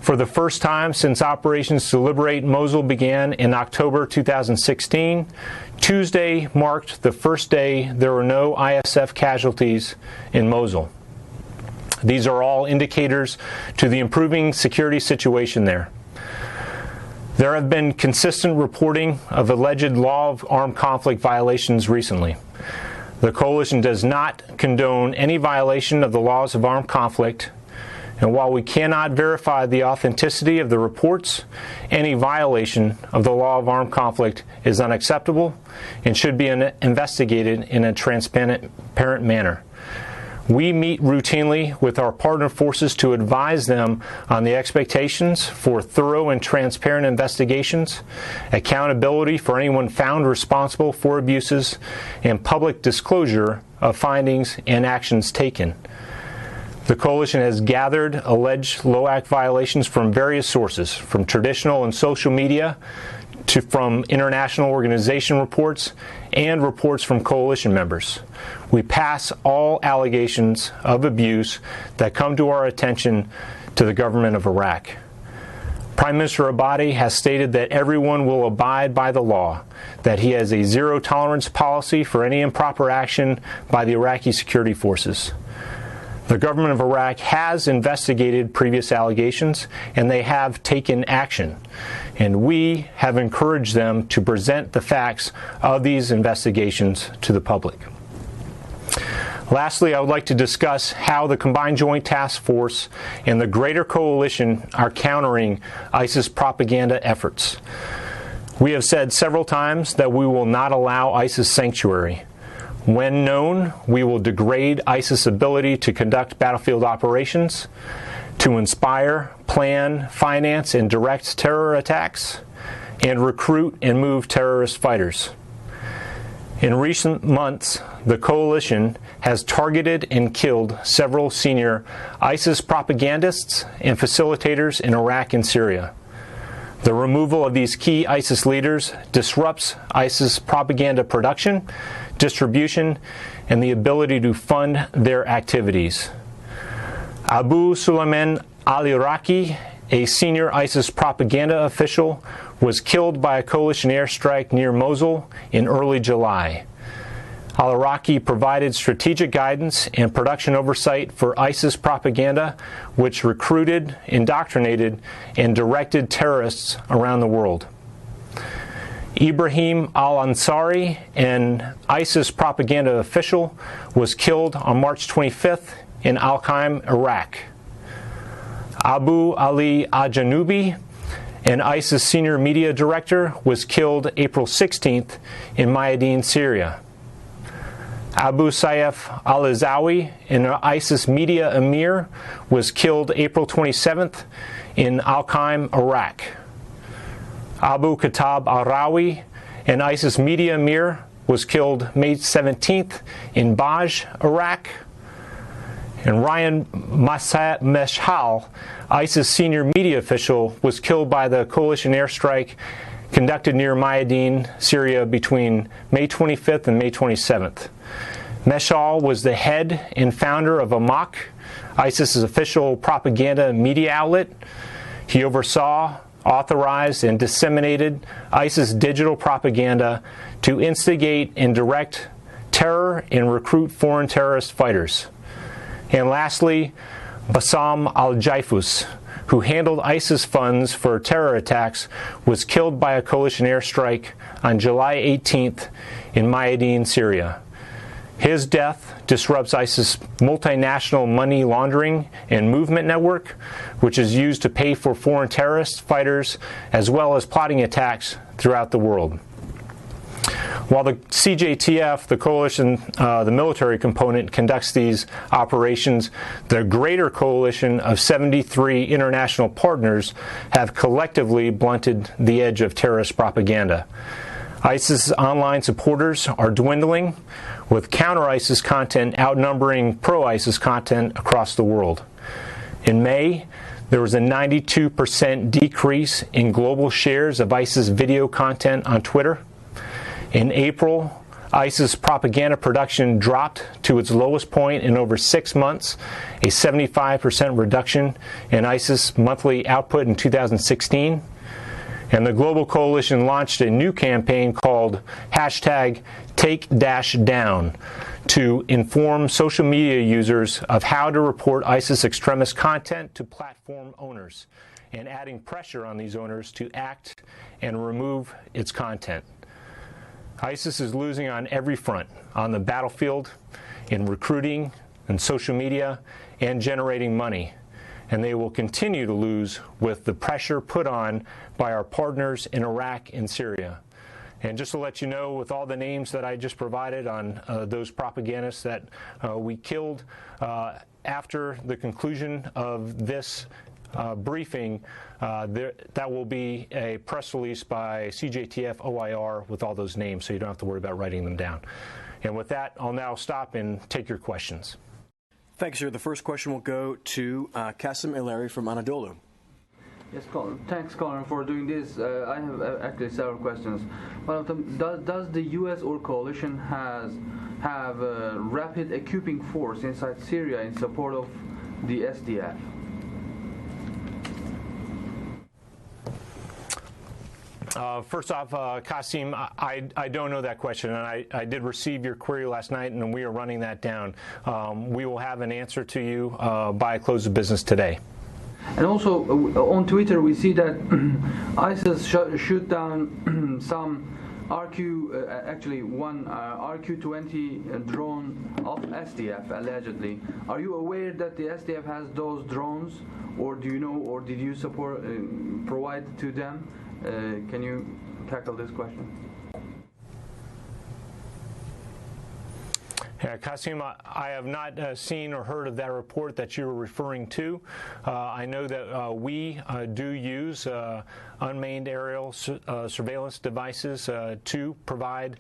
for the first time since operations to liberate Mosul began in October 2016, Tuesday marked the first day there were no ISF casualties in Mosul. These are all indicators to the improving security situation there. There have been consistent reporting of alleged law of armed conflict violations recently. The coalition does not condone any violation of the laws of armed conflict. And while we cannot verify the authenticity of the reports, any violation of the law of armed conflict is unacceptable and should be investigated in a transparent manner. We meet routinely with our partner forces to advise them on the expectations for thorough and transparent investigations, accountability for anyone found responsible for abuses, and public disclosure of findings and actions taken. The coalition has gathered alleged LOAC violations from various sources, from traditional and social media to from international organization reports and reports from coalition members. We pass all allegations of abuse that come to our attention to the government of Iraq. Prime Minister Abadi has stated that everyone will abide by the law, that he has a zero-tolerance policy for any improper action by the Iraqi security forces. The government of Iraq has investigated previous allegations, and they have taken action. And we have encouraged them to present the facts of these investigations to the public. Lastly, I would like to discuss how the Combined Joint Task Force and the greater coalition are countering ISIS propaganda efforts. We have said several times that we will not allow ISIS sanctuary. When known, we will degrade ISIS' ability to conduct battlefield operations, to inspire, plan, finance, and direct terror attacks, and recruit and move terrorist fighters. In recent months, the coalition has targeted and killed several senior ISIS propagandists and facilitators in Iraq and Syria. The removal of these key ISIS leaders disrupts ISIS propaganda production, distribution, and the ability to fund their activities. Abu Sulaiman al-Iraqi, a senior ISIS propaganda official, was killed by a coalition airstrike near Mosul in early July. Al-Iraqi provided strategic guidance and production oversight for ISIS propaganda, which recruited, indoctrinated, and directed terrorists around the world. Ibrahim al-Ansari, an ISIS propaganda official, was killed on March 25th in Al-Qaim, Iraq. Abu Ali al-Janubi, an ISIS senior media director, was killed April 16th in Mayadeen, Syria. Abu Sayyaf al-Azawi, an ISIS media emir, was killed April 27th in Al-Qaim, Iraq. Abu Khattab al-Rawi, an ISIS media emir, was killed May 17th in Baj, Iraq. And Ryan Meshal, ISIS senior media official, was killed by the coalition airstrike conducted near Mayadeen, Syria between May 25th and May 27th. Meshal was the head and founder of Amaq, ISIS's official propaganda media outlet. He oversaw, authorized, and disseminated ISIS digital propaganda to instigate and direct terror and recruit foreign terrorist fighters. And lastly, Bassam al-Jaifus, who handled ISIS funds for terror attacks, was killed by a coalition airstrike on July 18th in Mayadeen, Syria. His death disrupts ISIS' multinational money laundering and movement network, which is used to pay for foreign terrorist fighters as well as plotting attacks throughout the world. While the CJTF, the coalition, the military component, conducts these operations, the greater coalition of 73 international partners have collectively blunted the edge of terrorist propaganda. ISIS online supporters are dwindling, with counter-ISIS content outnumbering pro-ISIS content across the world. In May, there was a 92% decrease in global shares of ISIS video content on Twitter. In April, ISIS propaganda production dropped to its lowest point in over 6 months, a 75% reduction in ISIS monthly output in 2016. And the global coalition launched a new campaign called #TakeDash to inform social media users of how to report ISIS extremist content to platform owners, and adding pressure on these owners to act and remove its content. ISIS is losing on every front, on the battlefield, in recruiting, and social media, and generating money. And they will continue to lose with the pressure put on by our partners in Iraq and Syria. And just to let you know, with all the names that I just provided on those propagandists that we killed after the conclusion of this briefing, that will be a press release by CJTF OIR with all those names, so you don't have to worry about writing them down. And with that, I'll now stop and take your questions. Thank you, sir. The first question will go to Kasim Ilari from Anadolu. Yes, Colin. Thanks, Colin, for doing this. I have actually several questions. One of them, does the U.S. or coalition have a rapid equipping force inside Syria in support of the SDF? First off, Kasim, I don't know that question, and I did receive your query last night, and we are running that down. We will have an answer to you by close of business today. And also, on Twitter, we see that ISIS shoot down some actually one RQ-20 drone of SDF allegedly. Are you aware that the SDF has those drones, or do you know, or did you provide to them? Can you tackle this question? Yeah, Qasim, I have not seen or heard of that report that you were referring to. I know that we do use unmanned aerial surveillance devices to provide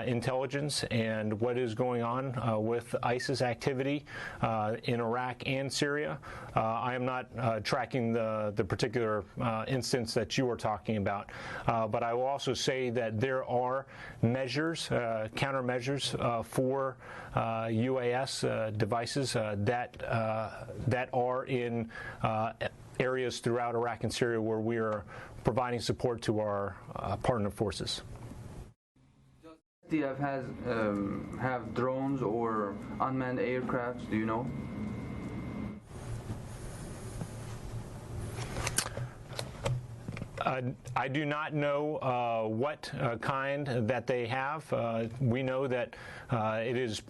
intelligence and what is going on with ISIS activity in Iraq and Syria. I am not tracking the particular instance that you are talking about, but I will also say that there are measures, countermeasures for UAS devices that are in areas throughout Iraq and Syria where we are providing support to our partner forces. Does SDF have drones or unmanned aircrafts? Do you know? I do not know what kind that they have. We know that it is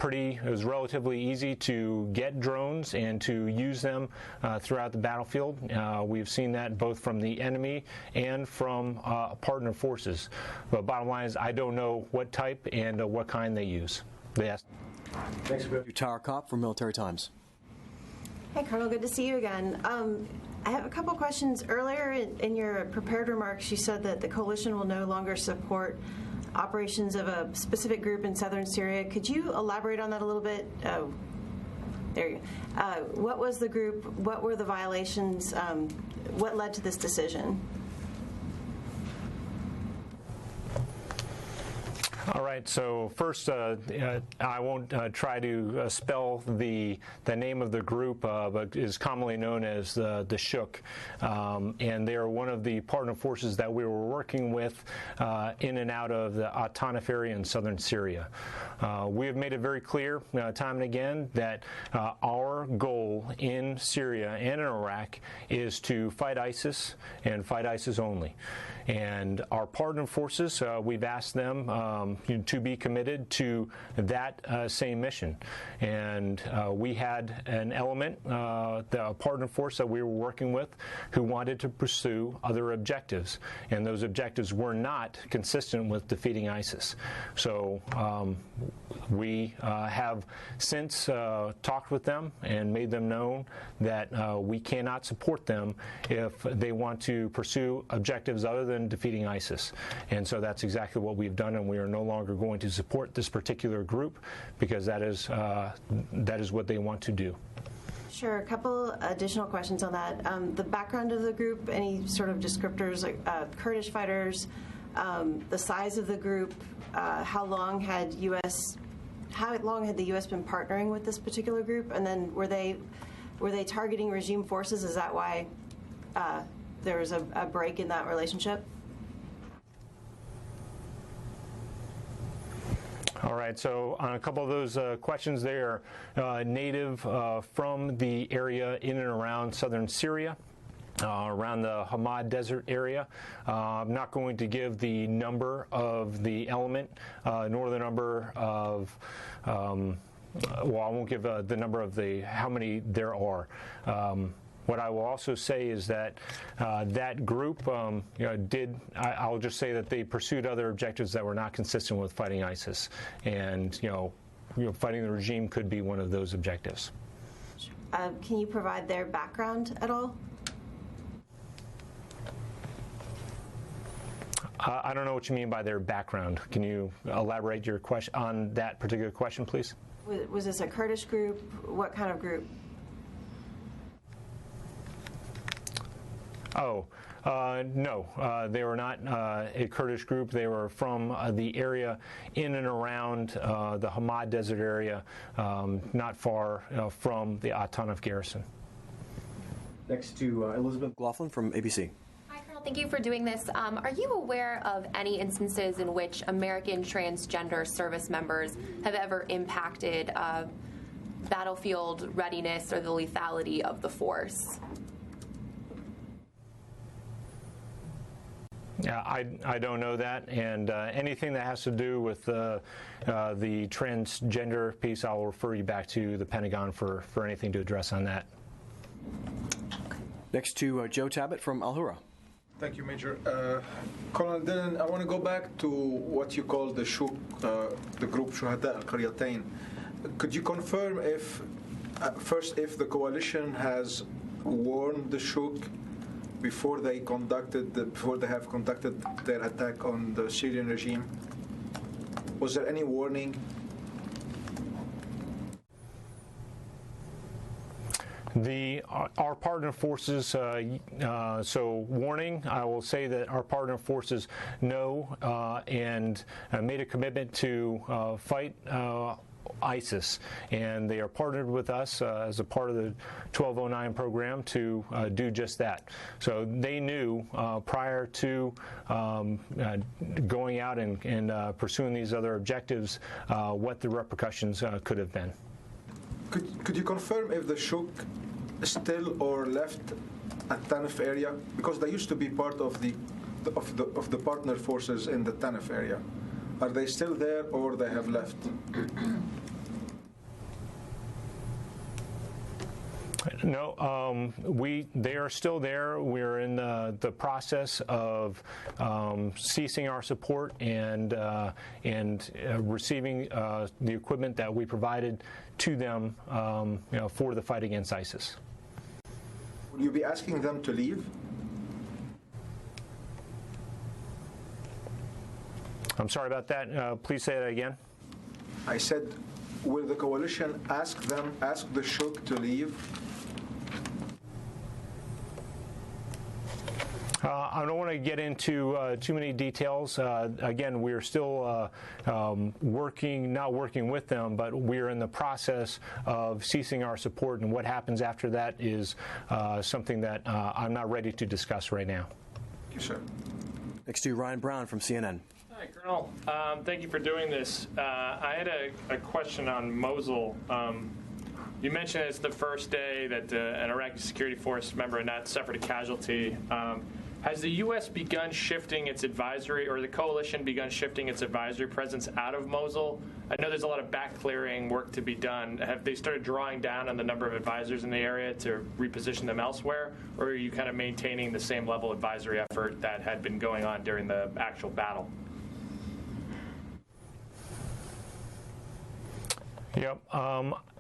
relatively easy to get drones and to use them throughout the battlefield. We've seen that both from the enemy and from partner forces. But bottom line is, I don't know what type and what kind they use. Thanks. Tara Kopp from Military Times. Hey, Colonel. Good to see you again. I have a couple questions. Earlier in your prepared remarks, you said that the coalition will no longer support operations of a specific group in southern Syria. Could you elaborate on that a little bit? Oh, there you go. What was the group? What were the violations? What led to this decision? All right. So first, I won't try to spell the name of the group, but is commonly known as the Shook, and they are one of the partner forces that we were working with in and out of the Atanaf area in southern Syria. We have made it very clear time and again that our goal in Syria and in Iraq is to fight ISIS and fight ISIS only. And our partner forces, we've asked them to be committed to that same mission. And we had an element, the partner force that we were working with, who wanted to pursue other objectives. And those objectives were not consistent with defeating ISIS. So we have since talked with them and made them known that we cannot support them if they want to pursue objectives other than defeating ISIS. And so that's exactly what we've done, and we are no longer going to support this particular group because that is what they want to do. Sure. A couple additional questions on that. The background of the group, any sort of descriptors, like Kurdish fighters, the size of the group, how long had the U.S. been partnering with this particular group, and then were they targeting regime forces? Is that why there was a break in that relationship? All right, so on a couple of those questions, they are native from the area in and around southern Syria. Around the Hamad Desert area. I'm not going to give the number of the element, nor the number of, well, I won't give the number of how many there are. What I will also say is that that group I'll just say that they pursued other objectives that were not consistent with fighting ISIS, and fighting the regime could be one of those objectives. Can you provide their background at all? I don't know what you mean by their background. Can you elaborate your question on that particular question, please? Was this a Kurdish group? What kind of group? Oh, no, they were not a Kurdish group. They were from the area in and around the Hamad Desert area, not far from the Atanaf garrison. Next to Elizabeth McLaughlin from ABC. Thank you for doing this. Are you aware of any instances in which American transgender service members have ever impacted battlefield readiness or the lethality of the force? I don't know that, and anything that has to do with the transgender piece, I'll refer you back to the Pentagon for anything to address on that. Next to Joe Tabbitt from Al Hura. Thank you, Major. Colonel Dillon, I want to go back to what you call the Shuk, the group Shuhada al-Qaryatain. Could you confirm if the coalition has warned the Shuk before they have conducted their attack on the Syrian regime? Was there any warning? Our partner forces, so warning, I will say that our partner forces know and made a commitment to fight ISIS, and they are partnered with us as a part of the 1209 program to do just that. So they knew prior to going out and pursuing these other objectives what the repercussions could have been. Could you confirm if the Shuk still or left at Tanif area, because they used to be part of the partner forces in the Tanif area? Are they still there or they have left? No, they are still there. We're in the process of ceasing our support and receiving the equipment that we provided to them, for the fight against ISIS. Will you be asking them to leave? I'm sorry about that. Please say that again. I said, will the coalition ask the Shuk to leave? I don't want to get into too many details. Again, we're still not working with them, but we're in the process of ceasing our support, and what happens after that is something that I'm not ready to discuss right now. Thank you, sir. Next to Ryan Brown from CNN. Hi, Colonel. Thank you for doing this. I had a question on Mosul. You mentioned it's the first day that an Iraqi security force member had not suffered a casualty. Has the U.S. begun shifting its advisory, or the coalition begun shifting its advisory presence out of Mosul? I know there's a lot of back-clearing work to be done. Have they started drawing down on the number of advisors in the area to reposition them elsewhere, or are you kind of maintaining the same level of advisory effort that had been going on during the actual battle? Yep.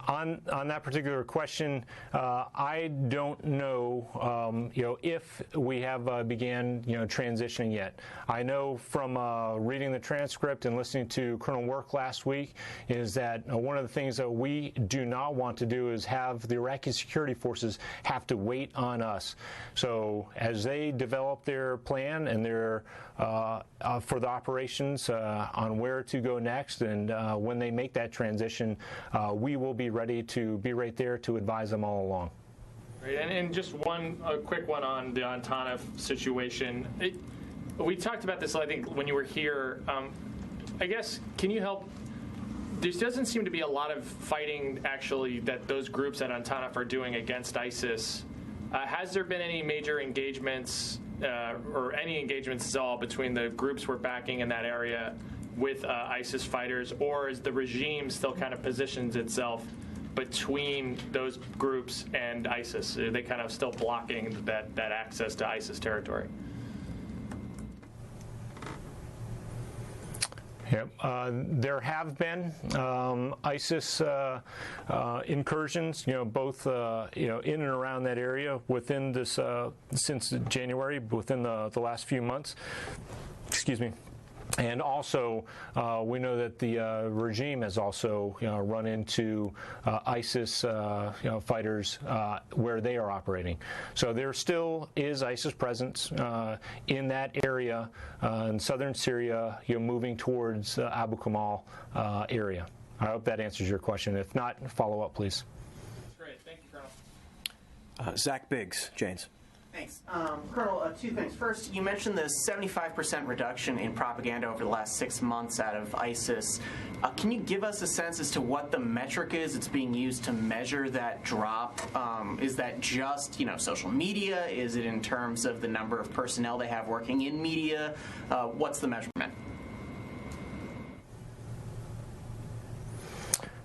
On that particular question, I don't know, if we have began, transitioning yet. I know from reading the transcript and listening to Colonel Work last week is that one of the things that we do not want to do is have the Iraqi security forces have to wait on us. So as they develop their plan and their for the operations on where to go next, and when they make that transition, we will be ready to be right there to advise them all along. Right, and just a quick one on the Tanif situation. We talked about this, I think, when you were here. I guess, can you help? There doesn't seem to be a lot of fighting, actually, that those groups at Tanif are doing against ISIS. Has there been any major engagements, or any engagements at all, between the groups we're backing in that area with ISIS fighters, or is the regime still kind of positions itself between those groups and ISIS? Are they kind of still blocking that access to ISIS territory? Yep. There have been ISIS incursions, both in and around that area within this since January, within the last few months. Excuse me. And also, we know that the regime has also, run into ISIS, fighters where they are operating. So there still is ISIS presence in that area in southern Syria, moving towards Abu Kamal area. I hope that answers your question. If not, follow up, please. That's great. Thank you, Colonel. Zach Biggs, Janes. Thanks. Colonel, two things. First, you mentioned the 75% reduction in propaganda over the last 6 months out of ISIS. Can you give us a sense as to what the metric is that's being used to measure that drop? Is that just, social media? Is it in terms of the number of personnel they have working in media? What's the measurement?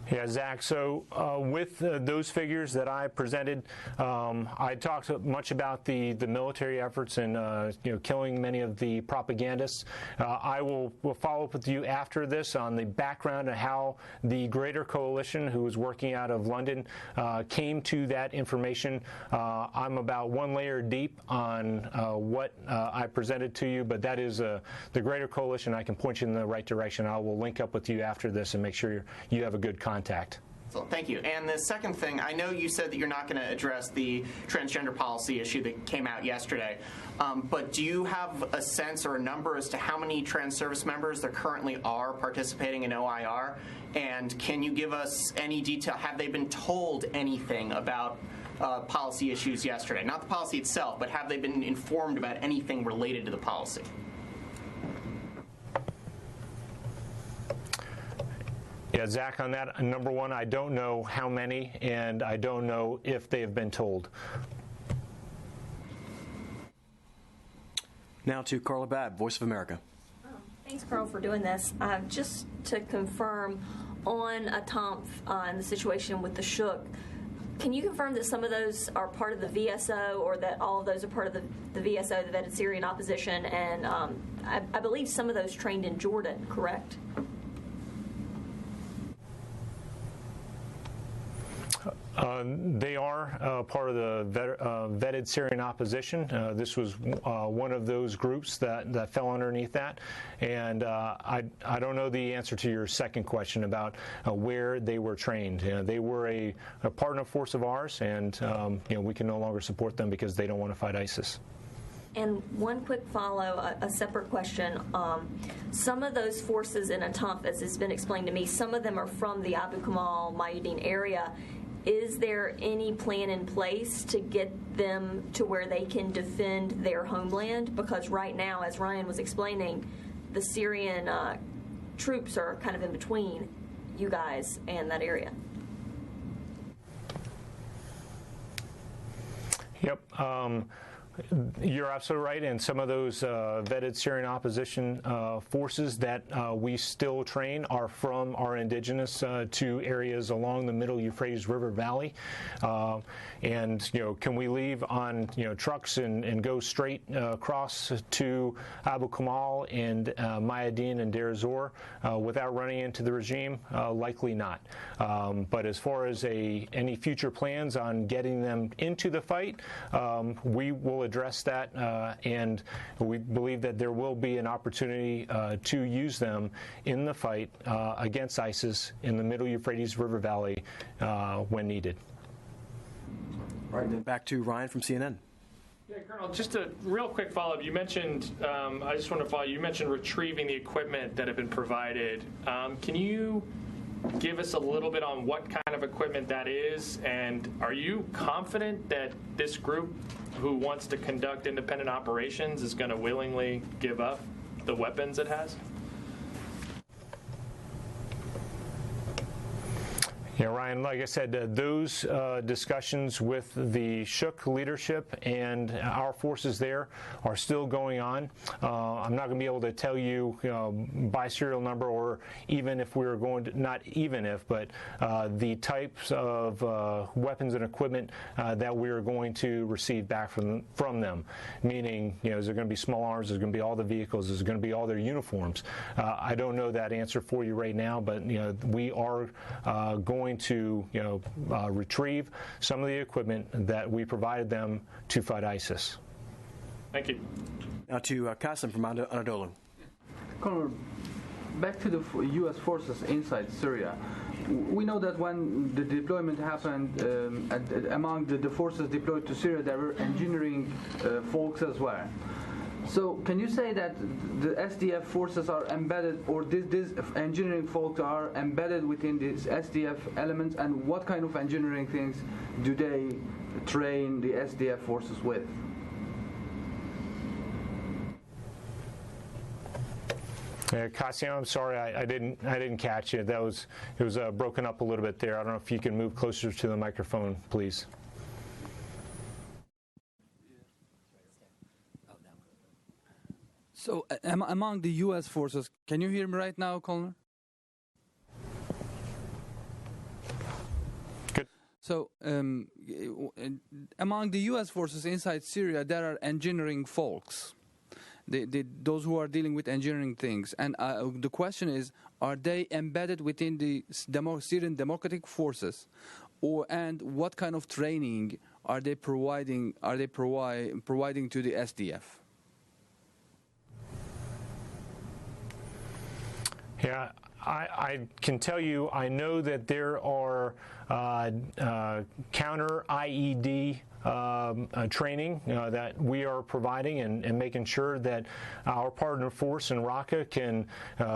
Yeah, Zach, so with those figures that I presented, I talked much about the military efforts and killing many of the propagandists. I will follow up with you after this on the background of how the greater coalition, who was working out of London, came to that information. I'm about one layer deep on what I presented to you, but that is the greater coalition. I can point you in the right direction. I will link up with you after this and make sure you have a good contact. So, thank you. And the second thing, I know you said that you're not going to address the transgender policy issue that came out yesterday, but do you have a sense or a number as to how many trans service members there currently are participating in OIR? And can you give us any detail? Have they been told anything about policy issues yesterday? Not the policy itself, but have they been informed about anything related to the policy? Yeah, Zach, on that, number one, I don't know how many, and I don't know if they have been told. Now to Carla Babb, Voice of America. Thanks, Carl, for doing this. Just to confirm on ATOMF and the situation with the Shook, can you confirm that some of those are part of the VSO, or that all of those are part of the VSO, the Vetted Syrian Opposition? And I believe some of those trained in Jordan, correct? They are part of the Vetted Syrian Opposition. This was one of those groups that fell underneath that. And I don't know the answer to your second question about where they were trained. They were a partner force of ours, and we can no longer support them because they don't want to fight ISIS. And one quick follow, a separate question. Some of those forces in ATOMF, as has been explained to me, some of them are from the Abu Kamal Mayadeen area. Is there any plan in place to get them to where they can defend their homeland? Because right now, as Ryan was explaining, the Syrian troops are kind of in between you guys and that area. Yep. You're absolutely right, and some of those vetted Syrian opposition forces that we still train are from our indigenous to areas along the middle Euphrates River Valley. And can we leave on trucks and go straight across to Abu Kamal and Mayadeen and Deir Zor without running into the regime? Likely not. But as far as any future plans on getting them into the fight, we will address that, and we believe that there will be an opportunity to use them in the fight against ISIS in the middle Euphrates River Valley when needed. All right, then back to Ryan from CNN. Yeah, Colonel, just a real quick follow-up. You mentioned, I just want to follow, you mentioned retrieving the equipment that had been provided. Can you give us a little bit on what kind of equipment that is, and are you confident that this group who wants to conduct independent operations is going to willingly give up the weapons it has? Yeah, Ryan, like I said, those discussions with the Shook leadership and our forces there are still going on. I'm not going to be able to tell you, by serial number, or even if we were going to, not even if, but the types of weapons and equipment that we are going to receive back from them. Meaning, is there going to be small arms? Is there going to be all the vehicles? Is there going to be all their uniforms? I don't know that answer for you right now, but we are going to retrieve some of the equipment that we provided them to fight ISIS. Thank you. Now to Qasim from Anadolu. Colonel, back to the U.S. forces inside Syria. We know that when the deployment happened, among the forces deployed to Syria, there were engineering folks as well. So can you say that the SDF forces are embedded, or these engineering folks are embedded within these SDF elements, and what kind of engineering things do they train the SDF forces with? Cassiano, I'm sorry, I didn't catch it. It was broken up a little bit there. I don't know if you can move closer to the microphone, please. So, among the U.S. forces, can you hear me right now, Colonel? Good. So, among the U.S. forces inside Syria, there are engineering folks, those who are dealing with engineering things. And the question is, are they embedded within the Syrian Democratic Forces, and what kind of training are they providing? Providing to the SDF? Yeah, I can tell you, I know that there are counter IED training that we are providing and making sure that our partner force in Raqqa can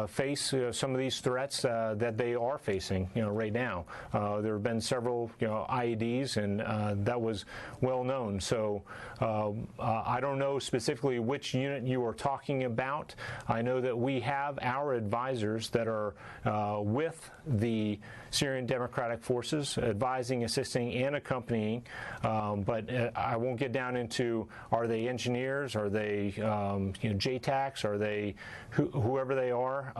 face some of these threats that they are facing right now. There have been several IEDs, and that was well known. So I don't know specifically which unit you are talking about. I know that we have our advisors that are with the Syrian Democratic Forces, advising, assisting, and accompanying. But I won't get down into, are they engineers, are they JTACs, are they whoever they are.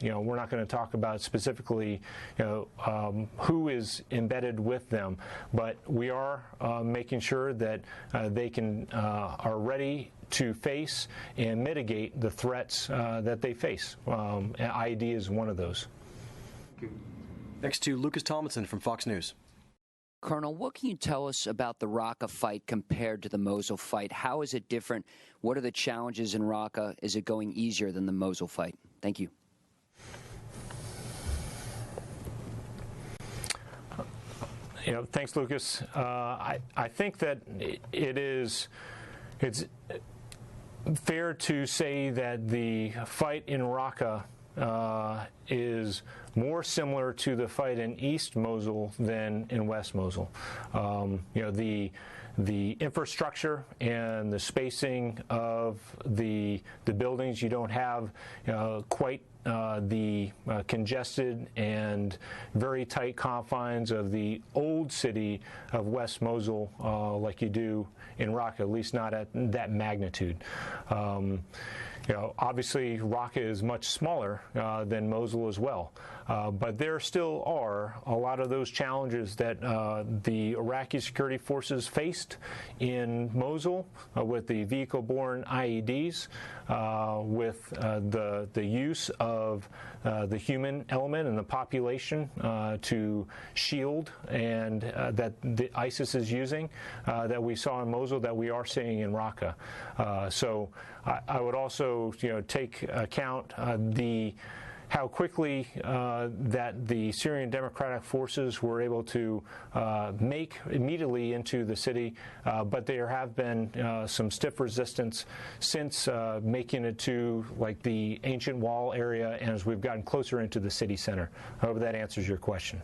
We're not going to talk about specifically who is embedded with them, but we are making sure that they are ready to face and mitigate the threats that they face. IED is one of those. Next to Lucas Tomlinson from Fox News. Colonel, what can you tell us about the Raqqa fight compared to the Mosul fight? How is it different? What are the challenges in Raqqa? Is it going easier than the Mosul fight? Thank you. Thanks, Lucas. I think that it's fair to say that the fight in Raqqa is more similar to the fight in East Mosul than in West Mosul. The infrastructure and the spacing of the buildings, you don't have quite the congested and very tight confines of the old city of West Mosul like you do in Raqqa, at least not at that magnitude. Obviously, Raqqa is much smaller than Mosul as well, but there still are a lot of those challenges that the Iraqi security forces faced in Mosul with the vehicle-borne IEDs, with the use of the human element and the population to shield, and that the ISIS is using, that we saw in Mosul, that we are seeing in Raqqa. So I would also take account how quickly that the Syrian Democratic Forces were able to make immediately into the city, but there have been some stiff resistance since making it to like the ancient wall area, and as we've gotten closer into the city center. I hope that answers your question.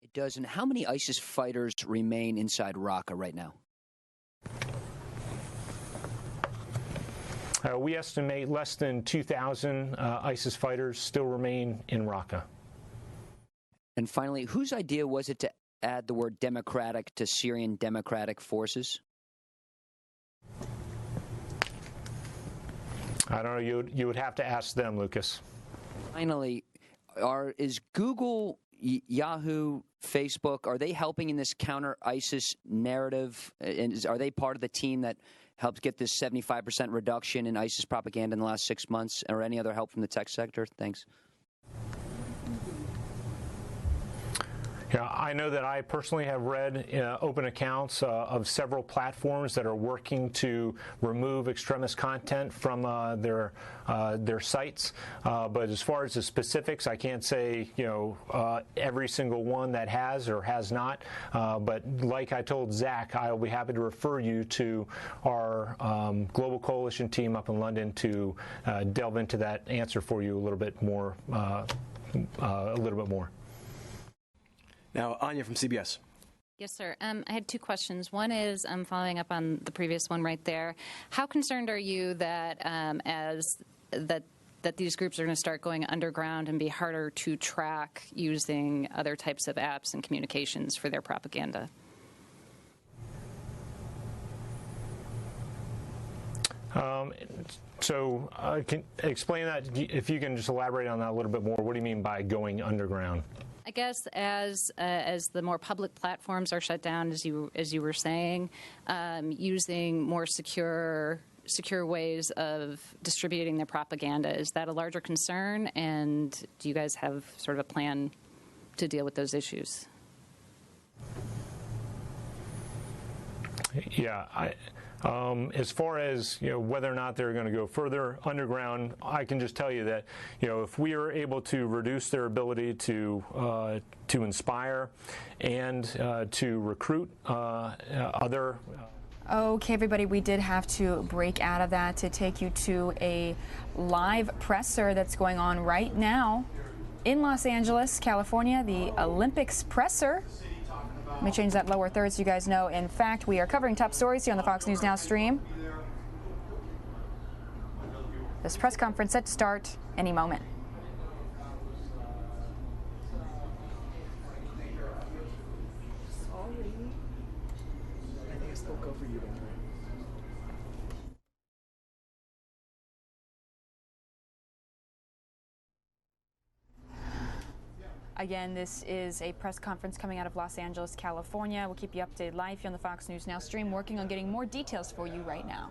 It does. And how many ISIS fighters remain inside Raqqa right now? We estimate less than 2,000 ISIS fighters still remain in Raqqa. And finally, whose idea was it to add the word democratic to Syrian Democratic Forces? I don't know. You would have to ask them, Lucas. Finally, is Google, Yahoo, Facebook, are they helping in this counter-ISIS narrative? And are they part of the team that helped get this 75% reduction in ISIS propaganda in the last 6 months, or any other help from the tech sector? Thanks. Yeah, I know that I personally have read open accounts of several platforms that are working to remove extremist content from their sites. But as far as the specifics, I can't say every single one that has or has not. But like I told Zach, I'll be happy to refer you to our Global Coalition team up in London to delve into that answer for you a little bit more. Now, Anya from CBS. Yes, sir. I had two questions. One is following up on the previous one right there. How concerned are you that that these groups are going to start going underground and be harder to track using other types of apps and communications for their propaganda? Can explain that, if you can just elaborate on that a little bit more. What do you mean by going underground? I guess as the more public platforms are shut down, as you were saying, using more secure ways of distributing their propaganda, is that a larger concern? And do you guys have sort of a plan to deal with those issues? Yeah, as far as whether or not they're going to go further underground, I can just tell you that if we are able to reduce their ability to inspire and to recruit other. Okay, everybody, we did have to break out of that to take you to a live presser that's going on right now in Los Angeles, California, the Olympics presser. Let me change that lower third so you guys know. In fact, we are covering top stories here on the Fox News Now stream. This press conference set to start any moment. Again, this is a press conference coming out of Los Angeles, California. We'll keep you updated live here on the Fox News Now stream, working on getting more details for you right now.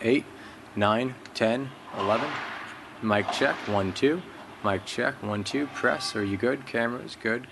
Eight, 9, 10, 11. Mic check, 1, 2. Mic check, 1, 2. Press, are you good? Cameras, good.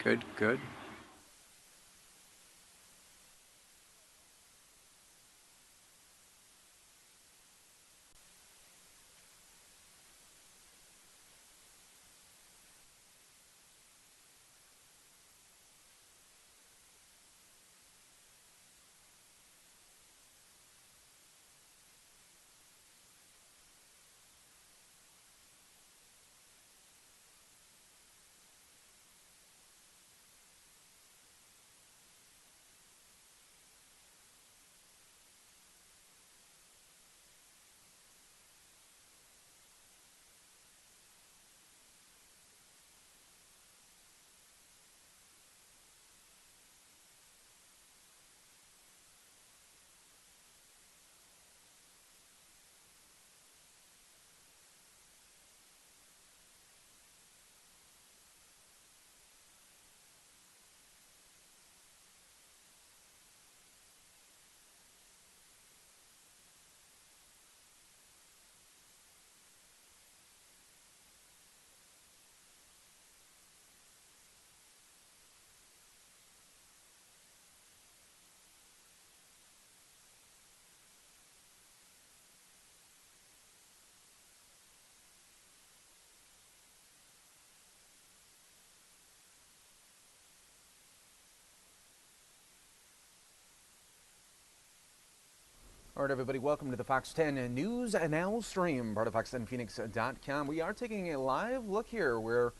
All right, everybody, welcome to the Fox 10 News Now stream, part of fox10phoenix.com. We are taking a live look here where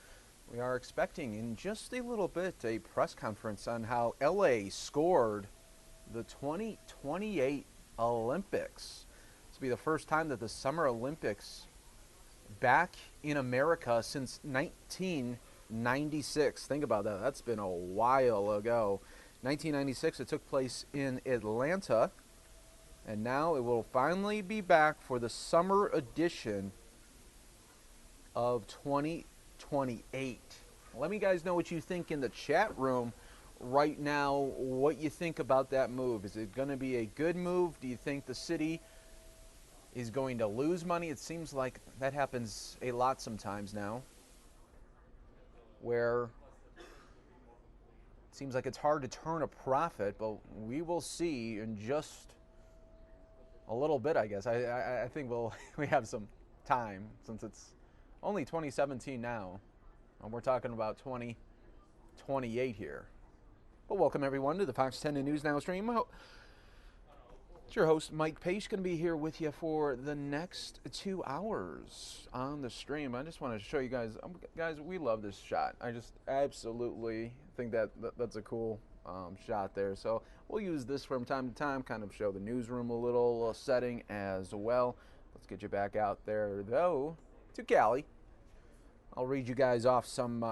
we are expecting in just a little bit a press conference on how LA scored the 2028 Olympics. This will be the first time that the Summer Olympics back in America since 1996. Think about that. That's been a while ago. 1996, it took place in Atlanta. And now it will finally be back for the summer edition of 2028. Let me guys know what you think in the chat room right now, what you think about that move. Is it going to be a good move? Do you think the city is going to lose money? It seems like that happens a lot sometimes now, where it seems like it's hard to turn a profit, but we will see in just a little bit, I guess. I think we have some time, since it's only 2017 now, and we're talking about 2028 here. Well, welcome everyone to the Fox 10 News Now stream. It's your host, Mike Pace, going to be here with you for the next 2 hours on the stream. I just want to show you guys, we love this shot. I just absolutely think that's a cool shot there. So we'll use this from time to time, kind of show the newsroom a little setting as well. Let's get you back out there, though, to Cali. I'll read you guys off some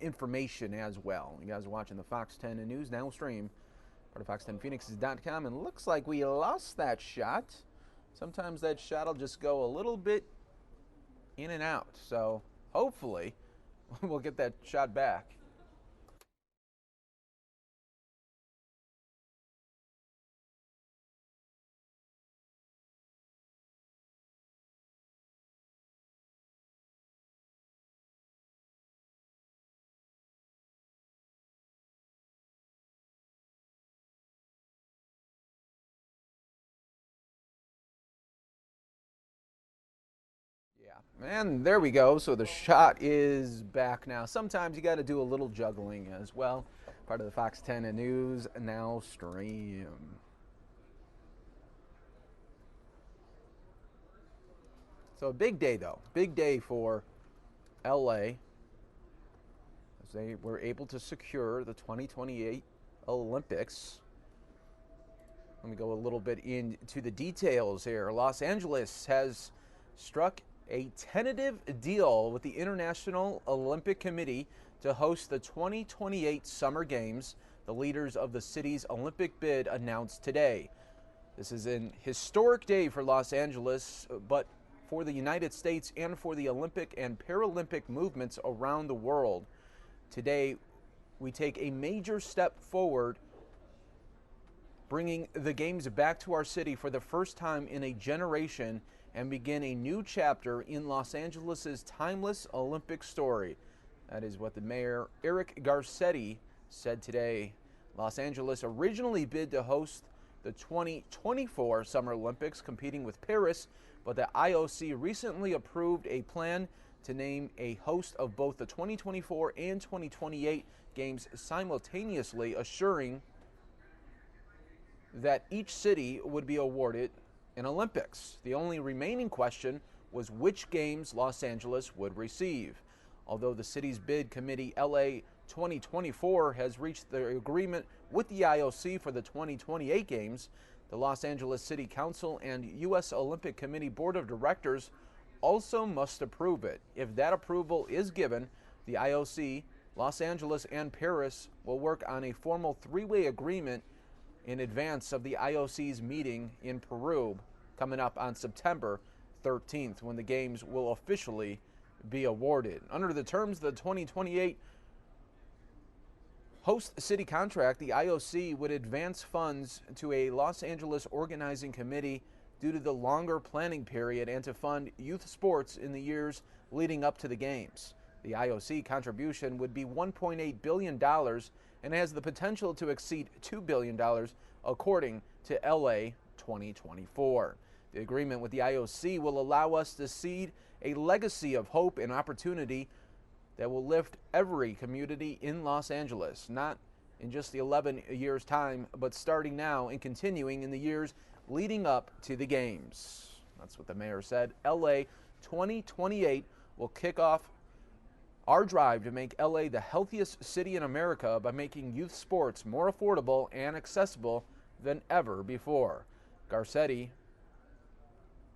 information as well. You guys are watching the Fox 10 News Now stream, part of fox10phoenixes.com, and looks like we lost that shot. Sometimes that shot will just go a little bit in and out. So hopefully we'll get that shot back. And there we go. So the shot is back now. Sometimes you got to do a little juggling as well. Part of the Fox 10 News Now stream. So a big day, though. Big day for LA, as they were able to secure the 2028 Olympics. Let me go a little bit into the details here. Los Angeles has struck a tentative deal with the International Olympic Committee to host the 2028 Summer Games, the leaders of the city's Olympic bid announced today. This is an historic day for Los Angeles, but for the United States and for the Olympic and Paralympic movements around the world. Today, we take a major step forward, bringing the games back to our city for the first time in a generation, and begin a new chapter in Los Angeles' timeless Olympic story. That is what the mayor, Eric Garcetti, said today. Los Angeles originally bid to host the 2024 Summer Olympics, competing with Paris, but the IOC recently approved a plan to name a host of both the 2024 and 2028 games simultaneously, assuring that each city would be awarded an Olympics. The only remaining question was which games Los Angeles would receive. Although the city's bid committee, LA 2024, has reached the agreement with the IOC for the 2028 games, the Los Angeles City Council and U.S. Olympic Committee Board of Directors also must approve it. If that approval is given, the IOC, Los Angeles, and Paris will work on a formal three-way agreement in advance of the IOC's meeting in Peru coming up on September 13th, when the games will officially be awarded. Under the terms of the 2028 host city contract, the IOC would advance funds to a Los Angeles organizing committee due to the longer planning period and to fund youth sports in the years leading up to the games. The IOC contribution would be $1.8 billion and has the potential to exceed $2 billion, according to LA 2024. The agreement with the IOC will allow us to seed a legacy of hope and opportunity that will lift every community in Los Angeles, not in just the 11 years' time, but starting now and continuing in the years leading up to the games. That's what the mayor said. LA 2028 will kick off our drive to make LA the healthiest city in America by making youth sports more affordable and accessible than ever before. Garcetti,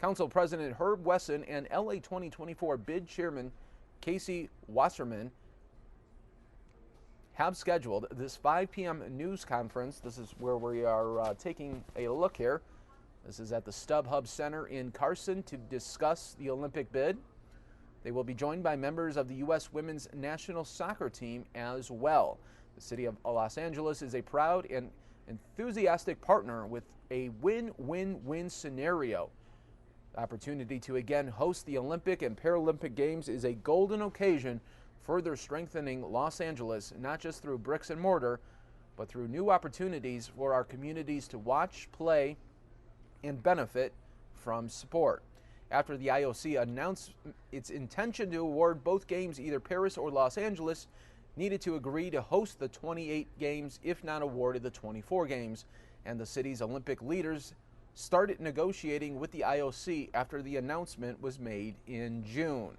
Council President Herb Wesson, and LA 2024 bid chairman Casey Wasserman have scheduled this 5 p.m. news conference. This is where we are taking a look here. This is at the StubHub Center in Carson to discuss the Olympic bid. They will be joined by members of the U.S. women's national soccer team as well. The city of Los Angeles is a proud and enthusiastic partner with a win-win-win scenario. The opportunity to again host the Olympic and Paralympic Games is a golden occasion, further strengthening Los Angeles, not just through bricks and mortar, but through new opportunities for our communities to watch, play, and benefit from sport. After the IOC announced its intention to award both games, either Paris or Los Angeles needed to agree to host the 28 games, if not awarded the 24 games, and the city's Olympic leaders started negotiating with the IOC after the announcement was made in June.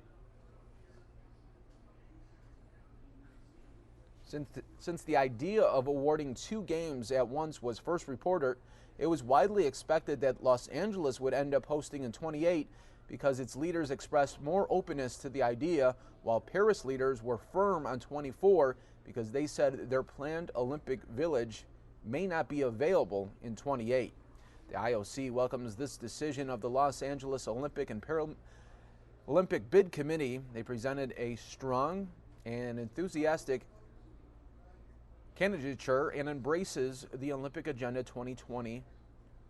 Since the idea of awarding 2 games at once was first reported, it was widely expected that Los Angeles would end up hosting in 28 because its leaders expressed more openness to the idea, while Paris leaders were firm on 24 because they said their planned Olympic Village may not be available in 28. The IOC welcomes this decision of the Los Angeles Olympic and Paralympic Bid Committee. They presented a strong and enthusiastic candidature and embraces the Olympic Agenda 2020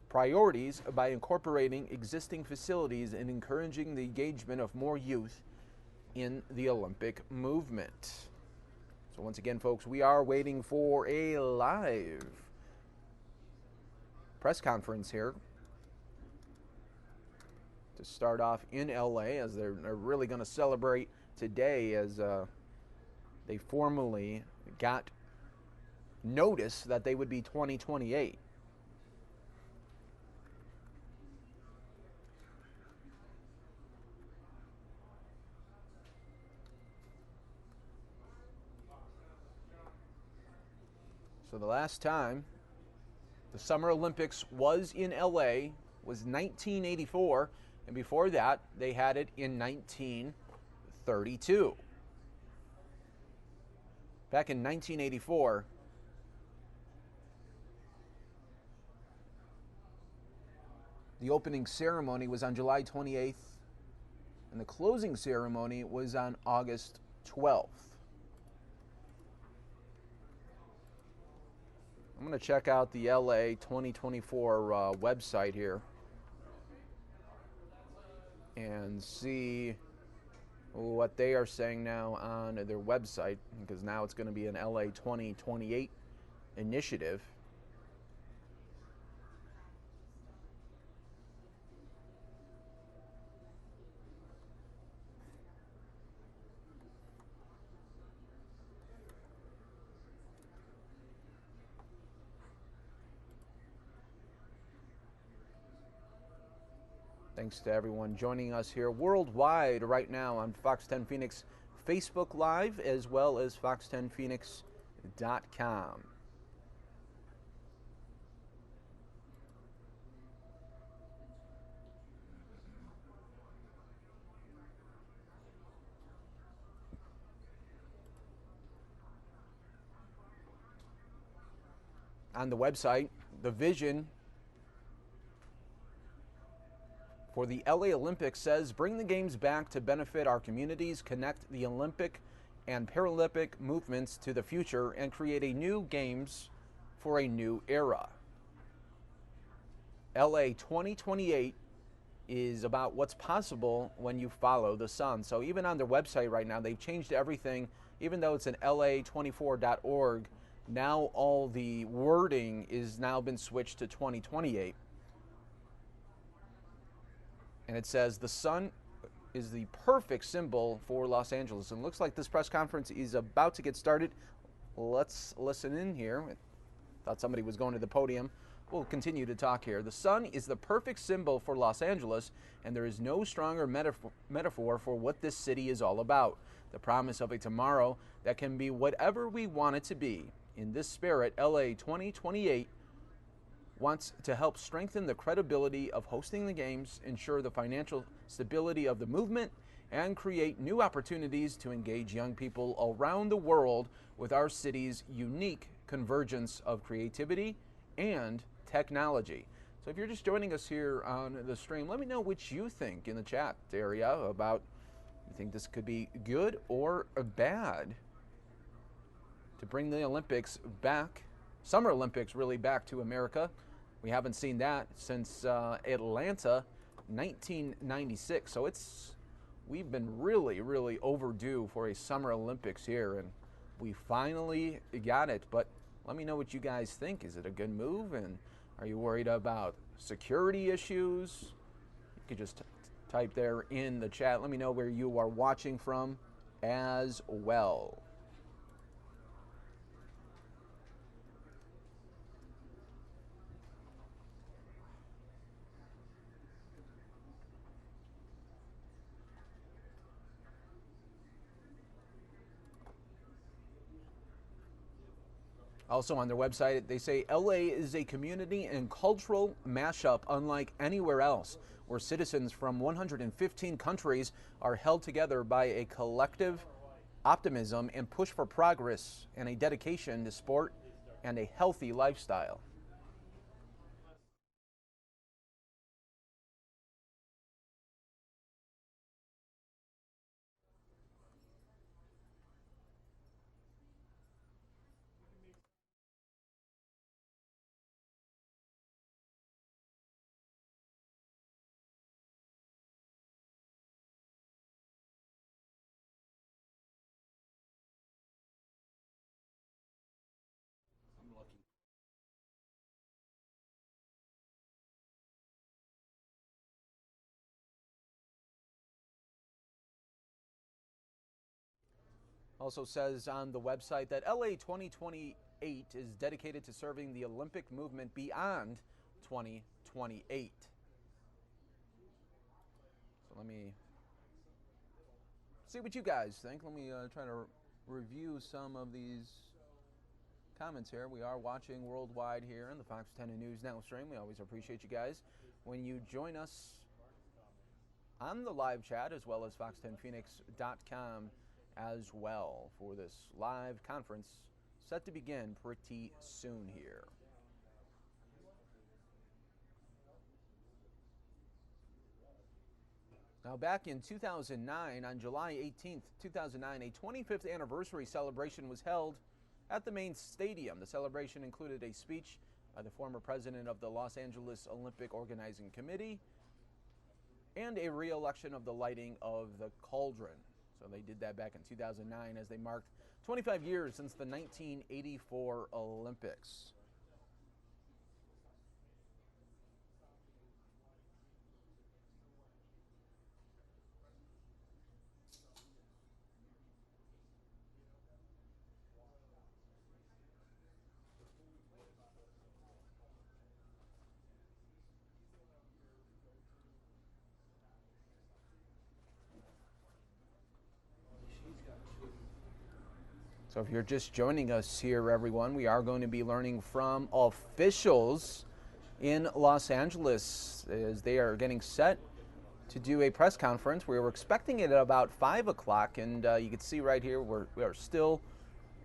priorities by incorporating existing facilities and encouraging the engagement of more youth in the Olympic movement. So once again, folks, we are waiting for a live press conference here to start off in LA, as they're really going to celebrate today as they formally got notice that they would be 2028. So the last time the Summer Olympics was in LA was 1984, and before that they had it in 1932. Back in 1984, the opening ceremony was on July 28th, and the closing ceremony was on August 12th. I'm going to check out the LA 2024 website here and see what they are saying now on their website, because now it's going to be an LA 2028 initiative. Thanks to everyone joining us here worldwide right now on Fox 10 Phoenix Facebook Live, as well as fox10phoenix.com. On the website, the vision for the LA Olympics says, bring the games back to benefit our communities, connect the Olympic and Paralympic movements to the future, and create a new games for a new era. LA 2028 is about what's possible when you follow the sun. So even on their website right now, they've changed everything. Even though it's an LA24.org, now all the wording is now been switched to 2028. And it says the sun is the perfect symbol for Los Angeles. And it looks like this press conference is about to get started. Let's listen in here. Thought somebody was going to the podium. We'll continue to talk here. The sun is the perfect symbol for Los Angeles, and there is no stronger metaphor for what this city is all about. The promise of a tomorrow that can be whatever we want it to be. In this spirit, LA 2028 wants to help strengthen the credibility of hosting the games, ensure the financial stability of the movement, and create new opportunities to engage young people around the world with our city's unique convergence of creativity and technology. So if you're just joining us here on the stream, let me know what you think in the chat area about You think this could be good or bad to bring the Olympics back, Summer Olympics really back to America? We haven't seen that since Atlanta, 1996. So we've been really, really overdue for a Summer Olympics here, and we finally got it. But let me know what you guys think. Is it a good move? And are you worried about security issues? You could just type there in the chat. Let me know where you are watching from as well. Also on their website, they say LA is a community and cultural mashup unlike anywhere else, where citizens from 115 countries are held together by a collective optimism and push for progress and a dedication to sport and a healthy lifestyle. Also says on the website that LA 2028 is dedicated to serving the Olympic movement beyond 2028. So let me see what you guys think. Let me try to review some of these comments here. We are watching worldwide here on the Fox 10 News Now stream. We always appreciate you guys when you join us on the live chat, as well as fox10phoenix.com as well for this live conference set to begin pretty soon here. Now, back in 2009, on July 18th, 2009, a 25th anniversary celebration was held at the main stadium. The celebration included a speech by the former president of the Los Angeles Olympic Organizing Committee and a re-election of the lighting of the cauldron. So they did that back in 2009 as they marked 25 years since the 1984 Olympics. So if you're just joining us here, everyone, we are going to be learning from officials in Los Angeles as they are getting set to do a press conference. We were expecting it at about 5 o'clock, and you can see right here we are still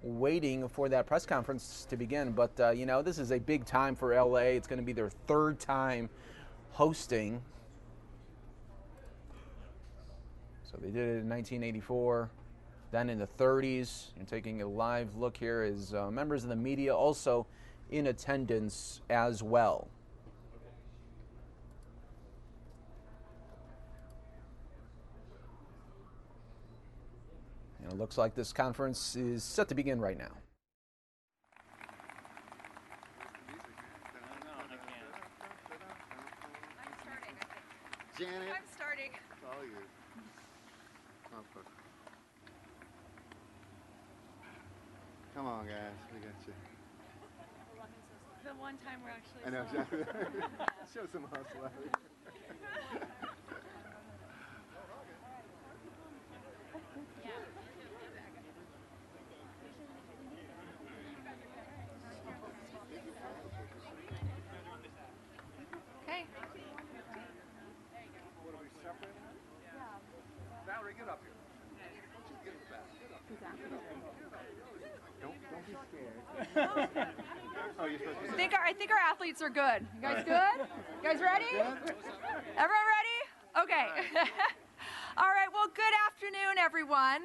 waiting for that press conference to begin. But, you know, this is a big time for LA. It's going to be their third time hosting. So they did it in 1984. Then in the 30s, you're taking a live look here as members of the media also in attendance as well. And it looks like this conference is set to begin right now. Janet? I'm starting. It's all yours. Come on, guys. We got you. The one time we're actually. I know, exactly. Show some hustle out here. Okay. What are we separate? Yeah. Valerie, get up here. Just get in the back. Get up. Get up. Don't be scared. Oh, you're supposed to be I think our athletes are good. You guys good? You guys ready? Everyone ready? Okay. All right. Well, good afternoon. afternoon, everyone,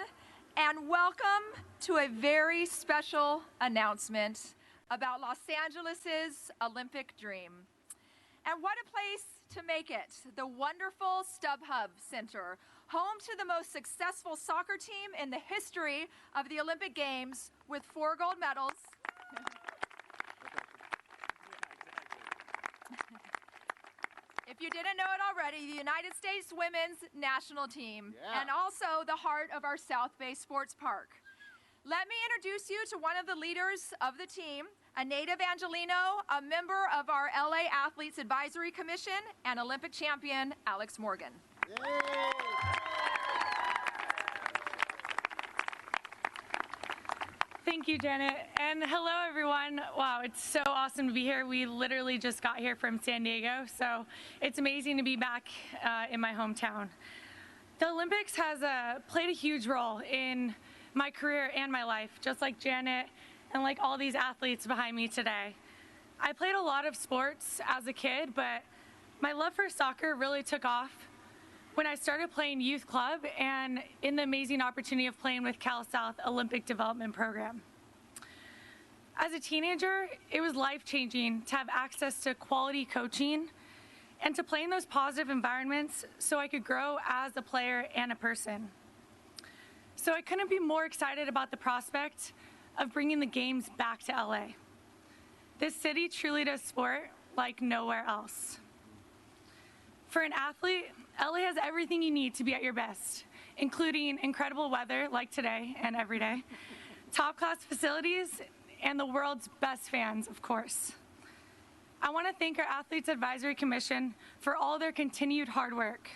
and welcome to a very special announcement about Los Angeles' Olympic dream. And what a place to make it, the wonderful StubHub Center, home to the most successful soccer team in the history of the Olympic Games with 4 gold medals. If you didn't know it already, the United States women's national team, and also the heart of our South Bay Sports Park. Let me introduce you to one of the leaders of the team, a native Angelino, a member of our LA Athletes Advisory Commission, and Olympic champion, Alex Morgan. Thank you, Janet. And hello, everyone. Wow, it's so awesome to be here. We literally just got here from San Diego, so it's amazing to be back in my hometown. The Olympics has played a huge role in my career and my life, just like Janet and like all these athletes behind me today. I played a lot of sports as a kid, but my love for soccer really took off when I started playing youth club and in the amazing opportunity of playing with Cal South Olympic Development Program. As a teenager, it was life-changing to have access to quality coaching and to play in those positive environments so I could grow as a player and a person. So I couldn't be more excited about the prospect of bringing the games back to LA. This city truly does sport like nowhere else. For an athlete, LA has everything you need to be at your best, including incredible weather like today and every day, top-class facilities, and the world's best fans, of course. I want to thank our Athletes Advisory Commission for all their continued hard work.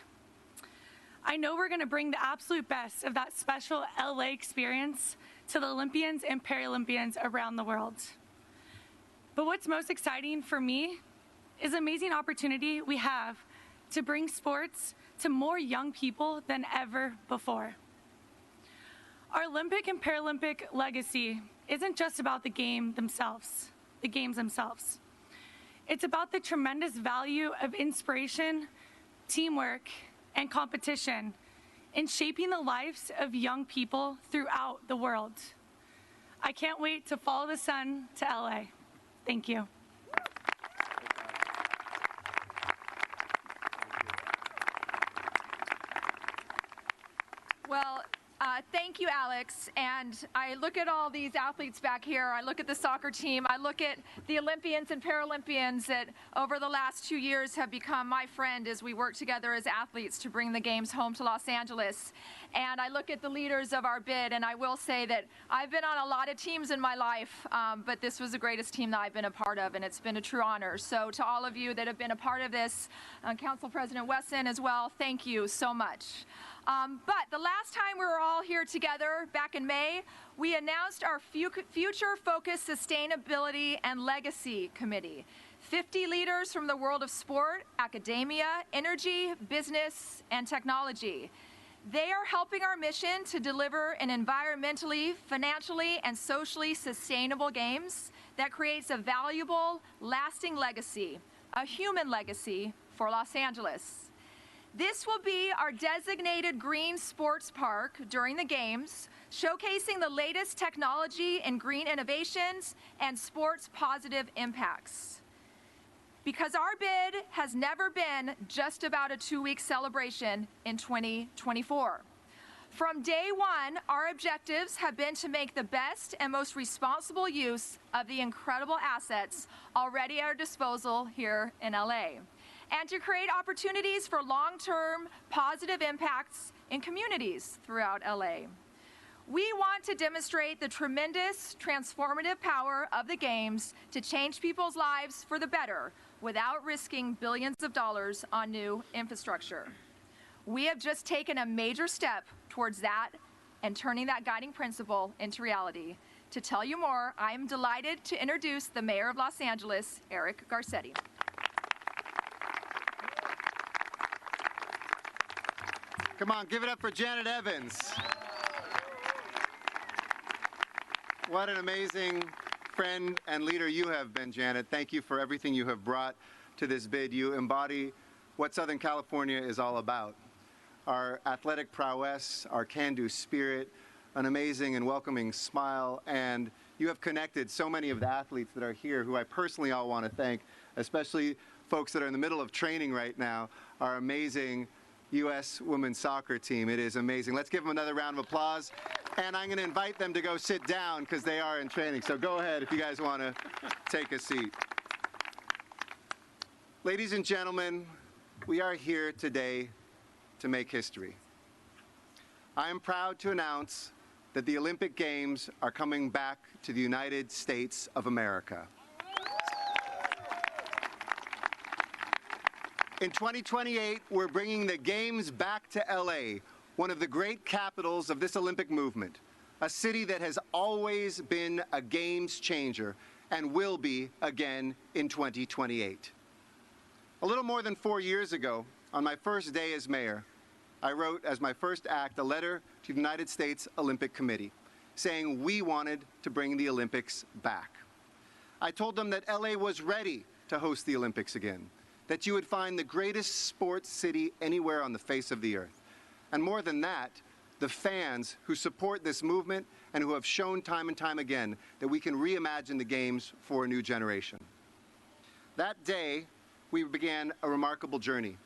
I know we're going to bring the absolute best of that special LA experience to the Olympians and Paralympians around the world. But what's most exciting for me is the amazing opportunity we have to bring sports to more young people than ever before. Our Olympic and Paralympic legacy isn't just about the games themselves. It's about the tremendous value of inspiration, teamwork, and competition in shaping the lives of young people throughout the world. I can't wait to follow the sun to LA. Thank you. Well, thank you, Alex. And I look at all these athletes back here. I look at the soccer team. I look at the Olympians and Paralympians that over the last 2 years have become my friend as we work together as athletes to bring the games home to Los Angeles. And I look at the leaders of our bid, and I will say that I've been on a lot of teams in my life, but this was the greatest team that I've been a part of, and it's been a true honor. So to all of you that have been a part of this, Council President Wesson as well, thank you so much. But the last time we were all here together, back in May, we announced our Future Focused Sustainability and Legacy Committee. 50 leaders from the world of sport, academia, energy, business, and technology. They are helping our mission to deliver an environmentally, financially, and socially sustainable games that creates a valuable, lasting legacy, a human legacy for Los Angeles. This will be our designated green sports park during the games, showcasing the latest technology in green innovations and sports positive impacts. Because our bid has never been just about a 2-week celebration in 2024. From day one, our objectives have been to make the best and most responsible use of the incredible assets already at our disposal here in LA, and to create opportunities for long-term positive impacts in communities throughout LA. We want to demonstrate the tremendous transformative power of the games to change people's lives for the better without risking billions of dollars on new infrastructure. We have just taken a major step towards that and turning that guiding principle into reality. To tell you more, I am delighted to introduce the Mayor of Los Angeles, Eric Garcetti. Come on, give it up for Janet Evans. What an amazing friend and leader you have been, Janet. Thank you for everything you have brought to this bid. You embody what Southern California is all about. our athletic prowess, our can-do spirit, an amazing and welcoming smile, and you have connected so many of the athletes that are here, who I personally all want to thank, especially folks that are in the middle of training right now, our amazing U.S. women's soccer team. It is amazing. Let's give them another round of applause. And I'm going to invite them to go sit down because they are in training. So go ahead if you guys want to take a seat. Ladies and gentlemen, we are here today to make history. I am proud to announce that the Olympic Games are coming back to the United States of America. In 2028, we're bringing the Games back to LA, one of the great capitals of this Olympic movement, a city that has always been a games changer and will be again in 2028. A little more than 4 years ago, on my first day as mayor, I wrote as my first act a letter to the United States Olympic Committee saying we wanted to bring the Olympics back. I told them that LA was ready to host the Olympics again, that you would find the greatest sports city anywhere on the face of the earth. And more than that, the fans who support this movement and who have shown time and time again that we can reimagine the games for a new generation. That day, we began a remarkable journey.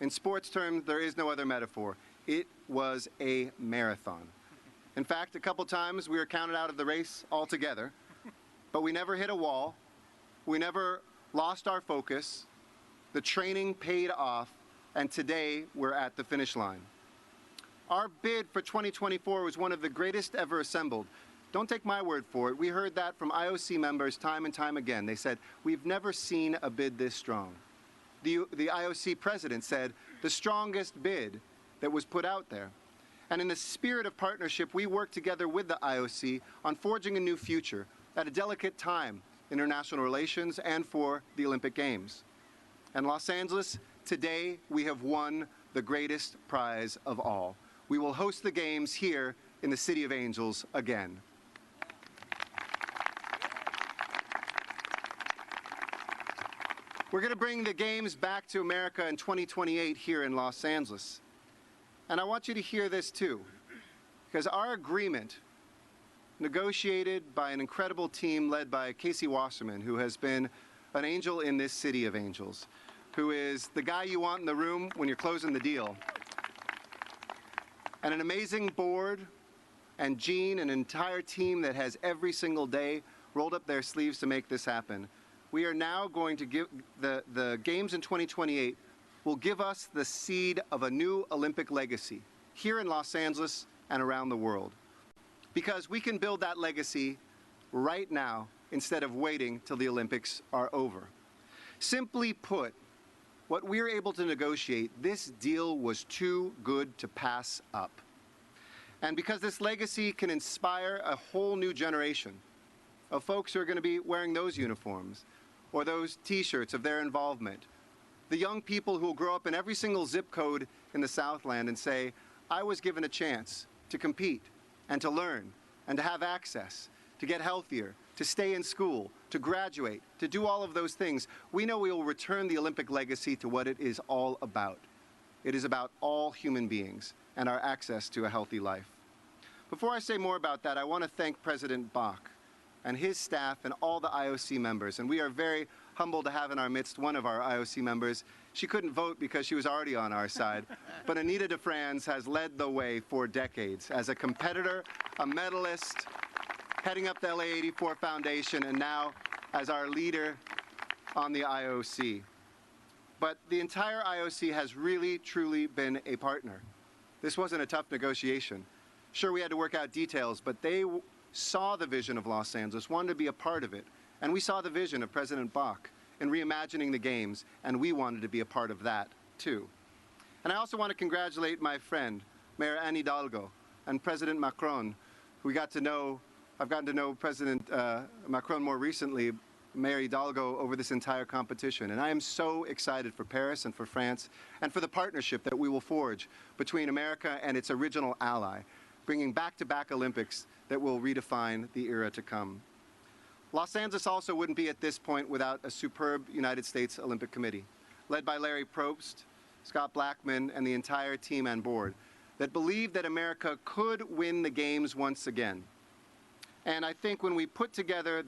In sports terms, there is no other metaphor. It was a marathon. In fact, a couple times we were counted out of the race altogether, but we never hit a wall. We never lost our focus. The training paid off, and today we're at the finish line. Our bid for 2024 was one of the greatest ever assembled. Don't take my word for it. We heard that from IOC members time and time again. They said, we've never seen a bid this strong. The IOC president said, the strongest bid that was put out there. And in the spirit of partnership, we worked together with the IOC on forging a new future at a delicate time in international relations and for the Olympic Games. And Los Angeles, today we have won the greatest prize of all. We will host the Games here in the City of Angels again. We're going to bring the Games back to America in 2028 here in Los Angeles. And I want you to hear this too, because our agreement, negotiated by an incredible team led by Casey Wasserman, who has been an angel in this City of Angels, who is the guy you want in the room when you're closing the deal, and an amazing board, and Gene, an entire team that has every single day rolled up their sleeves to make this happen. We are now going to give the Games in 2028 will give us the seed of a new Olympic legacy here in Los Angeles and around the world. Because we can build that legacy right now instead of waiting till the Olympics are over. Simply put, what we were able to negotiate, this deal was too good to pass up. And because this legacy can inspire a whole new generation of folks who are going to be wearing those uniforms or those T-shirts of their involvement, the young people who will grow up in every single zip code in the Southland and say, I was given a chance to compete and to learn and to have access, to get healthier, to stay in school, to graduate, to do all of those things. We know we will return the Olympic legacy to what it is all about. It is about all human beings and our access to a healthy life. Before I say more about that, I want to thank President Bach and his staff and all the IOC members. And we are very humbled to have in our midst one of our IOC members. She couldn't vote because she was already on our side. But Anita DeFrance has led the way for decades as a competitor, a medalist, heading up the LA84 Foundation, and now as our leader on the IOC. But the entire IOC has really, truly been a partner. This wasn't a tough negotiation. Sure, we had to work out details, but they saw the vision of Los Angeles, wanted to be a part of it. And we saw the vision of President Bach in reimagining the Games, and we wanted to be a part of that, too. And I also want to congratulate my friend, Mayor Anne Hidalgo, and President Macron, who I've gotten to know President Macron more recently, Mayor Hidalgo, over this entire competition. And I am so excited for Paris and for France and for the partnership that we will forge between America and its original ally, bringing back-to-back Olympics that will redefine the era to come. Los Angeles also wouldn't be at this point without a superb United States Olympic Committee, led by Larry Probst, Scott Blackman, and the entire team on board that believed that America could win the games once again. And I think when we put together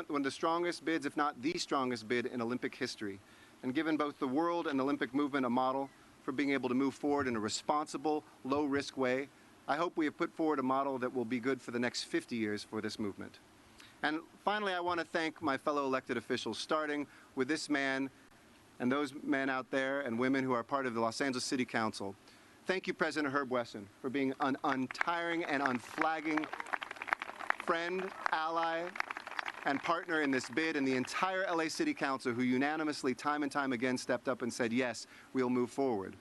one of the strongest bids, if not the strongest bid in Olympic history, and given both the world and Olympic movement a model for being able to move forward in a responsible, low-risk way, I hope we have put forward a model that will be good for the next 50 years for this movement. And finally, I want to thank my fellow elected officials, starting with this man and those men out there and women who are part of the Los Angeles City Council. Thank you, President Herb Wesson, for being an untiring and unflagging friend, ally, and partner in this bid, and the entire LA City Council, who unanimously, time and time again, stepped up and said, yes, we'll move forward.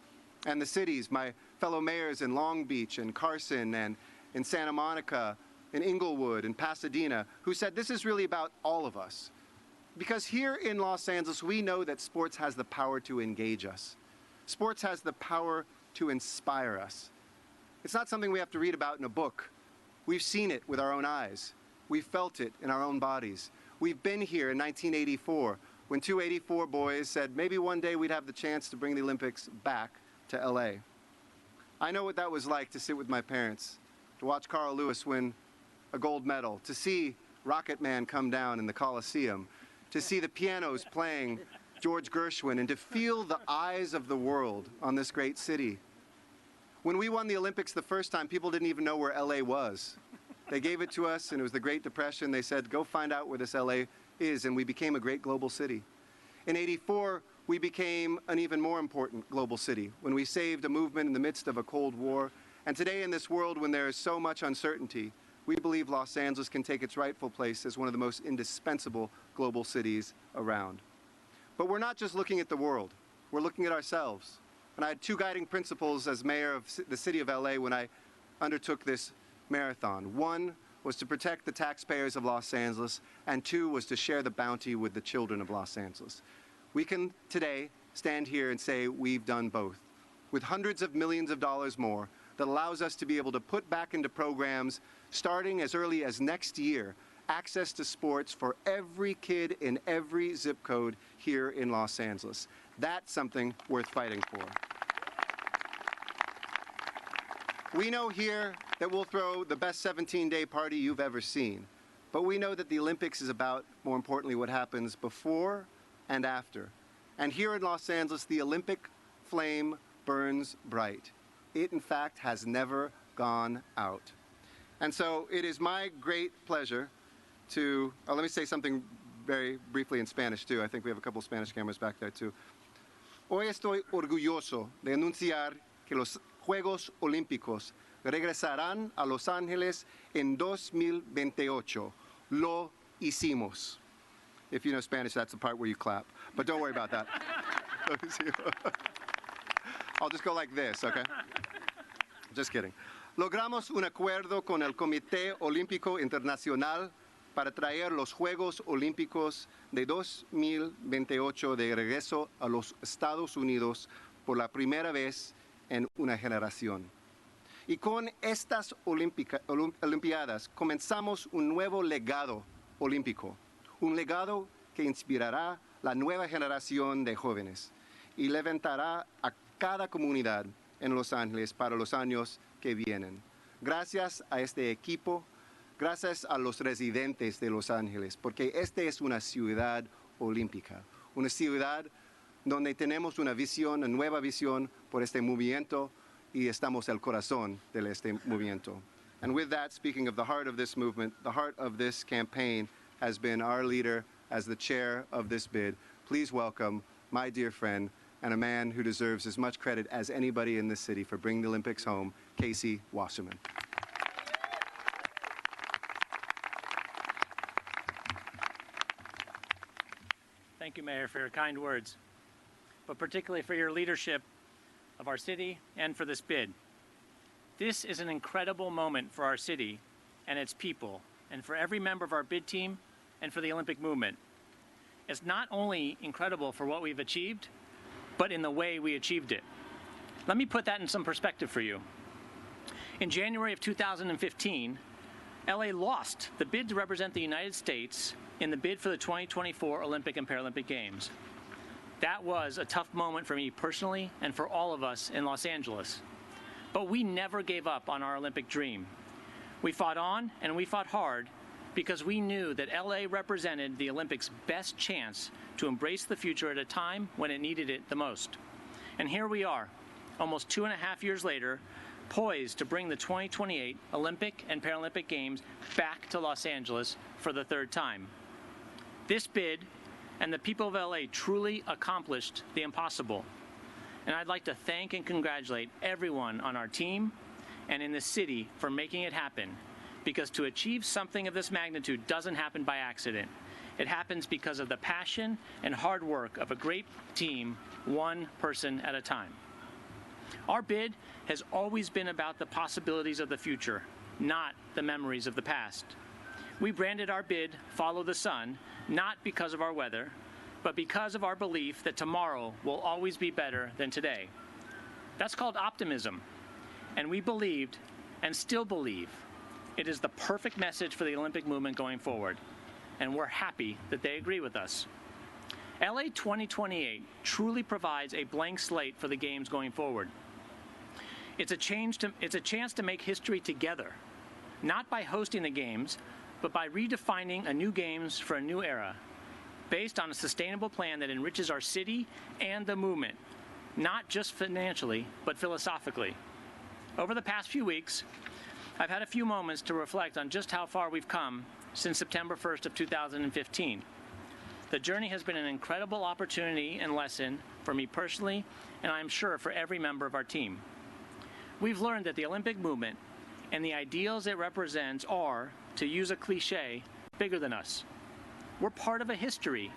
And the cities, my fellow mayors in Long Beach and Carson and in Santa Monica, in Inglewood and Pasadena, who said this is really about all of us. Because here in Los Angeles, we know that sports has the power to engage us. Sports has the power to inspire us. It's not something we have to read about in a book. We've seen it with our own eyes. We've felt it in our own bodies. We've been here in 1984 when two 84 boys said maybe one day we'd have the chance to bring the Olympics back to LA. I know what that was like to sit with my parents, to watch Carl Lewis win a gold medal, to see Rocket Man come down in the Coliseum, to see the pianos playing George Gershwin, and to feel the eyes of the world on this great city. When we won the Olympics the first time, people didn't even know where LA was. They gave it to us, and it was the Great Depression. They said, go find out where this LA is, and we became a great global city. In '84, we became an even more important global city when we saved a movement in the midst of a Cold War. And today, in this world when there is so much uncertainty, we believe Los Angeles can take its rightful place as one of the most indispensable global cities around. But we're not just looking at the world, we're looking at ourselves. And I had two guiding principles as mayor of the city of LA when I undertook this marathon. One was to protect the taxpayers of Los Angeles, and two was to share the bounty with the children of Los Angeles. We can today stand here and say we've done both, with hundreds of millions of dollars more that allows us to be able to put back into programs starting as early as next year, access to sports for every kid in every zip code here in Los Angeles. That's something worth fighting for. We know here that we'll throw the best 17-day party you've ever seen, but we know that the Olympics is about, more importantly, what happens before and after. And here in Los Angeles, the Olympic flame burns bright. It, in fact, has never gone out. And so it is my great pleasure to, let me say something very briefly in Spanish, too. I think we have a couple of Spanish cameras back there, too. Hoy estoy orgulloso de anunciar que los Juegos Olímpicos regresarán a Los Ángeles en 2028. Lo hicimos. If you know Spanish, that's the part where you clap. But don't worry about that. I'll just go like this, okay? Just kidding. Logramos un acuerdo con el Comité Olímpico Internacional para traer los Juegos Olímpicos de 2028 de regreso a los Estados Unidos por la primera vez en una generación. Y con estas Olimpiadas comenzamos un nuevo legado olímpico, un legado que inspirará la nueva generación de jóvenes y levantará a cada comunidad en Los Ángeles para los años que vienen. Gracias a este equipo, gracias a los residentes de Los Ángeles, porque esta es una ciudad olímpica, una ciudad donde tenemos una visión, una nueva visión por este movimiento, y estamos el corazón de este movimiento. And with that, speaking of the heart of this movement, the heart of this campaign has been our leader as the chair of this bid. Please welcome my dear friend and a man who deserves as much credit as anybody in this city for bringing the Olympics home, Casey Wasserman. Thank you, Mayor, for your kind words, but particularly for your leadership of our city and for this bid. This is an incredible moment for our city and its people, and for every member of our bid team and for the Olympic movement. It's not only incredible for what we've achieved, but in the way we achieved it. Let me put that in some perspective for you. In January of 2015, LA lost the bid to represent the United States in the bid for the 2024 Olympic and Paralympic Games. That was a tough moment for me personally and for all of us in Los Angeles. But we never gave up on our Olympic dream. We fought on and we fought hard because we knew that LA represented the Olympics' best chance to embrace the future at a time when it needed it the most. And here we are, almost 2.5 years later, poised to bring the 2028 Olympic and Paralympic Games back to Los Angeles for the third time. This bid and the people of LA truly accomplished the impossible. And I'd like to thank and congratulate everyone on our team and in the city for making it happen, because to achieve something of this magnitude doesn't happen by accident. It happens because of the passion and hard work of a great team, one person at a time. Our bid has always been about the possibilities of the future, not the memories of the past. We branded our bid Follow the Sun, not because of our weather, but because of our belief that tomorrow will always be better than today. That's called optimism, and we believed and still believe it is the perfect message for the Olympic movement going forward, and we're happy that they agree with us. LA 2028 truly provides a blank slate for the Games going forward. It's a chance to make history together, not by hosting the Games, but by redefining a new Games for a new era, based on a sustainable plan that enriches our city and the movement, not just financially, but philosophically. Over the past few weeks, I've had a few moments to reflect on just how far we've come since September 1st of 2015. The journey has been an incredible opportunity and lesson for me personally, and I'm sure for every member of our team. We've learned that the Olympic movement and the ideals it represents are, to use a cliche, bigger than us. We're part of a history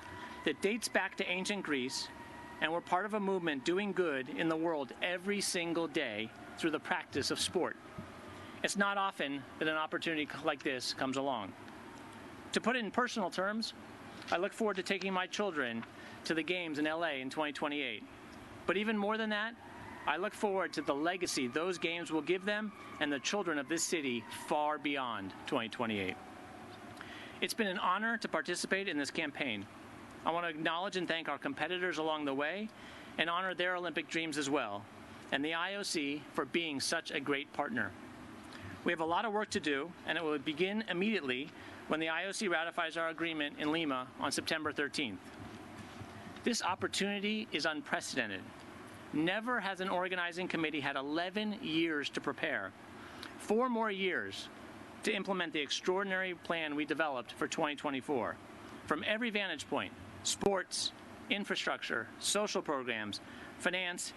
that dates back to ancient Greece, and we're part of a movement doing good in the world every single day through the practice of sport. It's not often that an opportunity like this comes along. To put it in personal terms, I look forward to taking my children to the Games in LA in 2028. But even more than that, I look forward to the legacy those Games will give them and the children of this city far beyond 2028. It's been an honor to participate in this campaign. I want to acknowledge and thank our competitors along the way and honor their Olympic dreams as well, and the IOC for being such a great partner. We have a lot of work to do, and it will begin immediately when the IOC ratifies our agreement in Lima on September 13th. This opportunity is unprecedented. Never has an organizing committee had 11 years to prepare, 4 more years to implement the extraordinary plan we developed for 2024. From every vantage point, sports, infrastructure, social programs, finance,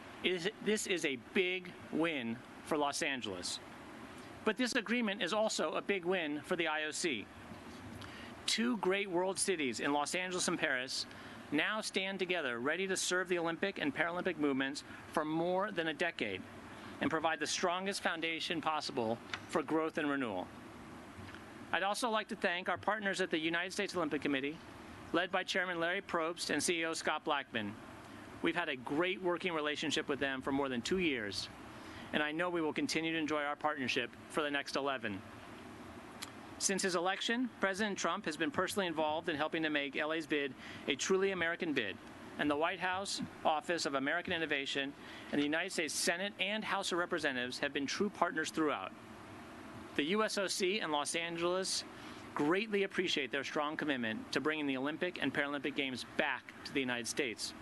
this is a big win for Los Angeles. But this agreement is also a big win for the IOC. 2 great world cities in Los Angeles and Paris now stand together ready to serve the Olympic and Paralympic movements for more than a decade and provide the strongest foundation possible for growth and renewal. I'd also like to thank our partners at the United States Olympic Committee, led by Chairman Larry Probst and CEO Scott Blackman. We've had a great working relationship with them for more than 2 years, and I know we will continue to enjoy our partnership for the next 11. Since his election, President Trump has been personally involved in helping to make LA's bid a truly American bid, and the White House, Office of American Innovation, and the United States Senate and House of Representatives have been true partners throughout. The USOC and Los Angeles greatly appreciate their strong commitment to bringing the Olympic and Paralympic Games back to the United States.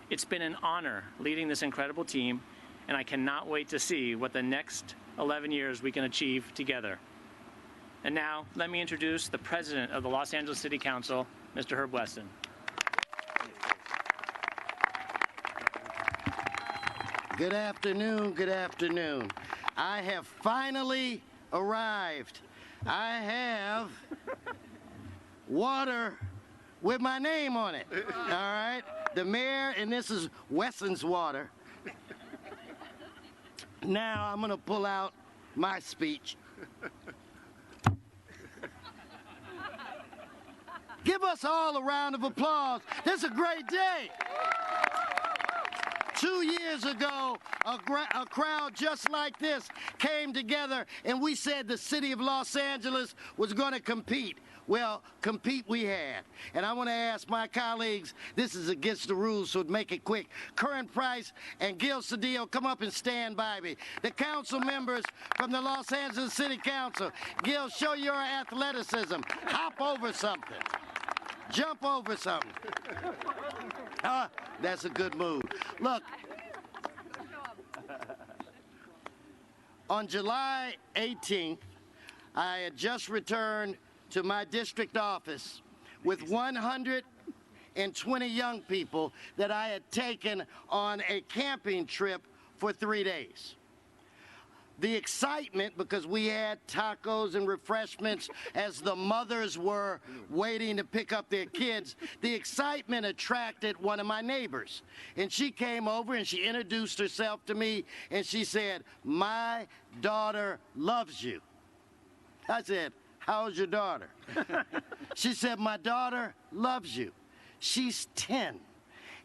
It's been an honor leading this incredible team, and I cannot wait to see what the next 11 years we can achieve together. And now, let me introduce the President of the Los Angeles City Council, Mr. Herb Weston. Good afternoon, good afternoon. I have finally arrived. I have water with my name on it, all right? The mayor, and this is Wesson's water. Now I'm gonna pull out my speech. Give us all a round of applause. This is a great day. 2 years ago, a crowd just like this came together, and we said the city of Los Angeles was going to compete. Well, compete we had. And I want to ask my colleagues, this is against the rules, so make it quick. Curran Price and Gil Cedillo, come up and stand by me. The council members from the Los Angeles City Council. Gil, show your athleticism. Hop over something. Jump over something. That's a good move. Look, on July 18th, I had just returned to my district office with 120 young people that I had taken on a camping trip for 3 days. The excitement, because we had tacos and refreshments as the mothers were waiting to pick up their kids, the excitement attracted one of my neighbors. And she came over and she introduced herself to me and she said, "My daughter loves you." I said, "How's your daughter?" She said, "My daughter loves you. She's 10,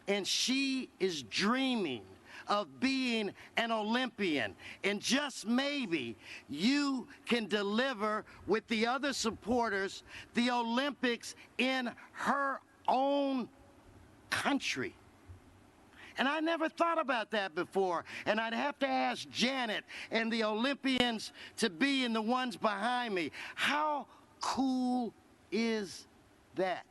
and she is dreaming of being an Olympian. And just maybe you can deliver with the other supporters the Olympics in her own country." And I never thought about that before. And I'd have to ask Janet and the Olympians to be and the ones behind me. How cool is that?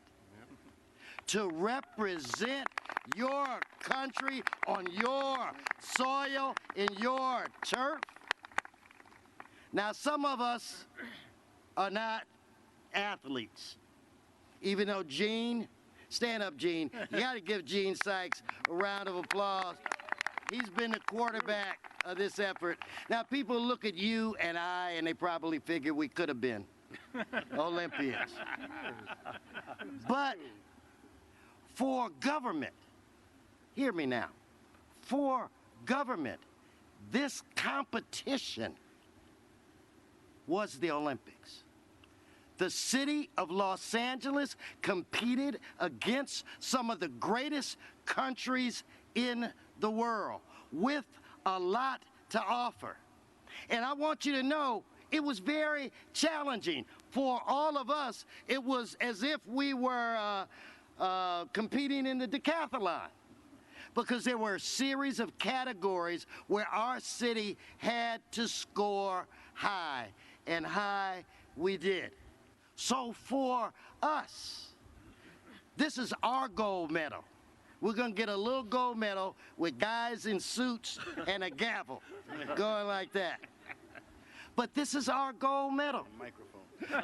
To represent your country on your soil, in your turf. Now, some of us are not athletes. Even though Gene, stand up, Gene. You got to give Gene Sykes a round of applause. He's been the quarterback of this effort. Now, people look at you and I, and they probably figure we could have been Olympians. But for government, hear me now, for government, this competition was the Olympics. The city of Los Angeles competed against some of the greatest countries in the world with a lot to offer. And I want you to know it was very challenging. For all of us, it was as if we were competing in the decathlon, because there were a series of categories where our city had to score high, and high we did. So for us, this is our gold medal. We're going to get a little gold medal with guys in suits and a gavel going like that. But this is our gold medal.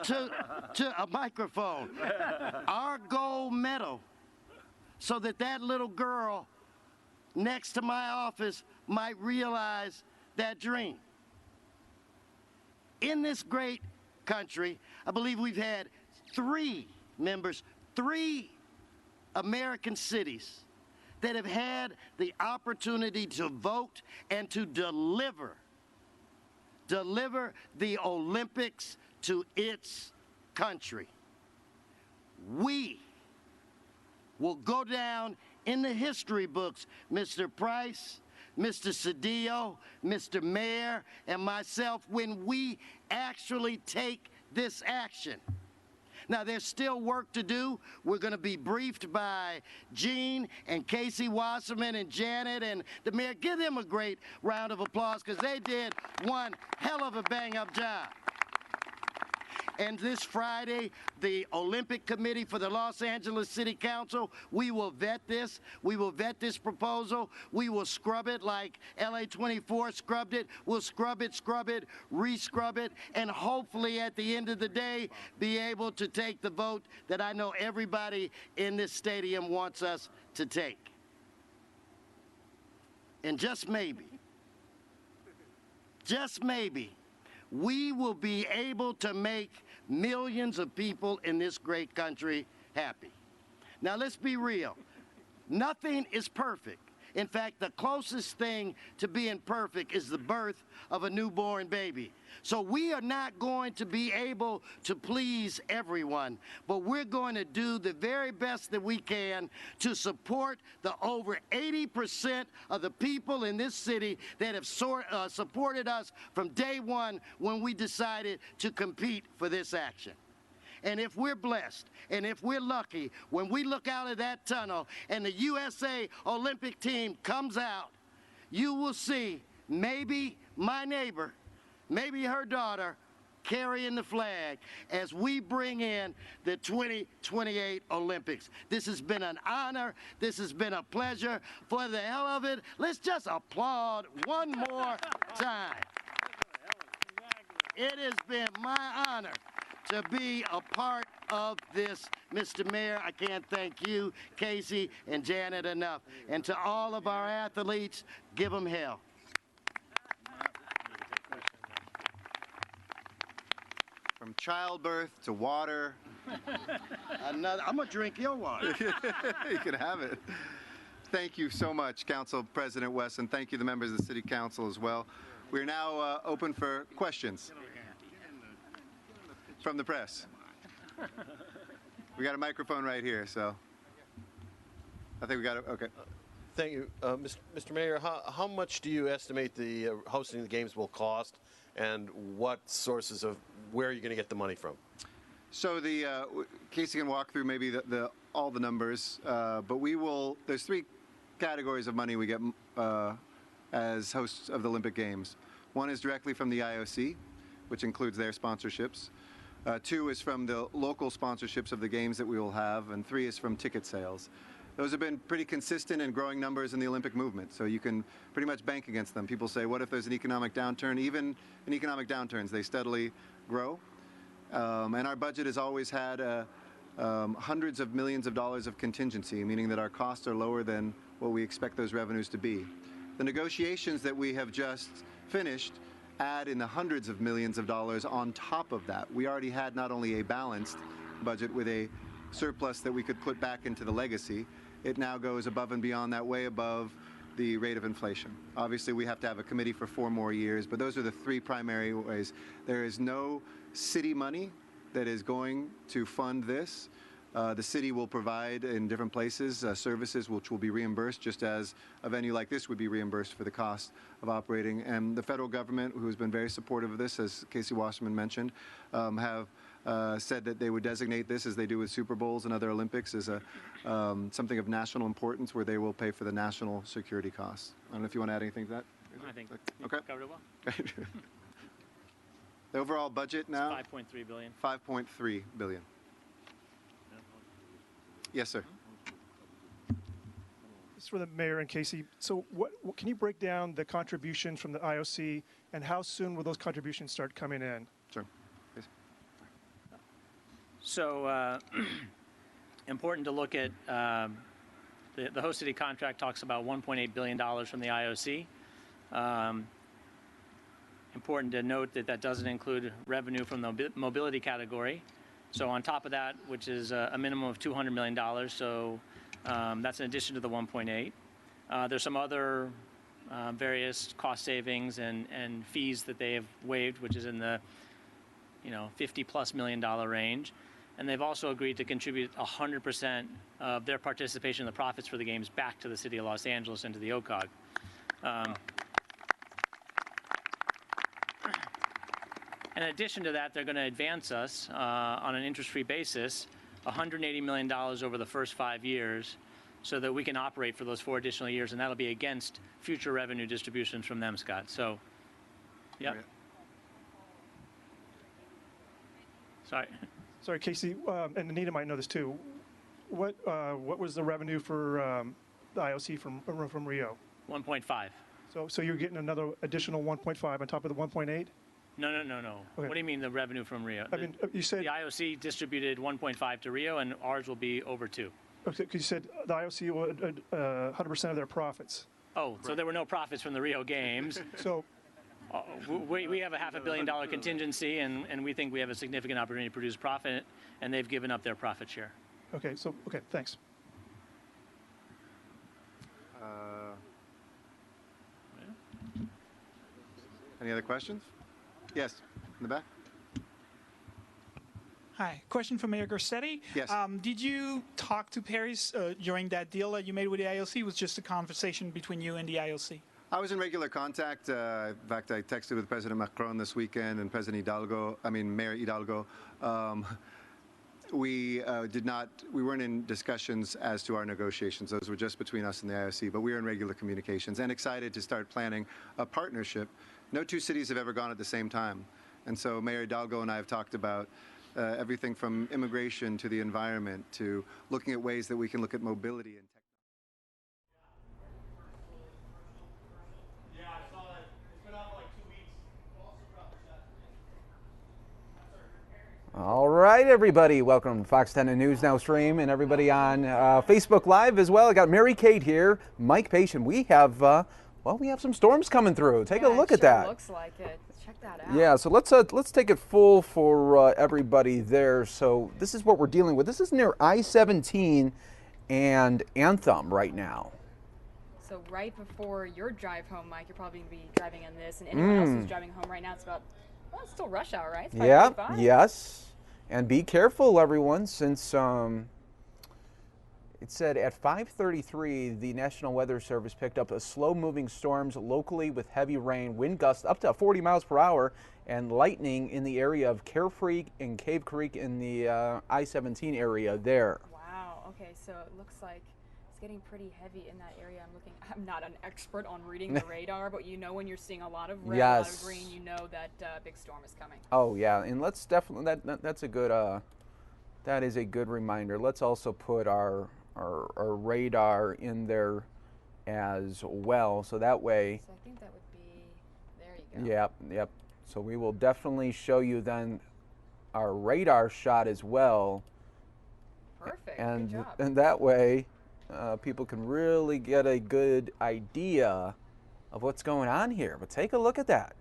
To a microphone. Our gold medal, so that that little girl next to my office might realize that dream. In this great country, I believe we've had three American cities that have had the opportunity to vote and to deliver the Olympics to its country. We will go down in the history books, Mr. Price, Mr. Cedillo, Mr. Mayor, and myself, when we actually take this action. Now, there's still work to do. We're going to be briefed by Gene and Casey Wasserman and Janet and the mayor. Give them a great round of applause, because they did one hell of a bang-up job. And this Friday, the Olympic Committee for the Los Angeles City Council, we will vet this. We will vet this proposal. We will scrub it like LA 24 scrubbed it. We'll scrub it, re-scrub it, and hopefully at the end of the day, be able to take the vote that I know everybody in this stadium wants us to take. And just maybe, we will be able to make millions of people in this great country happy. Now, let's be real. Nothing is perfect. In fact, the closest thing to being perfect is the birth of a newborn baby. So we are not going to be able to please everyone, but we're going to do the very best that we can to support the over 80% of the people in this city that have supported us from day one when we decided to compete for this action. And if we're blessed, and if we're lucky, when we look out of that tunnel and the USA Olympic team comes out, you will see maybe my neighbor, maybe her daughter, carrying the flag as we bring in the 2028 Olympics. This has been an honor. This has been a pleasure. For the hell of it, let's just applaud one more time. It has been my honor to be a part of this. Mr. Mayor, I can't thank you, Casey, and Janet enough. And to all of our athletes, give them hell. From childbirth to water. I'm going to drink your water. You can have it. Thank you so much, Council President Wesson. Thank you, the members of the City Council as well. We're now open for questions from the press. We got a microphone right here, so I think we got it. Okay. Thank you. Mr. Mayor, how much do you estimate the hosting the games will cost, and what sources of where are you going to get the money from? So Casey can walk through maybe all the numbers, but there's three categories of money we get as hosts of the Olympic Games. One is directly from the IOC, which includes their sponsorships. 2 is from the local sponsorships of the games that we will have, and 3 is from ticket sales. Those have been pretty consistent and growing numbers in the Olympic movement, so you can pretty much bank against them. People say, what if there's an economic downturn? Even in economic downturns, they steadily grow. And our budget has always had hundreds of millions of dollars of contingency, meaning that our costs are lower than what we expect those revenues to be. The negotiations that we have just finished add in the hundreds of millions of dollars on top of that. We already had not only a balanced budget with a surplus that we could put back into the legacy, it now goes above and beyond that, way above the rate of inflation. Obviously, we have to have a committee for 4 more years, but those are the 3 primary ways. There is no city money that is going to fund this. The city will provide in different places services which will be reimbursed, just as a venue like this would be reimbursed for the cost of operating. And the federal government, who has been very supportive of this, as Casey Wasserman mentioned, have said that they would designate this, as they do with Super Bowls and other Olympics, as something of national importance, where they will pay for the national security costs. I don't know if you want to add anything to that? I think you okay. covered it well. The overall budget now? 5.3 billion. 5.3 billion. Yes, sir. This is for the mayor and Casey. So what can you break down the contributions from the IOC, and how soon will those contributions start coming in? Sure. Yes. So important to look at the host city contract talks about $1.8 billion from the IOC. Important to note that that doesn't include revenue from the mobility category. So on top of that, which is a minimum of $200 million, so that's in addition to the 1.8. There's some other various cost savings and fees that they have waived, which is in the $50+ million range. And they've also agreed to contribute 100% of their participation in the profits for the games back to the city of Los Angeles and to the OCOG. In addition to that, they're going to advance us on an interest-free basis $180 million over the first 5 years so that we can operate for those 4 additional years, and that'll be against future revenue distributions from them, Scott. So, yeah. Sorry, Casey, and Anita might know this too. What was the revenue for the IOC from Rio? 1.5. So you're getting another additional 1.5 on top of the 1.8? No. Okay. What do you mean the revenue from Rio? I mean, you said the IOC distributed 1.5 to Rio, and ours will be over 2. Okay, because you said the IOC would 100% of their profits. Oh, so there were no profits from the Rio Games. So we have a $500 million contingency, and we think we have a significant opportunity to produce profit, and they've given up their profit share. Okay, thanks. Any other questions? Yes, in the back. Hi, question for Mayor Garcetti. Yes. Did you talk to Paris during that deal that you made with the IOC? It was just a conversation between you and the IOC? I was in regular contact. In fact, I texted with President Macron this weekend and Mayor Hidalgo. We weren't in discussions as to our negotiations. Those were just between us and the IOC, but we are in regular communications and excited to start planning a partnership. No two cities have ever gone at the same time. And so Mayor Hidalgo and I have talked about everything from immigration to the environment to looking at ways that we can look at mobility and Yeah, I saw that. It's been out for like 2 weeks. All right, everybody. Welcome to Fox 10 News Now stream, and everybody on Facebook Live as well. I got Mary Kate here, Mike Patient. We have, we have some storms coming through. Take a look at that. Looks like it. Check that out. Yeah, so let's take it full for everybody there. So this is what we're dealing with. This is near I-17 and Anthem right now. So right before your drive home, Mike, you're probably going to be driving in this, and anyone else who's driving home right now, it's still rush hour, right? It's Yeah, 5:45. yes. And be careful, everyone, since it said at 5:33, the National Weather Service picked up a slow-moving storms locally with heavy rain, wind gusts up to 40 miles per hour, and lightning in the area of Carefree and Cave Creek in the I-17 area there. Wow. Okay, so it looks like it's getting pretty heavy in that area. I'm not an expert on reading the radar, but you know when you're seeing a lot of red, a lot of green, you know that big storm is coming. Oh yeah, and let's definitely that's a good that is a good reminder. Let's also put our radar in there as well, so that way. So I think that would be there. You go. Yep. So we will definitely show you then our radar shot as well. Perfect. And good job. and that way. People can really get a good idea of what's going on here. But take a look at that.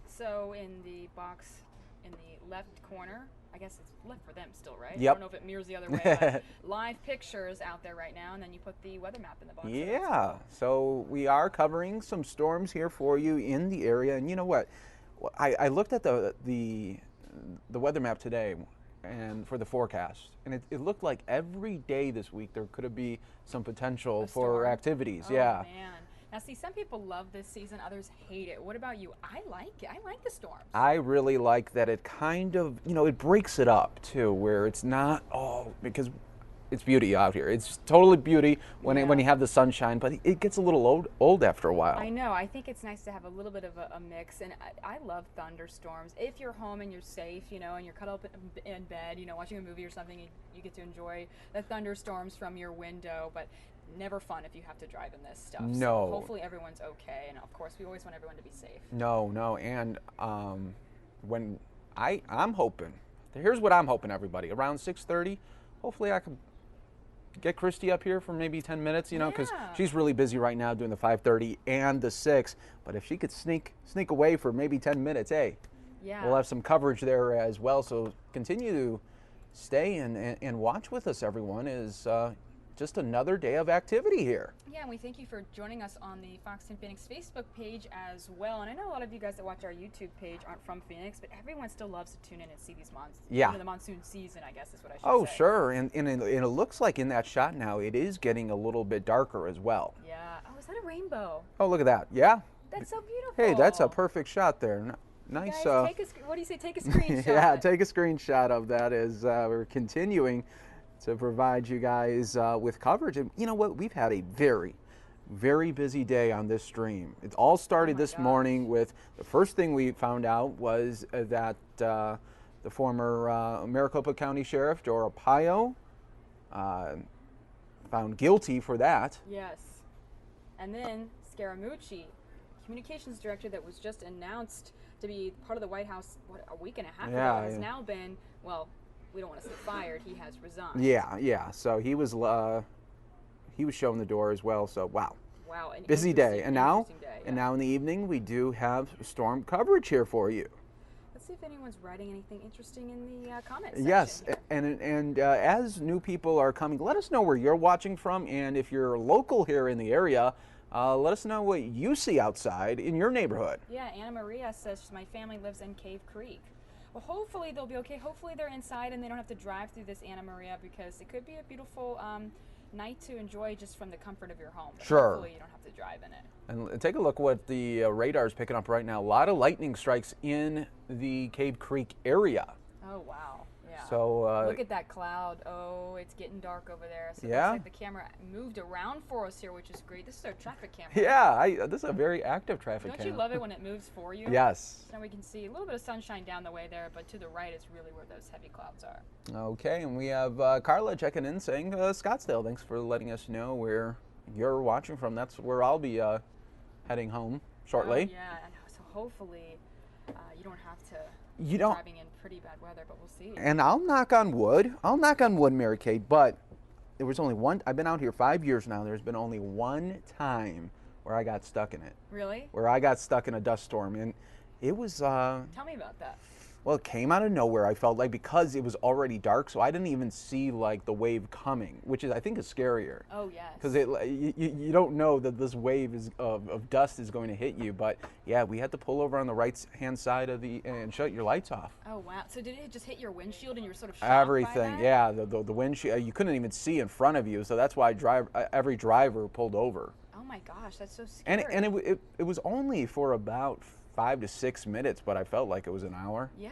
So in the box in the left corner, I guess it's left for them still, right? Yep. I don't know if it mirrors the other way. But live pictures out there right now, and then you put the weather map in the box. Yeah. So we are covering some storms here for you in the area. And you know what? I looked at the weather map today and for the forecast, and it looked like every day this week there could be some potential for activities. Oh, yeah. Man. Now, see, some people love this season, others hate it. What about you? I like it. I like the storms. I really like that it kind of, it breaks it up too, where it's not all because it's beauty out here. It's totally beauty when you have the sunshine, but it gets a little old after a while. I know. I think it's nice to have a little bit of a mix, and I love thunderstorms. If you're home and you're safe, and you're cuddled up in bed, watching a movie or something, you get to enjoy the thunderstorms from your window, but never fun if you have to drive in this stuff. No. So hopefully everyone's okay, and of course we always want everyone to be safe. No, and when I'm hoping, here's what I'm hoping, everybody, around 6:30, hopefully I can get Christy up here for maybe 10 minutes, because she's really busy right now doing the 5:30 and the 6. But if she could sneak away for maybe 10 minutes, we'll have some coverage there as well. So continue to stay and watch with us, everyone, is just another day of activity here. Yeah, and we thank you for joining us on the Fox 10 Phoenix Facebook page as well. And I know a lot of you guys that watch our YouTube page aren't from Phoenix, but everyone still loves to tune in and see these the monsoon season, I guess is what I should say. Oh, sure. And it looks like in that shot now, it is getting a little bit darker as well. Yeah. Oh, is that a rainbow? Oh, look at that. Yeah. That's so beautiful. Hey, that's a perfect shot there. Nice. Guys, what do you say? Take a screenshot. Yeah, take a screenshot of that as we're continuing to provide you guys with coverage. And you know what? We've had a very, very busy day on this stream. It all started this morning with the first thing we found out was that the former Maricopa County Sheriff, Arpaio, found guilty for that. Yes. And then Scaramucci, communications director that was just announced to be part of the White House, a week and a half ago, has now been, we don't want to say fired, he has resigned. Yeah. So he was showing the door as well. So wow. An busy day. And now day, in the evening we do have storm coverage here for you. Let's see if anyone's writing anything interesting in the comments section. Yes, and as new people are coming, let us know where you're watching from, and if you're local here in the area, let us know what you see outside in your neighborhood. Yeah, Anna Maria says my family lives in Cave Creek. Well, hopefully they'll be okay. Hopefully they're inside and they don't have to drive through this, Anna Maria, because it could be a beautiful night to enjoy just from the comfort of your home. But sure. Hopefully you don't have to drive in it. And take a look what the radar is picking up right now. A lot of lightning strikes in the Cave Creek area. Oh, wow. Yeah. So look at that cloud. Oh, it's getting dark over there. So yeah. It looks like the camera moved around for us here, which is great. This is our traffic camera. Yeah, this is a very active traffic camera. Don't you love it when it moves for you? Yes. So now we can see a little bit of sunshine down the way there, but to the right is really where those heavy clouds are. Okay, and we have Carla checking in saying, Scottsdale, thanks for letting us know where you're watching from. That's where I'll be heading home shortly. Oh, yeah, I know. So hopefully you don't have to You be don't- driving in pretty bad weather, but we'll see. And I'll knock on wood, Mary Kate, but there was only one, I've been out here 5 years now, there's been only one time where I got stuck in it. Really? Where I got stuck in a dust storm, and it was, Tell me about that. well, it came out of nowhere, I felt like, because it was already dark, so I didn't even see, like, the wave coming, which is, I think, is scarier. Oh, yes. Because you don't know that this wave of dust is going to hit you, but yeah, we had to pull over on the right-hand side of and shut your lights off. Oh, wow. So did it just hit your windshield and you were sort of shocked by Everything, that? yeah. The windshield, you couldn't even see in front of you, so that's why every driver pulled over. Oh, my gosh. That's so scary. And it was only for about 5 to 6 minutes, but I felt like it was an hour. Yeah.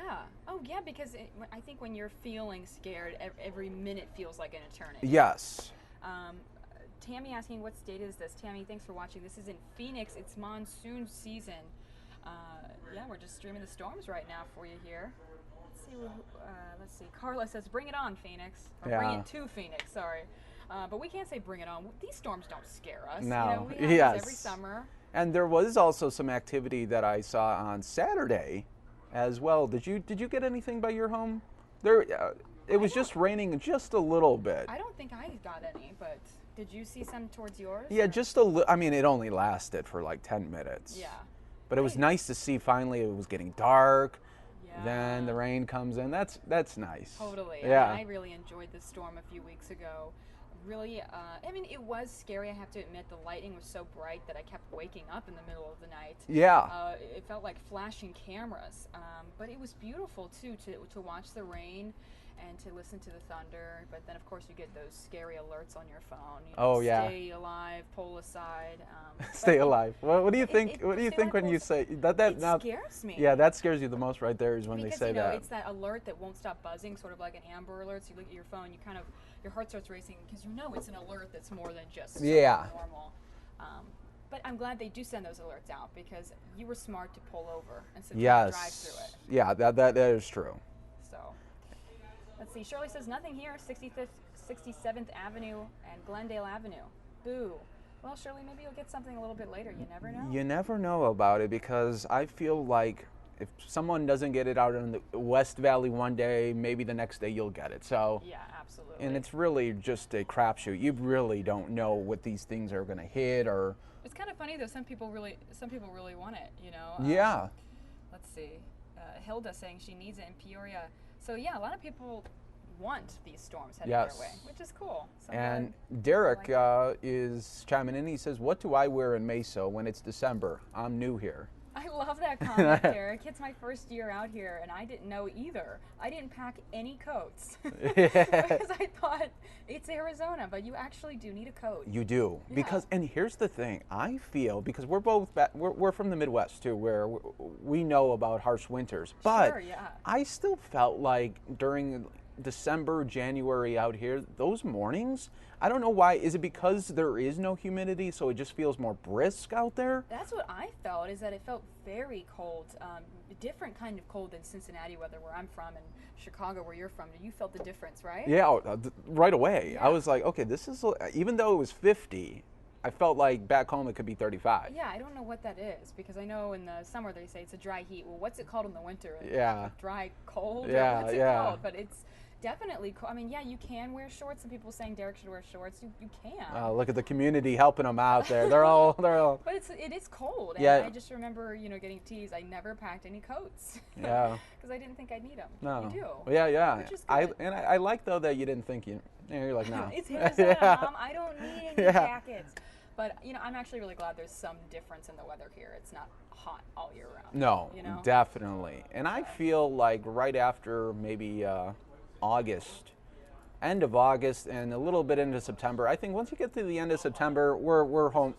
Oh, yeah, because I think when you're feeling scared, every minute feels like an eternity. Yes. Tammy asking, what state is this? Tammy, thanks for watching. This is in Phoenix. It's monsoon season. Yeah, we're just streaming the storms right now for you here. Let's see. Carla says, bring it on, Phoenix. Or bring Yeah. it to Phoenix, sorry. But we can't say bring it on. These storms don't scare us. No. You know, we have Yes. these every summer. And there was also some activity that I saw on Saturday as well. Did you get anything by your home? It was just raining just a little bit. I don't think I got any, but did you see some towards yours? Yeah, just a little. I mean, it only lasted for like 10 minutes. Yeah. But it was nice to see finally it was getting dark. Then the rain comes in. That's nice. Totally. Yeah. I really enjoyed this storm a few weeks ago. Really, I mean, it was scary, I have to admit. The lightning was so bright that I kept waking up in the middle of the night. Yeah. It felt like flashing cameras. But it was beautiful, too, to watch the rain and to listen to the thunder. But then, of course, you get those scary alerts on your phone. You know, Oh, yeah. Stay alive, pull aside. Stay alive. What do you think? What do you think when you say that? It now, scares me. Yeah, that scares you the most, right there, is when Because, they say you know, that. it's that alert that won't stop buzzing, sort of like an Amber Alert. So you look at your phone, you kind of, your heart starts racing because you know it's an alert that's more than just something normal. But I'm glad they do send those alerts out because you were smart to pull over instead of drive through it. Yeah, that is true. So, let's see. Shirley says nothing here. 67th Avenue and Glendale Avenue. Boo. Well, Shirley, maybe you'll get something a little bit later. You never know. You never know about it because I feel like if someone doesn't get it out in the West Valley one day, maybe the next day you'll get it. So yeah, absolutely. And it's really just a crapshoot. You really don't know what these things are going to hit or. It's kind of funny though. Some people really want it. You know. Yeah. Let's see. Hilda saying she needs it in Peoria. So yeah, a lot of people want these storms heading their way, which is cool. And Derek is chiming in. He says, "What do I wear in Mesa when it's December? I'm new here." I love that comment, Derek. It's my first year out here, and I didn't know either. I didn't pack any coats because I thought it's Arizona, but you actually do need a coat. You do, because, and here's the thing, I feel, because we're both, we're from the Midwest too, where we know about harsh winters, but I still felt like during December, January out here, those mornings, I don't know why. Is it because there is no humidity, so it just feels more brisk out there? That's what I felt, is that it felt very cold, a different kind of cold than Cincinnati weather where I'm from and Chicago where you're from. You felt the difference, right? Yeah, right away. I was like, okay, this is, even though it was 50, I felt like back home it could be 35. Yeah, I don't know what that is because I know in the summer they say it's a dry heat. Well, what's it called in the winter? Yeah. Dry cold? Yeah, or what's it called? But it's definitely cool. I mean, yeah, you can wear shorts. Some people saying Derek should wear shorts. You can. Look at the community helping them out there. They're all. But it is cold. Yeah. And I just remember, getting teased. I never packed any coats. Yeah. Because I didn't think I'd need them. No. You do. Well, yeah. Which is good. I like though that you didn't think you're like no. It's Arizona, Mom. I don't need any jackets. But I'm actually really glad there's some difference in the weather here. It's not hot all year round. No, definitely. And I feel like right after maybe August, end of August, and a little bit into September, I think once you get to the end of September, we're home.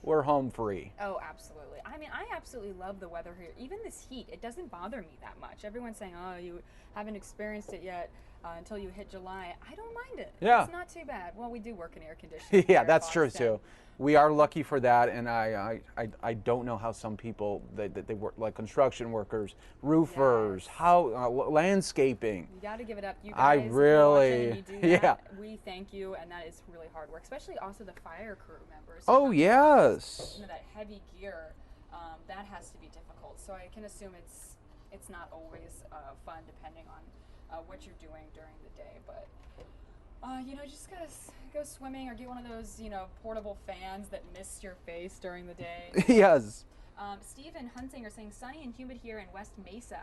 We're home free. Oh, absolutely. I mean, I absolutely love the weather here. Even this heat, it doesn't bother me that much. Everyone's saying, oh, you haven't experienced it yet until you hit July. I don't mind it. Yeah. It's not too bad. Well, we do work in air conditioning. Yeah, that's true too. We are lucky for that, and I don't know how some people they work like construction workers, roofers, how landscaping. You got to give it up. You guys, I really, if you're watching, you do that, we thank you, and that is really hard work, especially also the fire crew members. Oh yes. That heavy gear, that has to be difficult. So I can assume it's not always fun, depending on what you're doing during the day, but. Just gotta go swimming or get one of those, portable fans that mist your face during the day. Yes. Steve and Hunting are saying sunny and humid here in West Mesa.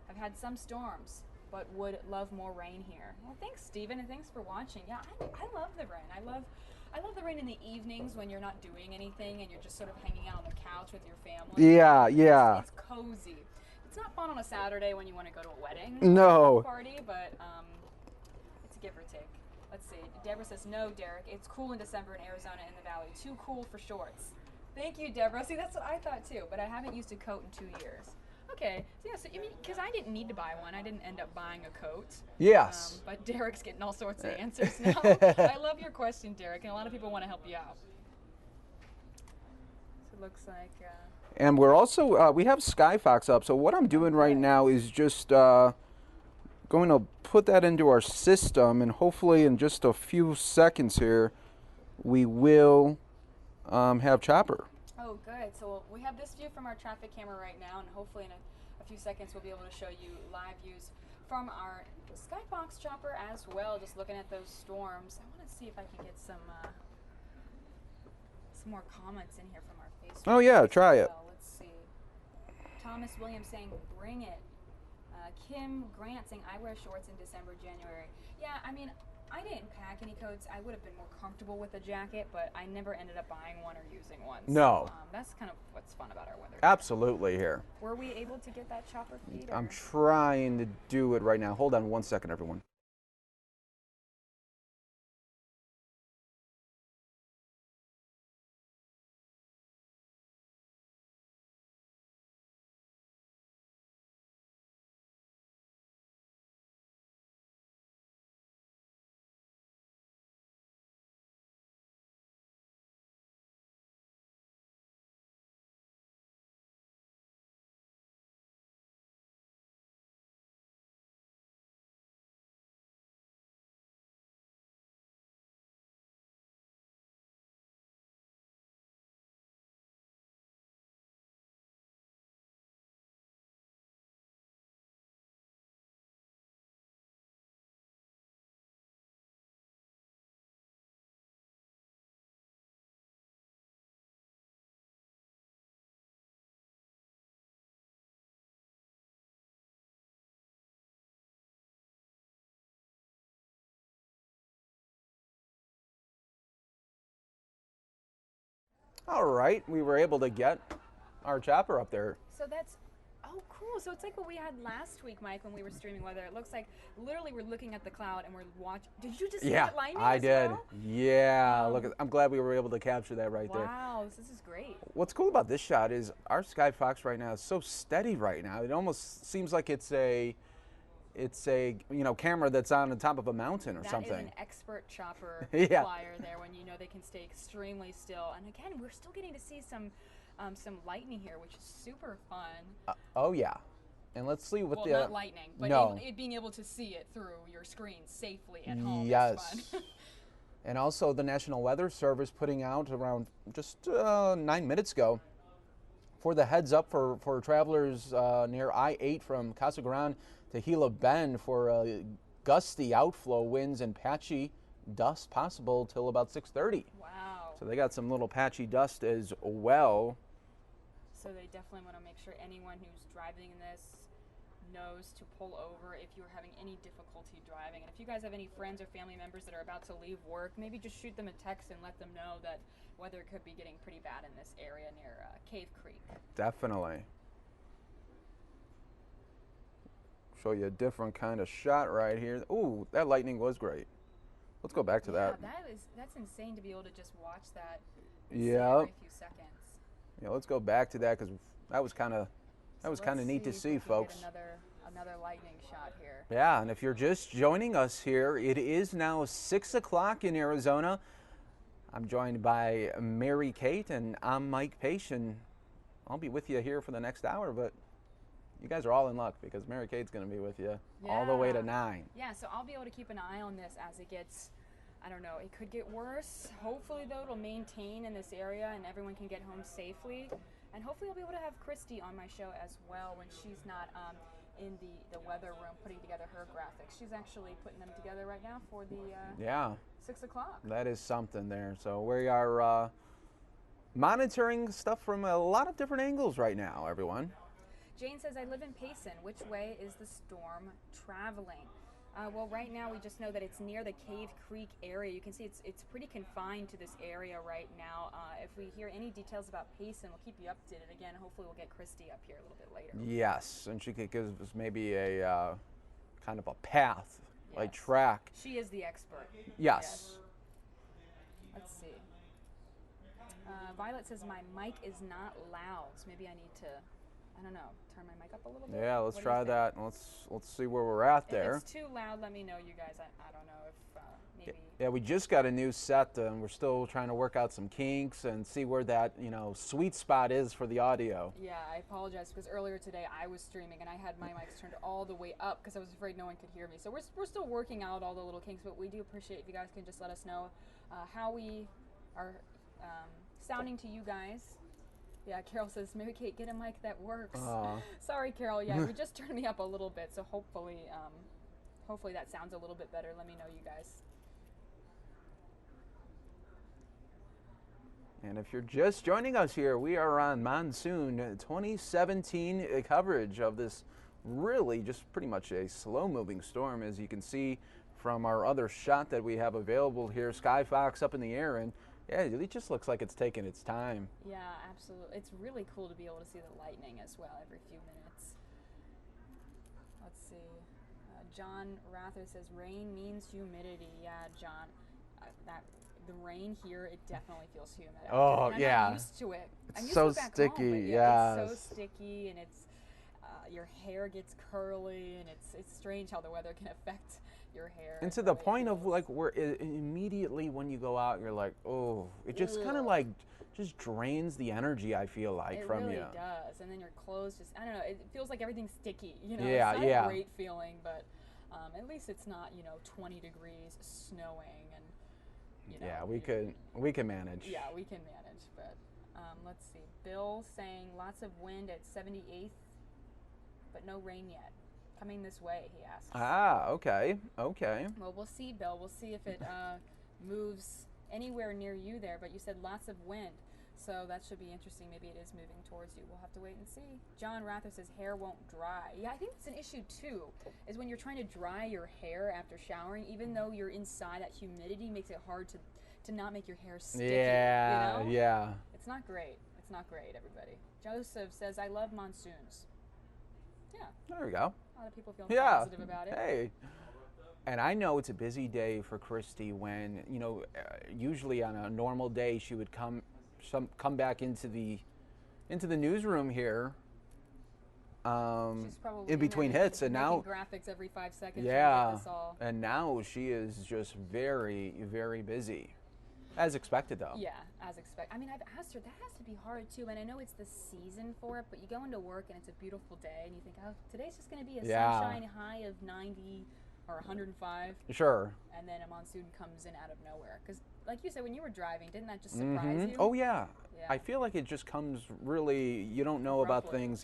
I've had some storms, but would love more rain here. Well, thanks, Steven, and thanks for watching. Yeah, I love the rain. I love the rain in the evenings when you're not doing anything and you're just sort of hanging out on the couch with your family. Yeah. It's cozy. It's not fun on a Saturday when you want to go to a wedding. No. Party, but it's a give or take. Let's see. Deborah says, no, Derek, it's cool in December in Arizona in the valley. Too cool for shorts. Thank you, Deborah. See, that's what I thought too, but I haven't used a coat in 2 years. Okay. So you mean, because I didn't need to buy one. I didn't end up buying a coat. Yes. But Derek's getting all sorts of answers now. I love your question, Derek, and a lot of people want to help you out. So it looks like... And we're also, we have Skyfox up, so what I'm doing right now is just... going to put that into our system, and hopefully in just a few seconds here we will have Chopper. Oh, good. So we have this view from our traffic camera right now, and hopefully in a few seconds we'll be able to show you live views from our Skyfox Chopper as well, just looking at those storms. I want to see if I can get some more comments in here from our Facebook. Oh yeah, try it. Let's see. Thomas Williams saying, bring it. Kim Grant saying, I wear shorts in December, January. Yeah, I mean, I didn't pack any coats. I would have been more comfortable with a jacket, but I never ended up buying one or using one. No. So, that's kind of what's fun about our weather. Absolutely here. Were we able to get that chopper feed? I'm trying to do it right now. Hold on 1 second, everyone. All right, we were able to get our chopper up there. So that's, oh cool. So it's like what we had last week, Mike, when we were streaming weather. It looks like literally we're looking at the cloud and we're watching. Did you just see that lightning? I did. Well? Yeah, look, I'm glad we were able to capture that right there. Wow, this is great. What's cool about this shot is our Skyfox right now is so steady right now. It almost seems like it's a camera that's on the top of a mountain or something. That is an expert chopper Yeah. flyer there when you know they can stay extremely still. And again, we're still getting to see some lightning here, which is super fun. Oh yeah, and let's see what not lightning, but being able to see it through your screen safely at home yes. is fun. And also the National Weather Service putting out around just 9 minutes ago for the heads up for travelers near I-8 from Casa Grande to Gila Bend for gusty outflow winds and patchy dust possible till about 6:30. Wow. So they got some little patchy dust as well. So they definitely want to make sure anyone who's driving in this knows to pull over if you're having any difficulty driving. And if you guys have any friends or family members that are about to leave work, maybe just shoot them a text and let them know that weather could be getting pretty bad in this area near Cave Creek. Definitely. Show you a different kind of shot right here. Ooh, that lightning was great. Let's go back to that. That's insane to be able to just watch that. Yeah. Every few seconds. Yeah, let's go back to that because that was kind of neat to see, folks. Another lightning shot here. Yeah, and if you're just joining us here, it is now 6 o'clock in Arizona. I'm joined by Mary Kate, and I'm Mike Page, and I'll be with you here for the next hour, but you guys are all in luck because Mary Kate's going to be with you all the way to 9. Yeah, so I'll be able to keep an eye on this as it gets, I don't know, it could get worse. Hopefully, though, it'll maintain in this area and everyone can get home safely. And hopefully I'll be able to have Christy on my show as well when she's not in the weather room putting together her graphics. She's actually putting them together right now for the 6 o'clock. That is something there. So we are monitoring stuff from a lot of different angles right now, everyone. Jane says, I live in Payson. Which way is the storm traveling? Well, right now we just know that it's near the Cave Creek area. You can see it's pretty confined to this area right now. If we hear any details about Payson, we'll keep you updated. Again, hopefully we'll get Christy up here a little bit later. Yes, and she could give us maybe a kind of a path, like track. She is the expert. Yes. Let's see. Violet says, my mic is not loud, so maybe I need to, I don't know, turn my mic up a little bit? Yeah, let's try that. Let's see where we're at there. If it's too loud, let me know, you guys. I don't know if maybe. Yeah, we just got a new set, and we're still trying to work out some kinks and see where that sweet spot is for the audio. Yeah, I apologize because earlier today I was streaming and I had my mics turned all the way up because I was afraid no one could hear me. So we're still working out all the little kinks, but we do appreciate if you guys can just let us know how we are sounding to you guys. Yeah, Carol says, Mary Kate, get a mic that works. Sorry, Carol. Yeah, we just turned me up a little bit, so hopefully that sounds a little bit better. Let me know, you guys. And if you're just joining us here, we are on Monsoon 2017 coverage of this really just pretty much a slow-moving storm, as you can see from our other shot that we have available here. Skyfox up in the air, and yeah, it just looks like it's taking its time. Yeah, absolutely. It's really cool to be able to see the lightning as well every few minutes. Let's see. John Rather says, rain means humidity. Yeah, John. The rain here, it definitely feels humid. Oh, and I'm yeah. not used to it. It's I'm used so to it back sticky, home, but yes. It's so sticky, and it's your hair gets curly, and it's strange how the weather can affect your hair. And to the point of like where immediately when you go out, you're like, oh, it just kind of like just drains the energy, I feel like, from you. It really does. And then your clothes just, I don't know, it feels like everything's sticky, Yeah, It's not yeah. a great feeling, but at least it's not, 20 degrees, snowing, and, Yeah, we can manage. Yeah, we can manage, but let's see. Bill saying lots of wind at 78th, but no rain yet. Coming this way, he asks. Ah, okay. Well, we'll see, Bill. We'll see if it moves anywhere near you there, but you said lots of wind, so that should be interesting. Maybe it is moving towards you. We'll have to wait and see. John Rather says hair won't dry. Yeah, I think that's an issue too, is when you're trying to dry your hair after showering, even though you're inside, that humidity makes it hard to not make your hair sticky. Yeah, yeah. It's not great. It's not great, everybody. Joseph says, I love monsoons. Yeah. There we go. A lot of people feel positive about it. Hey. And I know it's a busy day for Christy when, usually on a normal day she would come back into the newsroom here in between hits, and now graphics every 5 seconds. Yeah. And now she is just very, very busy. As expected, though. Yeah, as expected. I mean, I've asked her, that has to be hard, too. And I know it's the season for it, but you go into work and it's a beautiful day, and you think, oh, today's just going to be a sunshine high of 90 or 105. Sure. And then a monsoon comes in out of nowhere. Because, like you said, when you were driving, didn't that just surprise you? Oh, yeah. I feel like it just comes really, you don't know about things,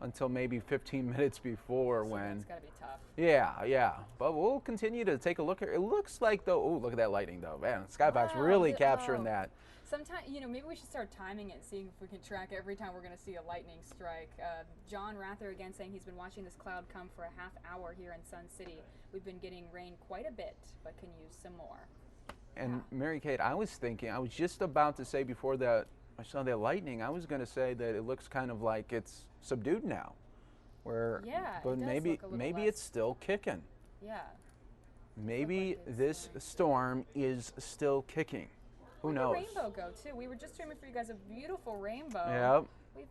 until maybe 15 minutes before when. It's got to be tough. Yeah. But we'll continue to take a look here. It looks like though. Oh, look at that lightning though. Man, Skybox really capturing that. Sometimes, maybe we should start timing it, seeing if we can track every time we're going to see a lightning strike. John Rather again saying he's been watching this cloud come for a half hour here in Sun City. We've been getting rain quite a bit, but can use some more. And Mary Kate, I was just about to say before that I saw that lightning, I was going to say that it looks kind of like it's subdued now. But maybe it's still kicking. Yeah. Maybe this storm is still kicking. Who knows? Where'd the rainbow go too? We were just streaming for you guys a beautiful rainbow. Yep.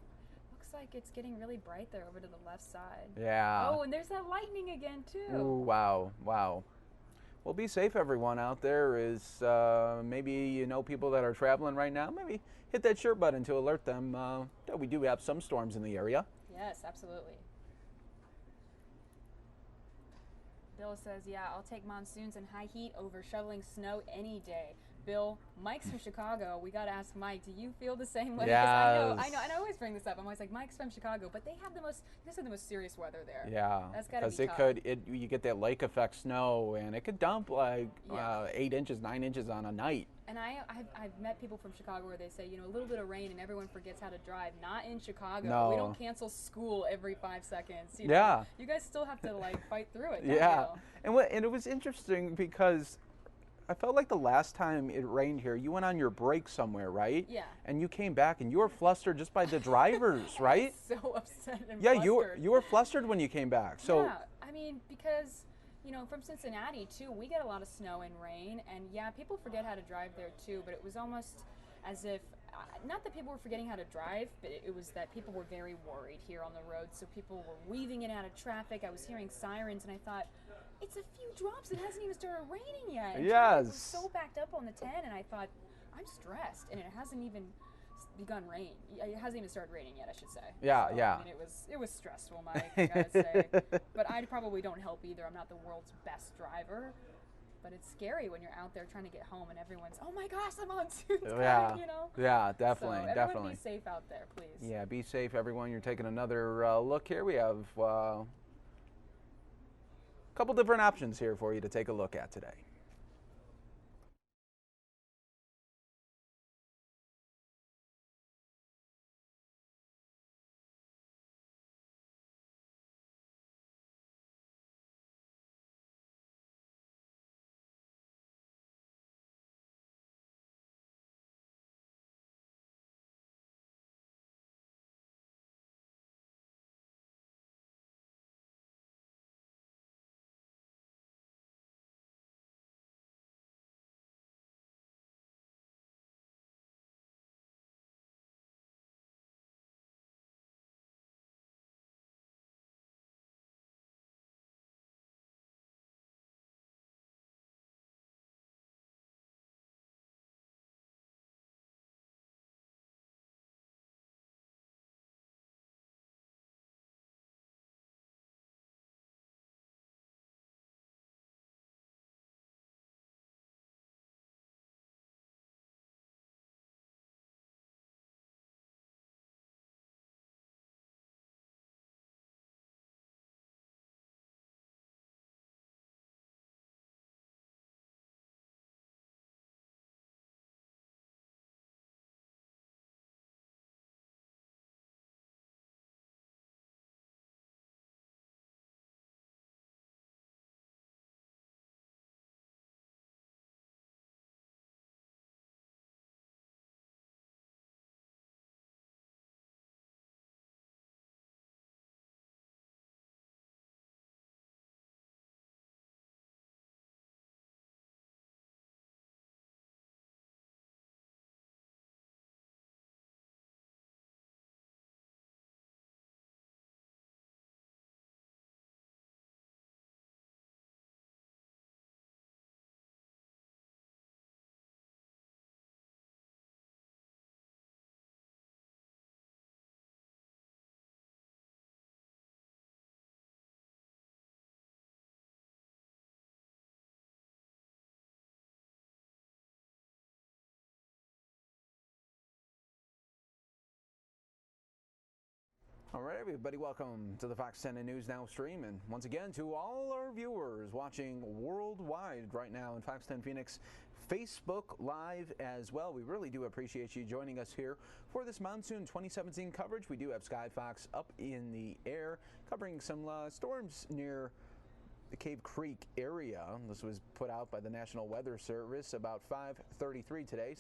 Looks like it's getting really bright there over to the left side. Yeah. Oh, and there's that lightning again too. Ooh, wow. Well, be safe, everyone out there. Maybe people that are traveling right now. Maybe hit that share button to alert them that we do have some storms in the area. Yes, absolutely. Bill says, yeah, I'll take monsoons and high heat over shoveling snow any day. Bill, Mike's from Chicago. We got to ask Mike, do you feel the same way? Yes. I know. And I always bring this up. I'm always like, Mike's from Chicago, but they have the most serious weather there. Yeah. That's got to be tough. You get that lake effect snow, and it could dump like 8 inches, 9 inches on a night. And I've met people from Chicago where they say, a little bit of rain and everyone forgets how to drive. Not in Chicago. No. We don't cancel school every 5 seconds. You guys still have to fight through it. Yeah. And it was interesting because I felt like the last time it rained here, you went on your break somewhere, right? Yeah. And you came back and you were flustered just by the drivers, right? So upset and flustered. Yeah, you were flustered when you came back. So because from Cincinnati too, we get a lot of snow and rain, and people forget how to drive there too. But it was almost as if, not that people were forgetting how to drive, but it was that people were very worried here on the road. So people were weaving in and out of traffic. I was hearing sirens, and I thought, it's a few drops. It hasn't even started raining yet. And yes. It was so backed up on the 10, and I thought, I'm stressed, and it hasn't even begun rain. It hasn't even started raining yet, I should say. Yeah. I mean, it was stressful, Mike, I gotta say. But I probably don't help either. I'm not the world's best driver. But it's scary when you're out there trying to get home and everyone's, oh my gosh, the monsoon's coming, Yeah, definitely, so definitely. Be safe out there, please. Yeah, be safe, everyone. You're taking another look here. We have a couple different options here for you to take a look at today. right, everybody, welcome to the Fox 10 News Now stream, and once again to all our viewers watching worldwide right now in Fox 10 Phoenix Facebook Live as well. We really do appreciate you joining us here for this Monsoon 2017 coverage. We do have Sky Fox up in the air covering some storms near the Cave Creek area. This was put out by the National Weather Service about 5:33 today,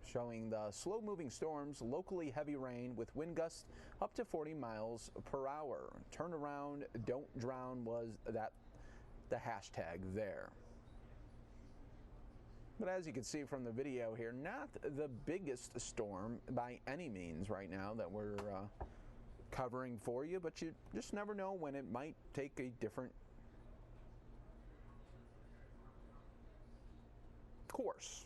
showing the slow-moving storms, locally heavy rain with wind gusts up to 40 miles per hour. Turn around, don't drown was the hashtag there. But as you can see from the video here, not the biggest storm by any means right now that we're covering for you, but you just never know when it might take a different course.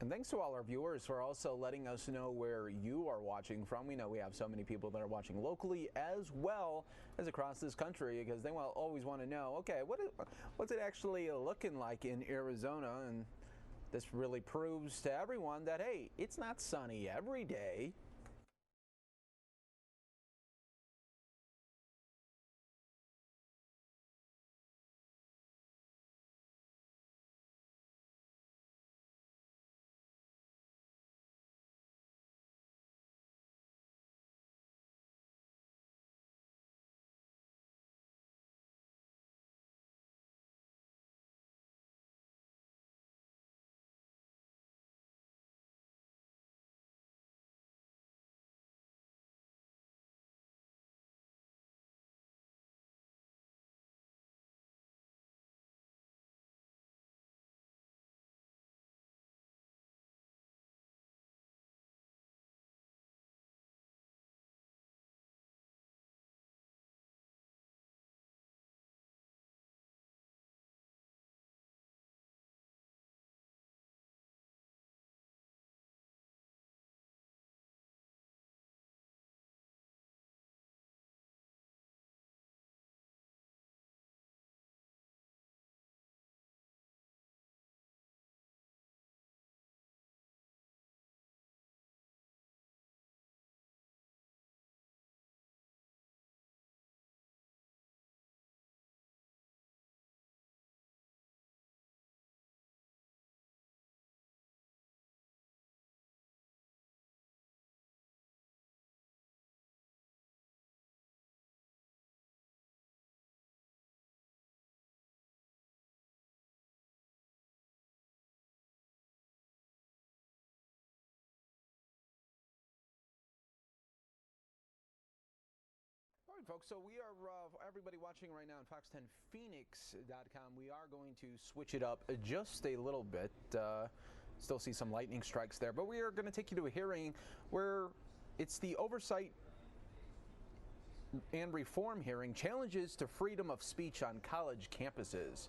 And thanks to all our viewers for also letting us know where you are watching from. We know we have so many people that are watching locally as well as across this country, because they will always want to know, okay, what's it actually looking like in Arizona? And this really proves to everyone that, hey, it's not sunny every day. All right, folks, so we are, everybody watching right now on fox10phoenix.com, we are going to switch it up just a little bit. Still see some lightning strikes there, but we are going to take you to a hearing where it's the Oversight and Reform hearing, challenges to freedom of speech on college campuses.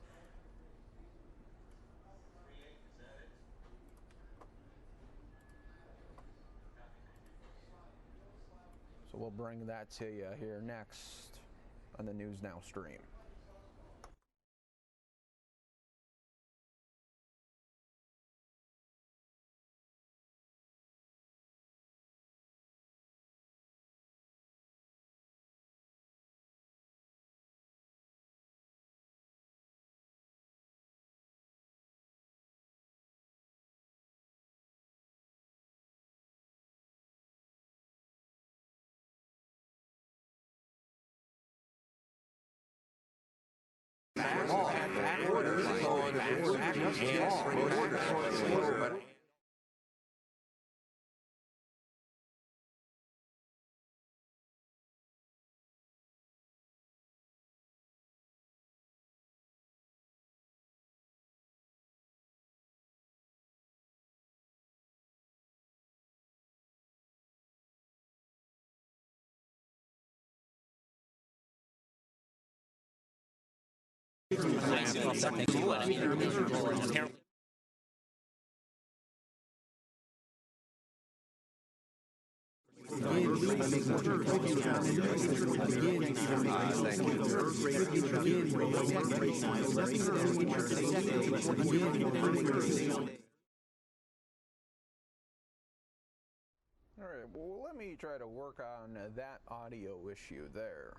So we'll bring that to you here next on the News Now stream. All right, well, let me try to work on that audio issue there.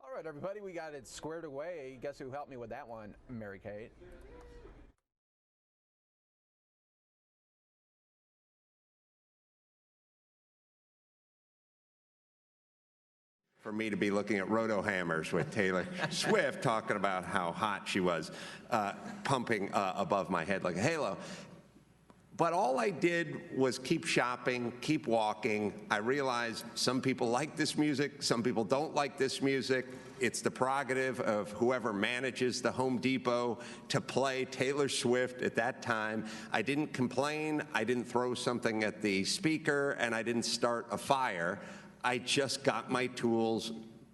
All right, everybody, we got it squared away. Guess who helped me with that one? Mary Kate. For me to be looking at roto hammers with Taylor Swift talking about how hot she was, pumping above my head like a halo. But all I did was keep shopping, keep walking. I realized some people like this music, some people don't like this music. It's the prerogative of whoever manages the Home Depot to play Taylor Swift at that time. I didn't complain, I didn't throw something at the speaker, and I didn't start a fire. I just got my tools,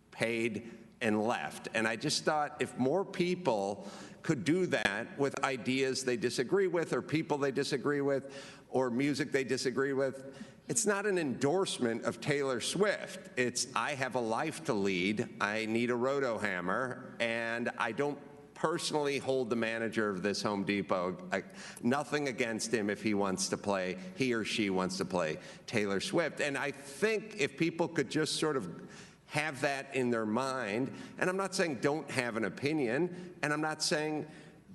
paid, and left. And I just thought if more people could do that with ideas they disagree with, or people they disagree with, or music they disagree with, it's not an endorsement of Taylor Swift. It's, I have a life to lead, I need a roto hammer, and I don't personally hold the manager of this Home Depot. Nothing against him if he wants to play, he or she wants to play Taylor Swift. And I think if people could just sort of have that in their mind, and I'm not saying don't have an opinion, and I'm not saying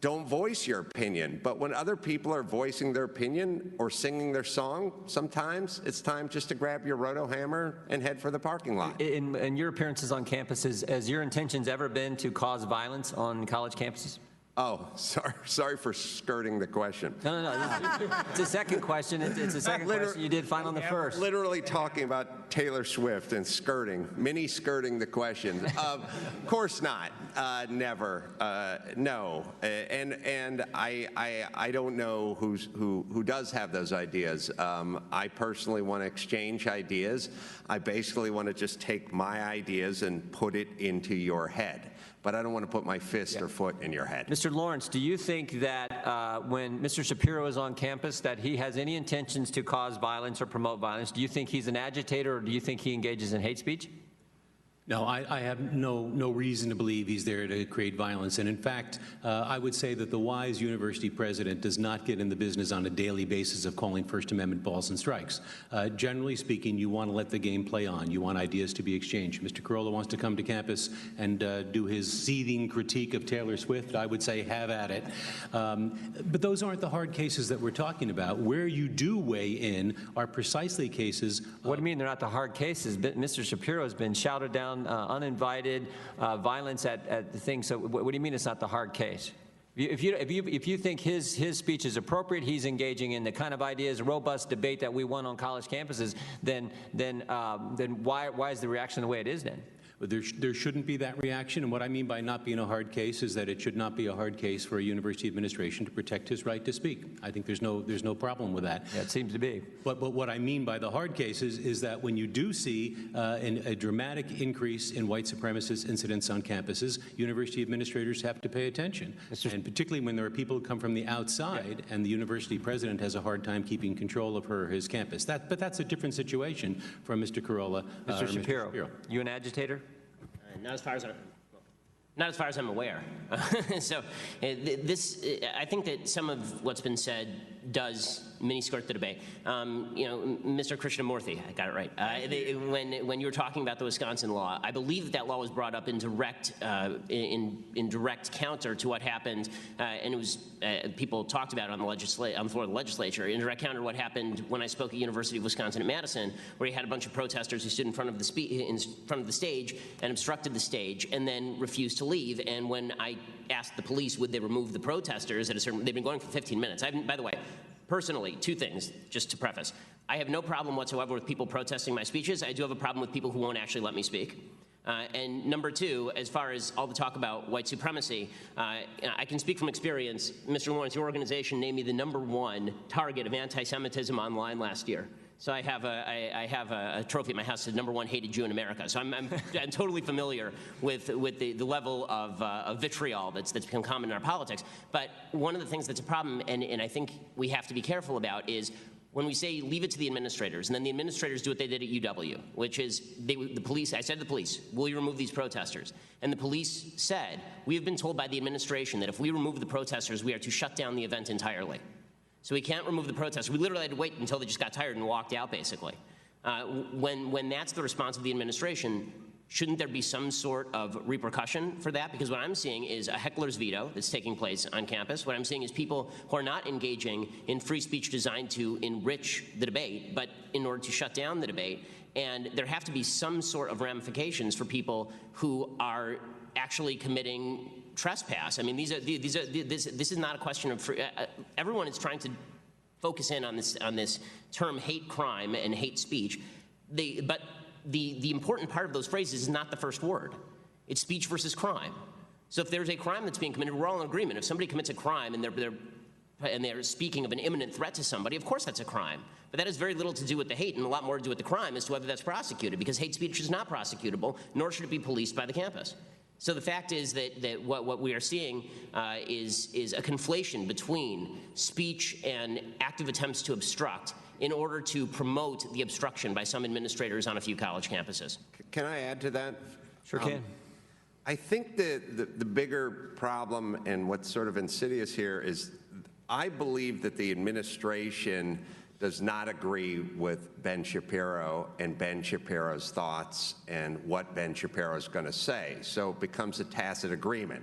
don't voice your opinion, but when other people are voicing their opinion or singing their song, sometimes it's time just to grab your roto hammer and head for the parking lot. In your appearances on campuses, has your intentions ever been to cause violence on college campuses? Oh, sorry for skirting the question. No. It's a second question. It's a second question you did fine on the first. Literally talking about Taylor Swift and skirting, mini skirting the question. Of course not. Never. No. And I don't know who does have those ideas. I personally want to exchange ideas. I basically want to just take my ideas and put it into your head. But I don't want to put my fist or foot in your head. Mr. Lawrence, do you think that when Mr. Shapiro is on campus that he has any intentions to cause violence or promote violence? Do you think he's an agitator, or do you think he engages in hate speech? No, I have no reason to believe he's there to create violence. And in fact, I would say that the wise university president does not get in the business on a daily basis of calling First Amendment balls and strikes. Generally speaking, you want to let the game play on. You want ideas to be exchanged. Mr. Carolla wants to come to campus and do his seething critique of Taylor Swift. I would say have at it. But those aren't the hard cases that we're talking about. Where you do weigh in are precisely cases. What do you mean they're not the hard cases? Mr. Shapiro has been shouted down, uninvited, violence at the thing. So what do you mean it's not the hard case? If you think his speech is appropriate, he's engaging in the kind of ideas, robust debate that we want on college campuses, then why is the reaction the way it is then? There shouldn't be that reaction, and what I mean by not being a hard case is that it should not be a hard case for a university administration to protect his right to speak. I think there's no problem with that. Yeah, it seems to be. But what I mean by the hard cases is that when you do see a dramatic increase in white supremacist incidents on campuses, university administrators have to pay attention, and particularly when there are people who come from the outside, and the university president has a hard time keeping control of her or his campus. But that's a different situation from Mr. Carolla. Mr. Shapiro, you an agitator? Not as far as I'm aware. So I think that some of what's been said does mini-skirt the debate. Mr. Krishnamurthy, I got it right. When you were talking about the Wisconsin law, I believe that law was brought up in direct counter to what happened, and it was people talked about it on the floor of the legislature. In direct counter to what happened when I spoke at University of Wisconsin at Madison, where you had a bunch of protesters who stood in front of the stage and obstructed the stage, and then refused to leave. And when I asked the police would they remove the protesters at a certain, they've been going for 15 minutes. By the way, personally, two things, just to preface. I have no problem whatsoever with people protesting my speeches. I do have a problem with people who won't actually let me speak. And number two, as far as all the talk about white supremacy, I can speak from experience. Mr. Lawrence, your organization named me the #1 target of anti-Semitism online last year. So I have a trophy at my house that says #1 hated Jew in America. So I'm totally familiar with the level of vitriol that's become common in our politics. But one of the things that's a problem, and I think we have to be careful about, is when we say leave it to the administrators, and then the administrators do what they did at UW, which is the police, I said to the police, will you remove these protesters? And the police said, we have been told by the administration that if we remove the protesters, we are to shut down the event entirely. So we can't remove the protesters. We literally had to wait until they just got tired and walked out, basically. When that's the response of the administration, shouldn't there be some sort of repercussion for that? Because what I'm seeing is a heckler's veto that's taking place on campus. What I'm seeing is people who are not engaging in free speech designed to enrich the debate, but in order to shut down the debate. And there have to be some sort of ramifications for people who are actually committing trespass. I mean, this is not a question of free, everyone is trying to focus in on this term hate crime and hate speech. But the important part of those phrases is not the first word. It's speech versus crime. So if there's a crime that's being committed, we're all in agreement. If somebody commits a crime and they're speaking of an imminent threat to somebody, of course that's a crime. But that has very little to do with the hate and a lot more to do with the crime as to whether that's prosecuted, because hate speech is not prosecutable, nor should it be policed by the campus. So the fact is that what we are seeing is a conflation between speech and active attempts to obstruct in order to promote the obstruction by some administrators on a few college campuses. Can I add to that? Sure can. I think the bigger problem and what's sort of insidious here is I believe that the administration does not agree with Ben Shapiro and Ben Shapiro's thoughts and what Ben Shapiro is going to say. So it becomes a tacit agreement.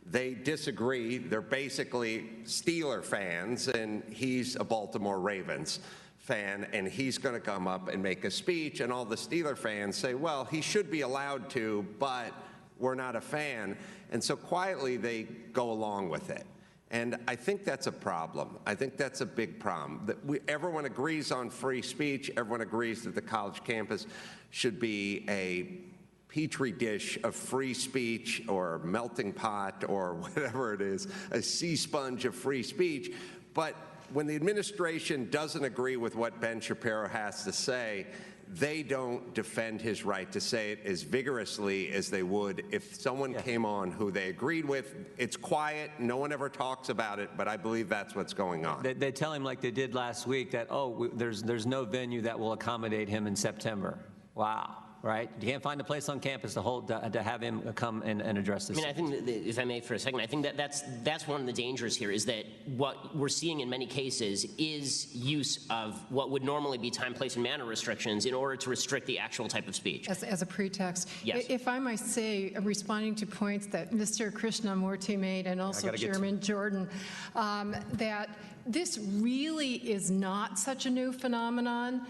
They disagree. They're basically Steeler fans, and he's a Baltimore Ravens fan, and he's going to come up and make a speech, and all the Steeler fans say, well, he should be allowed to, but we're not a fan. And so quietly they go along with it. And I think that's a problem. I think that's a big problem. That everyone agrees on free speech. Everyone agrees that the college campus should be a petri dish of free speech or melting pot or whatever it is, a sea sponge of free speech. But when the administration doesn't agree with what Ben Shapiro has to say, they don't defend his right to say it as vigorously as they would if someone came on who they agreed with. It's quiet. No one ever talks about it, but I believe that's what's going on. They tell him like they did last week that, there's no venue that will accommodate him in September. Wow. right? You can't find a place on campus to have him come and address this. I mean, I think, that, if I may for a second, I think that that's one of the dangers here, is that what we're seeing in many cases is use of what would normally be time, place, and manner restrictions in order to restrict the actual type of speech. As a pretext. Yes. If I might say, responding to points that Mr. Krishnamurti made and also Chairman Jordan, that this really is not such a new phenomenon.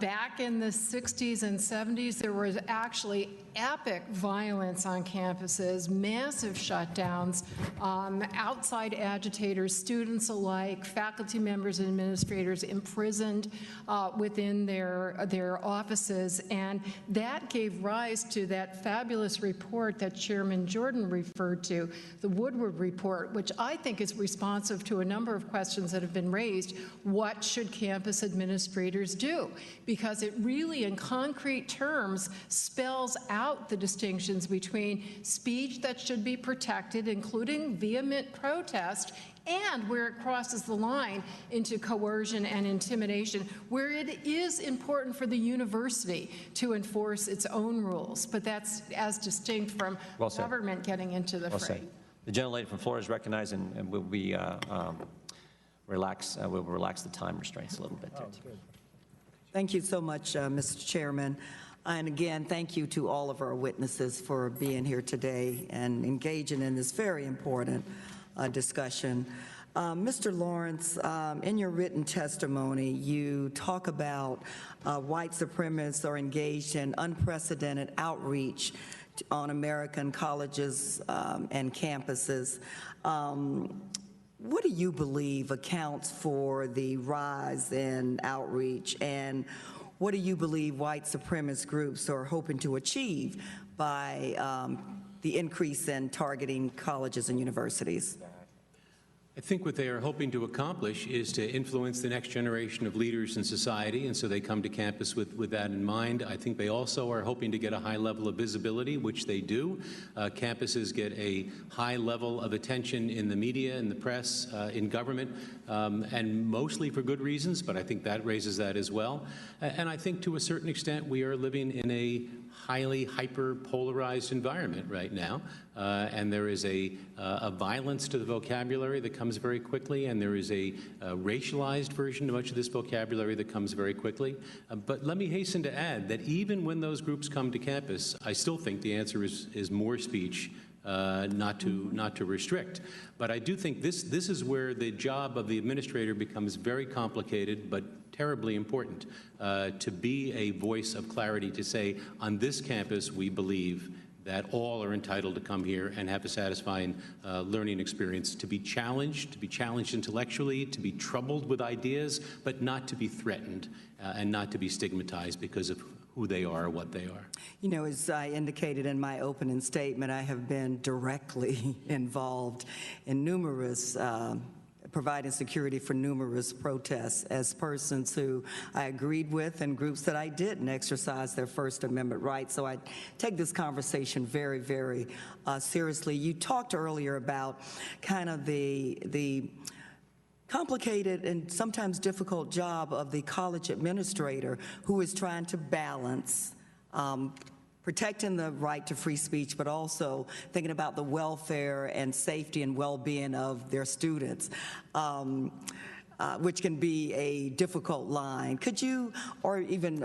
Back in the 60s and 70s, there was actually epic violence on campuses, massive shutdowns, outside agitators, students alike, faculty members and administrators imprisoned within their offices, and that gave rise to that fabulous report that Chairman Jordan referred to, the Woodward Report, which I think is responsive to a number of questions that have been raised. What should campus administrators do? Because it really, in concrete terms, spells out the distinctions between speech that should be protected, including vehement protest, and where it crosses the line into coercion and intimidation, where it is important for the university to enforce its own rules. But that's as distinct from government getting into the fray. The gentlelady from Florida is recognized, and we'll be relax the time restraints a little bit. Thank you so much, Mr. Chairman. And again, thank you to all of our witnesses for being here today and engaging in this very important discussion. Mr. Lawrence, in your written testimony, you talk about white supremacists are engaged in unprecedented outreach on American colleges and campuses. What do you believe accounts for the rise in outreach, and what do you believe white supremacist groups are hoping to achieve by the increase in targeting colleges and universities? I think what they are hoping to accomplish is to influence the next generation of leaders in society, and so they come to campus with that in mind. I think they also are hoping to get a high level of visibility, which they do. Campuses get a high level of attention in the media, in the press, in government, and mostly for good reasons, but I think that raises that as well. And I think to a certain extent we are living in a highly hyper-polarized environment right now, and there is a violence to the vocabulary that comes very quickly, and there is a racialized version of much of this vocabulary that comes very quickly. But let me hasten to add that even when those groups come to campus, I still think the answer is more speech, not to restrict. But I do think this is where the job of the administrator becomes very complicated, but terribly important, to be a voice of clarity, to say, on this campus we believe that all are entitled to come here and have a satisfying learning experience, to be challenged intellectually, to be troubled with ideas, but not to be threatened and not to be stigmatized because of who they are or what they are. You know, as I indicated in my opening statement, I have been directly involved in numerous providing security for numerous protests as persons who I agreed with and groups that I didn't exercise their First Amendment rights. So I take this conversation very, very seriously. You talked earlier about kind of the complicated and sometimes difficult job of the college administrator who is trying to balance protecting the right to free speech, but also thinking about the welfare and safety and well-being of their students, which can be a difficult line. Could you, or even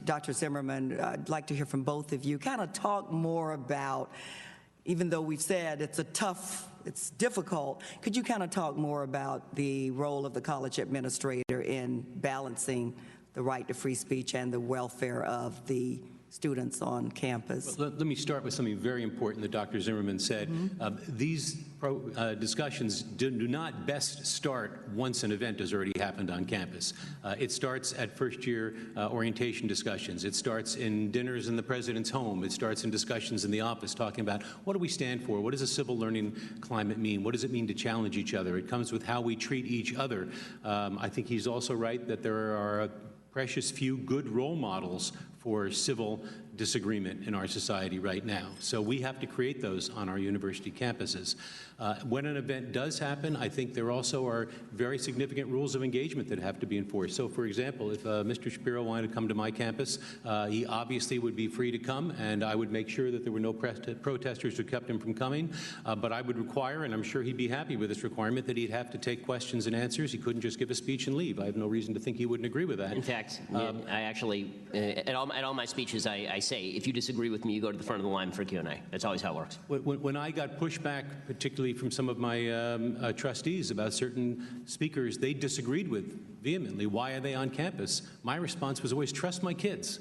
Dr. Zimmerman, I'd like to hear from both of you, kind of talk more about, even though we've said it's difficult, could you kind of talk more about the role of the college administrator in balancing the right to free speech and the welfare of the students on campus? Let me start with something very important that Dr. Zimmerman said. These discussions do not best start once an event has already happened on campus. It starts at first-year orientation discussions. It starts in dinners in the president's home. It starts in discussions in the office talking about what do we stand for? What does a civil learning climate mean? What does it mean to challenge each other? It comes with how we treat each other. I think he's also right that there are precious few good role models for civil disagreement in our society right now. So we have to create those on our university campuses. When an event does happen, I think there also are very significant rules of engagement that have to be enforced. So, for example, if Mr. Shapiro wanted to come to my campus, he obviously would be free to come, and I would make sure that there were no protesters who kept him from coming. But I would require, and I'm sure he'd be happy with this requirement, that he'd have to take questions and answers. He couldn't just give a speech and leave. I have no reason to think he wouldn't agree with that. In fact, I actually, at all my speeches, I say, if you disagree with me, you go to the front of the line for Q&A. That's always how it works. When I got pushback, particularly from some of my trustees about certain speakers they disagreed with vehemently, why are they on campus? My response was always, trust my kids.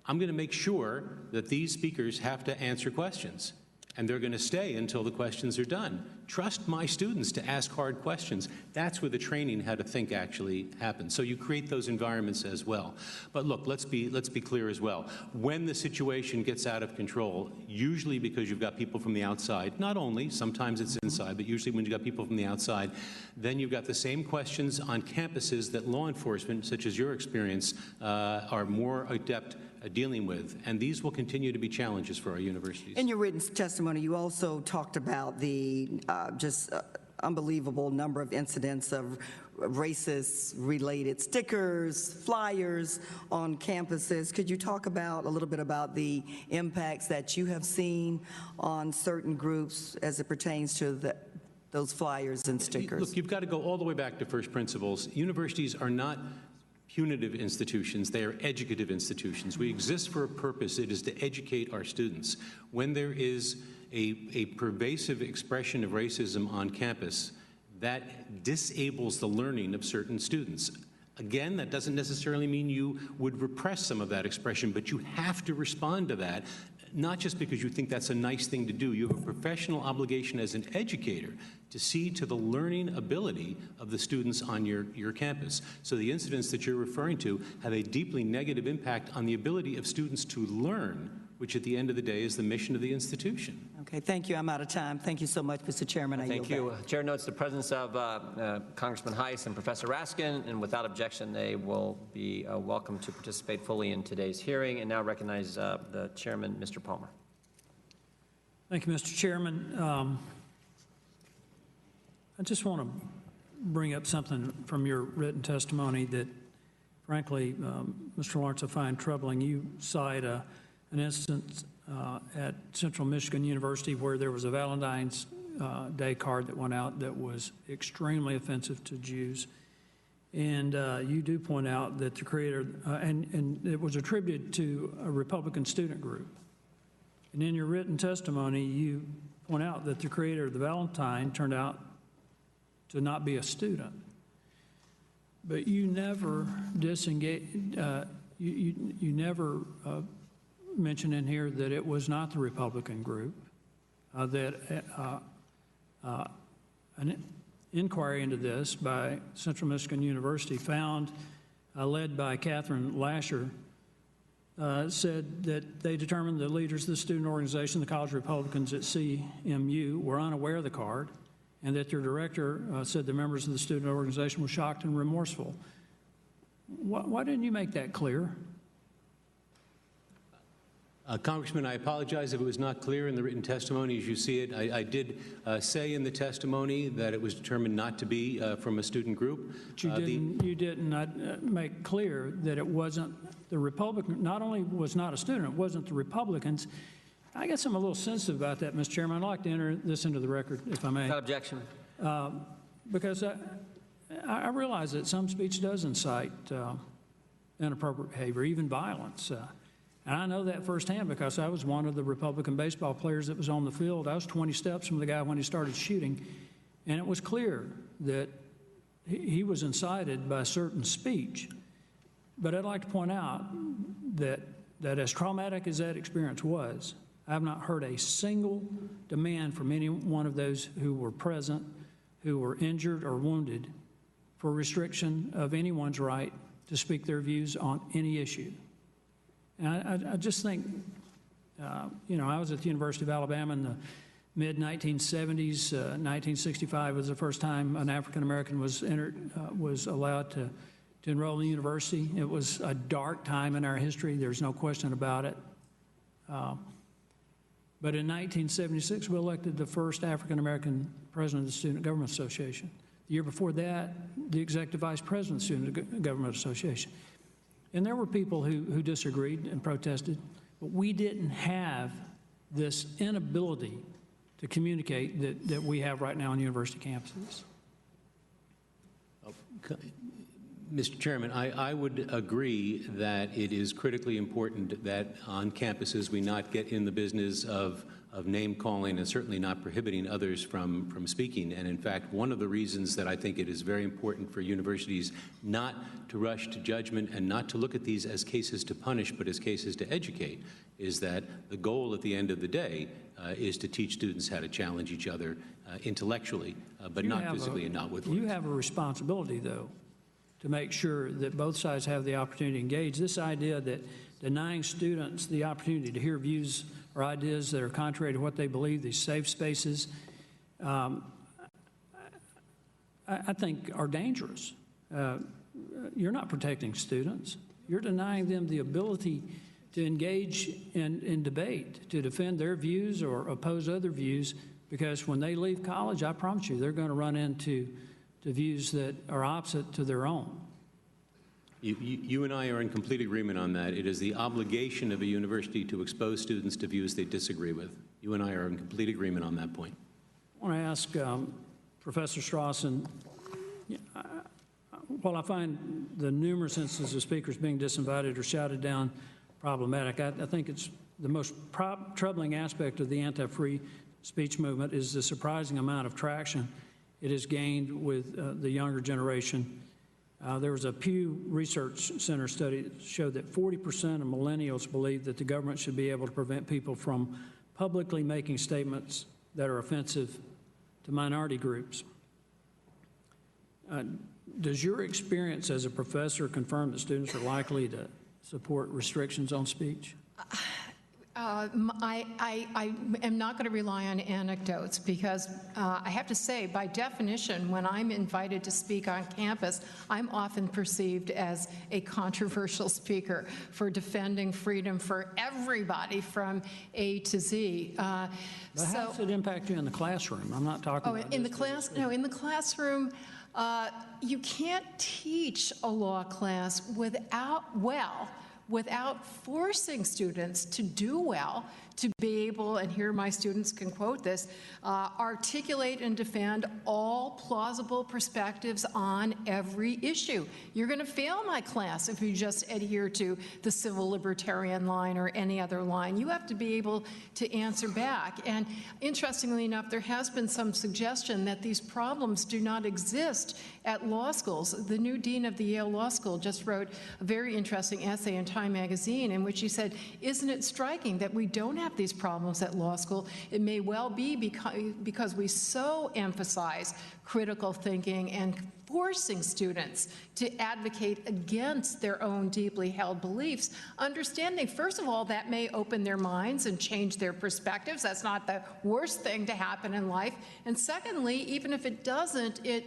I'm going to make sure that these speakers have to answer questions, and they're going to stay until the questions are done. Trust my students to ask hard questions. That's where the training how to think actually happens. So you create those environments as well. But look, let's be clear as well. When the situation gets out of control, usually because you've got people from the outside, not only, sometimes it's inside, but usually when you've got people from the outside, then you've got the same questions on campuses that law enforcement, such as your experience, are more adept dealing with, and these will continue to be challenges for our universities. In your written testimony, you also talked about the unbelievable number of incidents of racist-related stickers, flyers on campuses. Could you talk about a little bit about the impacts that you have seen on certain groups as it pertains to those flyers and stickers? Look, you've got to go all the way back to first principles. Universities are not punitive institutions, they are educative institutions. We exist for a purpose. It is to educate our students. When there is a pervasive expression of racism on campus, that disables the learning of certain students. Again, that doesn't necessarily mean you would repress some of that expression, but you have to respond to that, not just because you think that's a nice thing to do. You have a professional obligation as an educator to see to the learning ability of the students on your campus. So the incidents that you're referring to have a deeply negative impact on the ability of students to learn, which at the end of the day is the mission of the institution. Okay, thank you. I'm out of time. Thank you so much, Mr. Chairman. Thank you. Chair notes the presence of Congressman Heiss and Professor Raskin, and without objection, they will be welcome to participate fully in today's hearing. And now recognize the chairman, Mr. Palmer. Thank you, Mr. Chairman. I just want to bring up something from your written testimony that, frankly, Mr. Lawrence, I find troubling. You cite an instance at Central Michigan University where there was a Valentine's Day card that went out that was extremely offensive to Jews. And you do point out that the creator, and it was attributed to a Republican student group. And in your written testimony, you point out that the creator of the Valentine turned out to not be a student. But you never disengage, you never mention in here that it was not the Republican group, that an inquiry into this by Central Michigan University found, led by Catherine Lasher, said that they determined the leaders of the student organization, the college Republicans at CMU, were unaware of the card, and that their director said the members of the student organization were shocked and remorseful. Why didn't you make that clear? Congressman, I apologize if it was not clear in the written testimony as you see it. I did say in the testimony that it was determined not to be from a student group. But you didn't make clear that it wasn't the Republican, not only was not a student, it wasn't the Republicans. I guess I'm a little sensitive about that, Mr. Chairman. I'd like to enter this into the record, if I may. Without objection. Because I realize that some speech does incite inappropriate behavior, even violence. And I know that firsthand because I was one of the Republican baseball players that was on the field. I was 20 steps from the guy when he started shooting, and it was clear that he was incited by certain speech. But I'd like to point out that as traumatic as that experience was, I have not heard a single demand from any one of those who were present, who were injured or wounded, for restriction of anyone's right to speak their views on any issue. And I just think, I was at the University of Alabama in the mid-1970s. 1965 was the first time an African-American was allowed to enroll in the university. It was a dark time in our history. There's no question about it. But in 1976, we elected the first African-American president of the Student Government Association. The year before that, the executive vice president of the Student Government Association. And there were people who disagreed and protested, but we didn't have this inability to communicate that we have right now on university campuses. Mr. Chairman, I would agree that it is critically important that on campuses we not get in the business of name calling and certainly not prohibiting others from speaking. And in fact, one of the reasons that I think it is very important for universities not to rush to judgment and not to look at these as cases to punish but as cases to educate is that the goal at the end of the day is to teach students how to challenge each other intellectually, but not physically and not with words. You have a responsibility, though, to make sure that both sides have the opportunity to engage. This idea that denying students the opportunity to hear views or ideas that are contrary to what they believe, these safe spaces, I think are dangerous. You're not protecting students. You're denying them the ability to engage in debate, to defend their views or oppose other views, because when they leave college, I promise you, they're going to run into views that are opposite to their own. You and I are in complete agreement on that. It is the obligation of a university to expose students to views they disagree with. You and I are in complete agreement on that point. I want to ask Professor Strawson, while I find the numerous instances of speakers being disinvited or shouted down problematic, I think it's the most troubling aspect of the anti-free speech movement is the surprising amount of traction it has gained with the younger generation. There was a Pew Research Center study that showed that 40% of millennials believe that the government should be able to prevent people from publicly making statements that are offensive to minority groups. Does your experience as a professor confirm that students are likely to support restrictions on speech? I am not going to rely on anecdotes because I have to say, by definition, when I'm invited to speak on campus, I'm often perceived as a controversial speaker for defending freedom for everybody from A to Z. But how does it impact you in the classroom? I'm not talking about in the class. No, in the classroom, you can't teach a law class without forcing students to do well, to be able, and here my students can quote this, articulate and defend all plausible perspectives on every issue. You're going to fail my class if you just adhere to the civil libertarian line or any other line. You have to be able to answer back. And interestingly enough, there has been some suggestion that these problems do not exist at law schools. The new dean of the Yale Law School just wrote a very interesting essay in Time magazine in which he said, isn't it striking that we don't have these problems at law school? It may well be because we so emphasize critical thinking and forcing students to advocate against their own deeply held beliefs, understanding, first of all, that may open their minds and change their perspectives. That's not the worst thing to happen in life. And secondly, even if it doesn't, it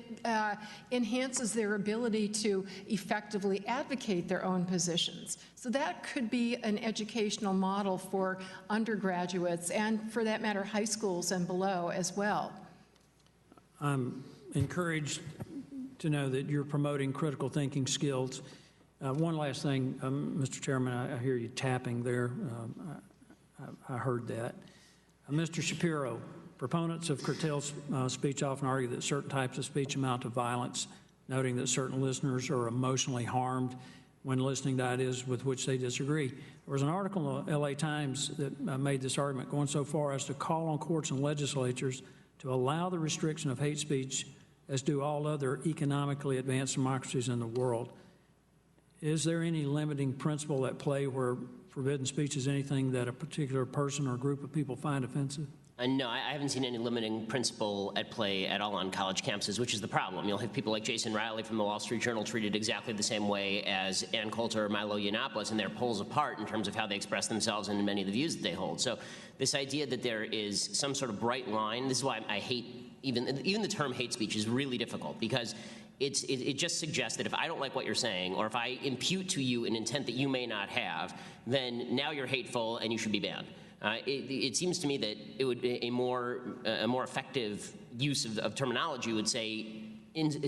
enhances their ability to effectively advocate their own positions. So that could be an educational model for undergraduates and, for that matter, high schools and below as well. I'm encouraged to know that you're promoting critical thinking skills. One last thing, Mr. Chairman, I hear you tapping there. I heard that. Mr. Shapiro, proponents of curtailed speech often argue that certain types of speech amount to violence, noting that certain listeners are emotionally harmed when listening to ideas with which they disagree. There was an article in the LA Times that made this argument, going so far as to call on courts and legislatures to allow the restriction of hate speech as do all other economically advanced democracies in the world. Is there any limiting principle at play where forbidden speech is anything that a particular person or group of people find offensive? No, I haven't seen any limiting principle at play at all on college campuses, which is the problem. You'll have people like Jason Riley from the Wall Street Journal treated exactly the same way as Ann Coulter or Milo Yiannopoulos, and they're poles apart in terms of how they express themselves and many of the views that they hold. So this idea that there is some sort of bright line, this is why I hate, even the term hate speech is really difficult, because it just suggests that if I don't like what you're saying, or if I impute to you an intent that you may not have, then now you're hateful and you should be banned. It seems to me that it would be a more effective use of terminology would say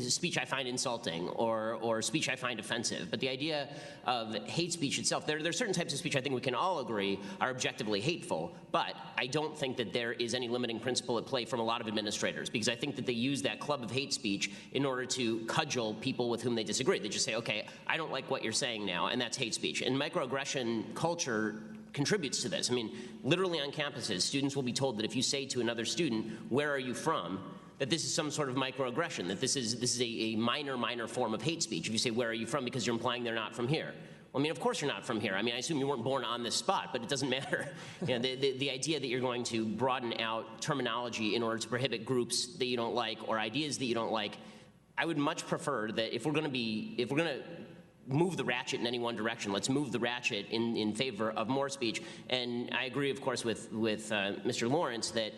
speech I find insulting or speech I find offensive. But the idea of hate speech itself, there are certain types of speech I think we can all agree are objectively hateful, but I don't think that there is any limiting principle at play from a lot of administrators, because I think that they use that club of hate speech in order to cudgel people with whom they disagree. They just say, okay, I don't like what you're saying now, and that's hate speech. And microaggression culture contributes to this. I mean, literally on campuses, students will be told that if you say to another student, where are you from, that this is some sort of microaggression, that this is a minor form of hate speech. If you say, where are you from, because you're implying they're not from here. Well, I mean, of course you're not from here. I mean, I assume you weren't born on this spot, but it doesn't matter. You know, the idea that you're going to broaden out terminology in order to prohibit groups that you don't like or ideas that you don't like, I would much prefer that if we're going to move the ratchet in any one direction, let's move the ratchet in favor of more speech. And I agree, of course, with Mr. Lawrence that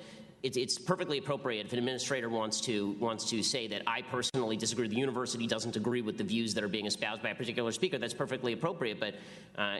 it's perfectly appropriate if an administrator wants to say that I personally disagree, the university doesn't agree with the views that are being espoused by a particular speaker. That's perfectly appropriate. But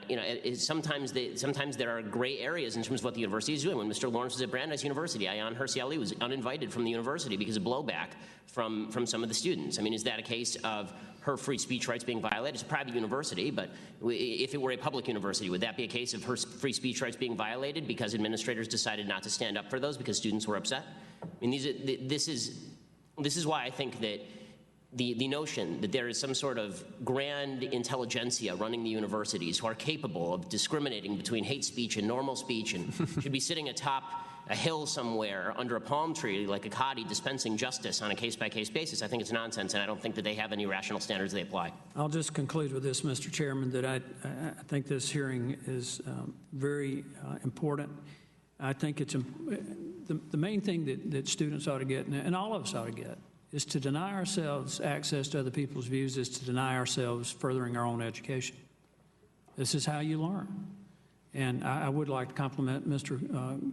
you know, sometimes there are gray areas in terms of what the university is doing. When Mr. Lawrence was at Brandeis University, Ayan Hirsi Ali was uninvited from the university because of blowback from some of the students. I mean, is that a case of her free speech rights being violated? It's a private university, but if it were a public university, would that be a case of her free speech rights being violated because administrators decided not to stand up for those because students were upset? I mean, this is why I think that the notion that there is some sort of grand intelligentsia running the universities who are capable of discriminating between hate speech and normal speech and should be sitting atop a hill somewhere under a palm tree like a Qadi dispensing justice on a case-by-case basis, I think it's nonsense, and I don't think that they have any rational standards they apply. I'll just conclude with this, Mr. Chairman, that I think this hearing is very important. I think it's the main thing that students ought to get, and all of us ought to get, is to deny ourselves access to other people's views, is to deny ourselves furthering our own education. This is how you learn. And I would like to compliment Mr.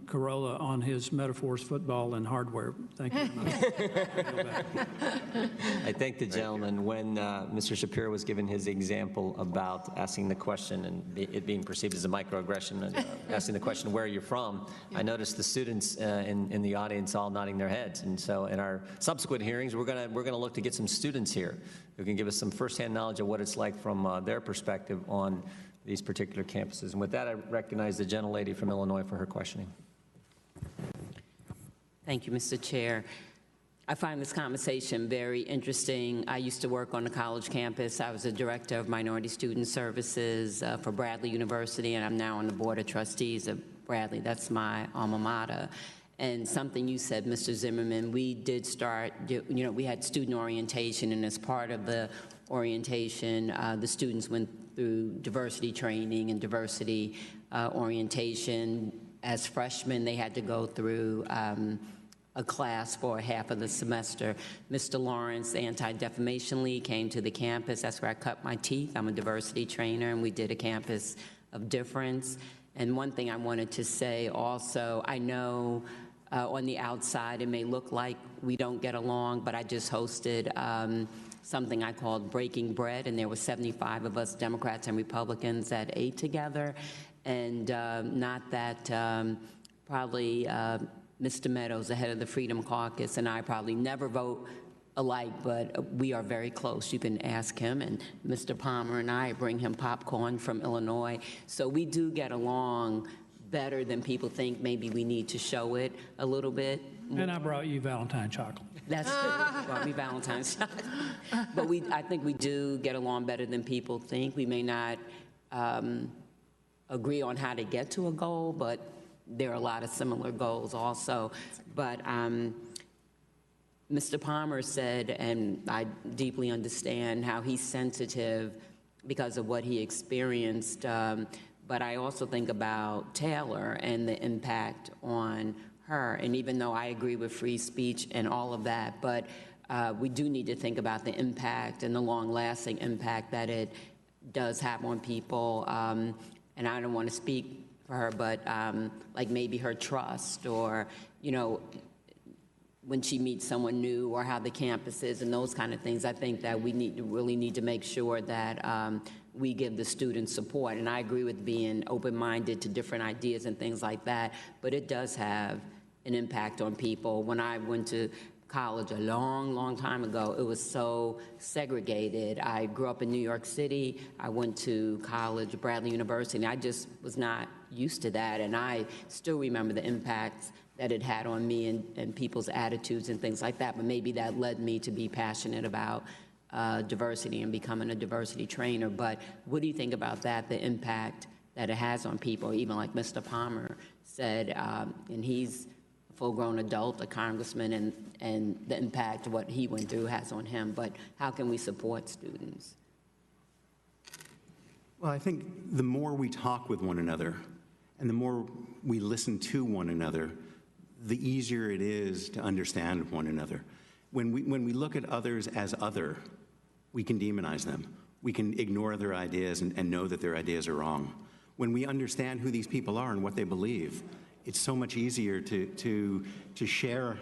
Corolla on his metaphors, football, and hardware. Thank you very much. I thank the gentleman. When Mr. Shapiro was given his example about asking the question and it being perceived as a microaggression, asking the question, where are you from, I noticed the students in the audience all nodding their heads. And so in our subsequent hearings, we're going to look to get some students here who can give us some firsthand knowledge of what it's like from their perspective on these particular campuses. And with that, I recognize the gentlelady from Illinois for her questioning. Thank you, Mr. Chair. I find this conversation very interesting. I used to work on the college campus. I was the director of Minority Student Services for Bradley University, and I'm now on the Board of Trustees of Bradley. That's my alma mater. And something you said, Mr. Zimmerman, we did start, you know, we had student orientation, and as part of the orientation, the students went through diversity training and diversity orientation. As freshmen, they had to go through a class for half of the semester. Mr. Lawrence, the Anti-Defamation League, came to the campus. That's where I cut my teeth. I'm a diversity trainer, and we did a campus of difference. And one thing I wanted to say also, I know on the outside it may look like we don't get along, but I just hosted something I called Breaking Bread, and there were 75 of us, Democrats and Republicans, that ate together. And not that probably Mr. Meadows, the head of the Freedom Caucus, and I probably never vote alike, but we are very close. You can ask him, and Mr. Palmer and I bring him popcorn from Illinois. So we do get along better than people think. Maybe we need to show it a little bit. And I brought you Valentine chocolate. That's true. You brought me Valentine's chocolate. But I think we do get along better than people think. We may not agree on how to get to a goal, but there are a lot of similar goals also. But Mr. Palmer said, and I deeply understand how he's sensitive because of what he experienced, but I also think about Taylor and the impact on her. And even though I agree with free speech and all of that, but we do need to think about the impact and the long-lasting impact that it does have on people. And I don't want to speak for her, but like maybe her trust, or, you know, when she meets someone new, or how the campus is and those kind of things. I think that we really need to make sure that we give the students support. And I agree with being open-minded to different ideas and things like that, but it does have an impact on people. When I went to college a long, long time ago, it was so segregated. I grew up in New York City. I went to college, Bradley University, and I just was not used to that. And I still remember the impacts that it had on me and people's attitudes and things like that. But maybe that led me to be passionate about diversity and becoming a diversity trainer. But what do you think about that, the impact that it has on people? Even like Mr. Palmer said, and he's a full-grown adult, a congressman, and the impact what he went through has on him. But how can we support students? Well, I think the more we talk with one another and the more we listen to one another, the easier it is to understand one another. When we look at others as other, we can demonize them. We can ignore their ideas and know that their ideas are wrong. When we understand who these people are and what they believe, it's so much easier to share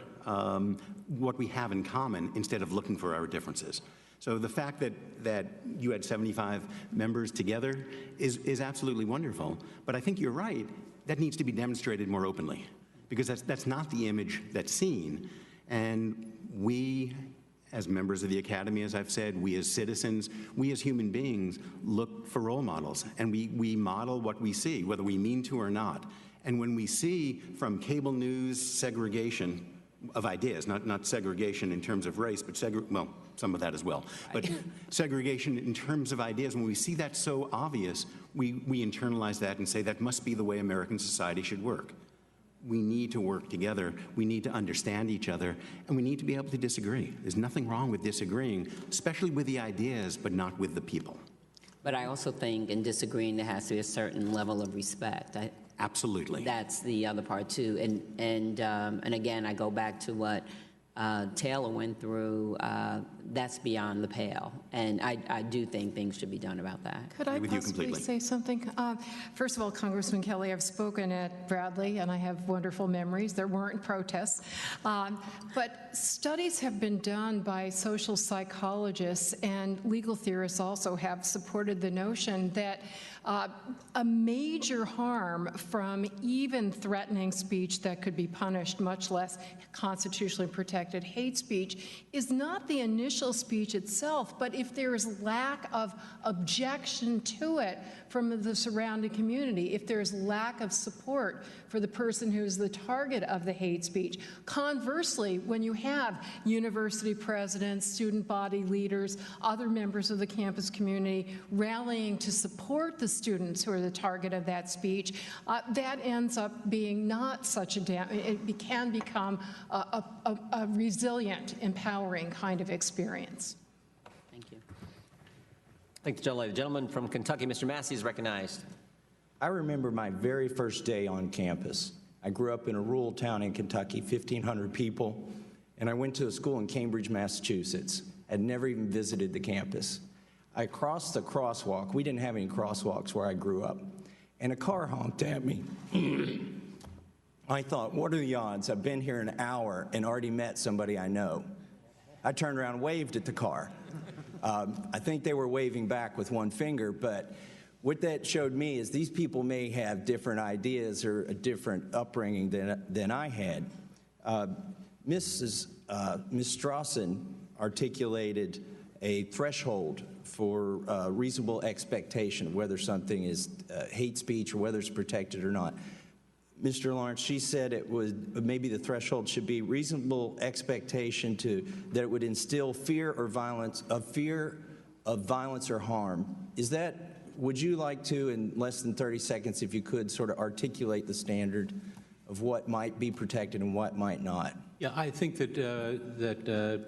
what we have in common instead of looking for our differences. So the fact that you had 75 members together is absolutely wonderful. But I think you're right, that needs to be demonstrated more openly, because that's not the image that's seen. And we, as members of the Academy, as I've said, we as citizens, we as human beings look for role models, and we model what we see, whether we mean to or not. And when we see from cable news segregation of ideas, not segregation in terms of race, but well, some of that as well, but segregation in terms of ideas, when we see that so obvious, we internalize that and say that must be the way American society should work. We need to work together, we need to understand each other, and we need to be able to disagree. There's nothing wrong with disagreeing, especially with the ideas, but not with the people. But I also think in disagreeing there has to be a certain level of respect. Absolutely. That's the other part too. And again, I go back to what Taylor went through. That's beyond the pale. And I do think things should be done about that. Could I possibly say something? First of all, Congressman Kelly, I've spoken at Bradley, and I have wonderful memories. There weren't protests. But studies have been done by social psychologists, and legal theorists also have supported the notion that a major harm from even threatening speech that could be punished, much less constitutionally protected hate speech, is not the initial speech itself, but if there is lack of objection to it from the surrounding community, if there's lack of support for the person who is the target of the hate speech. Conversely, when you have university presidents, student body leaders, other members of the campus community rallying to support the students who are the target of that speech, that ends up being not such it can become a resilient, empowering kind of experience. Thank you. Thank you, the gentleman from Kentucky, Mr. Massey, is recognized. I remember my very first day on campus. I grew up in a rural town in Kentucky, 1,500 people, and I went to a school in Cambridge, Massachusetts. I'd never even visited the campus. I crossed the crosswalk. We didn't have any crosswalks where I grew up, and a car honked at me. I thought, what are the odds? I've been here an hour and already met somebody I know. I turned around and waved at the car. I think they were waving back with one finger, but what that showed me is these people may have different ideas or a different upbringing than I had. Ms. Strawson articulated a threshold for reasonable expectation of whether something is hate speech or whether it's protected or not. Mr. Lawrence, she said it would maybe the threshold should be reasonable expectation that it would instill fear or violence, fear of violence or harm. Would you like to, in less than 30 seconds, if you could, sort of articulate the standard of what might be protected and what might not? Yeah, I think that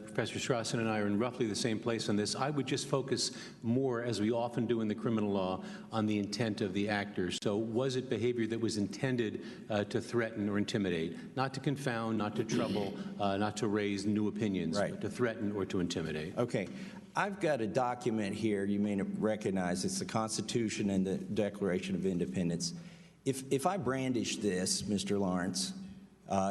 Professor Strawson and I are in roughly the same place on this. I would just focus more, as we often do in the criminal law, on the intent of the actor. So was it behavior that was intended to threaten or intimidate? Not to confound, not to trouble, not to raise new opinions, but to threaten or to intimidate. Okay. I've got a document here you may recognize. It's the Constitution and the Declaration of Independence. If I brandish this, Mr. Lawrence,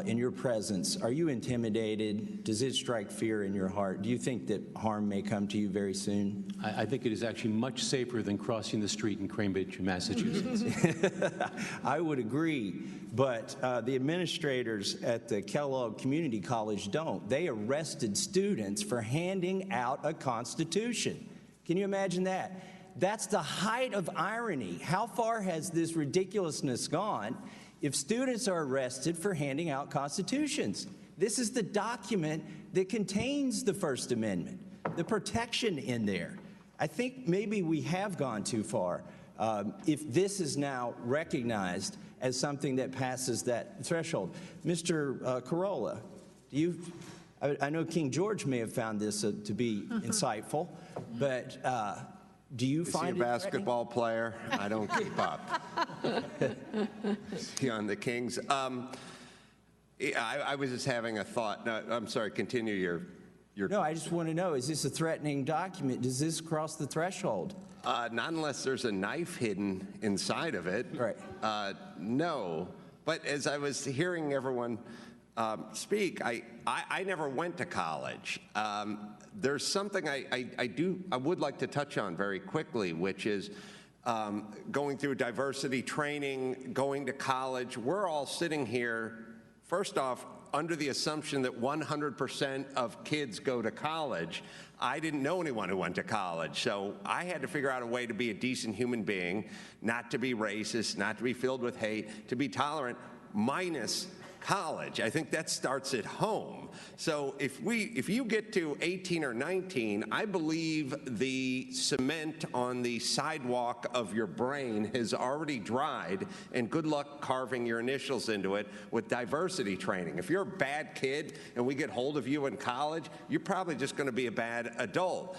in your presence, are you intimidated? Does it strike fear in your heart? Do you think that harm may come to you very soon? I think it is actually much safer than crossing the street in Cambridge, Massachusetts. I would agree, but the administrators at the Kellogg Community College don't. They arrested students for handing out a Constitution. Can you imagine that? That's the height of irony. How far has this ridiculousness gone if students are arrested for handing out constitutions? This is the document that contains the First Amendment, the protection in there. I think maybe we have gone too far if this is now recognized as something that passes that threshold. Mr. Corolla, I know King George may have found this to be insightful, but do you find he a basketball player? I don't keep up. Is he on the Kings? I was just having a thought. No, I'm sorry, continue your... No, I just want to know, is this a threatening document? Does this cross the threshold? Not unless there's a knife hidden inside of it. Right. No. But as I was hearing everyone speak, I never went to college. There's something I would like to touch on very quickly, which is going through diversity training, going to college. We're all sitting here, first off, under the assumption that 100% of kids go to college. I didn't know anyone who went to college, so I had to figure out a way to be a decent human being, not to be racist, not to be filled with hate, to be tolerant, minus college. I think that starts at home. So if you get to 18 or 19, I believe the cement on the sidewalk of your brain has already dried, and good luck carving your initials into it with diversity training. If you're a bad kid and we get hold of you in college, you're probably just going to be a bad adult.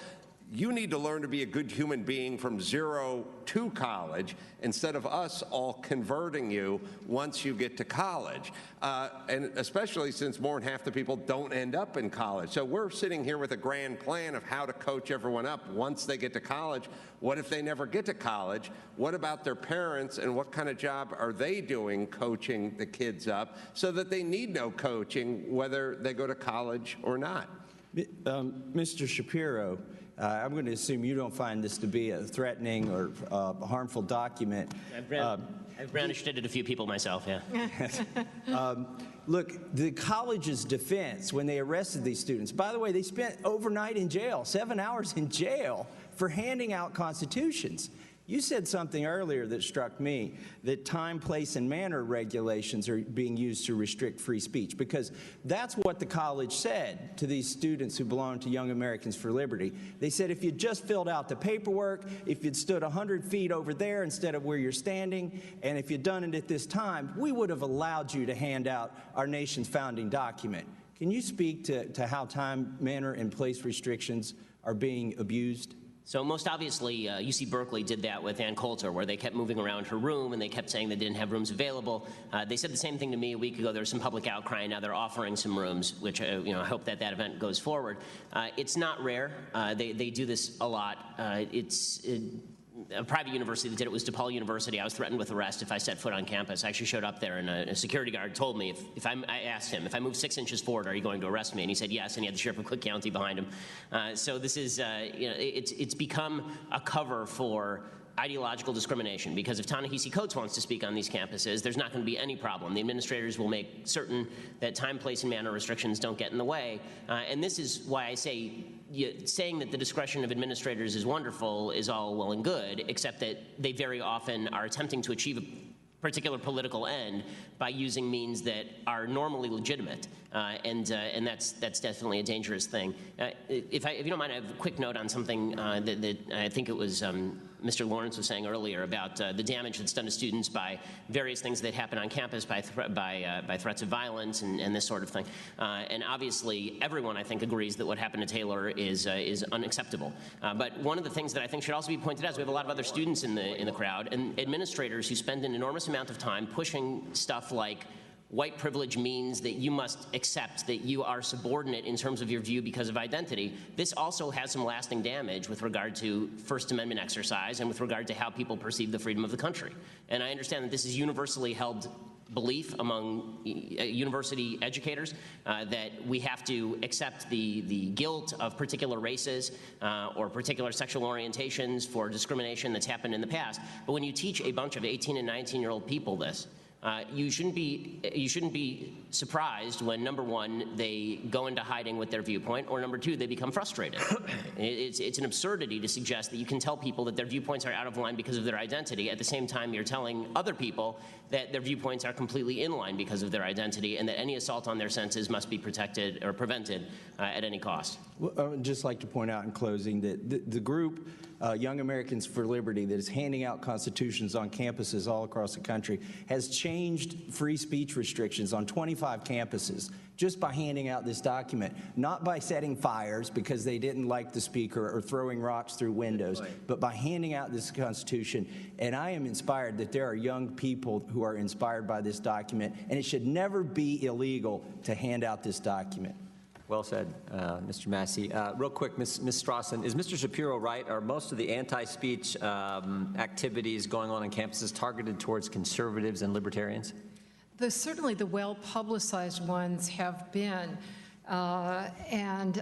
You need to learn to be a good human being from 0 to college instead of us all converting you once you get to college. And especially since more than half the people don't end up in college. So we're sitting here with a grand plan of how to coach everyone up once they get to college. What if they never get to college? What about their parents, and what kind of job are they doing coaching the kids up so that they need no coaching whether they go to college or not? Mr. Shapiro, I'm going to assume you don't find this to be a threatening or harmful document. I've brandished it at a few people myself, yeah. Look, the college's defense when they arrested these students, by the way, they spent overnight in jail, 7 hours in jail for handing out constitutions. You said something earlier that struck me, that time, place, and manner regulations are being used to restrict free speech, because that's what the college said to these students who belong to Young Americans for Liberty. They said if you just filled out the paperwork, if you'd stood 100 feet over there instead of where you're standing, and if you'd done it at this time, we would have allowed you to hand out our nation's founding document. Can you speak to how time, manner, and place restrictions are being abused? So most obviously, UC Berkeley did that with Ann Coulter, where they kept moving around her room and they kept saying they didn't have rooms available. They said the same thing to me a week ago. There was some public outcry, and now they're offering some rooms, which I hope that event goes forward. It's not rare. They do this a lot. A private university that did it was DePaul University. I was threatened with arrest if I set foot on campus. I actually showed up there, and a security guard told me, I asked him, if I move 6 inches forward, are you going to arrest me? And he said yes, and he had the sheriff of Cook County behind him. So this is, it's become a cover for ideological discrimination, because if Ta-Nehisi Coates wants to speak on these campuses, there's not going to be any problem. The administrators will make certain that time, place, and manner restrictions don't get in the way. And this is why I say saying that the discretion of administrators is wonderful is all well and good, except that they very often are attempting to achieve a particular political end by using means that are normally legitimate, and that's definitely a dangerous thing. If you don't mind, I have a quick note on something that I think it was Mr. Lawrence was saying earlier about the damage that's done to students by various things that happen on campus, by threats of violence and this sort of thing. And obviously, everyone I think agrees that what happened to Taylor is unacceptable. But one of the things that I think should also be pointed out is we have a lot of other students in the crowd and administrators who spend an enormous amount of time pushing stuff like white privilege means that you must accept that you are subordinate in terms of your view because of identity. This also has some lasting damage with regard to First Amendment exercise and with regard to how people perceive the freedom of the country. And I understand that this is universally held belief among university educators that we have to accept the guilt of particular races or particular sexual orientations for discrimination that's happened in the past. But when you teach a bunch of 18 and 19-year-old people this, you shouldn't be surprised when, number one, they go into hiding with their viewpoint, or number two, they become frustrated. It's an absurdity to suggest that you can tell people that their viewpoints are out of line because of their identity. At the same time, you're telling other people that their viewpoints are completely in line because of their identity, and that any assault on their senses must be protected or prevented at any cost. Well, I would just like to point out in closing that the group, Young Americans for Liberty, that is handing out constitutions on campuses all across the country, has changed free speech restrictions on 25 campuses just by handing out this document, not by setting fires because they didn't like the speaker or throwing rocks through windows, but by handing out this Constitution. And I am inspired that there are young people who are inspired by this document, and it should never be illegal to hand out this document. Well said, Mr. Massey. Real quick, Ms. Strawson, is Mr. Shapiro right? Are most of the anti-speech activities going on campuses targeted towards conservatives and libertarians? Certainly the well-publicized ones have been. And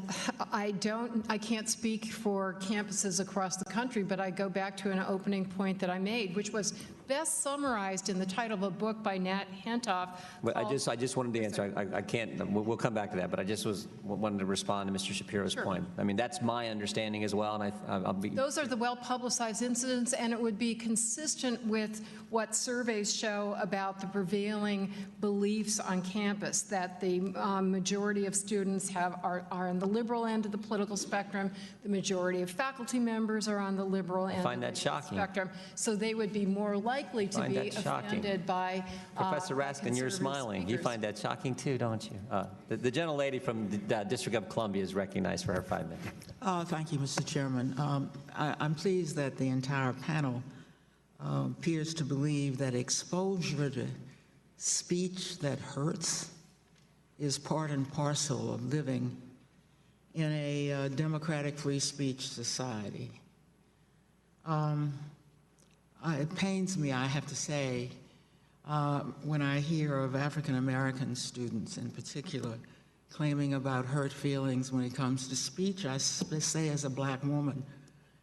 I can't speak for campuses across the country, but I go back to an opening point that I made, which was best summarized in the title of a book by Nat Hentoff. Well, I just wanted to answer. I can't. We'll come back to that, but I just wanted to respond to Mr. Shapiro's point. I mean, that's my understanding as well, and I'll be. Those are the well-publicized incidents, and it would be consistent with what surveys show about the prevailing beliefs on campus, that the majority of students are on the liberal end of the political spectrum. The majority of faculty members are on the liberal end of the spectrum. So they would be more likely to be offended by Professor Raskin, you're smiling. Speakers. You find that shocking too, don't you? The gentlelady from the District of Columbia is recognized for her 5 minutes. Thank you, Mr. Chairman. I'm pleased that the entire panel appears to believe that exposure to speech that hurts is part and parcel of living in a democratic free speech society. It pains me, I have to say, when I hear of African American students in particular claiming about hurt feelings when it comes to speech. I say as a black woman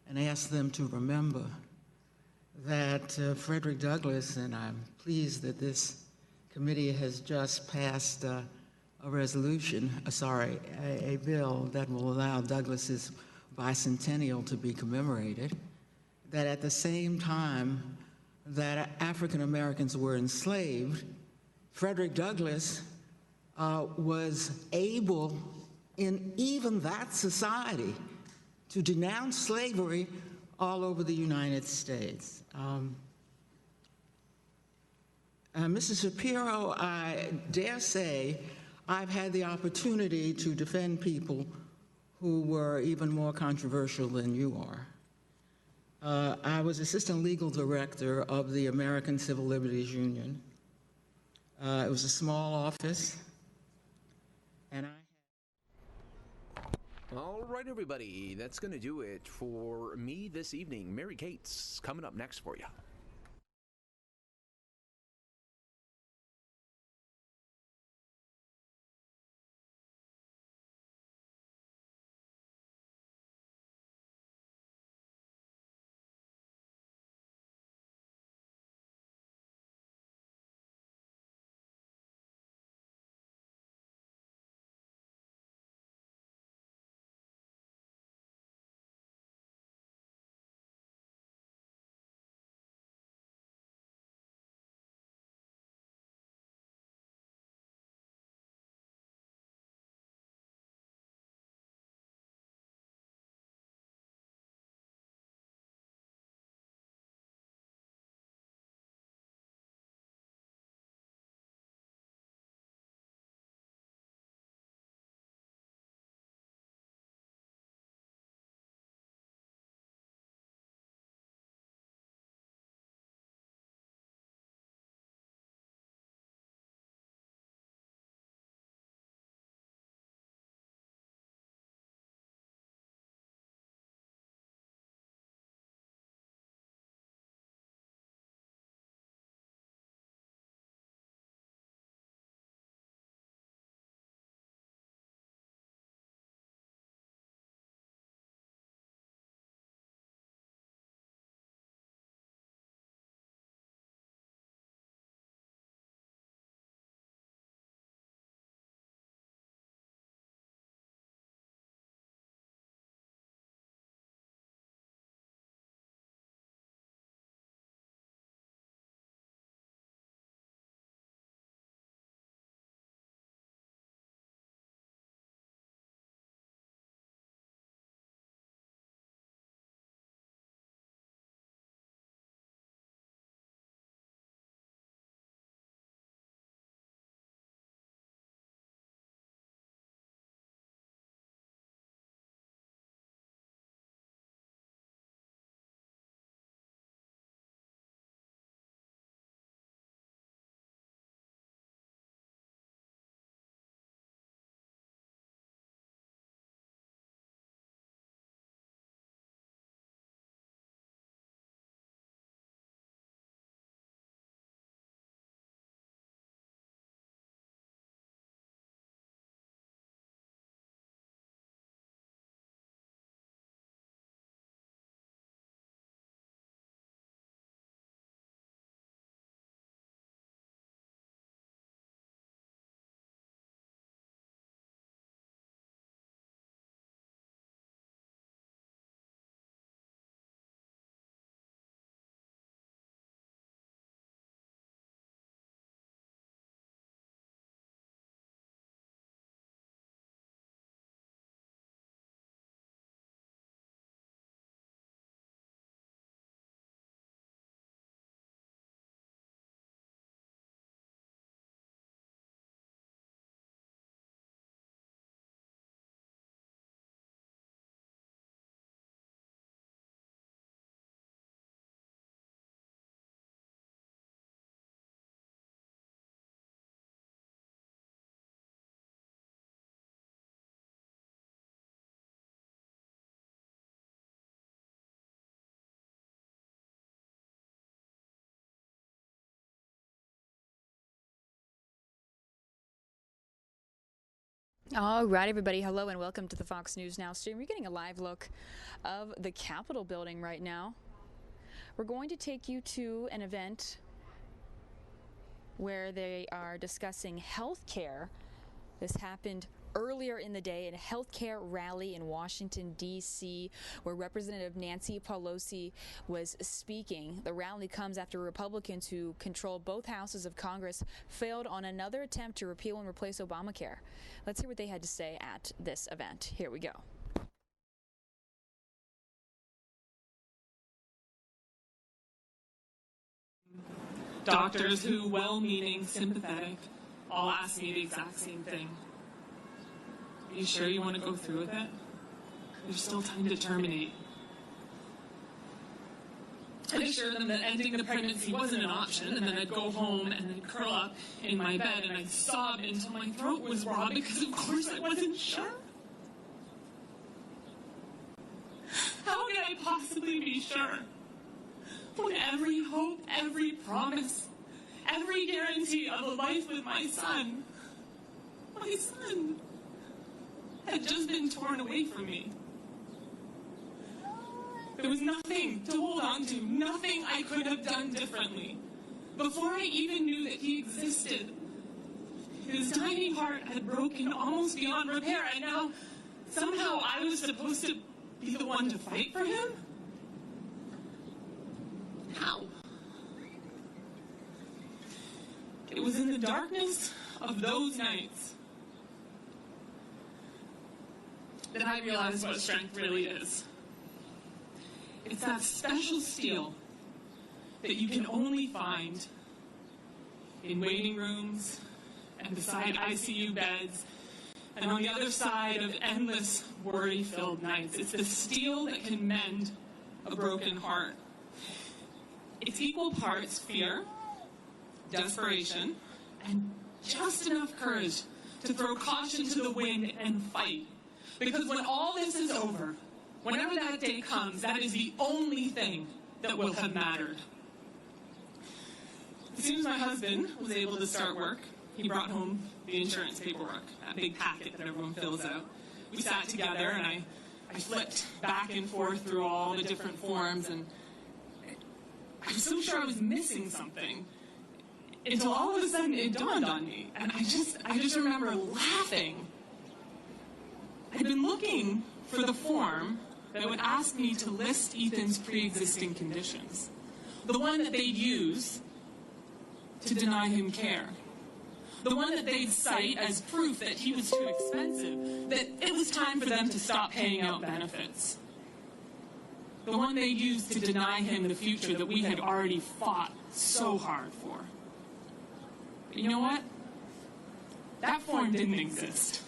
and ask them to remember that Frederick Douglass, and I'm pleased that this committee has just passed a bill that will allow Douglass's bicentennial to be commemorated, that at the same time that African Americans were enslaved, Frederick Douglass was able, in even that society, to denounce slavery all over the United States. Mrs. Shapiro, I dare say I've had the opportunity to defend people who were even more controversial than you are. I was assistant legal director of the American Civil Liberties Union. It was a small office, and All right, everybody, that's going to do it for me this evening. Mary Kate's coming up next for you. All right, everybody. Hello and welcome to the Fox News Now stream. You're getting a live look of the Capitol building right now. We're going to take you to an event where they are discussing health care. This happened earlier in the day at a healthcare rally in Washington, D.C., where Representative Nancy Pelosi was speaking. The rally comes after Republicans who control both houses of Congress failed on another attempt to repeal and replace Obamacare. Let's hear what they had to say at this event. Here we go. Doctors who, well-meaning, sympathetic, all ask me the exact same thing. Are you sure you want to go through with it? There's still time to terminate. I'd assure them that ending the pregnancy wasn't an option, and then I'd go home and then curl up in my bed and I'd sob until my throat was raw because of course I wasn't sure. How could I possibly be sure? When every hope, every promise, every guarantee of a life with my son had just been torn away from me. There was nothing to hold on to, nothing I could have done differently. Before I even knew that he existed, his tiny heart had broken almost beyond repair, and now somehow I was supposed to be the one to fight for him? How? It was in the darkness of those nights that I realized what strength really is. It's that special steel that you can only find in waiting rooms and beside ICU beds and on the other side of endless worry-filled nights. It's the steel that can mend a broken heart. It's equal parts fear, desperation, and just enough courage to throw caution to the wind and fight. Because when all this is over, whenever that day comes, that is the only thing that will have mattered. As soon as my husband was able to start work, he brought home the insurance paperwork, that big packet that everyone fills out. We sat together and I flipped back and forth through all the different forms, and I was so sure I was missing something until all of a sudden it dawned on me, and I just remember laughing. I'd been looking for the form that would ask me to list Ethan's pre-existing conditions, the one that they'd use to deny him care, the one that they'd cite as proof that he was too expensive, that it was time for them to stop paying out benefits, the one they'd use to deny him the future that we had already fought so hard for. But you know what? That form didn't exist.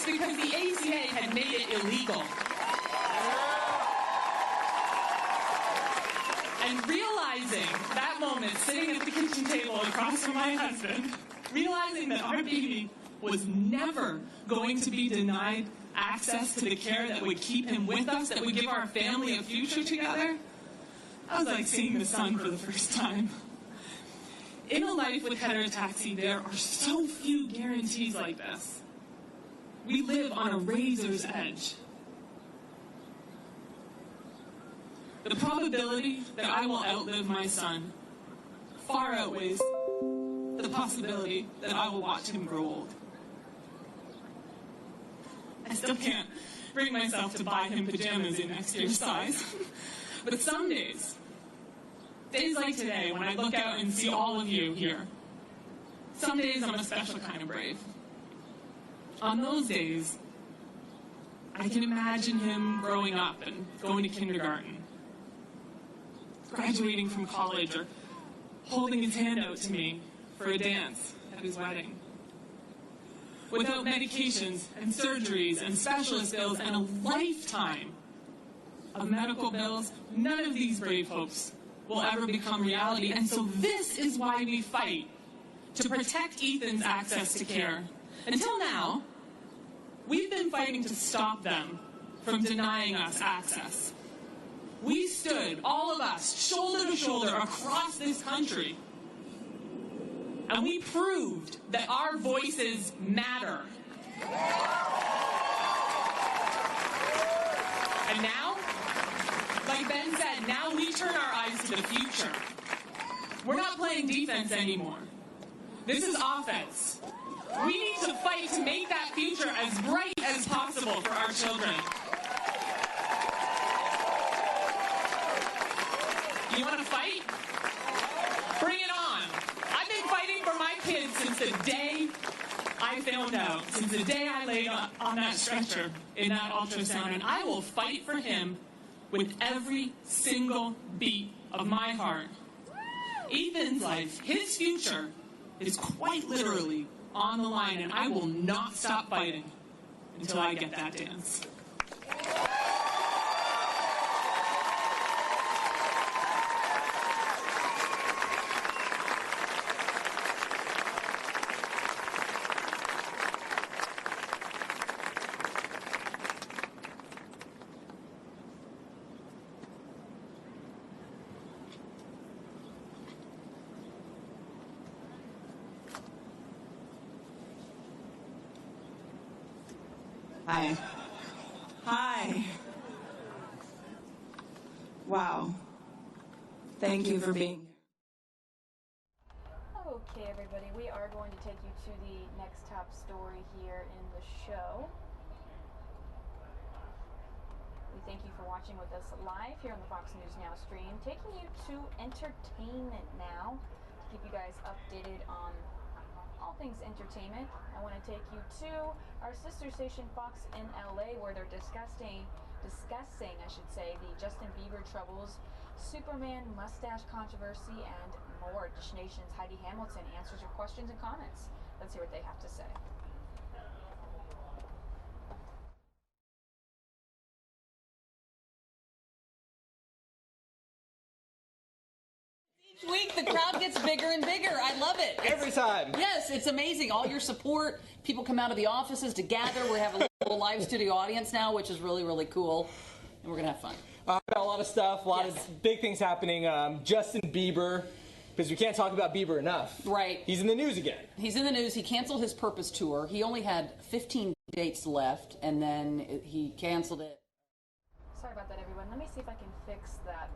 Because the ACA had made it illegal. And realizing that moment, sitting at the kitchen table across from my husband, realizing that our baby was never going to be denied access to the care that would keep him with us, that would give our family a future together, I was like seeing the sun for the first time. In a life with heterotaxy, there are so few guarantees like this. We live on a razor's edge. The probability that I will outlive my son far outweighs the possibility that I will watch him grow old. I still can't bring myself to buy him pajamas in next year's size. But some days like today, when I look out and see all of you here, some days I'm a special kind of brave. On those days, I can imagine him growing up and going to kindergarten, graduating from college, or holding his hand out to me for a dance at his wedding. Without medications and surgeries and specialist bills and a lifetime of medical bills, none of these brave hopes will ever become reality. And so this is why we fight, to protect Ethan's access to care. Until now, we've been fighting to stop them from denying us access. We stood, all of us, shoulder to shoulder across this country, and we proved that our voices matter. And now, like Ben said, now we turn our eyes to the future. We're not playing defense anymore. This is offense. We need to fight to make that future as bright as possible for our children. You want to fight? Bring it on. I've been fighting for my kids since the day I found out, since the day I laid on that stretcher in that ultrasound, and I will fight for him with every single beat of my heart. Ethan's life, his future, is quite literally on the line, and I will not stop fighting until I get that dance. Hi. Hi. Wow. Thank you for being here. Okay, everybody, we are going to take you to the next top story here in the show. We thank you for watching with us live here on the Fox News Now stream, taking you to entertainment now to keep you guys updated on all things entertainment. I want to take you to our sister station Fox in LA, where they're discussing, I should say, the Justin Bieber troubles, Superman mustache controversy, and more. Dish Nation's Heidi Hamilton answers your questions and comments. Let's hear what they have to say. Each week, the crowd gets bigger and bigger. I love it. Every time. Yes, it's amazing. All your support. People come out of the offices to gather. We have a little live studio audience now, which is really, really cool. And we're going to have fun. Got a lot of stuff, a lot of big things happening. Justin Bieber, because we can't talk about Bieber enough. Right. He's in the news again. He's in the news. He canceled his Purpose tour. He only had 15 dates left, and then he canceled it. Sorry about that, everyone. Let me see if I can fix that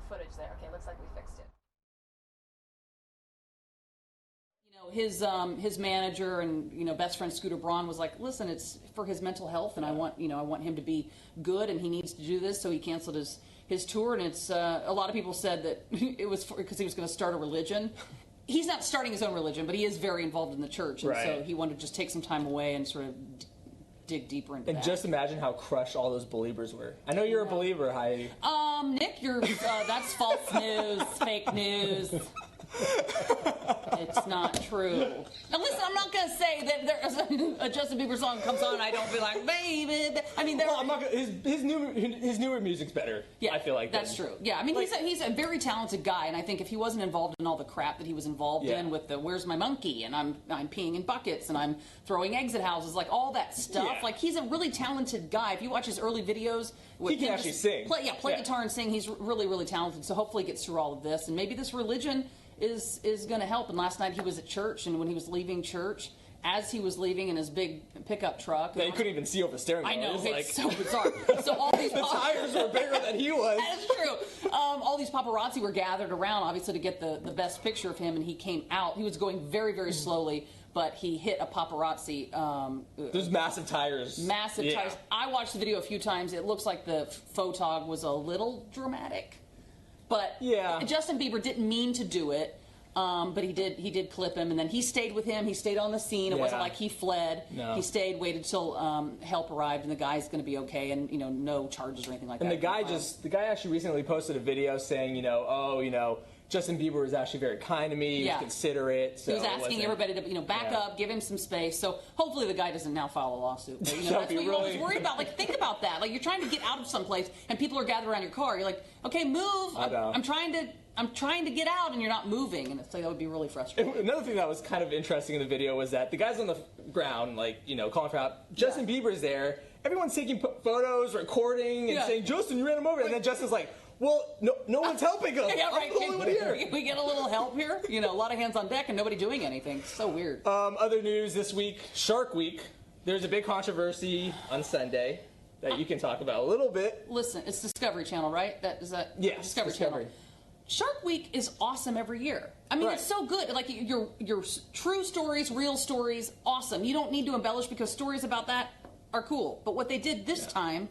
footage there. Okay, looks like we fixed it. His manager and best friend Scooter Braun was like, listen, it's for his mental health, and I want him to be good, and he needs to do this, so he canceled his tour. And it's a lot of people said that it was because he was going to start a religion. He's not starting his own religion, but he is very involved in the church, and so he wanted to just take some time away and sort of dig deeper into that. And just imagine how crushed all those believers were. I know you're a believer, Heidi. Nick, that's false news, fake news. It's not true. Now listen, I'm not going to say that there's a Justin Bieber song comes on and I don't be like, baby. I mean, I'm not gonna, his newer music's better. Yeah, I feel like that's true. Yeah, I mean, he's a very talented guy, and I think if he wasn't involved in all the crap that he was involved in with the "Where's my monkey?" and I'm peeing in buckets and I'm throwing eggs at houses, like all that stuff. Like he's a really talented guy. If you watch his early videos, he can actually sing. Play guitar and sing. He's really, really talented. So hopefully he gets through all of this, and maybe this religion is going to help. And last night he was at church, and when he was leaving church, as he was leaving in his big pickup truck, you couldn't even see over the steering wheel. I know, it's like, so bizarre. So all these the tires were bigger than he was. That's true. All these paparazzi were gathered around, obviously, to get the best picture of him, and he came out. He was going very, very slowly, but he hit a paparazzi. There's massive tires. Massive tires. I watched the video a few times. It looks like the photog was a little dramatic. But Justin Bieber didn't mean to do it, but he did clip him, and then he stayed with him. He stayed on the scene. It wasn't like he fled. No. He stayed, waited till help arrived, and the guy's going to be okay, and no charges or anything like that. And the guy actually recently posted a video saying, Justin Bieber was actually very kind to me. He was considerate. So he was asking everybody to back up, give him some space. So hopefully the guy doesn't now file a lawsuit. But, that's what you're always worried about. Like, think about that. Like, you're trying to get out of someplace, and people are gathered around your car. You're like, okay, move. I'm trying to get out, and you're not moving, and it's like that would be really frustrating. Another thing that was kind of interesting in the video was that the guys on the ground, calling for help. Justin Bieber's there. Everyone's taking photos, recording, and saying, "Justin, you ran him over," and then Justin's like, Well, no one's helping them. Yeah, right. I'm the only one here. Can we get a little help here? You know, a lot of hands on deck and nobody doing anything. It's so weird. Other news this week, Shark Week. There's a big controversy on Sunday that you can talk about a little bit. Listen, it's Discovery Channel, right? Is that yes, Discovery Channel. Shark Week is awesome every year. I mean, it's so good. Like your true stories, real stories, awesome. You don't need to embellish because stories about that are cool. But what they did this time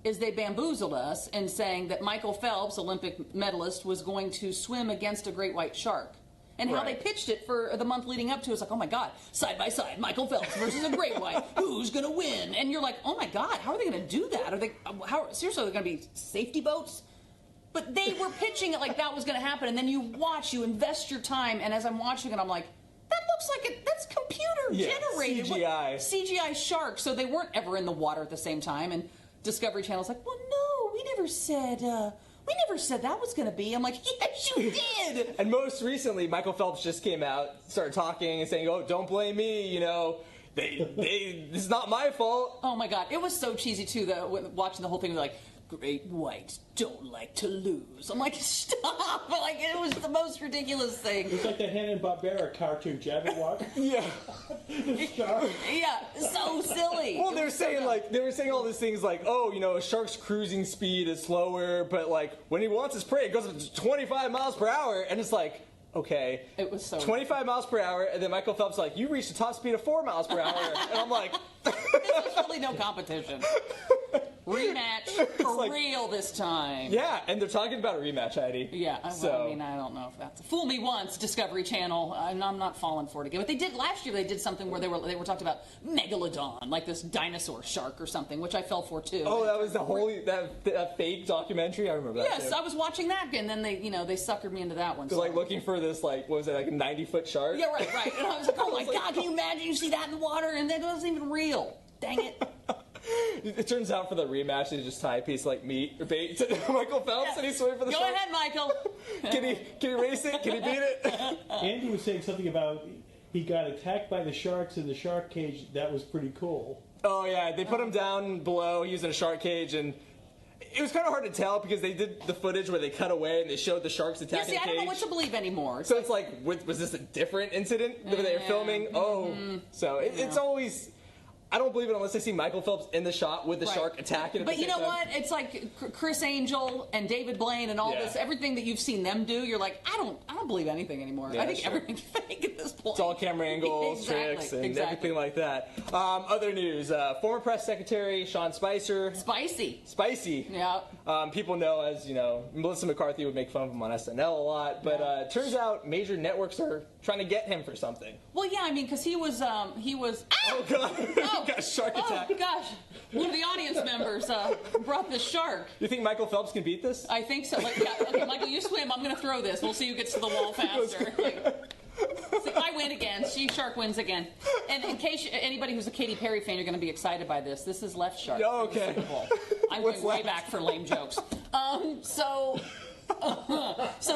is they bamboozled us in saying that Michael Phelps, Olympic medalist, was going to swim against a great white shark. And how they pitched it for the month leading up to it was like, oh my God, side by side, Michael Phelps versus a great white. Who's going to win? And you're like, oh my God, how are they going to do that? Seriously, are there going to be safety boats? But they were pitching it like that was going to happen. And then you watch, you invest your time. And as I'm watching it, I'm like, that looks like that's computer generated. CGI. CGI shark. So they weren't ever in the water at the same time. And Discovery Channel's like, well, no, we never said that was going to be. I'm like, yes, you did. And most recently, Michael Phelps just came out, started talking and saying, oh, don't blame me, you know. This is not my fault. Oh, my God. It was so cheesy, too, watching the whole thing. Like, great whites don't like to lose. I'm like, stop. Like, it was the most ridiculous thing. It's like that Hanna-Barbera cartoon. Did you ever watch? Yeah. Yeah, so silly. Well, they were saying all these things like, oh, you know, a shark's cruising speed is slower, but like when he wants his prey, it goes up to 25 miles per hour, and it's like, okay. It was so 25 miles per hour, and then Michael Phelps is like, you reached the top speed of 4 miles per hour. And I'm like, this is really no competition. Rematch for real this time. Yeah, and they're talking about a rematch, Heidi. Yeah, I mean, I don't know if that's fool me once, Discovery Channel. I'm not falling for it again. But they did last year. They did something where they were talking about megalodon, like this dinosaur shark or something, which I fell for too. Oh, that was that fake documentary. I remember that. Yes, too. I was watching that, and then they suckered me into that one. So like looking for this like what was it like a 90-foot shark? Yeah, right. And I was like, oh my God, can you imagine you see that in the water and that wasn't even real? Dang it. It turns out for the rematch, they just tie a piece of like meat or bait to Michael Phelps and he's swimming for the shark. Go ahead, Michael. Can he race it? Can he beat it? Andy was saying something about he got attacked by the sharks in the shark cage. That was pretty cool. Oh yeah, they put him down below. He was in a shark cage, and it was kind of hard to tell because they did the footage where they cut away and they showed the sharks attacking the cage. I don't know what to believe anymore. So it's like, was this a different incident that they were filming? Oh, so it's always. I don't believe it unless I see Michael Phelps in the shot with the shark attacking it. But you know what? It's like Chris Angel and David Blaine and all this. Everything that you've seen them do, you're like, I don't believe anything anymore. Yeah, I think everything's fake at this point. It's all camera angles, tricks, and everything like that. Other news: former press secretary Sean Spicer. Spicy. Yeah. People know as Melissa McCarthy would make fun of him on SNL a lot, but turns out major networks are trying to get him for something. Well, yeah, I mean, because he was. Oh God. Got a shark attack. Oh gosh, one of the audience members brought this shark. You think Michael Phelps can beat this? I think so. Like, yeah, okay, Michael, you swim. I'm going to throw this. We'll see who gets to the wall faster. See, I win again. Shark wins again. And in case anybody who's a Katy Perry fan, you're going to be excited by this. This is Left Shark. Oh, okay. I'm going way back for lame jokes. So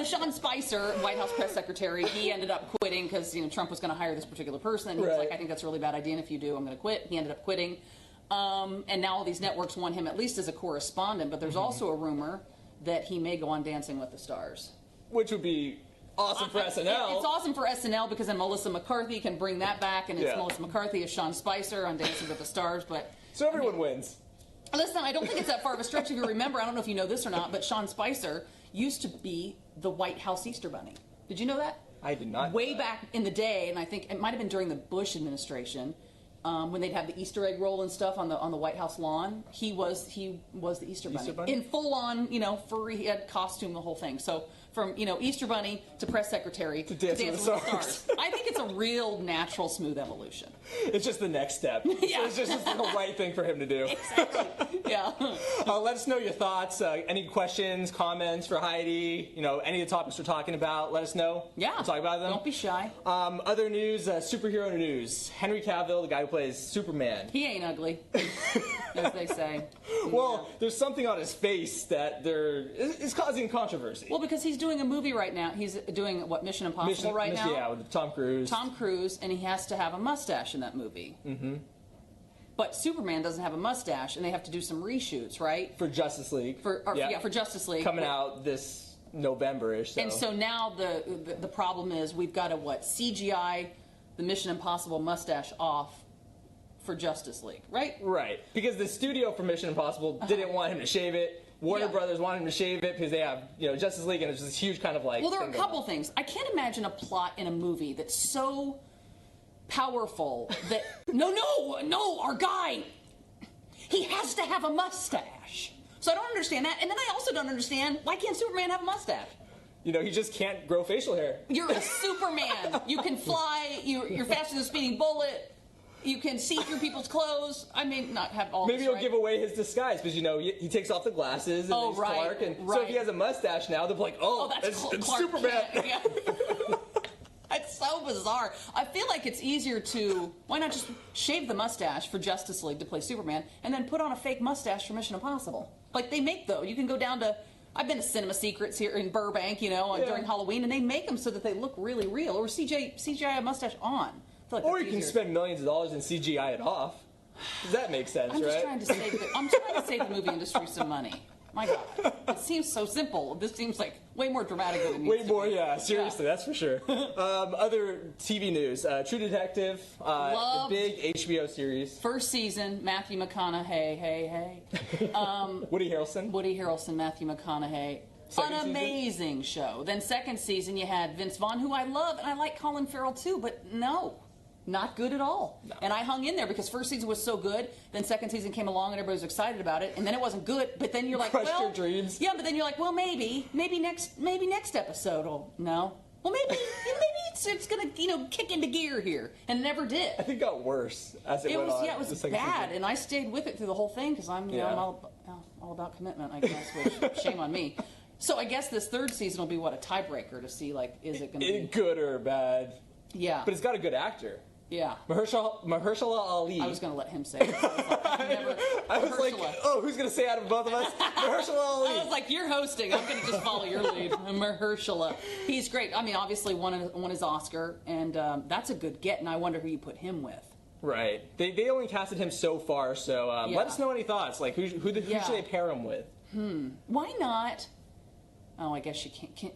Sean Spicer, White House press secretary, he ended up quitting because Trump was going to hire this particular person. And he was like, I think that's a really bad idea, and if you do, I'm going to quit. He ended up quitting. And now all these networks want him at least as a correspondent, but there's also a rumor that he may go on Dancing with the Stars. Which would be awesome for SNL. It's awesome for SNL because then Melissa McCarthy can bring that back, and it's Melissa McCarthy as Sean Spicer on Dancing with the Stars. But so everyone wins. Listen, I don't think it's that far of a stretch if you remember. I don't know if you know this or not, but Sean Spicer used to be the White House Easter Bunny. Did you know that? I did not. Way back in the day, and I think it might have been during the Bush administration, when they'd have the Easter egg roll and stuff on the White House lawn. He was the Easter Bunny in full on, furry head costume, the whole thing. So from Easter Bunny to press secretary to Dance with the Stars. I think it's a real natural, smooth evolution. It's just the next step. Yeah. So it's just the right thing for him to do. Exactly. Yeah. Let us know your thoughts. Any questions, comments for Heidi? Any of the topics we're talking about. Let us know. Yeah. We'll talk about them. Don't be shy. Other news, superhero news. Henry Cavill, the guy who plays Superman. He ain't ugly, as they say. Well, there's something on his face that is causing controversy. Well, because he's doing a movie right now. He's doing, Mission Impossible right now? Yeah, with Tom Cruise. Tom Cruise, and he has to have a mustache in that movie. Mm-hmm. But Superman doesn't have a mustache, and they have to do some reshoots, right? For Justice League. For Justice League. Coming out this November-ish. So. And so now the problem is we've got to, CGI the Mission Impossible mustache off for Justice League, right? Right. Because the studio for Mission Impossible didn't want him to shave it. Warner Brothers wanted him to shave it because they have, Justice League, and it's this huge kind of like... Well, there are a couple things. I can't imagine a plot in a movie that's so powerful that... No, our guy, he has to have a mustache. So I don't understand that. And then I also don't understand, why can't Superman have a mustache? He just can't grow facial hair. You're a Superman. You can fly. You're faster than a speeding bullet. You can see through people's clothes. I may not have all Maybe this, he'll right? give away his disguise because, he takes off the glasses and he's Clark. And so if he has a mustache now, they'll be like, it's Clark Superman. Yeah. It's so bizarre. I feel like it's easier to, why not just shave the mustache for Justice League to play Superman and then put on a fake mustache for Mission Impossible? Like they make, though. You can go down to, I've been to Cinema Secrets here in Burbank, during Halloween, and they make them so that they look really real. Or CGI a mustache on. Like or you can spend millions of dollars and CGI it off. Does that make sense, I'm right? trying to save the movie industry some money. My God. It seems so simple. This seems like way more dramatic than it needs to be. Way more, yeah. Seriously, that's for sure. Other TV news. True Detective, the big HBO series. First season, Matthew McConaughey, hey. Woody Harrelson, Matthew McConaughey. An amazing show. Then second season, you had Vince Vaughn, who I love, and I like Colin Farrell too, but no. Not good at all. No. And I hung in there because first season was so good, then second season came along and everybody was excited about it, and then it wasn't good, but then you're like, crushed your dreams. Yeah, but then you're like, well, maybe next episode will, no. Well, maybe it's going to, kick into gear here, and it never did. I think it got worse as it went on. Yeah, it was bad, and I stayed with it through the whole thing because I'm all about commitment, I guess, which shame on me. So I guess this third season will be, a tiebreaker to see, is it going to be... good or bad? Yeah. But it's got a good actor. Yeah. Mahershala Ali. I was going to let him say it. I was like, who's going to say out of both of us? Mahershala Ali. I was like, you're hosting. I'm going to just follow your lead. Mahershala. He's great. I mean, obviously won his Oscar, and that's a good get, and I wonder who you put him with. Right. They only casted him so far, so let us know any thoughts. Like, who should they pair him with? Why not... Oh, I guess you can't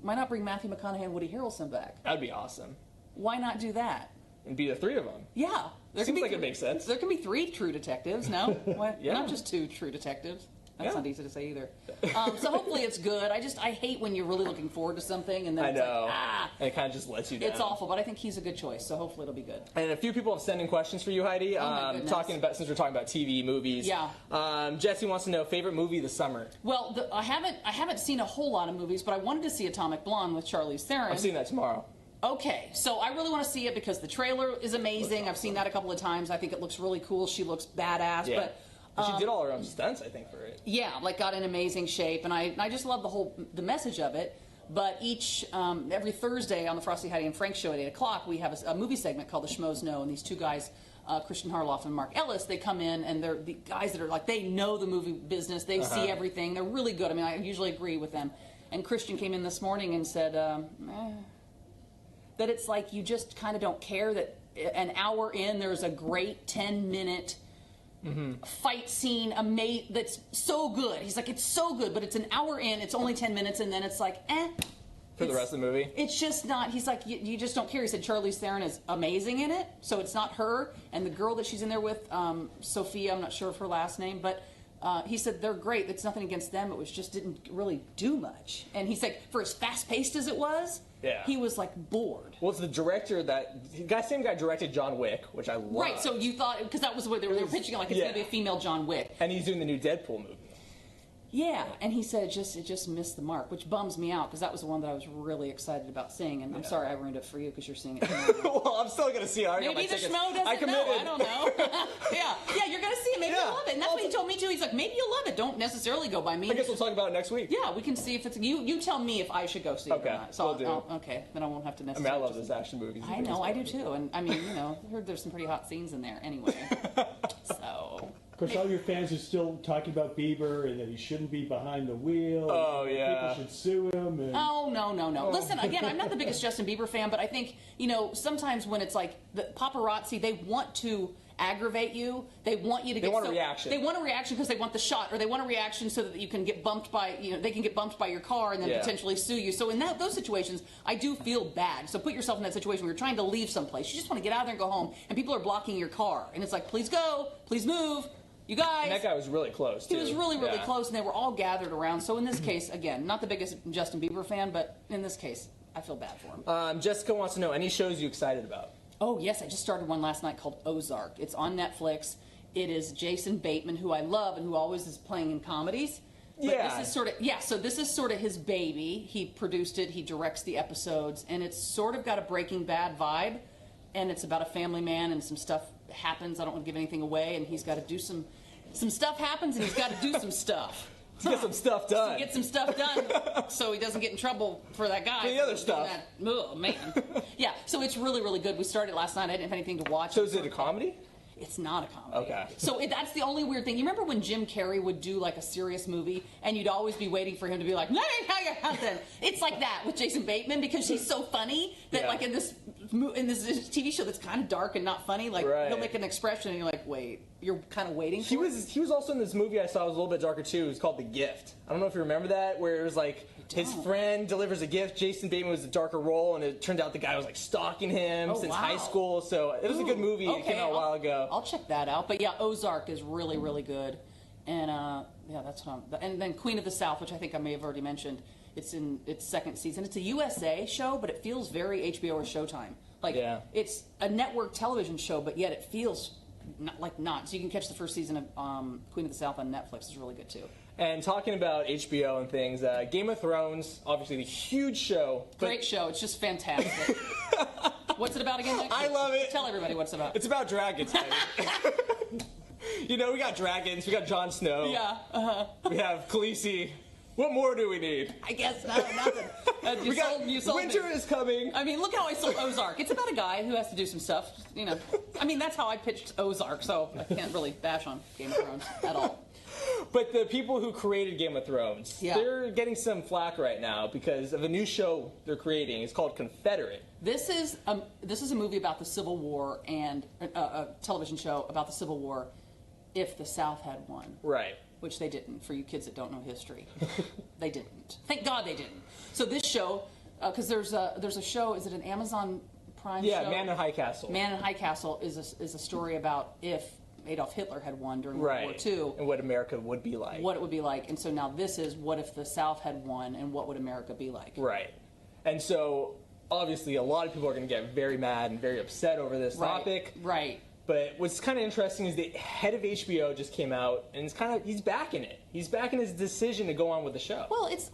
why not bring Matthew McConaughey and Woody Harrelson back? That'd be awesome. Why not do that? And be the three of them. Yeah. Seems like it makes sense. There can be 3 true detectives, no? What? Yeah. Not just 2 true detectives. That's not easy to say either. So hopefully it's good. I hate when you're really looking forward to something and then it's like, and it kind of just lets you down. It's awful, but I think he's a good choice, so hopefully it'll be good. And a few people have sent in questions for you, Heidi. Since we're talking about TV, movies. Yeah. Jesse wants to know, favorite movie this summer? Well, I haven't seen a whole lot of movies, but I wanted to see Atomic Blonde with Charlize Theron. I'm seeing that tomorrow. Okay, so I really want to see it because the trailer is amazing. I've seen that a couple of times. I think it looks really cool. She looks badass. Yeah. But she did all her own stunts, I think, for it. Yeah, got in amazing shape, and I just love the message of it. But every Thursday on the Frosty, Heidi, and Frank show at 8 o'clock, we have a movie segment called The Schmoes Know, and these two guys, Christian Harloff and Mark Ellis, they come in, and they're the guys that are they know the movie business. They see everything. They're really good. I mean, I usually agree with them. And Christian came in this morning and said that it's like you just kind of don't care that an hour in there's a great 10-minute fight scene that's so good. He's like, it's so good, but it's an hour in, it's only 10 minutes, and then it's like, For the rest of the movie? It's just not, he's like, you just don't care. He said Charlize Theron is amazing in it, so it's not her. And the girl that she's in there with, Sophia, I'm not sure of her last name, but he said they're great. It's nothing against them. It was just didn't really do much. And he's like, for as fast-paced as it was, he was like bored. Well, it's the director same guy directed John Wick, which I love. Right, so you thought, because that was what they were pitching it like it's going to be a female John Wick. And he's doing the new Deadpool movie. Yeah, and he said it just missed the mark, which bums me out because that was the one that I was really excited about seeing. And I'm sorry I ruined it for you because you're seeing it. Well, I'm still going to see it. Maybe the schmo doesn't know. I don't know. yeah, you're going to see it. Maybe you'll love it. And that's what he told me too. He's like, maybe you'll love it. Don't necessarily go by me. I guess we'll talk about it next week. Yeah, we can see if it's you tell me if I should go see it or not. So okay, then I won't have to necessarily. I love those action movies. I know, I do too. And I mean, I heard there's some pretty hot scenes in there anyway. So. Of course, all your fans are still talking about Bieber and that he shouldn't be behind the wheel. Oh, yeah. People should sue him. And... Oh, no. Listen, again, I'm not the biggest Justin Bieber fan, but I think, sometimes when it's like the paparazzi, they want to aggravate you. They want you to get. They want a reaction. They want a reaction because they want the shot, or they want a reaction so that you can get bumped by. They can get bumped by your car and then potentially sue you. So in those situations, I do feel bad. So put yourself in that situation where you're trying to leave someplace. You just want to get out of there and go home, and people are blocking your car, and it's like, please go, please move. You guys. And that guy was really close, too. He was really, really close, and they were all gathered around. So in this case, again, not the biggest Justin Bieber fan, but in this case, I feel bad for him. Jessica wants to know, any shows you excited about? Oh, yes. I just started one last night called Ozark. It's on Netflix. It is Jason Bateman, who I love and who always is playing in comedies. But this is sort of, so this is sort of his baby. He produced it. He directs the episodes. And it's sort of got a Breaking Bad vibe. And it's about a family man and some stuff happens. I don't want to give anything away. And he's got to do some stuff happens and he's got to do some stuff. To get some stuff done. To get some stuff done so he doesn't get in trouble for that guy. For the other stuff. Oh, man. Yeah, so it's really, really good. We started last night. I didn't have anything to watch. So is it a comedy? It's not a comedy. Okay. So that's the only weird thing. You remember when Jim Carrey would do like a serious movie and you'd always be waiting for him to be like, nothing. It's like that with Jason Bateman because he's so funny that like in this TV show that's kind of dark and not funny, like he'll make an expression and you're like, wait, you're kind of waiting for it. He was also in this movie I saw was a little bit darker too. It was called The Gift. I don't know if you remember that, where it was like his friend delivers a gift. Jason Bateman was a darker role, and it turned out the guy was like stalking him since high school. So it was a good movie. It came out a while ago. I'll check that out. But yeah, Ozark is really, really good. And that's what and then Queen of the South, which I think I may have already mentioned. It's in its second season. It's a USA show, but it feels very HBO or Showtime. Like it's a network television show, but yet it feels not. So you can catch the first season of Queen of the South on Netflix. It's really good too. And talking about HBO and things, Game of Thrones, obviously the huge show. Great show. It's just fantastic. What's it about again, Nick? I love it. Tell everybody what it's about. It's about dragons, baby. We got dragons. We got Jon Snow. Yeah. We have Khaleesi. What more do we need? I guess nothing. You sold winter me. is coming. I mean, look how I sold Ozark. It's about a guy who has to do some stuff. I mean, that's how I pitched Ozark, so I can't really bash on Game of Thrones at all. But the people who created Game of Thrones, they're getting some flack right now because of a new show they're creating. It's called Confederate. This is a movie about the Civil War and a television show about the Civil War if the South had won. Right. Which they didn't, for you kids that don't know history. They didn't. Thank God they didn't. So this show, because there's a show, is it an Amazon Prime show? Yeah, Man in High Castle. Man in High Castle is a story about if Adolf Hitler had won during World War II. And what America would be like. What it would be like. And so now this is what if the South had won and what would America be like. Right. And so obviously a lot of people are going to get very mad and very upset over this topic. Right. But what's kind of interesting is the head of HBO just came out and he's backing it. He's backing his decision to go on with the show. Well, it's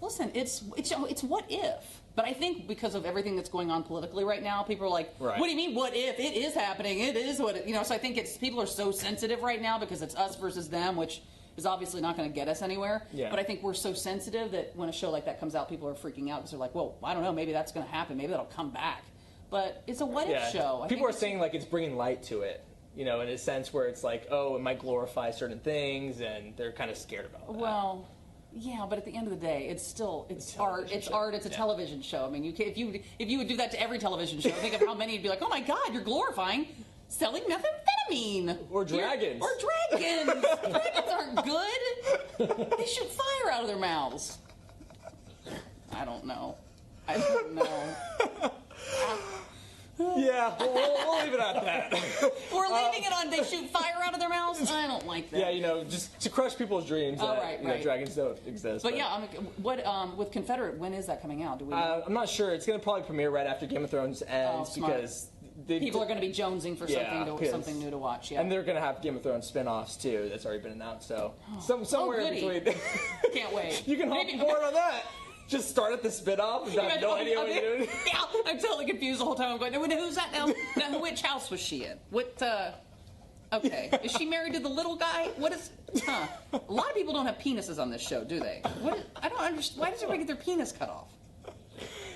what if. But I think because of everything that's going on politically right now, people are like, what do you mean, what if? It is happening. It is what it, so I think people are so sensitive right now because it's us versus them, which is obviously not going to get us anywhere. Yeah. But I think we're so sensitive that when a show like that comes out, people are freaking out because they're like, well, I don't know, maybe that's going to happen. Maybe that'll come back. But it's a what if show. People are saying like it's bringing light to it. In a sense where it's like, oh, it might glorify certain things, and they're kind of scared about that. Well, yeah, but at the end of the day, it's art. It's art. It's a television show. I mean, if you would do that to every television show, think of how many you'd be like, oh my God, you're glorifying selling methamphetamine or dragons. Dragons aren't good. They shoot fire out of their mouths. I don't know. Yeah, we'll leave it at that. We're leaving it on they shoot fire out of their mouths? I don't like that. Yeah, just to crush people's dreams that right. dragons don't exist. But yeah, with Confederate, when is that coming out? I'm not sure. It's going to probably premiere right after Game of Thrones ends because people are going to be jonesing for something new to watch. Yeah, and they're going to have Game of Thrones spin-offs too. That's already been announced. So somewhere in between. Can't wait. You can hop board on that. Just start at the spin-off and have no idea what you're doing. Yeah, I'm totally confused the whole time. I'm going, who's that now? Now, which house was she in? Okay. Is she married to the little guy? A lot of people don't have penises on this show, do they? I don't understand. Why does everybody get their penis cut off?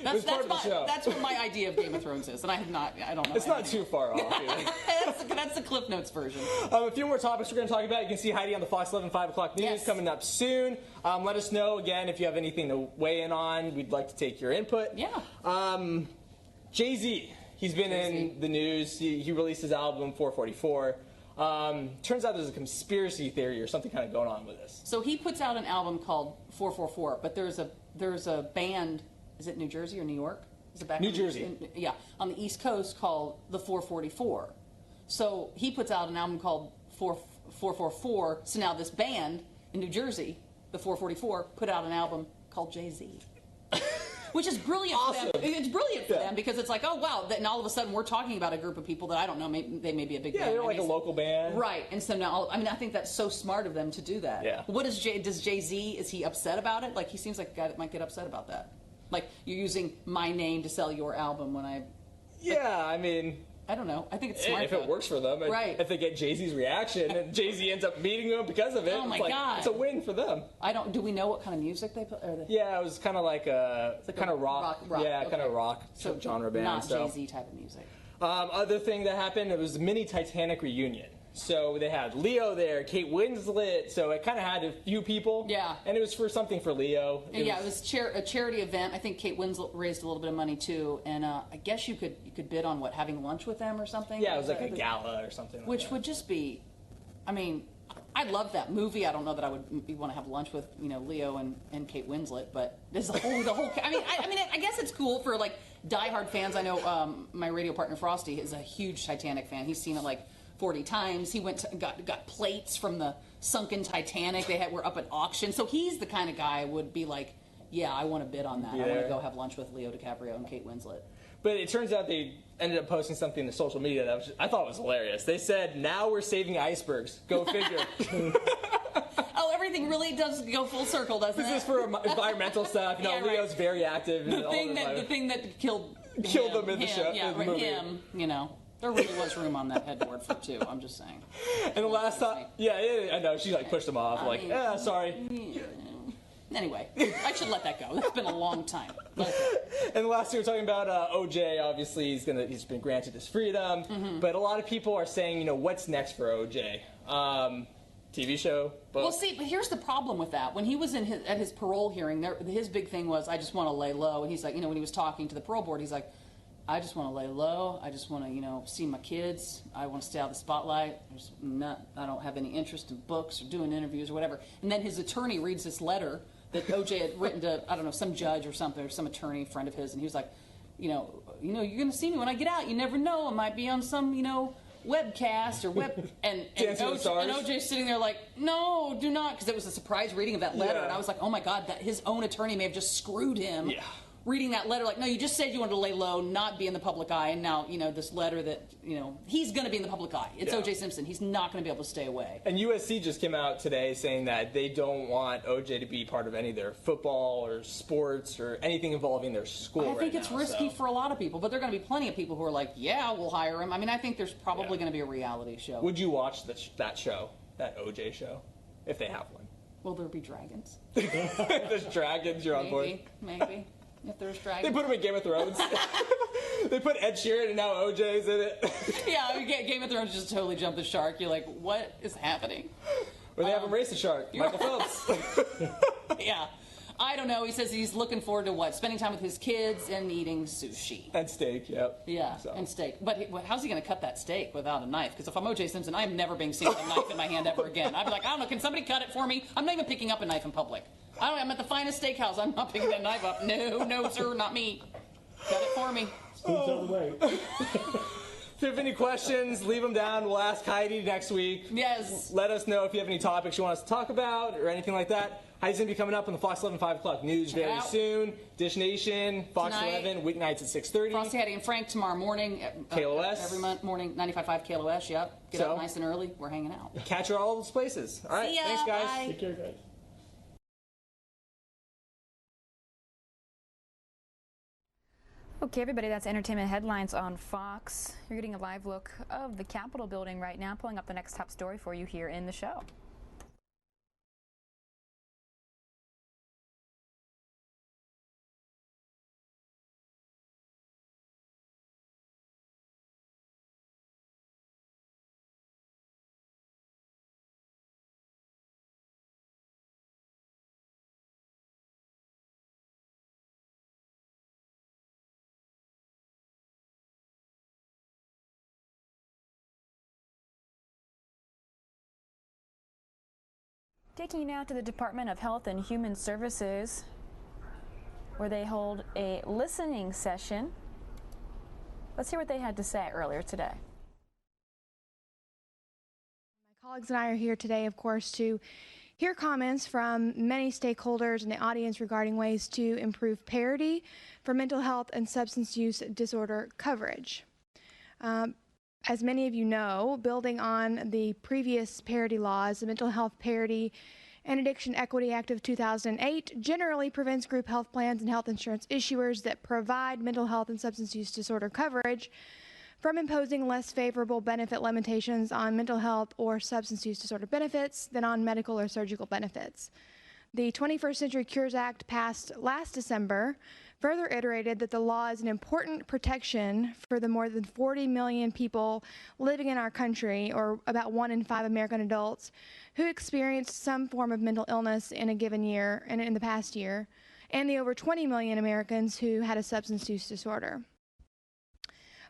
That's what my idea of Game of Thrones is, and I don't know. It's not too far off. That's the Cliff Notes version. A few more topics we're going to talk about. You can see Heidi on the Fox 11 5 o'clock news coming up soon. Let us know, again, if you have anything to weigh in on. We'd like to take your input. Yeah. Jay-Z, he's been in the news. He released his album 444. Turns out there's a conspiracy theory or something kind of going on with this. So he puts out an album called 444, but there's a band, is it New Jersey or New York? Is it back New Jersey. Yeah, on the East Coast called the 444. So he puts out an album called 444, so now this band in New Jersey, the 444, put out an album called Jay-Z. Which is brilliant for them. It's brilliant for them because it's like, oh, wow. And all of a sudden we're talking about a group of people that I don't know, they may be a big band. Yeah, they're like a local band. Right. And so now, I mean, I think that's so smart of them to do that. Yeah. What is does Jay-Z, is he upset about it? Like, he seems like a guy that might get upset about that. Like, you're using my name to sell your album when I... Yeah, I mean... I don't know. I think it's smart. If it works for them, right? If they get Jay-Z's reaction and Jay-Z ends up meeting them because of it, Oh my it's God. it's a win for them. Do we know what kind of music they play? Yeah, it was kind of like a kind of rock. Yeah, okay. kind of rock So genre band. Not so. Jay-Z type of music. Other thing that happened, it was a mini Titanic reunion. So they had Leo there, Kate Winslet, so it kind of had a few people. Yeah. And it was for something for Leo. It was a charity event. I think Kate Winslet raised a little bit of money too, and I guess you could bid on having lunch with them or something. Yeah, it was like a gala or something. Like which that. would just be, I mean, I love that movie. I don't know that I would want to have lunch with Leo and Kate Winslet, but there's the whole. I mean, I guess it's cool for like diehard fans. I know my radio partner Frosty is a huge Titanic fan. He's seen it like 40 times. He went got plates from the sunken Titanic. Were up at auction. So he's the kind of guy who would be like, yeah, I want to bid on that. I want to go have lunch with Leo DiCaprio and Kate Winslet. But it turns out they ended up posting something to social media that I thought was hilarious. They said, now we're saving icebergs. Go figure. Oh, everything really does go full circle, doesn't it? This is for environmental stuff. Yeah, Leo's very active. The thing that killed them in the show. Yeah, in the movie. him. There really was room on that headboard for two. I'm just saying. And the last time, I know she like pushed him off. Sorry. Anyway, I should let that go. It's been a long time. And the last thing we're talking about, OJ. Obviously, he's been granted his freedom. Mm-hmm. But a lot of people are saying, what's next for OJ? TV show. Book. Well, see, but here's the problem with that. When he was at his parole hearing, his big thing was, I just want to lay low. And he's like, when he was talking to the parole board, he's like, I just want to lay low. I just want to, see my kids. I want to stay out of the spotlight. I don't have any interest in books or doing interviews or whatever. And then his attorney reads this letter that OJ had written to, I don't know, some judge or something, or some attorney friend of his, and he was like, you're going to see me when I get out. You never know. I might be on some, webcast or web. And OJ's sitting there like, no, do not, because it was a surprise reading of that letter. Yeah. And I was like, oh my God, that his own attorney may have just screwed him. Yeah. Reading that letter, like, no, you just said you wanted to lay low, not be in the public eye, and now, this letter that, he's going to be in the public eye. It's O.J. Simpson. He's not going to be able to stay away. And USC just came out today saying that they don't want O.J. to be part of any of their football or sports or anything involving their school. I think it's risky for a lot of people, but there are going to be plenty of people who are like, yeah, we'll hire him. I mean, I think there's probably going to be a reality show. Would you watch that show, that O.J. show, if they have one? Will there be dragons? There's dragons, you're on board? Maybe. If there's dragons. They put him in Game of Thrones. They put Ed Sheeran and now OJ's in it. Yeah, Game of Thrones just totally jumped the shark. You're like, what is happening? Or they have him race the shark. Michael Phelps. Yeah. I don't know. He says he's looking forward to what? Spending time with his kids and eating sushi. And steak, yep. Yeah, and steak. But how's he going to cut that steak without a knife? Because if I'm O.J. Simpson, I'm never being seen with a knife in my hand ever again. I'd be like, I don't know, can somebody cut it for me? I'm not even picking up a knife in public. I'm at the finest steakhouse. I'm not picking that knife up. No, sir, not me. Cut it for me. Spoon's on the way. If you have any questions, leave them down. We'll ask Heidi next week. Yes. Let us know if you have any topics you want us to talk about or anything like that. Heidi's going to be coming up on the Fox 11 5 o'clock news very soon. Dish Nation, Fox Tonight, 11, weeknights at 6:30. Frosty, Hattie, and Frank tomorrow morning. KLOS. Every morning, 95.5 KLOS, yep. Get up nice and early. We're hanging out. Catch her all those places. All right, thanks, guys. Bye. Take care, guys. Okay, everybody, that's entertainment headlines on Fox. You're getting a live look of the Capitol building right now, pulling up the next top story for you here in the show. Taking you now to the Department of Health and Human Services, where they hold a listening session. Let's hear what they had to say earlier today. My colleagues and I are here today, of course, to hear comments from many stakeholders in the audience regarding ways to improve parity for mental health and substance use disorder coverage. As many of you know, building on the previous parity laws, the Mental Health Parity and Addiction Equity Act of 2008 generally prevents group health plans and health insurance issuers that provide mental health and substance use disorder coverage from imposing less favorable benefit limitations on mental health or substance use disorder benefits than on medical or surgical benefits. The 21st Century Cures Act, passed last December, further iterated that the law is an important protection for the more than 40 million people living in our country, or about 1 in 5 American adults, who experienced some form of mental illness in a given year and in the past year, and the over 20 million Americans who had a substance use disorder.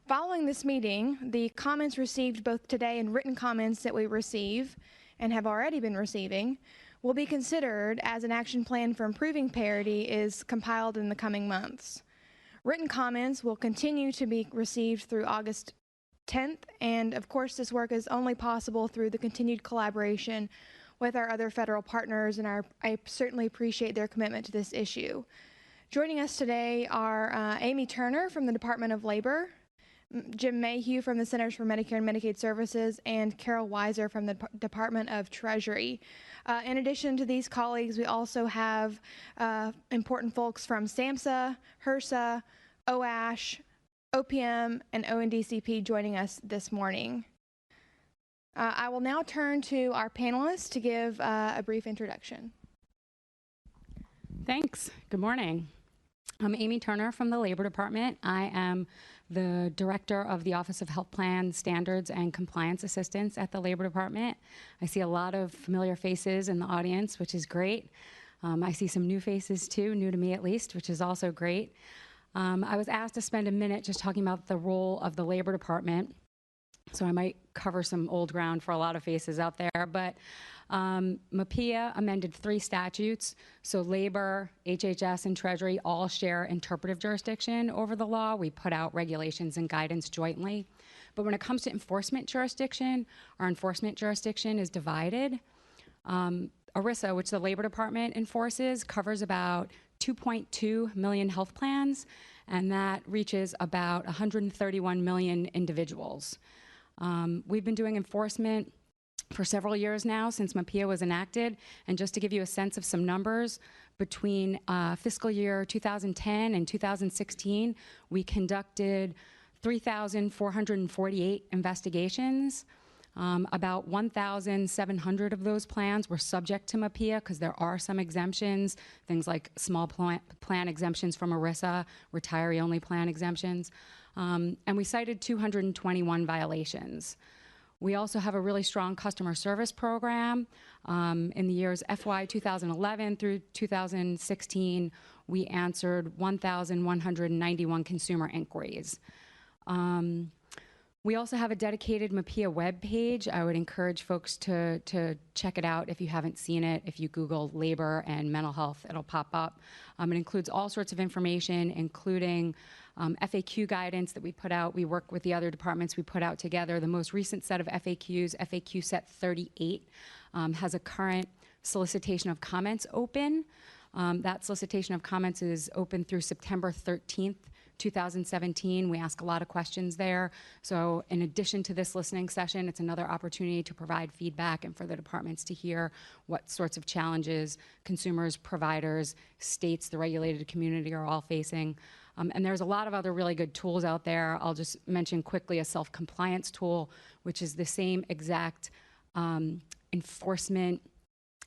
Following this meeting, the comments received both today and written comments that we receive and have already been receiving will be considered as an action plan for improving parity is compiled in the coming months. Written comments will continue to be received through August 10th, and of course this work is only possible through the continued collaboration with our other federal partners, and I certainly appreciate their commitment to this issue. Joining us today are Amy Turner from the Department of Labor, Jim Mayhew from the Centers for Medicare and Medicaid Services, and Carol Weiser from the Department of Treasury. In addition to these colleagues, we also have important folks from SAMHSA, HRSA, OASH, OPM, and ONDCP joining us this morning. I will now turn to our panelists to give a brief introduction. Thanks. Good morning. I'm Amy Turner from the Labor Department. I am the Director of the Office of Health Plan Standards and Compliance Assistance at the Labor Department. I see a lot of familiar faces in the audience, which is great. I see some new faces too, new to me at least, which is also great. I was asked to spend a minute just talking about the role of the Labor Department, so I might cover some old ground for a lot of faces out there, but MAPIA amended 3 statutes, so Labor, HHS, and Treasury all share interpretive jurisdiction over the law. We put out regulations and guidance jointly. But when it comes to enforcement jurisdiction, our enforcement jurisdiction is divided. ERISA, which the Labor Department enforces, covers about 2.2 million health plans, and that reaches about 131 million individuals. We've been doing enforcement for several years now since MAPIA was enacted, and just to give you a sense of some numbers, between fiscal year 2010 and 2016, we conducted 3,448 investigations. About 1,700 of those plans were subject to MAPIA because there are some exemptions, things like small plan exemptions from ERISA, retiree-only plan exemptions, and we cited 221 violations. We also have a really strong customer service program. In the years FY 2011 through 2016, we answered 1,191 consumer inquiries. We also have a dedicated MAPIA web page. I would encourage folks to check it out if you haven't seen it. If you Google labor and mental health, it'll pop up. It includes all sorts of information, including FAQ guidance that we put out. We work with the other departments. We put out together the most recent set of FAQs, FAQ set 38, has a current solicitation of comments open. That solicitation of comments is open through September 13th, 2017. We ask a lot of questions there. So in addition to this listening session, it's another opportunity to provide feedback and for the departments to hear what sorts of challenges consumers, providers, states, the regulated community are all facing. And there's a lot of other really good tools out there. I'll just mention quickly a self-compliance tool, which is the same exact enforcement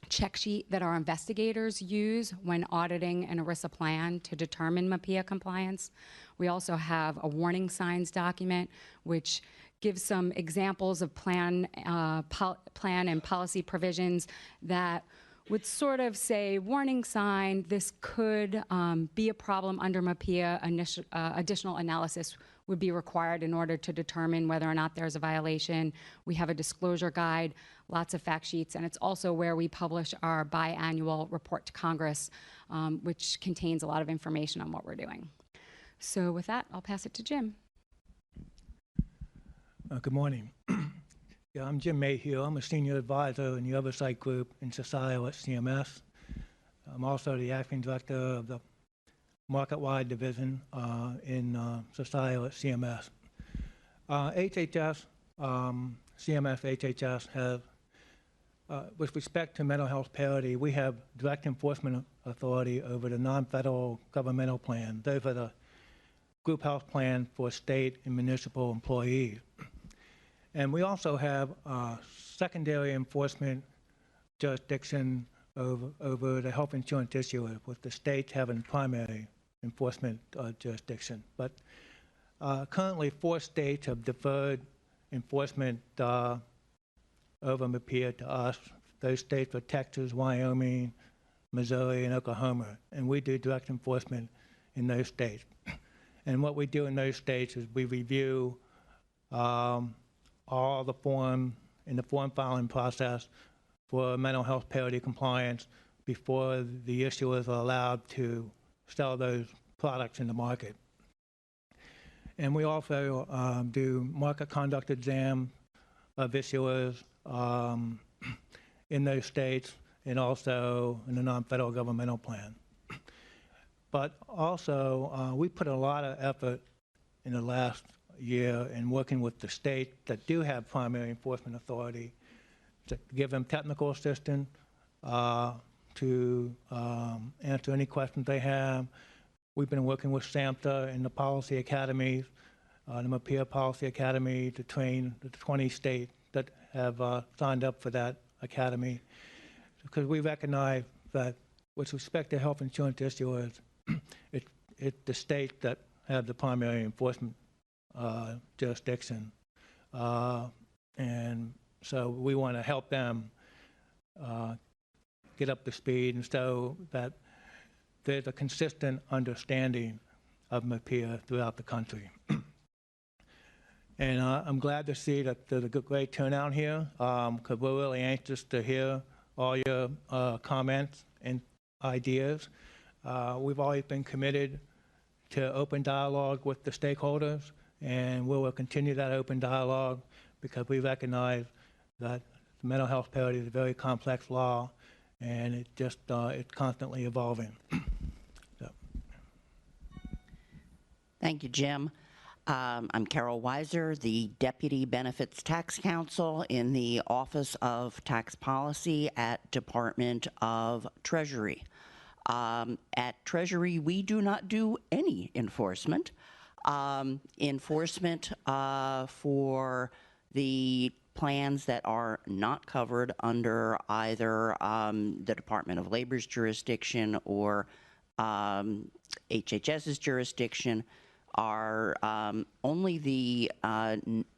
check sheet that our investigators use when auditing an ERISA plan to determine MAPIA compliance. We also have a warning signs document, which gives some examples of plan and policy provisions that would sort of say, warning sign, this could be a problem under MAPIA. Additional analysis would be required in order to determine whether or not there's a violation. We have a disclosure guide, lots of fact sheets, and it's also where we publish our biannual report to Congress, which contains a lot of information on what we're doing. So with that, I'll pass it to Jim. Good morning. Yeah, I'm Jim Mayhew. I'm a senior advisor in the oversight group in Socio at CMS. I'm also the acting director of the market-wide division in Socio at CMS. HHS, CMS HHS has, with respect to mental health parity, we have direct enforcement authority over the non-federal governmental plan. Those are the group health plan for state and municipal employees. And we also have secondary enforcement jurisdiction over the health insurance issuer, with the states having primary enforcement jurisdiction. But currently 4 states have deferred enforcement over MAPIA to us. Those states are Texas, Wyoming, Missouri, and Oklahoma. And we do direct enforcement in those states. And what we do in those states is we review all the form in the form filing process for mental health parity compliance before the issuers are allowed to sell those products in the market. And we also do market conduct exam of issuers in those states and also in the non-federal governmental plan. But also, we put a lot of effort in the last year in working with the states that do have primary enforcement authority to give them technical assistance, to answer any questions they have. We've been working with SAMHSA and the policy academies, the MAPIA Policy Academy, to train the 20 states that have signed up for that academy, because we recognize that with respect to health insurance issuers, it's the states that have the primary enforcement jurisdiction. And so we want to help them get up to speed, and so that there's a consistent understanding of MAPIA throughout the country. And I'm glad to see that there's a great turnout here, because we're really anxious to hear all your comments and ideas. We've always been committed to open dialogue with the stakeholders, and we will continue that open dialogue because we recognize that mental health parity is a very complex law, and it just it's constantly evolving. So. Thank you, Jim. I'm Carol Weiser, the Deputy Benefits Tax Counsel in the Office of Tax Policy at Department of Treasury. At Treasury, we do not do any enforcement. Enforcement for the plans that are not covered under either the Department of Labor's jurisdiction or HHS's jurisdiction are only the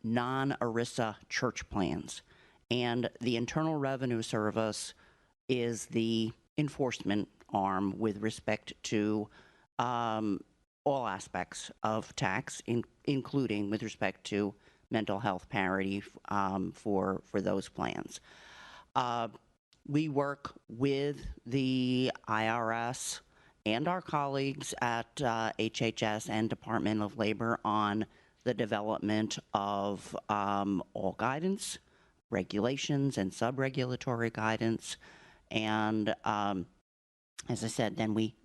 non-ERISA church plans. And the Internal Revenue Service is the enforcement arm with respect to all aspects of tax, including with respect to mental health parity for those plans. We work with the IRS and our colleagues at HHS and Department of Labor on the development of all guidance, regulations, and sub-regulatory guidance. And as I said, then we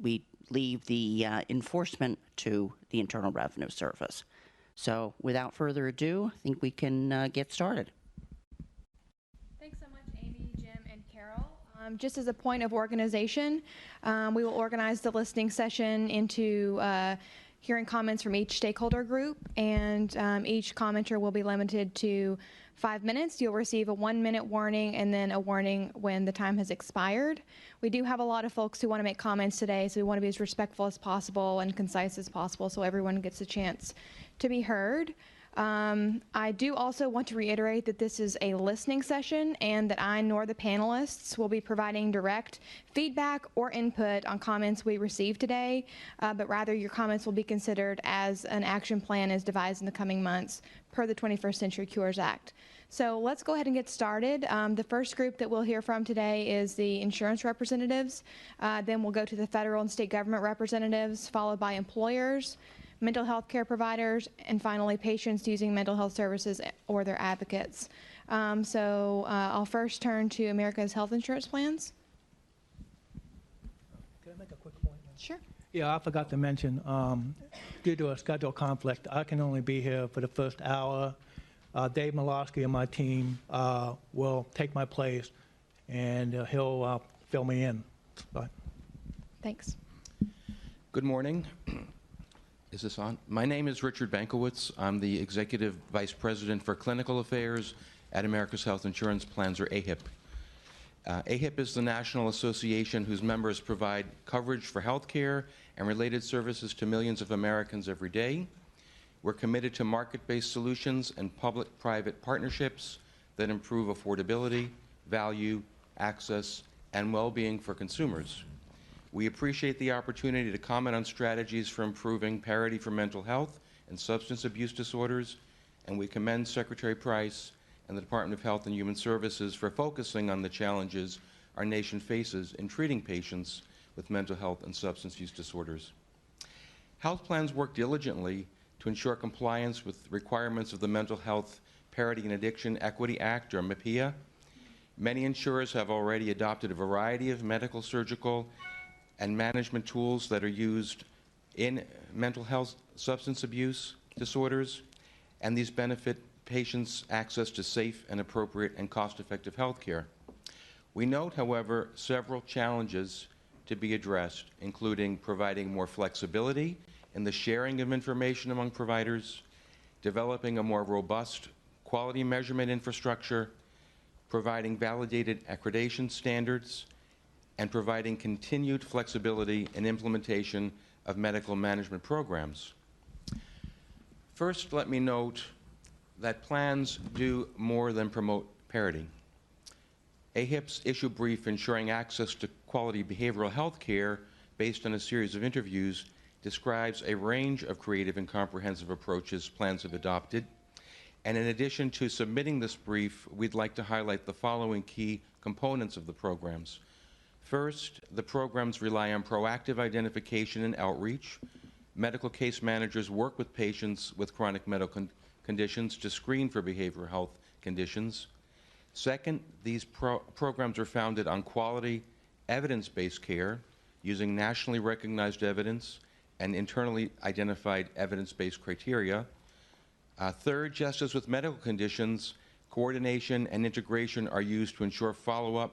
leave the enforcement to the Internal Revenue Service. So without further ado, I think we can get started. Thanks so much, Amy, Jim, and Carol. Just as a point of organization, we will organize the listening session into hearing comments from each stakeholder group, and each commenter will be limited to 5 minutes. You'll receive a 1-minute warning and then a warning when the time has expired. We do have a lot of folks who want to make comments today, so we want to be as respectful as possible and concise as possible so everyone gets a chance to be heard. I do also want to reiterate that this is a listening session and that I nor the panelists will be providing direct feedback or input on comments we received today, but rather your comments will be considered as an action plan as devised in the coming months per the 21st Century Cures Act. So let's go ahead and get started. The first group that we'll hear from today is the insurance representatives. Then we'll go to the federal and state government representatives, followed by employers, mental health care providers, and finally patients using mental health services or their advocates. I'll first turn to America's Health Insurance Plans. Can I make a quick point? Sure. Yeah, I forgot to mention, due to a schedule conflict, I can only be here for the first hour. Dave Milosky and my team will take my place, and he'll fill me in. Bye. Thanks. Good morning. Is this on? My name is Richard Bankowitz. I'm the Executive Vice President for Clinical Affairs at America's Health Insurance Plans, or AHIP. AHIP is the national association whose members provide coverage for health care and related services to millions of Americans every day. We're committed to market-based solutions and public-private partnerships that improve affordability, value, access, and well-being for consumers. We appreciate the opportunity to comment on strategies for improving parity for mental health and substance abuse disorders, and we commend Secretary Price and the Department of Health and Human Services for focusing on the challenges our nation faces in treating patients with mental health and substance use disorders. Health plans work diligently to ensure compliance with requirements of the Mental Health Parity and Addiction Equity Act, or MAPIA. Many insurers have already adopted a variety of medical, surgical, and management tools that are used in mental health substance abuse disorders, and these benefit patients access to safe and appropriate and cost-effective health care. We note, however, several challenges to be addressed, including providing more flexibility in the sharing of information among providers, developing a more robust quality measurement infrastructure, providing validated accreditation standards, and providing continued flexibility in implementation of medical management programs. First, let me note that plans do more than promote parity. AHIP's issue brief, Ensuring Access to Quality Behavioral Health Care, based on a series of interviews, describes a range of creative and comprehensive approaches plans have adopted. And in addition to submitting this brief, we'd like to highlight the following key components of the programs. First, the programs rely on proactive identification and outreach. Medical case managers work with patients with chronic medical conditions to screen for behavioral health conditions. Second, these programs are founded on quality, evidence-based care using nationally recognized evidence and internally identified evidence-based criteria. Third, just as with medical conditions, coordination and integration are used to ensure follow-up,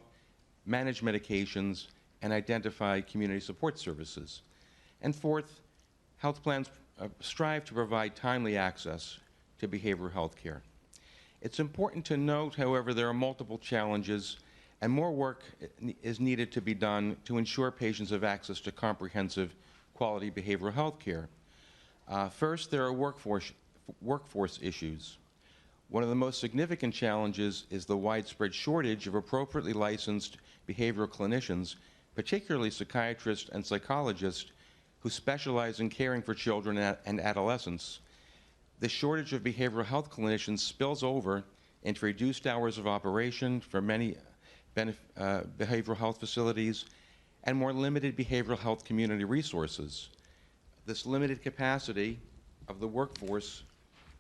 manage medications, and identify community support services. And fourth, health plans strive to provide timely access to behavioral health care. It's important to note, however, there are multiple challenges and more work is needed to be done to ensure patients have access to comprehensive quality behavioral health care. First, there are workforce issues. One of the most significant challenges is the widespread shortage of appropriately licensed behavioral clinicians, particularly psychiatrists and psychologists who specialize in caring for children and adolescents. The shortage of behavioral health clinicians spills over into reduced hours of operation for many behavioral health facilities and more limited behavioral health community resources. This limited capacity of the workforce,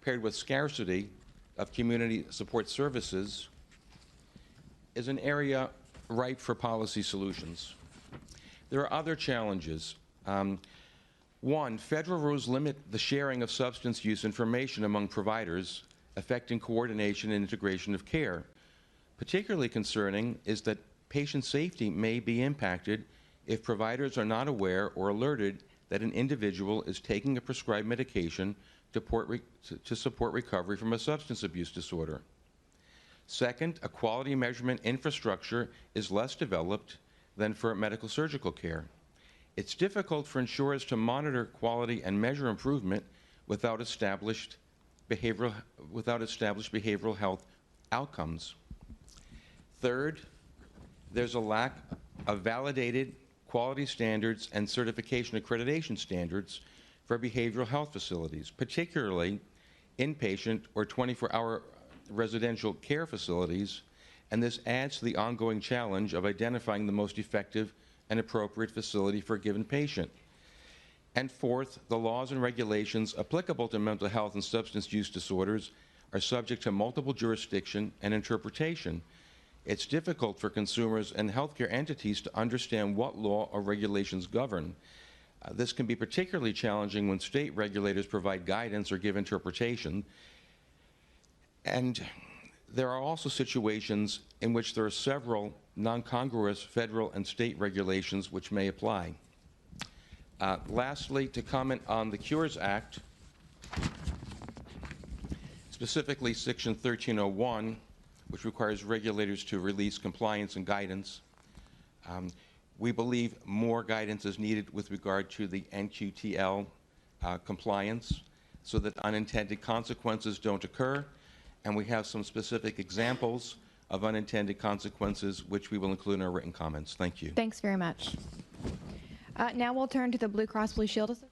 paired with scarcity of community support services, is an area ripe for policy solutions. There are other challenges. One, federal rules limit the sharing of substance use information among providers, affecting coordination and integration of care. Particularly concerning is that patient safety may be impacted if providers are not aware or alerted that an individual is taking a prescribed medication to support recovery from a substance abuse disorder. Second, a quality measurement infrastructure is less developed than for medical surgical care. It's difficult for insurers to monitor quality and measure improvement without established established behavioral health outcomes. Third, there's a lack of validated quality standards and certification accreditation standards for behavioral health facilities, particularly inpatient or 24-hour residential care facilities, and this adds to the ongoing challenge of identifying the most effective and appropriate facility for a given patient. And fourth, the laws and regulations applicable to mental health and substance use disorders are subject to multiple jurisdiction and interpretation. It's difficult for consumers and healthcare entities to understand what law or regulations govern. This can be particularly challenging when state regulators provide guidance or give interpretation. And there are also situations in which there are several non-congruous federal and state regulations which may apply. Lastly, to comment on the Cures Act, specifically Section 1301, which requires regulators to release compliance and guidance. We believe more guidance is needed with regard to the NQTL compliance so that unintended consequences don't occur, and we have some specific examples of unintended consequences which we will include in our written comments. Thank you. Thanks very much. Now we'll turn to the Blue Cross Blue Shield Association.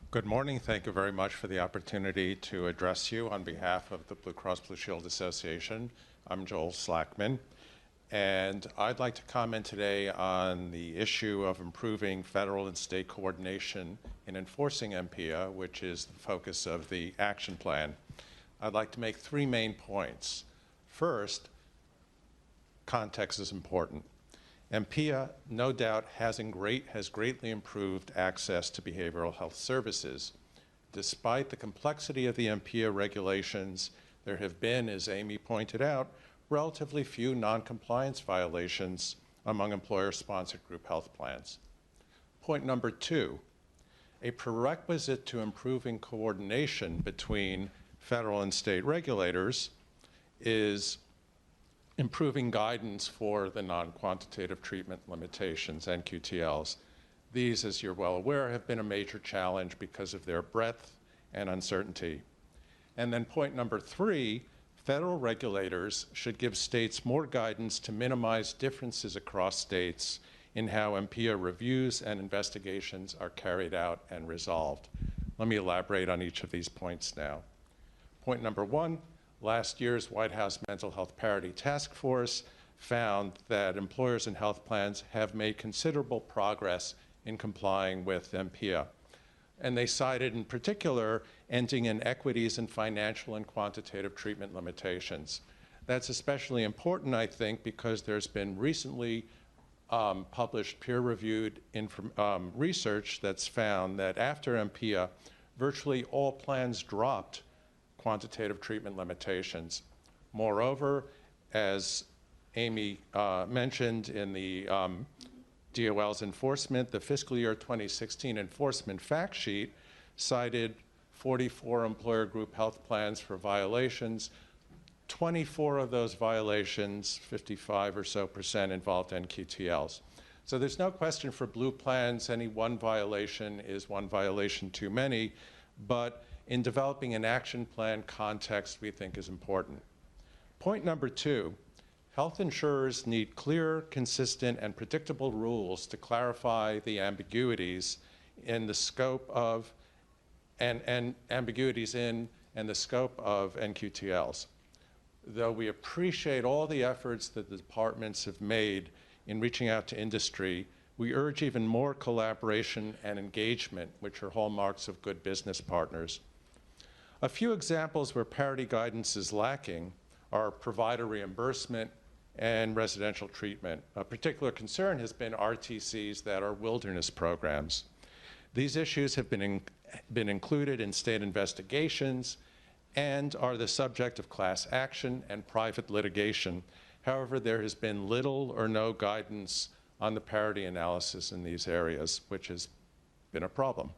Good morning. Thank you very much for the opportunity to address you on behalf of the Blue Cross Blue Shield Association. I'm Joel Slackman, and I'd like to comment today on the issue of improving federal and state coordination in enforcing MPIA, which is the focus of the action plan. I'd like to make three main points. First, context is important. MPIA, no doubt, has greatly improved access to behavioral health services. Despite the complexity of the MPIA regulations, there have been, as Amy pointed out, relatively few non-compliance violations among employer-sponsored group health plans. Point number two, a prerequisite to improving coordination between federal and state regulators is improving guidance for the non-quantitative treatment limitations, NQTLs. These, as you're well aware, have been a major challenge because of their breadth and uncertainty. And then point number three, federal regulators should give states more guidance to minimize differences across states in how MPIA reviews and investigations are carried out and resolved. Let me elaborate on each of these points now. Point number one, last year's White House Mental Health Parity Task Force found that employers and health plans have made considerable progress in complying with MPIA. And they cited in particular ending inequities in financial and quantitative treatment limitations. That's especially important, I think, because there's been recently published peer-reviewed research that's found that after MPIA, virtually all plans dropped quantitative treatment limitations. Moreover, as Amy mentioned in the DOL's enforcement, the fiscal year 2016 enforcement fact sheet cited 44 employer group health plans for violations. 24 of those violations, 55% or so, involved NQTLs. So there's no question for blue plans, any one violation is one violation too many, but in developing an action plan, context we think is important. Point number two, health insurers need clear, consistent, and predictable rules to clarify the ambiguities in the scope of, and ambiguities in and the scope of NQTLs. Though we appreciate all the efforts that the departments have made in reaching out to industry, we urge even more collaboration and engagement, which are hallmarks of good business partners. A few examples where parity guidance is lacking are provider reimbursement and residential treatment. A particular concern has been RTCs that are wilderness programs. These issues have been included in state investigations and are the subject of class action and private litigation. However, there has been little or no guidance on the parity analysis in these areas, which has been a problem.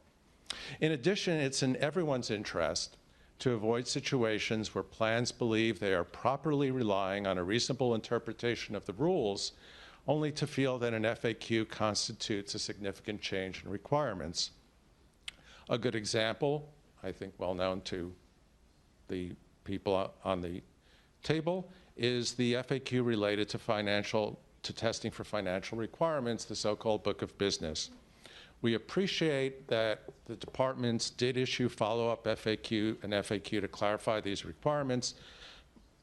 In addition, it's in everyone's interest to avoid situations where plans believe they are properly relying on a reasonable interpretation of the rules, only to feel that an FAQ constitutes a significant change in requirements. A good example, I think well known to the people on the table, is the FAQ related to testing for financial requirements, the so-called Book of Business. We appreciate that the departments did issue follow-up FAQ to clarify these requirements,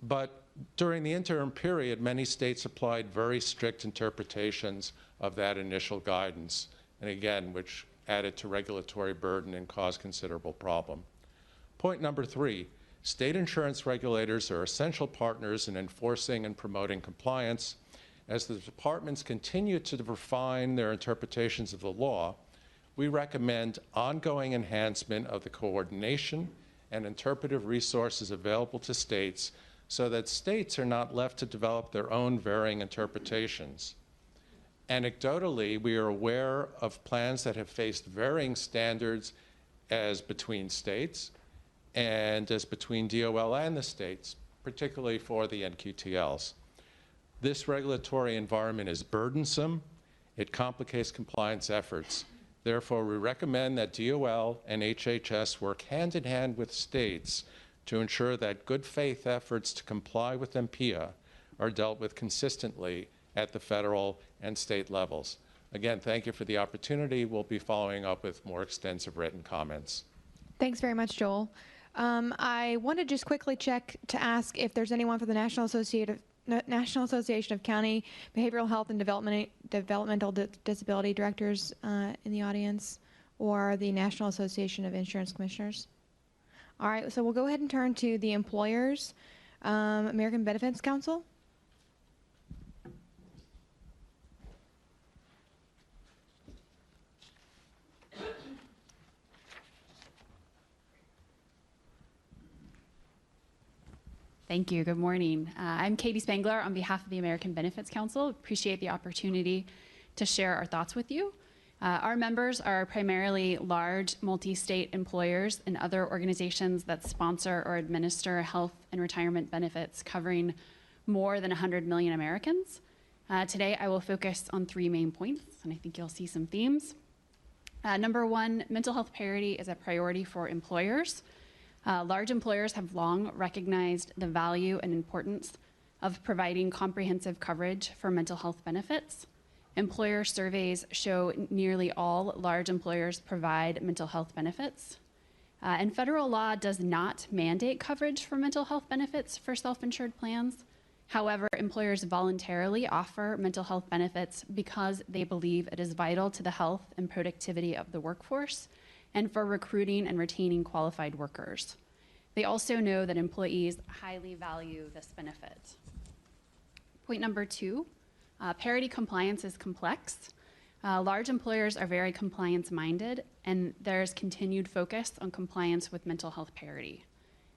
but during the interim period, many states applied very strict interpretations of that initial guidance, and again, which added to regulatory burden and caused considerable problem. Point number 3, state insurance regulators are essential partners in enforcing and promoting compliance. As the departments continue to refine their interpretations of the law, we recommend ongoing enhancement of the coordination and interpretive resources available to states so that states are not left to develop their own varying interpretations. Anecdotally, we are aware of plans that have faced varying standards as between states and as between DOL and the states, particularly for the NQTLs. This regulatory environment is burdensome. It complicates compliance efforts. Therefore, we recommend that DOL and HHS work hand in hand with states to ensure that good faith efforts to comply with MPIA are dealt with consistently at the federal and state levels. Again, thank you for the opportunity. We'll be following up with more extensive written comments. Thanks very much, Joel. I want to just quickly check to ask if there's anyone from the National Association of County Behavioral Health and Developmental Disability Directors in the audience, or the National Association of Insurance Commissioners. All right, so we'll go ahead and turn to the employers. American Benefits Council. Thank you. Good morning. I'm Katie Spangler on behalf of the American Benefits Council. Appreciate the opportunity to share our thoughts with you. Our members are primarily large multi-state employers and other organizations that sponsor or administer health and retirement benefits covering more than 100 million Americans. Today, I will focus on 3 main points, and I think you'll see some themes. Number 1, mental health parity is a priority for employers. Large employers have long recognized the value and importance of providing comprehensive coverage for mental health benefits. Employer surveys show nearly all large employers provide mental health benefits. And federal law does not mandate coverage for mental health benefits for self-insured plans. However, employers voluntarily offer mental health benefits because they believe it is vital to the health and productivity of the workforce and for recruiting and retaining qualified workers. They also know that employees highly value this benefit. Point number 2, parity compliance is complex. Large employers are very compliance-minded, and there's continued focus on compliance with mental health parity.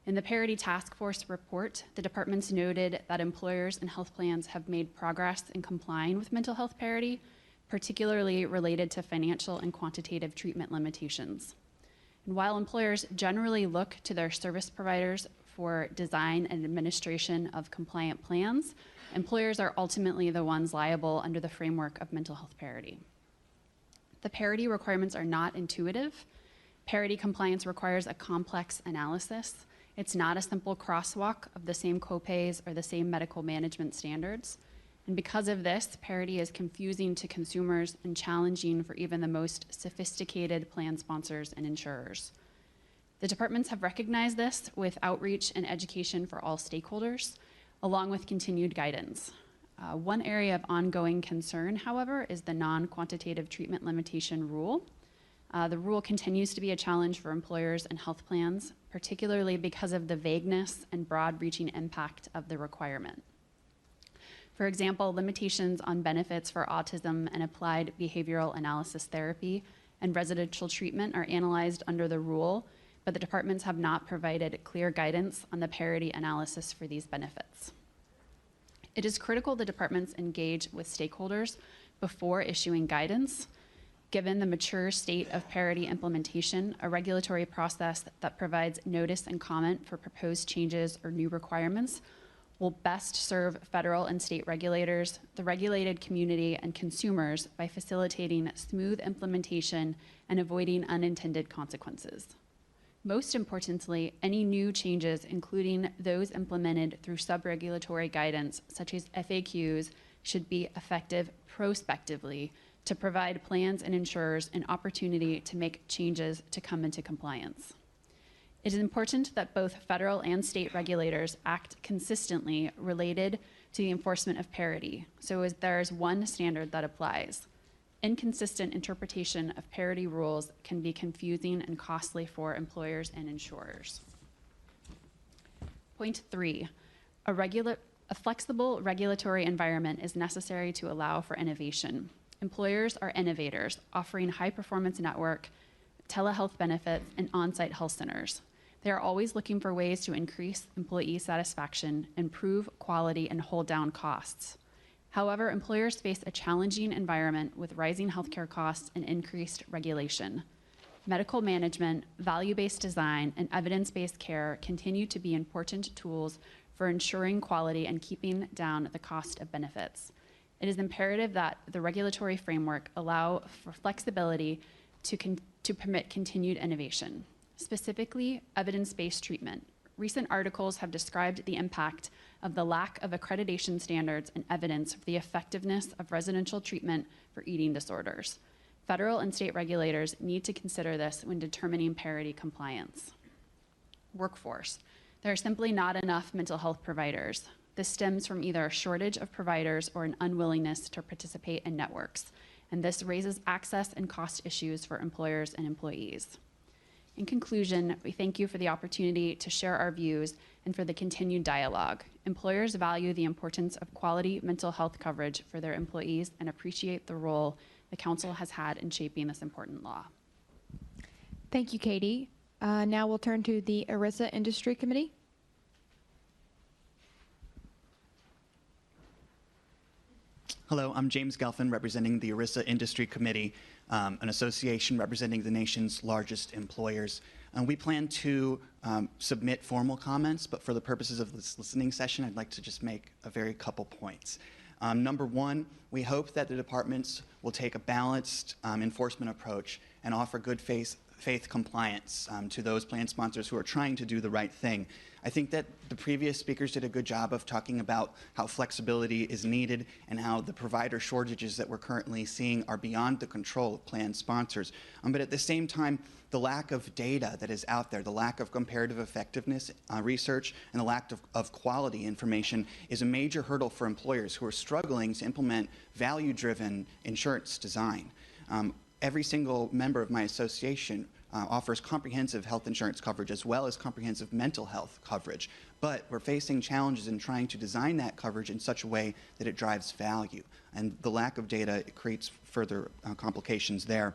In the Parity Task Force report, the departments noted that employers and health plans have made progress in complying with mental health parity, particularly related to financial and quantitative treatment limitations. And while employers generally look to their service providers for design and administration of compliant plans, employers are ultimately the ones liable under the framework of mental health parity. The parity requirements are not intuitive. Parity compliance requires a complex analysis. It's not a simple crosswalk of the same copays or the same medical management standards. And because of this, parity is confusing to consumers and challenging for even the most sophisticated plan sponsors and insurers. The departments have recognized this with outreach and education for all stakeholders, along with continued guidance. One area of ongoing concern, however, is the non-quantitative treatment limitation rule. The rule continues to be a challenge for employers and health plans, particularly because of the vagueness and broad-reaching impact of the requirement. For example, limitations on benefits for autism and applied behavioral analysis therapy and residential treatment are analyzed under the rule, but the departments have not provided clear guidance on the parity analysis for these benefits. It is critical the departments engage with stakeholders before issuing guidance. Given the mature state of parity implementation, a regulatory process that provides notice and comment for proposed changes or new requirements will best serve federal and state regulators, the regulated community, and consumers by facilitating smooth implementation and avoiding unintended consequences. Most importantly, any new changes, including those implemented through sub-regulatory guidance, such as FAQs, should be effective prospectively to provide plans and insurers an opportunity to make changes to come into compliance. It is important that both federal and state regulators act consistently related to the enforcement of parity, so as there is one standard that applies. Inconsistent interpretation of parity rules can be confusing and costly for employers and insurers. Point 3, a flexible regulatory environment is necessary to allow for innovation. Employers are innovators, offering high-performance network, telehealth benefits, and on-site health centers. They are always looking for ways to increase employee satisfaction, improve quality, and hold down costs. However, employers face a challenging environment with rising healthcare costs and increased regulation. Medical management, value-based design, and evidence-based care continue to be important tools for ensuring quality and keeping down the cost of benefits. It is imperative that the regulatory framework allow for flexibility to permit continued innovation. Specifically, evidence-based treatment. Recent articles have described the impact of the lack of accreditation standards and evidence for the effectiveness of residential treatment for eating disorders. Federal and state regulators need to consider this when determining parity compliance. Workforce. There are simply not enough mental health providers. This stems from either a shortage of providers or an unwillingness to participate in networks, and this raises access and cost issues for employers and employees. In conclusion, we thank you for the opportunity to share our views and for the continued dialogue. Employers value the importance of quality mental health coverage for their employees and appreciate the role the Council has had in shaping this important law. Thank you, Katie. Now we'll turn to the ERISA Industry Committee. Hello, I'm James Gelfin, representing the ERISA Industry Committee, an association representing the nation's largest employers. We plan to submit formal comments, but for the purposes of this listening session, I'd like to just make a very couple points. Number one, we hope that the departments will take a balanced enforcement approach and offer good faith compliance to those plan sponsors who are trying to do the right thing. I think that the previous speakers did a good job of talking about how flexibility is needed and how the provider shortages that we're currently seeing are beyond the control of plan sponsors. But at the same time, the lack of data that is out there, the lack of comparative effectiveness research, and the lack of quality information is a major hurdle for employers who are struggling to implement value-driven insurance design. Every single member of my association offers comprehensive health insurance coverage as well as comprehensive mental health coverage. But we're facing challenges in trying to design that coverage in such a way that it drives value. And the lack of data creates further complications there.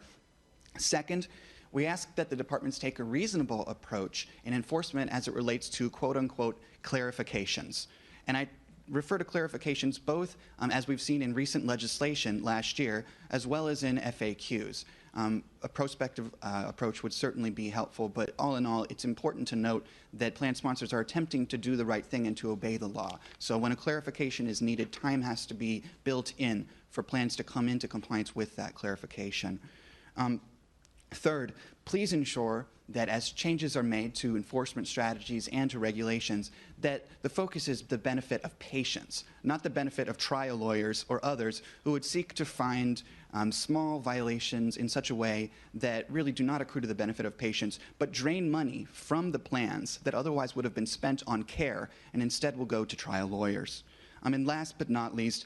Second, we ask that the departments take a reasonable approach in enforcement as it relates to quote-unquote clarifications. And I refer to clarifications both as we've seen in recent legislation last year, as well as in FAQs. A prospective approach would certainly be helpful, but all in all, it's important to note that plan sponsors are attempting to do the right thing and to obey the law. So when a clarification is needed, time has to be built in for plans to come into compliance with that clarification. Third, please ensure that as changes are made to enforcement strategies and to regulations, that the focus is the benefit of patients, not the benefit of trial lawyers or others who would seek to find small violations in such a way that really do not accrue to the benefit of patients, but drain money from the plans that otherwise would have been spent on care and instead will go to trial lawyers. And last but not least,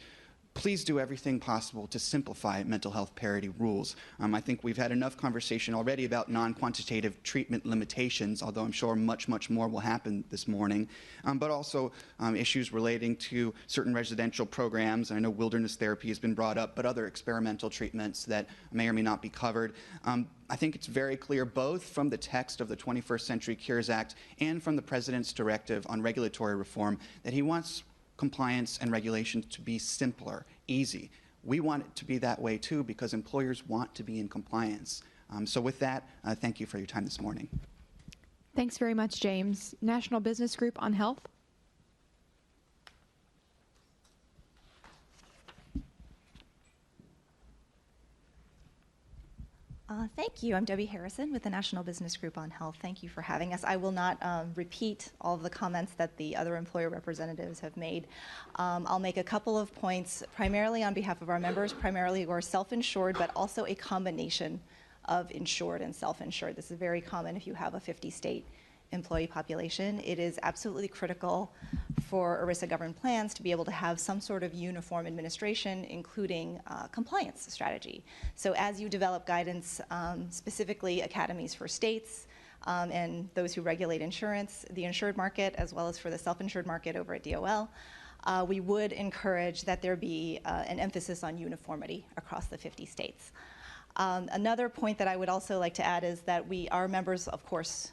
please do everything possible to simplify mental health parity rules. I think we've had enough conversation already about non-quantitative treatment limitations, although I'm sure much, much more will happen this morning, but also issues relating to certain residential programs. I know wilderness therapy has been brought up, but other experimental treatments that may or may not be covered. I think it's very clear, both from the text of the 21st Century Cures Act and from the President's directive on regulatory reform, that he wants compliance and regulations to be simpler, easy. We want it to be that way too because employers want to be in compliance. So with that, thank you for your time this morning. Thanks very much, James. National Business Group on Health. Thank you. I'm Debbie Harrison with the National Business Group on Health. Thank you for having us. I will not repeat all of the comments that the other employer representatives have made. I'll make a couple of points, primarily on behalf of our members, primarily who are self-insured, but also a combination of insured and self-insured. This is very common if you have a 50-state employee population. It is absolutely critical for ERISA governed plans to be able to have some sort of uniform administration, including compliance strategy. So as you develop guidance, specifically academies for states and those who regulate insurance, the insured market, as well as for the self-insured market over at DOL, we would encourage that there be an emphasis on uniformity across the 50 states. Another point that I would also like to add is that our members, of course,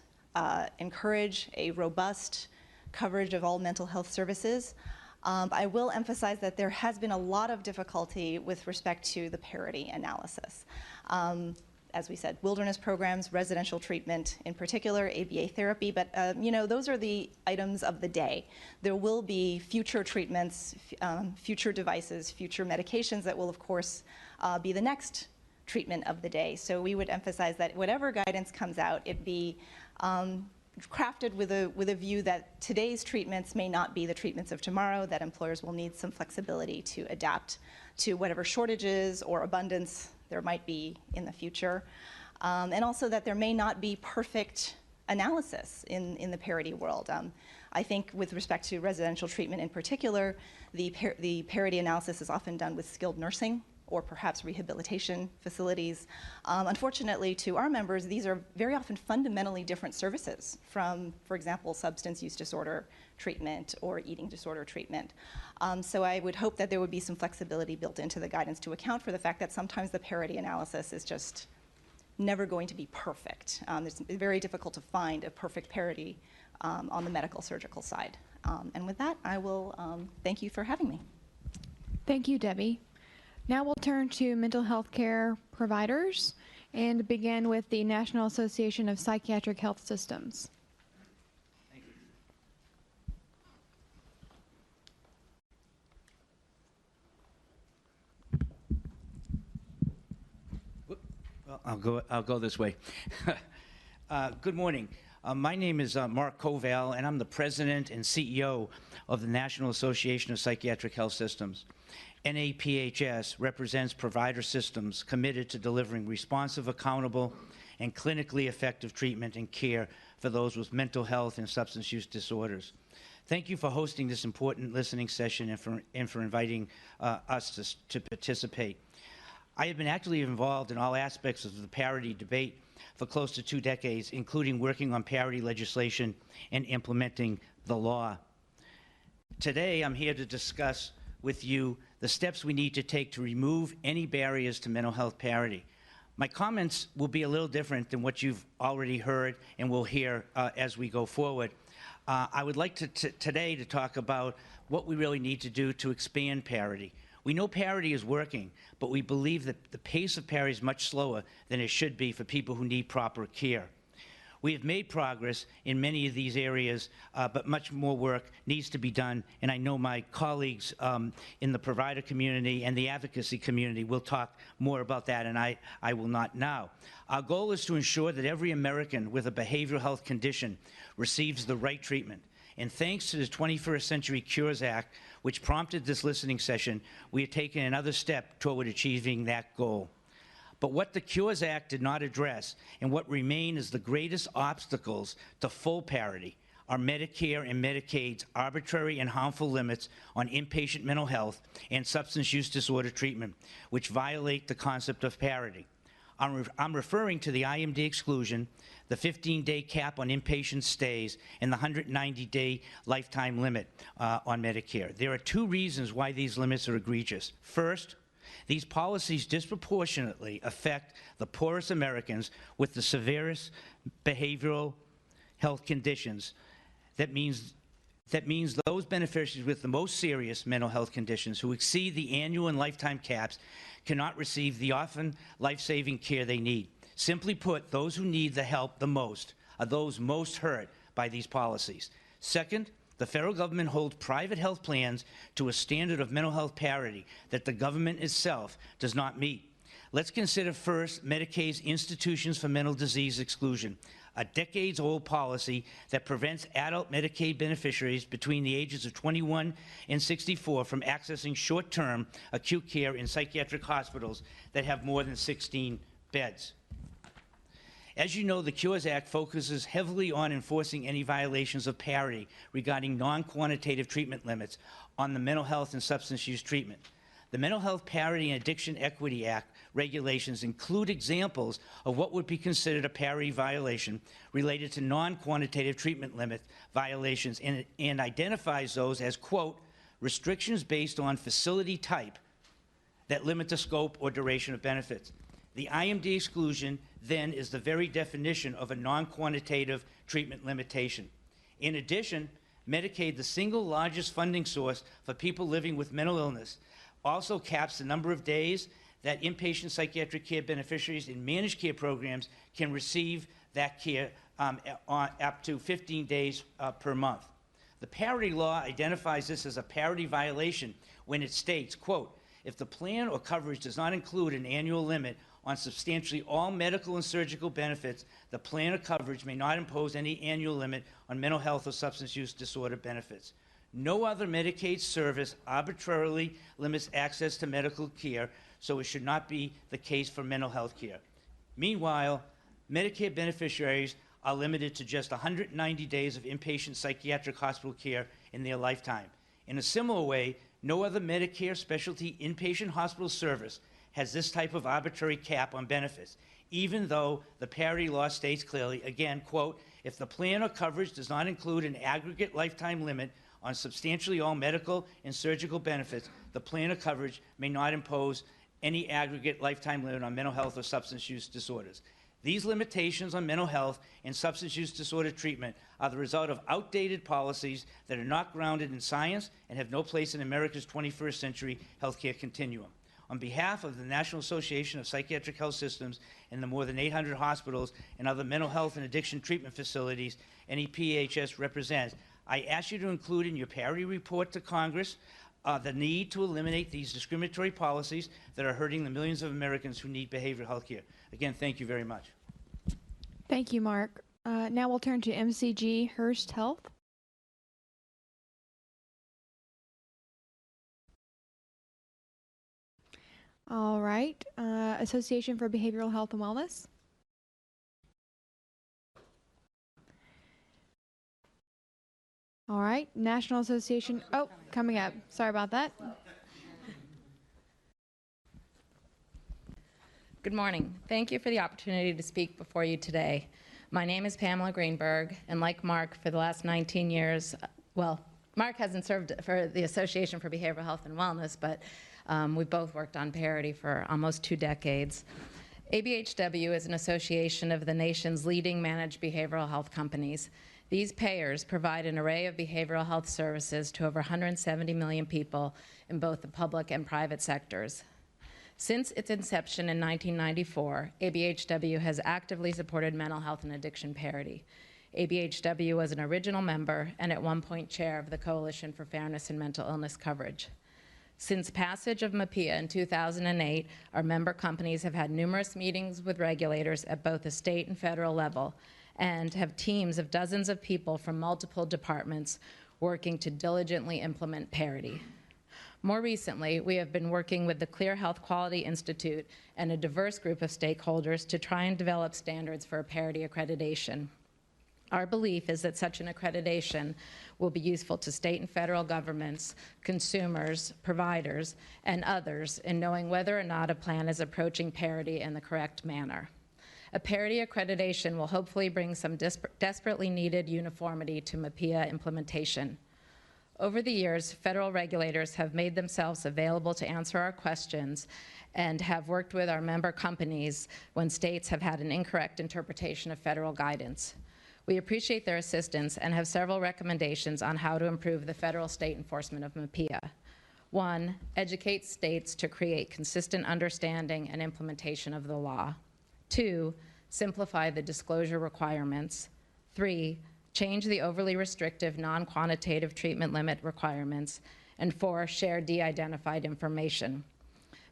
encourage a robust coverage of all mental health services. I will emphasize that there has been a lot of difficulty with respect to the parity analysis. As we said, wilderness programs, residential treatment in particular, ABA therapy, but you know, those are the items of the day. There will be future treatments, future devices, future medications that will, of course, be the next treatment of the day. So we would emphasize that whatever guidance comes out, it be crafted with a view that today's treatments may not be the treatments of tomorrow, that employers will need some flexibility to adapt to whatever shortages or abundance there might be in the future. And also that there may not be perfect analysis in the parity world. I think with respect to residential treatment in particular, the parity analysis is often done with skilled nursing or perhaps rehabilitation facilities. Unfortunately, to our members, these are very often fundamentally different services from, for example, substance use disorder treatment or eating disorder treatment. So I would hope that there would be some flexibility built into the guidance to account for the fact that sometimes the parity analysis is just never going to be perfect. It's very difficult to find a perfect parity on the medical surgical side. And with that, I will thank you for having me. Thank you, Debbie. Now we'll turn to mental health care providers and begin with the National Association of Psychiatric Health Systems. Thank you. Well, I'll go this way. Good morning. My name is Mark Koval, and I'm the president and CEO of the National Association of Psychiatric Health Systems. NAPHS represents provider systems committed to delivering responsive, accountable, and clinically effective treatment and care for those with mental health and substance use disorders. Thank you for hosting this important listening session and for inviting us to participate. I have been actively involved in all aspects of the parity debate for close to 2 decades, including working on parity legislation and implementing the law. Today, I'm here to discuss with you the steps we need to take to remove any barriers to mental health parity. My comments will be a little different than what you've already heard and will hear as we go forward. I would like today to talk about what we really need to do to expand parity. We know parity is working, but we believe that the pace of parity is much slower than it should be for people who need proper care. We have made progress in many of these areas, but much more work needs to be done, and I know my colleagues in the provider community and the advocacy community will talk more about that, and I will not now. Our goal is to ensure that every American with a behavioral health condition receives the right treatment. And thanks to the 21st Century Cures Act, which prompted this listening session, we have taken another step toward achieving that goal. But what the Cures Act did not address, and what remain as the greatest obstacles to full parity, are Medicare and Medicaid's arbitrary and harmful limits on inpatient mental health and substance use disorder treatment, which violate the concept of parity. I'm referring to the IMD exclusion, the 15-day cap on inpatient stays, and the 190-day lifetime limit on Medicare. There are 2 reasons why these limits are egregious. First, these policies disproportionately affect the poorest Americans with the severest behavioral health conditions. That means those beneficiaries with the most serious mental health conditions who exceed the annual and lifetime caps cannot receive the often life-saving care they need. Simply put, those who need the help the most are those most hurt by these policies. Second, the federal government holds private health plans to a standard of mental health parity that the government itself does not meet. Let's consider first Medicaid's Institutions for Mental Disease exclusion, a decades-old policy that prevents adult Medicaid beneficiaries between the ages of 21 and 64 from accessing short-term acute care in psychiatric hospitals that have more than 16 beds. As you know, the Cures Act focuses heavily on enforcing any violations of parity regarding non-quantitative treatment limits on the mental health and substance use treatment. The Mental Health Parity and Addiction Equity Act regulations include examples of what would be considered a parity violation related to non-quantitative treatment limit violations and identifies those as, quote, restrictions based on facility type that limit the scope or duration of benefits. The IMD exclusion then is the very definition of a non-quantitative treatment limitation. In addition, Medicaid, the single largest funding source for people living with mental illness, also caps the number of days that inpatient psychiatric care beneficiaries in managed care programs can receive that care up to 15 days per month. The parity law identifies this as a parity violation when it states, quote, if the plan or coverage does not include an annual limit on substantially all medical and surgical benefits, the plan or coverage may not impose any annual limit on mental health or substance use disorder benefits. No other Medicaid service arbitrarily limits access to medical care, so it should not be the case for mental health care. Meanwhile, Medicare beneficiaries are limited to just 190 days of inpatient psychiatric hospital care in their lifetime. In a similar way, no other Medicare specialty inpatient hospital service has this type of arbitrary cap on benefits, even though the parity law states clearly, again, quote, if the plan or coverage does not include an aggregate lifetime limit on substantially all medical and surgical benefits, the plan or coverage may not impose any aggregate lifetime limit on mental health or substance use disorders. These limitations on mental health and substance use disorder treatment are the result of outdated policies that are not grounded in science and have no place in America's 21st century healthcare continuum. On behalf of the National Association of Psychiatric Health Systems and the more than 800 hospitals and other mental health and addiction treatment facilities NEPHS represents, I ask you to include in your parity report to Congress the need to eliminate these discriminatory policies that are hurting the millions of Americans who need behavioral health care. Again, thank you very much. Thank you, Mark. Now we'll turn to MCG Hearst Health. All right. Association for Behavioral Health and Wellness. All right. National Association. Oh, coming up. Sorry about that. Good morning. Thank you for the opportunity to speak before you today. My name is Pamela Greenberg, and like Mark, for the last 19 years, well, Mark hasn't served for the Association for Behavioral Health and Wellness, but we've both worked on parity for almost 2 decades. ABHW is an association of the nation's leading managed behavioral health companies. These payers provide an array of behavioral health services to over 170 million people in both the public and private sectors. Since its inception in 1994, ABHW has actively supported mental health and addiction parity. ABHW was an original member and at one point chair of the Coalition for Fairness in Mental Illness Coverage. Since passage of MAPIA in 2008, our member companies have had numerous meetings with regulators at both the state and federal level and have teams of dozens of people from multiple departments working to diligently implement parity. More recently, we have been working with the Clear Health Quality Institute and a diverse group of stakeholders to try and develop standards for a parity accreditation. Our belief is that such an accreditation will be useful to state and federal governments, consumers, providers, and others in knowing whether or not a plan is approaching parity in the correct manner. A parity accreditation will hopefully bring some desperately needed uniformity to MAPIA implementation. Over the years, federal regulators have made themselves available to answer our questions and have worked with our member companies when states have had an incorrect interpretation of federal guidance. We appreciate their assistance and have several recommendations on how to improve the federal state enforcement of MAPIA. 1, educate states to create consistent understanding and implementation of the law. 2, simplify the disclosure requirements. 3, change the overly restrictive non-quantitative treatment limit requirements. And 4, share de-identified information.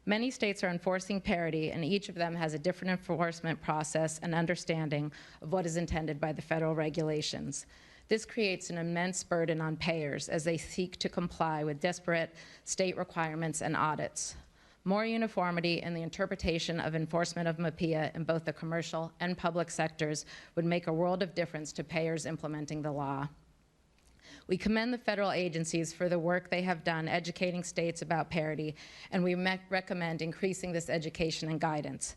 Many states are enforcing parity, and each of them has a different enforcement process and understanding of what is intended by the federal regulations. This creates an immense burden on payers as they seek to comply with disparate state requirements and audits. More uniformity in the interpretation of enforcement of MAPIA in both the commercial and public sectors would make a world of difference to payers implementing the law. We commend the federal agencies for the work they have done educating states about parity, and we recommend increasing this education and guidance.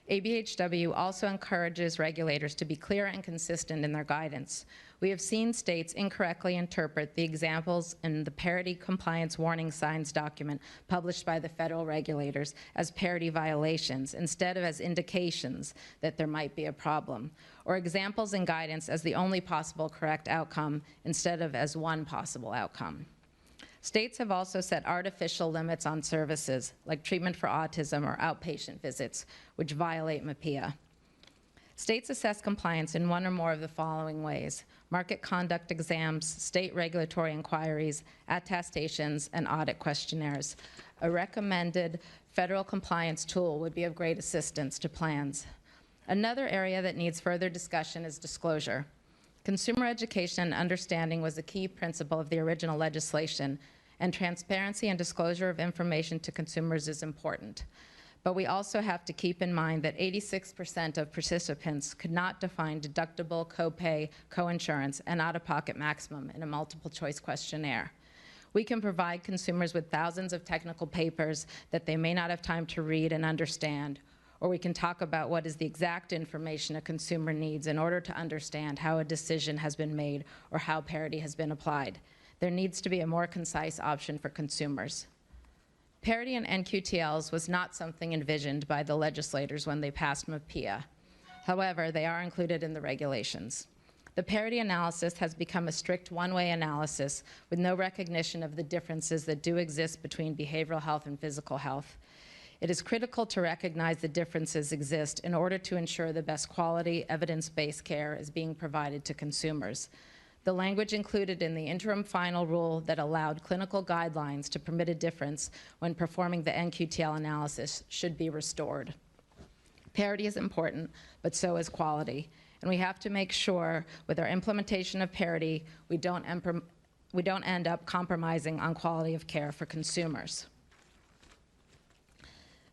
ABHW also encourages regulators to be clear and consistent in their guidance. We have seen states incorrectly interpret the examples in the Parity Compliance Warning Signs document published by the federal regulators as parity violations instead of as indications that there might be a problem, or examples in guidance as the only possible correct outcome instead of as one possible outcome. States have also set artificial limits on services, like treatment for autism or outpatient visits, which violate MAPIA. States assess compliance in one or more of the following ways: market conduct exams, state regulatory inquiries, attestations, and audit questionnaires. A recommended federal compliance tool would be of great assistance to plans. Another area that needs further discussion is disclosure. Consumer education and understanding was a key principle of the original legislation, and transparency and disclosure of information to consumers is important. But we also have to keep in mind that 86% of participants could not define deductible, copay, coinsurance, and out-of-pocket maximum in a multiple choice questionnaire. We can provide consumers with thousands of technical papers that they may not have time to read and understand, or we can talk about what is the exact information a consumer needs in order to understand how a decision has been made or how parity has been applied. There needs to be a more concise option for consumers. Parity in NQTLs was not something envisioned by the legislators when they passed MAPIA. However, they are included in the regulations. The parity analysis has become a strict one-way analysis with no recognition of the differences that do exist between behavioral health and physical health. It is critical to recognize the differences exist in order to ensure the best quality, evidence-based care is being provided to consumers. The language included in the interim final rule that allowed clinical guidelines to permit a difference when performing the NQTL analysis should be restored. Parity is important, but so is quality. And we have to make sure with our implementation of parity, we don't end up compromising on quality of care for consumers.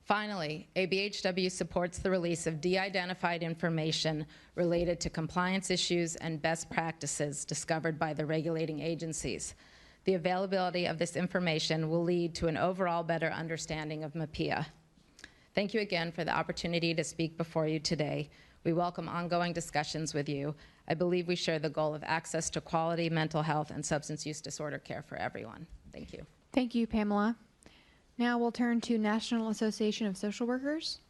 Finally, ABHW supports the release of de-identified information related to compliance issues and best practices discovered by the regulating agencies. The availability of this information will lead to an overall better understanding of MAPIA. Thank you again for the opportunity to speak before you today. We welcome ongoing discussions with you. I believe we share the goal of access to quality mental health and substance use disorder care for everyone. Thank you. Thank you, Pamela. Now we'll turn to National Association of Social Workers.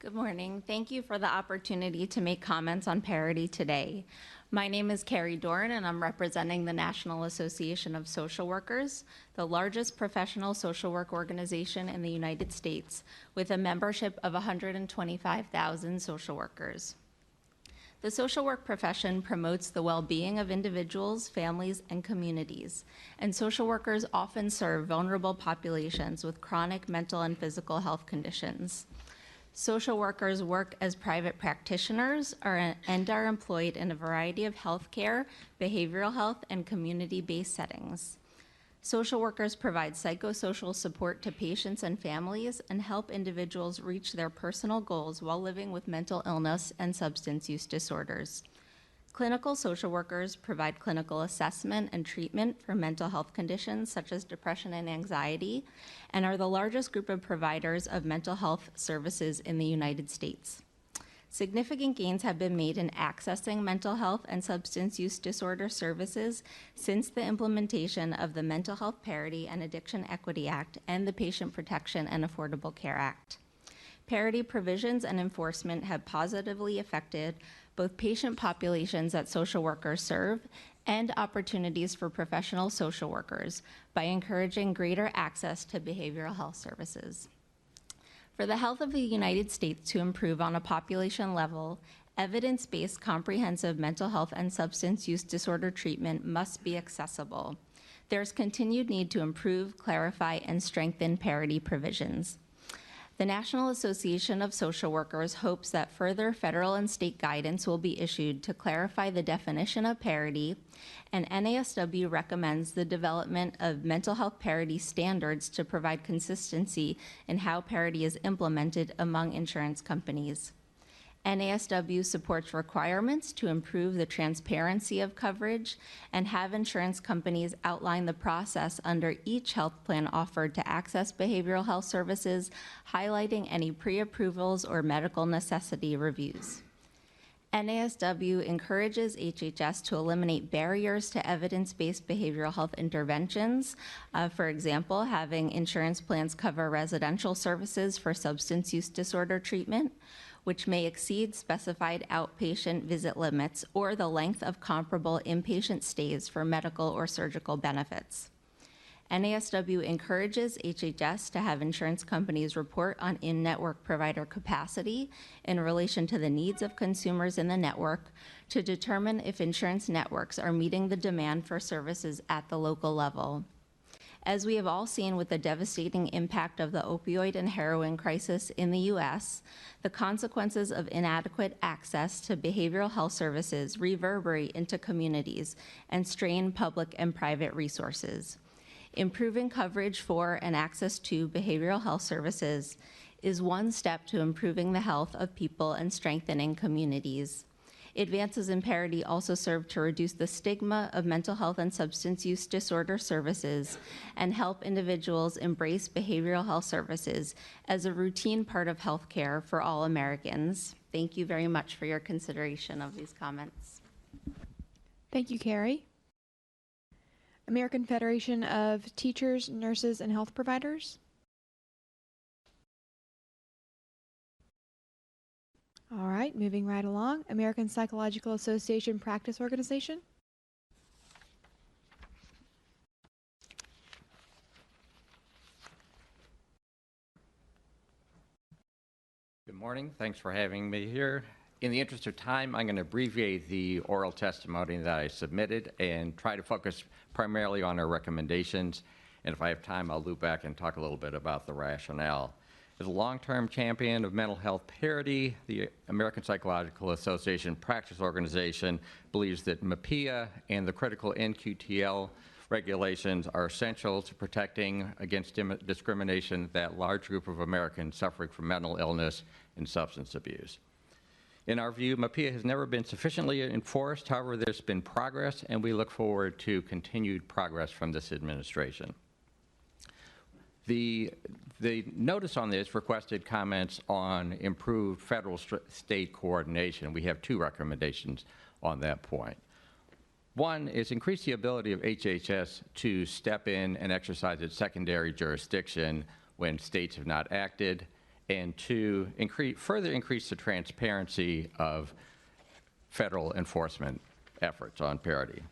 Good morning. Thank you for the opportunity to make comments on parity today. My name is Carrie Dorn, and I'm representing the National Association of Social Workers, the largest professional social work organization in the United States, with a membership of 125,000 social workers. The social work profession promotes the well-being of individuals, families, and communities, and social workers often serve vulnerable populations with chronic mental and physical health conditions. Social workers work as private practitioners and are employed in a variety of healthcare, behavioral health, and community-based settings. Social workers provide psychosocial support to patients and families and help individuals reach their personal goals while living with mental illness and substance use disorders. Clinical social workers provide clinical assessment and treatment for mental health conditions such as depression and anxiety, and are the largest group of providers of mental health services in the United States. Significant gains have been made in accessing mental health and substance use disorder services since the implementation of the Mental Health Parity and Addiction Equity Act and the Patient Protection and Affordable Care Act. Parity provisions and enforcement have positively affected both patient populations that social workers serve and opportunities for professional social workers by encouraging greater access to behavioral health services. For the health of the United States to improve on a population level, evidence-based comprehensive mental health and substance use disorder treatment must be accessible. There's continued need to improve, clarify, and strengthen parity provisions. The National Association of Social Workers hopes that further federal and state guidance will be issued to clarify the definition of parity, and NASW recommends the development of mental health parity standards to provide consistency in how parity is implemented among insurance companies. NASW supports requirements to improve the transparency of coverage and have insurance companies outline the process under each health plan offered to access behavioral health services, highlighting any pre-approvals or medical necessity reviews. NASW encourages HHS to eliminate barriers to evidence-based behavioral health interventions. For example, having insurance plans cover residential services for substance use disorder treatment, which may exceed specified outpatient visit limits or the length of comparable inpatient stays for medical or surgical benefits. NASW encourages HHS to have insurance companies report on in-network provider capacity in relation to the needs of consumers in the network to determine if insurance networks are meeting the demand for services at the local level. As we have all seen with the devastating impact of the opioid and heroin crisis in the U.S., the consequences of inadequate access to behavioral health services reverberate into communities and strain public and private resources. Improving coverage for and access to behavioral health services is one step to improving the health of people and strengthening communities. Advances in parity also serve to reduce the stigma of mental health and substance use disorder services and help individuals embrace behavioral health services as a routine part of healthcare for all Americans. Thank you very much for your consideration of these comments. Thank you, Carrie. American Federation of Teachers, Nurses, and Health Providers. All right, moving right along. American Psychological Association Practice Organization. Good morning. Thanks for having me here. In the interest of time, I'm going to abbreviate the oral testimony that I submitted and try to focus primarily on our recommendations. And if I have time, I'll loop back and talk a little bit about the rationale. As a long-term champion of mental health parity, the American Psychological Association Practice Organization believes that MAPIA and the critical NQTL regulations are essential to protecting against discrimination that large group of Americans suffering from mental illness and substance abuse. In our view, MAPIA has never been sufficiently enforced. However, there's been progress, and we look forward to continued progress from this administration. The notice on this requested comments on improved federal-state coordination. We have two recommendations on that point. One is increase the ability of HHS to step in and exercise its secondary jurisdiction when states have not acted, and two, further increase the transparency of federal enforcement efforts on parity.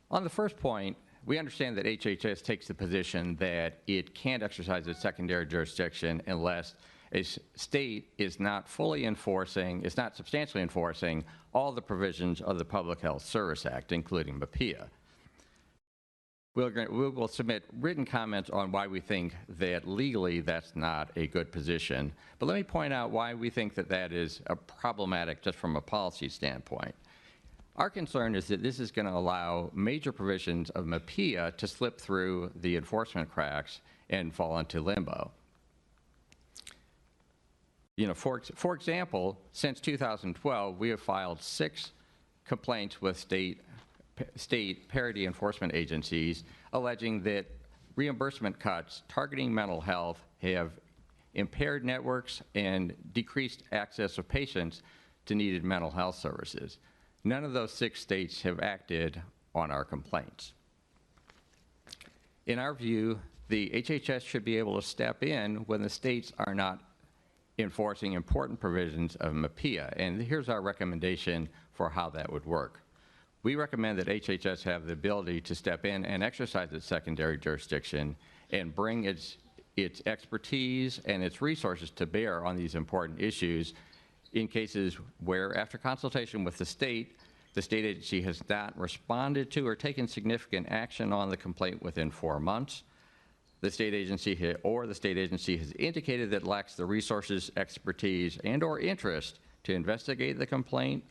On the first point, we understand that HHS takes the position that it can't exercise its secondary jurisdiction unless a state is not fully enforcing, is not substantially enforcing all the provisions of the Public Health Service Act, including MAPIA. We will submit written comments on why we think that legally that's not a good position. But let me point out why we think that that is problematic just from a policy standpoint. Our concern is that this is going to allow major provisions of MAPIA to slip through the enforcement cracks and fall into limbo. You know, for example, since 2012, we have filed 6 complaints with state parity enforcement agencies alleging that reimbursement cuts targeting mental health have impaired networks and decreased access of patients to needed mental health services. None of those 6 states have acted on our complaints. In our view, the HHS should be able to step in when the states are not enforcing important provisions of MAPIA, and here's our recommendation for how that would work. We recommend that HHS have the ability to step in and exercise its secondary jurisdiction and bring its its expertise and its resources to bear on these important issues in cases where, after consultation with the state agency has not responded to or taken significant action on the complaint within 4 months. The state agency has indicated that it lacks the resources, expertise, and/or interest to investigate the complaint,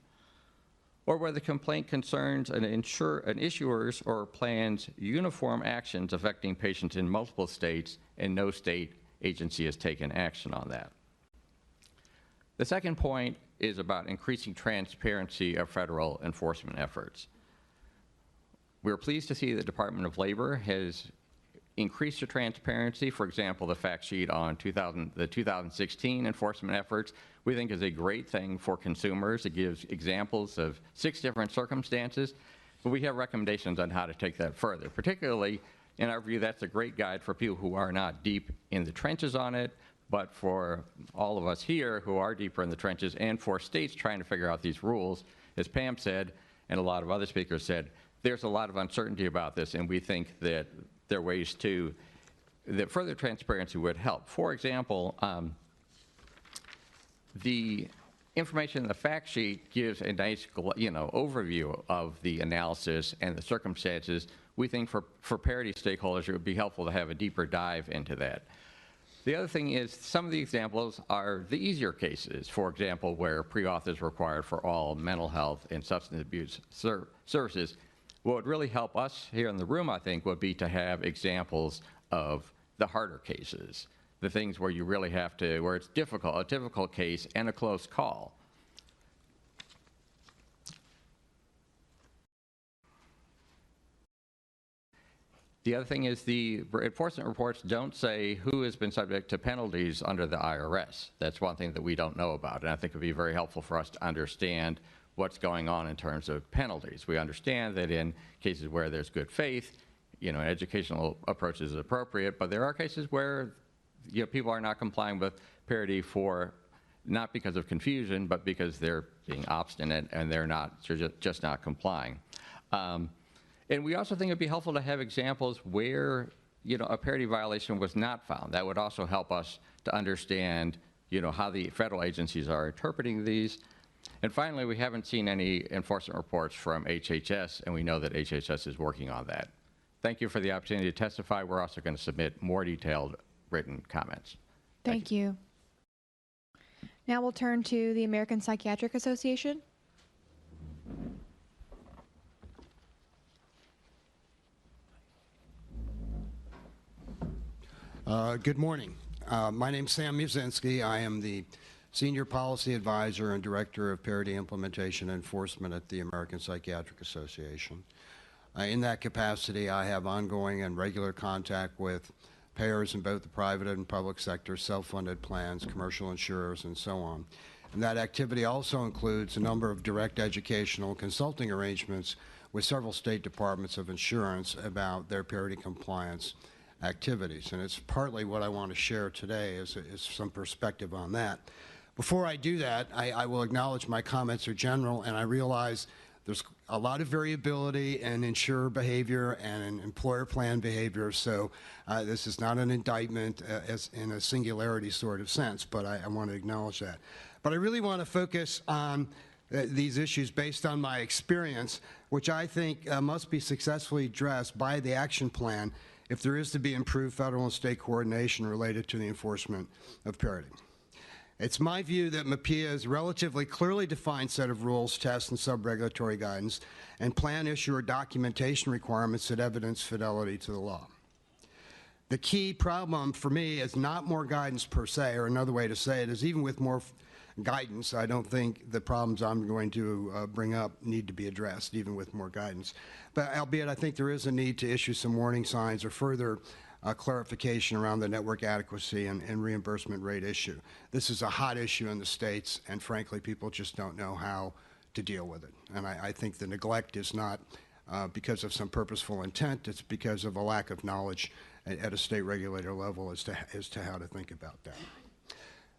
or where the complaint concerns an issuer's or plan's uniform actions affecting patients in multiple states and no state agency has taken action on that. The second point is about increasing transparency of federal enforcement efforts. We're pleased to see the Department of Labor has increased the transparency. For example, the fact sheet on the 2016 enforcement efforts, we think is a great thing for consumers. It gives examples of 6 different circumstances, but we have recommendations on how to take that further. Particularly, in our view, that's a great guide for people who are not deep in the trenches on it, but for all of us here who are deeper in the trenches, and for states trying to figure out these rules, as Pam said, and a lot of other speakers said, there's a lot of uncertainty about this, and we think that there are ways that further transparency would help. For example, the information in the fact sheet gives a nice, overview of the analysis and the circumstances. We think for parity stakeholders, it would be helpful to have a deeper dive into that. The other thing is some of the examples are the easier cases, for example, where pre-auth is required for all mental health and substance abuse services. What would really help us here in the room, I think, would be to have examples of the harder cases, the things where you really have to, where it's difficult, a difficult case and a close call. The other thing is the enforcement reports don't say who has been subject to penalties under the IRS. That's one thing that we don't know about, and I think it would be very helpful for us to understand what's going on in terms of penalties. We understand that in cases where there's good faith, an educational approach is appropriate, but there are cases where people are not complying with parity not because of confusion, but because they're being obstinate and they're just not complying. And we also think it'd be helpful to have examples where, a parity violation was not found. That would also help us to understand, how the federal agencies are interpreting these. And finally, we haven't seen any enforcement reports from HHS, and we know that HHS is working on that. Thank you for the opportunity to testify. We're also going to submit more detailed written comments. Thank you. Now we'll turn to the American Psychiatric Association. Good morning. My name's Sam Muzinski. I am the Senior Policy Advisor and Director of Parity Implementation and Enforcement at the American Psychiatric Association. In that capacity, I have ongoing and regular contact with payers in both the private and public sector, self-funded plans, commercial insurers, and so on. And that activity also includes a number of direct educational consulting arrangements with several state departments of insurance about their parity compliance activities. And it's partly what I want to share today is some perspective on that. Before I do that, I will acknowledge my comments are general, and I realize there's a lot of variability in insurer behavior and in employer plan behavior, so this is not an indictment as in a singularity sort of sense, but I want to acknowledge that. But I really want to focus on these issues based on my experience, which I think must be successfully addressed by the action plan if there is to be improved federal and state coordination related to the enforcement of parity. It's my view that MAPIA is a relatively clearly defined set of rules, tests, and sub-regulatory guidance, and plan issuer documentation requirements that evidence fidelity to the law. The key problem for me is not more guidance per se, or another way to say it is even with more guidance, I don't think the problems I'm going to bring up need to be addressed, even with more guidance. But albeit I think there is a need to issue some warning signs or further clarification around the network adequacy and reimbursement rate issue. This is a hot issue in the states, and frankly, people just don't know how to deal with it. And I think the neglect is not because of some purposeful intent, it's because of a lack of knowledge at a state regulator level as to how to think about that.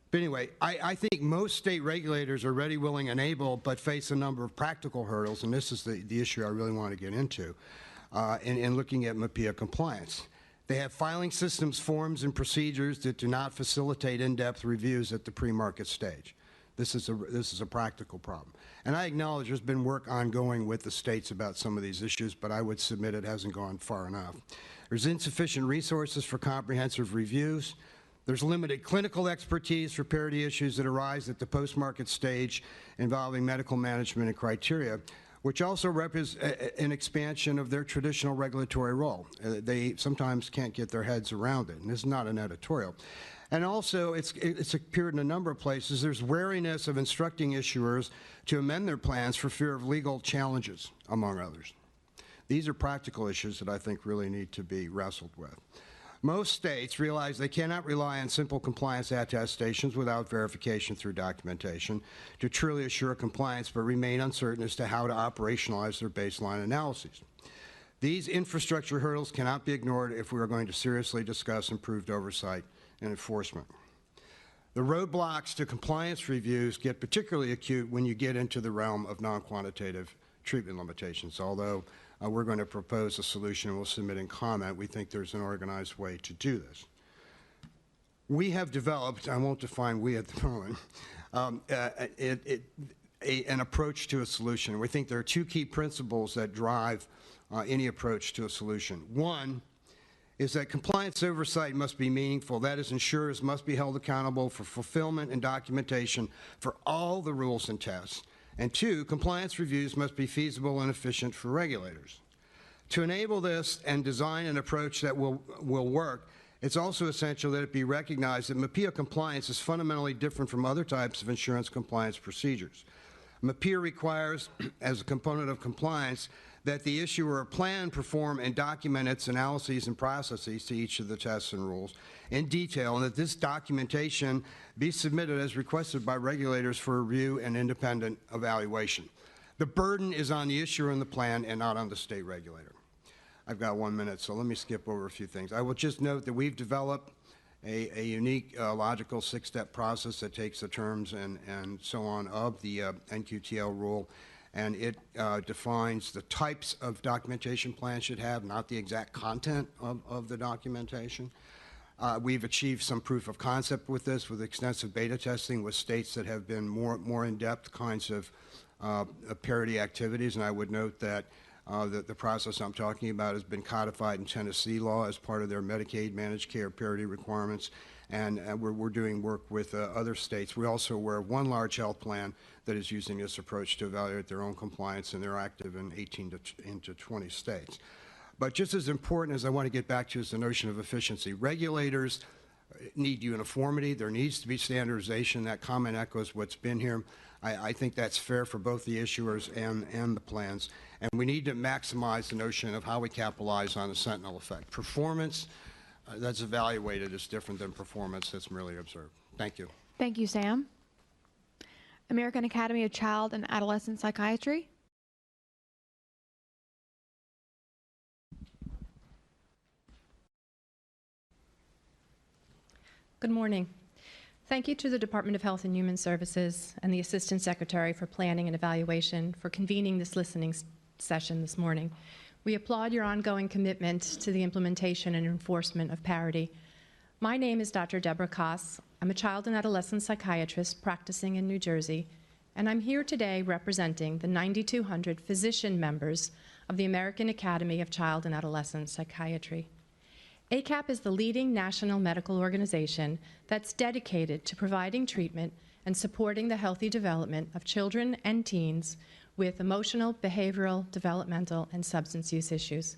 But anyway, I think most state regulators are ready, willing, and able, but face a number of practical hurdles, and this is the issue I really want to get into in looking at MAPIA compliance. They have filing systems, forms, and procedures that do not facilitate in-depth reviews at the pre-market stage. This is a practical problem. And I acknowledge there's been work ongoing with the states about some of these issues, but I would submit it hasn't gone far enough. There's insufficient resources for comprehensive reviews. There's limited clinical expertise for parity issues that arise at the post-market stage involving medical management and criteria, which also represents an expansion of their traditional regulatory role. They sometimes can't get their heads around it, and this is not an editorial. And also, it's appeared in a number of places, there's wariness of instructing issuers to amend their plans for fear of legal challenges, among others. These are practical issues that I think really need to be wrestled with. Most states realize they cannot rely on simple compliance attestations without verification through documentation to truly assure compliance, but remain uncertain as to how to operationalize their baseline analyses. These infrastructure hurdles cannot be ignored if we are going to seriously discuss improved oversight and enforcement. The roadblocks to compliance reviews get particularly acute when you get into the realm of non-quantitative treatment limitations. Although we're going to propose a solution and we'll submit in comment, we think there's an organized way to do this. We have developed, I won't define we at the moment, an approach to a solution. We think there are two key principles that drive any approach to a solution. One is that compliance oversight must be meaningful. That is, insurers must be held accountable for fulfillment and documentation for all the rules and tests. And two, compliance reviews must be feasible and efficient for regulators. To enable this and design an approach that will work, it's also essential that it be recognized that MAPIA compliance is fundamentally different from other types of insurance compliance procedures. MAPIA requires, as a component of compliance, that the issuer plan, perform, and document its analyses and processes to each of the tests and rules in detail, and that this documentation be submitted as requested by regulators for review and independent evaluation. The burden is on the issuer and the plan and not on the state regulator. I've got 1 minute, so let me skip over a few things. I will just note that we've developed a unique logical six-step process that takes the terms and so on of the NQTL rule, and it defines the types of documentation plans should have, not the exact content of the documentation. We've achieved some proof of concept with this, with extensive beta testing with states that have been more in-depth kinds of parity activities, and I would note that the process I'm talking about has been codified in Tennessee law as part of their Medicaid managed care parity requirements, and we're doing work with other states. We also are aware of one large health plan that is using this approach to evaluate their own compliance, and they're active in 18 to 20 states. But just as important as I want to get back to is the notion of efficiency. Regulators need uniformity. There needs to be standardization. That comment echoes what's been here. I think that's fair for both the issuers and the plans. And we need to maximize the notion of how we capitalize on the sentinel effect. Performance that's evaluated is different than performance that's merely observed. Thank you. Thank you, Sam. American Academy of Child and Adolescent Psychiatry. Good morning. Thank you to the Department of Health and Human Services and the Assistant Secretary for Planning and Evaluation for convening this listening session this morning. We applaud your ongoing commitment to the implementation and enforcement of parity. My name is Dr. Deborah Koss. I'm a child and adolescent psychiatrist practicing in New Jersey, and I'm here today representing the 9,200 physician members of the American Academy of Child and Adolescent Psychiatry. ACAP is the leading national medical organization that's dedicated to providing treatment and supporting the healthy development of children and teens with emotional, behavioral, developmental, and substance use issues.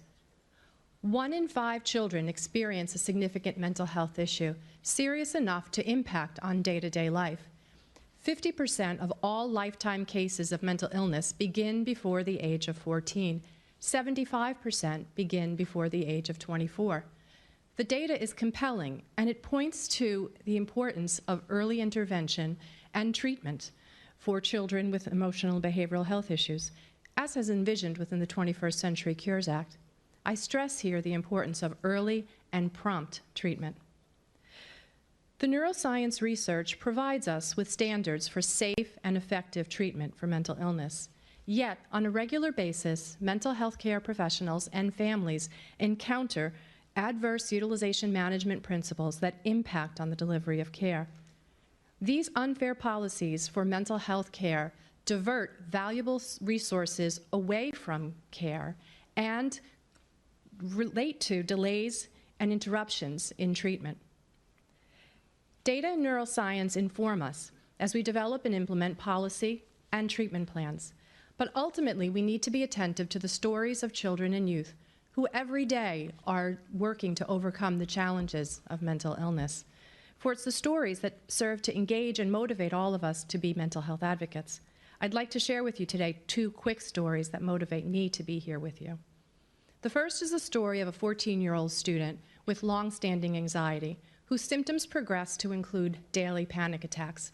1 in 5 children experience a significant mental health issue, serious enough to impact on day-to-day life. 50% of all lifetime cases of mental illness begin before the age of 14. 75% begin before the age of 24. The data is compelling, and it points to the importance of early intervention and treatment for children with emotional and behavioral health issues, as is envisioned within the 21st Century Cures Act. I stress here the importance of early and prompt treatment. The neuroscience research provides us with standards for safe and effective treatment for mental illness. Yet, on a regular basis, mental health care professionals and families encounter adverse utilization management principles that impact on the delivery of care. These unfair policies for mental health care divert valuable resources away from care and relate to delays and interruptions in treatment. Data and neuroscience inform us as we develop and implement policy and treatment plans. But ultimately, we need to be attentive to the stories of children and youth who every day are working to overcome the challenges of mental illness. For it's the stories that serve to engage and motivate all of us to be mental health advocates. I'd like to share with you today 2 quick stories that motivate me to be here with you. The first is the story of a 14-year-old student with long-standing anxiety whose symptoms progressed to include daily panic attacks.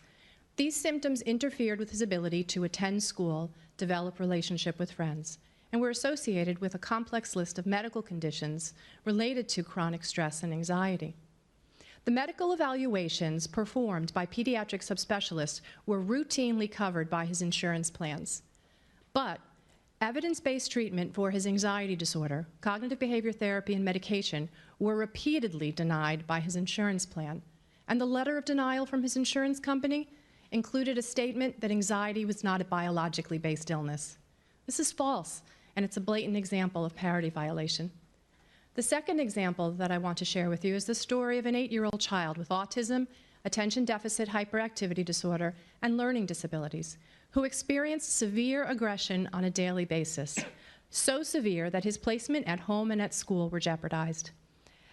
These symptoms interfered with his ability to attend school, develop relationship with friends, and were associated with a complex list of medical conditions related to chronic stress and anxiety. The medical evaluations performed by pediatric subspecialists were routinely covered by his insurance plans. But evidence-based treatment for his anxiety disorder, cognitive behavior therapy, and medication were repeatedly denied by his insurance plan. And the letter of denial from his insurance company included a statement that anxiety was not a biologically based illness. This is false, and it's a blatant example of parity violation. The second example that I want to share with you is the story of an 8-year-old child with autism, attention deficit hyperactivity disorder, and learning disabilities, who experienced severe aggression on a daily basis, so severe that his placement at home and at school were jeopardized.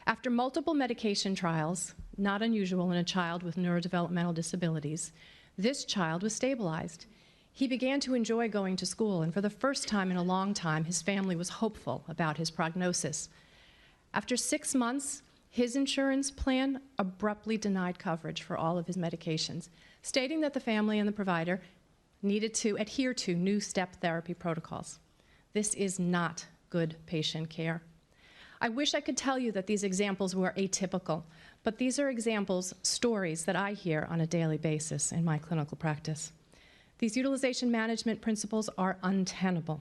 After multiple medication trials, not unusual in a child with neurodevelopmental disabilities, this child was stabilized. He began to enjoy going to school, and for the first time in a long time, his family was hopeful about his prognosis. After 6 months, his insurance plan abruptly denied coverage for all of his medications, stating that the family and the provider needed to adhere to new step therapy protocols. This is not good patient care. I wish I could tell you that these examples were atypical, but these are examples, stories that I hear on a daily basis in my clinical practice. These utilization management principles are untenable.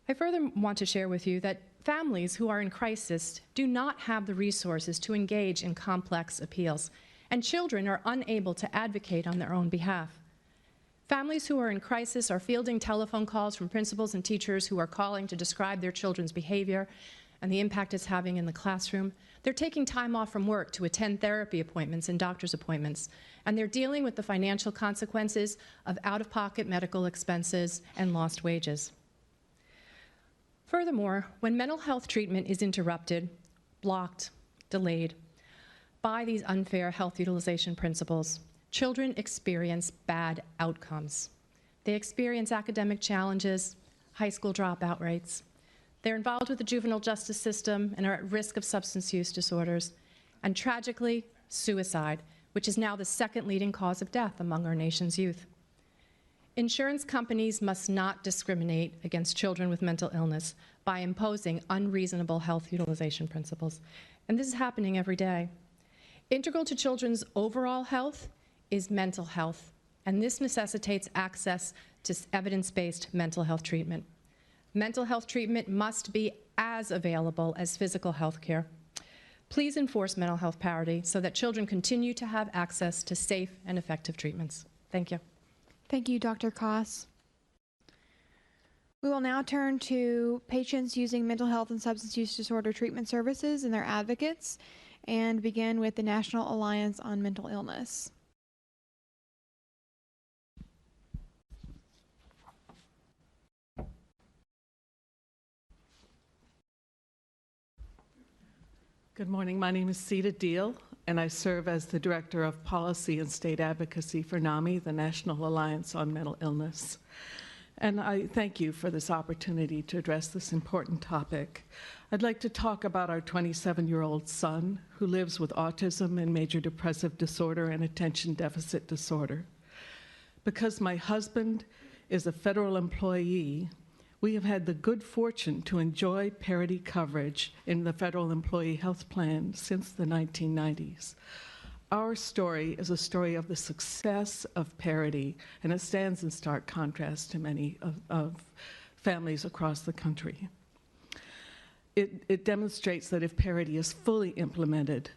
I further want to share with you that families who are in crisis do not have the resources to engage in complex appeals, and children are unable to advocate on their own behalf. Families who are in crisis are fielding telephone calls from principals and teachers who are calling to describe their children's behavior and the impact it's having in the classroom. They're taking time off from work to attend therapy appointments and doctor's appointments, and they're dealing with the financial consequences of out-of-pocket medical expenses and lost wages. Furthermore, when mental health treatment is interrupted, blocked, delayed by these unfair health utilization principles, children experience bad outcomes. They experience academic challenges, high school dropout rates. They're involved with the juvenile justice system and are at risk of substance use disorders, and tragically, suicide, which is now the second leading cause of death among our nation's youth. Insurance companies must not discriminate against children with mental illness by imposing unreasonable health utilization principles, and this is happening every day. Integral to children's overall health is mental health, and this necessitates access to evidence-based mental health treatment. Mental health treatment must be as available as physical health care. Please enforce mental health parity so that children continue to have access to safe and effective treatments. Thank you. Thank you, Dr. Koss. We will now turn to patients using mental health and substance use disorder treatment services and their advocates, and begin with the National Alliance on Mental Illness. Good morning. My name is Sita Deal, and I serve as the Director of Policy and State Advocacy for NAMI, the National Alliance on Mental Illness. And I thank you for this opportunity to address this important topic. I'd like to talk about our 27-year-old son who lives with autism and major depressive disorder and attention deficit disorder. Because my husband is a federal employee, we have had the good fortune to enjoy parity coverage in the Federal Employee Health Plan since the 1990s. Our story is a story of the success of parity, and it stands in stark contrast to many of families across the country. it demonstrates that if parity is fully implemented,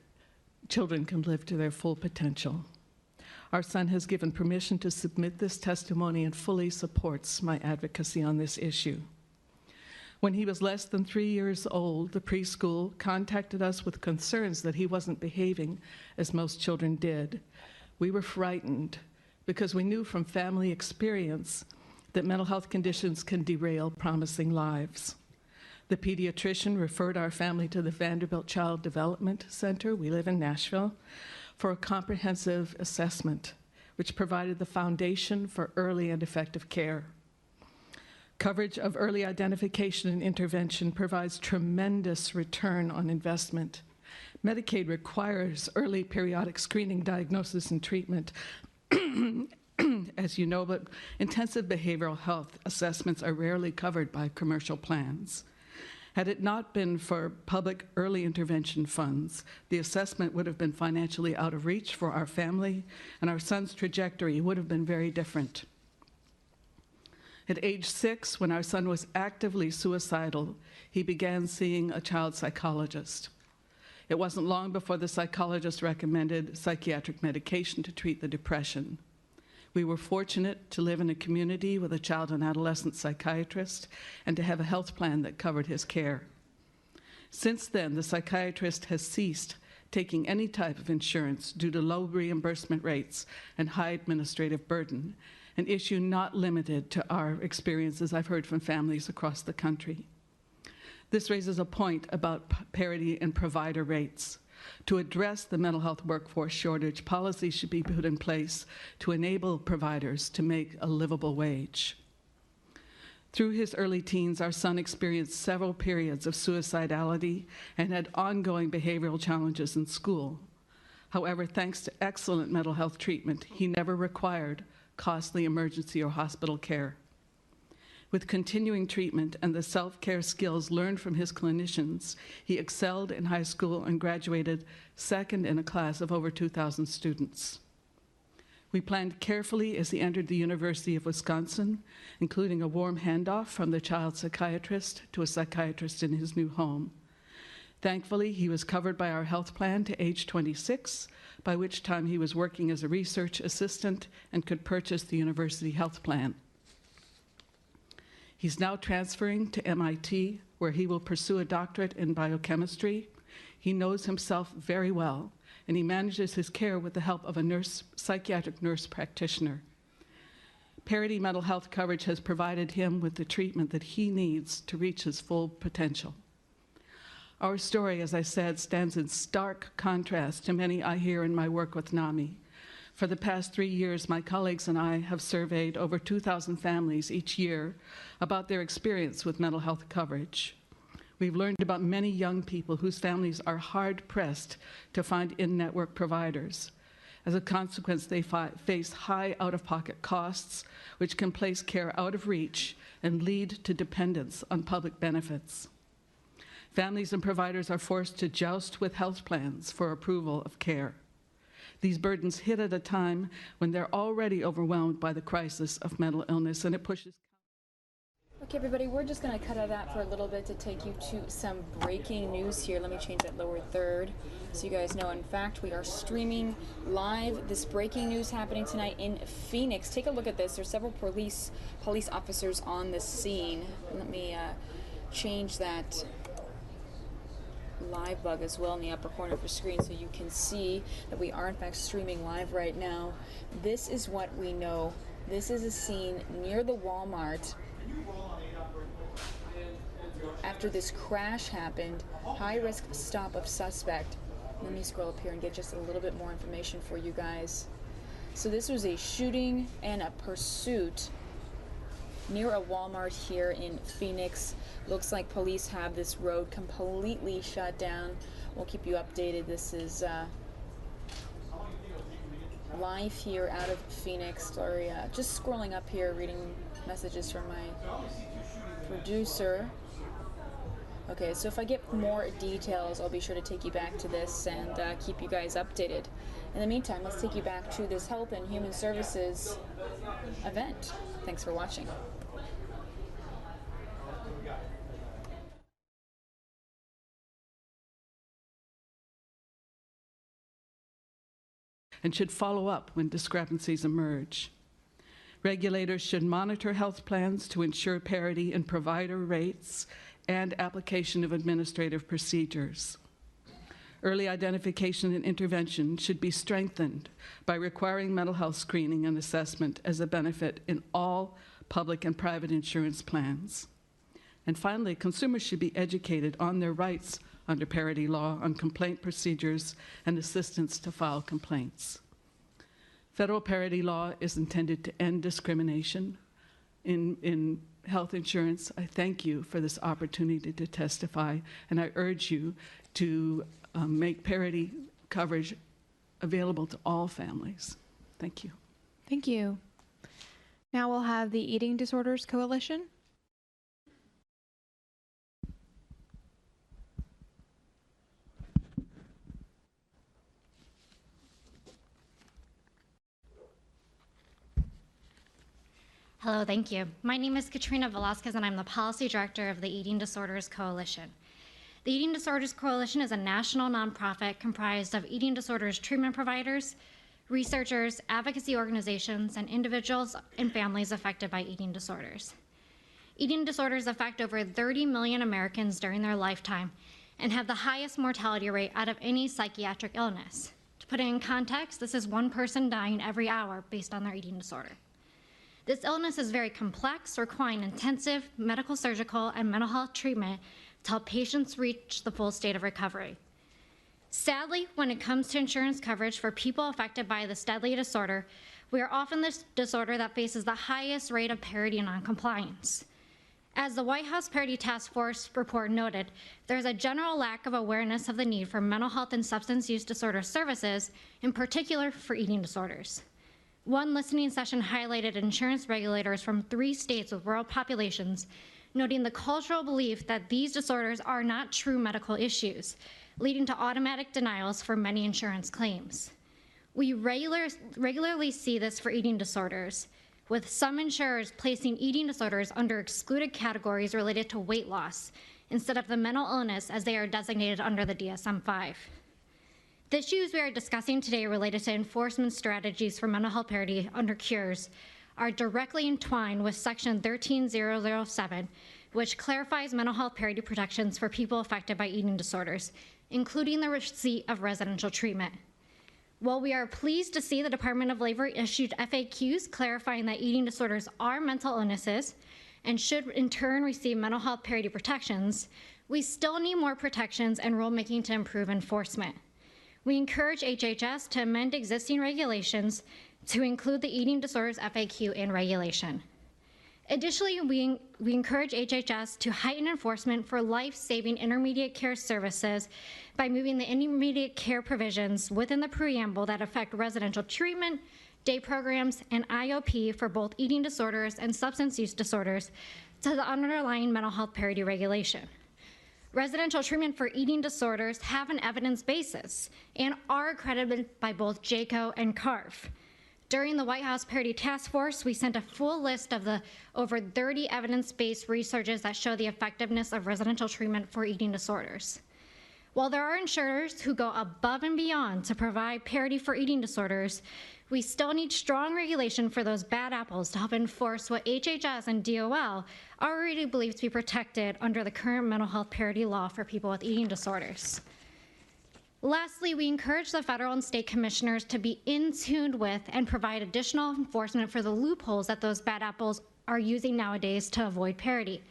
children can live to their full potential. Our son has given permission to submit this testimony and fully supports my advocacy on this issue. When he was less than 3 years old, the preschool contacted us with concerns that he wasn't behaving as most children did. We were frightened because we knew from family experience that mental health conditions can derail promising lives. The pediatrician referred our family to the Vanderbilt Child Development Center, we live in Nashville, for a comprehensive assessment, which provided the foundation for early and effective care. Coverage of early identification and intervention provides tremendous return on investment. Medicaid requires early periodic screening, diagnosis, and treatment, as you know, but intensive behavioral health assessments are rarely covered by commercial plans. Had it not been for public early intervention funds, the assessment would have been financially out of reach for our family, and our son's trajectory would have been very different. At age 6, when our son was actively suicidal, he began seeing a child psychologist. It wasn't long before the psychologist recommended psychiatric medication to treat the depression. We were fortunate to live in a community with a child and adolescent psychiatrist and to have a health plan that covered his care. Since then, the psychiatrist has ceased taking any type of insurance due to low reimbursement rates and high administrative burden, an issue not limited to our experiences I've heard from families across the country. This raises a point about parity in provider rates. To address the mental health workforce shortage, policy should be put in place to enable providers to make a livable wage. Through his early teens, our son experienced several periods of suicidality and had ongoing behavioral challenges in school. However, thanks to excellent mental health treatment, he never required costly emergency or hospital care. With continuing treatment and the self-care skills learned from his clinicians, he excelled in high school and graduated second in a class of over 2,000 students. We planned carefully as he entered the University of Wisconsin, including a warm handoff from the child psychiatrist to a psychiatrist in his new home. Thankfully, he was covered by our health plan to age 26, by which time he was working as a research assistant and could purchase the university health plan. He's now transferring to MIT, where he will pursue a doctorate in biochemistry. He knows himself very well, and he manages his care with the help of a psychiatric nurse practitioner. Parity mental health coverage has provided him with the treatment that he needs to reach his full potential. Our story, as I said, stands in stark contrast to many I hear in my work with NAMI. For the past 3 years, my colleagues and I have surveyed over 2,000 families each year about their experience with mental health coverage. We've learned about many young people whose families are hard-pressed to find in-network providers. As a consequence, they face high out-of-pocket costs, which can place care out of reach and lead to dependence on public benefits. Families and providers are forced to joust with health plans for approval of care. These burdens hit at a time when they're already overwhelmed by the crisis of mental illness, and it pushes. Okay, everybody, we're just going to cut out that for a little bit to take you to some breaking news here. Let me change that lower third so you guys know. In fact, we are streaming live this breaking news happening tonight in Phoenix. Take a look at this. There's several police officers on the scene. Let me change that live bug as well in the upper corner of your screen so you can see that we are in fact streaming live right now. This is what we know. This is a scene near the Walmart after this crash happened. High risk stop of suspect. Let me scroll up here and get just a little bit more information for you guys. So this was a shooting and a pursuit near a Walmart here in Phoenix. Looks like police have this road completely shut down. We'll keep you updated. This is live here out of Phoenix. Sorry, just scrolling up here, reading messages from my producer. Okay, so if I get more details, I'll be sure to take you back to this and keep you guys updated. In the meantime, let's take you back to this Health and Human Services event. Thanks for watching. and should follow up when discrepancies emerge. Regulators should monitor health plans to ensure parity in provider rates and application of administrative procedures. Early identification and intervention should be strengthened by requiring mental health screening and assessment as a benefit in all public and private insurance plans. And finally, consumers should be educated on their rights under parity law on complaint procedures and assistance to file complaints. Federal parity law is intended to end discrimination in health insurance. I thank you for this opportunity to testify, and I urge you to make parity coverage available to all families. Thank you. Thank you. Now we'll have the Eating Disorders Coalition. Hello, thank you. My name is Katrina Velasquez, and I'm the Policy Director of the Eating Disorders Coalition. The Eating Disorders Coalition is a national nonprofit comprised of eating disorders treatment providers, researchers, advocacy organizations, and individuals and families affected by eating disorders. Eating disorders affect over 30 million Americans during their lifetime and have the highest mortality rate out of any psychiatric illness. To put it in context, this is one person dying every hour based on their eating disorder. This illness is very complex, requiring intensive medical, surgical, and mental health treatment to help patients reach the full state of recovery. Sadly, when it comes to insurance coverage for people affected by this deadly disorder, we are often the disorder that faces the highest rate of parity and noncompliance. As the White House Parity Task Force report noted, there is a general lack of awareness of the need for mental health and substance use disorder services, in particular for eating disorders. One listening session highlighted insurance regulators from 3 states with rural populations, noting the cultural belief that these disorders are not true medical issues, leading to automatic denials for many insurance claims. We regularly see this for eating disorders, with some insurers placing eating disorders under excluded categories related to weight loss instead of the mental illness as they are designated under the DSM-5. The issues we are discussing today related to enforcement strategies for mental health parity under cures are directly entwined with Section 13007, which clarifies mental health parity protections for people affected by eating disorders, including the receipt of residential treatment. While we are pleased to see the Department of Labor issued FAQs clarifying that eating disorders are mental illnesses and should in turn receive mental health parity protections, we still need more protections and rulemaking to improve enforcement. We encourage HHS to amend existing regulations to include the eating disorders FAQ in regulation. Additionally, we encourage HHS to heighten enforcement for life-saving intermediate care services by moving the intermediate care provisions within the preamble that affect residential treatment, day programs, and IOP for both eating disorders and substance use disorders to the underlying mental health parity regulation. Residential treatment for eating disorders have an evidence basis and are accredited by both JCAHO and CARF. During the White House Parity Task Force, we sent a full list of the over 30 evidence-based researches that show the effectiveness of residential treatment for eating disorders. While there are insurers who go above and beyond to provide parity for eating disorders, we still need strong regulation for those bad apples to help enforce what HHS and DOL already believe to be protected under the current mental health parity law for people with eating disorders. Lastly, we encourage the federal and state commissioners to be in tune with and provide additional enforcement for the loopholes that those bad apples are using nowadays to avoid parity.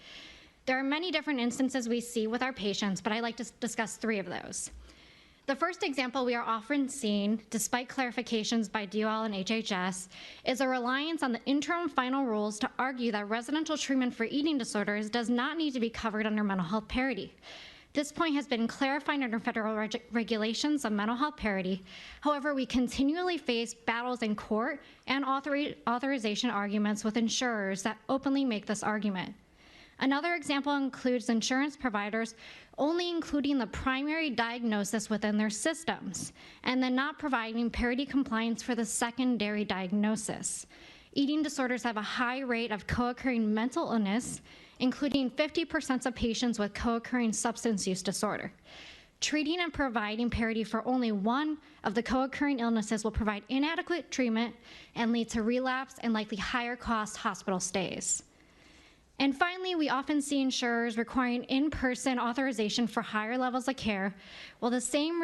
There are many different instances we see with our patients, but I'd like to discuss 3 of those. The first example we are often seeing, despite clarifications by DOL and HHS, is a reliance on the interim final rules to argue that residential treatment for eating disorders does not need to be covered under mental health parity. This point has been clarified under federal regulations of mental health parity. However, we continually face battles in court and authorization arguments with insurers that openly make this argument. Another example includes insurance providers only including the primary diagnosis within their systems and then not providing parity compliance for the secondary diagnosis. Eating disorders have a high rate of co-occurring mental illness, including 50% of patients with co-occurring substance use disorder. Treating and providing parity for only one of the co-occurring illnesses will provide inadequate treatment and lead to relapse and likely higher cost hospital stays. And finally, we often see insurers requiring in-person authorization for higher levels of care, while the same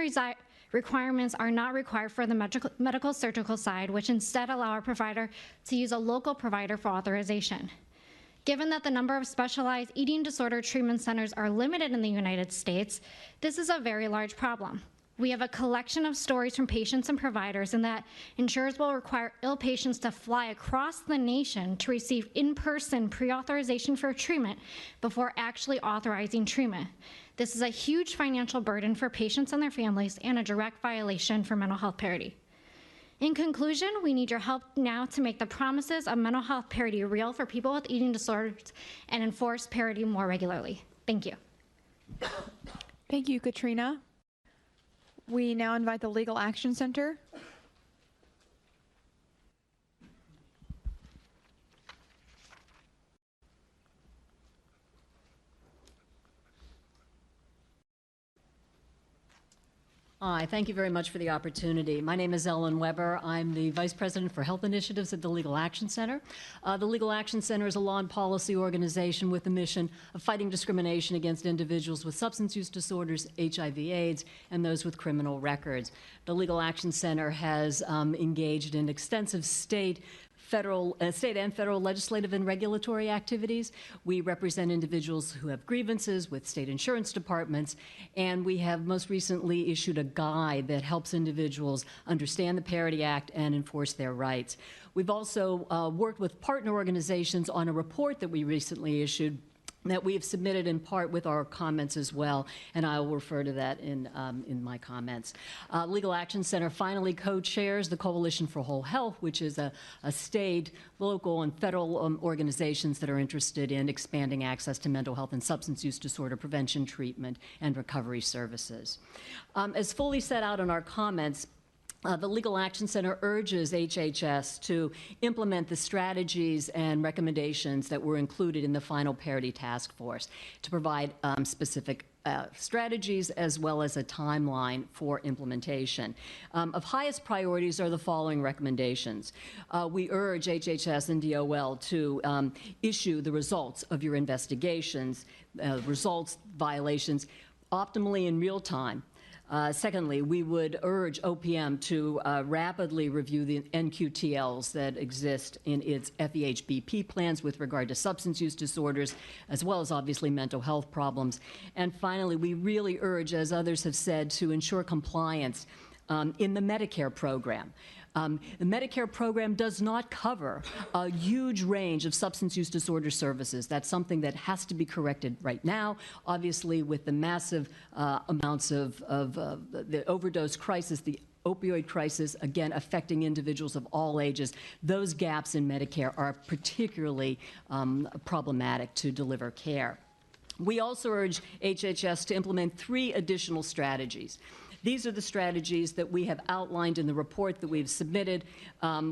requirements are not required for the medical surgical side, which instead allow our provider to use a local provider for authorization. Given that the number of specialized eating disorder treatment centers are limited in the United States, this is a very large problem. We have a collection of stories from patients and providers in that insurers will require ill patients to fly across the nation to receive in-person pre-authorization for treatment before actually authorizing treatment. This is a huge financial burden for patients and their families and a direct violation for mental health parity. In conclusion, we need your help now to make the promises of mental health parity real for people with eating disorders and enforce parity more regularly. Thank you. Thank you, Katrina. We now invite the Legal Action Center. Hi, thank you very much for the opportunity. My name is Ellen Weber. I'm the Vice President for Health Initiatives at the Legal Action Center. The Legal Action Center is a law and policy organization with the mission of fighting discrimination against individuals with substance use disorders, HIV/AIDS, and those with criminal records. The Legal Action Center has engaged in extensive state and federal legislative and regulatory activities. We represent individuals who have grievances with state insurance departments, and we have most recently issued a guide that helps individuals understand the Parity Act and enforce their rights. We've also worked with partner organizations on a report that we recently issued that we have submitted in part with our comments as well, and I will refer to that in my comments. Legal Action Center finally co-chairs the Coalition for Whole Health, which is a state, local, and federal organizations that are interested in expanding access to mental health and substance use disorder prevention, treatment, and recovery services. As fully set out in our comments, the Legal Action Center urges HHS to implement the strategies and recommendations that were included in the final Parity Task Force to provide specific strategies as well as a timeline for implementation. Of highest priorities are the following recommendations. We urge HHS and DOL to issue the results of your investigations, violations, optimally in real time. Secondly, we would urge OPM to rapidly review the NQTLs that exist in its FEHBP plans with regard to substance use disorders, as well as obviously mental health problems. And finally, we really urge, as others have said, to ensure compliance in the Medicare program. The Medicare program does not cover a huge range of substance use disorder services. That's something that has to be corrected right now. Obviously, with the massive amounts of the overdose crisis, the opioid crisis, again, affecting individuals of all ages, those gaps in Medicare are particularly problematic to deliver care. We also urge HHS to implement 3 additional strategies. These are the strategies that we have outlined in the report that we've submitted,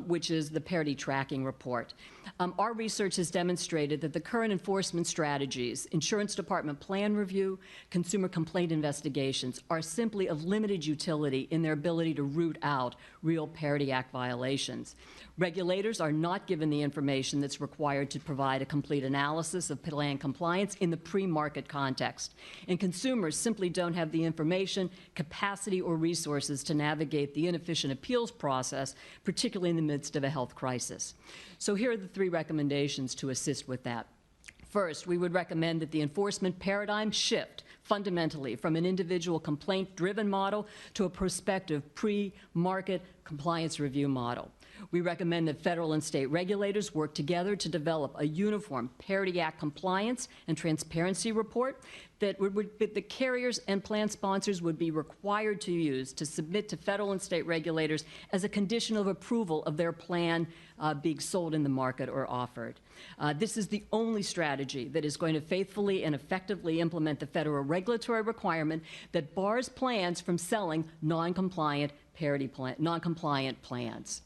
which is the Parity Tracking Report. Our research has demonstrated that the current enforcement strategies, insurance department plan review, consumer complaint investigations, are simply of limited utility in their ability to root out real Parity Act violations. Regulators are not given the information that's required to provide a complete analysis of plan compliance in the pre-market context. And consumers simply don't have the information, capacity, or resources to navigate the inefficient appeals process, particularly in the midst of a health crisis. So here are the 3 recommendations to assist with that. First, we would recommend that the enforcement paradigm shift fundamentally from an individual complaint-driven model to a prospective pre-market compliance review model. We recommend that federal and state regulators work together to develop a uniform Parity Act compliance and transparency report that the carriers and plan sponsors would be required to use to submit to federal and state regulators as a condition of approval of their plan being sold in the market or offered. This is the only strategy that is going to faithfully and effectively implement the federal regulatory requirement that bars plans from selling non-compliant plans.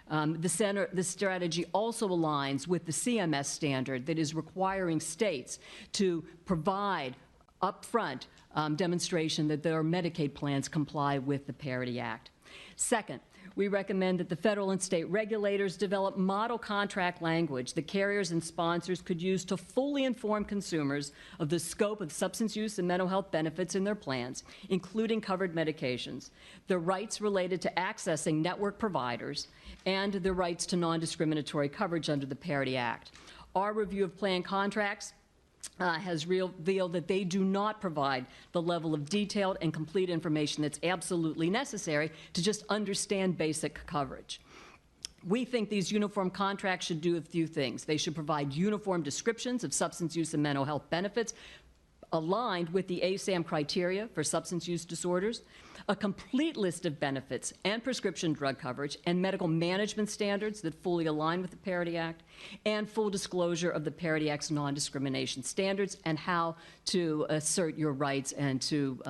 The strategy also aligns with the CMS standard that is requiring states to provide upfront demonstration that their Medicaid plans comply with the Parity Act. Second, we recommend that the federal and state regulators develop model contract language that carriers and sponsors could use to fully inform consumers of the scope of substance use and mental health benefits in their plans, including covered medications, the rights related to accessing network providers, and the rights to non-discriminatory coverage under the Parity Act. Our review of plan contracts has revealed that they do not provide the level of detailed and complete information that's absolutely necessary to just understand basic coverage. We think these uniform contracts should do a few things. They should provide uniform descriptions of substance use and mental health benefits aligned with the ASAM criteria for substance use disorders, a complete list of benefits and prescription drug coverage and medical management standards that fully align with the Parity Act, and full disclosure of the Parity Act's non-discrimination standards and how to assert your rights and to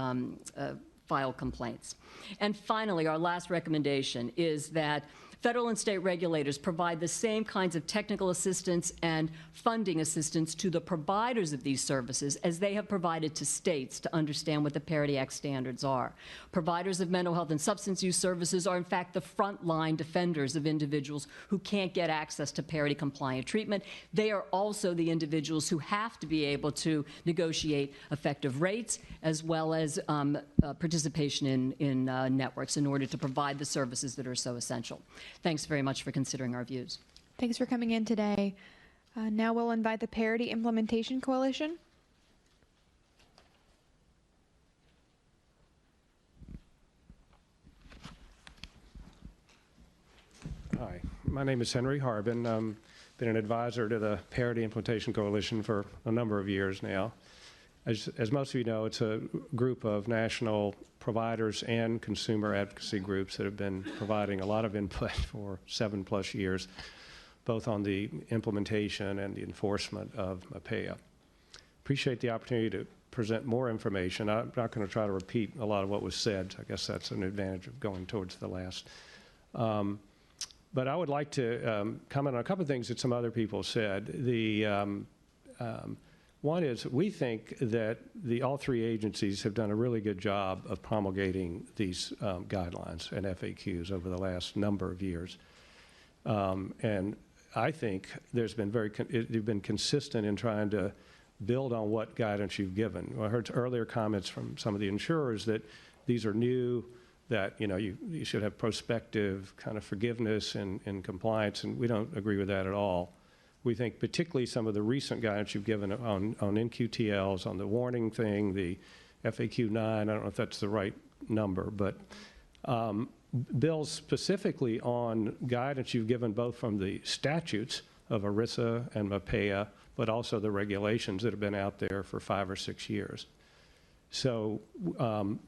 file complaints. And finally, our last recommendation is that federal and state regulators provide the same kinds of technical assistance and funding assistance to the providers of these services as they have provided to states to understand what the Parity Act standards are. Providers of mental health and substance use services are in fact the frontline defenders of individuals who can't get access to Parity compliant treatment. They are also the individuals who have to be able to negotiate effective rates as well as participation in networks in order to provide the services that are so essential. Thanks very much for considering our views. Thanks for coming in today. Now we'll invite the Parity Implementation Coalition. Hi, my name is Henry Harbin. I've been an advisor to the Parity Implementation Coalition for a number of years now. As most of you know, it's a group of national providers and consumer advocacy groups that have been providing a lot of input for 7+ years, both on the implementation and the enforcement of Arpaio. Appreciate the opportunity to present more information. I'm not going to try to repeat a lot of what was said. I guess that's an advantage of going towards the last. But I would like to comment on a couple of things that some other people said. One is we think that all three agencies have done a really good job of promulgating these guidelines and FAQs over the last number of years. And I think they've been consistent in trying to build on what guidance you've given. I heard earlier comments from some of the insurers that these are new, that you should have prospective kind of forgiveness and compliance, and we don't agree with that at all. We think particularly some of the recent guidance you've given on NQTLs, on the warning thing, the FAQ 9, I don't know if that's the right number, but bills specifically on guidance you've given both from the statutes of ERISA and MAPEA, but also the regulations that have been out there for 5 or 6 years. So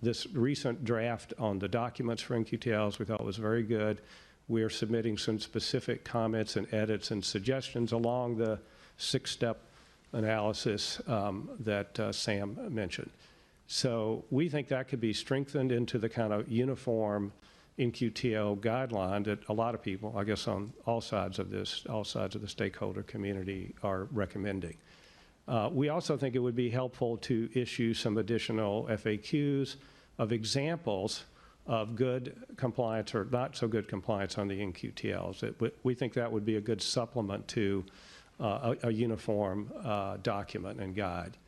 this recent draft on the documents for NQTLs we thought was very good. We are submitting some specific comments and edits and suggestions along the 6-step analysis that Sam mentioned. So we think that could be strengthened into the kind of uniform NQTL guideline that a lot of people, I guess on all sides of the stakeholder community are recommending. We also think it would be helpful to issue some additional FAQs of examples of good compliance or not so good compliance on the NQTLs. We think that would be a good supplement to a uniform document and guide.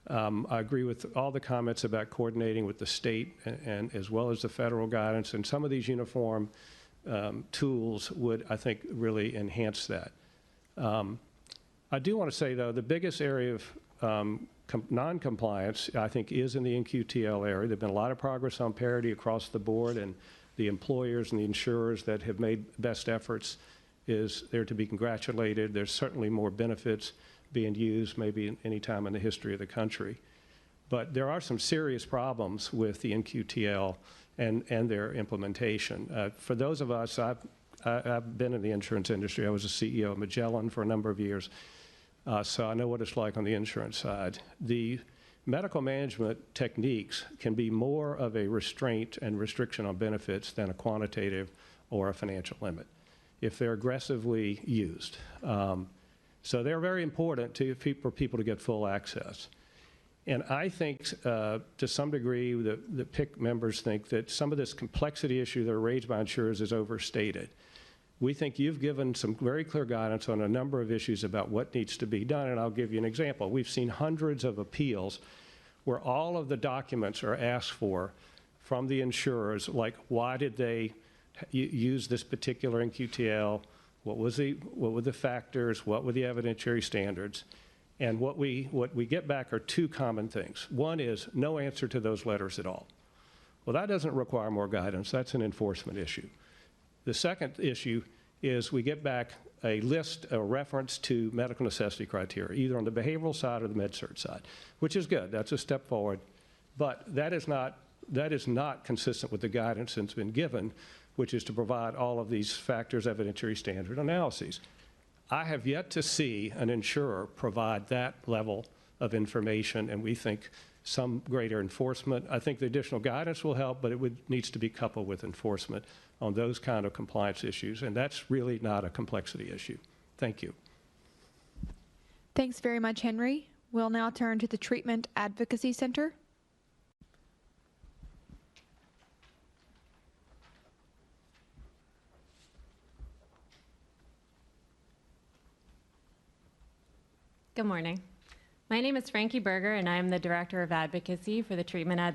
I agree with all the comments about coordinating with the state and as well as the federal guidance, and some of these uniform tools would, I think, really enhance that. I do want to say, though, the biggest area of non-compliance, I think, is in the NQTL area. There's been a lot of progress on parity across the board, and the employers and the insurers that have made best efforts is there to be congratulated. There's certainly more benefits being used maybe any time in the history of the country. But there are some serious problems with the NQTL and their implementation. For those of us, I've been in the insurance industry. I was a CEO of Magellan for a number of years. So I know what it's like on the insurance side. The medical management techniques can be more of a restraint and restriction on benefits than a quantitative or a financial limit if they're aggressively used. So they're very important for people to get full access. And I think, to some degree, the PIC members think that some of this complexity issue that are raised by insurers is overstated. We think you've given some very clear guidance on a number of issues about what needs to be done, and I'll give you an example. We've seen hundreds of appeals where all of the documents are asked for from the insurers, like why did they use this particular NQTL, what were the factors, what were the evidentiary standards, and what we get back are two common things. One is no answer to those letters at all. Well, that doesn't require more guidance. That's an enforcement issue. The second issue is we get back a list, a reference to medical necessity criteria, either on the behavioral side or the med-surg side, which is good. That's a step forward. But that is not consistent with the guidance that's been given, which is to provide all of these factors, evidentiary standard analyses. I have yet to see an insurer provide that level of information, and we think some greater enforcement. I think the additional guidance will help, but it needs to be coupled with enforcement on those kind of compliance issues, and that's really not a complexity issue. Thank you. Thanks very much, Henry. We'll now turn to the Treatment Advocacy Center. Good morning. My name is Frankie Berger, and I am the Director of Advocacy for the Treatment